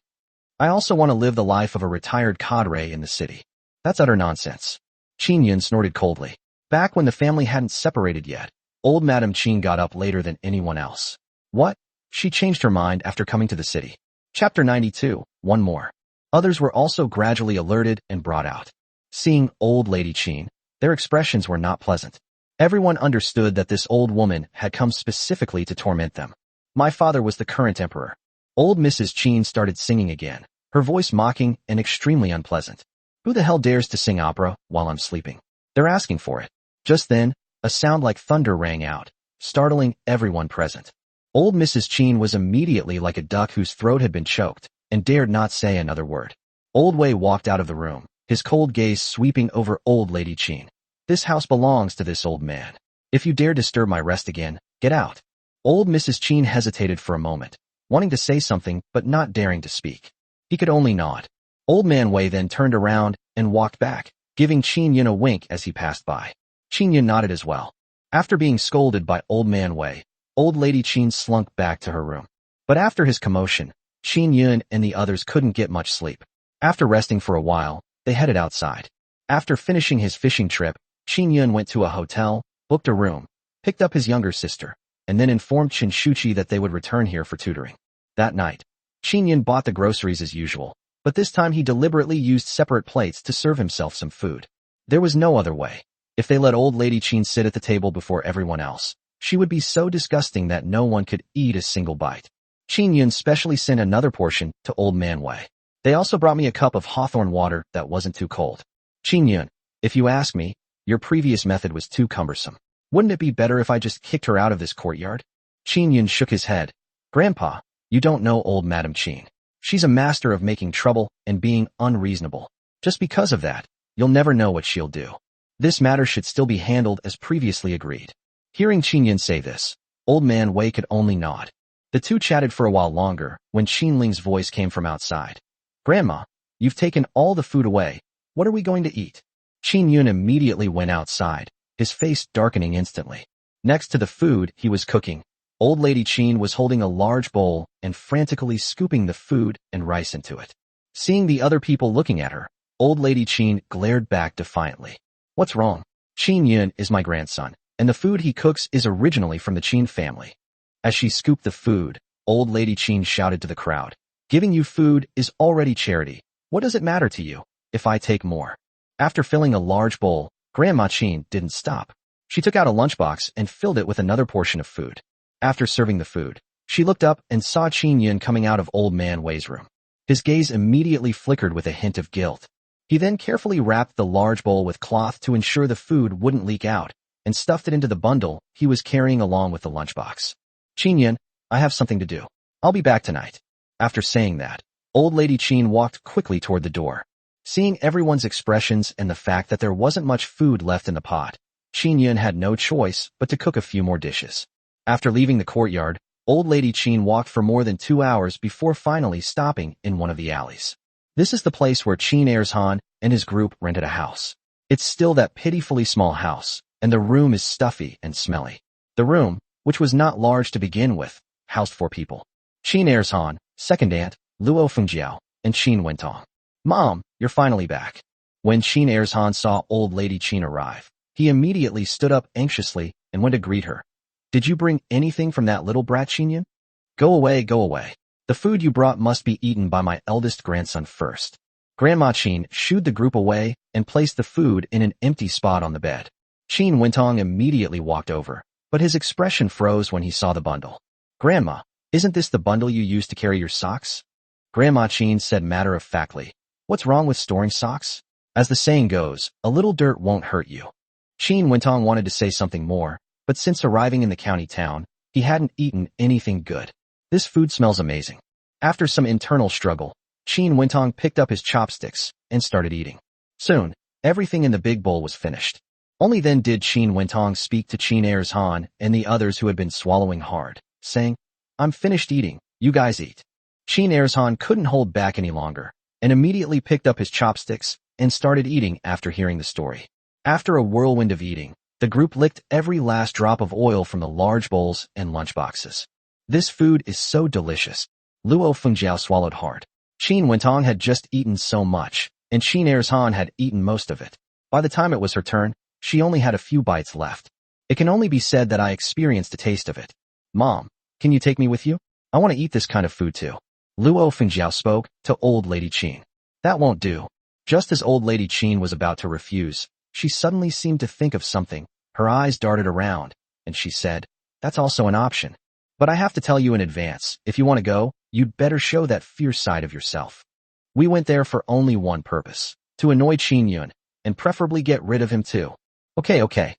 I also want to live the life of a retired cadre in the city. That's utter nonsense. Qin Yun snorted coldly. Back when the family hadn't separated yet, old Madame Qin got up later than anyone else. What? She changed her mind after coming to the city. Chapter 92, one more. Others were also gradually alerted and brought out. Seeing old lady Qin, their expressions were not pleasant. Everyone understood that this old woman had come specifically to torment them. My father was the current emperor. Old Mrs. Qin started singing again, her voice mocking and extremely unpleasant. Who the hell dares to sing opera while I'm sleeping? They're asking for it. Just then, a sound like thunder rang out, startling everyone present. Old Mrs. Qin was immediately like a duck whose throat had been choked, and dared not say another word. Old Wei walked out of the room, his cold gaze sweeping over old lady Qin. This house belongs to this old man. If you dare disturb my rest again, get out. Old Mrs. Qin hesitated for a moment, wanting to say something but not daring to speak. He could only nod. Old Man Wei then turned around and walked back, giving Qin Yun a wink as he passed by. Qin Yun nodded as well. After being scolded by Old Man Wei, old lady Qin slunk back to her room. But after his commotion, Qin Yun and the others couldn't get much sleep. After resting for a while, they headed outside. After finishing his fishing trip, Qin Yun went to a hotel, booked a room, picked up his younger sister, and then informed Qin Shuqi that they would return here for tutoring. That night, Qin Yun bought the groceries as usual, but this time he deliberately used separate plates to serve himself some food. There was no other way. If they let old lady Qin sit at the table before everyone else, she would be so disgusting that no one could eat a single bite. Qin Yun specially sent another portion to Old Man Wei. They also brought me a cup of hawthorn water that wasn't too cold. Qin Yun, if you ask me, your previous method was too cumbersome. Wouldn't it be better if I just kicked her out of this courtyard? Qin Yun shook his head. Grandpa, you don't know old Madame Qin. She's a master of making trouble and being unreasonable. Just because of that, you'll never know what she'll do. This matter should still be handled as previously agreed. Hearing Qin Yun say this, Old Man Wei could only nod. The two chatted for a while longer when Qin Ling's voice came from outside. Grandma, you've taken all the food away. What are we going to eat? Qin Yun immediately went outside, his face darkening instantly. Next to the food he was cooking, Old Lady Chin was holding a large bowl and frantically scooping the food and rice into it. Seeing the other people looking at her, Old Lady Chin glared back defiantly. What's wrong? Chin Yun is my grandson, and the food he cooks is originally from the Chin family. As she scooped the food, Old Lady Chin shouted to the crowd, giving you food is already charity. What does it matter to you if I take more? After filling a large bowl, Grandma Chin didn't stop. She took out a lunchbox and filled it with another portion of food. After serving the food, she looked up and saw Chin Yun coming out of Old Man Wei's room. His gaze immediately flickered with a hint of guilt. He then carefully wrapped the large bowl with cloth to ensure the food wouldn't leak out, and stuffed it into the bundle he was carrying along with the lunchbox. Chin Yun, I have something to do. I'll be back tonight. After saying that, Old Lady Chin walked quickly toward the door. Seeing everyone's expressions and the fact that there wasn't much food left in the pot, Chin Yun had no choice but to cook a few more dishes. After leaving the courtyard, Old Lady Chin walked for more than 2 hours before finally stopping in one of the alleys. This is the place where Chin Ershan and his group rented a house. It's still that pitifully small house, and the room is stuffy and smelly. The room, which was not large to begin with, housed 4 people. Chin Ershan, second aunt, Luo Fengjiao, and Chin Wentong. Mom, you're finally back. When Chin Ershan saw Old Lady Chin arrive, he immediately stood up anxiously and went to greet her. Did you bring anything from that little brat, Chin Yun? Go away, go away. The food you brought must be eaten by my eldest grandson first. Grandma Chin shooed the group away and placed the food in an empty spot on the bed. Chin Wentong immediately walked over, but his expression froze when he saw the bundle. Grandma, isn't this the bundle you used to carry your socks? Grandma Chin said matter-of-factly, what's wrong with storing socks? As the saying goes, a little dirt won't hurt you. Chin Wentong wanted to say something more, but since arriving in the county town, he hadn't eaten anything good. This food smells amazing. After some internal struggle, Chin Wentong picked up his chopsticks and started eating. Soon, everything in the big bowl was finished. Only then did Chin Wentong speak to Chin Ershan and the others who had been swallowing hard, saying, I'm finished eating, you guys eat. Chin Ershan couldn't hold back any longer, and immediately picked up his chopsticks and started eating after hearing the story. After a whirlwind of eating, the group licked every last drop of oil from the large bowls and lunchboxes. This food is so delicious. Luo Fengjiao swallowed hard. Chin Wentong had just eaten so much, and Chin Ershan had eaten most of it. By the time it was her turn, she only had a few bites left. It can only be said that I experienced a taste of it. Mom, can you take me with you? I want to eat this kind of food too. Luo Fengjiao spoke to Old Lady Chin. That won't do. Just as Old Lady Chin was about to refuse, she suddenly seemed to think of something. Her eyes darted around, and she said, that's also an option. But I have to tell you in advance, if you want to go, you'd better show that fierce side of yourself. We went there for only one purpose, to annoy Chin Yun, and preferably get rid of him too. Okay.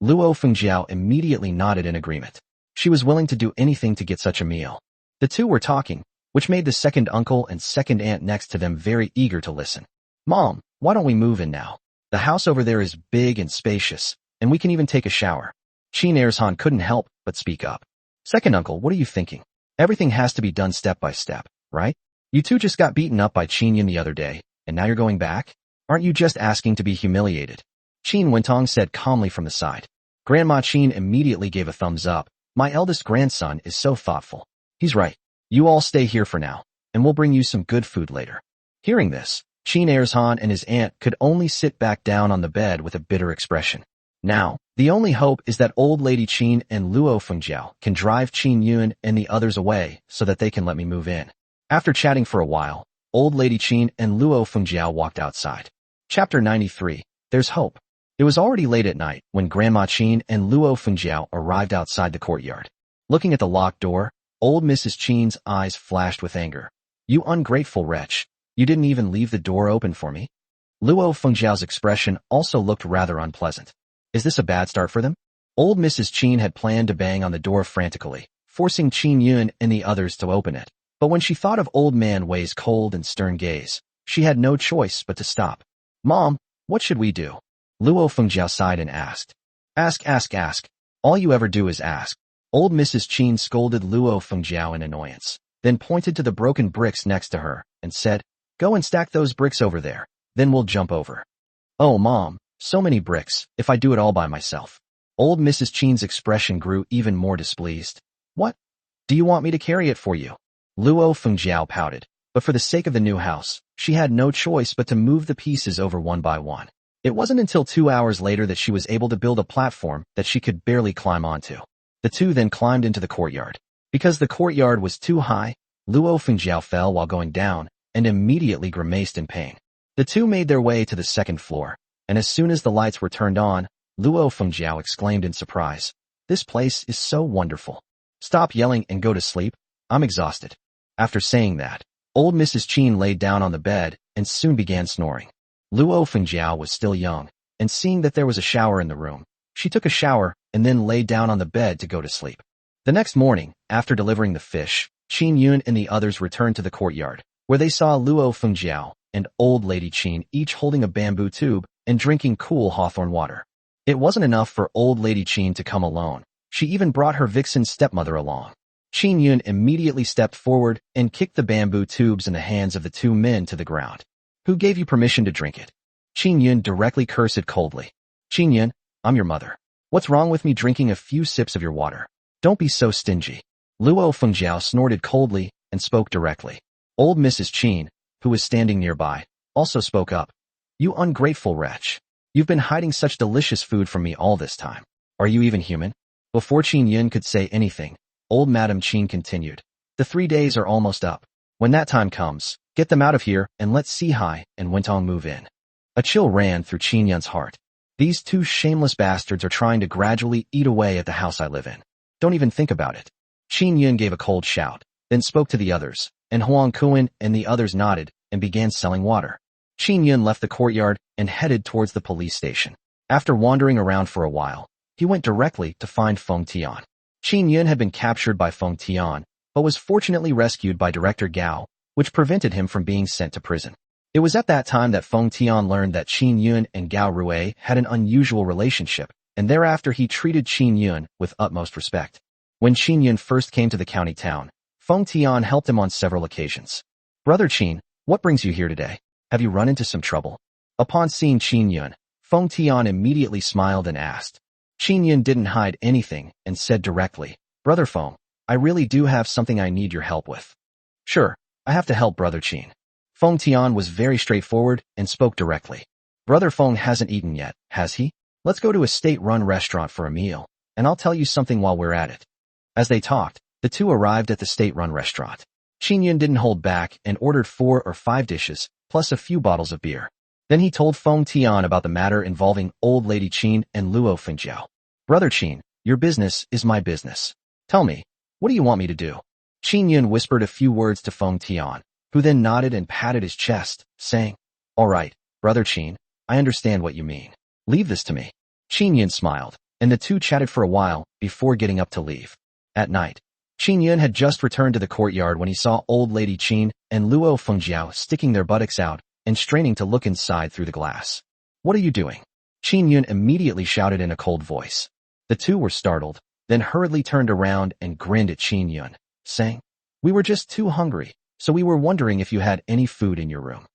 Luo Fengjiao immediately nodded in agreement. She was willing to do anything to get such a meal. The two were talking, which made the second uncle and second aunt next to them very eager to listen. Mom, why don't we move in now? The house over there is big and spacious, and we can even take a shower. Chin Ershan couldn't help but speak up. Second uncle, what are you thinking? Everything has to be done step by step, right? You two just got beaten up by Chin Yun the other day, and now you're going back? Aren't you just asking to be humiliated? Chin Wentong said calmly from the side. Grandma Chin immediately gave a thumbs up. My eldest grandson is so thoughtful. He's right. You all stay here for now, and we'll bring you some good food later. Hearing this, Chin Ershan and his aunt could only sit back down on the bed with a bitter expression. Now, the only hope is that Old Lady Chin and Luo Fengjiao can drive Chin Yun and the others away so that they can let me move in. After chatting for a while, Old Lady Chin and Luo Fengjiao walked outside. Chapter 93, There's Hope. It was already late at night when Grandma Chin and Luo Fengjiao arrived outside the courtyard. Looking at the locked door, old Mrs. Chin's eyes flashed with anger. You ungrateful wretch. You didn't even leave the door open for me? Luo Fengjiao's expression also looked rather unpleasant. Is this a bad start for them? Old Mrs. Chin had planned to bang on the door frantically, forcing Chin Yun and the others to open it. But when she thought of Old Man Wei's cold and stern gaze, she had no choice but to stop. Mom, what should we do? Luo Fengjiao sighed and asked. Ask. All you ever do is ask. Old Mrs. Chin scolded Luo Fengjiao in annoyance, then pointed to the broken bricks next to her and said, Go and stack those bricks over there, then we'll jump over. Oh, Mom, so many bricks, if I do it all by myself. Old Mrs. Chin's expression grew even more displeased. What? Do you want me to carry it for you? Luo Fengjiao pouted, but for the sake of the new house, she had no choice but to move the pieces over one by one. It wasn't until 2 hours later that she was able to build a platform that she could barely climb onto. The two then climbed into the courtyard. Because the courtyard was too high, Luo Fengjiao fell while going down and immediately grimaced in pain. The two made their way to the second floor, and as soon as the lights were turned on, Luo Fengjiao exclaimed in surprise, "This place is so wonderful. Stop yelling and go to sleep. I'm exhausted." After saying that, old Mrs. Qin laid down on the bed and soon began snoring. Luo Fengjiao was still young, and seeing that there was a shower in the room, she took a shower and then lay down on the bed to go to sleep. The next morning, after delivering the fish, Qin Yun and the others returned to the courtyard, where they saw Luo Fengjiao and old lady Qin each holding a bamboo tube and drinking cool hawthorn water. It wasn't enough for old lady Qin to come alone. She even brought her vixen stepmother along. Qin Yun immediately stepped forward and kicked the bamboo tubes in the hands of the two men to the ground. "Who gave you permission to drink it?" Qin Yun directly cursed coldly. "Qin Yun, I'm your mother. What's wrong with me drinking a few sips of your water? Don't be so stingy." Luo Fengjiao snorted coldly and spoke directly. Old Mrs. Qin, who was standing nearby, also spoke up. "You ungrateful wretch. You've been hiding such delicious food from me all this time. Are you even human?" Before Qin Yun could say anything, old Madam Qin continued. "The 3 days are almost up. When that time comes, get them out of here and let Sihai and Wentong move in." A chill ran through Qin Yun's heart. These two shameless bastards are trying to gradually eat away at the house I live in. Don't even think about it. Qin Yun gave a cold shout, then spoke to the others, and Huang Kuan and the others nodded and began selling water. Qin Yun left the courtyard and headed towards the police station. After wandering around for a while, he went directly to find Feng Tian. Qin Yun had been captured by Feng Tian, but was fortunately rescued by Director Gao, which prevented him from being sent to prison. It was at that time that Feng Tian learned that Qin Yun and Gao Rui had an unusual relationship, and thereafter he treated Qin Yun with utmost respect. When Qin Yun first came to the county town, Feng Tian helped him on several occasions. "Brother Qin, what brings you here today? Have you run into some trouble?" Upon seeing Qin Yun, Feng Tian immediately smiled and asked. Qin Yun didn't hide anything and said directly, "Brother Feng, I really do have something I need your help with." "Sure, I have to help Brother Qin." Feng Tian was very straightforward and spoke directly. "Brother Feng hasn't eaten yet, has he? Let's go to a state-run restaurant for a meal, and I'll tell you something while we're at it." As they talked, the two arrived at the state-run restaurant. Qin Yun didn't hold back and ordered 4 or 5 dishes, plus a few bottles of beer. Then he told Feng Tian about the matter involving old lady Qin and Luo Fengjiao. "Brother Qin, your business is my business. Tell me, what do you want me to do?" Qin Yun whispered a few words to Feng Tian, who then nodded and patted his chest, saying, "All right, Brother Qin, I understand what you mean. Leave this to me." Qin Yun smiled, and the two chatted for a while before getting up to leave. At night, Qin Yun had just returned to the courtyard when he saw old lady Qin and Luo Fengjiao sticking their buttocks out and straining to look inside through the glass. "What are you doing?" Qin Yun immediately shouted in a cold voice. The two were startled, then hurriedly turned around and grinned at Qin Yun, saying, "We were just too hungry, so we were wondering if you had any food in your room."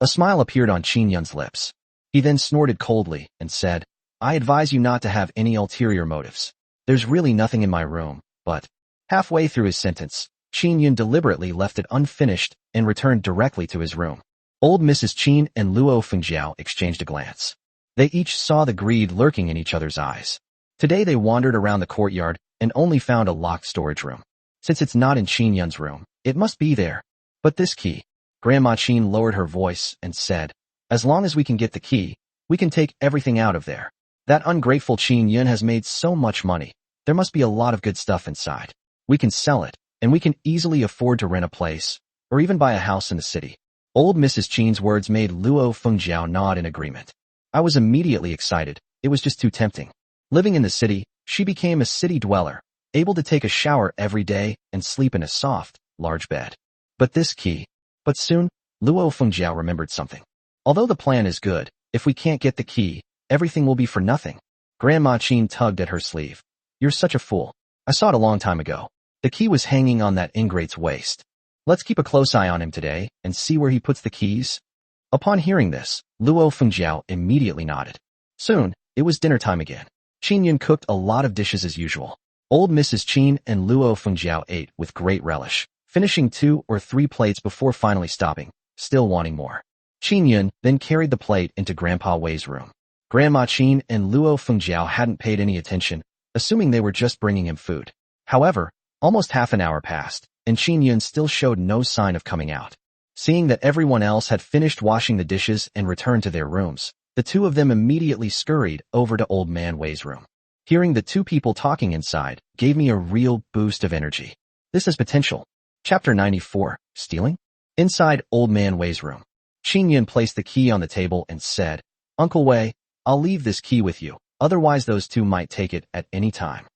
A smile appeared on Qin Yun's lips. He then snorted coldly and said, "I advise you not to have any ulterior motives. There's really nothing in my room, but..." Halfway through his sentence, Qin Yun deliberately left it unfinished and returned directly to his room. Old Mrs. Qin and Luo Fengjiao exchanged a glance. They each saw the greed lurking in each other's eyes. Today they wandered around the courtyard and only found a locked storage room. Since it's not in Qin Yun's room, it must be there. But this key... Grandma Qin lowered her voice and said, "As long as we can get the key, we can take everything out of there. That ungrateful Qin Yun has made so much money. There must be a lot of good stuff inside. We can sell it, and we can easily afford to rent a place, or even buy a house in the city." Old Mrs. Qin's words made Luo Fengjiao nod in agreement. "I was immediately excited. It was just too tempting." Living in the city, she became a city dweller, able to take a shower every day and sleep in a soft, large bed. But this key... But soon, Luo Fengjiao remembered something. "Although the plan is good, if we can't get the key, everything will be for nothing." Grandma Qin tugged at her sleeve. "You're such a fool. I saw it a long time ago. The key was hanging on that ingrate's waist. Let's keep a close eye on him today and see where he puts the keys." Upon hearing this, Luo Fengjiao immediately nodded. Soon, it was dinner time again. Qin Yun cooked a lot of dishes as usual. Old Mrs. Qin and Luo Fengjiao ate with great relish, finishing 2 or 3 plates before finally stopping, still wanting more. Qin Yun then carried the plate into Grandpa Wei's room. Grandma Qin and Luo Fengjiao hadn't paid any attention, assuming they were just bringing him food. However, almost half an hour passed, and Qin Yun still showed no sign of coming out. Seeing that everyone else had finished washing the dishes and returned to their rooms, the two of them immediately scurried over to Old Man Wei's room. Hearing the two people talking inside gave me a real boost of energy. This has potential. Chapter 94, Stealing? Inside Old Man Wei's room, Qin Yun placed the key on the table and said, "Uncle Wei, I'll leave this key with you, otherwise those two might take it at any time."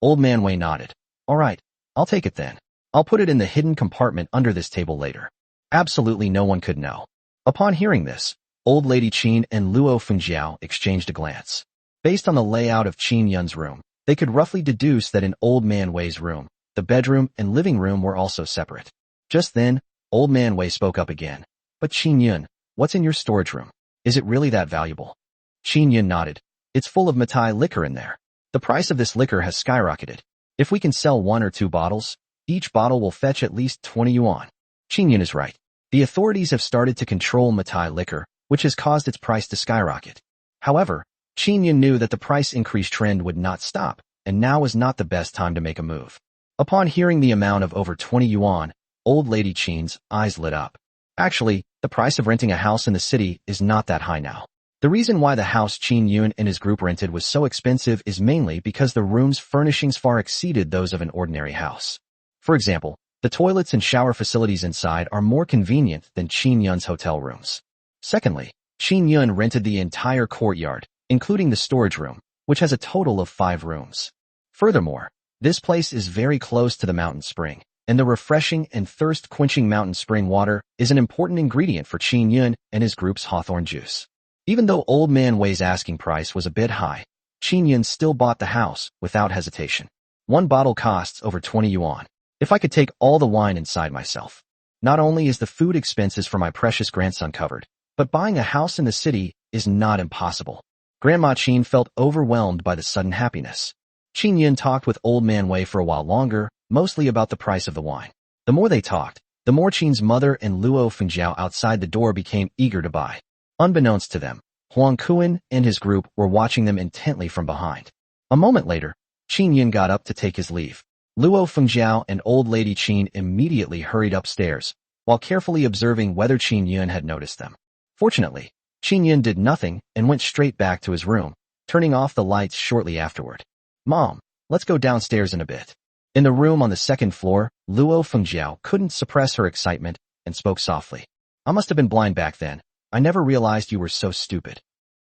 Old Man Wei nodded. "All right, I'll take it then. I'll put it in the hidden compartment under this table later." Absolutely no one could know. Upon hearing this, Old Lady Qin and Luo Fengjiao exchanged a glance. Based on the layout of Qin Yun's room, they could roughly deduce that in Old Man Wei's room, the bedroom and living room were also separate. Just then, Old Man Wei spoke up again. "But Qin Yun, what's in your storage room? Is it really that valuable?" Qin Yun nodded. "It's full of Matai liquor in there. The price of this liquor has skyrocketed. If we can sell 1 or 2 bottles, each bottle will fetch at least 20 yuan. Qin Yun is right. The authorities have started to control Matai liquor, which has caused its price to skyrocket. However, Qin Yun knew that the price increase trend would not stop, and now was not the best time to make a move. Upon hearing the amount of over 20 yuan, Old Lady Qin's eyes lit up. Actually, the price of renting a house in the city is not that high now. The reason why the house Qin Yun and his group rented was so expensive is mainly because the room's furnishings far exceeded those of an ordinary house. For example, the toilets and shower facilities inside are more convenient than Qin Yun's hotel rooms. Secondly, Qin Yun rented the entire courtyard, including the storage room, which has a total of 5 rooms. Furthermore, this place is very close to the mountain spring, and the refreshing and thirst-quenching mountain spring water is an important ingredient for Qin Yun and his group's hawthorn juice. Even though Old Man Wei's asking price was a bit high, Qin Yun still bought the house without hesitation. 1 bottle costs over 20 yuan. If I could take all the wine inside myself. Not only is the food expenses for my precious grandson covered, but buying a house in the city is not impossible. Grandma Qin felt overwhelmed by the sudden happiness. Qin Yun talked with Old Man Wei for a while longer, mostly about the price of the wine. The more they talked, the more Qin's mother and Luo Fengjiao outside the door became eager to buy. Unbeknownst to them, Huang Kuan and his group were watching them intently from behind. A moment later, Qin Yun got up to take his leave. Luo Fengjiao and Old Lady Qin immediately hurried upstairs, while carefully observing whether Qin Yun had noticed them. Fortunately, Qin Yun did nothing and went straight back to his room, turning off the lights shortly afterward. "Mom, let's go downstairs in a bit." In the room on the 2nd floor, Luo Fengjiao couldn't suppress her excitement and spoke softly. "I must have been blind back then. I never realized you were so stupid."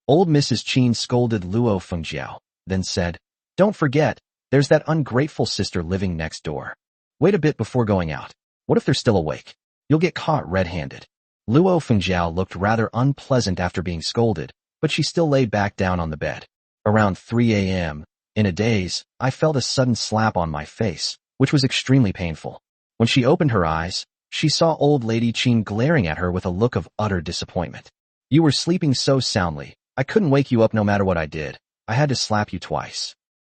Old Mrs. Qin scolded Luo Fengjiao, then said, "Don't forget, there's that ungrateful sister living next door. Wait a bit before going out. What if they're still awake? You'll get caught red-handed." Luo Fengjiao looked rather unpleasant after being scolded, but she still lay back down on the bed. Around 3 a.m., in a daze, I felt a sudden slap on my face, which was extremely painful. When she opened her eyes, she saw Old Lady Qin glaring at her with a look of utter disappointment. "You were sleeping so soundly, I couldn't wake you up no matter what I did. I had to slap you twice.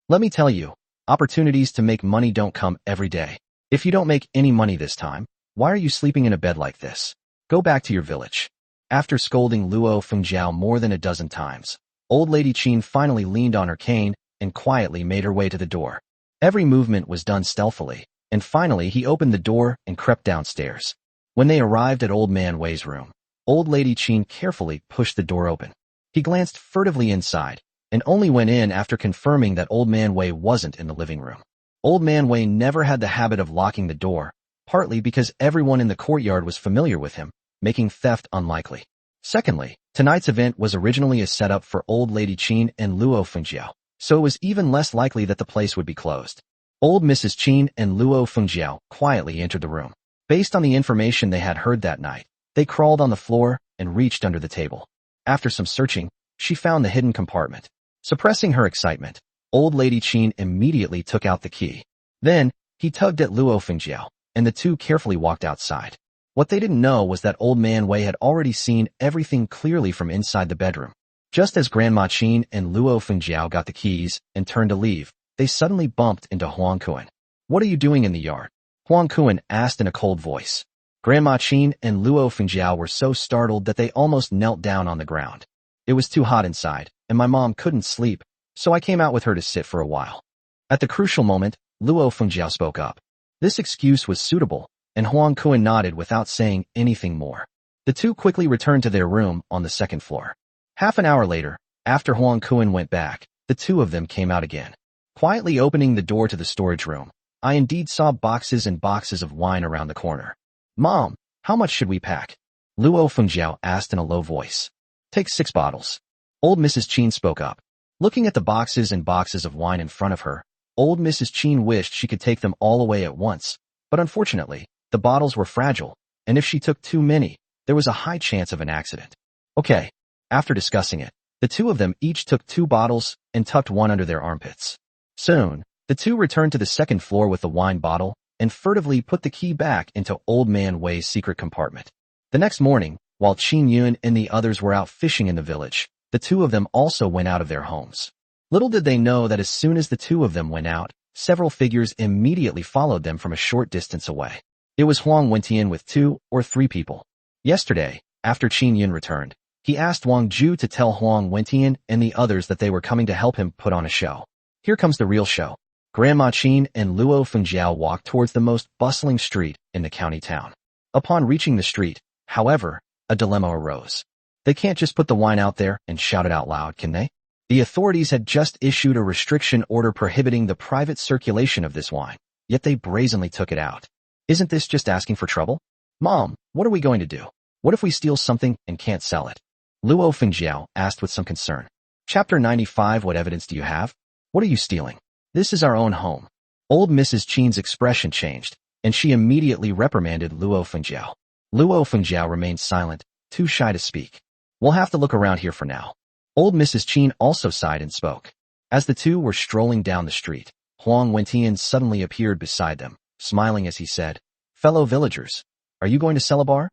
Let me tell you, opportunities to make money don't come every day. If you don't make any money this time, why are you sleeping in a bed like this? Go back to your village." After scolding Luo Fengjiao more than a dozen times, Old Lady Qin finally leaned on her cane and quietly made her way to the door. Every movement was done stealthily, and finally he opened the door and crept downstairs. When they arrived at Old Man Wei's room, Old Lady Qin carefully pushed the door open. He glanced furtively inside, and only went in after confirming that Old Man Wei wasn't in the living room. Old Man Wei never had the habit of locking the door, partly because everyone in the courtyard was familiar with him, making theft unlikely. Secondly, tonight's event was originally a setup for Old Lady Qin and Luo Fengjiao, so it was even less likely that the place would be closed. Old Mrs. Qin and Luo Fengjiao quietly entered the room. Based on the information they had heard that night, they crawled on the floor and reached under the table. After some searching, she found the hidden compartment. Suppressing her excitement, Old Lady Qin immediately took out the key. Then, he tugged at Luo Fengjiao, and the two carefully walked outside. What they didn't know was that Old Man Wei had already seen everything clearly from inside the bedroom. Just as Grandma Qin and Luo Fengjiao got the keys and turned to leave, they suddenly bumped into Huang Kuan. "What are you doing in the yard?" Huang Kuan asked in a cold voice. Grandma Qin and Luo Fengjiao were so startled that they almost knelt down on the ground. "It was too hot inside, and my mom couldn't sleep, so I came out with her to sit for a while." At the crucial moment, Luo Fengjiao spoke up. This excuse was suitable, and Huang Kuan nodded without saying anything more. The two quickly returned to their room on the second floor. Half an hour later, after Huang Kuan went back, the two of them came out again. Quietly opening the door to the storage room, I indeed saw boxes and boxes of wine around the corner. "Mom, how much should we pack?" Luo Fengjiao asked in a low voice. "Take 6 bottles. Old Mrs. Qin spoke up. Looking at the boxes and boxes of wine in front of her, old Mrs. Qin wished she could take them all away at once, but unfortunately, the bottles were fragile, and if she took too many, there was a high chance of an accident. Okay. After discussing it, the two of them each took 2 bottles and tucked one under their armpits. Soon, the two returned to the second floor with the wine bottle and furtively put the key back into Old Man Wei's secret compartment. The next morning, while Qin Yun and the others were out fishing in the village, the two of them also went out of their homes. Little did they know that as soon as the two of them went out, several figures immediately followed them from a short distance away. It was Huang Wentian with 2 or 3 people. Yesterday, after Qin Yun returned, he asked Wang Ju to tell Huang Wentian and the others that they were coming to help him put on a show. Here comes the real show. Grandma Qin and Luo Fengjiao walked towards the most bustling street in the county town. Upon reaching the street, however, a dilemma arose. They can't just put the wine out there and shout it out loud, can they? The authorities had just issued a restriction order prohibiting the private circulation of this wine, yet they brazenly took it out. Isn't this just asking for trouble? "Mom, what are we going to do? What if we steal something and can't sell it?" Luo Fengjiao asked with some concern. Chapter 95. What evidence do you have? What are you stealing? This is our own home. Old Mrs. Qin's expression changed, and she immediately reprimanded Luo Fengjiao. Luo Fengjiao remained silent, too shy to speak. "We'll have to look around here for now." Old Mrs. Qin also sighed and spoke. As the two were strolling down the street, Huang Wentian suddenly appeared beside them, smiling as he said, "Fellow villagers, are you going to sell a bar?"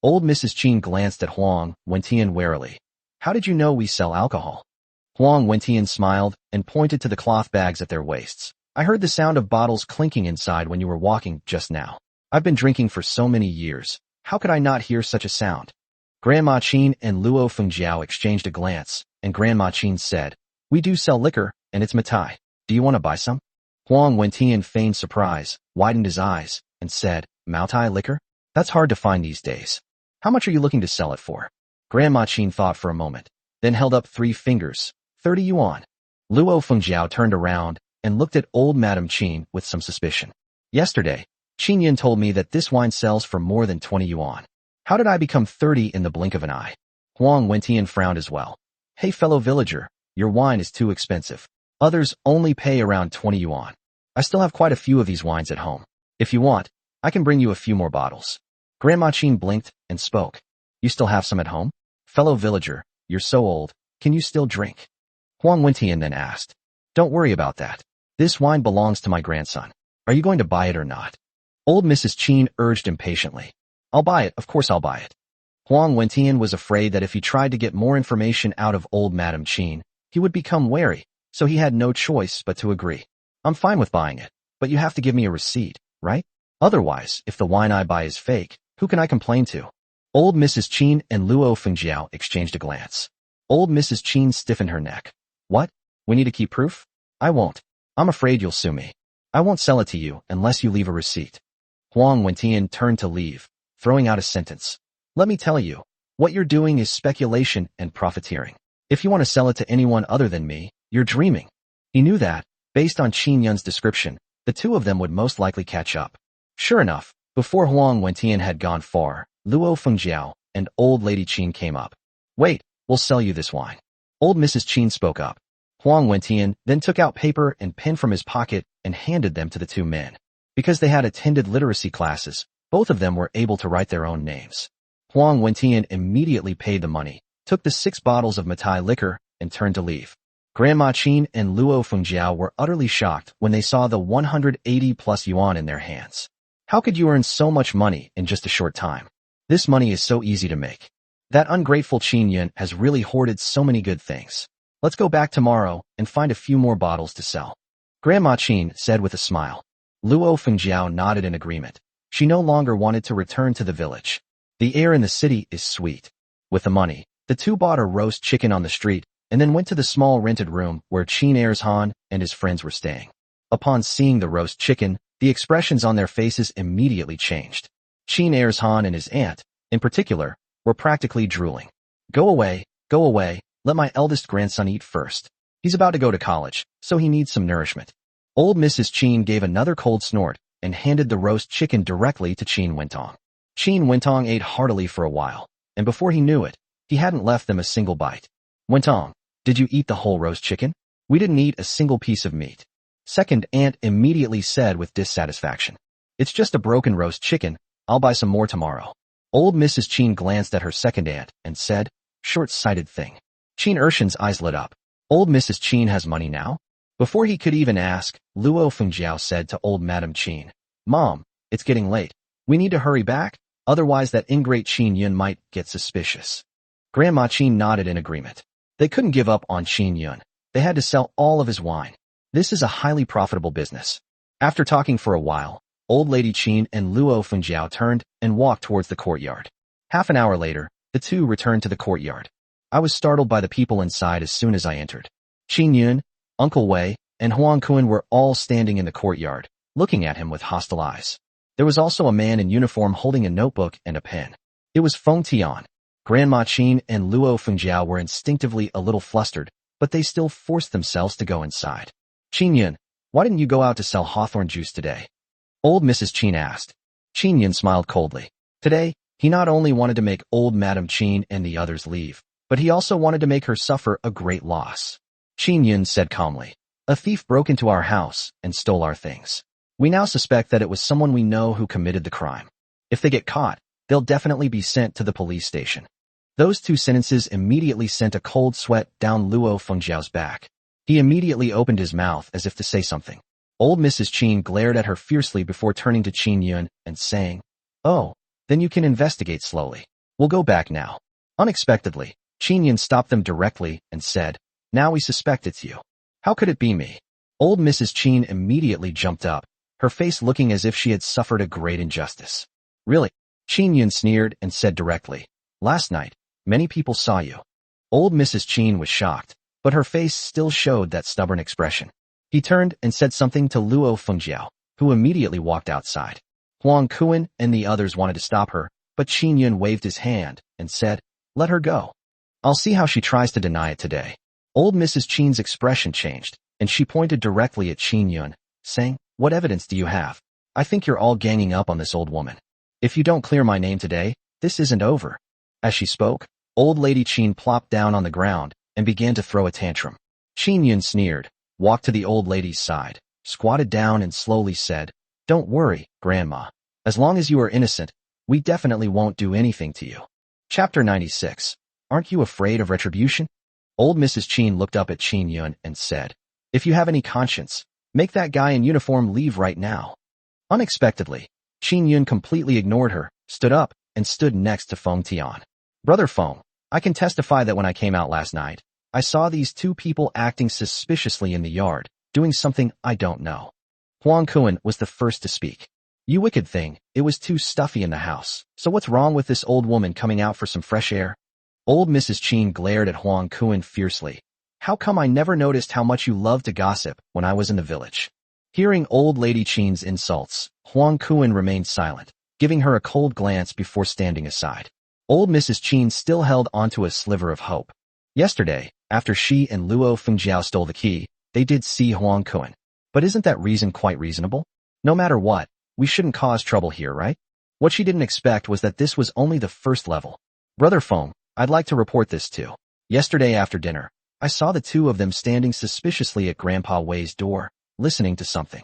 Old Mrs. Qin glanced at Huang Wentian warily. "How did you know we sell alcohol?" Huang Wentian smiled and pointed to the cloth bags at their waists. "I heard the sound of bottles clinking inside when you were walking just now. I've been drinking for so many years. How could I not hear such a sound?" Grandma Qin and Luo Fengjiao exchanged a glance, and Grandma Qin said, "We do sell liquor, and it's mitai. Do you want to buy some?" Huang Wentian feigned surprise, widened his eyes, and said, "Maotai liquor? That's hard to find these days. How much are you looking to sell it for?" Grandma Qin thought for a moment, then held up 3 fingers. 30 yuan. Luo Fengjiao turned around and looked at old Madame Qin with some suspicion. "Yesterday, Qin Yun told me that this wine sells for more than 20 yuan. How did I become 30 in the blink of an eye?" Huang Wentian frowned as well. "Hey fellow villager, your wine is too expensive. Others only pay around 20 yuan. I still have quite a few of these wines at home. If you want, I can bring you a few more bottles." Grandma Qin blinked and spoke. "You still have some at home? Fellow villager, you're so old, can you still drink?" Huang Wentian then asked. "Don't worry about that. This wine belongs to my grandson. Are you going to buy it or not?" Old Mrs. Qin urged impatiently. "I'll buy it, of course I'll buy it." Huang Wentian was afraid that if he tried to get more information out of old Madame Qin, he would become wary, so he had no choice but to agree. "I'm fine with buying it, but you have to give me a receipt, right? Otherwise, if the wine I buy is fake, who can I complain to?" Old Mrs. Qin and Luo Fengjiao exchanged a glance. Old Mrs. Qin stiffened her neck. "What? We need to keep proof? I won't. I'm afraid you'll sue me. I won't sell it to you unless you leave a receipt." Huang Wentian turned to leave, throwing out a sentence. "Let me tell you, what you're doing is speculation and profiteering. If you want to sell it to anyone other than me, you're dreaming." He knew that, based on Qin Yun's description, the two of them would most likely catch up. Sure enough, before Huang Wentian had gone far, Luo Fengjiao and old lady Qin came up. "Wait, we'll sell you this wine." Old Mrs. Qin spoke up. Huang Wentian then took out paper and pen from his pocket and handed them to the two men. Because they had attended literacy classes, both of them were able to write their own names. Huang Wentian immediately paid the money, took the 6 bottles of Matai liquor, and turned to leave. Grandma Qin and Luo Fengjiao were utterly shocked when they saw the 180 plus yuan in their hands. How could you earn so much money in just a short time? This money is so easy to make. That ungrateful Qin Yun has really hoarded so many good things. Let's go back tomorrow and find a few more bottles to sell. Grandma Qin said with a smile. Luo Fengjiao nodded in agreement. She no longer wanted to return to the village. The air in the city is sweet. With the money, the two bought a roast chicken on the street and then went to the small rented room where Qin Erzhan and his friends were staying. Upon seeing the roast chicken, the expressions on their faces immediately changed. Qin Erzhan and his aunt, in particular, were practically drooling. Go away, let my eldest grandson eat first. He's about to go to college, so he needs some nourishment. Old Mrs. Qin gave another cold snort and handed the roast chicken directly to Qin Wentong. Qin Wentong ate heartily for a while, and before he knew it, he hadn't left them a single bite. Wentong, did you eat the whole roast chicken? We didn't eat a single piece of meat. Second aunt immediately said with dissatisfaction. It's just a broken roast chicken, I'll buy some more tomorrow. Old Mrs. Qin glanced at her second aunt and said, short-sighted thing. Qin Ershan's eyes lit up. Old Mrs. Qin has money now? Before he could even ask, Luo Fengjiao said to old Madam Qin, Mom, it's getting late. We need to hurry back, otherwise that ingrate Qin Yun might get suspicious. Grandma Qin nodded in agreement. They couldn't give up on Qin Yun. They had to sell all of his wine. This is a highly profitable business. After talking for a while, Old Lady Qin and Luo Fengjiao turned and walked towards the courtyard. Half an hour later, the two returned to the courtyard. I was startled by the people inside as soon as I entered. Qin Yun, Uncle Wei, and Huang Kun were all standing in the courtyard, looking at him with hostile eyes. There was also a man in uniform holding a notebook and a pen. It was Feng Tian. Grandma Qin and Luo Fengjiao were instinctively a little flustered, but they still forced themselves to go inside. Qin Yun, why didn't you go out to sell hawthorn juice today? Old Mrs. Qin asked. Qin Yun smiled coldly. Today, he not only wanted to make old Madam Qin and the others leave, but he also wanted to make her suffer a great loss. Qin Yun said calmly. A thief broke into our house and stole our things. We now suspect that it was someone we know who committed the crime. If they get caught, they'll definitely be sent to the police station. Those two sentences immediately sent a cold sweat down Luo Fengjiao's back. He immediately opened his mouth as if to say something. Old Mrs. Qin glared at her fiercely before turning to Qin Yun and saying, Oh, then you can investigate slowly. We'll go back now. Unexpectedly, Qin Yun stopped them directly and said, Now we suspect it's you. How could it be me? Old Mrs. Qin immediately jumped up, her face looking as if she had suffered a great injustice. Really? Qin Yun sneered and said directly, Last night, many people saw you. Old Mrs. Qin was shocked, but her face still showed that stubborn expression. He turned and said something to Luo Fengjiao, who immediately walked outside. Huang Kun and the others wanted to stop her, but Qin Yun waved his hand and said, Let her go. I'll see how she tries to deny it today. Old Mrs. Qin's expression changed, and she pointed directly at Qin Yun, saying, What evidence do you have? I think you're all ganging up on this old woman. If you don't clear my name today, this isn't over. As she spoke, Old Lady Qin plopped down on the ground and began to throw a tantrum. Qin Yun sneered, walked to the old lady's side, squatted down and slowly said, Don't worry, Grandma. As long as you are innocent, we definitely won't do anything to you. Chapter 96. Aren't you afraid of retribution? Old Mrs. Qin looked up at Qin Yun and said, If you have any conscience, make that guy in uniform leave right now. Unexpectedly, Qin Yun completely ignored her, stood up, and stood next to Feng Tian. Brother Feng, I can testify that when I came out last night, I saw these two people acting suspiciously in the yard, doing something I don't know. Huang Kun was the first to speak. You wicked thing, it was too stuffy in the house, so what's wrong with this old woman coming out for some fresh air? Old Mrs. Qin glared at Huang Kun fiercely. How come I never noticed how much you loved to gossip when I was in the village? Hearing Old Lady Qin's insults, Huang Kun remained silent, giving her a cold glance before standing aside. Old Mrs. Qin still held onto a sliver of hope. Yesterday, after she and Luo Fengjiao stole the key, they did see Huang Kun. But isn't that reason quite reasonable? No matter what, we shouldn't cause trouble here, right? What she didn't expect was that this was only the first level. Brother Feng, I'd like to report this too. Yesterday after dinner, I saw the two of them standing suspiciously at Grandpa Wei's door, listening to something.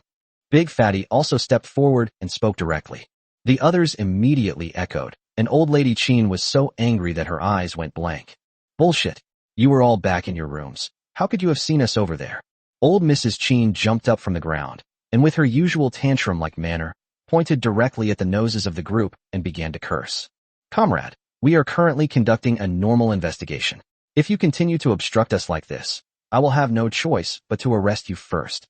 Big Fatty also stepped forward and spoke directly. The others immediately echoed, and Old Lady Qin was so angry that her eyes went blank. Bullshit. You were all back in your rooms. How could you have seen us over there? Old Mrs. Qin jumped up from the ground, and with her usual tantrum-like manner, pointed directly at the noses of the group and began to curse. Comrade, we are currently conducting a normal investigation. If you continue to obstruct us like this, I will have no choice but to arrest you first.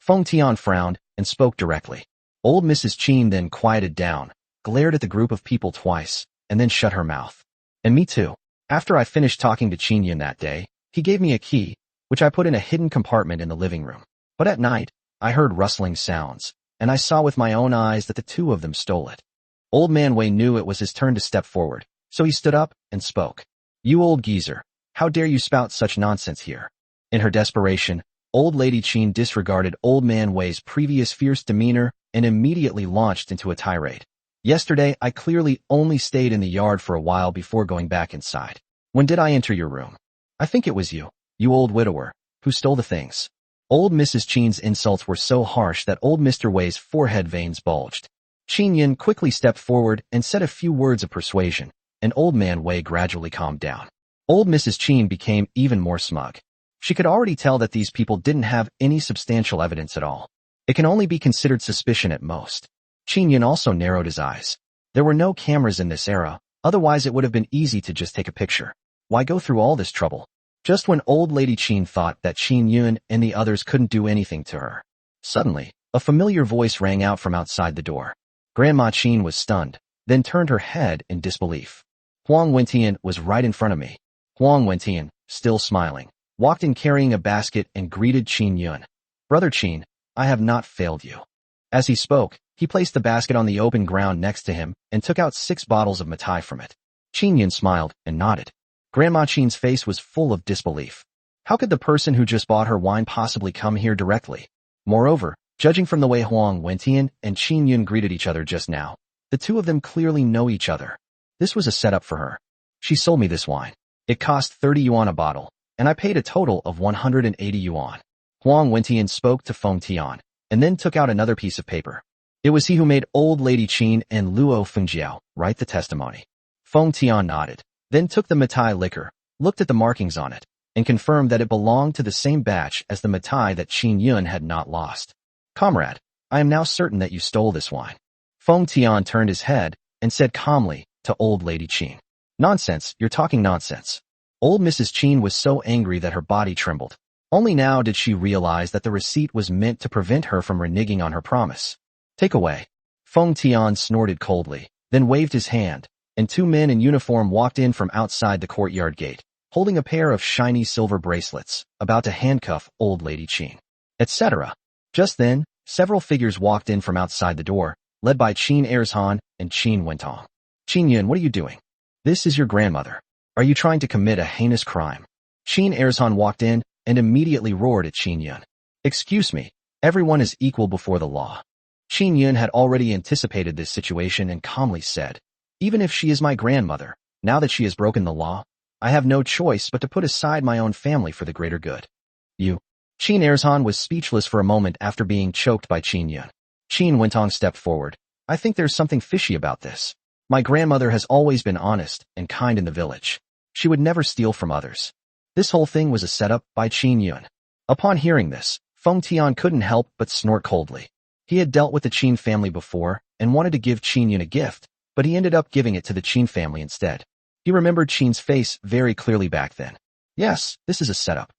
Feng Tian frowned and spoke directly. Old Mrs. Qin then quieted down, glared at the group of people twice, and then shut her mouth. And me too. After I finished talking to Qin Yun that day, he gave me a key, which I put in a hidden compartment in the living room. But at night, I heard rustling sounds, and I saw with my own eyes that the two of them stole it. Old Man Wei knew it was his turn to step forward, so he stood up and spoke. You old geezer, how dare you spout such nonsense here? In her desperation, Old Lady Qin disregarded Old Man Wei's previous fierce demeanor and immediately launched into a tirade. Yesterday, I clearly only stayed in the yard for a while before going back inside. When did I enter your room? I think it was you old widower, who stole the things. Old Mrs. Qin's insults were so harsh that Old Mr. Wei's forehead veins bulged. Qin Yun quickly stepped forward and said a few words of persuasion, and Old Man Wei gradually calmed down. Old Mrs. Qin became even more smug. She could already tell that these people didn't have any substantial evidence at all. It can only be considered suspicion at most. Qin Yun also narrowed his eyes. There were no cameras in this era, otherwise it would have been easy to just take a picture. Why go through all this trouble? Just when Old Lady Qin thought that Qin Yun and the others couldn't do anything to her. Suddenly, a familiar voice rang out from outside the door. Grandma Qin was stunned, then turned her head in disbelief. Huang Wentian was right in front of me. Huang Wentian, still smiling, walked in carrying a basket and greeted Qin Yun. Brother Qin, I have not failed you. As he spoke, he placed the basket on the open ground next to him and took out 6 bottles of Matai from it. Qin Yun smiled and nodded. Grandma Qin's face was full of disbelief. How could the person who just bought her wine possibly come here directly? Moreover, judging from the way Huang Wentian and Qin Yun greeted each other just now, the two of them clearly know each other. This was a setup for her. She sold me this wine. It cost 30 yuan a bottle, and I paid a total of 180 yuan. Huang Wentian spoke to Feng Tian, and then took out another piece of paper. It was he who made Old Lady Qin and Luo Fengjiao write the testimony. Feng Tian nodded, then took the Matai liquor, looked at the markings on it, and confirmed that it belonged to the same batch as the Matai that Qin Yun had not lost. Comrade, I am now certain that you stole this wine. Feng Tian turned his head and said calmly to Old Lady Qin. Nonsense, you're talking nonsense. Old Mrs. Qin was so angry that her body trembled. Only now did she realize that the receipt was meant to prevent her from reneging on her promise. Take away. Feng Tian snorted coldly, then waved his hand, and 2 men in uniform walked in from outside the courtyard gate, holding a pair of shiny silver bracelets, about to handcuff Old Lady Qin, etc. Just then, several figures walked in from outside the door, led by Qin Erzhan and Qin Wentong. Qin Yun, what are you doing? This is your grandmother. Are you trying to commit a heinous crime? Qin Erzhan walked in and immediately roared at Qin Yun. Excuse me, everyone is equal before the law. Qin Yun had already anticipated this situation and calmly said, even if she is my grandmother, now that she has broken the law, I have no choice but to put aside my own family for the greater good. You. Qin Erzhan was speechless for a moment after being choked by Qin Yun. Qin Wentong stepped forward. I think there's something fishy about this. My grandmother has always been honest and kind in the village. She would never steal from others. This whole thing was a setup by Qin Yun. Upon hearing this, Feng Tian couldn't help but snort coldly. He had dealt with the Qin family before and wanted to give Qin Yun a gift, but he ended up giving it to the Qin family instead. He remembered Qin's face very clearly back then. Yes, this is a setup.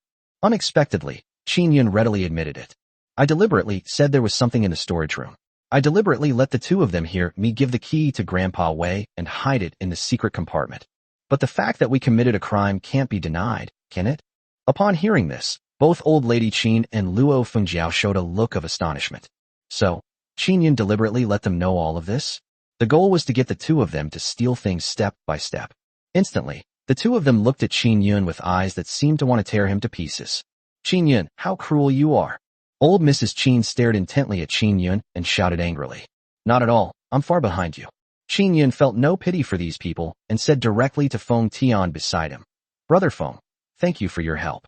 Unexpectedly, Qin Yun readily admitted it. I deliberately said there was something in the storage room. I deliberately let the two of them hear me give the key to Grandpa Wei and hide it in the secret compartment. But the fact that we committed a crime can't be denied, can it? Upon hearing this, both Old Lady Qin and Luo Fengjiao showed a look of astonishment. So, Qin Yun deliberately let them know all of this? The goal was to get the two of them to steal things step by step. Instantly, the two of them looked at Qin Yun with eyes that seemed to want to tear him to pieces. Qin Yun, how cruel you are. Old Mrs. Qin stared intently at Qin Yun and shouted angrily. Not at all, I'm far behind you. Qin Yun felt no pity for these people and said directly to Feng Tian beside him. Brother Feng, thank you for your help.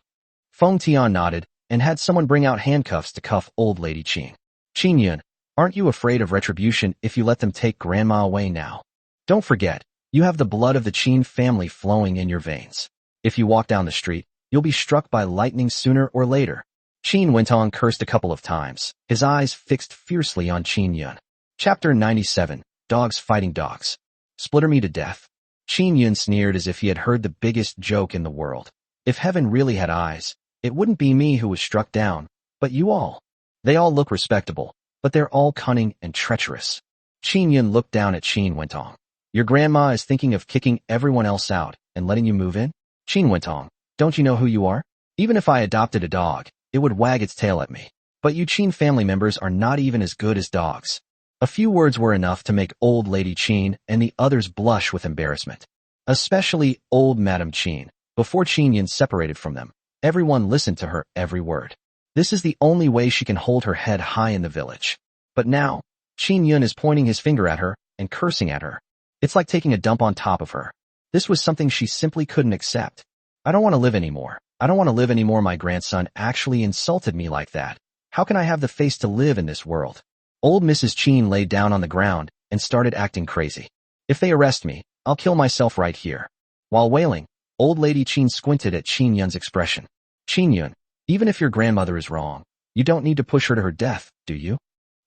Feng Tian nodded and had someone bring out handcuffs to cuff Old Lady Qin. Qin Yun, aren't you afraid of retribution if you let them take Grandma away now? Don't forget, you have the blood of the Qin family flowing in your veins. If you walk down the street, you'll be struck by lightning sooner or later. Qin Wentong cursed a couple of times, his eyes fixed fiercely on Qin Yun. Chapter 97, Dogs Fighting Dogs. Splitter me to death. Qin Yun sneered as if he had heard the biggest joke in the world. If heaven really had eyes, it wouldn't be me who was struck down, but you all. They all look respectable, but they're all cunning and treacherous. Qin Yun looked down at Qin Wentong. Your grandma is thinking of kicking everyone else out and letting you move in? Qin Wentong, don't you know who you are? Even if I adopted a dog, it would wag its tail at me. But you Qin family members are not even as good as dogs. A few words were enough to make old lady Qin and the others blush with embarrassment. Especially old Madam Qin. Before Qin Yun separated from them, everyone listened to her every word. This is the only way she can hold her head high in the village. But now, Qin Yun is pointing his finger at her and cursing at her. It's like taking a dump on top of her. This was something she simply couldn't accept. I don't want to live anymore. I don't want to live anymore. My grandson actually insulted me like that. How can I have the face to live in this world? Old Mrs. Qin lay down on the ground and started acting crazy. If they arrest me, I'll kill myself right here. While wailing, old lady Qin squinted at Qin Yun's expression. Qin Yun, even if your grandmother is wrong, you don't need to push her to her death, do you?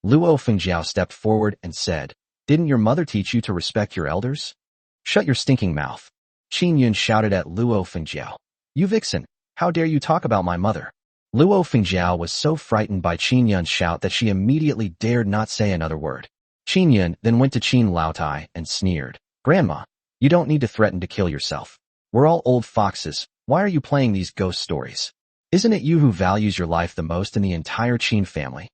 Luo Fengjiao stepped forward and said, didn't your mother teach you to respect your elders? Shut your stinking mouth. Qin Yun shouted at Luo Fengjiao. You vixen, how dare you talk about my mother? Luo Fengjiao was so frightened by Qin Yun's shout that she immediately dared not say another word. Qin Yun then went to Qin Laotai and sneered. Grandma, you don't need to threaten to kill yourself. We're all old foxes. Why are you playing these ghost stories? Isn't it you who values your life the most in the entire Qin family?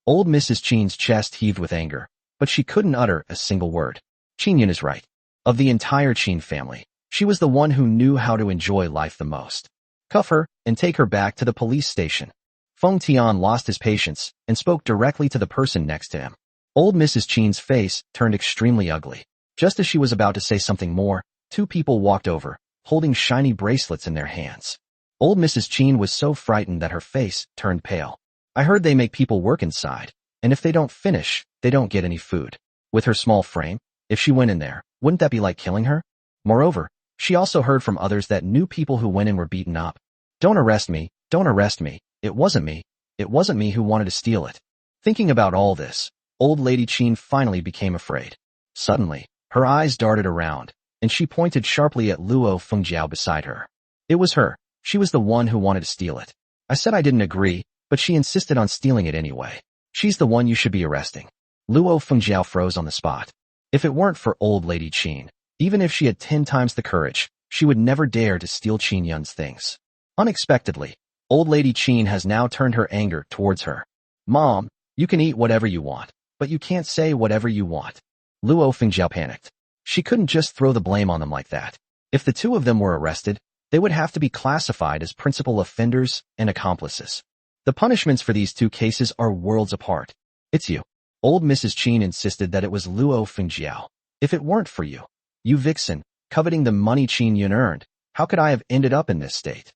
Old Mrs. Qin's chest heaved with anger, but she couldn't utter a single word. Qin Yun is right. Of the entire Qin family, she was the one who knew how to enjoy life the most. Cuff her and take her back to the police station. Feng Tian lost his patience and spoke directly to the person next to him. Old Mrs. Qin's face turned extremely ugly. Just as she was about to say something more, two people walked over, holding shiny bracelets in their hands. Old Mrs. Qin was so frightened that her face turned pale. I heard they make people work inside, and if they don't finish, they don't get any food. With her small frame, if she went in there, wouldn't that be like killing her? Moreover, she also heard from others that new people who went in were beaten up. Don't arrest me, don't arrest me, it wasn't me who wanted to steal it. Thinking about all this, old lady Qin finally became afraid. Suddenly, her eyes darted around, and she pointed sharply at Luo Fengjiao beside her. It was her, she was the one who wanted to steal it. I said I didn't agree, but she insisted on stealing it anyway. She's the one you should be arresting. Luo Fengjiao froze on the spot. If it weren't for old lady Qin, even if she had 10 times the courage, she would never dare to steal Qin Yun's things. Unexpectedly, old lady Qin has now turned her anger towards her. Mom, you can eat whatever you want, but you can't say whatever you want. Luo Fengjiao panicked. She couldn't just throw the blame on them like that. If the two of them were arrested, they would have to be classified as principal offenders and accomplices. The punishments for these two cases are worlds apart. It's you. Old Mrs. Qin insisted that it was Luo Fengjiao. If it weren't for you, you vixen, coveting the money Qin Yun earned, how could I have ended up in this state?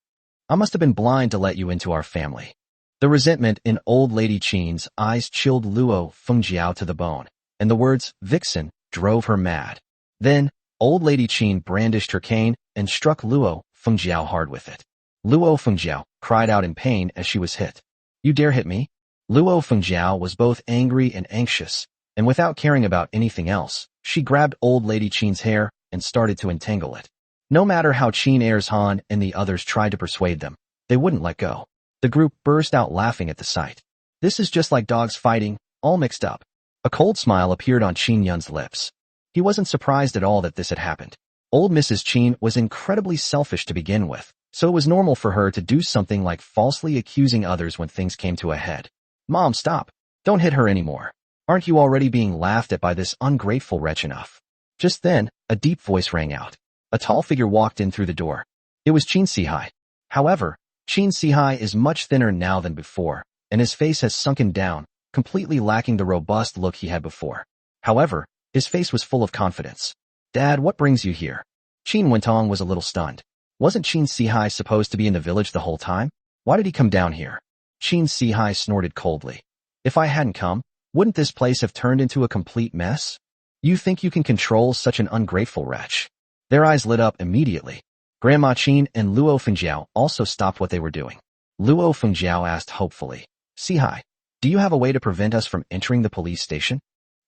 I must have been blind to let you into our family. The resentment in old lady Qin's eyes chilled Luo Fengjiao to the bone, and the words vixen drove her mad. Then, old lady Qin brandished her cane and struck Luo Fengjiao hard with it. Luo Fengjiao cried out in pain as she was hit. You dare hit me? Luo Fengjiao was both angry and anxious, and without caring about anything else, she grabbed old lady Qin's hair and started to entangle it. No matter how Qin Erzhan and the others tried to persuade them, they wouldn't let go. The group burst out laughing at the sight. This is just like dogs fighting, all mixed up. A cold smile appeared on Qin Yun's lips. He wasn't surprised at all that this had happened. Old Mrs. Qin was incredibly selfish to begin with, so it was normal for her to do something like falsely accusing others when things came to a head. Mom, stop. Don't hit her anymore. Aren't you already being laughed at by this ungrateful wretch enough? Just then, a deep voice rang out. A tall figure walked in through the door. It was Qin Sihai. However, Qin Sihai is much thinner now than before, and his face has sunken down, completely lacking the robust look he had before. However, his face was full of confidence. Dad, what brings you here? Qin Wentong was a little stunned. Wasn't Qin Sihai supposed to be in the village the whole time? Why did he come down here? Qin Sihai snorted coldly. If I hadn't come, wouldn't this place have turned into a complete mess? You think you can control such an ungrateful wretch? Their eyes lit up immediately. Grandma Qin and Luo Fengjiao also stopped what they were doing. Luo Fengjiao asked hopefully, Sihai, do you have a way to prevent us from entering the police station?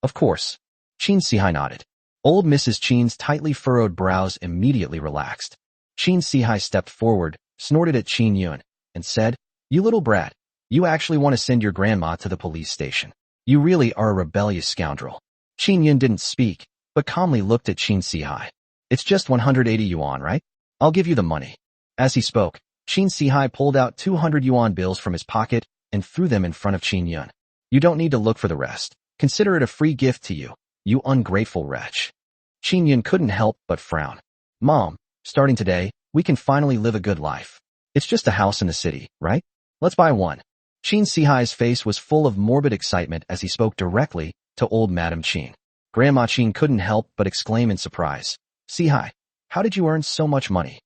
Of course. Qin Sihai nodded. Old Mrs. Qin's tightly furrowed brows immediately relaxed. Qin Sihai stepped forward, snorted at Qin Yun, and said, You little brat, You actually want to send your grandma to the police station. You really are a rebellious scoundrel. Qin Yun didn't speak, but calmly looked at Qin Sihai. It's just 180 yuan, right? I'll give you the money. As he spoke, Qin Sihai pulled out 200 yuan bills from his pocket and threw them in front of Qin Yun. You don't need to look for the rest. Consider it a free gift to you, you ungrateful wretch. Qin Yun couldn't help but frown. Mom, starting today, we can finally live a good life. It's just a house in the city, right? Let's buy one. Qin Sihai's face was full of morbid excitement as he spoke directly to old Madam Qin. Grandma Qin couldn't help but exclaim in surprise. Sihai, how did you earn so much money?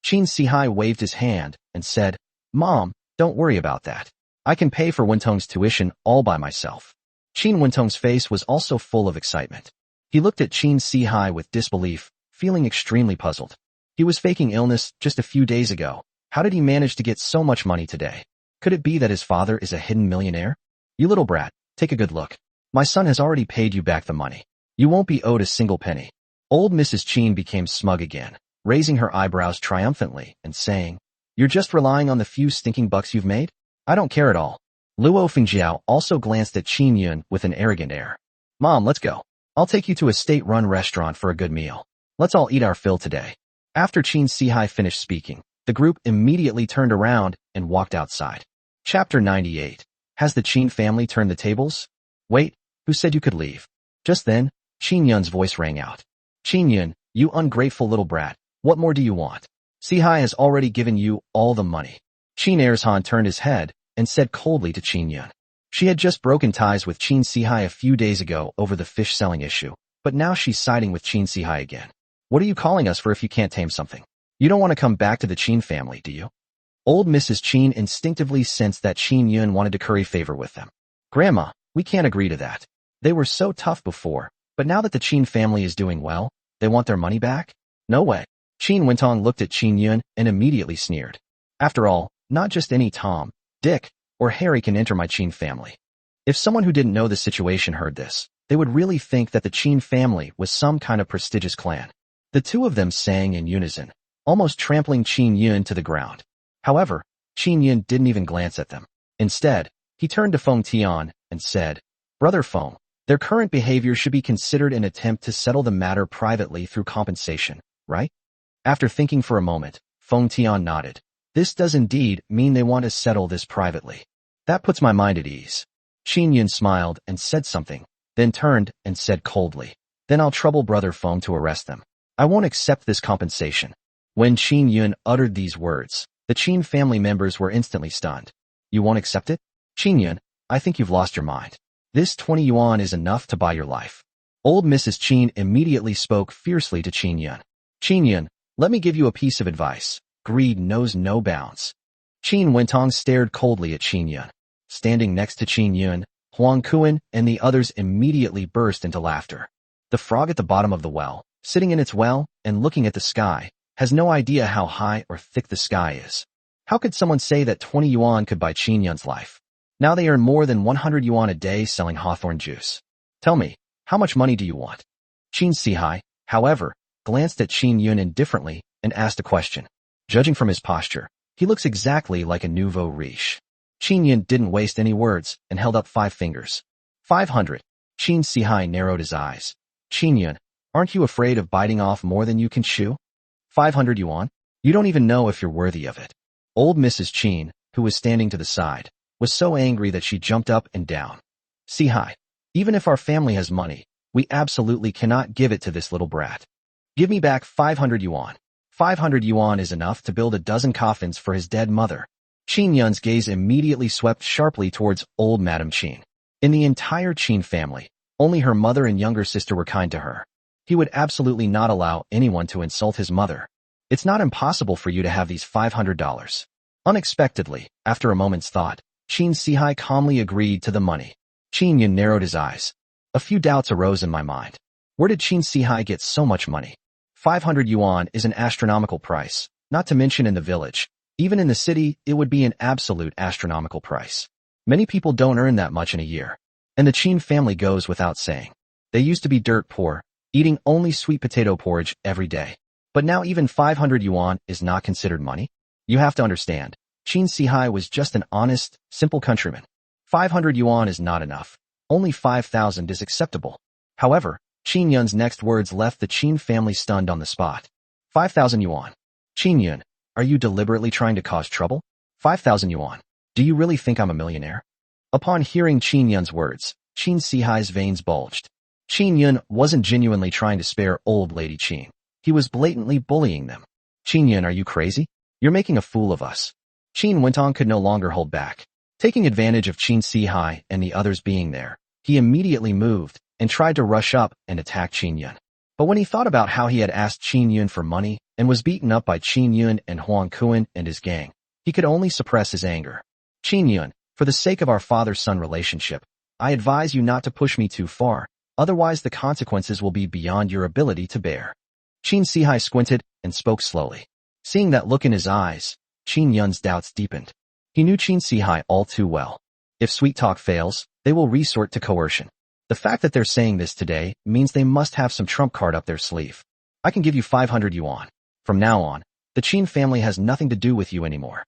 Qin Sihai waved his hand and said, Mom, don't worry about that. I can pay for Wentong's tuition all by myself. Qin Wentong's face was also full of excitement. He looked at Qin Sihai with disbelief, feeling extremely puzzled. He was faking illness just a few days ago. How did he manage to get so much money today? Could it be that his father is a hidden millionaire? You little brat, take a good look. My son has already paid you back the money. You won't be owed a single penny. Old Mrs. Qin became smug again, raising her eyebrows triumphantly and saying, You're just relying on the few stinking bucks you've made? I don't care at all. Luo Fengjiao also glanced at Qin Yun with an arrogant air. Mom, let's go. I'll take you to a state-run restaurant for a good meal. Let's all eat our fill today. After Qin Sihai finished speaking, the group immediately turned around and walked outside. Chapter 98. Has the Qin family turned the tables? Wait, who said you could leave? Just then, Qin Yun's voice rang out. Qin Yun, you ungrateful little brat, what more do you want? Sihai has already given you all the money. Qin Erzhan turned his head and said coldly to Qin Yun. She had just broken ties with Qin Sihai a few days ago over the fish selling issue, but now she's siding with Qin Sihai again. What are you calling us for if you can't tame something? You don't want to come back to the Qin family, do you? Old Mrs. Qin instinctively sensed that Qin Yun wanted to curry favor with them. Grandma, we can't agree to that. They were so tough before, but now that the Qin family is doing well, they want their money back? No way. Qin Wentong looked at Qin Yun and immediately sneered. After all, not just any Tom, Dick, or Harry can enter my Qin family. If someone who didn't know the situation heard this, they would really think that the Qin family was some kind of prestigious clan. The two of them sang in unison, almost trampling Qin Yun to the ground. However, Qin Yun didn't even glance at them. Instead, he turned to Feng Tian and said, Brother Feng, their current behavior should be considered an attempt to settle the matter privately through compensation, right? After thinking for a moment, Feng Tian nodded. This does indeed mean they want to settle this privately. That puts my mind at ease. Qin Yun smiled and said something, then turned and said coldly, Then I'll trouble Brother Feng to arrest them. I won't accept this compensation. When Qin Yun uttered these words, the Qin family members were instantly stunned. You won't accept it? Qin Yun, I think you've lost your mind. This 20 yuan is enough to buy your life. Old Mrs. Qin immediately spoke fiercely to Qin Yun. Qin Yun, let me give you a piece of advice. Greed knows no bounds. Qin Wentong stared coldly at Qin Yun. Standing next to Qin Yun, Huang Kuan and the others immediately burst into laughter. The frog at the bottom of the well, sitting in its well and looking at the sky, has no idea how high or thick the sky is. How could someone say that 20 yuan could buy Qin Yun's life? Now they earn more than 100 yuan a day selling hawthorn juice. Tell me, how much money do you want? Qin Sihai, however, glanced at Qin Yun indifferently and asked a question. Judging from his posture, he looks exactly like a nouveau riche. Qin Yun didn't waste any words and held up 5 fingers. 500. Qin Sihai narrowed his eyes. Qin Yun, aren't you afraid of biting off more than you can chew? 500 yuan? You don't even know if you're worthy of it. Old Mrs. Qin, who was standing to the side, was so angry that she jumped up and down. Sihai, even if our family has money, we absolutely cannot give it to this little brat. Give me back 500 yuan. 500 yuan is enough to build a dozen coffins for his dead mother. Qin Yun's gaze immediately swept sharply towards old Madam Qin. In the entire Qin family, only her mother and younger sister were kind to her. He would absolutely not allow anyone to insult his mother. It's not impossible for you to have these $500. Unexpectedly, after a moment's thought, Qin Sihai calmly agreed to the money. Qin Yun narrowed his eyes. A few doubts arose in my mind. Where did Qin Sihai get so much money? 500 yuan is an astronomical price, not to mention in the village. Even in the city, it would be an absolute astronomical price. Many people don't earn that much in a year. And the Qin family goes without saying. They used to be dirt poor, eating only sweet potato porridge every day. But now even 500 yuan is not considered money. You have to understand, Qin Sihai was just an honest, simple countryman. 500 yuan is not enough. Only 5,000 is acceptable. However, Qin Yun's next words left the Qin family stunned on the spot. 5,000 yuan. Qin Yun, are you deliberately trying to cause trouble? 5,000 yuan. Do you really think I'm a millionaire? Upon hearing Qin Yun's words, Qin Sihai's veins bulged. Qin Yun wasn't genuinely trying to spare old lady Qin. He was blatantly bullying them. Qin Yun, are you crazy? You're making a fool of us. Qin Wentong could no longer hold back. Taking advantage of Qin Sihai and the others being there, he immediately moved and tried to rush up and attack Qin Yun. But when he thought about how he had asked Qin Yun for money and was beaten up by Qin Yun and Huang Kuan and his gang, he could only suppress his anger. Qin Yun, for the sake of our father-son relationship, I advise you not to push me too far, otherwise the consequences will be beyond your ability to bear. Qin Sihai squinted and spoke slowly. Seeing that look in his eyes, Qin Yun's doubts deepened. He knew Qin Sihai all too well. If sweet talk fails, they will resort to coercion. The fact that they're saying this today means they must have some trump card up their sleeve. I can give you 500 yuan. From now on, the Qin family has nothing to do with you anymore.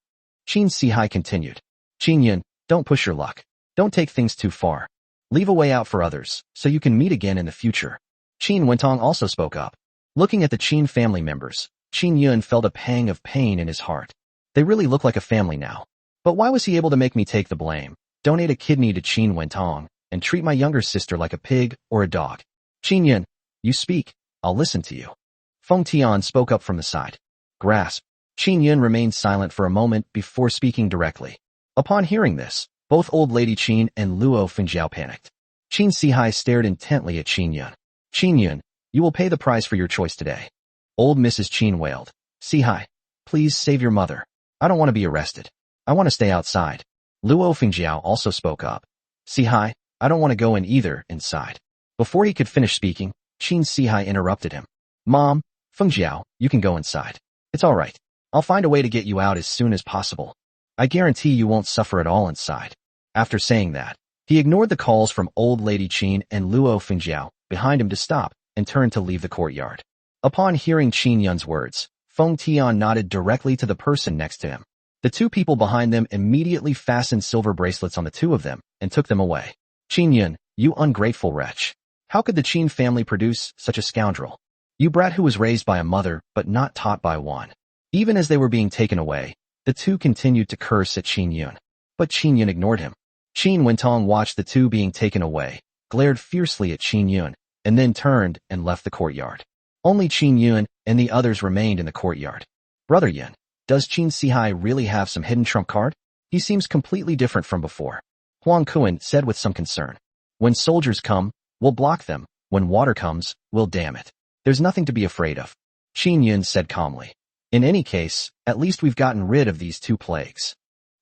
Qin Sihai continued. Qin Yun, don't push your luck. Don't take things too far. Leave a way out for others, so you can meet again in the future. Qin Wentong also spoke up. Looking at the Qin family members, Qin Yun felt a pang of pain in his heart. They really look like a family now. But why was he able to make me take the blame, donate a kidney to Qin Wentong, and treat my younger sister like a pig or a dog? Qin Yun, you speak, I'll listen to you. Feng Tian spoke up from the side. Grasp. Qin Yun remained silent for a moment before speaking directly. Upon hearing this, both old lady Qin and Luo Fengjiao panicked. Qin Sihai stared intently at Qin Yun. Qin Yun, you will pay the price for your choice today. Old Mrs. Qin wailed. Sihai, please save your mother. I don't want to be arrested. I want to stay outside. Luo Fengjiao also spoke up. Sihai, I don't want to go in either, inside. Before he could finish speaking, Qin Sihai interrupted him. Mom, Fengjiao, you can go inside. It's all right. I'll find a way to get you out as soon as possible. I guarantee you won't suffer at all inside. After saying that, he ignored the calls from old lady Qin and Luo Fengjiao behind him to stop and turned to leave the courtyard. Upon hearing Qin Yun's words, Feng Tian nodded directly to the person next to him. The two people behind them immediately fastened silver bracelets on the two of them and took them away. Qin Yun, you ungrateful wretch. How could the Qin family produce such a scoundrel? You brat who was raised by a mother but not taught by one. Even as they were being taken away, the two continued to curse at Qin Yun. But Qin Yun ignored him. Qin Wentong watched the two being taken away, glared fiercely at Qin Yun, and then turned and left the courtyard. Only Qin Yun and the others remained in the courtyard. Brother Yun, does Qin Sihai really have some hidden trump card? He seems completely different from before. Huang Kuan said with some concern. When soldiers come, we'll block them. When water comes, we'll dam it. There's nothing to be afraid of. Qin Yun said calmly. In any case, at least we've gotten rid of these two plagues.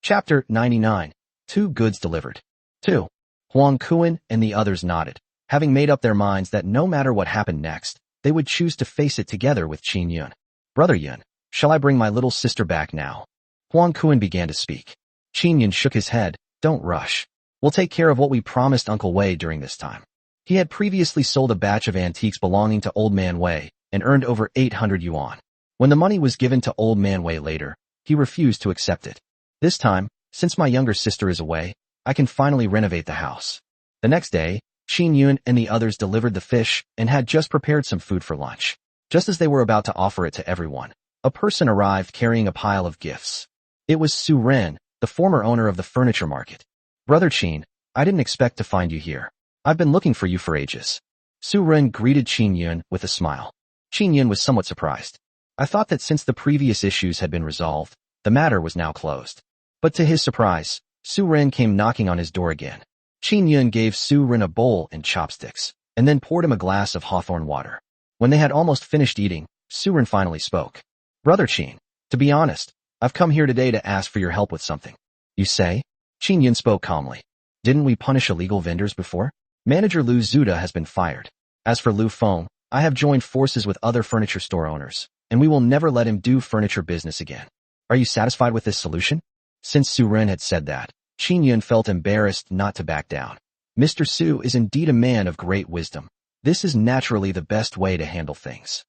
Chapter 99. Two goods delivered. 2. Huang Kuan and the others nodded, having made up their minds that no matter what happened next, they would choose to face it together with Qin Yun. Brother Yun, shall I bring my little sister back now? Huang Kuan began to speak. Qin Yun shook his head. Don't rush. We'll take care of what we promised Uncle Wei during this time. He had previously sold a batch of antiques belonging to Old Man Wei and earned over 800 yuan. When the money was given to Old Man Wei later, he refused to accept it. This time, since my younger sister is away, I can finally renovate the house. The next day, Qin Yun and the others delivered the fish and had just prepared some food for lunch. Just as they were about to offer it to everyone, a person arrived carrying a pile of gifts. It was Su Ren, the former owner of the furniture market. Brother Qin, I didn't expect to find you here. I've been looking for you for ages. Su Ren greeted Qin Yun with a smile. Qin Yun was somewhat surprised. I thought that since the previous issues had been resolved, the matter was now closed. But to his surprise, Su Ren came knocking on his door again. Qin Yun gave Su Ren a bowl and chopsticks, and then poured him a glass of hawthorn water. When they had almost finished eating, Su Ren finally spoke. Brother Qin, to be honest, I've come here today to ask for your help with something. You say? Qin Yun spoke calmly. Didn't we punish illegal vendors before? Manager Lu Zuda has been fired. As for Lu Feng, I have joined forces with other furniture store owners, and we will never let him do furniture business again. Are you satisfied with this solution? Since Su Ren had said that, Qin Yun felt embarrassed not to back down. Mr. Su is indeed a man of great wisdom. This is naturally the best way to handle things.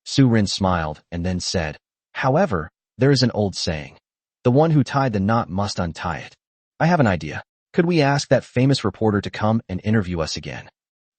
Su Ren smiled and then said, however, there is an old saying. The one who tied the knot must untie it. I have an idea. Could we ask that famous reporter to come and interview us again?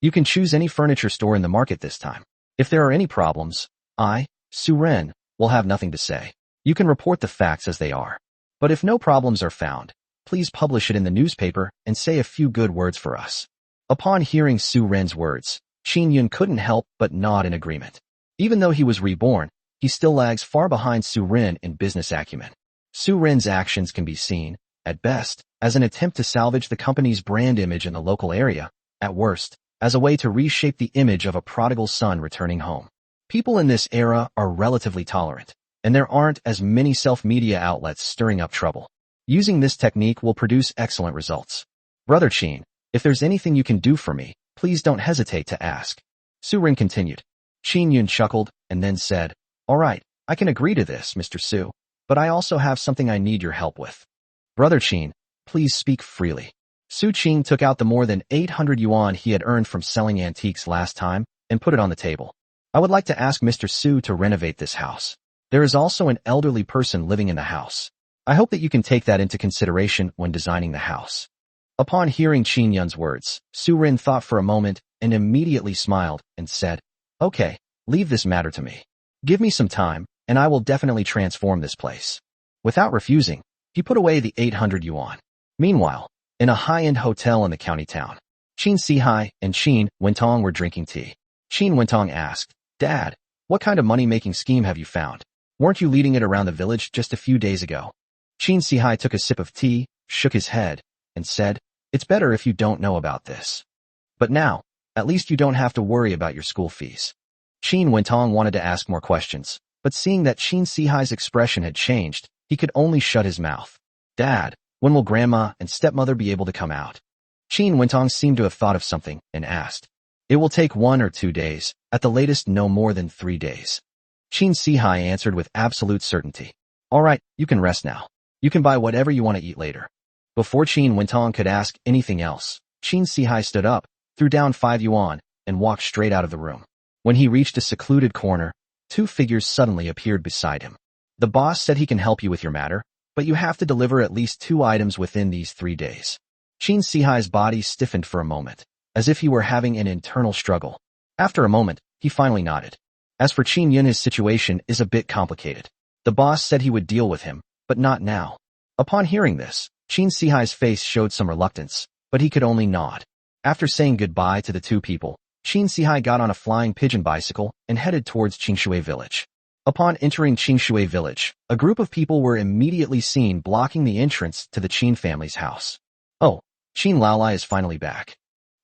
You can choose any furniture store in the market this time. If there are any problems, I, Su Ren, will have nothing to say. You can report the facts as they are. But if no problems are found, please publish it in the newspaper and say a few good words for us. Upon hearing Su Ren's words, Qin Yun couldn't help but nod in agreement. Even though he was reborn, he still lags far behind Su Ren in business acumen. Su Ren's actions can be seen, at best, as an attempt to salvage the company's brand image in the local area, at worst, as a way to reshape the image of a prodigal son returning home. People in this era are relatively tolerant, and there aren't as many self-media outlets stirring up trouble. Using this technique will produce excellent results. Brother Qin, if there's anything you can do for me, please don't hesitate to ask. Su Ren continued. Qin Yun chuckled and then said, All right, I can agree to this, Mr. Su, but I also have something I need your help with. Brother Qin, please speak freely. Su Qin took out the more than 800 yuan he had earned from selling antiques last time and put it on the table. I would like to ask Mr. Su to renovate this house. There is also an elderly person living in the house. I hope that you can take that into consideration when designing the house. Upon hearing Qin Yun's words, Su Ren thought for a moment and immediately smiled and said, Okay, leave this matter to me. Give me some time, and I will definitely transform this place. Without refusing, he put away the 800 yuan. Meanwhile, in a high-end hotel in the county town, Qin Sihai and Qin Wentong were drinking tea. Qin Wentong asked, Dad, what kind of money-making scheme have you found? Weren't you leading it around the village just a few days ago? Qin Sihai took a sip of tea, shook his head, and said, It's better if you don't know about this. But now, at least you don't have to worry about your school fees. Qin Wentong wanted to ask more questions, but seeing that Qin Sihai's expression had changed, he could only shut his mouth. Dad, when will Grandma and stepmother be able to come out? Qin Wentong seemed to have thought of something and asked. It will take 1 or 2 days, at the latest no more than 3 days. Qin Sihai answered with absolute certainty. All right, you can rest now. You can buy whatever you want to eat later. Before Qin Wentong could ask anything else, Qin Sihai stood up, threw down 5 yuan, and walked straight out of the room. When he reached a secluded corner, 2 figures suddenly appeared beside him. The boss said he can help you with your matter, but you have to deliver at least 2 items within these 3 days. Qin Sihai's body stiffened for a moment, as if he were having an internal struggle. After a moment, he finally nodded. As for Qin Yun, his situation is a bit complicated. The boss said he would deal with him, but not now. Upon hearing this, Qin Sihai's face showed some reluctance, but he could only nod. After saying goodbye to the 2 people, Qin Sihai got on a flying pigeon bicycle and headed towards Qingshui village. Upon entering Qingshui village, a group of people were immediately seen blocking the entrance to the Qin family's house. Oh, Qin Laolai is finally back.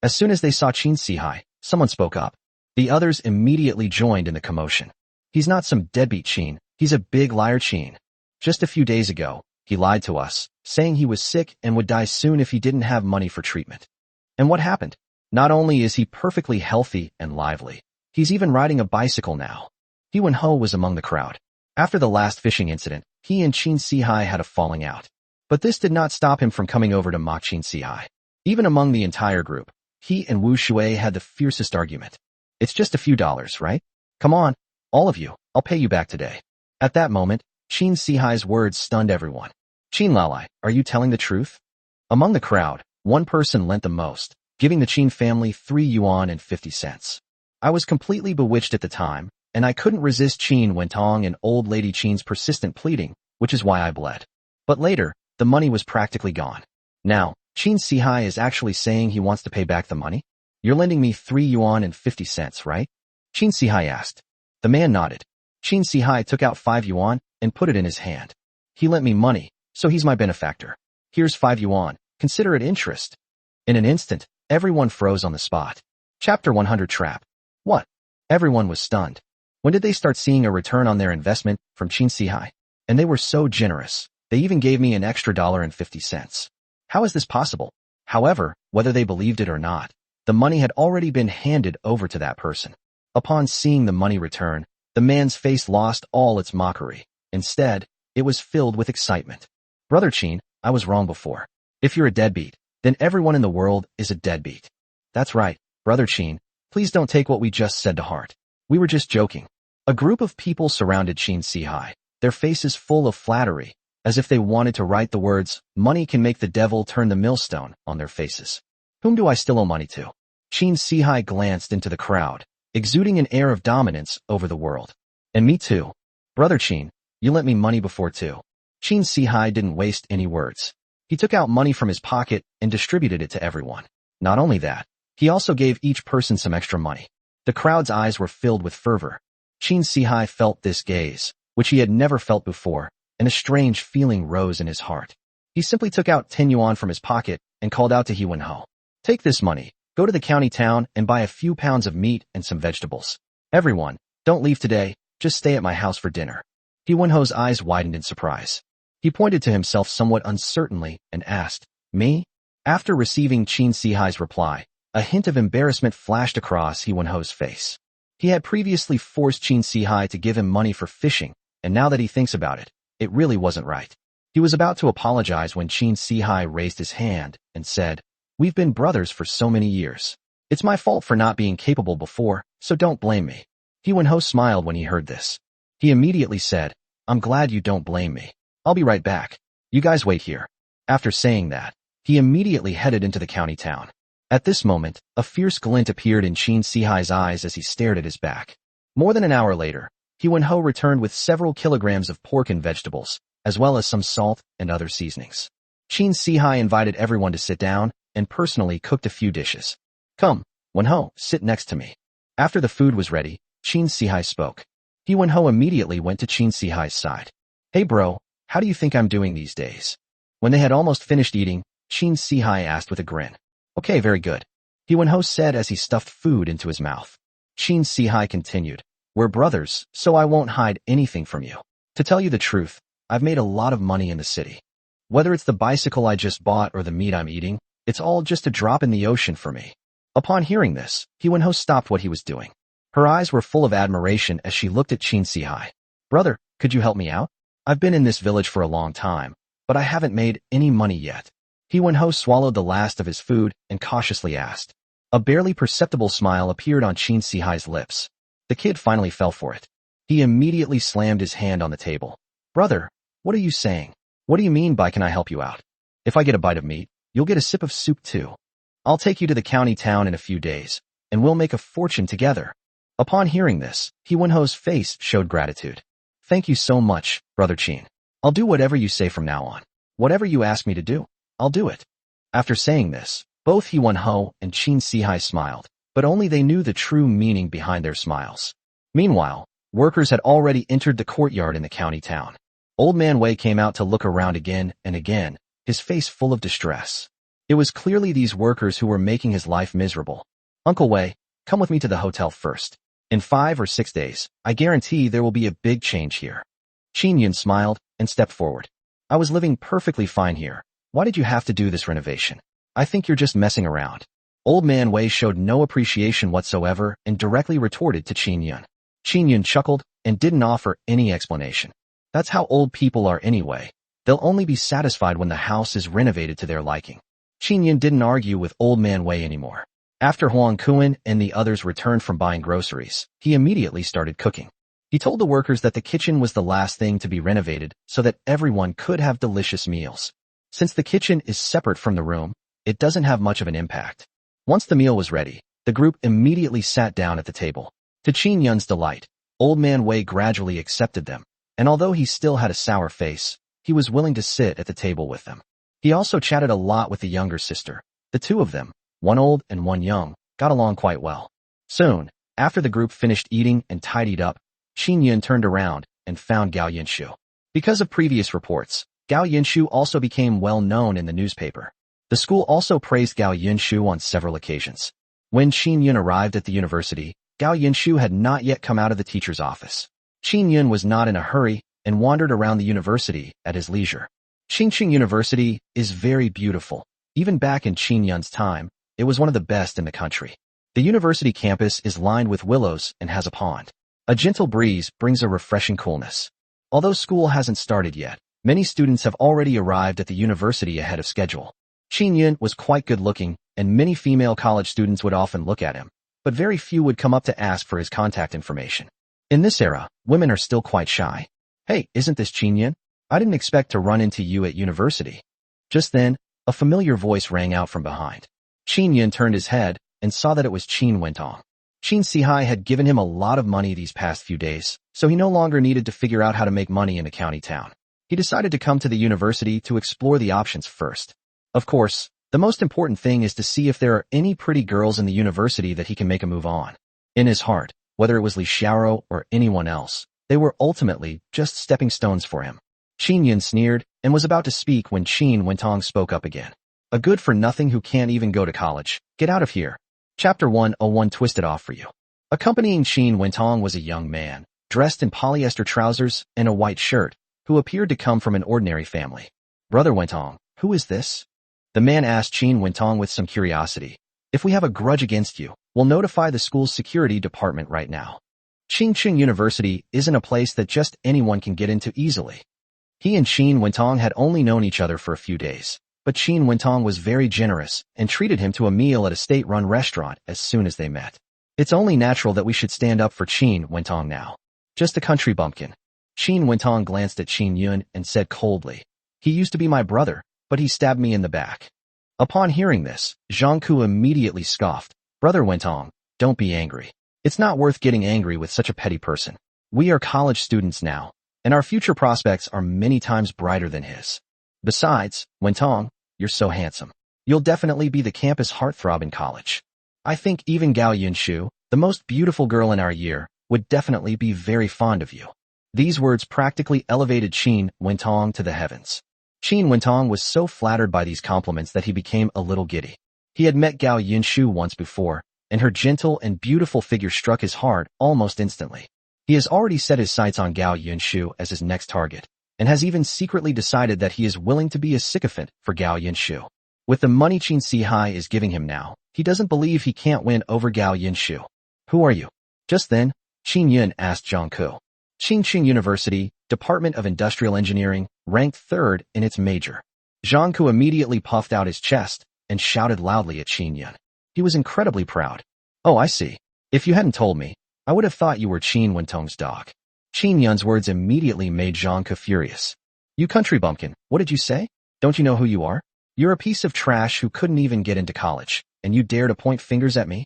As soon as they saw Qin Sihai, someone spoke up. The others immediately joined in the commotion. He's not some deadbeat Qin, he's a big liar Qin. Just a few days ago, he lied to us, saying he was sick and would die soon if he didn't have money for treatment. And what happened? Not only is he perfectly healthy and lively, he's even riding a bicycle now. He Wen-ho was among the crowd. After the last fishing incident, he and Qin Sihai had a falling out. But this did not stop him from coming over to mock Qin Sihai. Even among the entire group, he and Wu Shui had the fiercest argument. It's just a few dollars, right? Come on, all of you, I'll pay you back today. At that moment, Qin Sihai's words stunned everyone. Qin Laolai, are you telling the truth? Among the crowd, one person lent the most, giving the Qin family 3 yuan and 50 cents. I was completely bewitched at the time, and I couldn't resist Qin Wentong and old lady Qin's persistent pleading, which is why I bled. But later, the money was practically gone. Now, Qin Sihai is actually saying he wants to pay back the money? You're lending me 3 yuan and 50 cents, right? Qin Sihai asked. The man nodded. Qin Sihai took out 5 yuan and put it in his hand. He lent me money, so he's my benefactor. Here's 5 yuan, consider it interest. In an instant, everyone froze on the spot. Chapter 100 Trap. What? Everyone was stunned. When did they start seeing a return on their investment from Qin Sihai? And they were so generous, they even gave me an extra $1.50. How is this possible? However, whether they believed it or not, the money had already been handed over to that person. Upon seeing the money return, the man's face lost all its mockery. Instead, it was filled with excitement. Brother Qin, I was wrong before. If you're a deadbeat, then everyone in the world is a deadbeat. That's right, Brother Qin, please don't take what we just said to heart. We were just joking. A group of people surrounded Qin Sihai, their faces full of flattery, as if they wanted to write the words, "Money can make the devil turn the millstone," on their faces. Whom do I still owe money to? Qin Sihai glanced into the crowd, exuding an air of dominance over the world. And me too. Brother Qin, you lent me money before too. Qin Sihai didn't waste any words. He took out money from his pocket and distributed it to everyone. Not only that, he also gave each person some extra money. The crowd's eyes were filled with fervor. Qin Sihai felt this gaze, which he had never felt before, and a strange feeling rose in his heart. He simply took out 10 yuan from his pocket and called out to He Wen-ho. Take this money, go to the county town and buy a few pounds of meat and some vegetables. Everyone, don't leave today, just stay at my house for dinner. He Wen-ho's eyes widened in surprise. He pointed to himself somewhat uncertainly and asked, "Me?" After receiving Qin Sihai's reply, a hint of embarrassment flashed across He Wen-ho's face. He had previously forced Qin Sihai to give him money for fishing, and now that he thinks about it, it really wasn't right. He was about to apologize when Qin Sihai raised his hand and said, "We've been brothers for so many years. It's my fault for not being capable before, so don't blame me." He Wen-ho smiled when he heard this. He immediately said, "I'm glad you don't blame me. I'll be right back. You guys wait here." After saying that, he immediately headed into the county town. At this moment, a fierce glint appeared in Qin Sihai's eyes as he stared at his back. More than an hour later, He Wen-ho returned with several kilograms of pork and vegetables, as well as some salt and other seasonings. Qin Sihai invited everyone to sit down and personally cooked a few dishes. "Come, Wen-ho, sit next to me." After the food was ready, Qin Sihai spoke. He Wen-ho immediately went to Qin Sihai's side. "Hey bro, how do you think I'm doing these days?" When they had almost finished eating, Qin Sihai asked with a grin. "Okay, very good," He Wen-ho said as he stuffed food into his mouth. Qin Sihai continued, "We're brothers, so I won't hide anything from you. To tell you the truth, I've made a lot of money in the city. Whether it's the bicycle I just bought or the meat I'm eating, it's all just a drop in the ocean for me." Upon hearing this, He Wen-ho stopped what he was doing. Her eyes were full of admiration as she looked at Qin Sihai. "Brother, could you help me out? I've been in this village for a long time, but I haven't made any money yet." He Wen-ho swallowed the last of his food and cautiously asked. A barely perceptible smile appeared on Qin Sihai's lips. The kid finally fell for it. He immediately slammed his hand on the table. "Brother, what are you saying? What do you mean by can I help you out? If I get a bite of meat, you'll get a sip of soup too. I'll take you to the county town in a few days, and we'll make a fortune together." Upon hearing this, He Wen-ho's face showed gratitude. "Thank you so much, Brother Qin. I'll do whatever you say from now on. Whatever you ask me to do, I'll do it." After saying this, both He Wen-ho and Qin Sihai smiled, but only they knew the true meaning behind their smiles. Meanwhile, workers had already entered the courtyard in the county town. Old Man Wei came out to look around again and again, his face full of distress. It was clearly these workers who were making his life miserable. "Uncle Wei, come with me to the hotel first. In 5 or 6 days, I guarantee there will be a big change here." Qin Yun smiled and stepped forward. "I was living perfectly fine here. Why did you have to do this renovation? I think you're just messing around." Old Man Wei showed no appreciation whatsoever and directly retorted to Qin Yun. Qin Yun chuckled and didn't offer any explanation. That's how old people are anyway. They'll only be satisfied when the house is renovated to their liking. Qin Yun didn't argue with Old Man Wei anymore. After Huang Kuan and the others returned from buying groceries, he immediately started cooking. He told the workers that the kitchen was the last thing to be renovated so that everyone could have delicious meals. Since the kitchen is separate from the room, it doesn't have much of an impact. Once the meal was ready, the group immediately sat down at the table. To Qin Yun's delight, Old Man Wei gradually accepted them, and although he still had a sour face, he was willing to sit at the table with them. He also chatted a lot with the younger sister. The two of them, one old and one young, got along quite well. Soon, after the group finished eating and tidied up, Qin Yun turned around and found Gao Yinshu. Because of previous reports, Gao Yinshu also became well known in the newspaper. The school also praised Gao Yinshu on several occasions. When Qin Yun arrived at the university, Gao Yinshu had not yet come out of the teacher's office. Qin Yun was not in a hurry and wandered around the university at his leisure. Qingqing University is very beautiful. Even back in Qin Yun's time, it was one of the best in the country. The university campus is lined with willows and has a pond. A gentle breeze brings a refreshing coolness. Although school hasn't started yet, many students have already arrived at the university ahead of schedule. Qin Yun was quite good-looking, and many female college students would often look at him, but very few would come up to ask for his contact information. In this era, women are still quite shy. "Hey, isn't this Qin Yun?" I didn't expect to run into you at university. Just then, a familiar voice rang out from behind. Qin Yun turned his head and saw that it was Qin Wentong. Qin Sihai had given him a lot of money these past few days, so he no longer needed to figure out how to make money in a county town. He decided to come to the university to explore the options first. Of course, the most important thing is to see if there are any pretty girls in the university that he can make a move on. In his heart, whether it was Li Xiaoro or anyone else, they were ultimately just stepping stones for him. Qin Yun sneered and was about to speak when Qin Wentong spoke up again. A good-for-nothing who can't even go to college. Get out of here. Chapter 101 twisted off for you. Accompanying Qin Wentong was a young man, dressed in polyester trousers and a white shirt, who appeared to come from an ordinary family. Brother Wentong, who is this? The man asked Qin Wentong with some curiosity. If we have a grudge against you, we'll notify the school's security department right now. Qingqing University isn't a place that just anyone can get into easily. He and Qin Wentong had only known each other for a few days, but Qin Wentong was very generous and treated him to a meal at a state-run restaurant as soon as they met. It's only natural that we should stand up for Qin Wentong now. Just a country bumpkin. Qin Wentong glanced at Qin Yun and said coldly, he used to be my brother, but he stabbed me in the back. Upon hearing this, Zhang Ku immediately scoffed. Brother Wentong, don't be angry. It's not worth getting angry with such a petty person. We are college students now, and our future prospects are many times brighter than his. Besides, Wentong, you're so handsome. You'll definitely be the campus heartthrob in college. I think even Gao Yunshu, the most beautiful girl in our year, would definitely be very fond of you. These words practically elevated Qin Wentong to the heavens. Qin Wentong was so flattered by these compliments that he became a little giddy. He had met Gao Yunshu once before, and her gentle and beautiful figure struck his heart almost instantly. He has already set his sights on Gao Yunshu as his next target, and has even secretly decided that he is willing to be a sycophant for Gao Yunshu. With the money Qin Sihai is giving him now, he doesn't believe he can't win over Gao Yunshu. Who are you? Just then, Qin Yun asked Zhang Ku. Qingqing University, Department of Industrial Engineering, ranked third in its major. Zhang Ku immediately puffed out his chest and shouted loudly at Qin Yun. He was incredibly proud. Oh, I see. If you hadn't told me, I would have thought you were Qin Wentong's dog. Qin Yun's words immediately made Zhang Ku furious. You country bumpkin, what did you say? Don't you know who you are? You're a piece of trash who couldn't even get into college, and you dare to point fingers at me?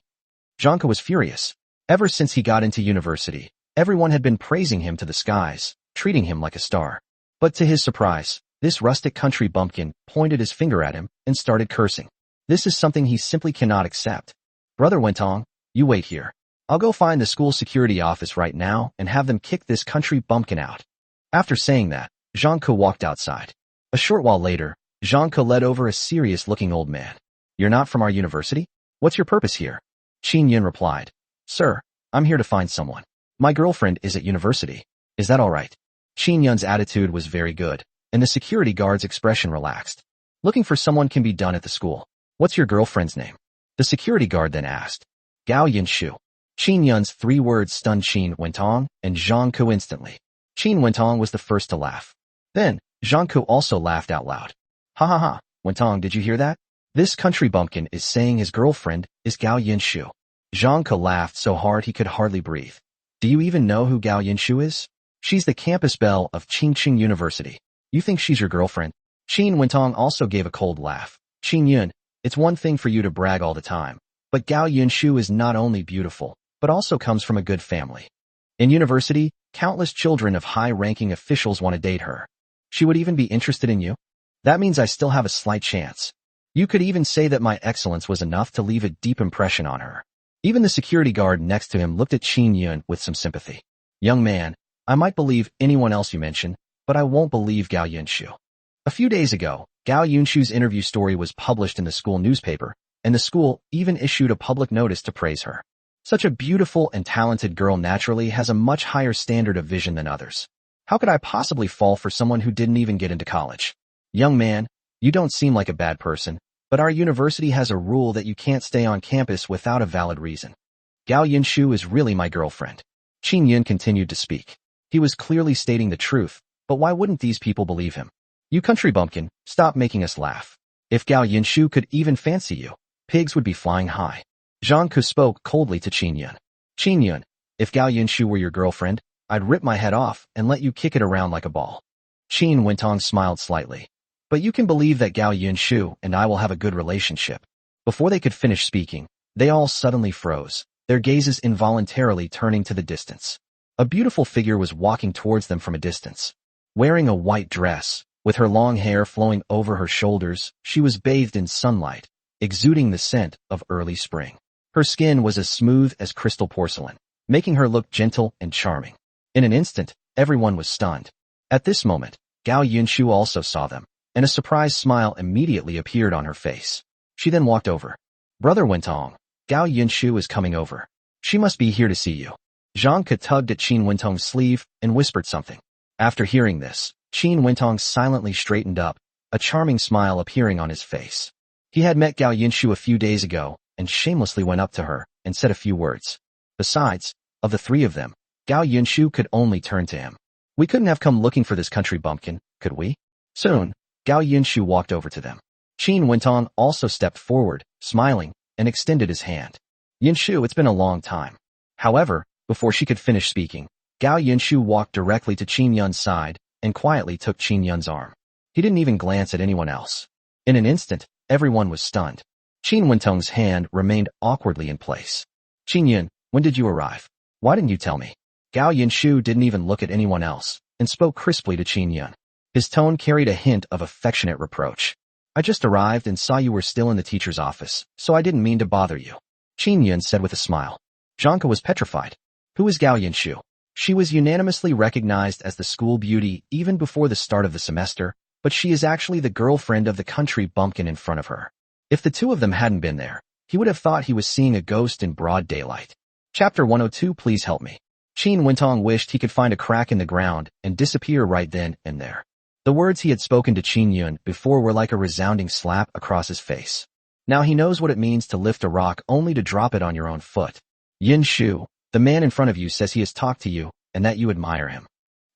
Zhang Ku was furious. Ever since he got into university, everyone had been praising him to the skies, treating him like a star. But to his surprise, this rustic country bumpkin pointed his finger at him and started cursing. This is something he simply cannot accept. Brother Wentong, you wait here. I'll go find the school security office right now and have them kick this country bumpkin out. After saying that, Zhang Ke walked outside. A short while later, Zhang Ke led over a serious-looking old man. You're not from our university? What's your purpose here? Qin Yun replied. Sir, I'm here to find someone. My girlfriend is at university. Is that all right? Qin Yun's attitude was very good, and the security guard's expression relaxed. Looking for someone can be done at the school. What's your girlfriend's name? The security guard then asked. Gao Yinshu. Qin Yun's 3 words stunned Qin Wentong and Zhang Ke instantly. Qin Wentong was the first to laugh. Then, Zhang Ke also laughed out loud. Ha ha ha, Wentong, did you hear that? This country bumpkin is saying his girlfriend is Gao Yinshu. Zhang Ke laughed so hard he could hardly breathe. Do you even know who Gao Yinshu is? She's the campus belle of Qingqing University. You think she's your girlfriend? Qin Wentong also gave a cold laugh. Qin Yun, it's one thing for you to brag all the time, but Gao Yinshu is not only beautiful, but also comes from a good family. In university, countless children of high-ranking officials want to date her. She would even be interested in you? That means I still have a slight chance. You could even say that my excellence was enough to leave a deep impression on her. Even the security guard next to him looked at Qin Yun with some sympathy. Young man, I might believe anyone else you mention, but I won't believe Gao Yinshu. A few days ago, Gao Yinshu's interview story was published in the school newspaper, and the school even issued a public notice to praise her. Such a beautiful and talented girl naturally has a much higher standard of vision than others. How could I possibly fall for someone who didn't even get into college? Young man, you don't seem like a bad person, but our university has a rule that you can't stay on campus without a valid reason. Gao Yinshu is really my girlfriend. Qin Yun continued to speak. He was clearly stating the truth, but why wouldn't these people believe him? You country bumpkin, stop making us laugh. If Gao Yinshu could even fancy you, pigs would be flying high. Zhang Ke spoke coldly to Qin Yun. Qin Yun, if Gao Yinshu were your girlfriend, I'd rip my head off and let you kick it around like a ball. Qin Wentong smiled slightly. But you can believe that Gao Yunshu and I will have a good relationship. Before they could finish speaking, they all suddenly froze, their gazes involuntarily turning to the distance. A beautiful figure was walking towards them from a distance. Wearing a white dress, with her long hair flowing over her shoulders, she was bathed in sunlight, exuding the scent of early spring. Her skin was as smooth as crystal porcelain, making her look gentle and charming. In an instant, everyone was stunned. At this moment, Gao Yunshu also saw them, and a surprised smile immediately appeared on her face. She then walked over. Brother Wentong, Gao Yunshu is coming over. She must be here to see you. Zhang Ke tugged at Qin Wentong's sleeve and whispered something. After hearing this, Qin Wentong silently straightened up, a charming smile appearing on his face. He had met Gao Yunshu a few days ago and shamelessly went up to her and said a few words. Besides, of the three of them, Gao Yunshu could only turn to him. We couldn't have come looking for this country bumpkin, could we? Soon, Gao Yunshu walked over to them. Qin Wentong also stepped forward, smiling, and extended his hand. Yunshu, it's been a long time. However, before she could finish speaking, Gao Yunshu walked directly to Qin Yun's side and quietly took Qin Yun's arm. He didn't even glance at anyone else. In an instant, everyone was stunned. Qin Wentong's hand remained awkwardly in place. Qin Yun, when did you arrive? Why didn't you tell me? Gao Yunshu didn't even look at anyone else and spoke crisply to Qin Yun. His tone carried a hint of affectionate reproach. I just arrived and saw you were still in the teacher's office, so I didn't mean to bother you. Qin Yun said with a smile. Zhang Ke was petrified. Who is Gao Yunshu? She was unanimously recognized as the school beauty even before the start of the semester, but she is actually the girlfriend of the country bumpkin in front of her. If the two of them hadn't been there, he would have thought he was seeing a ghost in broad daylight. Chapter 102. Please help me. Qin Wentong wished he could find a crack in the ground and disappear right then and there. The words he had spoken to Qin Yun before were like a resounding slap across his face. Now he knows what it means to lift a rock only to drop it on your own foot. Yunshu, the man in front of you says he has talked to you and that you admire him.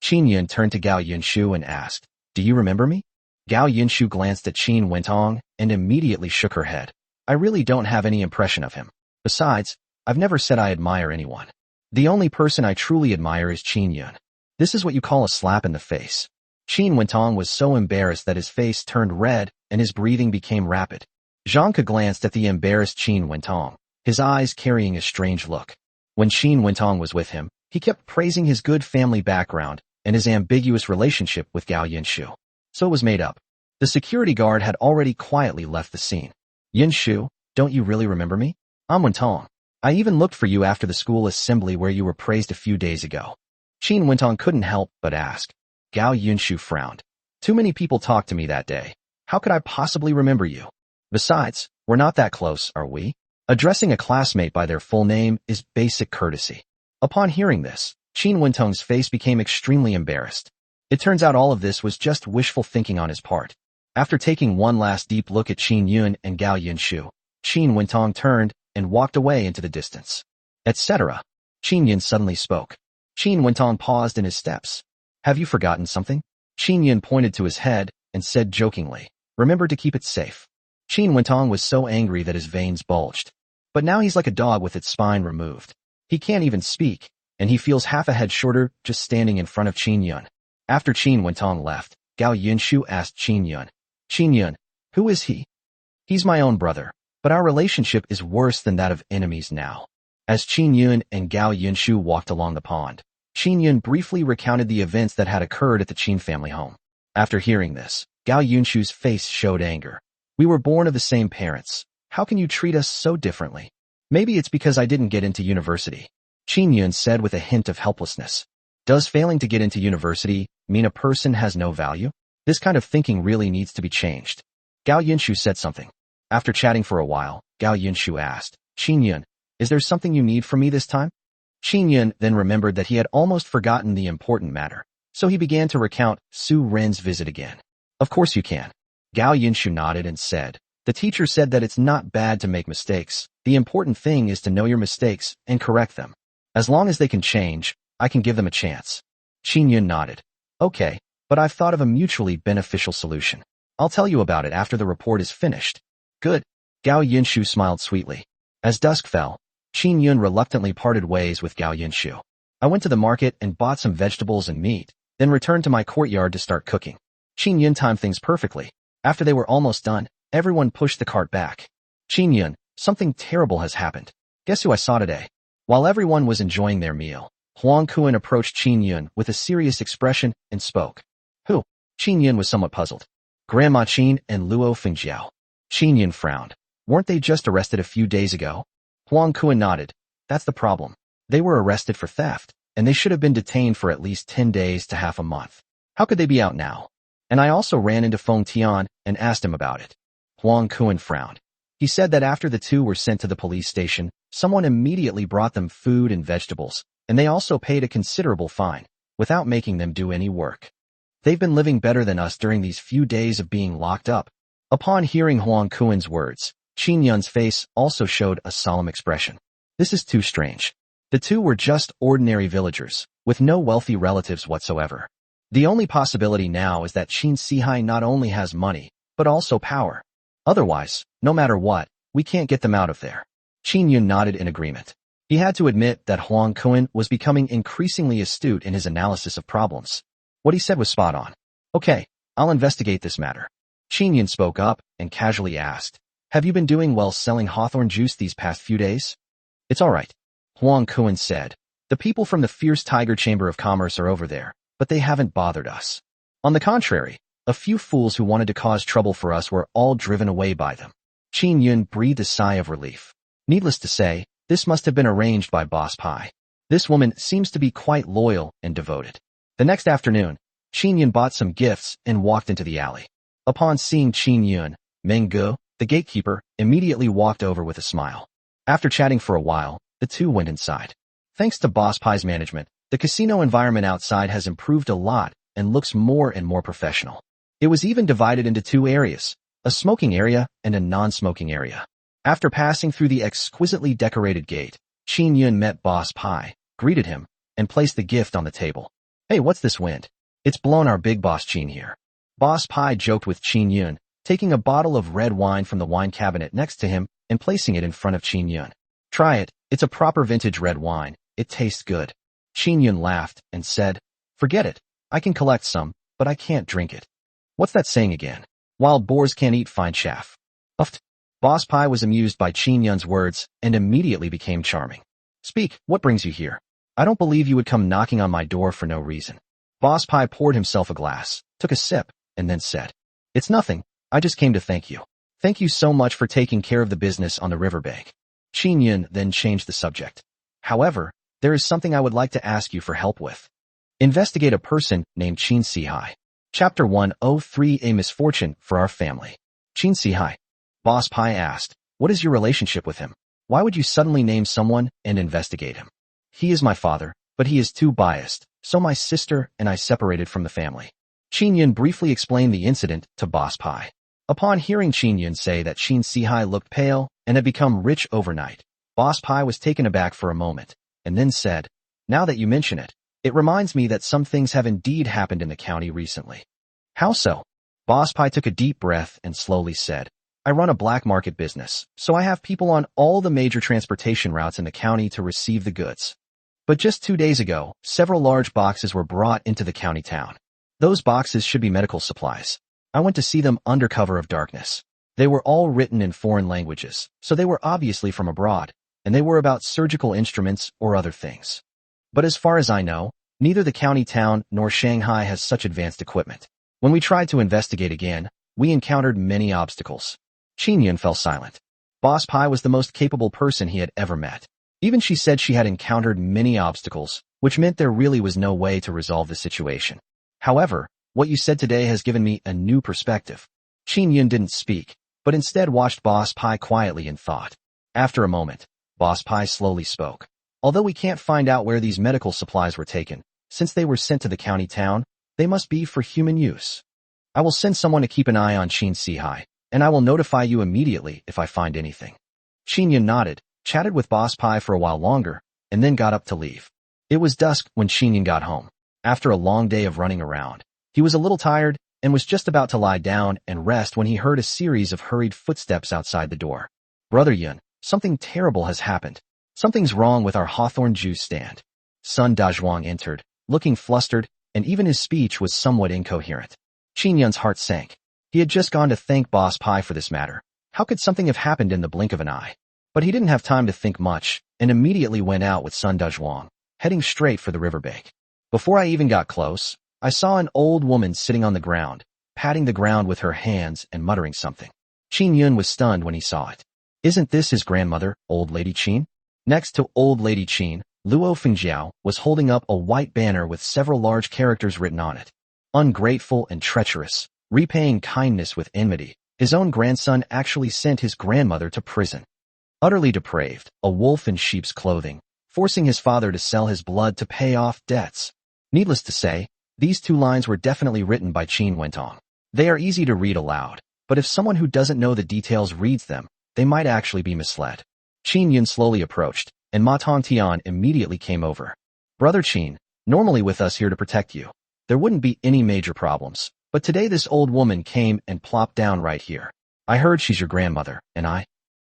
Qin Yun turned to Gao Yunshu and asked, do you remember me? Gao Yunshu glanced at Qin Wentong and immediately shook her head. I really don't have any impression of him. Besides, I've never said I admire anyone. The only person I truly admire is Qin Yun. This is what you call a slap in the face. Qin Wentong was so embarrassed that his face turned red and his breathing became rapid. Zhang Ke glanced at the embarrassed Qin Wentong, his eyes carrying a strange look. When Qin Wentong was with him, he kept praising his good family background and his ambiguous relationship with Gao Yunshu. So it was made up. The security guard had already quietly left the scene. Yunshu, don't you really remember me? I'm Wentong. I even looked for you after the school assembly where you were praised a few days ago. Qin Wentong couldn't help but ask. Gao Yunshu frowned. Too many people talked to me that day. How could I possibly remember you? Besides, we're not that close, are we? Addressing a classmate by their full name is basic courtesy. Upon hearing this, Qin Wentong's face became extremely embarrassed. It turns out all of this was just wishful thinking on his part. After taking one last deep look at Qin Yun and Gao Yunshu, Qin Wentong turned and walked away into the distance. Etc. Qin Yun suddenly spoke. Qin Wentong paused in his steps. Have you forgotten something? Qin Yun pointed to his head and said jokingly, remember to keep it safe. Qin Wentong was so angry that his veins bulged. But now he's like a dog with its spine removed. He can't even speak, and he feels half a head shorter just standing in front of Qin Yun. After Qin Wentong left, Gao Yunshu asked Qin Yun, Qin Yun, who is he? He's my own brother, but our relationship is worse than that of enemies now. As Qin Yun and Gao Yunshu walked along the pond, Qin Yun briefly recounted the events that had occurred at the Qin family home. After hearing this, Gao Yunshu's face showed anger. We were born of the same parents. How can you treat us so differently? Maybe it's because I didn't get into university. Qin Yun said with a hint of helplessness. Does failing to get into university mean a person has no value? This kind of thinking really needs to be changed. Gao Yunshu said something. After chatting for a while, Gao Yunshu asked, Qin Yun, is there something you need from me this time? Qin Yun then remembered that he had almost forgotten the important matter, so he began to recount Su Ren's visit again. Of course you can. Gao Yunshu nodded and said, the teacher said that it's not bad to make mistakes. The important thing is to know your mistakes and correct them. As long as they can change, I can give them a chance. Qin Yun nodded. Okay, but I've thought of a mutually beneficial solution. I'll tell you about it after the report is finished. Good. Gao Yunshu smiled sweetly. As dusk fell, Qin Yun reluctantly parted ways with Gao Yunshu. I went to the market and bought some vegetables and meat, then returned to my courtyard to start cooking. Qin Yun timed things perfectly. After they were almost done, everyone pushed the cart back. Qin Yun, something terrible has happened. Guess who I saw today? While everyone was enjoying their meal, Huang Kuan approached Qin Yun with a serious expression and spoke. Who? Qin Yun was somewhat puzzled. Grandma Qin and Luo Fengjiao. Qin Yun frowned. Weren't they just arrested a few days ago? Huang Kuan nodded. That's the problem. They were arrested for theft, and they should have been detained for at least 10 days to half a month. How could they be out now? And I also ran into Feng Tian and asked him about it. Huang Kuan frowned. He said that after the two were sent to the police station, someone immediately brought them food and vegetables, and they also paid a considerable fine, without making them do any work. They've been living better than us during these few days of being locked up. Upon hearing Huang Kuan's words, Qin Yun's face also showed a solemn expression. This is too strange. The two were just ordinary villagers, with no wealthy relatives whatsoever. The only possibility now is that Qin Sihai not only has money, but also power. Otherwise, no matter what, we can't get them out of there. Qin Yun nodded in agreement. He had to admit that Huang Kuan was becoming increasingly astute in his analysis of problems. What he said was spot on. Okay, I'll investigate this matter. Qin Yun spoke up and casually asked, have you been doing well selling hawthorn juice these past few days? It's all right. Huang Kuan said. The people from the Fierce Tiger Chamber of Commerce are over there, but they haven't bothered us. On the contrary, a few fools who wanted to cause trouble for us were all driven away by them. Qin Yun breathed a sigh of relief. Needless to say, this must have been arranged by Boss Pai. This woman seems to be quite loyal and devoted. The next afternoon, Qin Yun bought some gifts and walked into the alley. Upon seeing Qin Yun, Meng Gu, the gatekeeper, immediately walked over with a smile. After chatting for a while, the two went inside. Thanks to Boss Pai's management, the casino environment outside has improved a lot and looks more and more professional. It was even divided into two areas, a smoking area and a non-smoking area. After passing through the exquisitely decorated gate, Qin Yun met Boss Pai, greeted him, and placed the gift on the table. Hey, what's this wind? It's blown our big boss Qin here. Boss Pai joked with Qin Yun, taking a bottle of red wine from the wine cabinet next to him and placing it in front of Qin Yun. Try it, it's a proper vintage red wine, it tastes good. Qin Yun laughed and said, forget it, I can collect some, but I can't drink it. What's that saying again? Wild boars can't eat fine chaff. Uffed. Boss Pai was amused by Qin Yun's words and immediately became charming. Speak, what brings you here? I don't believe you would come knocking on my door for no reason. Boss Pai poured himself a glass, took a sip, and then said, it's nothing, I just came to thank you. Thank you so much for taking care of the business on the riverbank. Qin Yun then changed the subject. However, there is something I would like to ask you for help with. Investigate a person named Qin Sihai. Chapter 103 A Misfortune for Our Family. Qin Sihai. Boss Pai asked, what is your relationship with him? Why would you suddenly name someone and investigate him? He is my father, but he is too biased, so my sister and I separated from the family. Qin Yun briefly explained the incident to Boss Pai. Upon hearing Qin Yun say that Qin Sihai looked pale and had become rich overnight, Boss Pai was taken aback for a moment, and then said, now that you mention it, it reminds me that some things have indeed happened in the county recently. How so? Boss Pai took a deep breath and slowly said, I run a black market business, so I have people on all the major transportation routes in the county to receive the goods. But just 2 days ago, several large boxes were brought into the county town. Those boxes should be medical supplies. I went to see them under cover of darkness. They were all written in foreign languages, so they were obviously from abroad, and they were about surgical instruments or other things. But as far as I know, neither the county town nor Shanghai has such advanced equipment. When we tried to investigate again, we encountered many obstacles. Qin Yun fell silent. Boss Pai was the most capable person he had ever met. Even she said she had encountered many obstacles, which meant there really was no way to resolve the situation. However, what you said today has given me a new perspective. Qin Yun didn't speak, but instead watched Boss Pai quietly in thought. After a moment, Boss Pai slowly spoke. Although we can't find out where these medical supplies were taken, since they were sent to the county town, they must be for human use. I will send someone to keep an eye on Qin Sihai, and I will notify you immediately if I find anything. Qin Yun nodded, chatted with Boss Pai for a while longer, and then got up to leave. It was dusk when Qin Yun got home. After a long day of running around, he was a little tired and was just about to lie down and rest when he heard a series of hurried footsteps outside the door. Brother Yun, something terrible has happened. Something's wrong with our hawthorn juice stand. Sun Dazhuang entered, looking flustered and even his speech was somewhat incoherent. Qin Yun's heart sank. He had just gone to thank Boss Pai for this matter. How could something have happened in the blink of an eye? But he didn't have time to think much, and immediately went out with Sun Dezhuang, heading straight for the riverbank. Before I even got close, I saw an old woman sitting on the ground, patting the ground with her hands and muttering something. Qin Yun was stunned when he saw it. Isn't this his grandmother, Old Lady Qin? Next to Old Lady Qin, Luo Fengjiao was holding up a white banner with several large characters written on it. Ungrateful and treacherous, repaying kindness with enmity, his own grandson actually sent his grandmother to prison. Utterly depraved, a wolf in sheep's clothing, forcing his father to sell his blood to pay off debts. Needless to say, these two lines were definitely written by Qin Wentong. They are easy to read aloud, but if someone who doesn't know the details reads them, they might actually be misled. Qin Yun slowly approached, and Ma Tongtian immediately came over. Brother Qin, normally with us here to protect you. There wouldn't be any major problems, but today this old woman came and plopped down right here. I heard she's your grandmother, and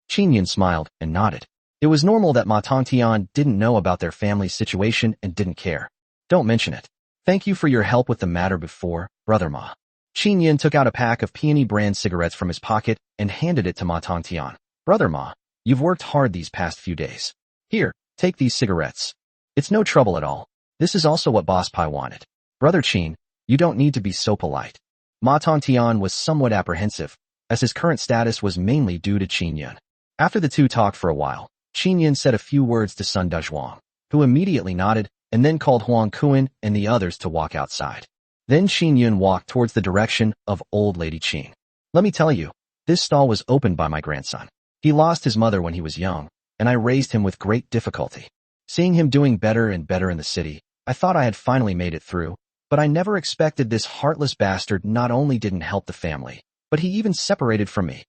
Qin Yun smiled and nodded. It was normal that Ma Tongtian didn't know about their family's situation and didn't care. Don't mention it. Thank you for your help with the matter before, Brother Ma. Qin Yun took out a pack of Peony brand cigarettes from his pocket and handed it to Ma Tongtian. Brother Ma, you've worked hard these past few days. Here, take these cigarettes. It's no trouble at all. This is also what Boss Pai wanted. Brother Qin, you don't need to be so polite. Ma Tongtian was somewhat apprehensive, as his current status was mainly due to Qin Yun. After the two talked for a while, Qin Yun said a few words to Sun Dezhuang, who immediately nodded and then called Huang Kuan and the others to walk outside. Then Qin Yun walked towards the direction of Old Lady Qin. Let me tell you, this stall was opened by my grandson. He lost his mother when he was young, and I raised him with great difficulty. Seeing him doing better and better in the city, I thought I had finally made it through, but I never expected this heartless bastard not only didn't help the family, but he even separated from me.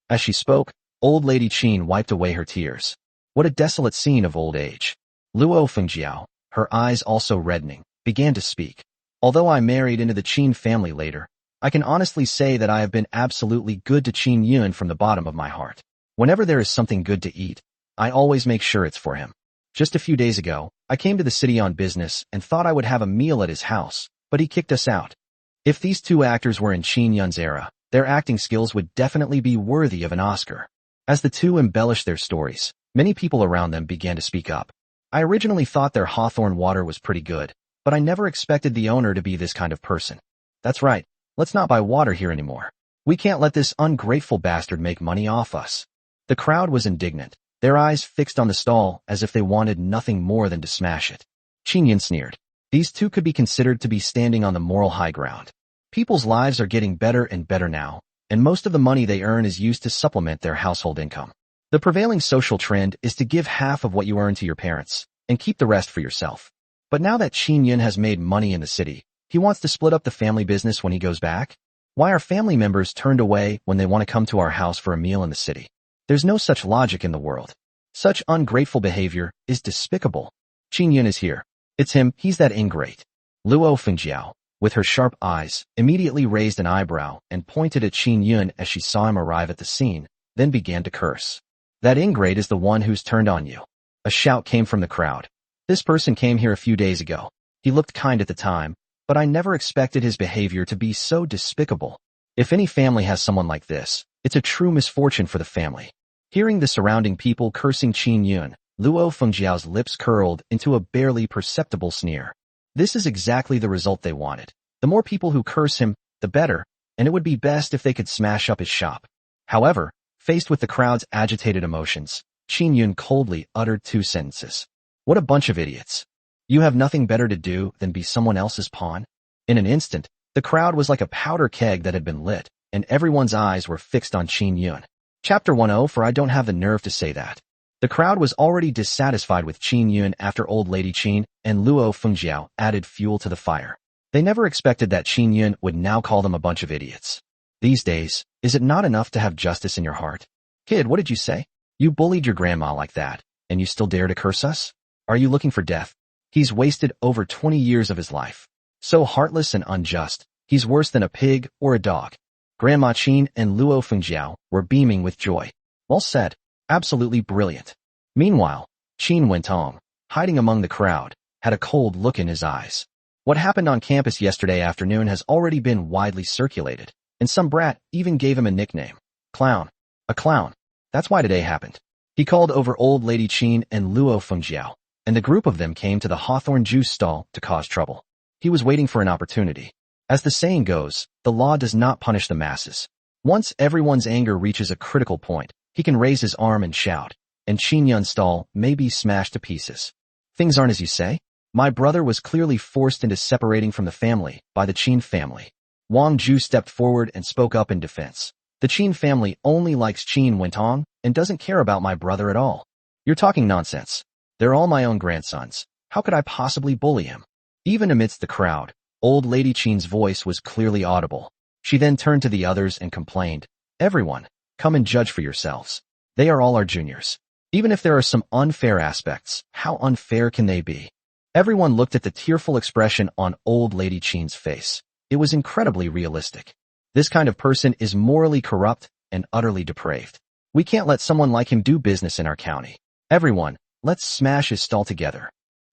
As she spoke, Old Lady Qin wiped away her tears. What a desolate scene of old age. Luo Fengjiao, her eyes also reddening, began to speak. Although I married into the Qin family later, I can honestly say that I have been absolutely good to Qin Yun from the bottom of my heart. Whenever there is something good to eat, I always make sure it's for him. Just a few days ago, I came to the city on business and thought I would have a meal at his house, but he kicked us out. If these two actors were in Qin Yun's era, their acting skills would definitely be worthy of an Oscar. As the two embellished their stories, many people around them began to speak up. I originally thought their hawthorn water was pretty good, but I never expected the owner to be this kind of person. That's right, let's not buy water here anymore. We can't let this ungrateful bastard make money off us. The crowd was indignant, their eyes fixed on the stall as if they wanted nothing more than to smash it. Qin Yun sneered. These two could be considered to be standing on the moral high ground. People's lives are getting better and better now, and most of the money they earn is used to supplement their household income. The prevailing social trend is to give half of what you earn to your parents, and keep the rest for yourself. But now that Qin Yun has made money in the city, he wants to split up the family business when he goes back? Why are family members turned away when they want to come to our house for a meal in the city? There's no such logic in the world. Such ungrateful behavior is despicable. Qin Yun is here. It's him, he's that ingrate. Luo Fengjiao, with her sharp eyes, immediately raised an eyebrow and pointed at Qin Yun as she saw him arrive at the scene, then began to curse. That ingrate is the one who's turned on you. A shout came from the crowd. This person came here a few days ago. He looked kind at the time, but I never expected his behavior to be so despicable. If any family has someone like this, it's a true misfortune for the family. Hearing the surrounding people cursing Qin Yun, Luo Fengjiao's lips curled into a barely perceptible sneer. This is exactly the result they wanted. The more people who curse him, the better, and it would be best if they could smash up his shop. However, faced with the crowd's agitated emotions, Qin Yun coldly uttered two sentences. What a bunch of idiots. You have nothing better to do than be someone else's pawn? In an instant, the crowd was like a powder keg that had been lit, and everyone's eyes were fixed on Qin Yun. Chapter 10 For I don't have the nerve to say that. The crowd was already dissatisfied with Qin Yun after Old Lady Qin and Luo Fengjiao added fuel to the fire. They never expected that Qin Yun would now call them a bunch of idiots. These days, is it not enough to have justice in your heart? Kid, what did you say? You bullied your grandma like that, and you still dare to curse us? Are you looking for death? He's wasted over 20 years of his life. So heartless and unjust, he's worse than a pig or a dog. Grandma Qin and Luo Fengjiao were beaming with joy. Well said. Absolutely brilliant. Meanwhile, Qin Wentong, hiding among the crowd, had a cold look in his eyes. What happened on campus yesterday afternoon has already been widely circulated, and some brat even gave him a nickname. Clown. A clown. That's why today happened. He called over old lady Qin and Luo Fengjiao, and the group of them came to the hawthorn juice stall to cause trouble. He was waiting for an opportunity. As the saying goes, the law does not punish the masses. Once everyone's anger reaches a critical point, he can raise his arm and shout, and Qin Yun's stall may be smashed to pieces. Things aren't as you say. My brother was clearly forced into separating from the family by the Qin family. Wang Ju stepped forward and spoke up in defense. The Qin family only likes Qin Wentong and doesn't care about my brother at all. You're talking nonsense. They're all my own grandsons. How could I possibly bully him? Even amidst the crowd, old lady Qin's voice was clearly audible. She then turned to the others and complained, "Everyone, come and judge for yourselves. They are all our juniors. Even if there are some unfair aspects, how unfair can they be?" Everyone looked at the tearful expression on old lady Qin's face. It was incredibly realistic. This kind of person is morally corrupt and utterly depraved. We can't let someone like him do business in our county. Everyone, let's smash his stall together.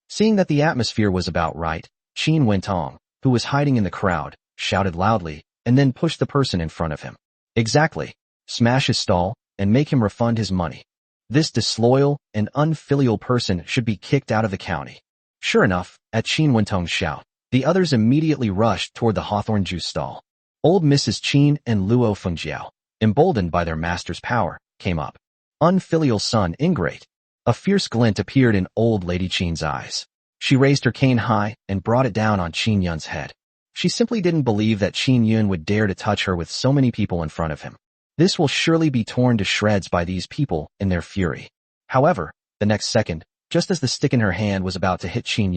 Seeing that the atmosphere was about right, Qin Wentong, who was hiding in the crowd, shouted loudly, and then pushed the person in front of him. Exactly. Smash his stall, and make him refund his money. This disloyal and unfilial person should be kicked out of the county. Sure enough, at Qin Wentong's shout, the others immediately rushed toward the hawthorn juice stall. Old Mrs. Qin and Luo Fengjiao, emboldened by their master's power, came up. Unfilial son, ingrate. A fierce glint appeared in old lady Qin's eyes. She raised her cane high and brought it down on Qin Yun's head. She simply didn't believe that Qin Yun would dare to touch her with so many people in front of him. This will surely be torn to shreds by these people in their fury. However, the next second, just as the stick in her hand was about to hit Qin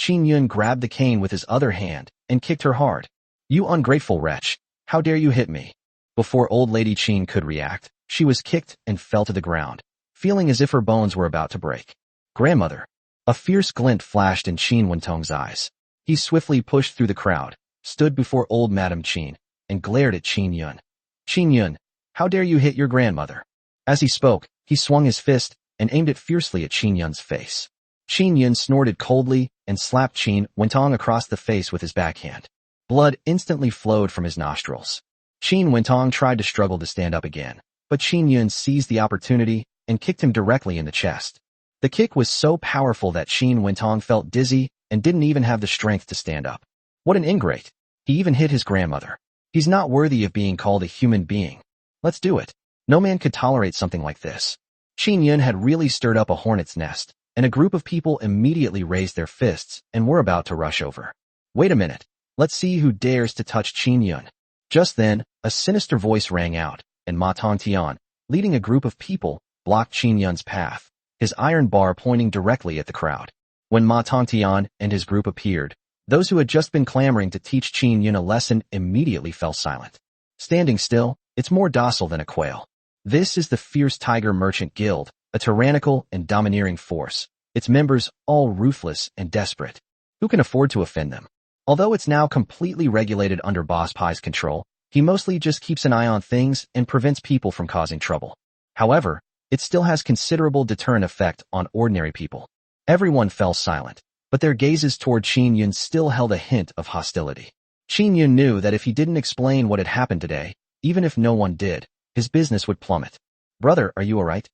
Yun grabbed the cane with his other hand and kicked her hard. "You ungrateful wretch! How dare you hit me?" Before old lady Qin could react, she was kicked and fell to the ground, feeling as if her bones were about to break. "Grandmother!" A fierce glint flashed in Qin Wentong's eyes. He swiftly pushed through the crowd, stood before old Madame Qin, and glared at Qin Yun. "Qin Yun, how dare you hit your grandmother?" As he spoke, he swung his fist and aimed it fiercely at Qin Yun's face. Qin Yun snorted coldly and slapped Qin Wentong across the face with his backhand. Blood instantly flowed from his nostrils. Qin Wentong tried to struggle to stand up again, but Qin Yun seized the opportunity and kicked him directly in the chest. The kick was so powerful that Qin Wentong felt dizzy and didn't even have the strength to stand up. What an ingrate! He even hit his grandmother. He's not worthy of being called a human being. Let's do it. No man could tolerate something like this. Qin Yun had really stirred up a hornet's nest, and a group of people immediately raised their fists and were about to rush over. Wait a minute. Let's see who dares to touch Qin Yun. Just then, a sinister voice rang out, and Ma Tongtian, leading a group of people, blocked Qin Yun's path, his iron bar pointing directly at the crowd. When Ma Tongtian and his group appeared, those who had just been clamoring to teach Qin Yun a lesson immediately fell silent. Standing still, it's more docile than a quail. This is the Fierce Tiger Merchant Guild, a tyrannical and domineering force, its members all ruthless and desperate. Who can afford to offend them? Although it's now completely regulated under Boss Pai's control, he mostly just keeps an eye on things and prevents people from causing trouble. However, it still has considerable deterrent effect on ordinary people. Everyone fell silent, but their gazes toward Qin Yun still held a hint of hostility. Qin Yun knew that if he didn't explain what had happened today, even if no one did, his business would plummet. "Brother, are you alright?"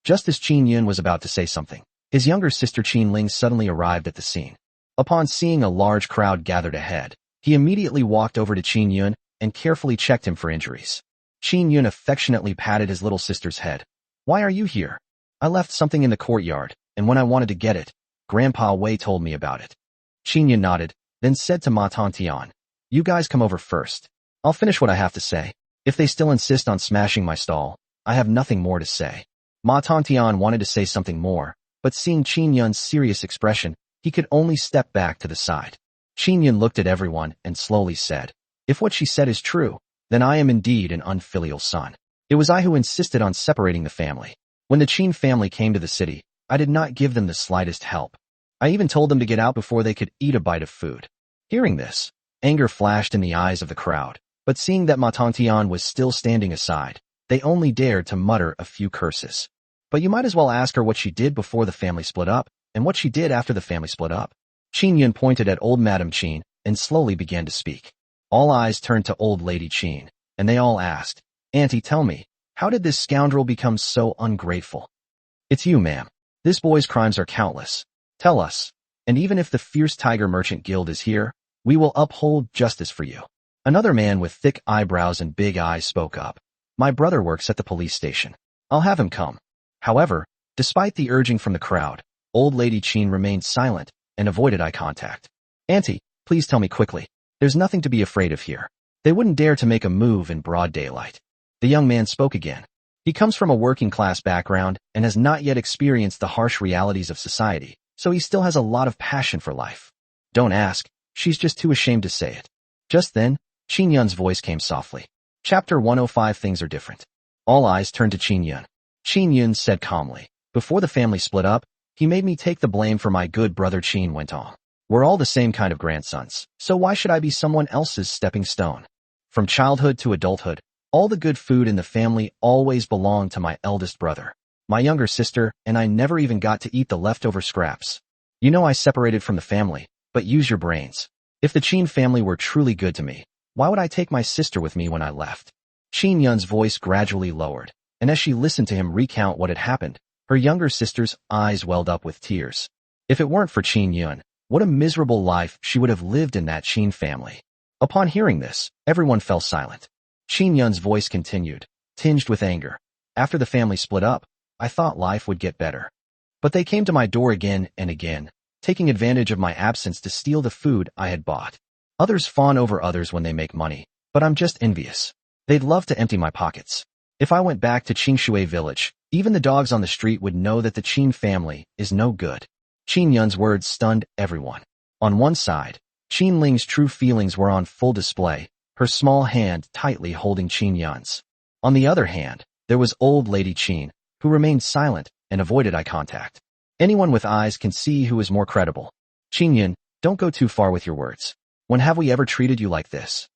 Just as Qin Yun was about to say something, his younger sister Qin Ling suddenly arrived at the scene. Upon seeing a large crowd gathered ahead, he immediately walked over to Qin Yun and carefully checked him for injuries. Qin Yun affectionately patted his little sister's head. "Why are you here?" "I left something in the courtyard, and when I wanted to get it, Grandpa Wei told me about it." Qin Yun nodded, then said to Ma Tongtian, "You guys come over first. I'll finish what I have to say. If they still insist on smashing my stall, I have nothing more to say." Ma Tongtian wanted to say something more, but seeing Qin Yun's serious expression, he could only step back to the side. Qin Yun looked at everyone and slowly said, "If what she said is true, then I am indeed an unfilial son. It was I who insisted on separating the family. When the Qin family came to the city, I did not give them the slightest help. I even told them to get out before they could eat a bite of food." Hearing this, anger flashed in the eyes of the crowd, but seeing that Ma Tongtian was still standing aside, they only dared to mutter a few curses. "But you might as well ask her what she did before the family split up, and what she did after the family split up." Qin Yun pointed at old Madam Qin and slowly began to speak. All eyes turned to old lady Qin, and they all asked, "Auntie, tell me, how did this scoundrel become so ungrateful?" "It's you, ma'am. This boy's crimes are countless. Tell us, and even if the fierce tiger merchant guild is here, we will uphold justice for you." Another man with thick eyebrows and big eyes spoke up. "My brother works at the police station. I'll have him come." However, despite the urging from the crowd, old lady Qin remained silent and avoided eye contact. "Auntie, please tell me quickly. There's nothing to be afraid of here. They wouldn't dare to make a move in broad daylight." The young man spoke again. He comes from a working-class background and has not yet experienced the harsh realities of society, so he still has a lot of passion for life. "Don't ask, she's just too ashamed to say it." Just then, Qin Yun's voice came softly. Chapter 105 Things are different. All eyes turned to Qin Yun. Qin Yun said calmly, "Before the family split up, he made me take the blame for my good brother Qin went on. We're all the same kind of grandsons, so why should I be someone else's stepping stone? From childhood to adulthood, all the good food in the family always belonged to my eldest brother. My younger sister and I never even got to eat the leftover scraps. You know I separated from the family, but use your brains. If the Qin family were truly good to me, why would I take my sister with me when I left?" Qin Yun's voice gradually lowered, and as she listened to him recount what had happened, her younger sister's eyes welled up with tears. If it weren't for Qin Yun, what a miserable life she would have lived in that Qin family. Upon hearing this, everyone fell silent. Qin Yun's voice continued, tinged with anger. "After the family split up, I thought life would get better. But they came to my door again and again, taking advantage of my absence to steal the food I had bought. Others fawn over others when they make money, but I'm just envious. They'd love to empty my pockets. If I went back to Qingshui village, even the dogs on the street would know that the Qin family is no good." Qin Yun's words stunned everyone. On one side, Qin Ling's true feelings were on full display, her small hand tightly holding Qin Yun's. On the other hand, there was old lady Qin, who remained silent and avoided eye contact. Anyone with eyes can see who is more credible. "Qin Yun, don't go too far with your words. When have we ever treated you like this?"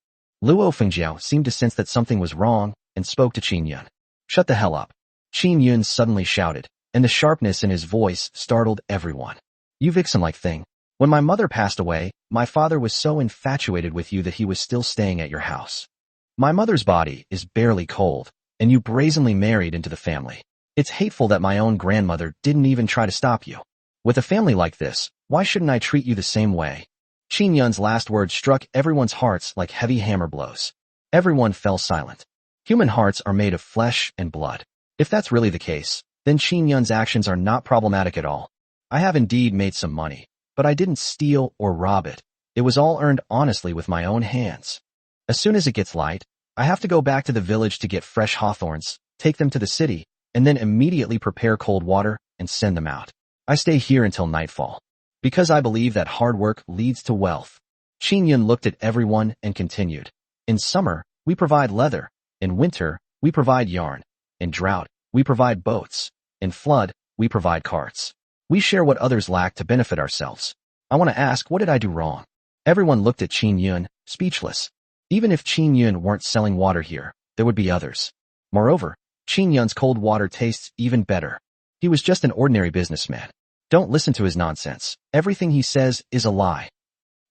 Luo Fengjiao seemed to sense that something was wrong and spoke to Qin Yun. "Shut the hell up." Qin Yun suddenly shouted, and the sharpness in his voice startled everyone. "You vixen-like thing. When my mother passed away, my father was so infatuated with you that he was still staying at your house. My mother's body is barely cold, and you brazenly married into the family. It's hateful that my own grandmother didn't even try to stop you. With a family like this, why shouldn't I treat you the same way?" Qin Yun's last words struck everyone's hearts like heavy hammer blows. Everyone fell silent. Human hearts are made of flesh and blood. If that's really the case, then Qin Yun's actions are not problematic at all. "I have indeed made some money, but I didn't steal or rob it. It was all earned honestly with my own hands. As soon as it gets light, I have to go back to the village to get fresh hawthorns, take them to the city, and then immediately prepare cold water and send them out. I stay here until nightfall, because I believe that hard work leads to wealth." Qin Yun looked at everyone and continued, "In summer, we provide leather. In winter, we provide yarn. In drought, we provide boats. In flood, we provide carts. We share what others lack to benefit ourselves. I want to ask, what did I do wrong?" Everyone looked at Qin Yun, speechless. Even if Qin Yun weren't selling water here, there would be others. Moreover, Qin Yun's cold water tastes even better. He was just an ordinary businessman. Don't listen to his nonsense. Everything he says is a lie.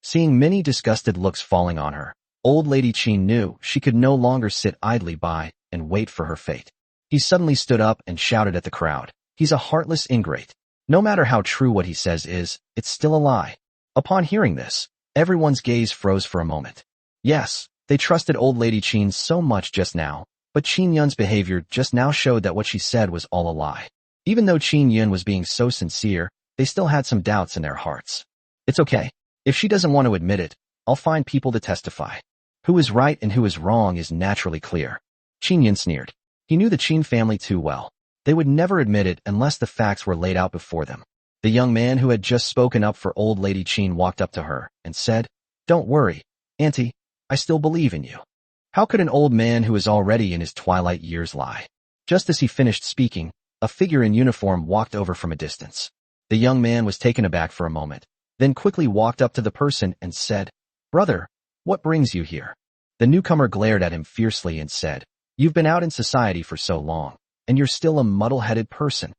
Seeing many disgusted looks falling on her, old lady Qin knew she could no longer sit idly by and wait for her fate. He suddenly stood up and shouted at the crowd, "He's a heartless ingrate. No matter how true what he says is, it's still a lie." Upon hearing this, everyone's gaze froze for a moment. Yes, they trusted old lady Qin so much just now, but Qin Yun's behavior just now showed that what she said was all a lie. Even though Qin Yun was being so sincere, they still had some doubts in their hearts. "It's okay. If she doesn't want to admit it, I'll find people to testify. Who is right and who is wrong is naturally clear." Qin Yun sneered. He knew the Qin family too well. They would never admit it unless the facts were laid out before them. The young man who had just spoken up for old lady Qin walked up to her and said, "Don't worry, Auntie, I still believe in you." How could an old man who is already in his twilight years lie? Just as he finished speaking, a figure in uniform walked over from a distance. The young man was taken aback for a moment, then quickly walked up to the person and said, "Brother, what brings you here?" The newcomer glared at him fiercely and said, "You've been out in society for so long, and you're still a muddle-headed person."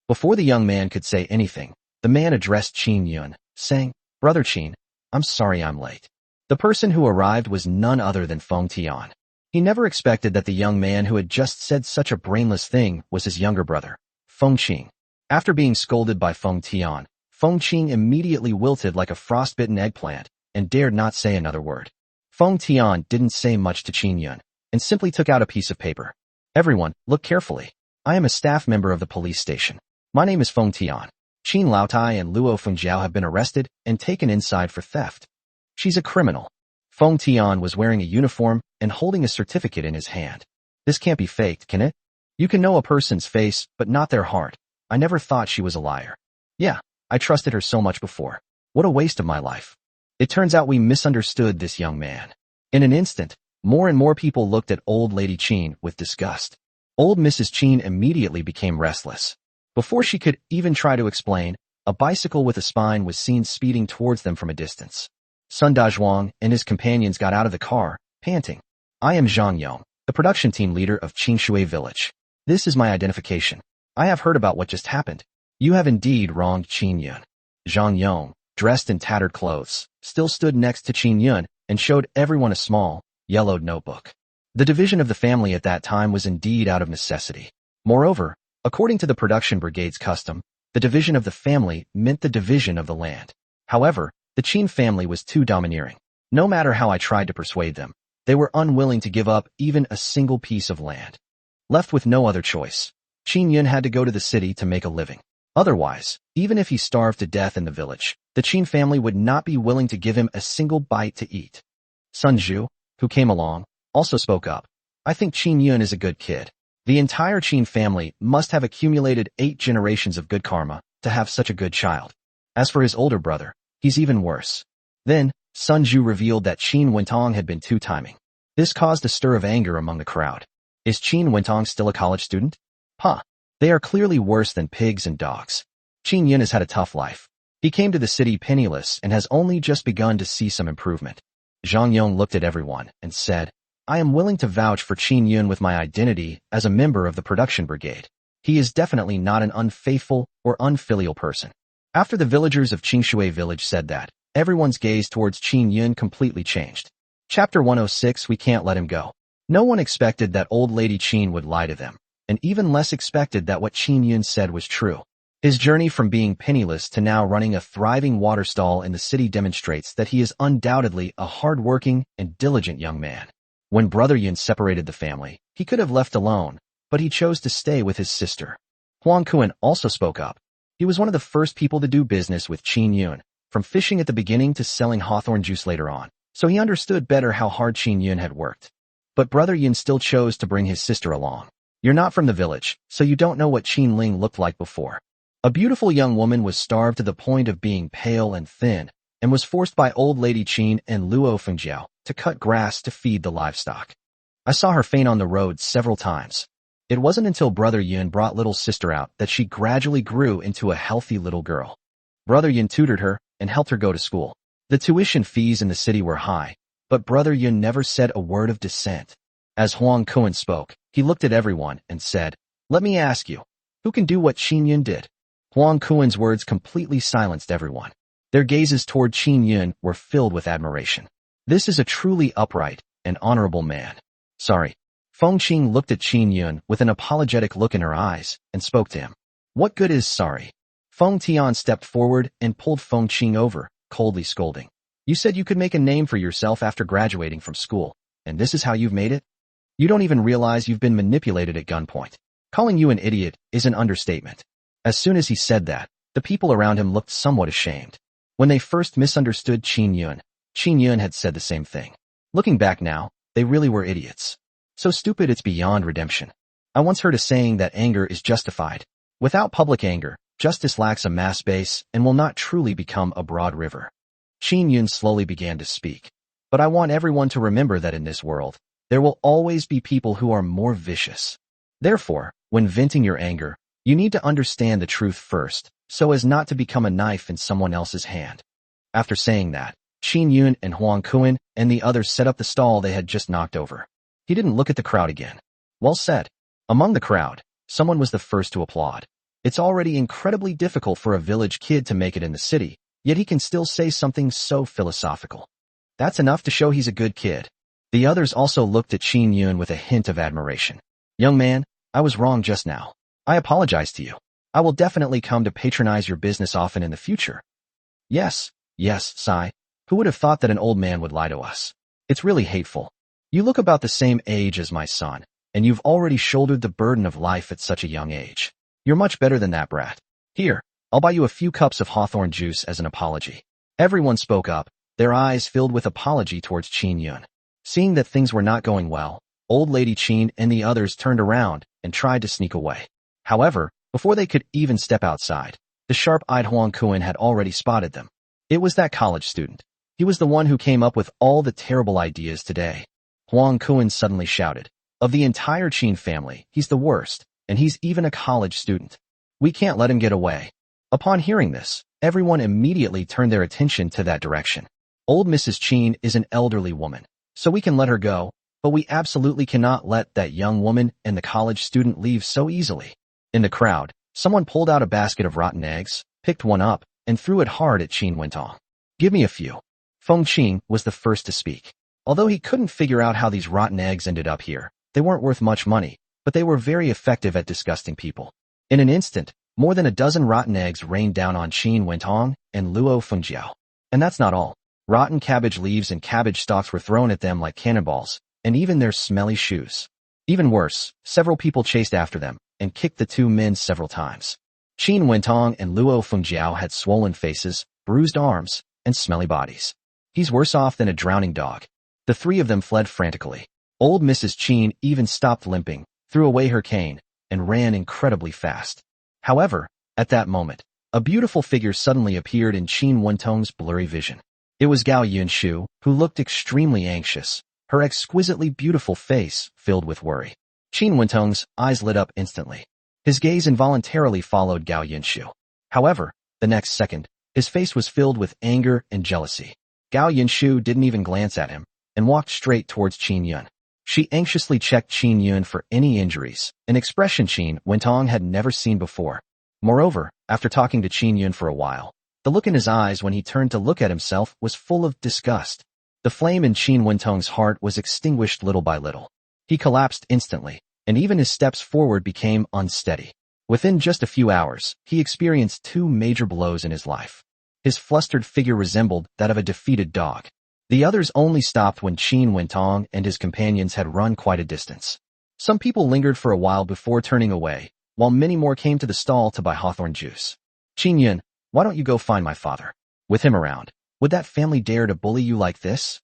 Before the young man could say anything, the man addressed Qin Yun, saying, Brother Qin, I'm sorry I'm late. The person who arrived was none other than Feng Tian. He never expected that the young man who had just said such a brainless thing was his younger brother, Feng Qing. After being scolded by Feng Tian, Feng Qing immediately wilted like a frostbitten eggplant and dared not say another word. Feng Tian didn't say much to Qin Yun and simply took out a piece of paper. Everyone, look carefully. I am a staff member of the police station. My name is Feng Tian. Qin Laotai and Luo Fengjiao have been arrested and taken inside for theft. She's a criminal. Feng Tian was wearing a uniform and holding a certificate in his hand. This can't be faked, can it? You can know a person's face, but not their heart. I never thought she was a liar. Yeah, I trusted her so much before. What a waste of my life. It turns out we misunderstood this young man. In an instant, more and more people looked at old lady Qin with disgust. Old Mrs. Qin immediately became restless. Before she could even try to explain, a bicycle with a spine was seen speeding towards them from a distance. Sun Dazhuang and his companions got out of the car, panting. I am Zhang Yong, the production team leader of Qingshui Village. This is my identification. I have heard about what just happened. You have indeed wronged Qin Yun. Zhang Yong, dressed in tattered clothes, still stood next to Qin Yun and showed everyone a small, yellowed notebook. The division of the family at that time was indeed out of necessity. Moreover, according to the production brigade's custom, the division of the family meant the division of the land. However, the Qin family was too domineering. No matter how I tried to persuade them, they were unwilling to give up even a single piece of land. Left with no other choice, Qin Yun had to go to the city to make a living. Otherwise, even if he starved to death in the village, the Qin family would not be willing to give him a single bite to eat. Sun Zhu, who came along, also spoke up. I think Qin Yun is a good kid. The entire Qin family must have accumulated 8 generations of good karma to have such a good child. As for his older brother, he's even worse. Then, Sun Zhu revealed that Qin Wentong had been two-timing. This caused a stir of anger among the crowd. Is Qin Wentong still a college student? They are clearly worse than pigs and dogs. Qin Yun has had a tough life. He came to the city penniless and has only just begun to see some improvement. Zhang Yong looked at everyone and said, I am willing to vouch for Qin Yun with my identity as a member of the production brigade. He is definitely not an unfaithful or unfilial person. After the villagers of Qingshui village said that, everyone's gaze towards Qin Yun completely changed. Chapter 106 We Can't Let Him Go. No one expected that old lady Qin would lie to them, and even less expected that what Qin Yun said was true. His journey from being penniless to now running a thriving water stall in the city demonstrates that he is undoubtedly a hard-working and diligent young man. When Brother Yun separated the family, he could have left alone, but he chose to stay with his sister. Huang Kuan also spoke up. He was one of the first people to do business with Qin Yun, from fishing at the beginning to selling hawthorn juice later on, so he understood better how hard Qin Yun had worked. But Brother Yun still chose to bring his sister along. You're not from the village, so you don't know what Qin Ling looked like before. A beautiful young woman was starved to the point of being pale and thin, and was forced by old lady Qin and Luo Fengjiao to cut grass to feed the livestock. I saw her faint on the road several times. It wasn't until Brother Yun brought little sister out that she gradually grew into a healthy little girl. Brother Yun tutored her and helped her go to school. The tuition fees in the city were high, but Brother Yun never said a word of dissent. As Huang Kuan spoke, he looked at everyone and said, Let me ask you, who can do what Qin Yun did? Huang Kuan's words completely silenced everyone. Their gazes toward Qin Yun were filled with admiration. This is a truly upright and honorable man. Sorry. Feng Qing looked at Qin Yun with an apologetic look in her eyes and spoke to him. What good is sorry? Feng Tian stepped forward and pulled Feng Qing over, coldly scolding. You said you could make a name for yourself after graduating from school, and this is how you've made it? You don't even realize you've been manipulated at gunpoint. Calling you an idiot is an understatement. As soon as he said that, the people around him looked somewhat ashamed. When they first misunderstood Qin Yun had said the same thing. Looking back now, they really were idiots. So stupid it's beyond redemption. I once heard a saying that anger is justified. Without public anger, justice lacks a mass base and will not truly become a broad river. Qin Yun slowly began to speak. But I want everyone to remember that in this world, there will always be people who are more vicious. Therefore, when venting your anger, you need to understand the truth first, so as not to become a knife in someone else's hand. After saying that, Qin Yun and Huang Kuan and the others set up the stall they had just knocked over. He didn't look at the crowd again. Well said. Among the crowd, someone was the first to applaud. It's already incredibly difficult for a village kid to make it in the city, yet he can still say something so philosophical. That's enough to show he's a good kid. The others also looked at Qin Yun with a hint of admiration. Young man, I was wrong just now. I apologize to you. I will definitely come to patronize your business often in the future. Yes, Sai. Who would have thought that an old man would lie to us? It's really hateful. You look about the same age as my son, and you've already shouldered the burden of life at such a young age. You're much better than that, brat. Here, I'll buy you a few cups of hawthorn juice as an apology. Everyone spoke up, their eyes filled with apology towards Qin Yun. Seeing that things were not going well, old lady Qin and the others turned around and tried to sneak away. However, before they could even step outside, the sharp-eyed Huang Kuan had already spotted them. It was that college student. He was the one who came up with all the terrible ideas today. Huang Kuan suddenly shouted, of the entire Qin family, he's the worst, and he's even a college student. We can't let him get away. Upon hearing this, everyone immediately turned their attention to that direction. Old Mrs. Qin is an elderly woman, so we can let her go, but we absolutely cannot let that young woman and the college student leave so easily. In the crowd, someone pulled out a basket of rotten eggs, picked one up, and threw it hard at Qin Wentong. Give me a few. Feng Qing was the first to speak. Although he couldn't figure out how these rotten eggs ended up here, they weren't worth much money, but they were very effective at disgusting people. In an instant, more than a dozen rotten eggs rained down on Qin Wentong and Luo Fengjiao. And that's not all. Rotten cabbage leaves and cabbage stalks were thrown at them like cannonballs, and even their smelly shoes. Even worse, several people chased after them and kicked the two men several times. Qin Wentong and Luo Fengjiao had swollen faces, bruised arms, and smelly bodies. He's worse off than a drowning dog. The three of them fled frantically. Old Mrs. Qin even stopped limping, threw away her cane, and ran incredibly fast. However, at that moment, a beautiful figure suddenly appeared in Qin Wentong's blurry vision. It was Gao Yunshu, who looked extremely anxious, her exquisitely beautiful face filled with worry. Qin Wentong's eyes lit up instantly. His gaze involuntarily followed Gao Yunshu. However, the next second, his face was filled with anger and jealousy. Gao Yunshu didn't even glance at him, and walked straight towards Qin Yun. She anxiously checked Qin Yun for any injuries, an expression Qin Wentong had never seen before. Moreover, after talking to Qin Yun for a while, the look in his eyes when he turned to look at himself was full of disgust. The flame in Qin Wentong's heart was extinguished little by little. He collapsed instantly, and even his steps forward became unsteady. Within just a few hours, he experienced two major blows in his life. His flustered figure resembled that of a defeated dog. The others only stopped when Qin Wentong and his companions had run quite a distance. Some people lingered for a while before turning away, while many more came to the stall to buy hawthorn juice. Qin Yun, why don't you go find my father? With him around, would that family dare to bully you like this?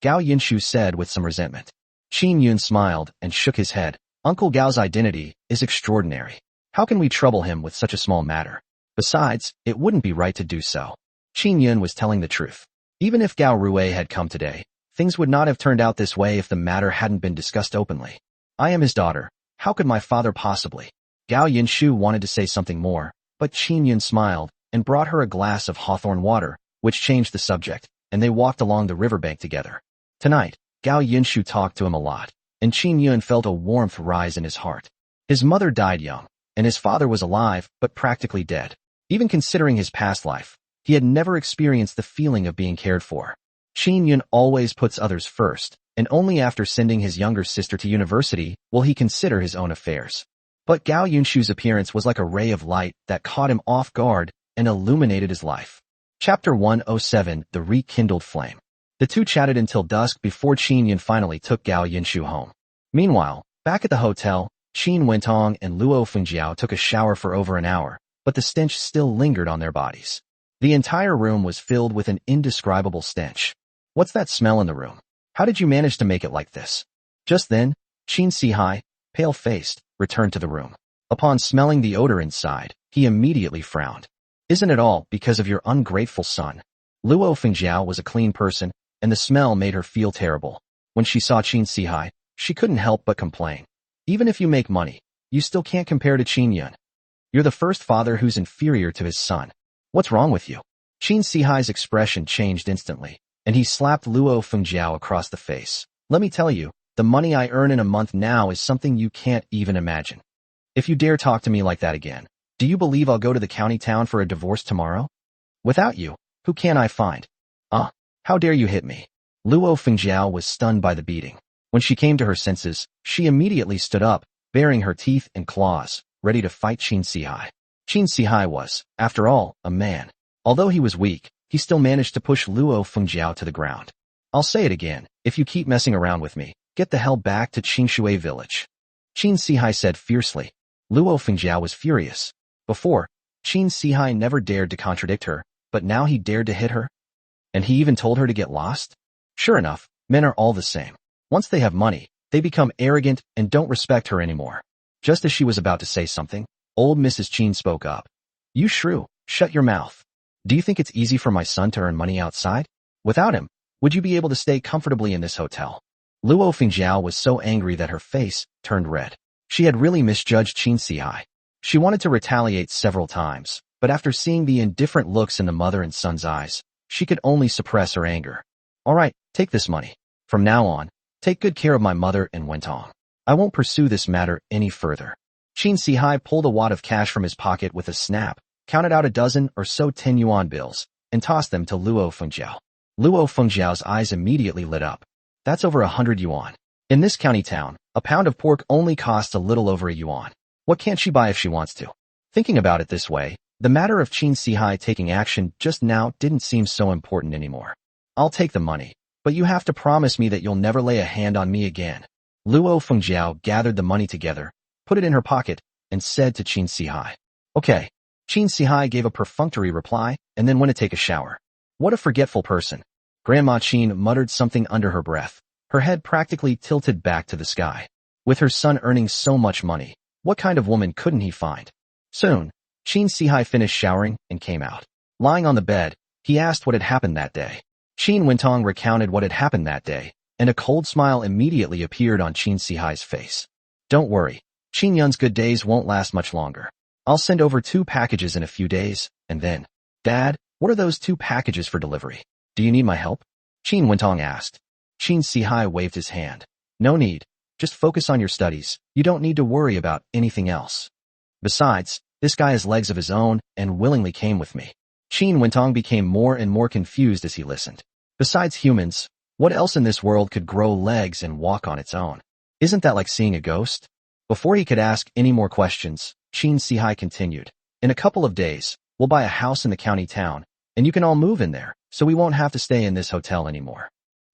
Gao Yunshu said with some resentment. Qin Yun smiled and shook his head. Uncle Gao's identity is extraordinary. How can we trouble him with such a small matter? Besides, it wouldn't be right to do so. Qin Yun was telling the truth. Even if Gao Rui had come today, things would not have turned out this way if the matter hadn't been discussed openly. I am his daughter. How could my father possibly? Gao Yunshu wanted to say something more, but Qin Yun smiled and brought her a glass of hawthorn water, which changed the subject, and they walked along the riverbank together. Tonight, Gao Yunshu talked to him a lot, and Qin Yun felt a warmth rise in his heart. His mother died young, and his father was alive but practically dead. Even considering his past life, he had never experienced the feeling of being cared for. Qin Yun always puts others first, and only after sending his younger sister to university will he consider his own affairs. But Gao Yunshu's appearance was like a ray of light that caught him off guard and illuminated his life. Chapter 107, The Rekindled Flame. The two chatted until dusk before Qin Yun finally took Gao Yunshu home. Meanwhile, back at the hotel, Qin Wentong and Luo Fengjiao took a shower for over an hour, but the stench still lingered on their bodies. The entire room was filled with an indescribable stench. What's that smell in the room? How did you manage to make it like this? Just then, Qin Sihai, pale-faced, returned to the room. Upon smelling the odor inside, he immediately frowned. Isn't it all because of your ungrateful son? Luo Fengjiao was a clean person, and the smell made her feel terrible. When she saw Qin Sihai, she couldn't help but complain. Even if you make money, you still can't compare to Qin Yun. You're the first father who's inferior to his son. What's wrong with you? Qin Sihai's expression changed instantly, and he slapped Luo Fengjiao across the face. Let me tell you, the money I earn in a month now is something you can't even imagine. If you dare talk to me like that again, do you believe I'll go to the county town for a divorce tomorrow? Without you, Who can I find? How dare you hit me? Luo Fengjiao was stunned by the beating. When she came to her senses, she immediately stood up, baring her teeth and claws, ready to fight Qin Sihai. Qin Sihai was, after all, a man. Although he was weak, he still managed to push Luo Fengjiao to the ground. I'll say it again, if you keep messing around with me, get the hell back to Qingshui village. Qin Sihai said fiercely. Luo Fengjiao was furious. Before, Qin Sihai never dared to contradict her, but now he dared to hit her? And he even told her to get lost? Sure enough, men are all the same. Once they have money, they become arrogant and don't respect her anymore. Just as she was about to say something, old Mrs. Qin spoke up. You shrew, shut your mouth. Do you think it's easy for my son to earn money outside? Without him, would you be able to stay comfortably in this hotel? Luo Fengjiao was so angry that her face turned red. She had really misjudged Qin Sihai. She wanted to retaliate several times, but after seeing the indifferent looks in the mother and son's eyes, she could only suppress her anger. All right, take this money. From now on, take good care of my mother and Wentong. I won't pursue this matter any further. Qin Sihai pulled a wad of cash from his pocket with a snap, counted out a dozen or so 10 yuan bills, and tossed them to Luo Fengjiao. Luo Fengjiao's eyes immediately lit up. That's over 100 yuan. In this county town, a pound of pork only costs a little over a yuan. What can't she buy if she wants to? Thinking about it this way, the matter of Qin Sihai taking action just now didn't seem so important anymore. I'll take the money, but you have to promise me that you'll never lay a hand on me again. Luo Fengjiao gathered the money together, put it in her pocket, and said to Qin Sihai. Okay. Qin Sihai gave a perfunctory reply and then went to take a shower. What a forgetful person. Grandma Qin muttered something under her breath, her head practically tilted back to the sky. With her son earning so much money, what kind of woman couldn't he find? Soon, Qin Sihai finished showering and came out. Lying on the bed, he asked what had happened that day. Qin Wentong recounted what had happened that day, and a cold smile immediately appeared on Qin Sihai's face. Don't worry, Qin Yun's good days won't last much longer. I'll send over 2 packages in a few days, and then... Dad, what are those 2 packages for delivery? Do you need my help? Qin Wentong asked. Qin Sihai waved his hand. No need. Just focus on your studies. You don't need to worry about anything else. Besides, this guy has legs of his own and willingly came with me. Qin Wentong became more and more confused as he listened. Besides humans, what else in this world could grow legs and walk on its own? Isn't that like seeing a ghost? Before he could ask any more questions, Qin Sihai continued. In a couple of days, we'll buy a house in the county town, and you can all move in there, so we won't have to stay in this hotel anymore.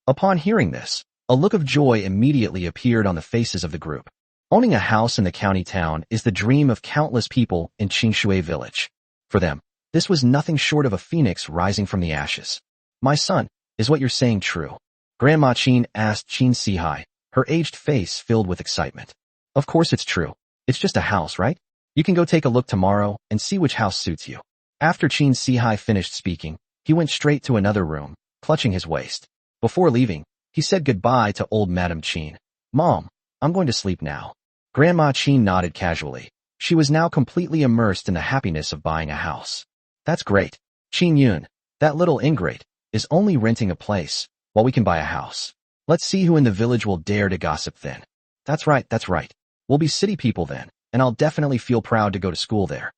Upon hearing this, a look of joy immediately appeared on the faces of the group. Owning a house in the county town is the dream of countless people in Qingshui village. For them, this was nothing short of a phoenix rising from the ashes. My son, is what you're saying true? Grandma Qin asked Qin Sihai, her aged face filled with excitement. Of course it's true. It's just a house, right? You can go take a look tomorrow and see which house suits you. After Qin Sihai finished speaking, he went straight to another room, clutching his waist. Before leaving, he said goodbye to old Madame Qin. Mom, I'm going to sleep now. Grandma Qin nodded casually. She was now completely immersed in the happiness of buying a house. That's great. Qin Yun, that little ingrate, is only renting a place, while we can buy a house. Let's see who in the village will dare to gossip then. That's right. We'll be city people then, and I'll definitely feel proud to go to school there.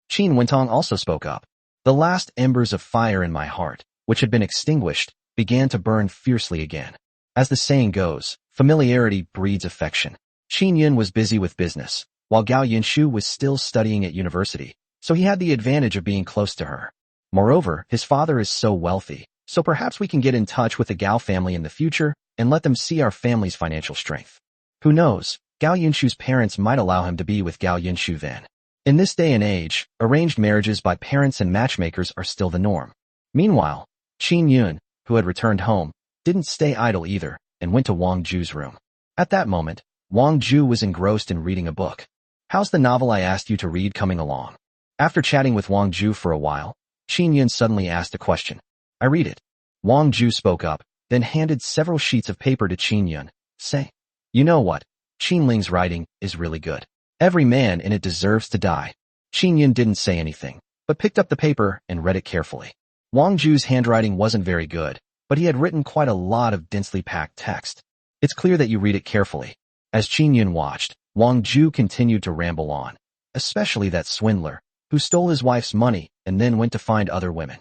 Qin Wentong also spoke up. The last embers of fire in my heart, which had been extinguished, began to burn fiercely again. As the saying goes, familiarity breeds affection. Qin Yun was busy with business, while Gao Yinshu was still studying at university, so he had the advantage of being close to her. Moreover, his father is so wealthy, so perhaps we can get in touch with the Gao family in the future and let them see our family's financial strength. Who knows, Gao Yinshu's parents might allow him to be with Gao Yinshu then. In this day and age, arranged marriages by parents and matchmakers are still the norm. Meanwhile, Qin Yun, who had returned home, didn't stay idle either, and went to Wang Ju's room. At that moment, Wang Ju was engrossed in reading a book. How's the novel I asked you to read coming along? After chatting with Wang Ju for a while, Qin Yun suddenly asked a question. I read it. Wang Ju spoke up, then handed several sheets of paper to Qin Yun. Say, you know what? Qin Ling's writing is really good. Every man in it deserves to die. Qin Yun didn't say anything, but picked up the paper and read it carefully. Wang Ju's handwriting wasn't very good, but he had written quite a lot of densely packed text. It's clear that you read it carefully. As Qin Yun watched, Wang Ju continued to ramble on, especially that swindler, who stole his wife's money and then went to find other women.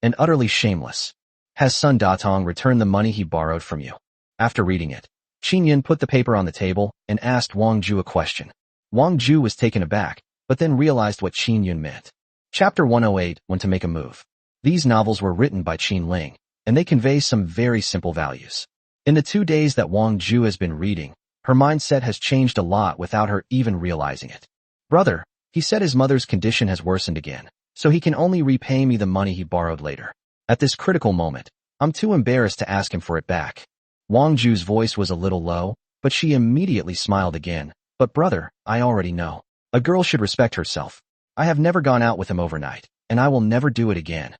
and utterly shameless. Has Sun Datong returned the money he borrowed from you? After reading it, Qin Yun put the paper on the table and asked Wang Ju a question. Wang Ju was taken aback, but then realized what Qin Yun meant. Chapter 108, When to Make a Move. These novels were written by Qin Ling, and they convey some very simple values. In the 2 days that Wang Ju has been reading, her mindset has changed a lot without her even realizing it. Brother, he said his mother's condition has worsened again, so he can only repay me the money he borrowed later. At this critical moment, I'm too embarrassed to ask him for it back. Wang Ju's voice was a little low, but she immediately smiled again. But brother, I already know. A girl should respect herself. I have never gone out with him overnight, and I will never do it again.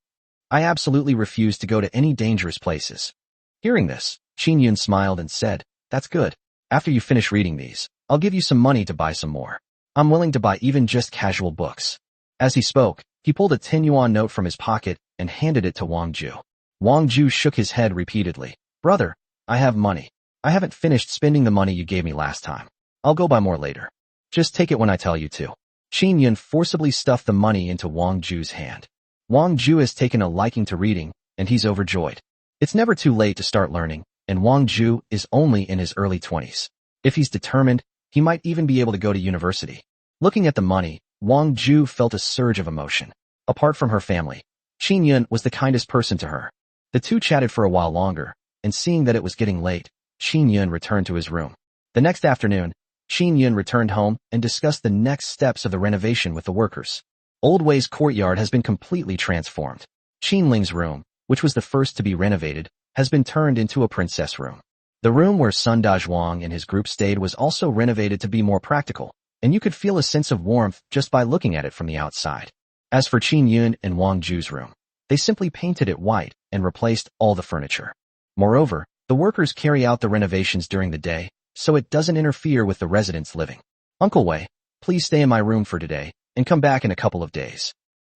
I absolutely refuse to go to any dangerous places. Hearing this, Qin Yun smiled and said, That's good. After you finish reading these, I'll give you some money to buy some more. I'm willing to buy even just casual books. As he spoke, he pulled a 10 yuan note from his pocket and handed it to Wang Ju. Wang Ju shook his head repeatedly. Brother, I have money. I haven't finished spending the money you gave me last time. I'll go buy more later. Just take it when I tell you to. Qin Yun forcibly stuffed the money into Wang Ju's hand. Wang Ju has taken a liking to reading, and he's overjoyed. It's never too late to start learning, and Wang Ju is only in his early 20s. If he's determined, he might even be able to go to university. Looking at the money, Wang Ju felt a surge of emotion. Apart from her family, Qin Yun was the kindest person to her. The two chatted for a while longer, and seeing that it was getting late, Qin Yun returned to his room. The next afternoon, Qin Yun returned home and discussed the next steps of the renovation with the workers. Old Wei's courtyard has been completely transformed. Qin Ling's room, which was the first to be renovated, has been turned into a princess room. The room where Sun Dazhuang and his group stayed was also renovated to be more practical, and you could feel a sense of warmth just by looking at it from the outside. As for Qin Yun and Wang Ju's room, they simply painted it white and replaced all the furniture. Moreover, the workers carry out the renovations during the day, so it doesn't interfere with the residents living. Uncle Wei, please stay in my room for today, and come back in a couple of days.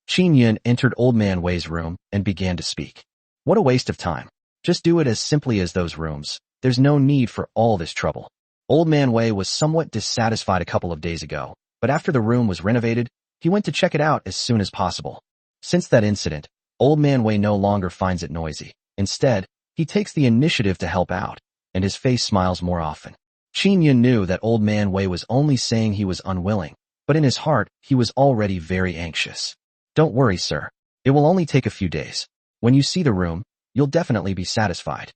Qin Yun entered Old Man Wei's room and began to speak. What a waste of time. Just do it as simply as those rooms. There's no need for all this trouble. Old Man Wei was somewhat dissatisfied a couple of days ago, but after the room was renovated, he went to check it out as soon as possible. Since that incident, Old Man Wei no longer finds it noisy. Instead, he takes the initiative to help out, and his face smiles more often. Qin Yun knew that Old Man Wei was only saying he was unwilling, but in his heart, he was already very anxious. Don't worry, sir. It will only take a few days. When you see the room, you'll definitely be satisfied.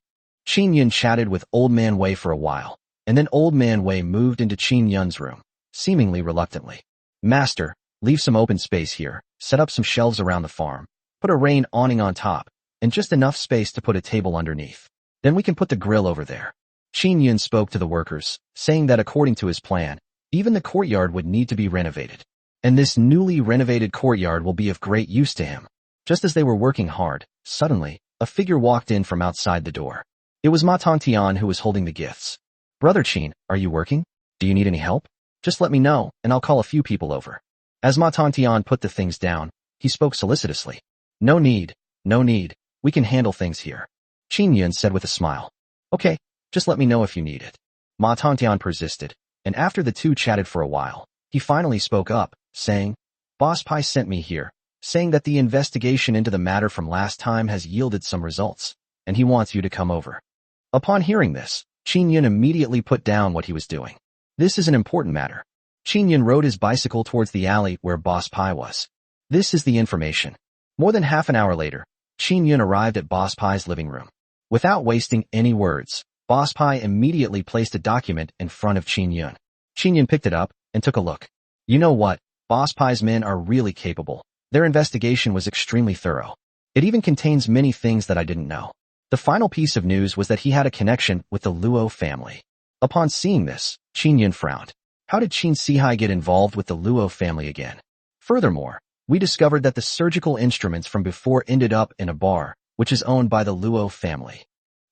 Qin Yun chatted with Old Man Wei for a while, and then Old Man Wei moved into Qin Yun's room, seemingly reluctantly. Master, leave some open space here, set up some shelves around the farm, put a rain awning on top, and just enough space to put a table underneath. Then we can put the grill over there. Qin Yun spoke to the workers, saying that according to his plan, even the courtyard would need to be renovated. And this newly renovated courtyard will be of great use to him. Just as they were working hard, suddenly, a figure walked in from outside the door. It was Ma Tongtian who was holding the gifts. Brother Qin, are you working? Do you need any help? Just let me know, and I'll call a few people over. As Ma Tongtian put the things down, he spoke solicitously. No need. We can handle things here. Qin Yun said with a smile. Okay, just let me know if you need it. Ma Tongtian persisted, and after the two chatted for a while, he finally spoke up, saying, Boss Pai sent me here, saying that the investigation into the matter from last time has yielded some results, and he wants you to come over. Upon hearing this, Qin Yun immediately put down what he was doing. This is an important matter. Qin Yun rode his bicycle towards the alley where Boss Pai was. This is the information. More than half an hour later, Qin Yun arrived at Boss Pai's living room. Without wasting any words, Boss Pai immediately placed a document in front of Qin Yun. Qin Yun picked it up and took a look. You know what? Boss Pai's men are really capable. Their investigation was extremely thorough. It even contains many things that I didn't know. The final piece of news was that he had a connection with the Luo family. Upon seeing this, Qin Yun frowned. How did Qin Sihai get involved with the Luo family again? Furthermore, we discovered that the surgical instruments from before ended up in a bar, which is owned by the Luo family.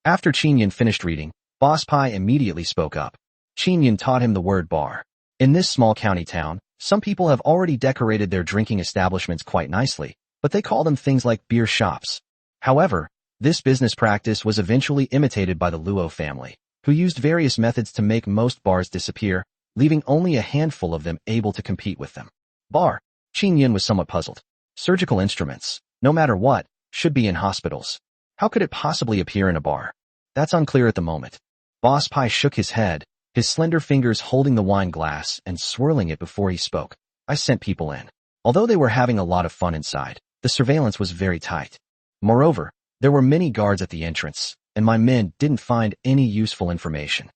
After Qin Yun finished reading, Boss Pai immediately spoke up. Qin Yun taught him the word bar. In this small county town, some people have already decorated their drinking establishments quite nicely, but they call them things like beer shops. However, this business practice was eventually imitated by the Luo family, who used various methods to make most bars disappear, leaving only a handful of them able to compete with them. Bar. Qin Yun was somewhat puzzled. Surgical instruments. No matter what, should be in hospitals. How could it possibly appear in a bar? That's unclear at the moment. Boss Pai shook his head, his slender fingers holding the wine glass and swirling it before he spoke. I sent people in. Although they were having a lot of fun inside, the surveillance was very tight. Moreover, there were many guards at the entrance, and my men didn't find any useful information.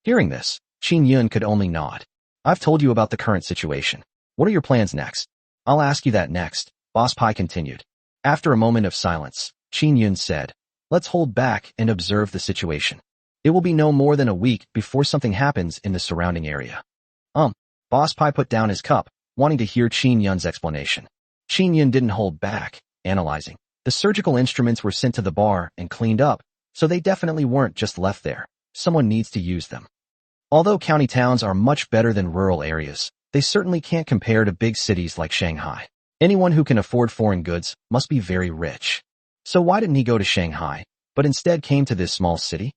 Hearing this, Qin Yun could only nod. I've told you about the current situation. What are your plans next? I'll ask you that next, Boss Pai continued. After a moment of silence, Qin Yun said, let's hold back and observe the situation. It will be no more than a week before something happens in the surrounding area. Boss Pai put down his cup, wanting to hear Qin Yun's explanation. Qin Yun didn't hold back, analyzing. The surgical instruments were sent to the bar and cleaned up, so they definitely weren't just left there. Someone needs to use them. Although county towns are much better than rural areas, they certainly can't compare to big cities like Shanghai. Anyone who can afford foreign goods must be very rich. So why didn't he go to Shanghai, but instead came to this small city?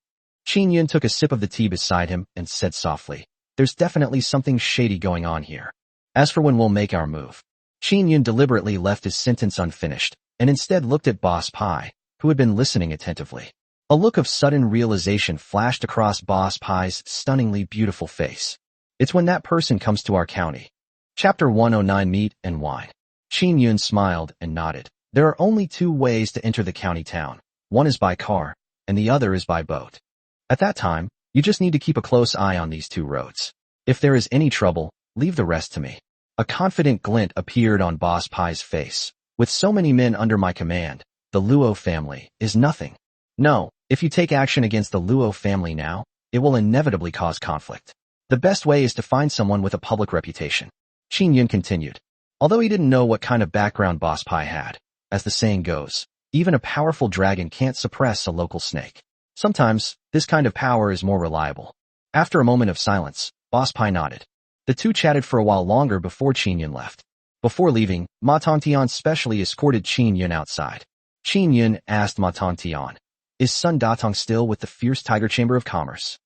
Qin Yun took a sip of the tea beside him and said softly, there's definitely something shady going on here. As for when we'll make our move. Qin Yun deliberately left his sentence unfinished, and instead looked at Boss Pai, who had been listening attentively. A look of sudden realization flashed across Boss Pai's stunningly beautiful face. It's when that person comes to our county. Chapter 109 Meat and Wine. Qin Yun smiled and nodded. There are only two ways to enter the county town. One is by car, and the other is by boat. At that time, you just need to keep a close eye on these two roads. If there is any trouble, leave the rest to me. A confident glint appeared on Boss Pai's face. With so many men under my command, the Luo family is nothing. No, if you take action against the Luo family now, it will inevitably cause conflict. The best way is to find someone with a public reputation. Qin Yun continued. Although he didn't know what kind of background Boss Pai had, as the saying goes, even a powerful dragon can't suppress a local snake. Sometimes, this kind of power is more reliable. After a moment of silence, Boss Pai nodded. The two chatted for a while longer before Qin Yun left. Before leaving, Ma Tongtian specially escorted Qin Yun outside. Qin Yun asked Ma Tongtian, is Sun Datong still with the fierce tiger chamber of commerce?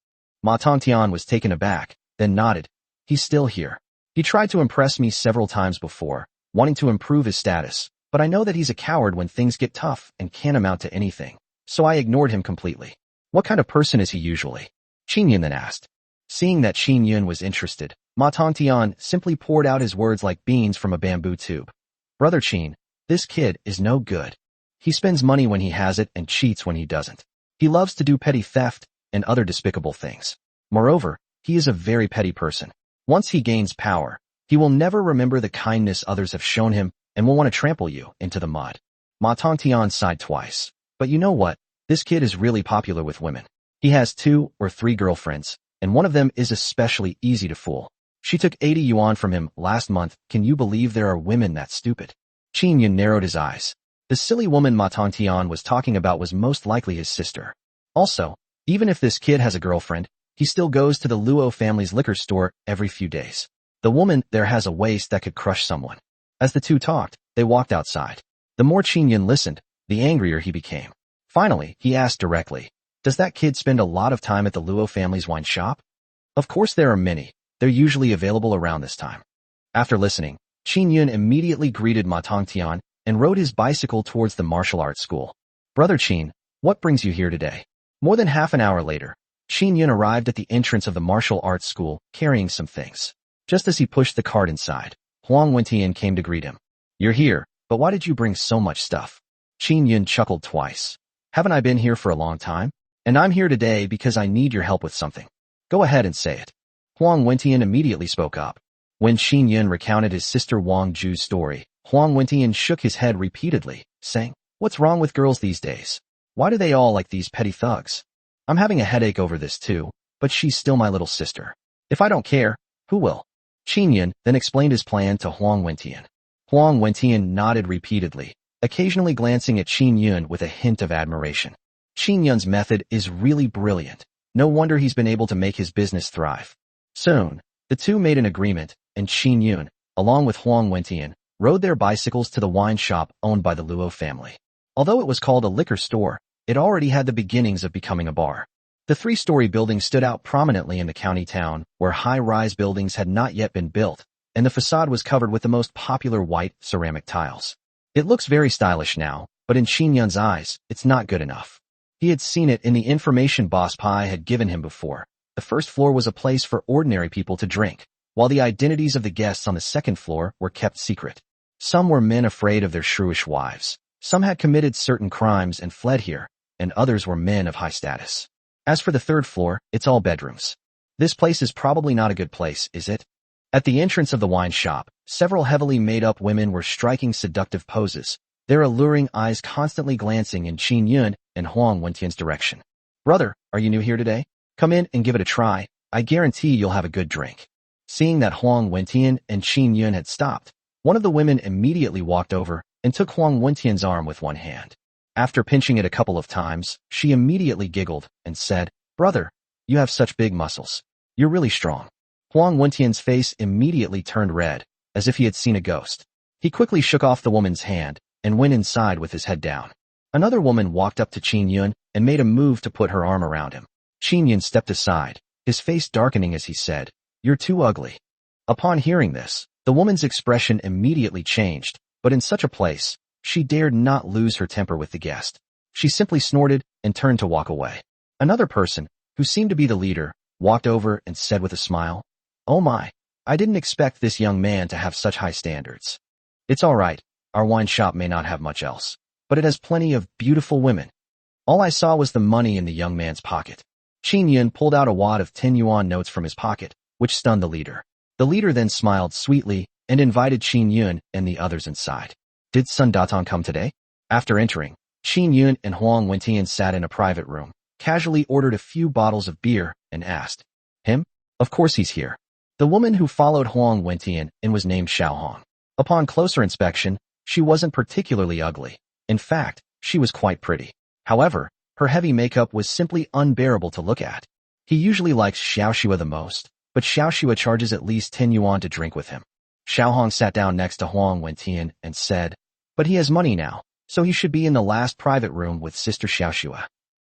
Ma Tongtian was taken aback, then nodded. He's still here. He tried to impress me several times before, wanting to improve his status, but I know that he's a coward when things get tough and can't amount to anything, so I ignored him completely. What kind of person is he usually? Qin Yun then asked. Seeing that Qin Yun was interested, Ma Tongtian simply poured out his words like beans from a bamboo tube. Brother Qin, this kid is no good. He spends money when he has it and cheats when he doesn't. He loves to do petty theft and other despicable things. Moreover, he is a very petty person. Once he gains power, he will never remember the kindness others have shown him and will want to trample you into the mud. Ma Tongtian sighed twice. But you know what? This kid is really popular with women. He has 2 or 3 girlfriends, and one of them is especially easy to fool. She took 80 yuan from him last month. Can you believe there are women that stupid? Qin Yun narrowed his eyes. The silly woman Ma Tongtian was talking about was most likely his sister. Also, even if this kid has a girlfriend, he still goes to the Luo family's liquor store every few days. The woman there has a waist that could crush someone. As the two talked, they walked outside. The more Qin Yun listened, the angrier he became. Finally, he asked directly, does that kid spend a lot of time at the Luo family's wine shop? Of course there are many. They're usually available around this time. After listening, Qin Yun immediately greeted Ma Tongtian and rode his bicycle towards the martial arts school. Brother Qin, what brings you here today? More than half an hour later, Qin Yun arrived at the entrance of the martial arts school carrying some things. Just as he pushed the cart inside, Huang Wentian came to greet him. You're here, but why did you bring so much stuff? Qin Yun chuckled twice. Haven't I been here for a long time? And I'm here today because I need your help with something. Go ahead and say it. Huang Wentian immediately spoke up. When Qin Yun recounted his sister Wang Ju's story, Huang Wentian shook his head repeatedly, saying, what's wrong with girls these days? Why do they all like these petty thugs? I'm having a headache over this too, but she's still my little sister. If I don't care, who will? Qin Yun then explained his plan to Huang Wentian. Huang Wentian nodded repeatedly, occasionally glancing at Qin Yun with a hint of admiration. Qin Yun's method is really brilliant. No wonder he's been able to make his business thrive. Soon, the two made an agreement, and Qin Yun, along with Huang Wentian, rode their bicycles to the wine shop owned by the Luo family. Although it was called a liquor store, it already had the beginnings of becoming a bar. The 3-story building stood out prominently in the county town, where high-rise buildings had not yet been built, and the facade was covered with the most popular white ceramic tiles. It looks very stylish now, But in Qin Yun's eyes, it's not good enough. He had seen it in the information Boss Pai had given him before. The first floor was a place for ordinary people to drink, while the identities of the guests on the second floor were kept secret. Some were men afraid of their shrewish wives. Some had committed certain crimes and fled here, and others were men of high status. As for the third floor, it's all bedrooms. This place is probably not a good place, is it? At the entrance of the wine shop, several heavily made-up women were striking seductive poses, their alluring eyes constantly glancing in Qin Yun and Huang Wentian's direction. Brother, are you new here today? Come in and give it a try. I guarantee you'll have a good drink. Seeing that Huang Wentian and Qin Yun had stopped, one of the women immediately walked over and took Huang Wentian's arm with one hand. After pinching it a couple of times, she immediately giggled and said, Brother, you have such big muscles. You're really strong. Huang Wentian's face immediately turned red, as if he had seen a ghost. He quickly shook off the woman's hand and went inside with his head down. Another woman walked up to Qin Yun and made a move to put her arm around him. Qin Yun stepped aside, his face darkening as he said, You're too ugly. Upon hearing this, the woman's expression immediately changed, but in such a place, she dared not lose her temper with the guest. She simply snorted and turned to walk away. Another person, who seemed to be the leader, walked over and said with a smile, Oh my, I didn't expect this young man to have such high standards. It's all right, our wine shop may not have much else, but it has plenty of beautiful women. All I saw was the money in the young man's pocket. Qin Yun pulled out a wad of 10 yuan notes from his pocket, which stunned the leader. The leader then smiled sweetly and invited Qin Yun and the others inside. Did Sun Datong come today? After entering, Qin Yun and Huang Wentian sat in a private room, casually ordered a few bottles of beer, and asked, Him? Of course he's here. The woman who followed Huang Wentian in was named Xiaohong. Upon closer inspection, she wasn't particularly ugly. In fact, she was quite pretty. However, her heavy makeup was simply unbearable to look at. He usually likes Xiaoxua the most, but Xiaoxua charges at least 10 yuan to drink with him. Xiaohong sat down next to Huang Wentian and said, But he has money now, so he should be in the last private room with Sister Xiaoxua.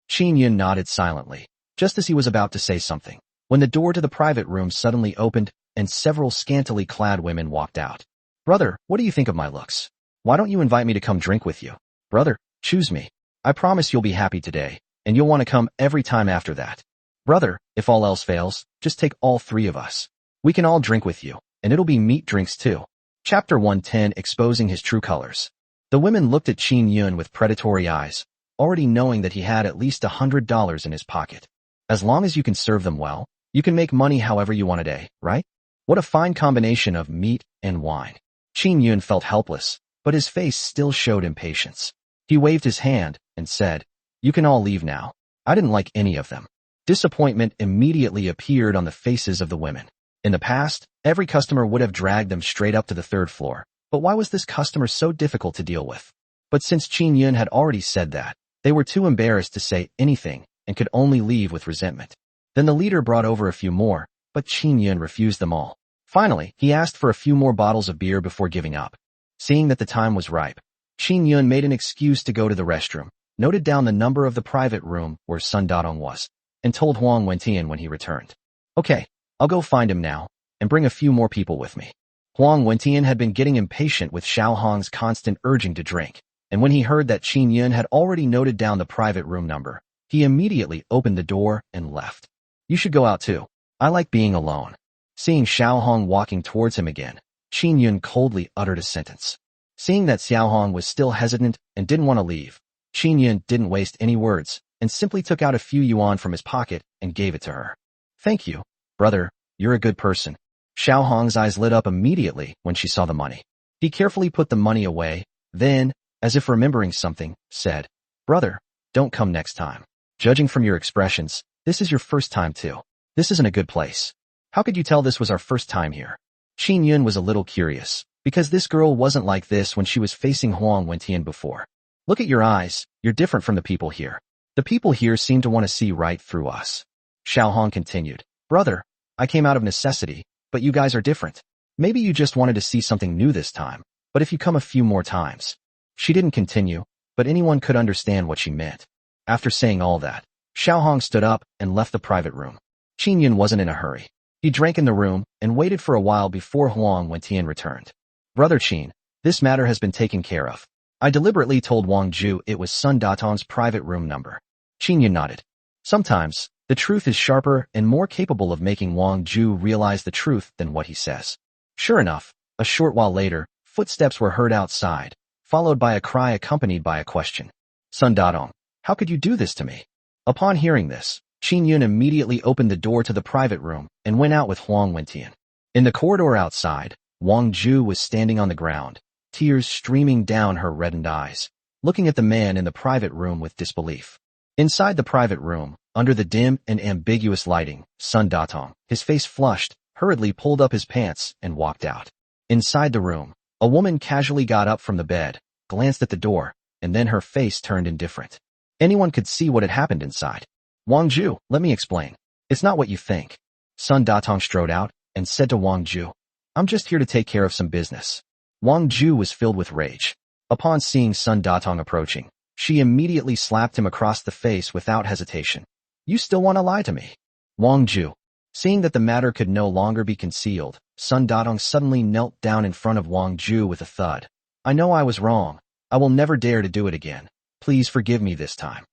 Qin Yun nodded silently, just as he was about to say something, when the door to the private room suddenly opened and several scantily clad women walked out. Brother, what do you think of my looks? Why don't you invite me to come drink with you? Brother, choose me. I promise you'll be happy today, and you'll want to come every time after that. Brother, if all else fails, just take all 3 of us. We can all drink with you, and it'll be meat drinks too. Chapter 110, Exposing His True Colors. The women looked at Qin Yun with predatory eyes, already knowing that he had at least $100 in his pocket. As long as you can serve them well, you can make money however you want a day, right? What a fine combination of meat and wine. Qin Yun felt helpless, but his face still showed impatience. He waved his hand and said, You can all leave now. I didn't like any of them. Disappointment immediately appeared on the faces of the women. In the past, every customer would have dragged them straight up to the 3rd floor, but why was this customer so difficult to deal with? But since Qin Yun had already said that, they were too embarrassed to say anything and could only leave with resentment. Then the leader brought over a few more, but Qin Yun refused them all. Finally, he asked for a few more bottles of beer before giving up. Seeing that the time was ripe, Qin Yun made an excuse to go to the restroom, noted down the number of the private room where Sun Datong was, and told Huang Wentian when he returned. Okay, I'll go find him now, and bring a few more people with me. Huang Wentian had been getting impatient with Xiaohong's constant urging to drink, and when he heard that Qin Yun had already noted down the private room number, he immediately opened the door and left. You should go out too. I like being alone. Seeing Xiaohong walking towards him again, Qin Yun coldly uttered a sentence. Seeing that Xiaohong was still hesitant and didn't want to leave, Qin Yun didn't waste any words and simply took out a few yuan from his pocket and gave it to her. Thank you, brother, you're a good person. Xiaohong's eyes lit up immediately when she saw the money. He carefully put the money away, then, as if remembering something, said, Brother, don't come next time. Judging from your expressions, this is your first time too. This isn't a good place. How could you tell this was our first time here? Qin Yun was a little curious, because this girl wasn't like this when she was facing Huang Wentian before. Look at your eyes, you're different from the people here. The people here seem to want to see right through us. Xiaohong continued, Brother, I came out of necessity, but you guys are different. Maybe you just wanted to see something new this time, but if you come a few more times. She didn't continue, but anyone could understand what she meant. After saying all that, Xiaohong stood up and left the private room. Qin Yun wasn't in a hurry. He drank in the room and waited for a while before Huang Wentian returned. Brother Qin, this matter has been taken care of. I deliberately told Wang Ju it was Sun Datong's private room number. Qin Yun nodded. Sometimes, the truth is sharper and more capable of making Wang Ju realize the truth than what he says. Sure enough, a short while later, footsteps were heard outside, followed by a cry accompanied by a question. Sun Datong, how could you do this to me? Upon hearing this, Qin Yun immediately opened the door to the private room and went out with Huang Wentian. In the corridor outside, Wang Ju was standing on the ground, tears streaming down her reddened eyes, looking at the man in the private room with disbelief. Inside the private room, under the dim and ambiguous lighting, Sun Datong, his face flushed, hurriedly pulled up his pants and walked out. Inside the room, a woman casually got up from the bed, glanced at the door, and then her face turned indifferent. Anyone could see what had happened inside. Wang Ju, let me explain. It's not what you think. Sun Datong strode out and said to Wang Ju, I'm just here to take care of some business. Wang Ju was filled with rage. Upon seeing Sun Datong approaching, she immediately slapped him across the face without hesitation. You still want to lie to me? Wang Ju. Seeing that the matter could no longer be concealed, Sun Datong suddenly knelt down in front of Wang Ju with a thud. I know I was wrong. I will never dare to do it again. Please forgive me this time.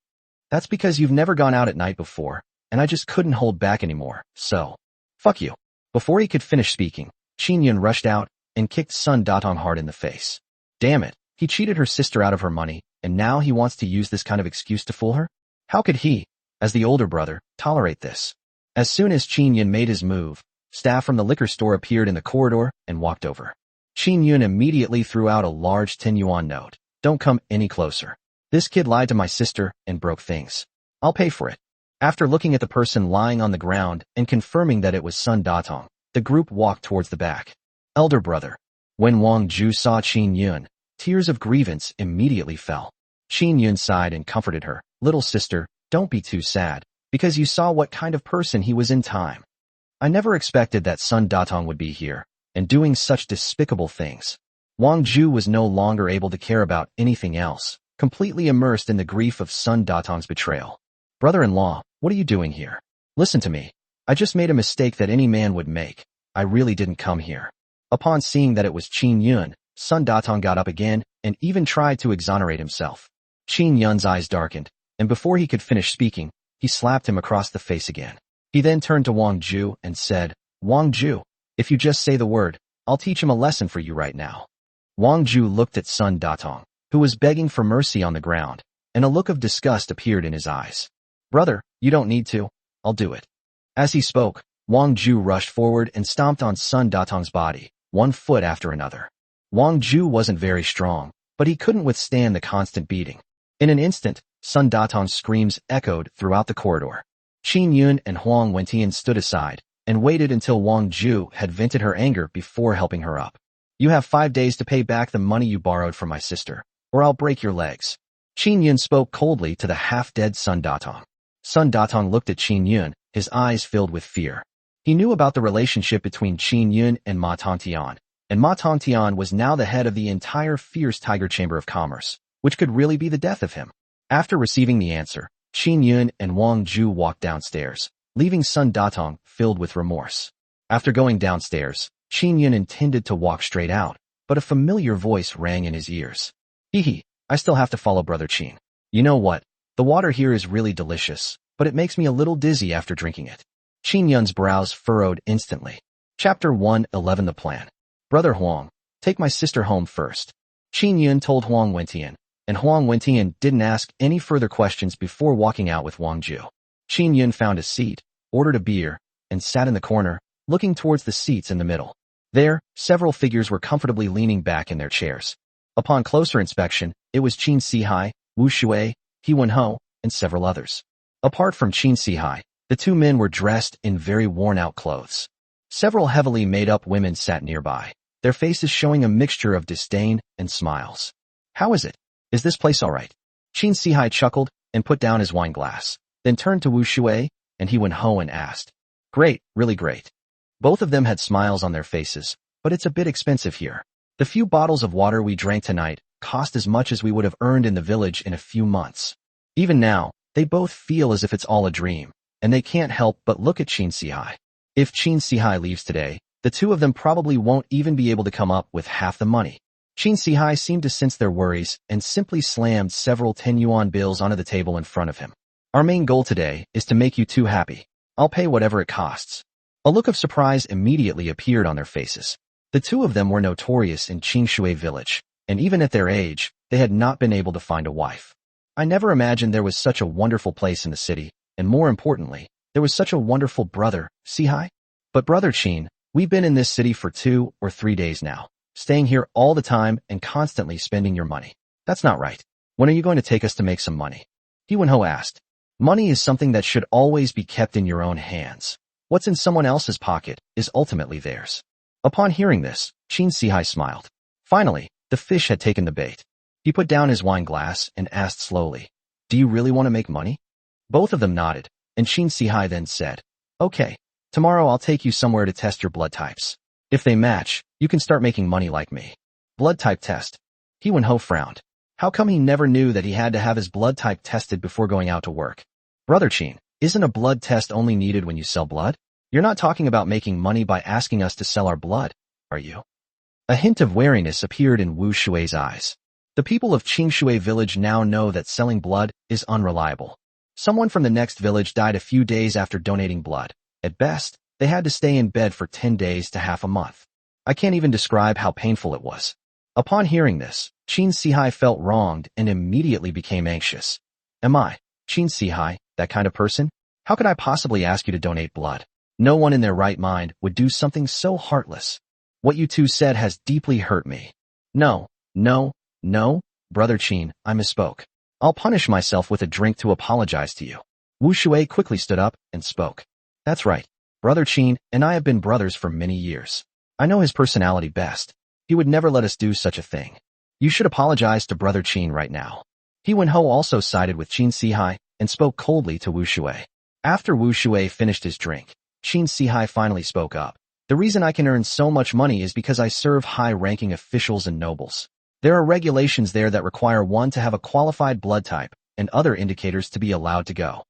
That's because you've never gone out at night before, and I just couldn't hold back anymore, so. Fuck you. Before he could finish speaking, Qin Yun rushed out and kicked Sun Datong hard in the face. Damn it, he cheated her sister out of her money, and now he wants to use this kind of excuse to fool her? How could he, as the older brother, tolerate this? As soon as Qin Yun made his move, staff from the liquor store appeared in the corridor and walked over. Qin Yun immediately threw out a large 10 yuan note. Don't come any closer. This kid lied to my sister and broke things. I'll pay for it. After looking at the person lying on the ground and confirming that it was Sun Datong, the group walked towards the back. Elder brother. When Wang Ju saw Qin Yun, tears of grievance immediately fell. Qin Yun sighed and comforted her. Little sister, don't be too sad, because you saw what kind of person he was in time. I never expected that Sun Datong would be here, and doing such despicable things. Wang Ju was no longer able to care about anything else, completely immersed in the grief of Sun Datong's betrayal. Brother-in-law, what are you doing here? Listen to me. I just made a mistake that any man would make. I really didn't come here. Upon seeing that it was Qin Yun, Sun Datong got up again and even tried to exonerate himself. Qin Yun's eyes darkened, and before he could finish speaking, he slapped him across the face again. He then turned to Wang Ju and said, Wang Ju, if you just say the word, I'll teach him a lesson for you right now. Wang Ju looked at Sun Datong, who was begging for mercy on the ground, and a look of disgust appeared in his eyes. Brother, you don't need to. I'll do it. As he spoke, Wang Ju rushed forward and stomped on Sun Datong's body, one foot after another. Wang Ju wasn't very strong, but he couldn't withstand the constant beating. In an instant, Sun Datong's screams echoed throughout the corridor. Qin Yun and Huang Wentian stood aside and waited until Wang Ju had vented her anger before helping her up. You have 5 days to pay back the money you borrowed from my sister, or I'll break your legs. Qin Yun spoke coldly to the half-dead Sun Datong. Sun Datong looked at Qin Yun, his eyes filled with fear. He knew about the relationship between Qin Yun and Ma Tongtian, and Ma Tongtian was now the head of the entire fierce Tiger Chamber of Commerce, which could really be the death of him. After receiving the answer, Qin Yun and Wang Ju walked downstairs, leaving Sun Datong filled with remorse. After going downstairs, Qin Yun intended to walk straight out, but a familiar voice rang in his ears. Hee, I still have to follow Brother Qin. You know what? The water here is really delicious, but it makes me a little dizzy after drinking it. Qin Yun's brows furrowed instantly. Chapter 111 The Plan. Brother Huang, take my sister home first. Qin Yun told Huang Wentian, and Huang Wentian didn't ask any further questions before walking out with Wang Ju. Qin Yun found a seat, ordered a beer, and sat in the corner, looking towards the seats in the middle. There, several figures were comfortably leaning back in their chairs. Upon closer inspection, it was Qin Sihai, Wu Shui, He Wenho, and several others. Apart from Qin Sihai, the two men were dressed in very worn-out clothes. Several heavily made-up women sat nearby, their faces showing a mixture of disdain and smiles. How is it? Is this place all right? Qin Sihai chuckled and put down his wine glass, then turned to Wu Shui and He Wenho and asked, Great, really great. Both of them had smiles on their faces, but it's a bit expensive here. The few bottles of water we drank tonight cost as much as we would have earned in the village in a few months. Even now, they both feel as if it's all a dream, and they can't help but look at Qin Sihai. If Qin Sihai leaves today, the two of them probably won't even be able to come up with half the money. Qin Sihai seemed to sense their worries and simply slammed several 10 yuan bills onto the table in front of him. Our main goal today is to make you two happy. I'll pay whatever it costs. A look of surprise immediately appeared on their faces. The two of them were notorious in Qingshui village, and even at their age, they had not been able to find a wife. I never imagined there was such a wonderful place in the city, and more importantly, there was such a wonderful brother, Sihai. But brother Qin, we've been in this city for 2 or 3 days now, staying here all the time and constantly spending your money. That's not right. When are you going to take us to make some money? He Wenho asked. Money is something that should always be kept in your own hands. What's in someone else's pocket is ultimately theirs. Upon hearing this, Qin Sihai smiled. Finally, the fish had taken the bait. He put down his wine glass and asked slowly, Do you really want to make money? Both of them nodded, and Qin Sihai then said, Okay, tomorrow I'll take you somewhere to test your blood types. If they match, you can start making money like me. Blood type test. He Wenho frowned. How come he never knew that he had to have his blood type tested before going out to work? Brother Qin, isn't a blood test only needed when you sell blood? You're not talking about making money by asking us to sell our blood, are you? A hint of wariness appeared in Wu Shui's eyes. The people of Qingshui village now know that selling blood is unreliable. Someone from the next village died a few days after donating blood. At best, they had to stay in bed for 10 days to half a month. I can't even describe how painful it was. Upon hearing this, Qin Sihai felt wronged and immediately became anxious. Am I, Qin Sihai, that kind of person? How could I possibly ask you to donate blood? No one in their right mind would do something so heartless. What you two said has deeply hurt me. No, brother Qin, I misspoke. I'll punish myself with a drink to apologize to you. Wu Shui quickly stood up and spoke. That's right. Brother Qin and I have been brothers for many years. I know his personality best. He would never let us do such a thing. You should apologize to brother Qin right now. He Wenho also sided with Qin Sihai and spoke coldly to Wu Shui. After Wu Shui finished his drink, Qin Sihai finally spoke up. The reason I can earn so much money is because I serve high-ranking officials and nobles. There are regulations there that require one to have a qualified blood type and other indicators to be allowed to go.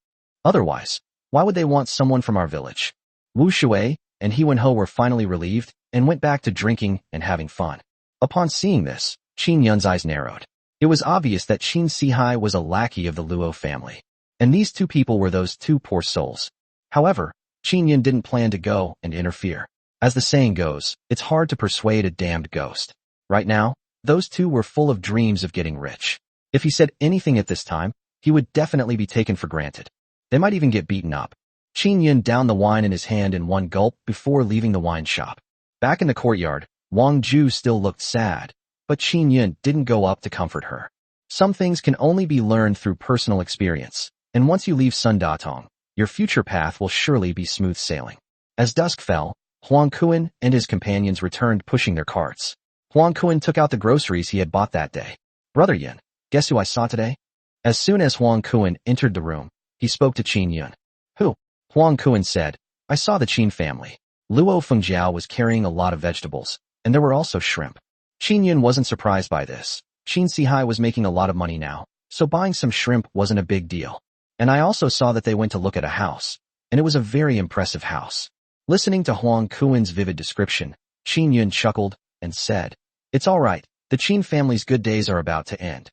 Otherwise, why would they want someone from our village? Wu Shui and He Wenho were finally relieved and went back to drinking and having fun. Upon seeing this, Qin Yun's eyes narrowed. It was obvious that Qin Sihai was a lackey of the Luo family, and these two people were those two poor souls. However, Qin Yun didn't plan to go and interfere. As the saying goes, it's hard to persuade a damned ghost. Right now, those two were full of dreams of getting rich. If he said anything at this time, he would definitely be taken for granted. They might even get beaten up. Qin Yun downed the wine in his hand in one gulp before leaving the wine shop. Back in the courtyard, Wang Ju still looked sad, but Qin Yun didn't go up to comfort her. Some things can only be learned through personal experience, and once you leave Sun Datong, your future path will surely be smooth sailing. As dusk fell, Huang Kuan and his companions returned pushing their carts. Huang Kuan took out the groceries he had bought that day. Brother Yun, guess who I saw today? As soon as Huang Kuan entered the room, he spoke to Qin Yun. Who? Huang Kuan said, I saw the Qin family. Luo Fengjiao was carrying a lot of vegetables, and there were also shrimp. Qin Yun wasn't surprised by this. Qin Sihai was making a lot of money now, so buying some shrimp wasn't a big deal. And I also saw that they went to look at a house, and it was a very impressive house. Listening to Huang Kuan's vivid description, Qin Yun chuckled and said, It's all right, the Qin family's good days are about to end.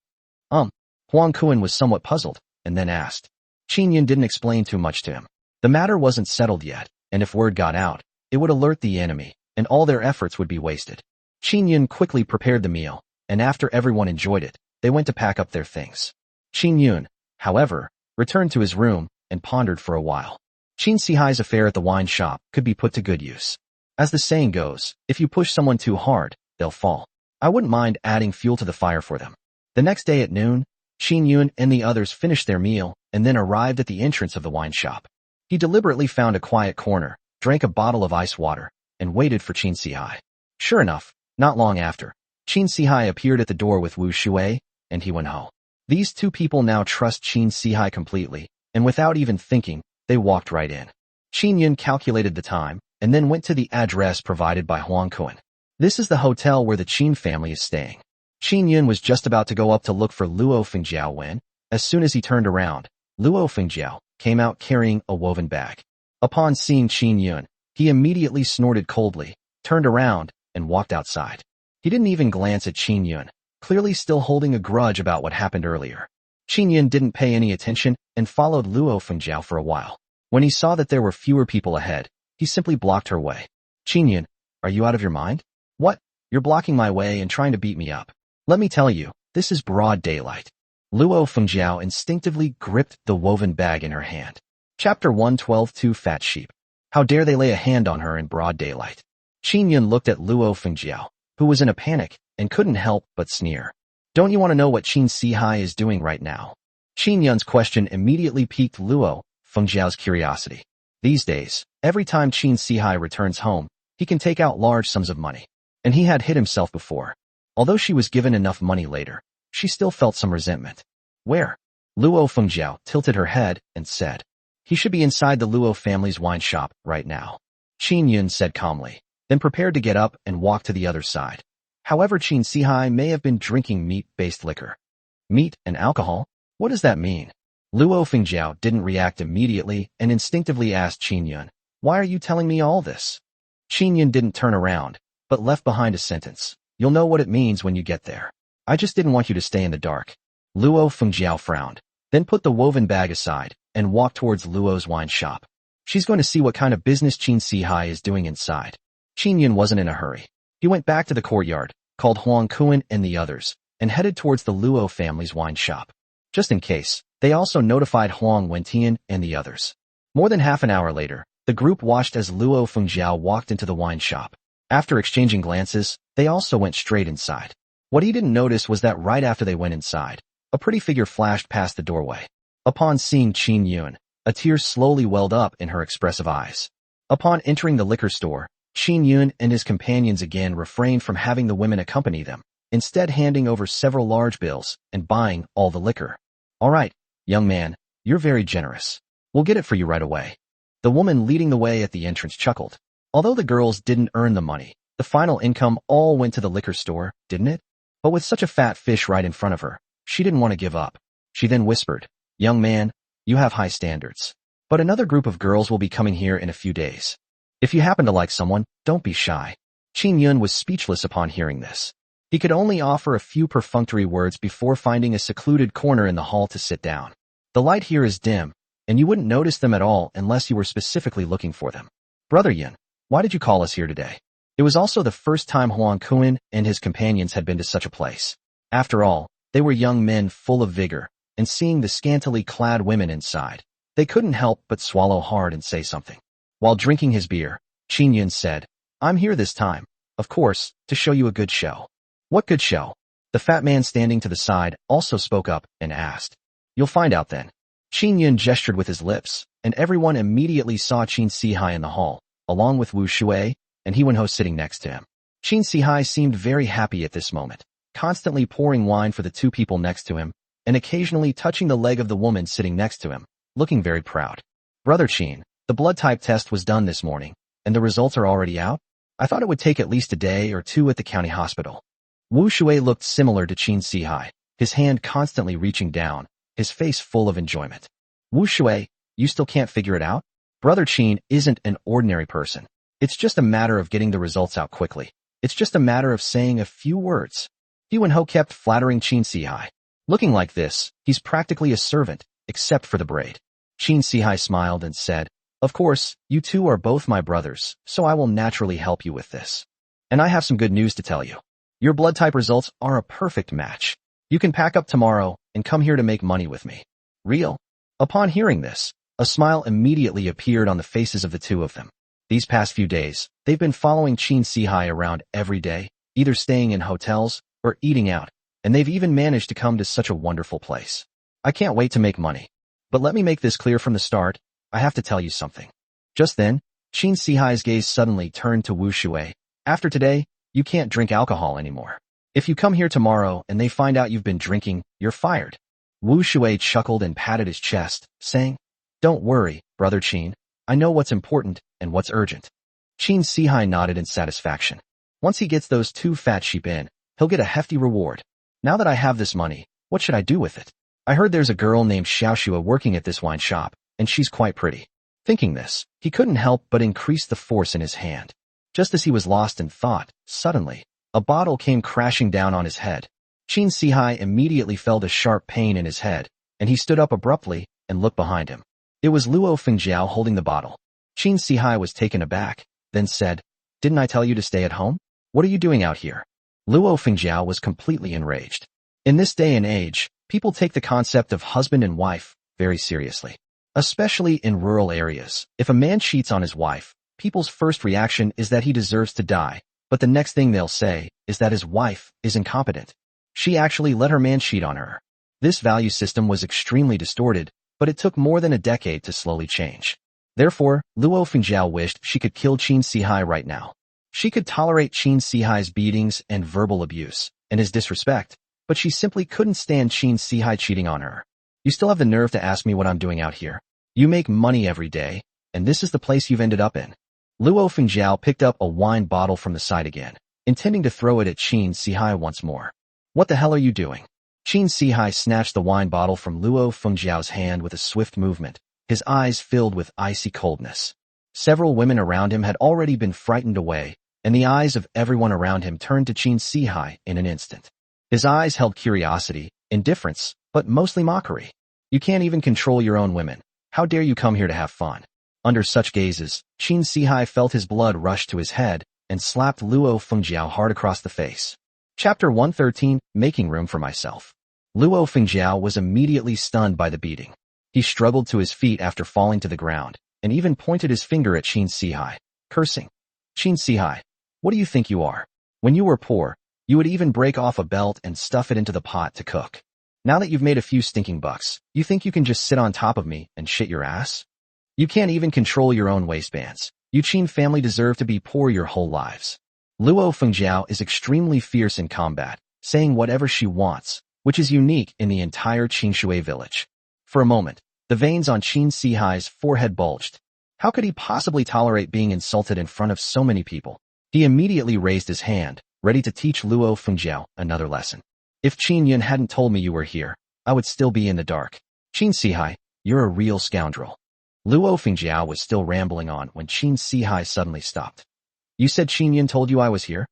Huang Kuan was somewhat puzzled, and then asked. Qin Yun didn't explain too much to him. The matter wasn't settled yet, and if word got out, it would alert the enemy, and all their efforts would be wasted. Qin Yun quickly prepared the meal, and after everyone enjoyed it, they went to pack up their things. Qin Yun, however, returned to his room and pondered for a while. Qin Sihai's affair at the wine shop could be put to good use. As the saying goes, if you push someone too hard, they'll fall. I wouldn't mind adding fuel to the fire for them. The next day at noon, Qin Yun and the others finished their meal and then arrived at the entrance of the wine shop. He deliberately found a quiet corner, drank a bottle of ice water, and waited for Qin Sihai. Sure enough, not long after, Qin Sihai appeared at the door with Wu Shui and He Wenho. These two people now trust Qin Sihai completely, and without even thinking, they walked right in. Qin Yun calculated the time, and then went to the address provided by Huang Kuan. This is the hotel where the Qin family is staying. Qin Yun was just about to go up to look for Luo Fengjiao when, as soon as he turned around, Luo Fengjiao came out carrying a woven bag. Upon seeing Qin Yun, he immediately snorted coldly, turned around, and walked outside. He didn't even glance at Qin Yun, clearly still holding a grudge about what happened earlier. Qin Yun didn't pay any attention and followed Luo Fengjiao for a while. When he saw that there were fewer people ahead, he simply blocked her way. Qin Yun, are you out of your mind? What? You're blocking my way and trying to beat me up. Let me tell you, this is broad daylight. Luo Fengjiao instinctively gripped the woven bag in her hand. Chapter 112 Two Fat Sheep. How dare they lay a hand on her in broad daylight? Qin Yun looked at Luo Fengjiao, who was in a panic and couldn't help but sneer. Don't you want to know what Qin Sihai is doing right now? Qin Yun's question immediately piqued Luo Fengjiao's curiosity. These days, every time Qin Sihai returns home, he can take out large sums of money. And he had hit himself before. Although she was given enough money later, she still felt some resentment. Where? Luo Fengjiao tilted her head and said, he should be inside the Luo family's wine shop right now. Qin Yun said calmly, then prepared to get up and walk to the other side. However, Qin Sihai may have been drinking meat-based liquor. Meat and alcohol? What does that mean? Luo Fengjiao didn't react immediately and instinctively asked Qin Yun, why are you telling me all this? Qin Yun didn't turn around, but left behind a sentence. You'll know what it means when you get there. I just didn't want you to stay in the dark. Luo Fengjiao frowned, then put the woven bag aside and walked towards Luo's wine shop. She's going to see what kind of business Qin Sihai is doing inside. Qin Yun wasn't in a hurry. He went back to the courtyard, called Huang Kuan and the others, and headed towards the Luo family's wine shop. Just in case, they also notified Huang Wentian and the others. More than half an hour later, the group watched as Luo Fengjiao walked into the wine shop. After exchanging glances, they also went straight inside. What he didn't notice was that right after they went inside, a pretty figure flashed past the doorway. Upon seeing Qin Yun, a tear slowly welled up in her expressive eyes. Upon entering the liquor store, Qin Yun and his companions again refrained from having the women accompany them, instead handing over several large bills and buying all the liquor. All right, young man, you're very generous. We'll get it for you right away. The woman leading the way at the entrance chuckled. Although the girls didn't earn the money, the final income all went to the liquor store, didn't it? But with such a fat fish right in front of her, she didn't want to give up. She then whispered, young man, you have high standards. But another group of girls will be coming here in a few days. If you happen to like someone, don't be shy. Qin Yun was speechless upon hearing this. He could only offer a few perfunctory words before finding a secluded corner in the hall to sit down. The light here is dim, and you wouldn't notice them at all unless you were specifically looking for them. Brother Yun, why did you call us here today? It was also the first time Huang Kuan and his companions had been to such a place. After all, they were young men full of vigor, and seeing the scantily clad women inside, they couldn't help but swallow hard and say something. While drinking his beer, Qin Yun said, I'm here this time, of course, to show you a good show. What good show? The fat man standing to the side also spoke up and asked. You'll find out then. Qin Yun gestured with his lips, and everyone immediately saw Qin Sihai in the hall, along with Wu Shui and He Wenho sitting next to him. Qin Sihai seemed very happy at this moment, constantly pouring wine for the two people next to him, and occasionally touching the leg of the woman sitting next to him, looking very proud. Brother Qin, the blood type test was done this morning, and the results are already out? I thought it would take at least a day or two at the county hospital. Wu Shui looked similar to Qin Sihai, his hand constantly reaching down, his face full of enjoyment. Wu Shui, you still can't figure it out? Brother Qin isn't an ordinary person. It's just a matter of getting the results out quickly. It's just a matter of saying a few words. He Wenho kept flattering Qin Sihai. Looking like this, he's practically a servant, except for the braid. Qin Sihai smiled and said, of course, you two are both my brothers, so I will naturally help you with this. And I have some good news to tell you. Your blood type results are a perfect match. You can pack up tomorrow and come here to make money with me. Real? Upon hearing this, a smile immediately appeared on the faces of the two of them. These past few days, they've been following Qin Sihai around every day, either staying in hotels or eating out, and they've even managed to come to such a wonderful place. I can't wait to make money. But let me make this clear from the start, I have to tell you something. Just then, Qin Sihai's gaze suddenly turned to Wu Shui. After today, you can't drink alcohol anymore. If you come here tomorrow and they find out you've been drinking, you're fired. Wu Shui chuckled and patted his chest, saying, don't worry, Brother Qin. I know what's important and what's urgent. Qin Sihai nodded in satisfaction. Once he gets those two fat sheep in, he'll get a hefty reward. Now that I have this money, what should I do with it? I heard there's a girl named Xiaoxua working at this wine shop, and she's quite pretty. Thinking this, he couldn't help but increase the force in his hand. Just as he was lost in thought, suddenly, A bottle came crashing down on his head. Qin Sihai immediately felt a sharp pain in his head, and he stood up abruptly and looked behind him. It was Luo Fengjiao holding the bottle. Qin Sihai was taken aback, then said, "Didn't I tell you to stay at home? What are you doing out here?" Luo Fengjiao was completely enraged. In this day and age, people take the concept of husband and wife very seriously. Especially in rural areas, if a man cheats on his wife, people's first reaction is that he deserves to die, but the next thing they'll say is that his wife is incompetent. She actually let her man cheat on her. This value system was extremely distorted, but it took more than a decade to slowly change. Therefore, Luo Fengjiao wished she could kill Qin Sihai right now. She could tolerate Qin Sihai's beatings and verbal abuse, and his disrespect, but she simply couldn't stand Qin Sihai cheating on her. "You still have the nerve to ask me what I'm doing out here? You make money every day, and this is the place you've ended up in." Luo Fengjiao picked up a wine bottle from the side again, intending to throw it at Qin Sihai once more. "What the hell are you doing?" Qin Sihai snatched the wine bottle from Luo Fengjiao's hand with a swift movement, his eyes filled with icy coldness. Several women around him had already been frightened away, and the eyes of everyone around him turned to Qin Sihai in an instant. His eyes held curiosity, indifference, but mostly mockery. "You can't even control your own women. How dare you come here to have fun?" Under such gazes, Qin Sihai felt his blood rush to his head and slapped Luo Fengjiao hard across the face. Chapter 113, Making Room for Myself. Luo Fengjiao was immediately stunned by the beating. He struggled to his feet after falling to the ground, and even pointed his finger at Qin Sihai, cursing. "Qin Sihai, what do you think you are? When you were poor, you would even break off a belt and stuff it into the pot to cook. Now that you've made a few stinking bucks, you think you can just sit on top of me and shit your ass? You can't even control your own waistbands. You Qin family deserve to be poor your whole lives." Luo Fengjiao is extremely fierce in combat, saying whatever she wants, which is unique in the entire Qinshui village. For a moment, the veins on Qin Sihai's forehead bulged. How could he possibly tolerate being insulted in front of so many people? He immediately raised his hand, ready to teach Luo Fengjiao another lesson. "If Qin Yun hadn't told me you were here, I would still be in the dark. Qin Sihai, you're a real scoundrel." Luo Fengjiao was still rambling on when Qin Sihai suddenly stopped. "You said Qin Yun told you I was here?"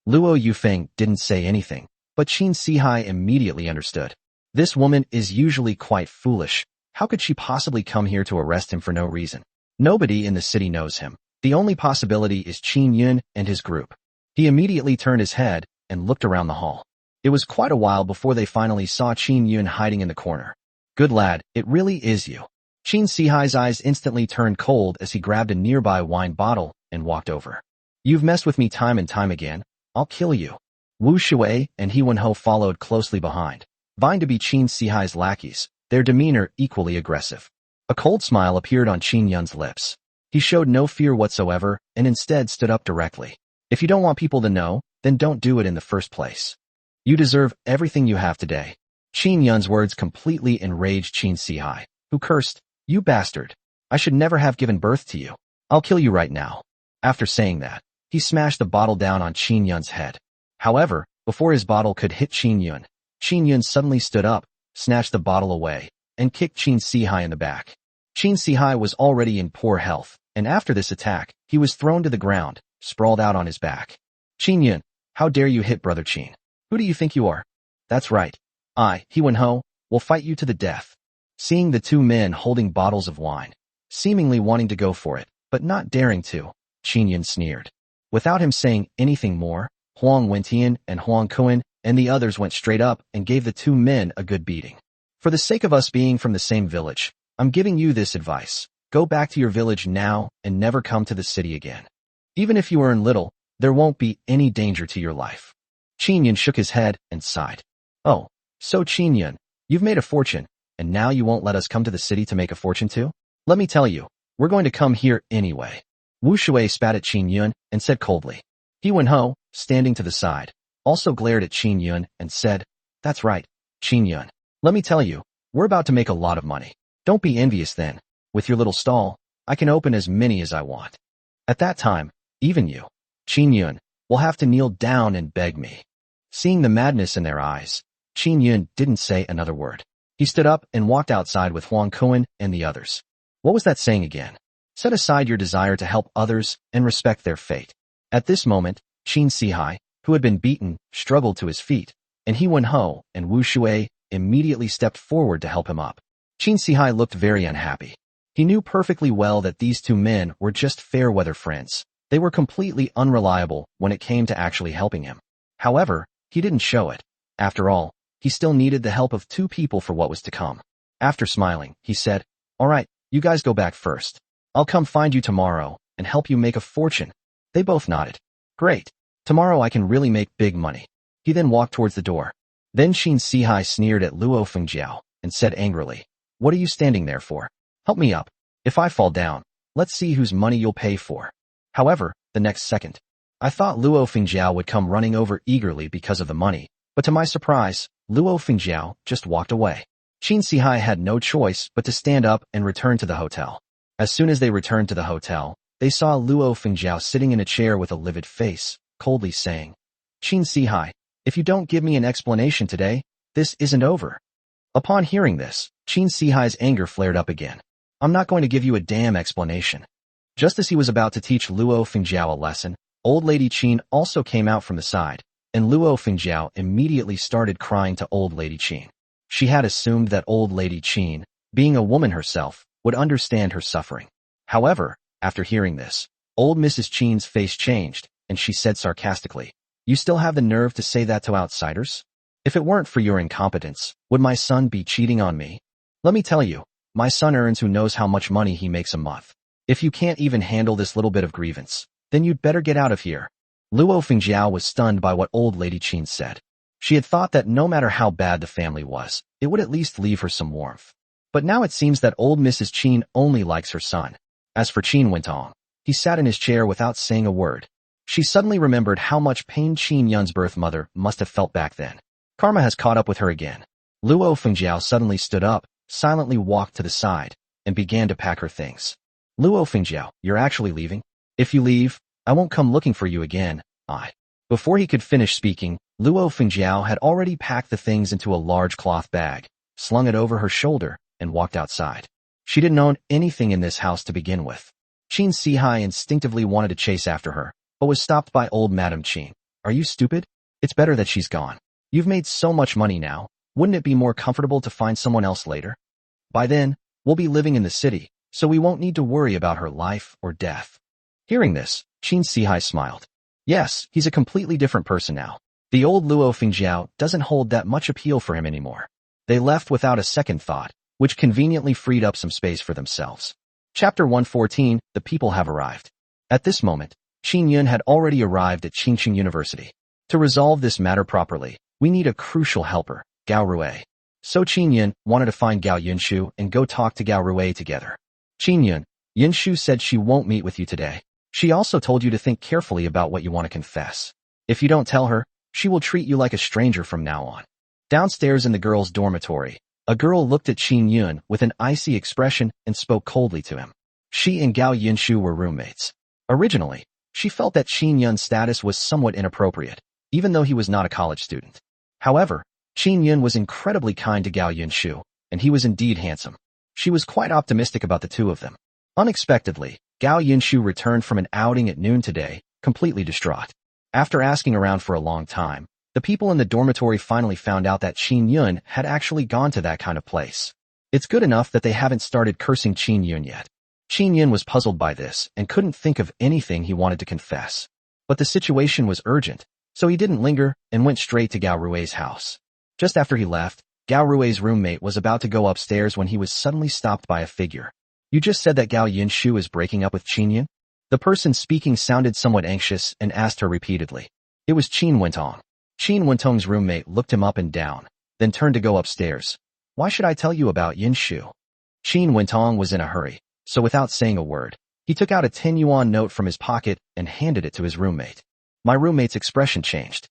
Luo Yufeng didn't say anything, but Qin Sihai immediately understood. This woman is usually quite foolish. How could she possibly come here to arrest him for no reason? Nobody in the city knows him. The only possibility is Qin Yun and his group. He immediately turned his head and looked around the hall. It was quite a while before they finally saw Qin Yun hiding in the corner. "Good lad, it really is you." Qin Sihai's eyes instantly turned cold as he grabbed a nearby wine bottle and walked over. "You've messed with me time and time again. I'll kill you." Wu Shui and He Wenho followed closely behind, vying to be Qin Sihai's lackeys, their demeanor equally aggressive. A cold smile appeared on Qin Yun's lips. He showed no fear whatsoever and instead stood up directly. "If you don't want people to know, then don't do it in the first place. You deserve everything you have today." Qin Yun's words completely enraged Qin Sihai, who cursed, "You bastard. I should never have given birth to you. I'll kill you right now." After saying that, he smashed the bottle down on Qin Yun's head. However, before his bottle could hit Qin Yun suddenly stood up, snatched the bottle away, and kicked Qin Sihai in the back. Qin Sihai was already in poor health, and after this attack, he was thrown to the ground, sprawled out on his back. "Qin Yun, how dare you hit Brother Qin? Who do you think you are?" "That's right. I, He Wenho, will fight you to the death." Seeing the two men holding bottles of wine, seemingly wanting to go for it, but not daring to, Qin Yun sneered. Without him saying anything more, Huang Wentian and Huang Kuan and the others went straight up and gave the two men a good beating. "For the sake of us being from the same village, I'm giving you this advice. Go back to your village now and never come to the city again. Even if you earn little, there won't be any danger to your life." Qin Yun shook his head and sighed. "Oh, so Qin Yun, you've made a fortune, and now you won't let us come to the city to make a fortune too? Let me tell you, we're going to come here anyway." Wu Shui spat at Qin Yun and said coldly. He Wenho, standing to the side, also glared at Qin Yun and said, "That's right, Qin Yun. Let me tell you, we're about to make a lot of money. Don't be envious then. With your little stall, I can open as many as I want. At that time, even you, Qin Yun, will have to kneel down and beg me." Seeing the madness in their eyes, Qin Yun didn't say another word. He stood up and walked outside with Huang Kuan and the others. What was that saying again? Set aside your desire to help others and respect their fate. At this moment, Qin Sihai, who had been beaten, struggled to his feet, and He Wen-ho and Wu Shui immediately stepped forward to help him up. Qin Sihai looked very unhappy. He knew perfectly well that these two men were just fair-weather friends. They were completely unreliable when it came to actually helping him. However, he didn't show it. After all, he still needed the help of two people for what was to come. After smiling, he said, "All right, you guys go back first. I'll come find you tomorrow and help you make a fortune." They both nodded. "Great. Tomorrow I can really make big money." He then walked towards the door. Then Qin Sihai sneered at Luo Fengjiao and said angrily, "What are you standing there for? Help me up. If I fall down, let's see whose money you'll pay for." However, the next second, I thought Luo Fengjiao would come running over eagerly because of the money, but to my surprise, Luo Fengjiao just walked away. Qin Sihai had no choice but to stand up and return to the hotel. As soon as they returned to the hotel, they saw Luo Fengjiao sitting in a chair with a livid face, coldly saying, "Qin Sihai, if you don't give me an explanation today, this isn't over." Upon hearing this, Qin Sihai's anger flared up again. "I'm not going to give you a damn explanation." Just as he was about to teach Luo Fengjiao a lesson, old lady Qin also came out from the side, and Luo Fengjiao immediately started crying to old lady Qin. She had assumed that old lady Qin, being a woman herself, would understand her suffering. However, after hearing this, old Mrs. Qin's face changed, and she said sarcastically, "You still have the nerve to say that to outsiders? If it weren't for your incompetence, would my son be cheating on me? Let me tell you, my son earns who knows how much money he makes a month. If you can't even handle this little bit of grievance, then you'd better get out of here." Luo Fengjiao was stunned by what old lady Qin said. She had thought that no matter how bad the family was, it would at least leave her some warmth. But now it seems that old Mrs. Qin only likes her son. As for Qin Wentong, he sat in his chair without saying a word. She suddenly remembered how much pain Qin Yun's birth mother must have felt back then. Karma has caught up with her again. Luo Fengjiao suddenly stood up, silently walked to the side, and began to pack her things. "Luo Fengjiao, you're actually leaving? If you leave, I won't come looking for you again." Before he could finish speaking, Luo Fengjiao had already packed the things into a large cloth bag, slung it over her shoulder, and walked outside. She didn't own anything in this house to begin with. Qin Sihai instinctively wanted to chase after her, but was stopped by old Madame Qin. "Are you stupid? It's better that she's gone. You've made so much money now, wouldn't it be more comfortable to find someone else later? By then, we'll be living in the city, so we won't need to worry about her life or death." Hearing this, Qin Sihai smiled. Yes, he's a completely different person now. The old Luo Fengjiao doesn't hold that much appeal for him anymore. They left without a second thought, which conveniently freed up some space for themselves. Chapter 114, The People Have Arrived. At this moment, Qin Yun had already arrived at Qingqing University. To resolve this matter properly, we need a crucial helper, Gao Rui. So Qin Yun wanted to find Gao Yunshu and go talk to Gao Rui together. "Qin Yun, Yunshu said she won't meet with you today. She also told you to think carefully about what you want to confess. If you don't tell her, she will treat you like a stranger from now on." Downstairs in the girls' dormitory, a girl looked at Qin Yun with an icy expression and spoke coldly to him. She and Gao Yunshu were roommates. Originally, she felt that Qin Yun's status was somewhat inappropriate, even though he was not a college student. However, Qin Yun was incredibly kind to Gao Yunshu, and he was indeed handsome. She was quite optimistic about the two of them. Unexpectedly, Gao Yunshu returned from an outing at noon today, completely distraught. After asking around for a long time, the people in the dormitory finally found out that Qin Yun had actually gone to that kind of place. It's good enough that they haven't started cursing Qin Yun yet. Qin Yun was puzzled by this and couldn't think of anything he wanted to confess. But the situation was urgent, so he didn't linger and went straight to Gao Rui's house. Just after he left, Gao Rui's roommate was about to go upstairs when he was suddenly stopped by a figure. "You just said that Gao Yunshu is breaking up with Qin Yun?" The person speaking sounded somewhat anxious and asked her repeatedly. It was Qin Wentong. Qin Wentong's roommate looked him up and down, then turned to go upstairs. "Why should I tell you about Yunshu?" Qin Wentong was in a hurry, so without saying a word, he took out a 10 yuan note from his pocket and handed it to his roommate. My roommate's expression changed.